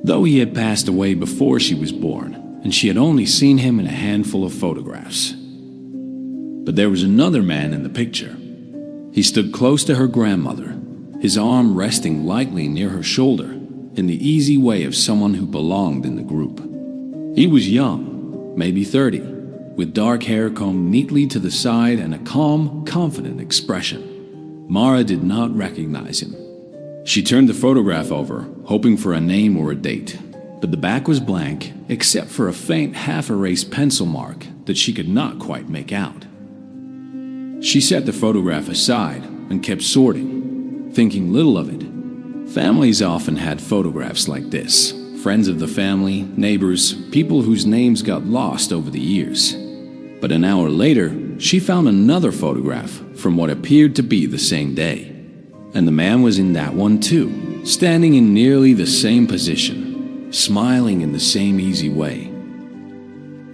though he had passed away before she was born, and she had only seen him in a handful of photographs. But there was another man in the picture. He stood close to her grandmother, his arm resting lightly near her shoulder, in the easy way of someone who belonged in the group. He was young, maybe 30, with dark hair combed neatly to the side and a calm, confident expression. Mara did not recognize him. She turned the photograph over, hoping for a name or a date, but the back was blank except for a faint half-erased pencil mark that she could not quite make out. She set the photograph aside and kept sorting, thinking little of it. Families often had photographs like this: friends of the family, neighbors, people whose names got lost over the years. But an hour later, she found another photograph from what appeared to be the same day. And the man was in that one too, standing in nearly the same position, smiling in the same easy way.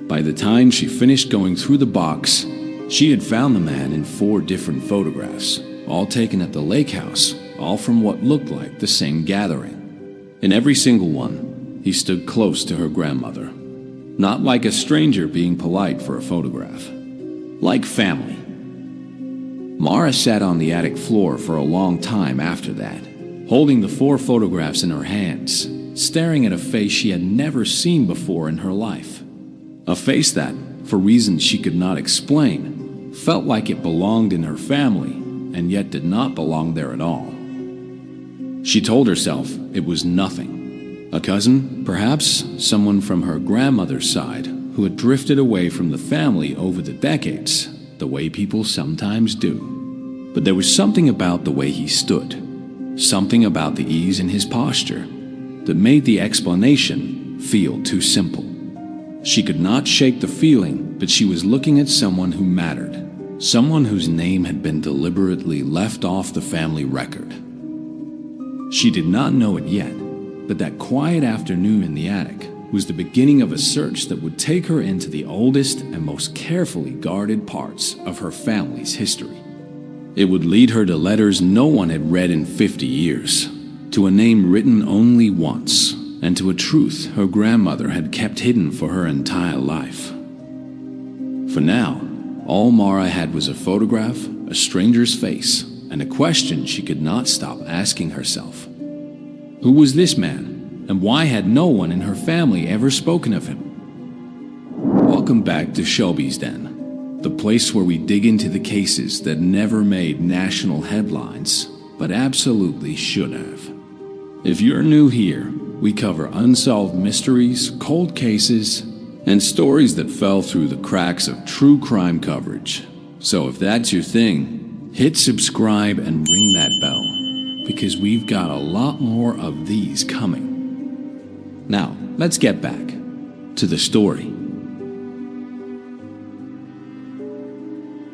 By the time she finished going through the box, she had found the man in 4 different photographs, all taken at the lake house, all from what looked like the same gathering. In every single one, he stood close to her grandmother, not like a stranger being polite for a photograph, like family. Mara sat on the attic floor for a long time after that, holding the 4 photographs in her hands, staring at a face she had never seen before in her life. A face that, for reasons she could not explain, felt like it belonged in her family and yet did not belong there at all. She told herself it was nothing. A cousin, perhaps someone from her grandmother's side who had drifted away from the family over the decades, the way people sometimes do. But there was something about the way he stood, something about the ease in his posture, that made the explanation feel too simple. She could not shake the feeling that she was looking at someone who mattered, someone whose name had been deliberately left off the family record. She did not know it yet, but that quiet afternoon in the attic was the beginning of a search that would take her into the oldest and most carefully guarded parts of her family's history. It would lead her to letters no one had read in 50 years, to a name written only once, and to a truth her grandmother had kept hidden for her entire life. For now, all Mara had was a photograph, a stranger's face, and a question she could not stop asking herself. Who was this man, and why had no one in her family ever spoken of him? Welcome back to Shelby's Den, the place where we dig into the cases that never made national headlines, but absolutely should have. If you're new here, we cover unsolved mysteries, cold cases, and stories that fell through the cracks of true crime coverage. So if that's your thing, hit subscribe and ring that bell, because we've got a lot more of these coming. Now, let's get back to the story.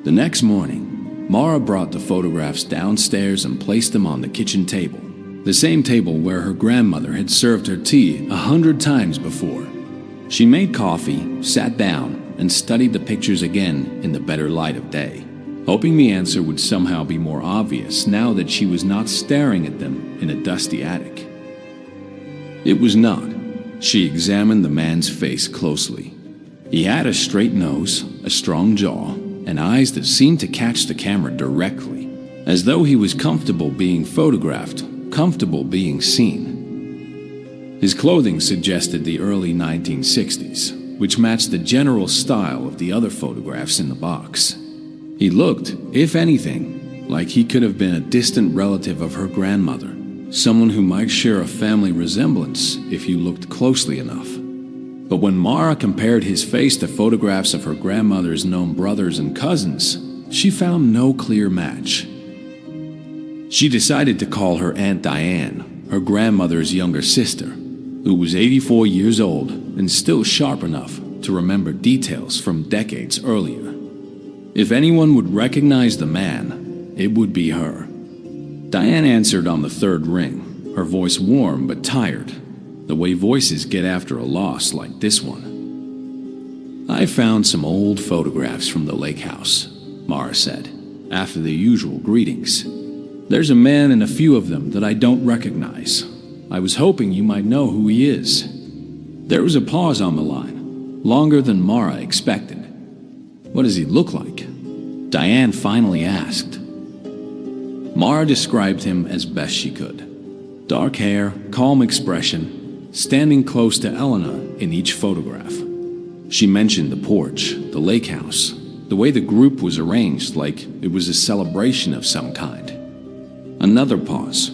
The next morning, Mara brought the photographs downstairs and placed them on the kitchen table, the same table where her grandmother had served her tea 100 times before. She made coffee, sat down, and studied the pictures again in the better light of day, hoping the answer would somehow be more obvious now that she was not staring at them in a dusty attic. It was not. She examined the man's face closely. He had a straight nose, a strong jaw, and eyes that seemed to catch the camera directly, as though he was comfortable being photographed, comfortable being seen. His clothing suggested the early 1960s, which matched the general style of the other photographs in the box. He looked, if anything, like he could have been a distant relative of her grandmother, someone who might share a family resemblance if you looked closely enough. But when Mara compared his face to photographs of her grandmother's known brothers and cousins, she found no clear match. She decided to call her Aunt Diane, her grandmother's younger sister, who was 84 years old and still sharp enough to remember details from decades earlier. If anyone would recognize the man, it would be her. Diane answered on the third ring, her voice warm but tired, the way voices get after a loss like this one. "I found some old photographs from the lake house," Mara said, after the usual greetings. "There's a man in a few of them that I don't recognize. I was hoping you might know who he is." There was a pause on the line, longer than Mara expected. "What does he look like?" Diane finally asked. Mara described him as best she could. Dark hair, calm expression, standing close to Elena in each photograph. She mentioned the porch, the lake house, the way the group was arranged like it was a celebration of some kind. Another pause.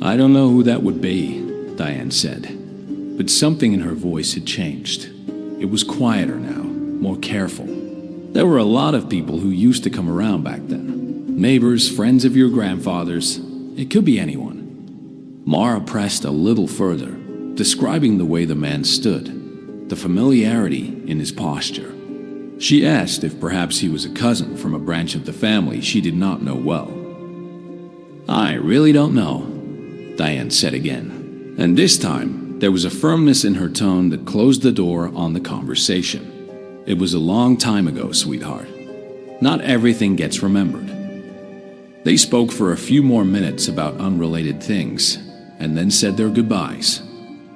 "I don't know who that would be," Diane said, but something in her voice had changed. It was quieter now, more careful. There were a lot of people who used to come around back then. Neighbors, friends of your grandfather's. It could be anyone. Mara pressed a little further, describing the way the man stood, the familiarity in his posture. She asked if perhaps he was a cousin from a branch of the family she did not know well. "I really don't know," Diane said again, and this time there was a firmness in her tone that closed the door on the conversation. "It was a long time ago, sweetheart. Not everything gets remembered." They spoke for a few more minutes about unrelated things, and then said their goodbyes.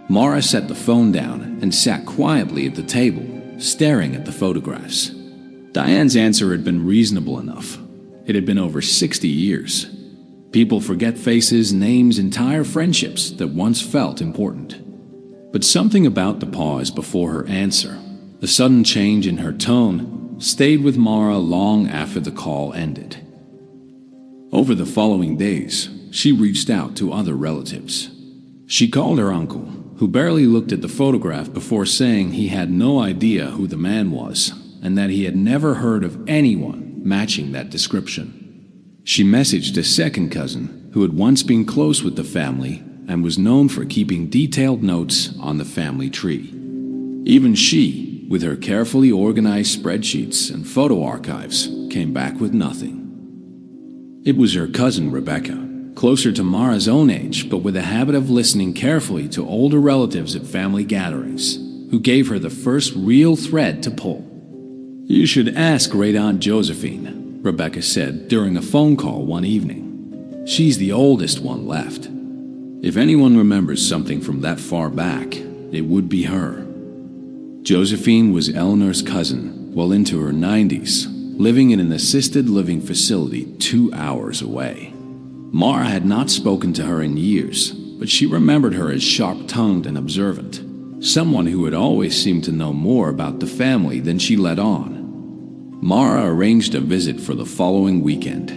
Mara set the phone down and sat quietly at the table, staring at the photographs. Diane's answer had been reasonable enough. It had been over 60 years. People forget faces, names, entire friendships that once felt important. But something about the pause before her answer, the sudden change in her tone, stayed with Mara long after the call ended. Over the following days, she reached out to other relatives. She called her uncle, who barely looked at the photograph before saying he had no idea who the man was and that he had never heard of anyone matching that description. She messaged a second cousin who had once been close with the family and was known for keeping detailed notes on the family tree. Even she, with her carefully organized spreadsheets and photo archives, came back with nothing. It was her cousin Rebecca, closer to Mara's own age but with a habit of listening carefully to older relatives at family gatherings, who gave her the first real thread to pull. "You should ask Great Aunt Josephine," Rebecca said during a phone call one evening. "She's the oldest one left. If anyone remembers something from that far back, it would be her." Josephine was Eleanor's cousin, well into her 90s, living in an assisted living facility 2 hours away. Mara had not spoken to her in years, but she remembered her as sharp-tongued and observant, someone who had always seemed to know more about the family than she let on. Mara arranged a visit for the following weekend.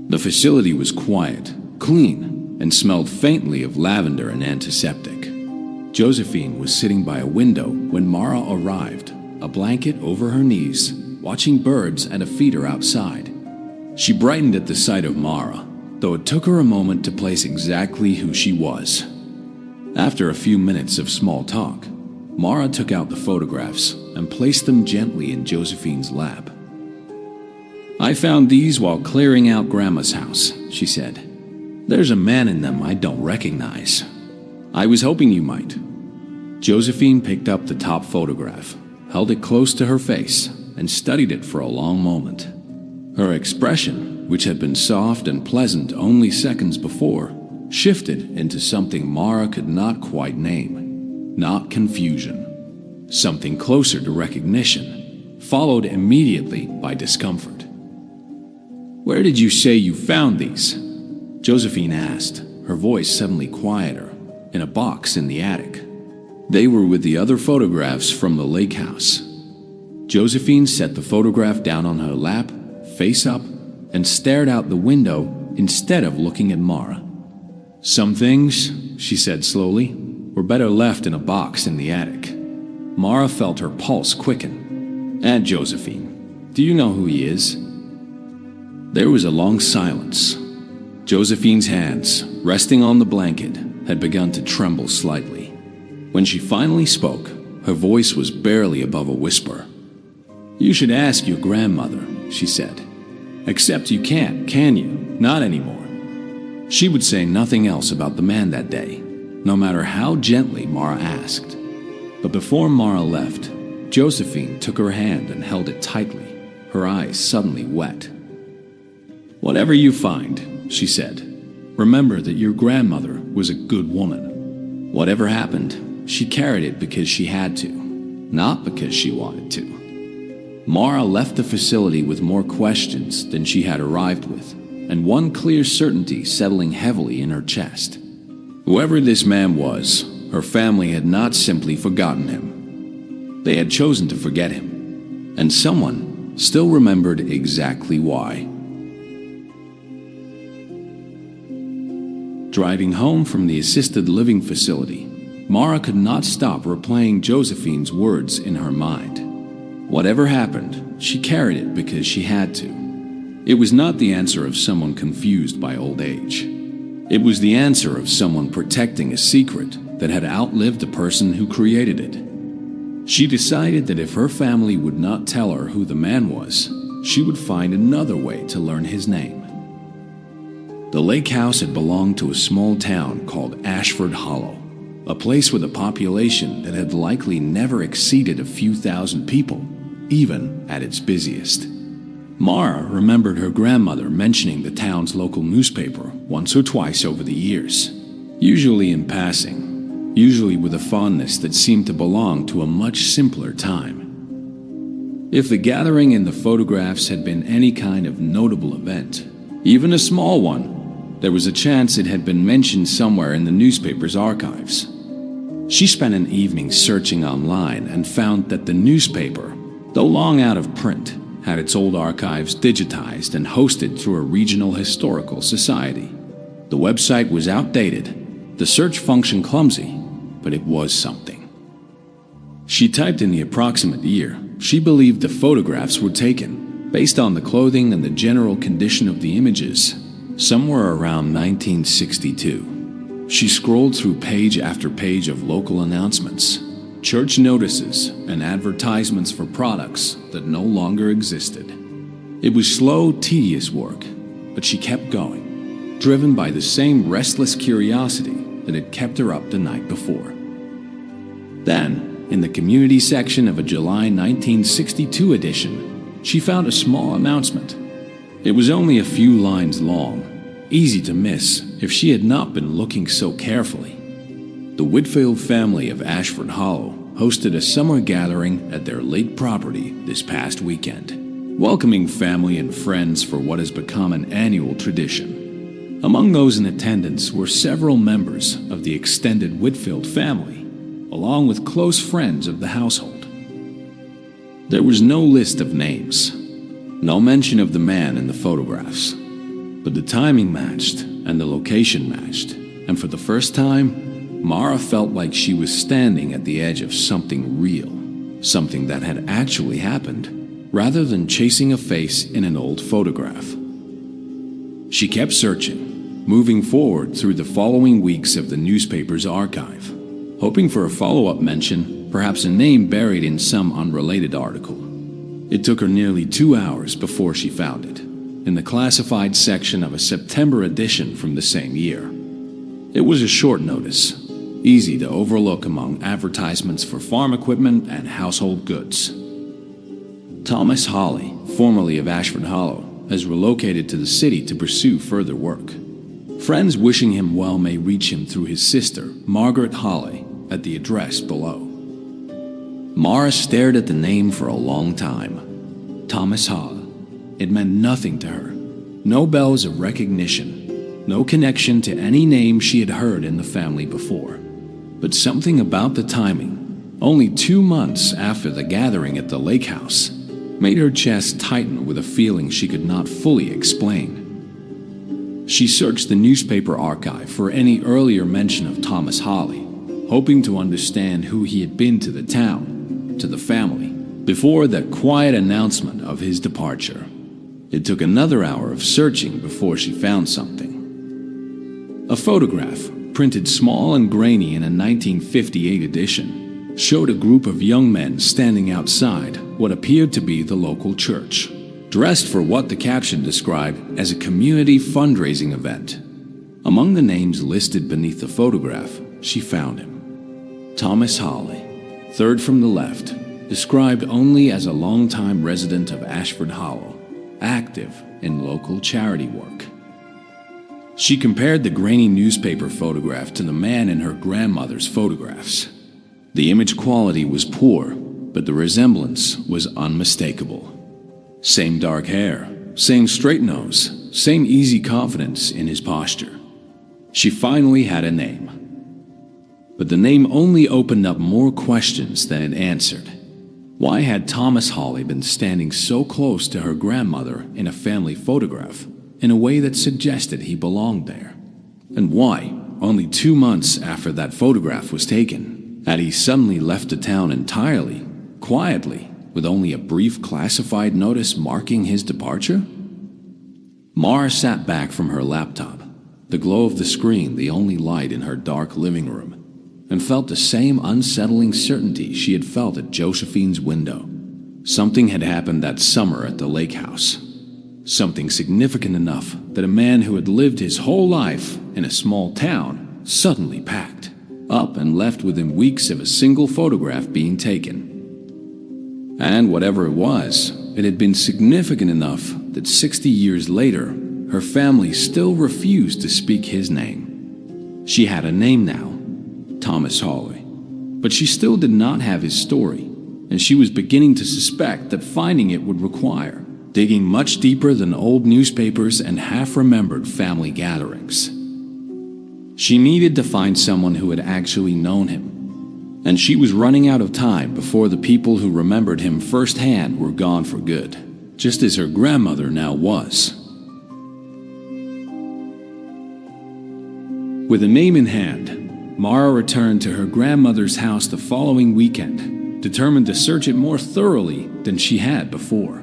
The facility was quiet, clean, and smelled faintly of lavender and antiseptic. Josephine was sitting by a window when Mara arrived, a blanket over her knees, watching birds and a feeder outside. She brightened at the sight of Mara, though it took her a moment to place exactly who she was. After a few minutes of small talk, Mara took out the photographs and placed them gently in Josephine's lap. "I found these while clearing out Grandma's house," she said. "There's a man in them I don't recognize. I was hoping you might." Josephine picked up the top photograph, held it close to her face, and studied it for a long moment. Her expression, which had been soft and pleasant only seconds before, shifted into something Mara could not quite name. Not confusion. Something closer to recognition, followed immediately by discomfort. "Where did you say you found these?" Josephine asked, her voice suddenly quieter. "In a box in the attic." They were with the other photographs from the lake house. Josephine set the photograph down on her lap, face up, and stared out the window instead of looking at Mara. "Some things," she said slowly, "were better left in a box in the attic." Mara felt her pulse quicken. "Aunt Josephine, do you know who he is?" There was a long silence. Josephine's hands, resting on the blanket, had begun to tremble slightly. When she finally spoke, her voice was barely above a whisper. "You should ask your grandmother," she said. "Except you can't, can you? Not anymore." She would say nothing else about the man that day, no matter how gently Mara asked. But before Mara left, Josephine took her hand and held it tightly, her eyes suddenly wet. "Whatever you find," she said, "remember that your grandmother was a good woman. Whatever happened, she carried it because she had to, not because she wanted to." Mara left the facility with more questions than she had arrived with, and one clear certainty settling heavily in her chest. Whoever this man was, her family had not simply forgotten him. They had chosen to forget him, and someone still remembered exactly why. Driving home from the assisted living facility, Mara could not stop replaying Josephine's words in her mind. Whatever happened, she carried it because she had to. It was not the answer of someone confused by old age. It was the answer of someone protecting a secret that had outlived the person who created it. She decided that if her family would not tell her who the man was, she would find another way to learn his name. The lake house had belonged to a small town called Ashford Hollow, a place with a population that had likely never exceeded a few thousand people, even at its busiest. Mara remembered her grandmother mentioning the town's local newspaper once or twice over the years, usually in passing, usually with a fondness that seemed to belong to a much simpler time. If the gathering in the photographs had been any kind of notable event, even a small one, there was a chance it had been mentioned somewhere in the newspaper's archives. She spent an evening searching online and found that the newspaper, though long out of print, had its old archives digitized and hosted through a regional historical society. The website was outdated, the search function clumsy, but it was something. She typed in the approximate year she believed the photographs were taken, based on the clothing and the general condition of the images, somewhere around 1962. She scrolled through page after page of local announcements, church notices, and advertisements for products that no longer existed. It was slow, tedious work, but she kept going, driven by the same restless curiosity that had kept her up the night before. Then, in the community section of a July 1962 edition, she found a small announcement. It was only a few lines long, easy to miss if she had not been looking so carefully. The Whitfield family of Ashford Hollow hosted a summer gathering at their lake property this past weekend, welcoming family and friends for what has become an annual tradition. Among those in attendance were several members of the extended Whitfield family, along with close friends of the household. There was no list of names, no mention of the man in the photographs, but the timing matched and the location matched, and for the first time, Mara felt like she was standing at the edge of something real, something that had actually happened, rather than chasing a face in an old photograph. She kept searching, moving forward through the following weeks of the newspaper's archive, hoping for a follow-up mention, perhaps a name buried in some unrelated article. It took her nearly 2 hours before she found it, in the classified section of a September edition from the same year. It was a short notice, easy to overlook among advertisements for farm equipment and household goods. Thomas Hawley, formerly of Ashford Hollow, has relocated to the city to pursue further work. Friends wishing him well may reach him through his sister, Margaret Hawley, at the address below. Mara stared at the name for a long time. Thomas Hawley. It meant nothing to her. No bells of recognition, no connection to any name she had heard in the family before. But something about the timing, only 2 months after the gathering at the lake house, made her chest tighten with a feeling she could not fully explain. She searched the newspaper archive for any earlier mention of Thomas Hawley, hoping to understand who he had been to the town, to the family, before that quiet announcement of his departure. It took another hour of searching before she found something. A photograph, printed small and grainy in a 1958 edition, showed a group of young men standing outside what appeared to be the local church, dressed for what the caption described as a community fundraising event. Among the names listed beneath the photograph, she found him. Thomas Hawley, third from the left, described only as a longtime resident of Ashford Hollow, active in local charity work. She compared the grainy newspaper photograph to the man in her grandmother's photographs. The image quality was poor, but the resemblance was unmistakable. Same dark hair, same straight nose, same easy confidence in his posture. She finally had a name. But the name only opened up more questions than it answered. Why had Thomas Hawley been standing so close to her grandmother in a family photograph in a way that suggested he belonged there? And why, only 2 months after that photograph was taken, had he suddenly left the town entirely, quietly, with only a brief classified notice marking his departure? Mara sat back from her laptop, the glow of the screen the only light in her dark living room, and felt the same unsettling certainty she had felt at Josephine's window. Something had happened that summer at the lake house. Something significant enough that a man who had lived his whole life in a small town suddenly packed up and left within weeks of a single photograph being taken. And whatever it was, it had been significant enough that 60 years later, her family still refused to speak his name. She had a name now, Thomas Hawley, but she still did not have his story, and she was beginning to suspect that finding it would require digging much deeper than old newspapers and half-remembered family gatherings. She needed to find someone who had actually known him, and she was running out of time before the people who remembered him firsthand were gone for good, just as her grandmother now was. With a name in hand, Mara returned to her grandmother's house the following weekend, determined to search it more thoroughly than she had before.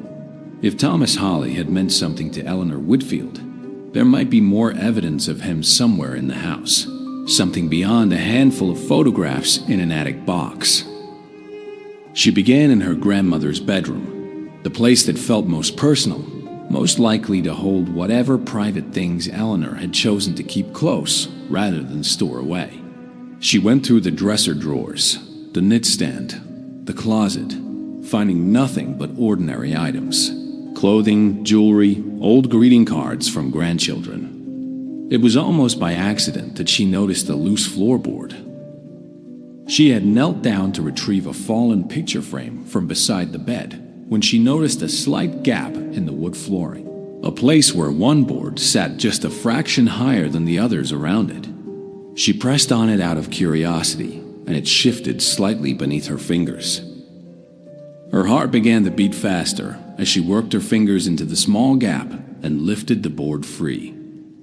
If Thomas Hawley had meant something to Eleanor Whitfield, there might be more evidence of him somewhere in the house, something beyond a handful of photographs in an attic box. She began in her grandmother's bedroom, the place that felt most personal, most likely to hold whatever private things Eleanor had chosen to keep close rather than store away. She went through the dresser drawers, the knitstand, the closet, finding nothing but ordinary items. Clothing, jewelry, old greeting cards from grandchildren. It was almost by accident that she noticed a loose floorboard. She had knelt down to retrieve a fallen picture frame from beside the bed when she noticed a slight gap in the wood flooring, a place where one board sat just a fraction higher than the others around it. She pressed on it out of curiosity, and it shifted slightly beneath her fingers. Her heart began to beat faster as she worked her fingers into the small gap and lifted the board free.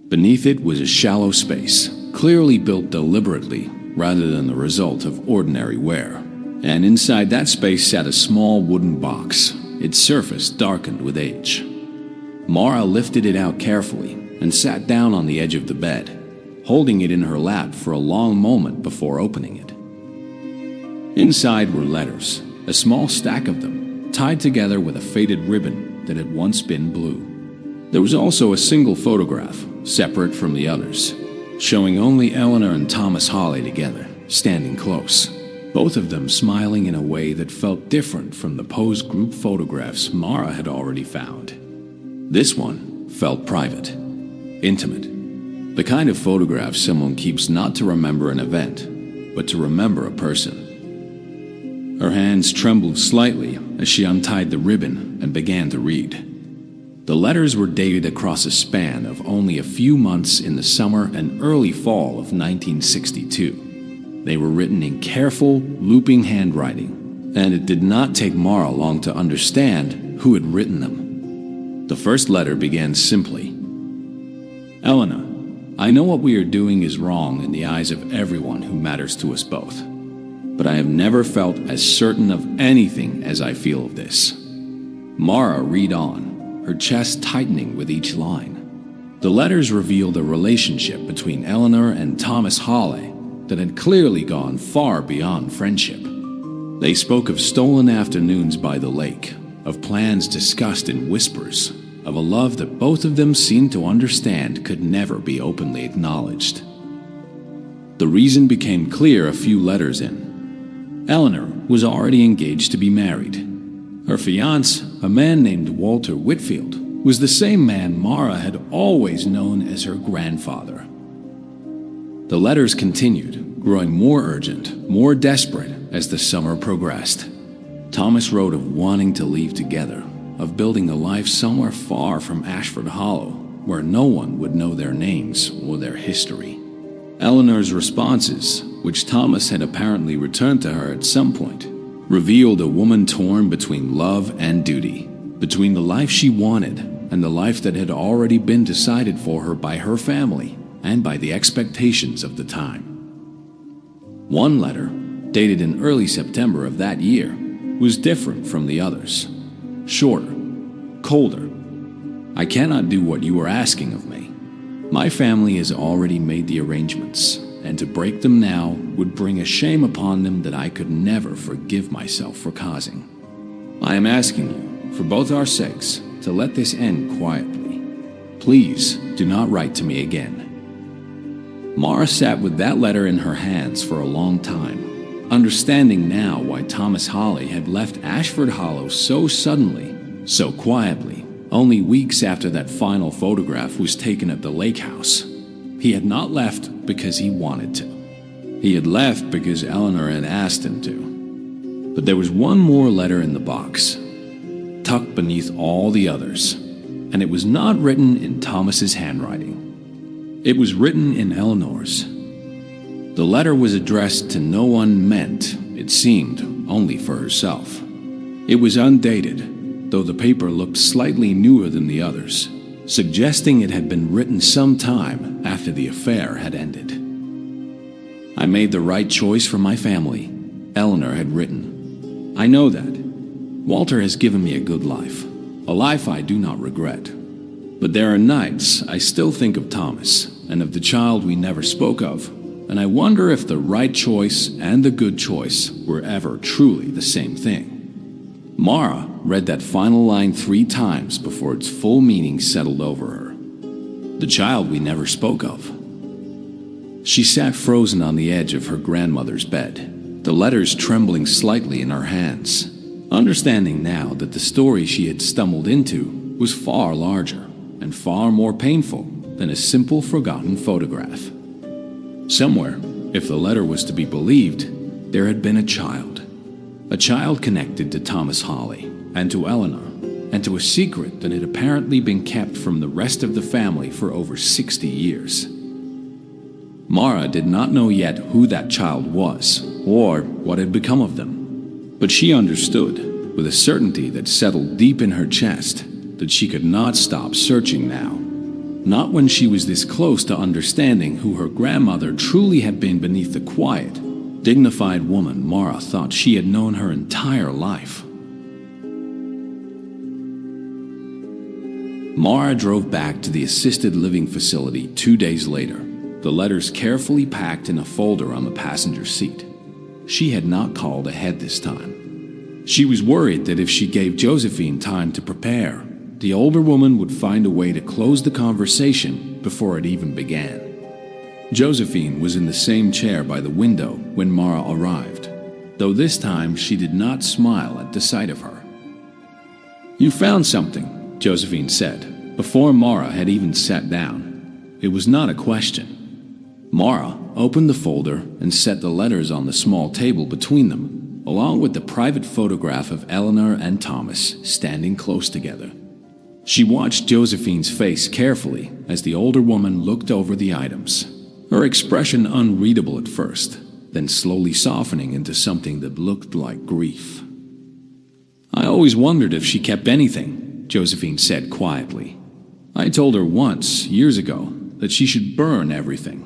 Beneath it was a shallow space, clearly built deliberately rather than the result of ordinary wear. And inside that space sat a small wooden box, its surface darkened with age. Mara lifted it out carefully and sat down on the edge of the bed, holding it in her lap for a long moment before opening it. Inside were letters, a small stack of them, tied together with a faded ribbon that had once been blue. There was also a single photograph, separate from the others, showing only Eleanor and Thomas Hawley together, standing close, both of them smiling in a way that felt different from the posed group photographs Mara had already found. This one felt private, intimate, the kind of photograph someone keeps not to remember an event, but to remember a person. Her hands trembled slightly as she untied the ribbon and began to read. The letters were dated across a span of only a few months in the summer and early fall of 1962. They were written in careful, looping handwriting, and it did not take Mara long to understand who had written them. The first letter began simply, "Eleanor, I know what we are doing is wrong in the eyes of everyone who matters to us both, but I have never felt as certain of anything as I feel of this." Mara read on, her chest tightening with each line. The letters revealed a relationship between Eleanor and Thomas Hawley that had clearly gone far beyond friendship. They spoke of stolen afternoons by the lake, of plans discussed in whispers, of a love that both of them seemed to understand could never be openly acknowledged. The reason became clear a few letters in. Eleanor was already engaged to be married. Her fiancé, a man named Walter Whitfield, was the same man Mara had always known as her grandfather. The letters continued, growing more urgent, more desperate as the summer progressed. Thomas wrote of wanting to leave together, of building a life somewhere far from Ashford Hollow, where no one would know their names or their history. Eleanor's responses, which Thomas had apparently returned to her at some point, revealed a woman torn between love and duty, between the life she wanted and the life that had already been decided for her by her family and by the expectations of the time. One letter, dated in early September of that year, was different from the others. Shorter, colder. "I cannot do what you are asking of me. My family has already made the arrangements, and to break them now would bring a shame upon them that I could never forgive myself for causing. I am asking you, for both our sakes, to let this end quietly. Please do not write to me again." Mara sat with that letter in her hands for a long time, understanding now why Thomas Hawley had left Ashford Hollow so suddenly, so quietly, only weeks after that final photograph was taken at the lake house. He had not left because he wanted to. He had left because Eleanor had asked him to. But there was one more letter in the box, tucked beneath all the others, and it was not written in Thomas's handwriting. It was written in Eleanor's. The letter was addressed to no one meant, it seemed, only for herself. It was undated, though the paper looked slightly newer than the others, suggesting it had been written some time after the affair had ended. "I made the right choice for my family," Eleanor had written. "I know that. Walter has given me a good life, a life I do not regret. But there are nights I still think of Thomas and of the child we never spoke of, and I wonder if the right choice and the good choice were ever truly the same thing." Mara read that final line 3 times before its full meaning settled over her. The child we never spoke of. She sat frozen on the edge of her grandmother's bed, the letters trembling slightly in her hands, understanding now that the story she had stumbled into was far larger and far more painful than a simple forgotten photograph. Somewhere, if the letter was to be believed, there had been a child connected to Thomas Hawley and to Eleanor, and to a secret that had apparently been kept from the rest of the family for over 60 years. Mara did not know yet who that child was, or what had become of them, but she understood, with a certainty that settled deep in her chest, that she could not stop searching now. Not when she was this close to understanding who her grandmother truly had been beneath the quiet, dignified woman Mara thought she had known her Mara drove back to the assisted living facility 2 days later, the letters carefully packed in a folder on the passenger seat. She had not called ahead this time. She was worried that if she gave Josephine time to prepare, the older woman would find a way to close the conversation before it even began. Josephine was in the same chair by the window when Mara arrived, though this time she did not smile at the sight of her. "You found something," Josephine said, before Mara had even sat down. It was not a question. Mara opened the folder and set the letters on the small table between them, along with the private photograph of Eleanor and Thomas standing close together. She watched Josephine's face carefully as the older woman looked over the items, her expression unreadable at first, then slowly softening into something that looked like grief. "I always wondered if she kept anything," Josephine said quietly. "I told her once, years ago, that she should burn everything.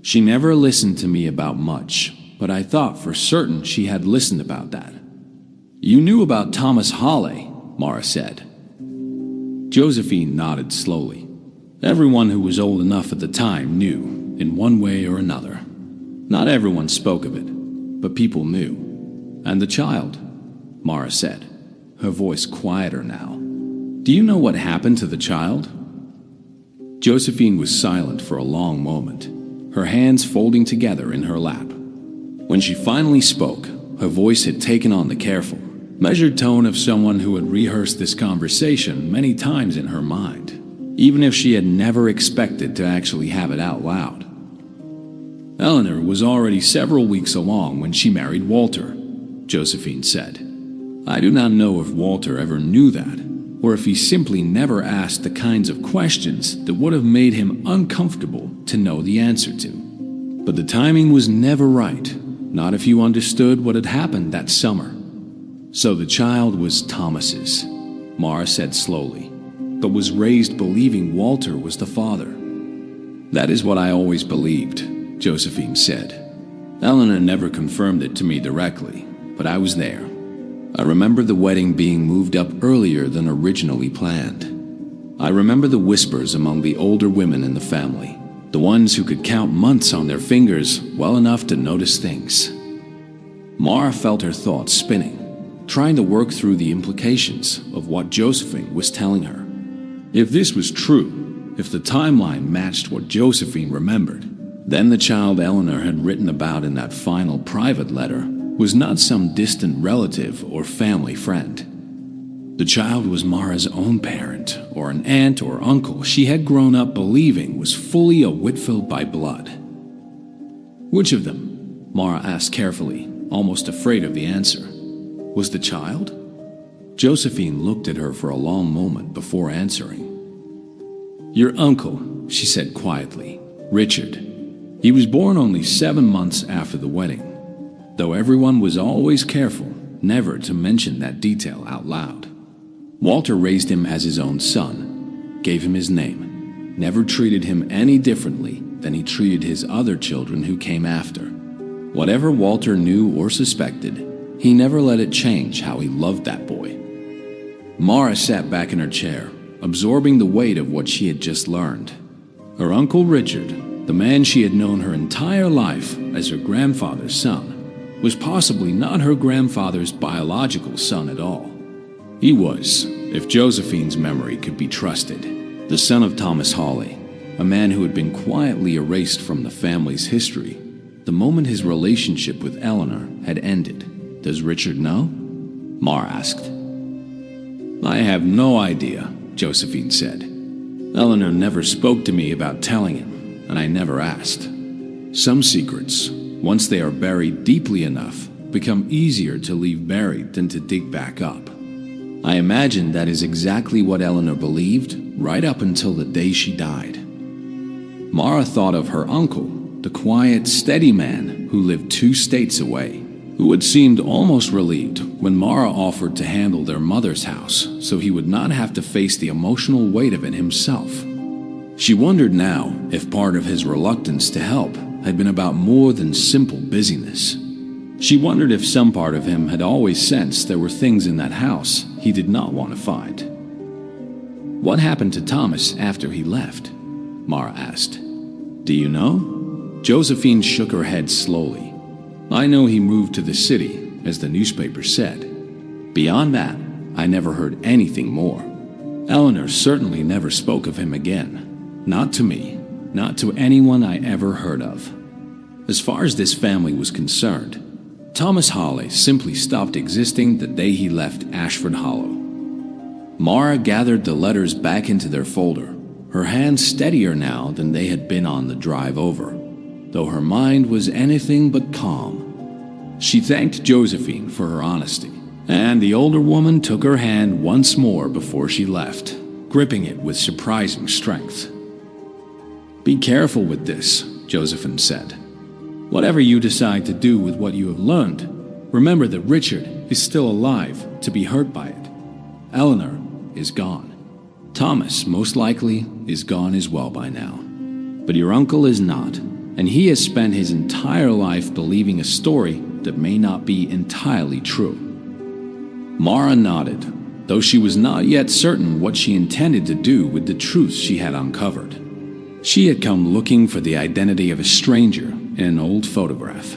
She never listened to me about much, but I thought for certain she had listened about that." "You knew about Thomas Hawley," Mara said. Josephine nodded slowly. Everyone who was old enough at the time knew, in one way or another. Not everyone spoke of it, but people knew. "And the child?" Mara said, her voice quieter now. "Do you know what happened to the child?" Josephine was silent for a long moment, her hands folding together in her lap. When she finally spoke, her voice had taken on the careful, measured tone of someone who had rehearsed this conversation many times in her mind, even if she had never expected to actually have it out loud. "Eleanor was already several weeks along when she married Walter," Josephine said. "I do not know if Walter ever knew that, or if he simply never asked the kinds of questions that would have made him uncomfortable to know the answer to. But the timing was never right, not if you understood what had happened that summer. So the child was Thomas's," Mara said slowly, "but was raised believing Walter was the father." "That is what I always believed," Josephine said. "Eleanor never confirmed it to me directly, but I was there. I remember the wedding being moved up earlier than originally planned. I remember the whispers among the older women in the family, the ones who could count months on their fingers well enough to notice things." Mara felt her thoughts spinning, trying to work through the implications of what Josephine was telling her. If this was true, if the timeline matched what Josephine remembered, then the child Eleanor had written about in that final private letter was not some distant relative or family friend. The child was Mara's own parent, or an aunt or uncle she had grown up believing was fully a Whitfield by blood. "Which of them?" Mara asked carefully, almost afraid of the answer. "Was the child?" Josephine looked at her for a long moment before answering. "Your uncle," she said quietly, "Richard. He was born only 7 months after the wedding, though everyone was always careful never to mention that detail out loud. Walter raised him as his own son, gave him his name, never treated him any differently than he treated his other children who came after. Whatever Walter knew or suspected, he never let it change how he loved that boy." Mara sat back in her chair, absorbing the weight of what she had just learned. Her Uncle Richard, the man she had known her entire life as her grandfather's son, was possibly not her grandfather's biological son at all. He was, if Josephine's memory could be trusted, the son of Thomas Hawley, a man who had been quietly erased from the family's history the moment his relationship with Eleanor had ended. "Does Richard know?" Mara asked. "I have no idea," Josephine said. "Eleanor never spoke to me about telling him, and I never asked. Some secrets, once they are buried deeply enough, become easier to leave buried than to dig back up. I imagine that is exactly what Eleanor believed right up until the day she died." Mara thought of her uncle, the quiet, steady man who lived 2 states away, who had seemed almost relieved when Mara offered to handle their mother's house so he would not have to face the emotional weight of it himself. She wondered now if part of his reluctance to help had been about more than simple busyness. She wondered if some part of him had always sensed there were things in that house he did not want to find. "What happened to Thomas after he left?" Mara asked. "Do you know?" Josephine shook her head slowly. "I know he moved to the city, as the newspaper said. Beyond that, I never heard anything more. Eleanor certainly never spoke of him again. Not to me, not to anyone I ever heard of. As far as this family was concerned, Thomas Hawley simply stopped existing the day he left Ashford Hollow." Mara gathered the letters back into their folder, her hands steadier now than they had been on the drive over, though her mind was anything but calm. She thanked Josephine for her honesty, and the older woman took her hand once more before she left, gripping it with surprising strength. "Be careful with this," Josephine said. "Whatever you decide to do with what you have learned, remember that Richard is still alive to be hurt by it. Eleanor is gone. Thomas, most likely, is gone as well by now. But your uncle is not, and he has spent his entire life believing a story that may not be entirely true." Mara nodded, though she was not yet certain what she intended to do with the truths she had uncovered. She had come looking for the identity of a stranger in an old photograph.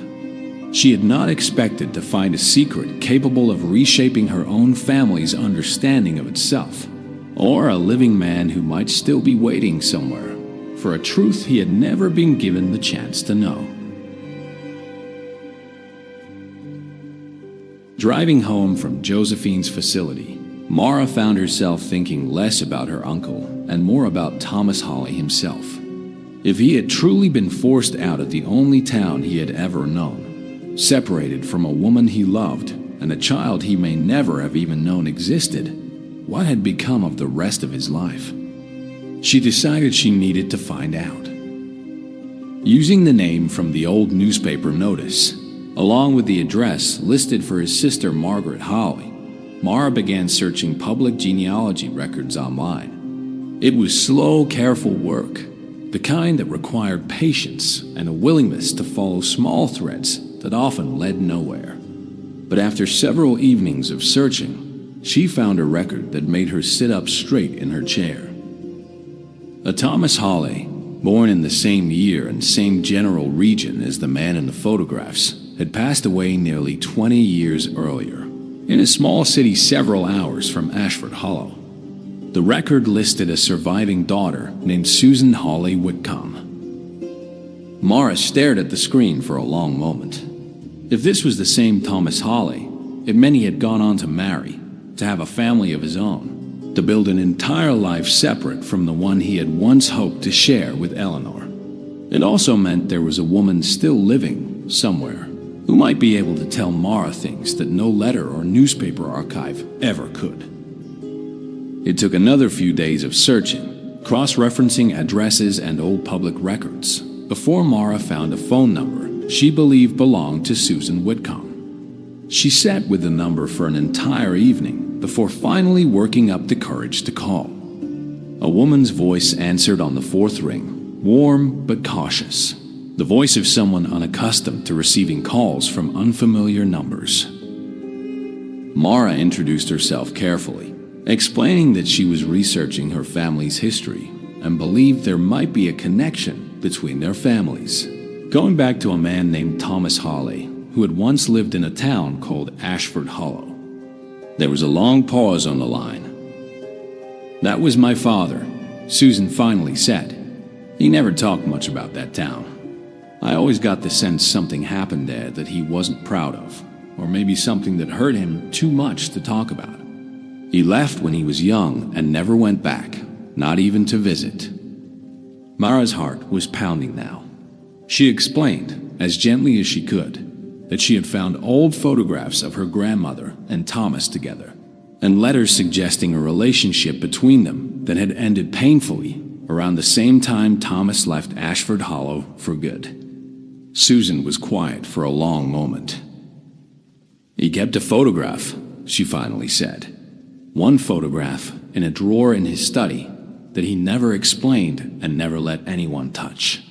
She had not expected to find a secret capable of reshaping her own family's understanding of itself, or a living man who might still be waiting somewhere for a truth he had never been given the chance to know. Driving home from Josephine's facility, Mara found herself thinking less about her uncle and more about Thomas Hawley himself. If he had truly been forced out of the only town he had ever known, separated from a woman he loved and a child he may never have even known existed, what had become of the rest of his life? She decided she needed to find out. Using the name from the old newspaper notice, along with the address listed for his sister Margaret Hawley, Mara began searching public genealogy records online. It was slow, careful work, the kind that required patience and a willingness to follow small threads that often led nowhere. But after several evenings of searching, she found a record that made her sit up straight in her chair. A Thomas Hawley, born in the same year and same general region as the man in the photographs, had passed away nearly 20 years earlier, in a small city several hours from Ashford Hollow. The record listed a surviving daughter named Susan Hawley Whitcomb. Mara stared at the screen for a long moment. If this was the same Thomas Hawley, it meant he had gone on to marry, to have a family of his own, to build an entire life separate from the one he had once hoped to share with Eleanor. It also meant there was a woman still living somewhere who might be able to tell Mara things that no letter or newspaper archive ever could. It took another few days of searching, cross-referencing addresses and old public records, before Mara found a phone number she believed belonged to Susan Whitcomb. She sat with the number for an entire evening before finally working up the courage to call. A woman's voice answered on the fourth ring, warm but cautious, the voice of someone unaccustomed to receiving calls from unfamiliar numbers. Mara introduced herself carefully, explaining that she was researching her family's history and believed there might be a connection between their families, going back to a man named Thomas Hawley, who had once lived in a town called Ashford Hollow. There was a long pause on the line. "That was my father," Susan finally said. "He never talked much about that town. I always got the sense something happened there that he wasn't proud of, or maybe something that hurt him too much to talk about. He left when he was young and never went back, not even to visit." Mara's heart was pounding now. She explained, as gently as she could, that she had found old photographs of her grandmother and Thomas together, and letters suggesting a relationship between them that had ended painfully around the same time Thomas left Ashford Hollow for good. Susan was quiet for a long moment. "He kept a photograph," she finally said. "One photograph in a drawer in his study that he never explained and never let anyone touch.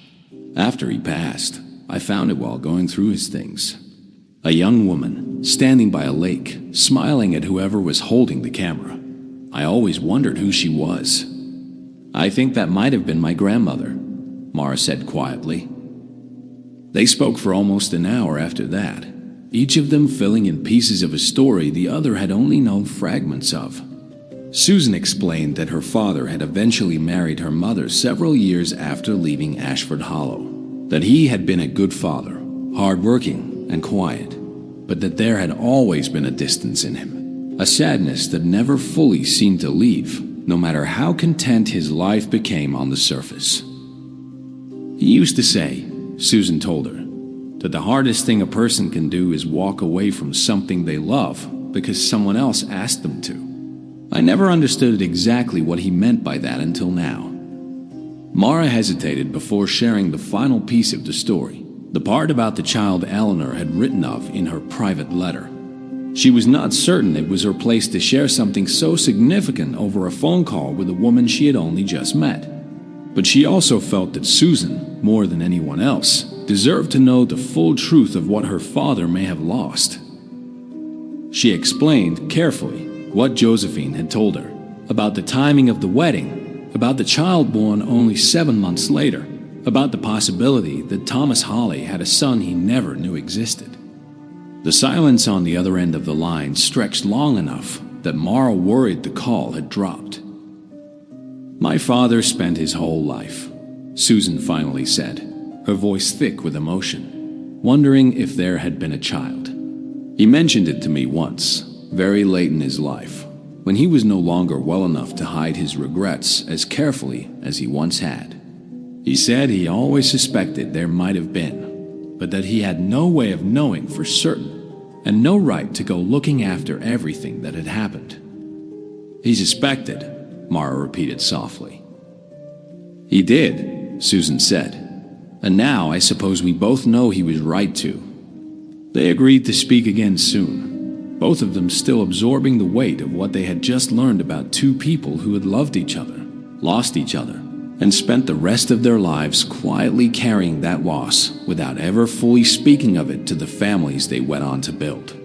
After he passed, I found it while going through his things. A young woman standing by a lake, smiling at whoever was holding the camera. I always wondered who she was. I think that might have been my grandmother, Mara said quietly. They spoke for almost an hour after that, each of them filling in pieces of a story the other had only known fragments of. Susan explained that her father had eventually married her mother several years after leaving Ashford Hollow, that he had been a good father, hardworking and quiet, but that there had always been a distance in him, a sadness that never fully seemed to leave, no matter how content his life became on the surface. He used to say, Susan told her, that the hardest thing a person can do is walk away from something they love because someone else asked them to. I never understood exactly what he meant by that until now. Mara hesitated before sharing the final piece of the story, the part about the child Eleanor had written of in her private letter. She was not certain it was her place to share something so significant over a phone call with a woman she had only just met. But she also felt that Susan, more than anyone else, deserved to know the full truth of what her father may have lost. She explained carefully what Josephine had told her about the timing of the wedding, about the child born only 7 months later, about the possibility that Thomas Holly had a son he never knew existed. The silence on the other end of the line stretched long enough that Mara worried the call had dropped. My father spent his whole life, Susan finally said, her voice thick with emotion, wondering if there had been a child. He mentioned it to me once, very late in his life, when he was no longer well enough to hide his regrets as carefully as he once had. He said he always suspected there might have been, but that he had no way of knowing for certain, and no right to go looking after everything that had happened. He suspected, Mara repeated softly. He did, Susan said, and now I suppose we both know he was right to. They agreed to speak again soon, both of them still absorbing the weight of what they had just learned about two people who had loved each other, lost each other, and spent the rest of their lives quietly carrying that loss without ever fully speaking of it to the families they went on to build.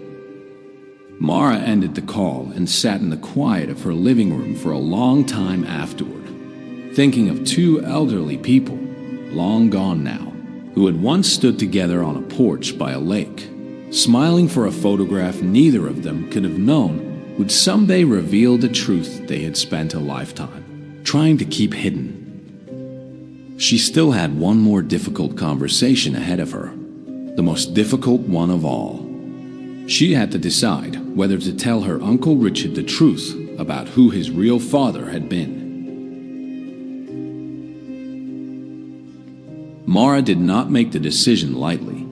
Mara ended the call and sat in the quiet of her living room for a long time afterward, thinking of two elderly people, long gone now, who had once stood together on a porch by a lake, smiling for a photograph neither of them could have known would someday reveal the truth they had spent a lifetime trying to keep hidden. She still had one more difficult conversation ahead of her, the most difficult one of all. She had to decide whether to tell her Uncle Richard the truth about who his real father had been. Mara did not make the decision lightly.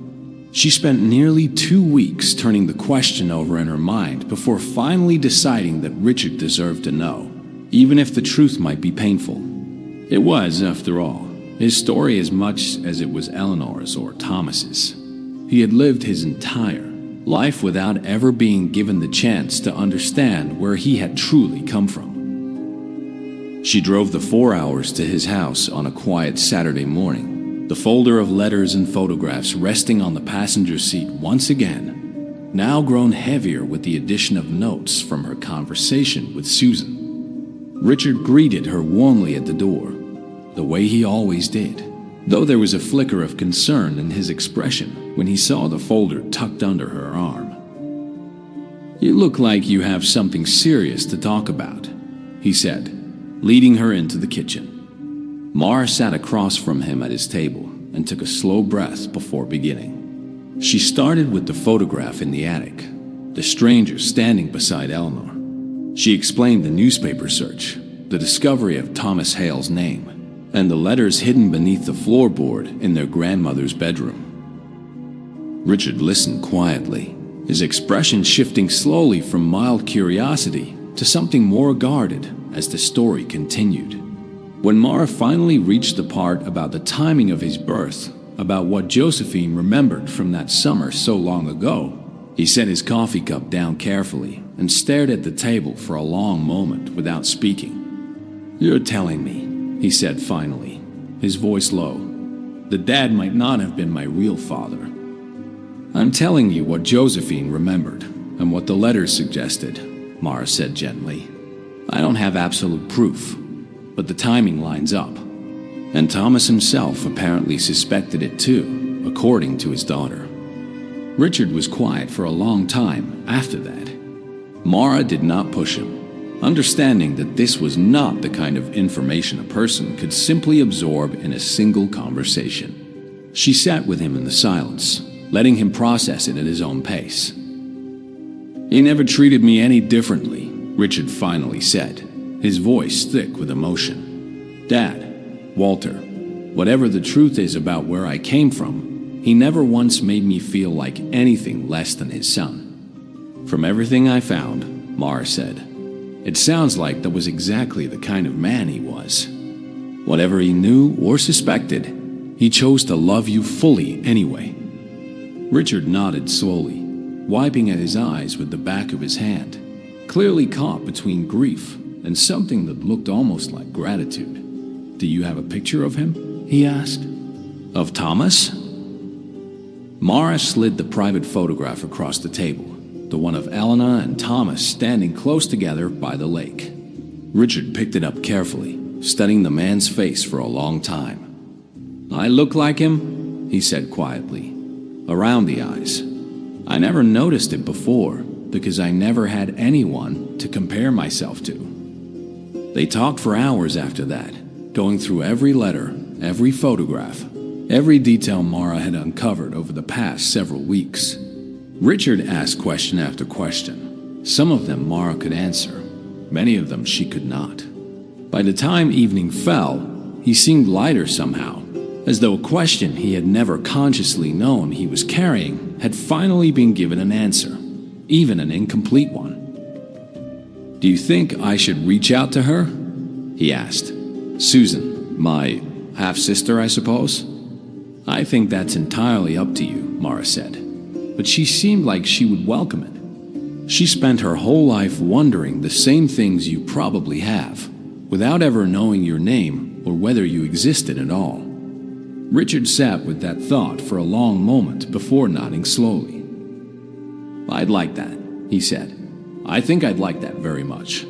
She spent nearly 2 weeks turning the question over in her mind before finally deciding that Richard deserved to know, even if the truth might be painful. It was, after all, his story as much as it was Eleanor's or Thomas's. He had lived his entire life without ever being given the chance to understand where he had truly come from. She drove the 4 hours to his house on a quiet Saturday morning, the folder of letters and photographs resting on the passenger seat once again, now grown heavier with the addition of notes from her conversation with Susan. Richard greeted her warmly at the door, the way he always did, though there was a flicker of concern in his expression when he saw the folder tucked under her arm. "You look like you have something serious to talk about," he said, leading her into the kitchen. Mara sat across from him at his table and took a slow breath before beginning. She started with the photograph in the attic, the stranger standing beside Eleanor. She explained the newspaper search, the discovery of Thomas Hale's name, and the letters hidden beneath the floorboard in their grandmother's bedroom. Richard listened quietly, his expression shifting slowly from mild curiosity to something more guarded as the story continued. When Mara finally reached the part about the timing of his birth, about what Josephine remembered from that summer so long ago, he set his coffee cup down carefully and stared at the table for a long moment without speaking. "You're telling me," he said finally, his voice low, "that Dad might not have been my real father." "I'm telling you what Josephine remembered and what the letters suggested," Mara said gently. I don't have absolute proof, but the timing lines up. And Thomas himself apparently suspected it too, according to his daughter. Richard was quiet for a long time after that. Mara did not push him, understanding that this was not the kind of information a person could simply absorb in a single conversation. She sat with him in the silence, letting him process it at his own pace. "He never treated me any differently," Richard finally said, his voice thick with emotion. "Dad, Walter, whatever the truth is about where I came from, he never once made me feel like anything less than his son." "From everything I found," Mara said, "it sounds like that was exactly the kind of man he was. Whatever he knew or suspected, he chose to love you fully anyway." Richard nodded slowly, wiping at his eyes with the back of his hand, clearly caught between grief and something that looked almost like gratitude. "Do you have a picture of him?" he asked. "Of Thomas?" Mara slid the private photograph across the table, the one of Elena and Thomas standing close together by the lake. Richard picked it up carefully, studying the man's face for a long time. "I look like him," he said quietly, "around the eyes. I never noticed it before because I never had anyone to compare myself to." They talked for hours after that, going through every letter, every photograph, every detail Mara had uncovered over the past several weeks. Richard asked question after question. Some of them Mara could answer, many of them she could not. By the time evening fell, he seemed lighter somehow, as though a question he had never consciously known he was carrying had finally been given an answer, even an incomplete one. "Do you think I should reach out to her?" he asked. "Susan, my half-sister, I suppose?" "I think that's entirely up to you," Mara said, but she seemed like she would welcome it. She spent her whole life wondering the same things you probably have, without ever knowing your name or whether you existed at all. Richard sat with that thought for a long moment before nodding slowly. "I'd like that," he said. "I think I'd like that very much."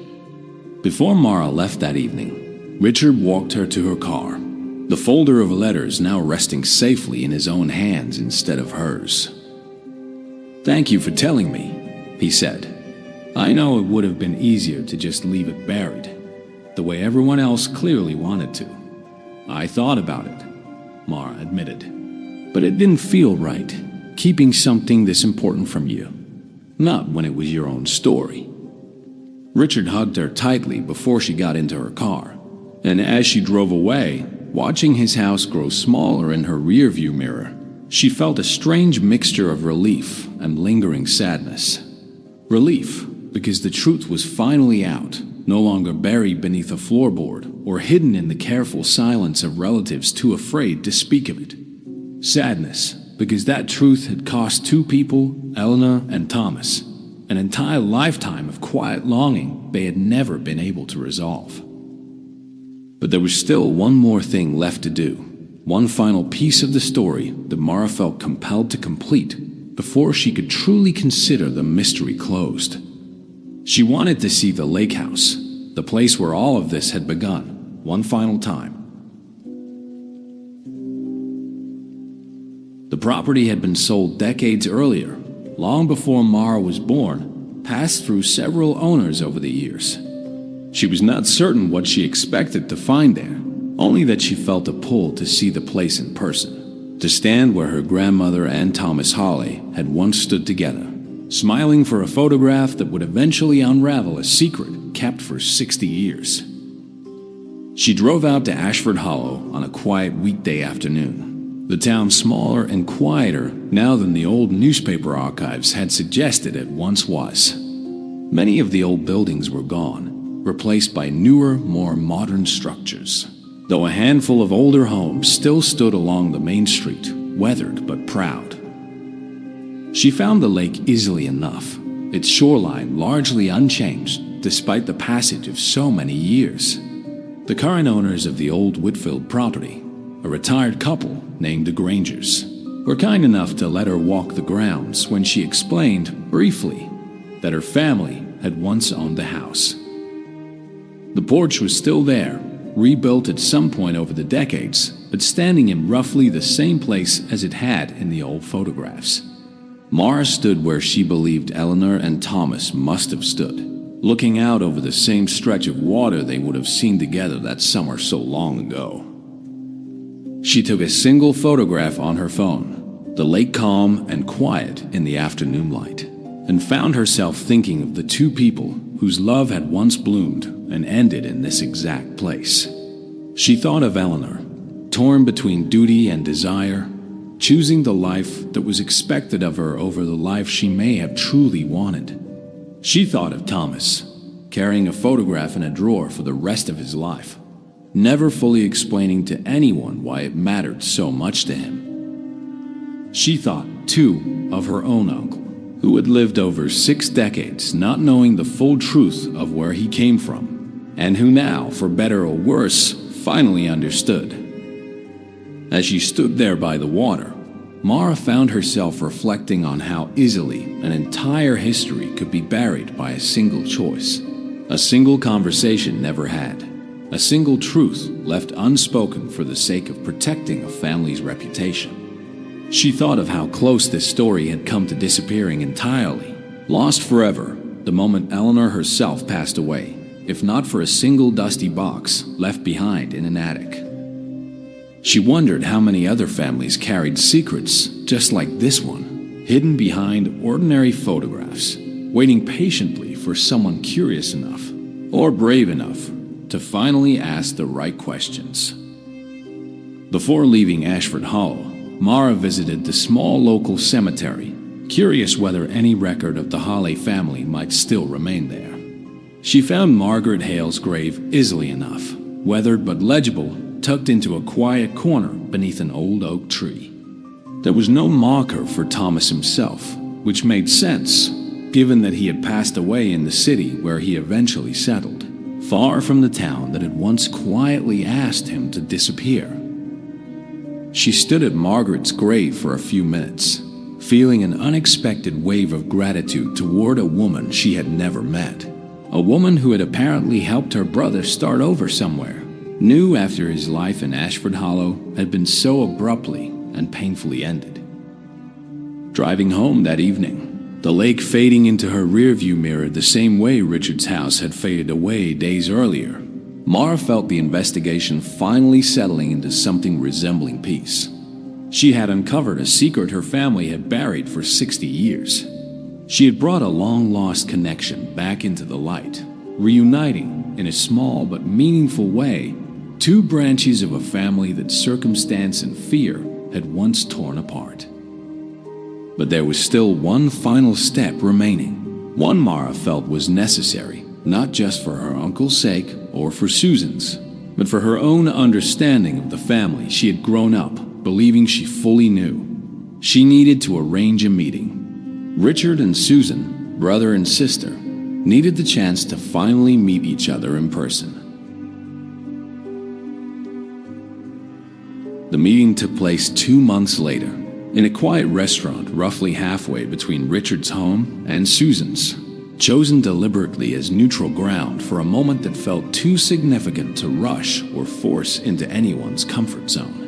Before Mara left that evening, Richard walked her to her car, the folder of letters now resting safely in his own hands instead of hers. "Thank you for telling me," he said. "I know it would have been easier to just leave it buried, the way everyone else clearly wanted to. I thought about it," Mara admitted, "but it didn't feel right, keeping something this important from you. Not when it was your own story." Richard hugged her tightly before she got into her car, and as she drove away, watching his house grow smaller in her rearview mirror, she felt a strange mixture of relief and lingering sadness. Relief, because the truth was finally out, no longer buried beneath a floorboard or hidden in the careful silence of relatives too afraid to speak of it. Sadness, because that truth had cost two people, Elena and Thomas, an entire lifetime of quiet longing they had never been able to resolve. But there was still one more thing left to do, one final piece of the story that Mara felt compelled to complete before she could truly consider the mystery closed. She wanted to see the lake house, the place where all of this had begun, one final time. The property had been sold decades earlier, long before Mara was born, passed through several owners over the years. She was not certain what she expected to find there, only that she felt a pull to see the place in person, to stand where her grandmother and Thomas Hawley had once stood together, smiling for a photograph that would eventually unravel a secret kept for 60 years. She drove out to Ashford Hollow on a quiet weekday afternoon, the town smaller and quieter now than the old newspaper archives had suggested it once was. Many of the old buildings were gone, replaced by newer, more modern structures, though a handful of older homes still stood along the main street, weathered but proud. She found the lake easily enough, its shoreline largely unchanged despite the passage of so many years. The current owners of the old Whitfield property, a retired couple named the Grangers, were kind enough to let her walk the grounds when she explained, briefly, that her family had once owned the house. The porch was still there, rebuilt at some point over the decades, but standing in roughly the same place as it had in the old photographs. Mara stood where she believed Eleanor and Thomas must have stood, looking out over the same stretch of water they would have seen together that summer so long ago. She took a single photograph on her phone, the lake calm and quiet in the afternoon light, and found herself thinking of the two people whose love had once bloomed and ended in this exact place. She thought of Eleanor, torn between duty and desire, choosing the life that was expected of her over the life she may have truly wanted. She thought of Thomas, carrying a photograph in a drawer for the rest of his life, never fully explaining to anyone why it mattered so much to him. She thought, too, of her own uncle, who had lived over 6 decades not knowing the full truth of where he came from, and who now, for better or worse, finally understood. As she stood there by the water, Mara found herself reflecting on how easily an entire history could be buried by a single choice, a single conversation never had, a single truth left unspoken for the sake of protecting a family's reputation. She thought of how close this story had come to disappearing entirely, lost forever the moment Eleanor herself passed away, if not for a single dusty box left behind in an attic. She wondered how many other families carried secrets just like this one, hidden behind ordinary photographs, waiting patiently for someone curious enough or brave enough to finally ask the right questions. Before leaving Ashford Hollow, Mara visited the small local cemetery, curious whether any record of the Hawley family might still remain there. She found Margaret Hale's grave easily enough, weathered but legible, tucked into a quiet corner beneath an old oak tree. There was no marker for Thomas himself, which made sense, given that he had passed away in the city where he eventually settled, far from the town that had once quietly asked him to disappear. She stood at Margaret's grave for a few minutes, feeling an unexpected wave of gratitude toward a woman she had never met, a woman who had apparently helped her brother start over somewhere, new after his life in Ashford Hollow had been so abruptly and painfully ended. Driving home that evening, the lake fading into her rearview mirror the same way Richard's house had faded away days earlier, Mara felt the investigation finally settling into something resembling peace. She had uncovered a secret her family had buried for 60 years. She had brought a long-lost connection back into the light, reuniting, in a small but meaningful way, two branches of a family that circumstance and fear had once torn apart. But there was still one final step remaining, one Mara felt was necessary, not just for her uncle's sake or for Susan's, but for her own understanding of the family she had grown up believing she fully knew. She needed to arrange a meeting. Richard and Susan, brother and sister, needed the chance to finally meet each other in person. The meeting took place 2 months later, in a quiet restaurant roughly halfway between Richard's home and Susan's, chosen deliberately as neutral ground for a moment that felt too significant to rush or force into anyone's comfort zone.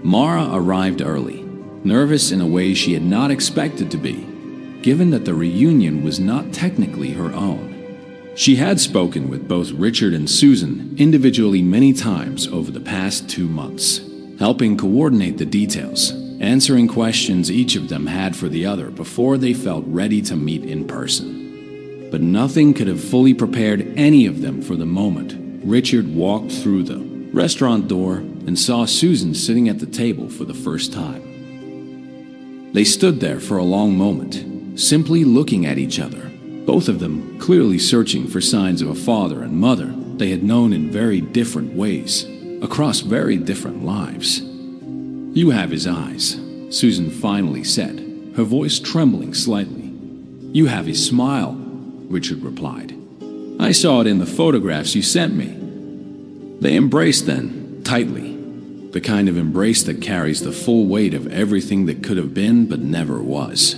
Mara arrived early, nervous in a way she had not expected to be, given that the reunion was not technically her own. She had spoken with both Richard and Susan individually many times over the past 2 months, helping coordinate the details, answering questions each of them had for the other before they felt ready to meet in person. But nothing could have fully prepared any of them for the moment Richard walked through the restaurant door and saw Susan sitting at the table for the first time. They stood there for a long moment, simply looking at each other, both of them clearly searching for signs of a father and mother they had known in very different ways, across very different lives. "You have his eyes," Susan finally said, her voice trembling slightly. "You have his smile," Richard replied. "I saw it in the photographs you sent me." They embraced then, tightly, the kind of embrace that carries the full weight of everything that could have been but never was.